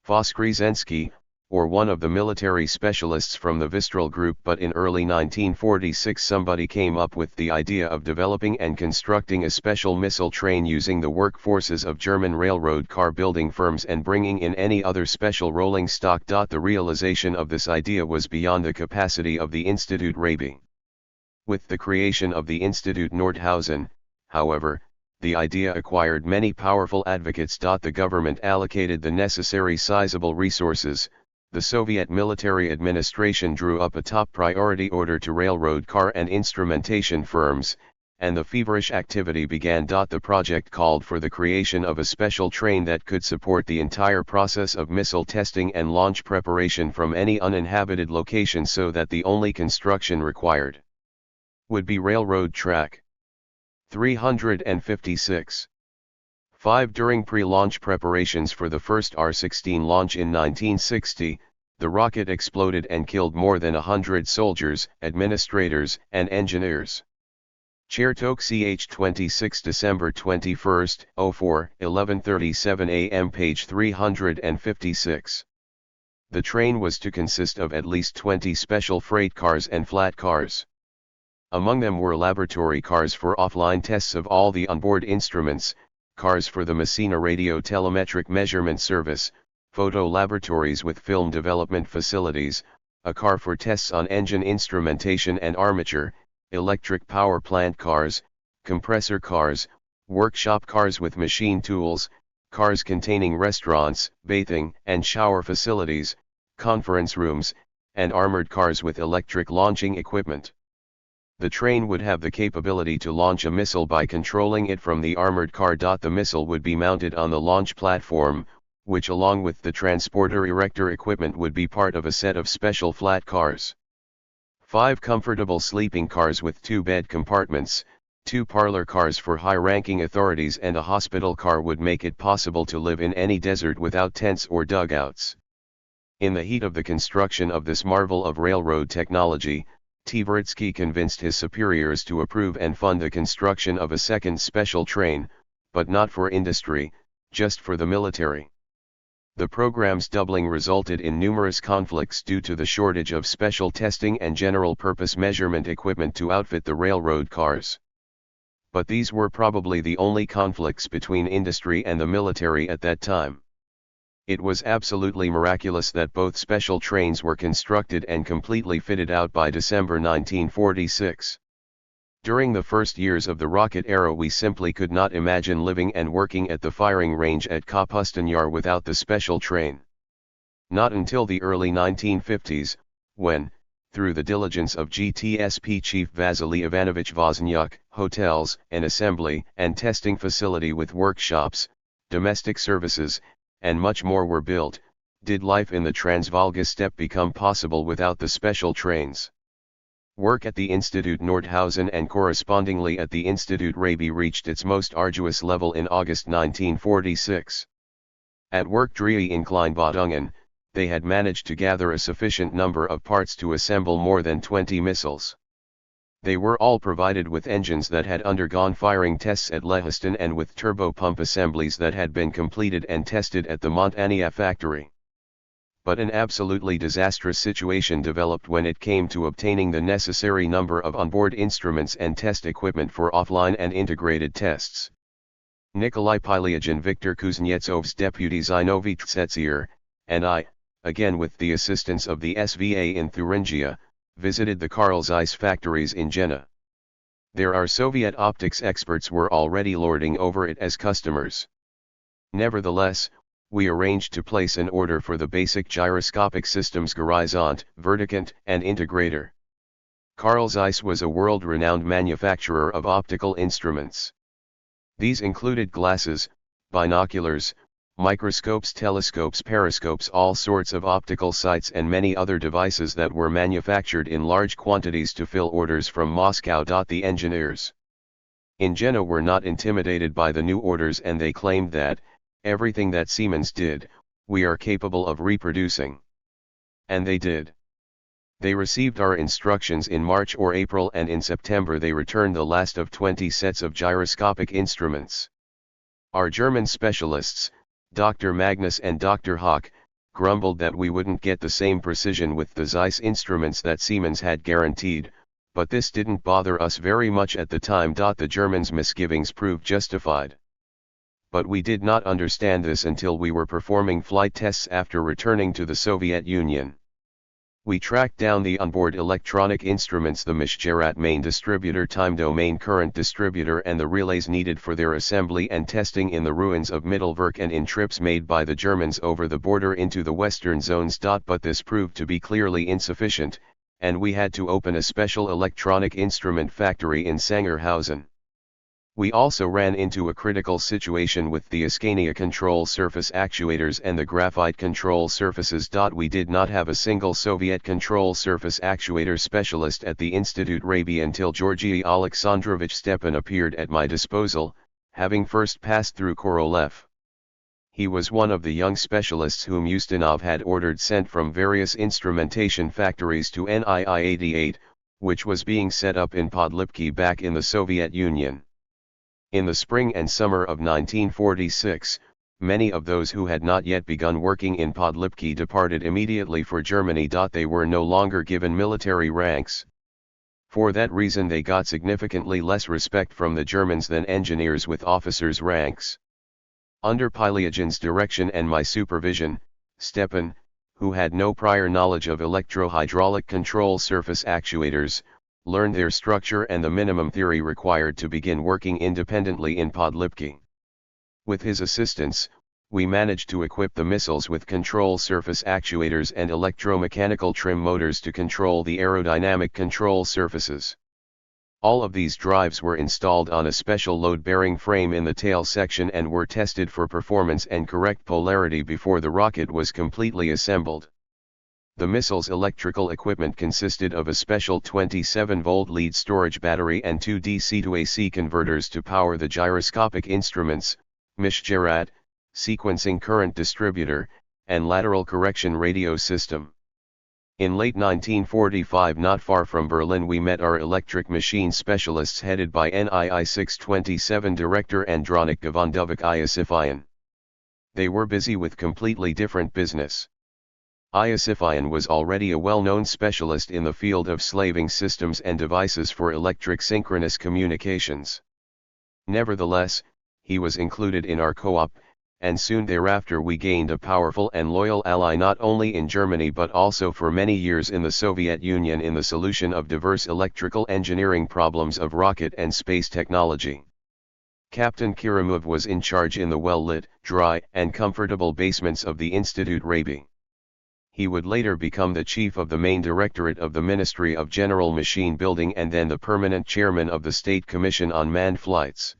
Voskresensky, or one of the military specialists from the Vistral group, but in early 1946 somebody came up with the idea of developing and constructing a special missile train using the workforces of German railroad car building firms and bringing in any other special rolling stock. The realization of this idea was beyond the capacity of the Institut Rabi. With the creation of the Institut Nordhausen, however, the idea acquired many powerful advocates. The government allocated the necessary sizable resources. The Soviet military administration drew up a top priority order to railroad car and instrumentation firms, and the feverish activity began. The project called for the creation of a special train that could support the entire process of missile testing and launch preparation from any uninhabited location, so that the only construction required would be railroad track. 356. 5. During pre-launch preparations for the first R-16 launch in 1960, the rocket exploded and killed more than 100 soldiers, administrators, and engineers. Chertok, ch. 26 December 21, 04, 11:37 a.m. page 356. The train was to consist of at least 20 special freight cars and flat cars. Among them were laboratory cars for offline tests of all the onboard instruments, cars for the Messina radio telemetric measurement service, photo laboratories with film development facilities, a car for tests on engine instrumentation and armature, electric power plant cars, compressor cars, workshop cars with machine tools, cars containing restaurants, bathing and shower facilities, conference rooms, and armored cars with electric launching equipment. The train would have the capability to launch a missile by controlling it from the armored car. The missile would be mounted on the launch platform, which along with the transporter erector equipment would be part of a set of special flat cars. 5 comfortable sleeping cars with 2 bed compartments, 2 parlor cars for high-ranking authorities, and a hospital car would make it possible to live in any desert without tents or dugouts. In the heat of the construction of this marvel of railroad technology, Tversky convinced his superiors to approve and fund the construction of a second special train, but not for industry, just for the military. The program's doubling resulted in numerous conflicts due to the shortage of special testing and general-purpose measurement equipment to outfit the railroad cars. But these were probably the only conflicts between industry and the military at that time. It was absolutely miraculous that both special trains were constructed and completely fitted out by December 1946. During the first years of the rocket era we simply could not imagine living and working at the firing range at Kapustin Yar without the special train. Not until the early 1950s, when, through the diligence of GTSP chief Vasily Ivanovich Wozniak, hotels, an assembly and testing facility with workshops, domestic services, and much more were built, did life in the Transvolga steppe become possible without the special trains. Work at the Institut Nordhausen and correspondingly at the Institut Rabi reached its most arduous level in August 1946. At Werk 3 in Kleinbadungen, they had managed to gather a sufficient number of parts to assemble more than 20 missiles. They were all provided with engines that had undergone firing tests at Lehiston and with turbopump assemblies that had been completed and tested at the Montania factory. But an absolutely disastrous situation developed when it came to obtaining the necessary number of onboard instruments and test equipment for offline and integrated tests. Nikolai Pylyagin, Viktor Kuznetsov's deputy Zinovy Tsetsier, and I, again with the assistance of the SVA in Thuringia, visited the Carl Zeiss factories in Jena. There our Soviet optics experts were already lording over it as customers. Nevertheless, we arranged to place an order for the basic gyroscopic systems Horizont, Verticant, and Integrator. Carl Zeiss was a world-renowned manufacturer of optical instruments. These included glasses, binoculars, microscopes, telescopes, periscopes, all sorts of optical sights and many other devices that were manufactured in large quantities to fill orders from Moscow. The engineers in Jena were not intimidated by the new orders, and they claimed that, everything that Siemens did, we are capable of reproducing. And they did. They received our instructions in March or April, and in September they returned the last of 20 sets of gyroscopic instruments. Our German specialists, Dr. Magnus and Dr. Hock, grumbled that we wouldn't get the same precision with the Zeiss instruments that Siemens had guaranteed, but this didn't bother us very much at the time. The Germans' misgivings proved justified. But we did not understand this until we were performing flight tests after returning to the Soviet Union. We tracked down the onboard electronic instruments, the Mishgerat main distributor, time domain current distributor, and the relays needed for their assembly and testing in the ruins of Mittelwerk and in trips made by the Germans over the border into the western zones. But this proved to be clearly insufficient, and we had to open a special electronic instrument factory in Sangerhausen. We also ran into a critical situation with the Ascania control surface actuators and the graphite control surfaces. We did not have a single Soviet control surface actuator specialist at the Institute Rabi until Georgy Alexandrovich Stepan appeared at my disposal, having first passed through Korolev. He was one of the young specialists whom Ustinov had ordered sent from various instrumentation factories to NII 88, which was being set up in Podlipki back in the Soviet Union. In the spring and summer of 1946, many of those who had not yet begun working in Podlipki departed immediately for Germany. They were no longer given military ranks. For that reason they got significantly less respect from the Germans than engineers with officers' ranks. Under Pilyagin's direction and my supervision, Stepan, who had no prior knowledge of electro-hydraulic control surface actuators, learned their structure and the minimum theory required to begin working independently in Podlipki. With his assistance, we managed to equip the missiles with control surface actuators and electromechanical trim motors to control the aerodynamic control surfaces. All of these drives were installed on a special load-bearing frame in the tail section and were tested for performance and correct polarity before the rocket was completely assembled. The missile's electrical equipment consisted of a special 27-volt lead storage battery and two DC to AC converters to power the gyroscopic instruments, Mishgerat, sequencing current distributor, and lateral correction radio system. In late 1945, not far from Berlin, we met our electric machine specialists headed by NII 627 director Andronik Gavondovic Iosifian. They were busy with completely different business. Iosifian was already a well-known specialist in the field of slaving systems and devices for electric synchronous communications. Nevertheless, he was included in our co-op, and soon thereafter we gained a powerful and loyal ally not only in Germany but also for many years in the Soviet Union in the solution of diverse electrical engineering problems of rocket and space technology. Captain Kirimov was in charge in the well-lit, dry, and comfortable basements of the Institute Rabi. He would later become the chief of the main directorate of the Ministry of General Machine Building and then the permanent chairman of the State Commission on Manned Flights.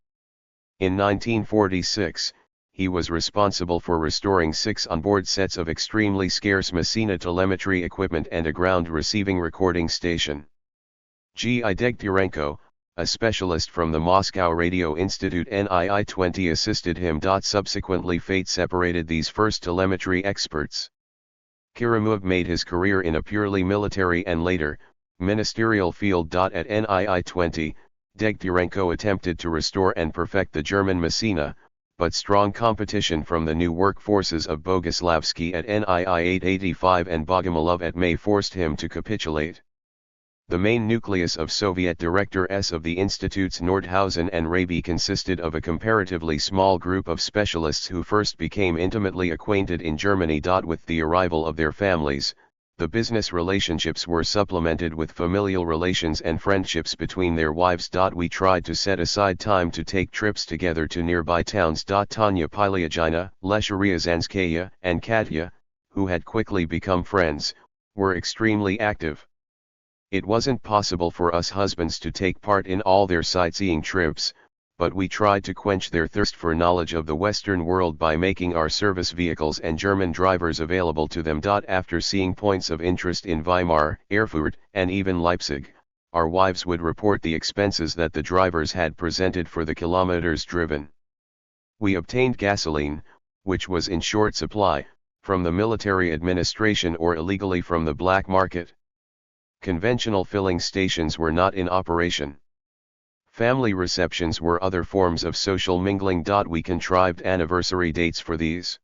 In 1946, he was responsible for restoring 6 onboard sets of extremely scarce Messina telemetry equipment and a ground receiving recording station. G. I. Degtyarenko, a specialist from the Moscow Radio Institute NII 20, assisted him. Subsequently fate separated these first telemetry experts. Kirimov made his career in a purely military and later, ministerial field. At NII 20, Degtyarenko attempted to restore and perfect the German Messina, but strong competition from the new workforces of Boguslavsky at NII 885 and Bogomolov at May forced him to capitulate. The main nucleus of Soviet Director-S of the Institutes Nordhausen and Rabi consisted of a comparatively small group of specialists who first became intimately acquainted in Germany. With the arrival of their families, the business relationships were supplemented with familial relations and friendships between their wives. We tried to set aside time to take trips together to nearby towns. Tanya Pilyagina, Lesha Ryazanskaya, and Katya, who had quickly become friends, were extremely active. It wasn't possible for us husbands to take part in all their sightseeing trips, but we tried to quench their thirst for knowledge of the Western world by making our service vehicles and German drivers available to them. After seeing points of interest in Weimar, Erfurt, and even Leipzig, our wives would report the expenses that the drivers had presented for the kilometers driven. We obtained gasoline, which was in short supply, from the military administration or illegally from the black market. Conventional filling stations were not in operation. Family receptions were other forms of social mingling. We contrived anniversary dates for these.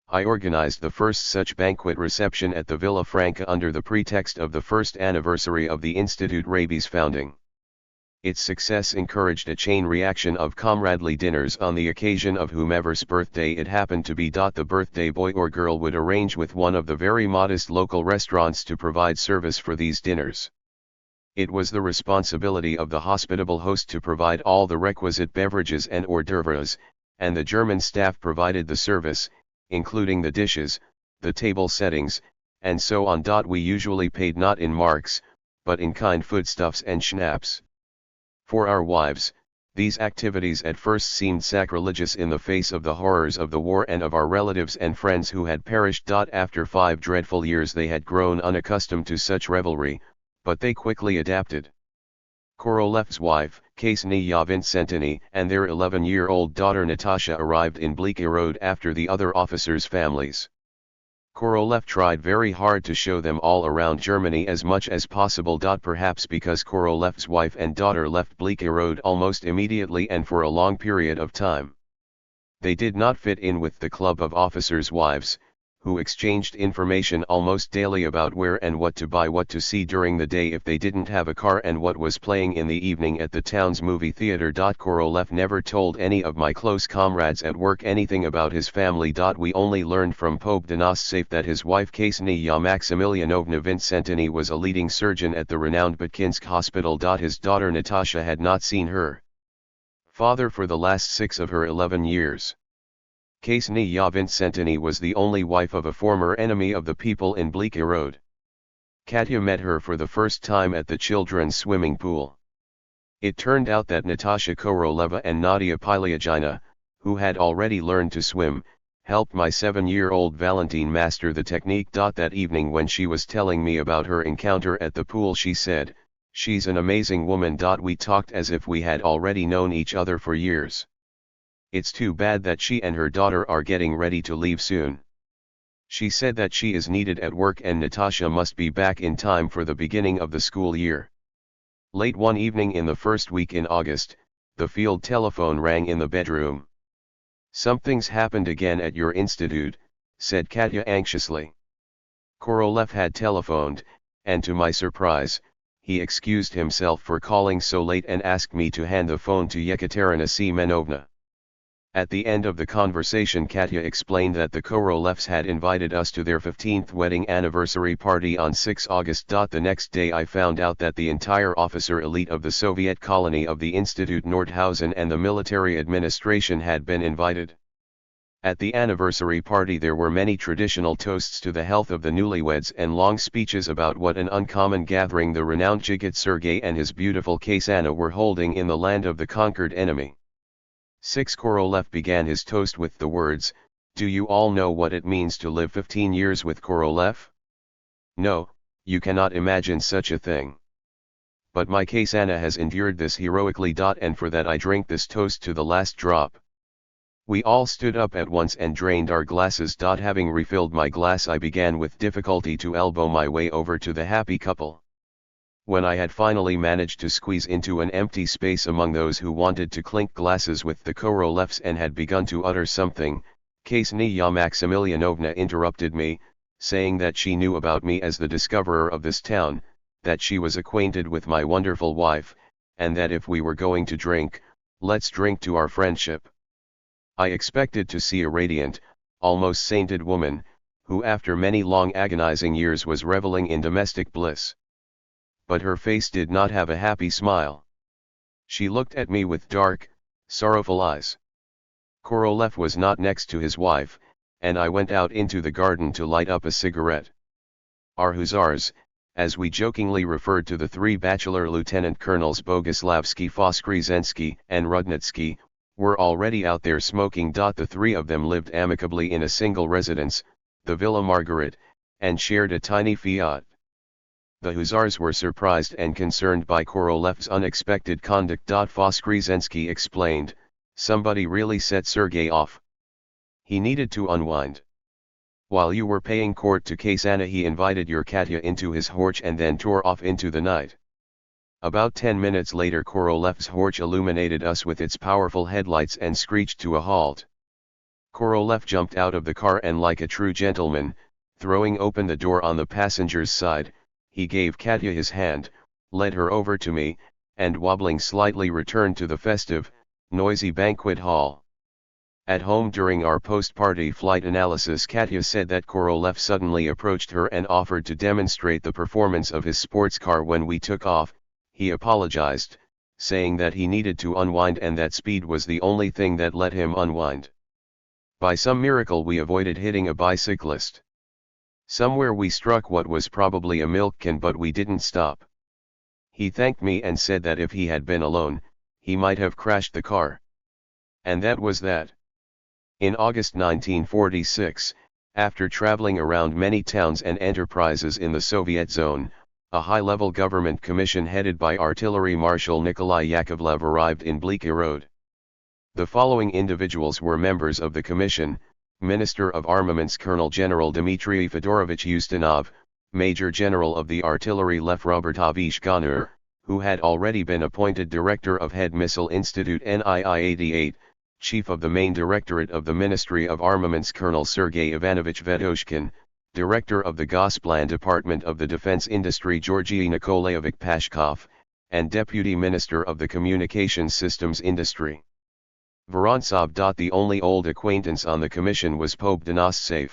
I organized the first such banquet reception at the Villa Franca under the pretext of the first anniversary of the Institute Rabi's founding. Its success encouraged a chain reaction of comradely dinners on the occasion of whomever's birthday it happened to be. The birthday boy or girl would arrange with one of the very modest local restaurants to provide service for these dinners. It was the responsibility of the hospitable host to provide all the requisite beverages and hors d'oeuvres, and the German staff provided the service, including the dishes, the table settings, and so on. We usually paid not in marks, but in kind foodstuffs and schnapps. For our wives, these activities at first seemed sacrilegious in the face of the horrors of the war and of our relatives and friends who had perished. After 5 dreadful years they had grown unaccustomed to such revelry, but they quickly adapted. Korolev's wife, Ksenia Vincentini, and their 11-year-old daughter Natasha arrived in Bleaky Road after the other officers' families. Korolev tried very hard to show them all around Germany as much as possible. Perhaps because Korolev's wife and daughter left Bleaky Road almost immediately and for a long period of time. They did not fit in with the club of officers' wives, who exchanged information almost daily about where and what to buy, what to see during the day if they didn't have a car, and what was playing in the evening at the town's movie theater. Korolev never told any of my close comrades at work anything about his family. We only learned from Pope Denossafe that his wife Ksenia Maximilianovna Vincentini was a leading surgeon at the renowned Butkinsk hospital. His daughter Natasha had not seen her father for the last 6 of her 11 years. Ksenia Vincentini was the only wife of a former enemy of the people in Bleaky Road. Katya met her for the first time at the children's swimming pool. It turned out that Natasha Koroleva and Nadia Pilyagina, who had already learned to swim, helped my 7-year-old Valentine master the technique. That evening when she was telling me about her encounter at the pool she said, "She's an amazing woman." We talked as if we had already known each other for years. It's too bad that she and her daughter are getting ready to leave soon. She said that she is needed at work and Natasha must be back in time for the beginning of the school year. Late one evening in the first week in August, the field telephone rang in the bedroom. "Something's happened again at your institute," said Katya anxiously. Korolev had telephoned, and to my surprise, he excused himself for calling so late and asked me to hand the phone to Yekaterina Semenovna. At the end of the conversation Katya explained that the Korolevs had invited us to their 15th wedding anniversary party on 6 August. The next day I found out that the entire officer elite of the Soviet colony of the Institute Nordhausen and the military administration had been invited. At the anniversary party there were many traditional toasts to the health of the newlyweds and long speeches about what an uncommon gathering the renowned Jigit Sergei and his beautiful Kaysana were holding in the land of the conquered enemy. 6 Korolev began his toast with the words, "Do you all know what it means to live 15 years with Korolev? No, you cannot imagine such a thing. But my Kaysana has endured this heroically. And for that I drink this toast to the last drop." We all stood up at once and drained our glasses. Having refilled my glass I began with difficulty to elbow my way over to the happy couple. When I had finally managed to squeeze into an empty space among those who wanted to clink glasses with the Korolevs and had begun to utter something, Ksenia Maximilianovna interrupted me, saying that she knew about me as the discoverer of this town, that she was acquainted with my wonderful wife, and that if we were going to drink, let's drink to our friendship. I expected to see a radiant, almost sainted woman, who after many long agonizing years was reveling in domestic bliss. But her face did not have a happy smile. She looked at me with dark, sorrowful eyes. Korolev was not next to his wife, and I went out into the garden to light up a cigarette. Our hussars, as we jokingly referred to the three bachelor lieutenant colonels Boguslavsky, Voskresensky, and Rudnitsky, were already out there smoking. The three of them lived amicably in a single residence, the Villa Margaret, and shared a tiny Fiat. The hussars were surprised and concerned by Korolev's unexpected conduct. Voskresensky explained, "Somebody really set Sergei off. He needed to unwind. While you were paying court to Kasana, he invited your Katya into his horch and then tore off into the night." About 10 minutes later, Korolev's horch illuminated us with its powerful headlights and screeched to a halt. Korolev jumped out of the car and, like a true gentleman, throwing open the door on the passenger's side, he gave Katya his hand, led her over to me, and wobbling slightly returned to the festive, noisy banquet hall. At home during our post-party flight analysis, Katya said that Korolev suddenly approached her and offered to demonstrate the performance of his sports car. When we took off, he apologized, saying that he needed to unwind and that speed was the only thing that let him unwind. By some miracle we avoided hitting a bicyclist. Somewhere we struck what was probably a milk can, but we didn't stop. He thanked me and said that if he had been alone, he might have crashed the car. And that was that. In August 1946, after traveling around many towns and enterprises in the Soviet zone, a high-level government commission headed by Artillery Marshal Nikolai Yakovlev arrived in Bleakirod. The following individuals were members of the commission: Minister of Armaments Colonel General Dmitry Fedorovich Ustinov, Major General of the Artillery Lev Robertovich Gonner, who had already been appointed Director of Head Missile Institute NII-88, Chief of the Main Directorate of the Ministry of Armaments Colonel Sergei Ivanovich Vedoshkin, Director of the Gosplan Department of the Defense Industry Georgy Nikolaevich Pashkov, and Deputy Minister of the Communications Systems Industry. Vorontsov. The only old acquaintance on the commission was Pobedonostsev.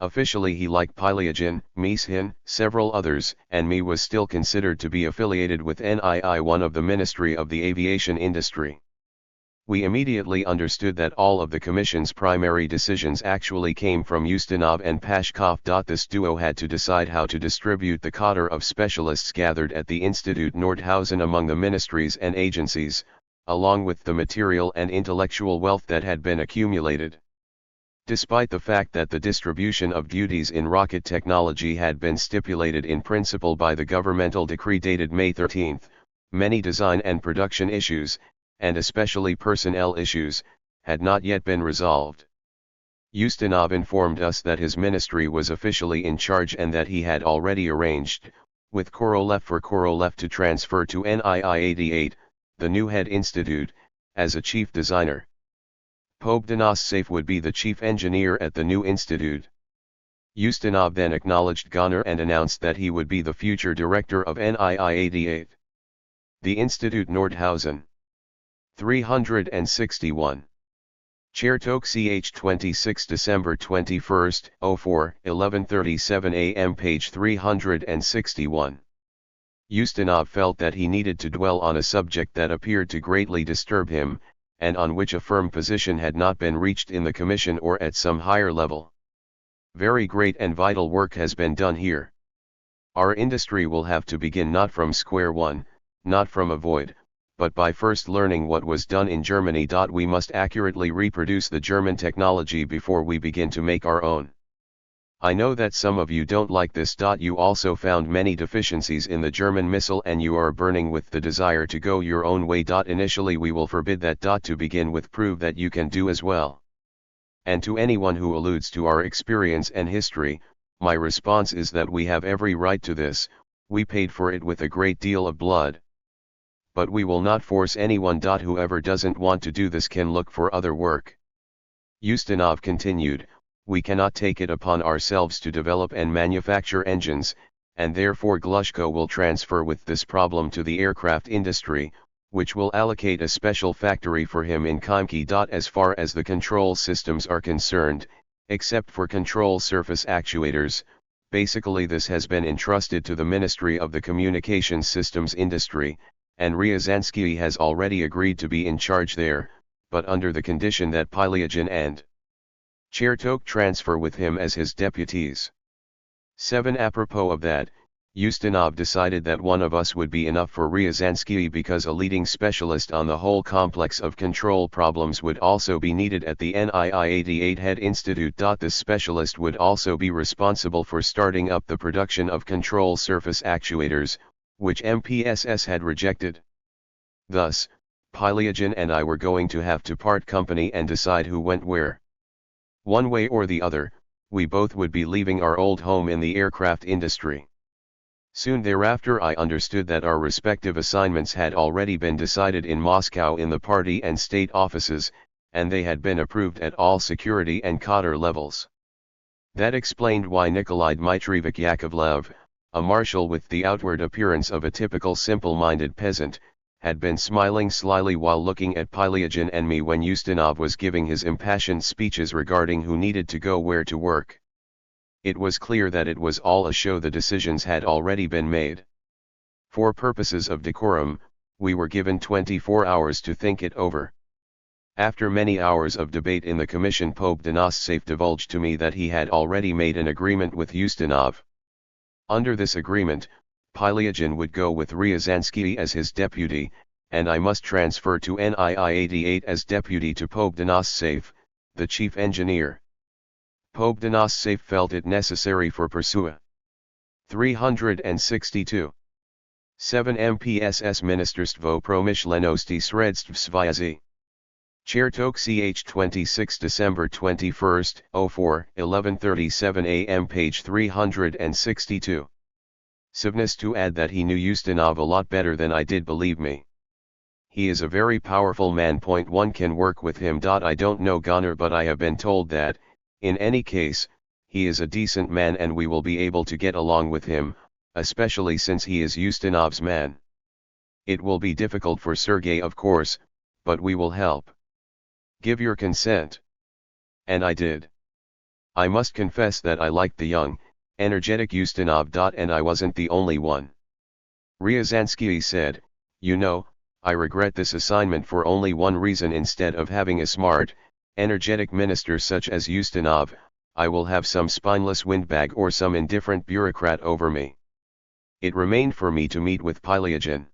Officially he, like Pylyagin, Mishin, several others, and me, was still considered to be affiliated with NII-1 of the Ministry of the Aviation Industry. We immediately understood that all of the Commission's primary decisions actually came from Ustinov and Pashkov. This duo had to decide how to distribute the cadre of specialists gathered at the Institute Nordhausen among the ministries and agencies, along with the material and intellectual wealth that had been accumulated. Despite the fact that the distribution of duties in rocket technology had been stipulated in principle by the governmental decree dated May 13, many design and production issues, and especially personnel issues, had not yet been resolved. Ustinov informed us that his ministry was officially in charge and that he had already arranged, with Korolev, for Korolev to transfer to NII-88, the new head institute, as a chief designer. Pobedonostsev would be the chief engineer at the new institute. Ustinov then acknowledged Gonner and announced that he would be the future director of NII-88. The Institute Nordhausen. 361. Chertok, Ch. 26 December 21, 04, 11:37 a.m. Page 361. Ustinov felt that he needed to dwell on a subject that appeared to greatly disturb him, and on which a firm position had not been reached in the commission or at some higher level. Very great and vital work has been done here. Our industry will have to begin not from square one, not from a void, but by first learning what was done in Germany. We must accurately reproduce the German technology before we begin to make our own. I know that some of you don't like this. You also found many deficiencies in the German missile and you are burning with the desire to go your own way. Initially we will forbid that. To begin with, prove that you can do as well. And to anyone who alludes to our experience and history, my response is that we have every right to this, we paid for it with a great deal of blood. But we will not force anyone. Whoever doesn't want to do this can look for other work. Ustinov continued, we cannot take it upon ourselves to develop and manufacture engines, and therefore Glushko will transfer with this problem to the aircraft industry, which will allocate a special factory for him in Khimki. As far as the control systems are concerned, except for control surface actuators, basically this has been entrusted to the Ministry of the Communications Systems Industry, and Ryazansky has already agreed to be in charge there, but under the condition that Pylyagin and Chertok transfer with him as his deputies. 7. Apropos of that, Ustinov decided that one of us would be enough for Ryazansky because a leading specialist on the whole complex of control problems would also be needed at the NII-88 Head Institute. This specialist would also be responsible for starting up the production of control surface actuators, which MPSS had rejected. Thus, Pylyagin and I were going to have to part company and decide who went where. One way or the other, we both would be leaving our old home in the aircraft industry. Soon thereafter I understood that our respective assignments had already been decided in Moscow in the party and state offices, and they had been approved at all security and cadre levels. That explained why Nikolai Dmitrievich Yakovlev, a marshal with the outward appearance of a typical simple-minded peasant, had been smiling slyly while looking at Pylyagin and me when Ustinov was giving his impassioned speeches regarding who needed to go where to work. It was clear that it was all a show. The decisions had already been made. For purposes of decorum, we were given 24 hours to think it over. After many hours of debate in the commission, Pope Denossev divulged to me that he had already made an agreement with Ustinov. Under this agreement, Pylyagin would go with Ryazansky as his deputy, and I must transfer to NII-88 as deputy to Pope Denossev, the chief engineer. Pope Denossev felt it necessary for Pursuit. 362. 7 MPSS Ministerstvo promyshlenosti sredstv Chertok ch 26 December 21, 04, 11:37 a.m. page 362. Sivness to add that he knew Ustinov a lot better than I did, believe me. He is a very powerful man. One can work with him. I don't know Gunnar, but I have been told that, in any case, he is a decent man and we will be able to get along with him, especially since he is Ustinov's man. It will be difficult for Sergei, of course, but we will help. Give your consent. And I did. I must confess that I liked the young, energetic Ustinov. And I wasn't the only one. Ryazansky said, "You know, I regret this assignment for only one reason. Instead of having a smart, energetic minister such as Ustinov, I will have some spineless windbag or some indifferent bureaucrat over me." It remained for me to meet with Pylyagin.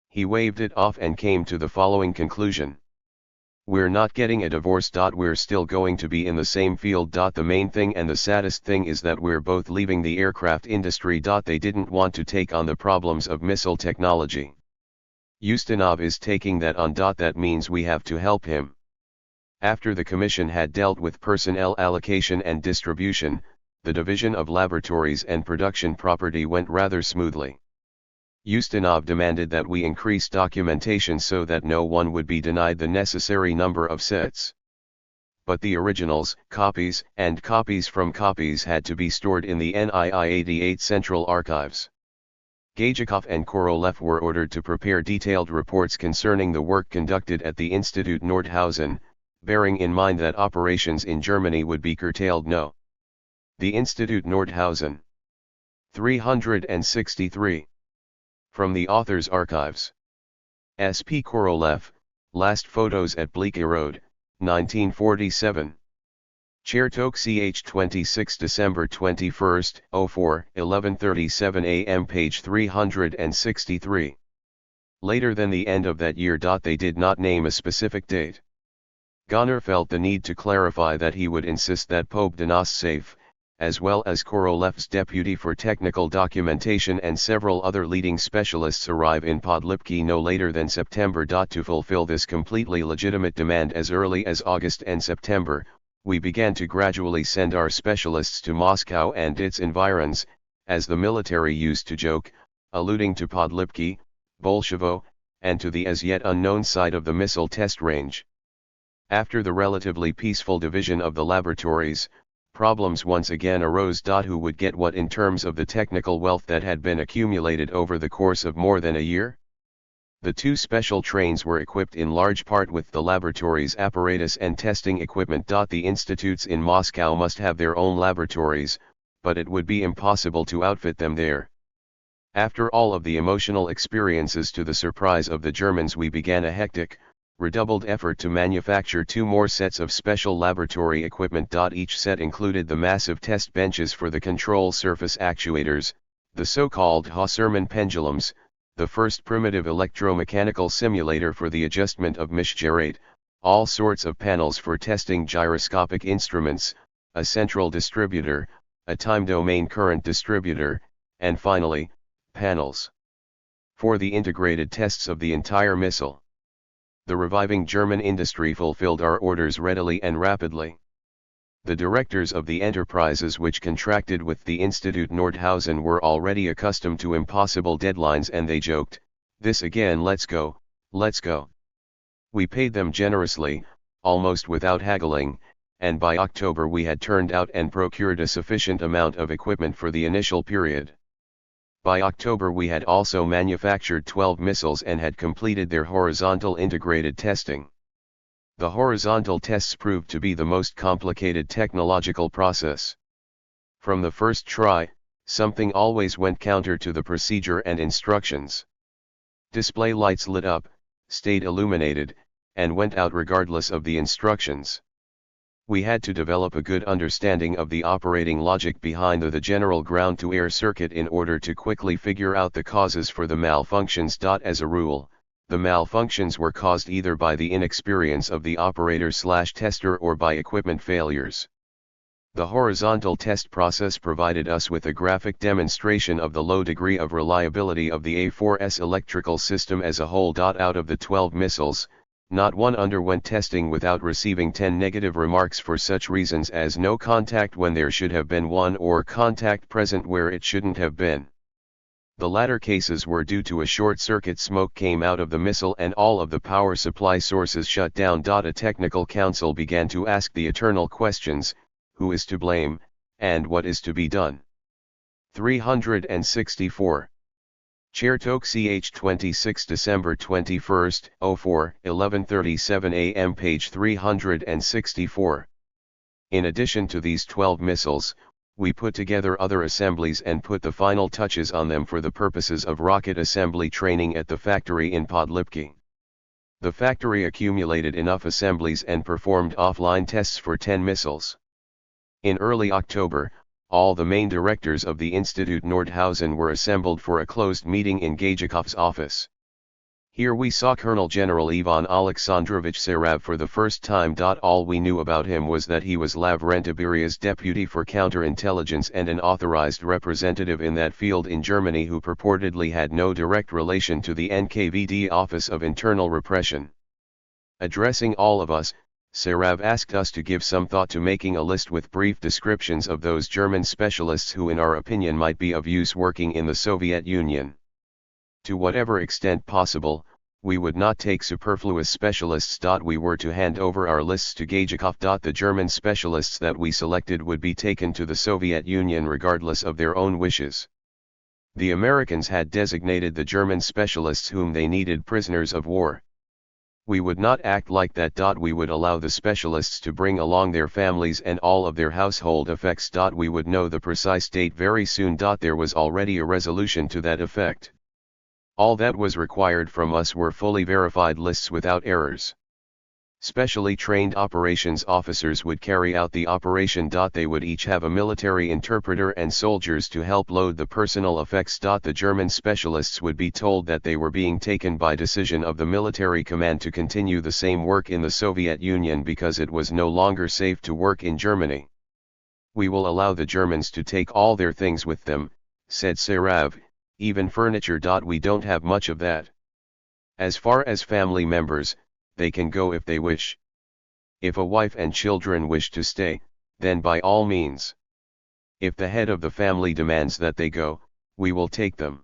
He waved it off and came to the following conclusion. We're not getting a divorce. We're still going to be in the same field. The main thing and the saddest thing is that we're both leaving the aircraft industry. They didn't want to take on the problems of missile technology. Ustinov is taking that on. That means we have to help him. After the commission had dealt with personnel allocation and distribution, the division of laboratories and production property went rather smoothly. Ustinov demanded that we increase documentation so that no one would be denied the necessary number of sets. But the originals, copies, and copies from copies had to be stored in the NII-88 Central Archives. Gajikov and Korolev were ordered to prepare detailed reports concerning the work conducted at the Institute Nordhausen, bearing in mind that operations in Germany would be curtailed. No. The Institute Nordhausen. 363. From the author's archives. S.P. Korolev, Last Photos at Bleaky Road, 1947. Chertok ch 26 December 21, 04, 11:37 a.m. page 363. Later than the end of that year. They did not name a specific date. Gunnar felt the need to clarify that he would insist that Pope Denossev, as well as Korolev's deputy for technical documentation and several other leading specialists, arrive in Podlipki no later than September. To fulfill this completely legitimate demand as early as August and September, we began to gradually send our specialists to Moscow and its environs, as the military used to joke, alluding to Podlipki, Bolshevo, and to the as yet unknown site of the missile test range. After the relatively peaceful division of the laboratories, problems once again arose. Who would get what in terms of the technical wealth that had been accumulated over the course of more than a year? The two special trains were equipped in large part with the laboratory's apparatus and testing equipment. The institutes in Moscow must have their own laboratories, but it would be impossible to outfit them there. After all of the emotional experiences, to the surprise of the Germans, we began a hectic, redoubled effort to manufacture 2 more sets of special laboratory equipment. Each set included the massive test benches for the control surface actuators, The so-called Hausermann pendulums, the first primitive electromechanical simulator for the adjustment of Mischgerät, all sorts of panels for testing gyroscopic instruments, a central distributor, a time domain current distributor, and finally, panels for the integrated tests of the entire missile. The reviving German industry fulfilled our orders readily and rapidly. The directors of the enterprises which contracted with the Institut Nordhausen were already accustomed to impossible deadlines, and they joked, "This again, let's go, let's go." We paid them generously, almost without haggling, and by October we had turned out and procured a sufficient amount of equipment for the initial period. By October we had also manufactured 12 missiles and had completed their horizontal integrated testing. The horizontal tests proved to be the most complicated technological process. From the first try, something always went counter to the procedure and instructions. Display lights lit up, stayed illuminated, and went out regardless of the instructions. We had to develop a good understanding of the operating logic behind the general ground-to-air circuit in order to quickly figure out the causes for the malfunctions. As a rule, the malfunctions were caused either by the inexperience of the operator/tester or by equipment failures. The horizontal test process provided us with a graphic demonstration of the low degree of reliability of the A4S electrical system as a whole. Out of the 12 missiles, not one underwent testing without receiving 10 negative remarks for such reasons as no contact when there should have been one or contact present where it shouldn't have been. The latter cases were due to a short circuit. Smoke came out of the missile and all of the power supply sources shut down. A technical council began to ask the eternal questions: who is to blame, and what is to be done? 364. Chertok, ch. 26 December 21, 04, 11:37 a.m. page 364. In addition to these 12 missiles, we put together other assemblies and put the final touches on them for the purposes of rocket assembly training at the factory in Podlipki. The factory accumulated enough assemblies and performed offline tests for 10 missiles. In early October, all the main directors of the Institut Nordhausen were assembled for a closed meeting in Gajikov's office. Here we saw Colonel General Ivan Alexandrovich Sarav for the first time. All we knew about him was that he was Lavrenti Beria's deputy for counterintelligence and an authorized representative in that field in Germany who purportedly had no direct relation to the NKVD Office of Internal Repression. Addressing all of us, Sarav asked us to give some thought to making a list with brief descriptions of those German specialists who in our opinion might be of use working in the Soviet Union. To whatever extent possible, we would not take superfluous specialists. We were to hand over our lists to Gajikov. The German specialists that we selected would be taken to the Soviet Union regardless of their own wishes. The Americans had designated the German specialists whom they needed prisoners of war. We would not act like that. We would allow the specialists to bring along their families and all of their household effects. We would know the precise date very soon. There was already a resolution to that effect. All that was required from us were fully verified lists without errors. Specially trained operations officers would carry out the operation. They would each have a military interpreter and soldiers to help load the personal effects. The German specialists would be told that they were being taken by decision of the military command to continue the same work in the Soviet Union because it was no longer safe to work in Germany. We will allow the Germans to take all their things with them, said Sarav, even furniture. We don't have much of that. As far as family members, they can go if they wish. If a wife and children wish to stay, then by all means. If the head of the family demands that they go, we will take them.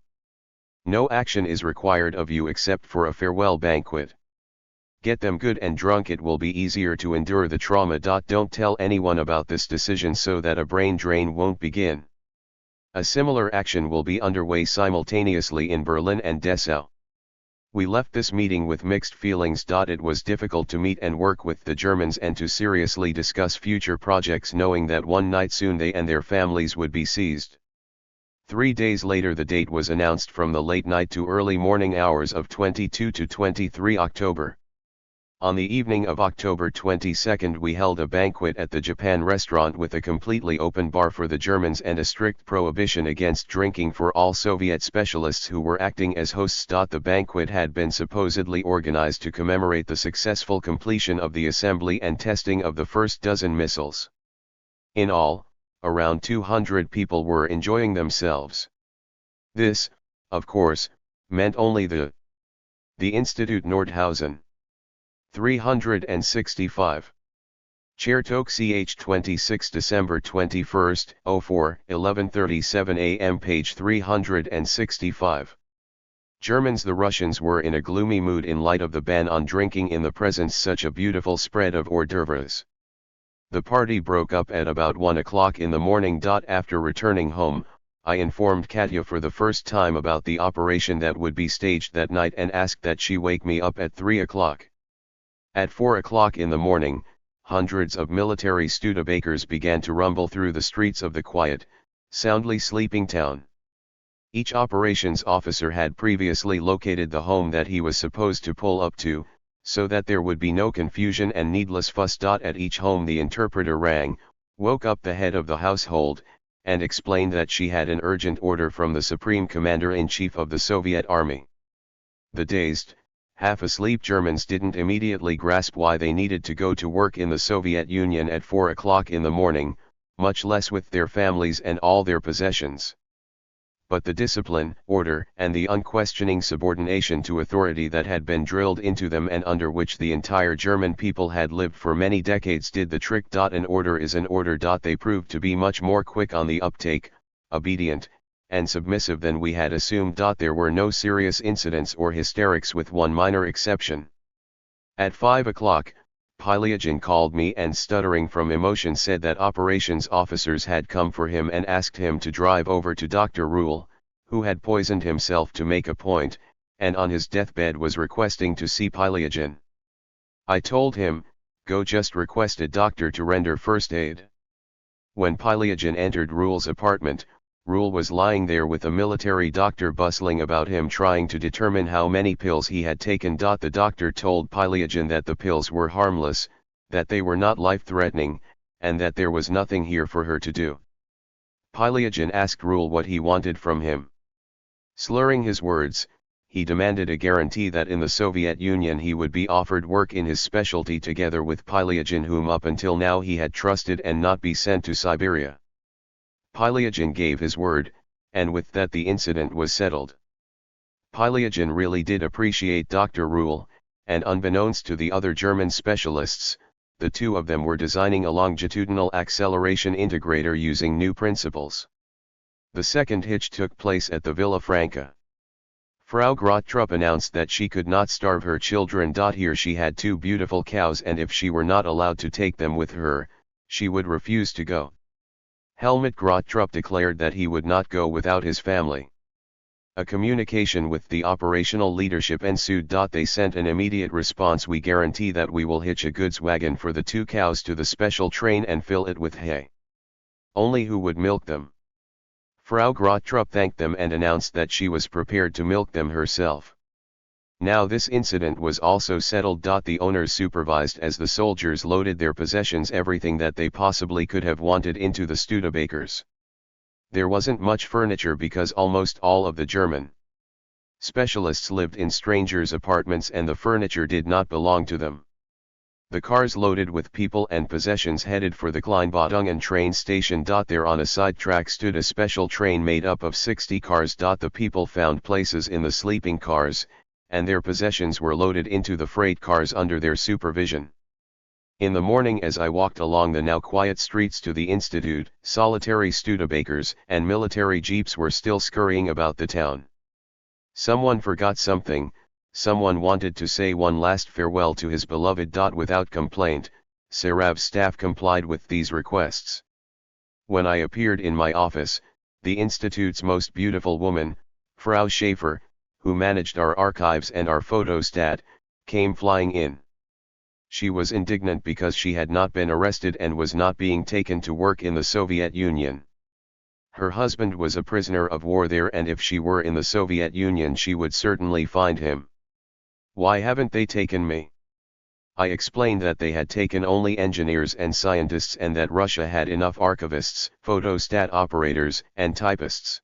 No action is required of you except for a farewell banquet. Get them good and drunk, it will be easier to endure the trauma. Don't tell anyone about this decision so that a brain drain won't begin. A similar action will be underway simultaneously in Berlin and Dessau. We left this meeting with mixed feelings. It was difficult to meet and work with the Germans and to seriously discuss future projects knowing that one night soon they and their families would be seized. 3 days later the date was announced from the late night to early morning hours of 22 to 23 October. On the evening of October 22 we held a banquet at the Japan restaurant with a completely open bar for the Germans and a strict prohibition against drinking for all Soviet specialists who were acting as hosts. The banquet had been supposedly organized to commemorate the successful completion of the assembly and testing of the first dozen missiles. In all, around 200 people were enjoying themselves. This, of course, meant only the Institute Nordhausen. 365. Chertok ch 26 December 21, 04, 11:37 a.m. page 365. Germans. The Russians were in a gloomy mood in light of the ban on drinking in the presence such a beautiful spread of hors d'oeuvres. The party broke up at about 1 o'clock in the morning. After returning home, I informed Katya for the first time about the operation that would be staged that night and asked that she wake me up at 3 o'clock. At 4 o'clock in the morning, hundreds of military Studebakers began to rumble through the streets of the quiet, soundly sleeping town. Each operations officer had previously located the home that he was supposed to pull up to, so that there would be no confusion and needless fuss. At each home the interpreter rang, woke up the head of the household, and explained that she had an urgent order from the Supreme Commander-in-Chief of the Soviet Army. The dazed, half-asleep Germans didn't immediately grasp why they needed to go to work in the Soviet Union at 4 o'clock in the morning, much less with their families and all their possessions. But the discipline, order, and the unquestioning subordination to authority that had been drilled into them and under which the entire German people had lived for many decades did the trick. An order is an order. They proved to be much more quick on the uptake, obedient, and submissive than we had assumed. There were no serious incidents or hysterics with one minor exception. At 5 o'clock, Pylyagin called me and stuttering from emotion said that operations officers had come for him and asked him to drive over to Dr. Rule, who had poisoned himself to make a point, and on his deathbed was requesting to see Pylyagin. I told him, go, just request a doctor to render first aid. When Pylyagin entered Rule's apartment, Rule was lying there with a military doctor bustling about him trying to determine how many pills he had taken. The doctor told Pylyagin that the pills were harmless, that they were not life-threatening, and that there was nothing here for her to do. Pylyagin asked Rule what he wanted from him. Slurring his words, he demanded a guarantee that in the Soviet Union he would be offered work in his specialty together with Pylyagin, whom up until now he had trusted, and not be sent to Siberia. Pylyagin gave his word, and with that the incident was settled. Pylyagin really did appreciate Dr. Rule, and unbeknownst to the other German specialists, the two of them were designing a longitudinal acceleration integrator using new principles. The second hitch took place at the Villa Franca. Frau Grottrup announced that she could not starve her children. Here she had two beautiful cows, and if she were not allowed to take them with her, she would refuse to go. Helmut Grottrup declared that he would not go without his family. A communication with the operational leadership ensued. They sent an immediate response: we guarantee that we will hitch a goods wagon for the two cows to the special train and fill it with hay. Only who would milk them? Frau Grottrup thanked them and announced that she was prepared to milk them herself. Now this incident was also settled. The owners supervised as the soldiers loaded their possessions, everything that they possibly could have wanted, into the Studebakers. There wasn't much furniture because almost all of the German specialists lived in strangers' apartments and the furniture did not belong to them. The cars loaded with people and possessions headed for the Kleinbadungen train station. There on a side track stood a special train made up of 60 cars. The people found places in the sleeping cars, and their possessions were loaded into the freight cars under their supervision. In the morning, as I walked along the now quiet streets to the Institute, solitary Studebakers and military jeeps were still scurrying about the town. Someone forgot something. Someone wanted to say one last farewell to his beloved. Without complaint, Sarav's staff complied with these requests. When I appeared in my office, the Institute's most beautiful woman, Frau Schaefer, who managed our archives and our photostat, came flying in. She was indignant because she had not been arrested and was not being taken to work in the Soviet Union. Her husband was a prisoner of war there, and if she were in the Soviet Union she would certainly find him. Why haven't they taken me? I explained that they had taken only engineers and scientists and that Russia had enough archivists, photostat operators, and typists.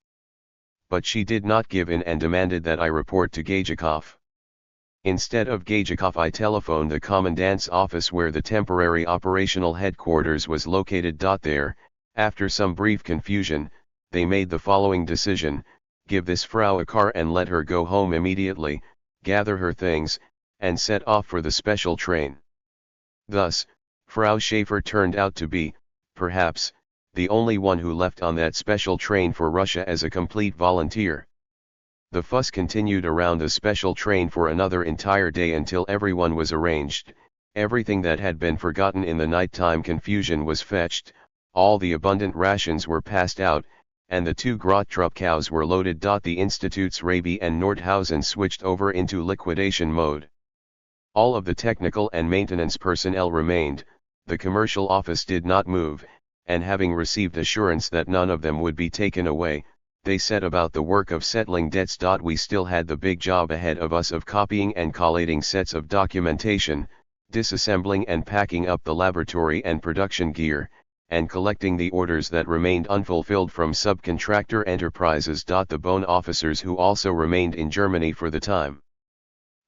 But she did not give in and demanded that I report to Gajikov. Instead of Gajikov, I telephoned the commandant's office where the temporary operational headquarters was located. There, after some brief confusion, they made the following decision: give this Frau a car and let her go home immediately, gather her things, and set off for the special train. Thus, Frau Schaefer turned out to be, perhaps, the only one who left on that special train for Russia as a complete volunteer. The fuss continued around the special train for another entire day until everyone was arranged, everything that had been forgotten in the nighttime confusion was fetched, all the abundant rations were passed out, and the 2 Grottrup cows were loaded. The institutes Raby and Nordhausen switched over into liquidation mode. All of the technical and maintenance personnel remained, the commercial office did not move, and having received assurance that none of them would be taken away, they set about the work of settling debts. We still had the big job ahead of us of copying and collating sets of documentation, disassembling and packing up the laboratory and production gear, and collecting the orders that remained unfulfilled from subcontractor enterprises. The Bone officers who also remained in Germany for the time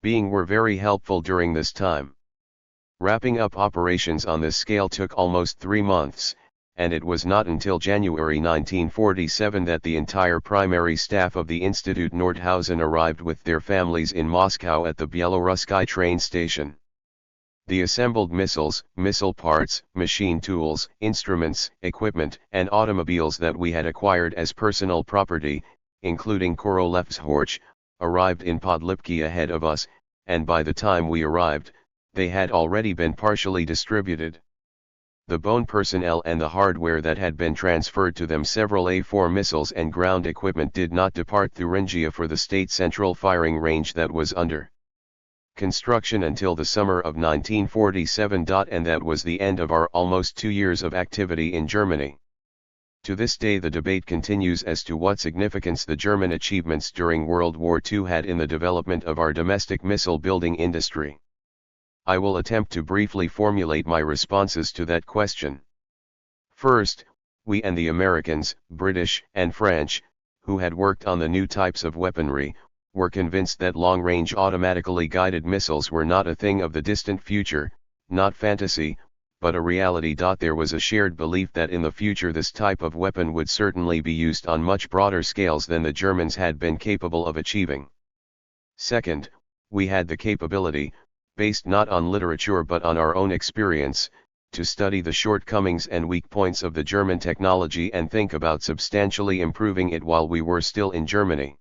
being were very helpful during this time. Wrapping up operations on this scale took almost 3 months, and it was not until January 1947 that the entire primary staff of the Institute Nordhausen arrived with their families in Moscow at the Byelorussky train station. The assembled missiles, missile parts, machine tools, instruments, equipment, and automobiles that we had acquired as personal property, including Korolev's Horch, arrived in Podlipki ahead of us, and by the time we arrived, they had already been partially distributed. The Bone personnel and the hardware that had been transferred to them, several A4 missiles and ground equipment, did not depart Thuringia for the State Central firing range that was under construction until the summer of 1947. And that was the end of our almost 2 years of activity in Germany. To this day the debate continues as to what significance the German achievements during World War II had in the development of our domestic missile building industry. I will attempt to briefly formulate my responses to that question. First, we and the Americans, British, and French, who had worked on the new types of weaponry, were convinced that long-range automatically guided missiles were not a thing of the distant future, not fantasy, but a reality. There was a shared belief that in the future this type of weapon would certainly be used on much broader scales than the Germans had been capable of achieving. Second, we had the capability, based not on literature but on our own experience, to study the shortcomings and weak points of the German technology and think about substantially improving it while we were still in Germany.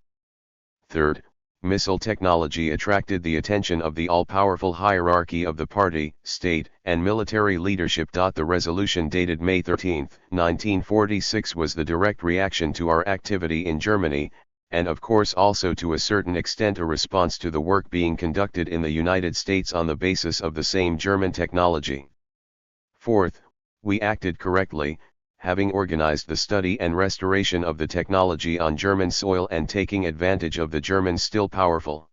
Third, missile technology attracted the attention of the all-powerful hierarchy of the party, state, and military leadership. The resolution dated May 13, 1946 was the direct reaction to our activity in Germany, and of course also to a certain extent a response to the work being conducted in the United States on the basis of the same German technology. Fourth, we acted correctly, having organized the study and restoration of the technology on German soil and taking advantage of the Germans' still powerful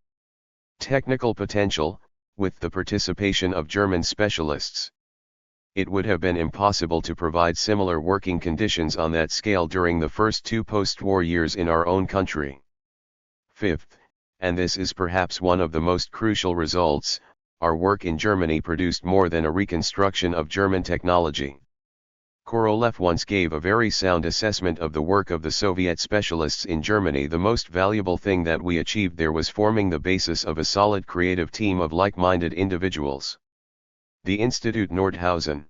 technical potential, with the participation of German specialists. It would have been impossible to provide similar working conditions on that scale during the first 2 post-war years in our own country. Fifth, and this is perhaps one of the most crucial results, our work in Germany produced more than a reconstruction of German technology. Korolev once gave a very sound assessment of the work of the Soviet specialists in Germany. The most valuable thing that we achieved there was forming the basis of a solid creative team of like-minded individuals. The Institute Nordhausen.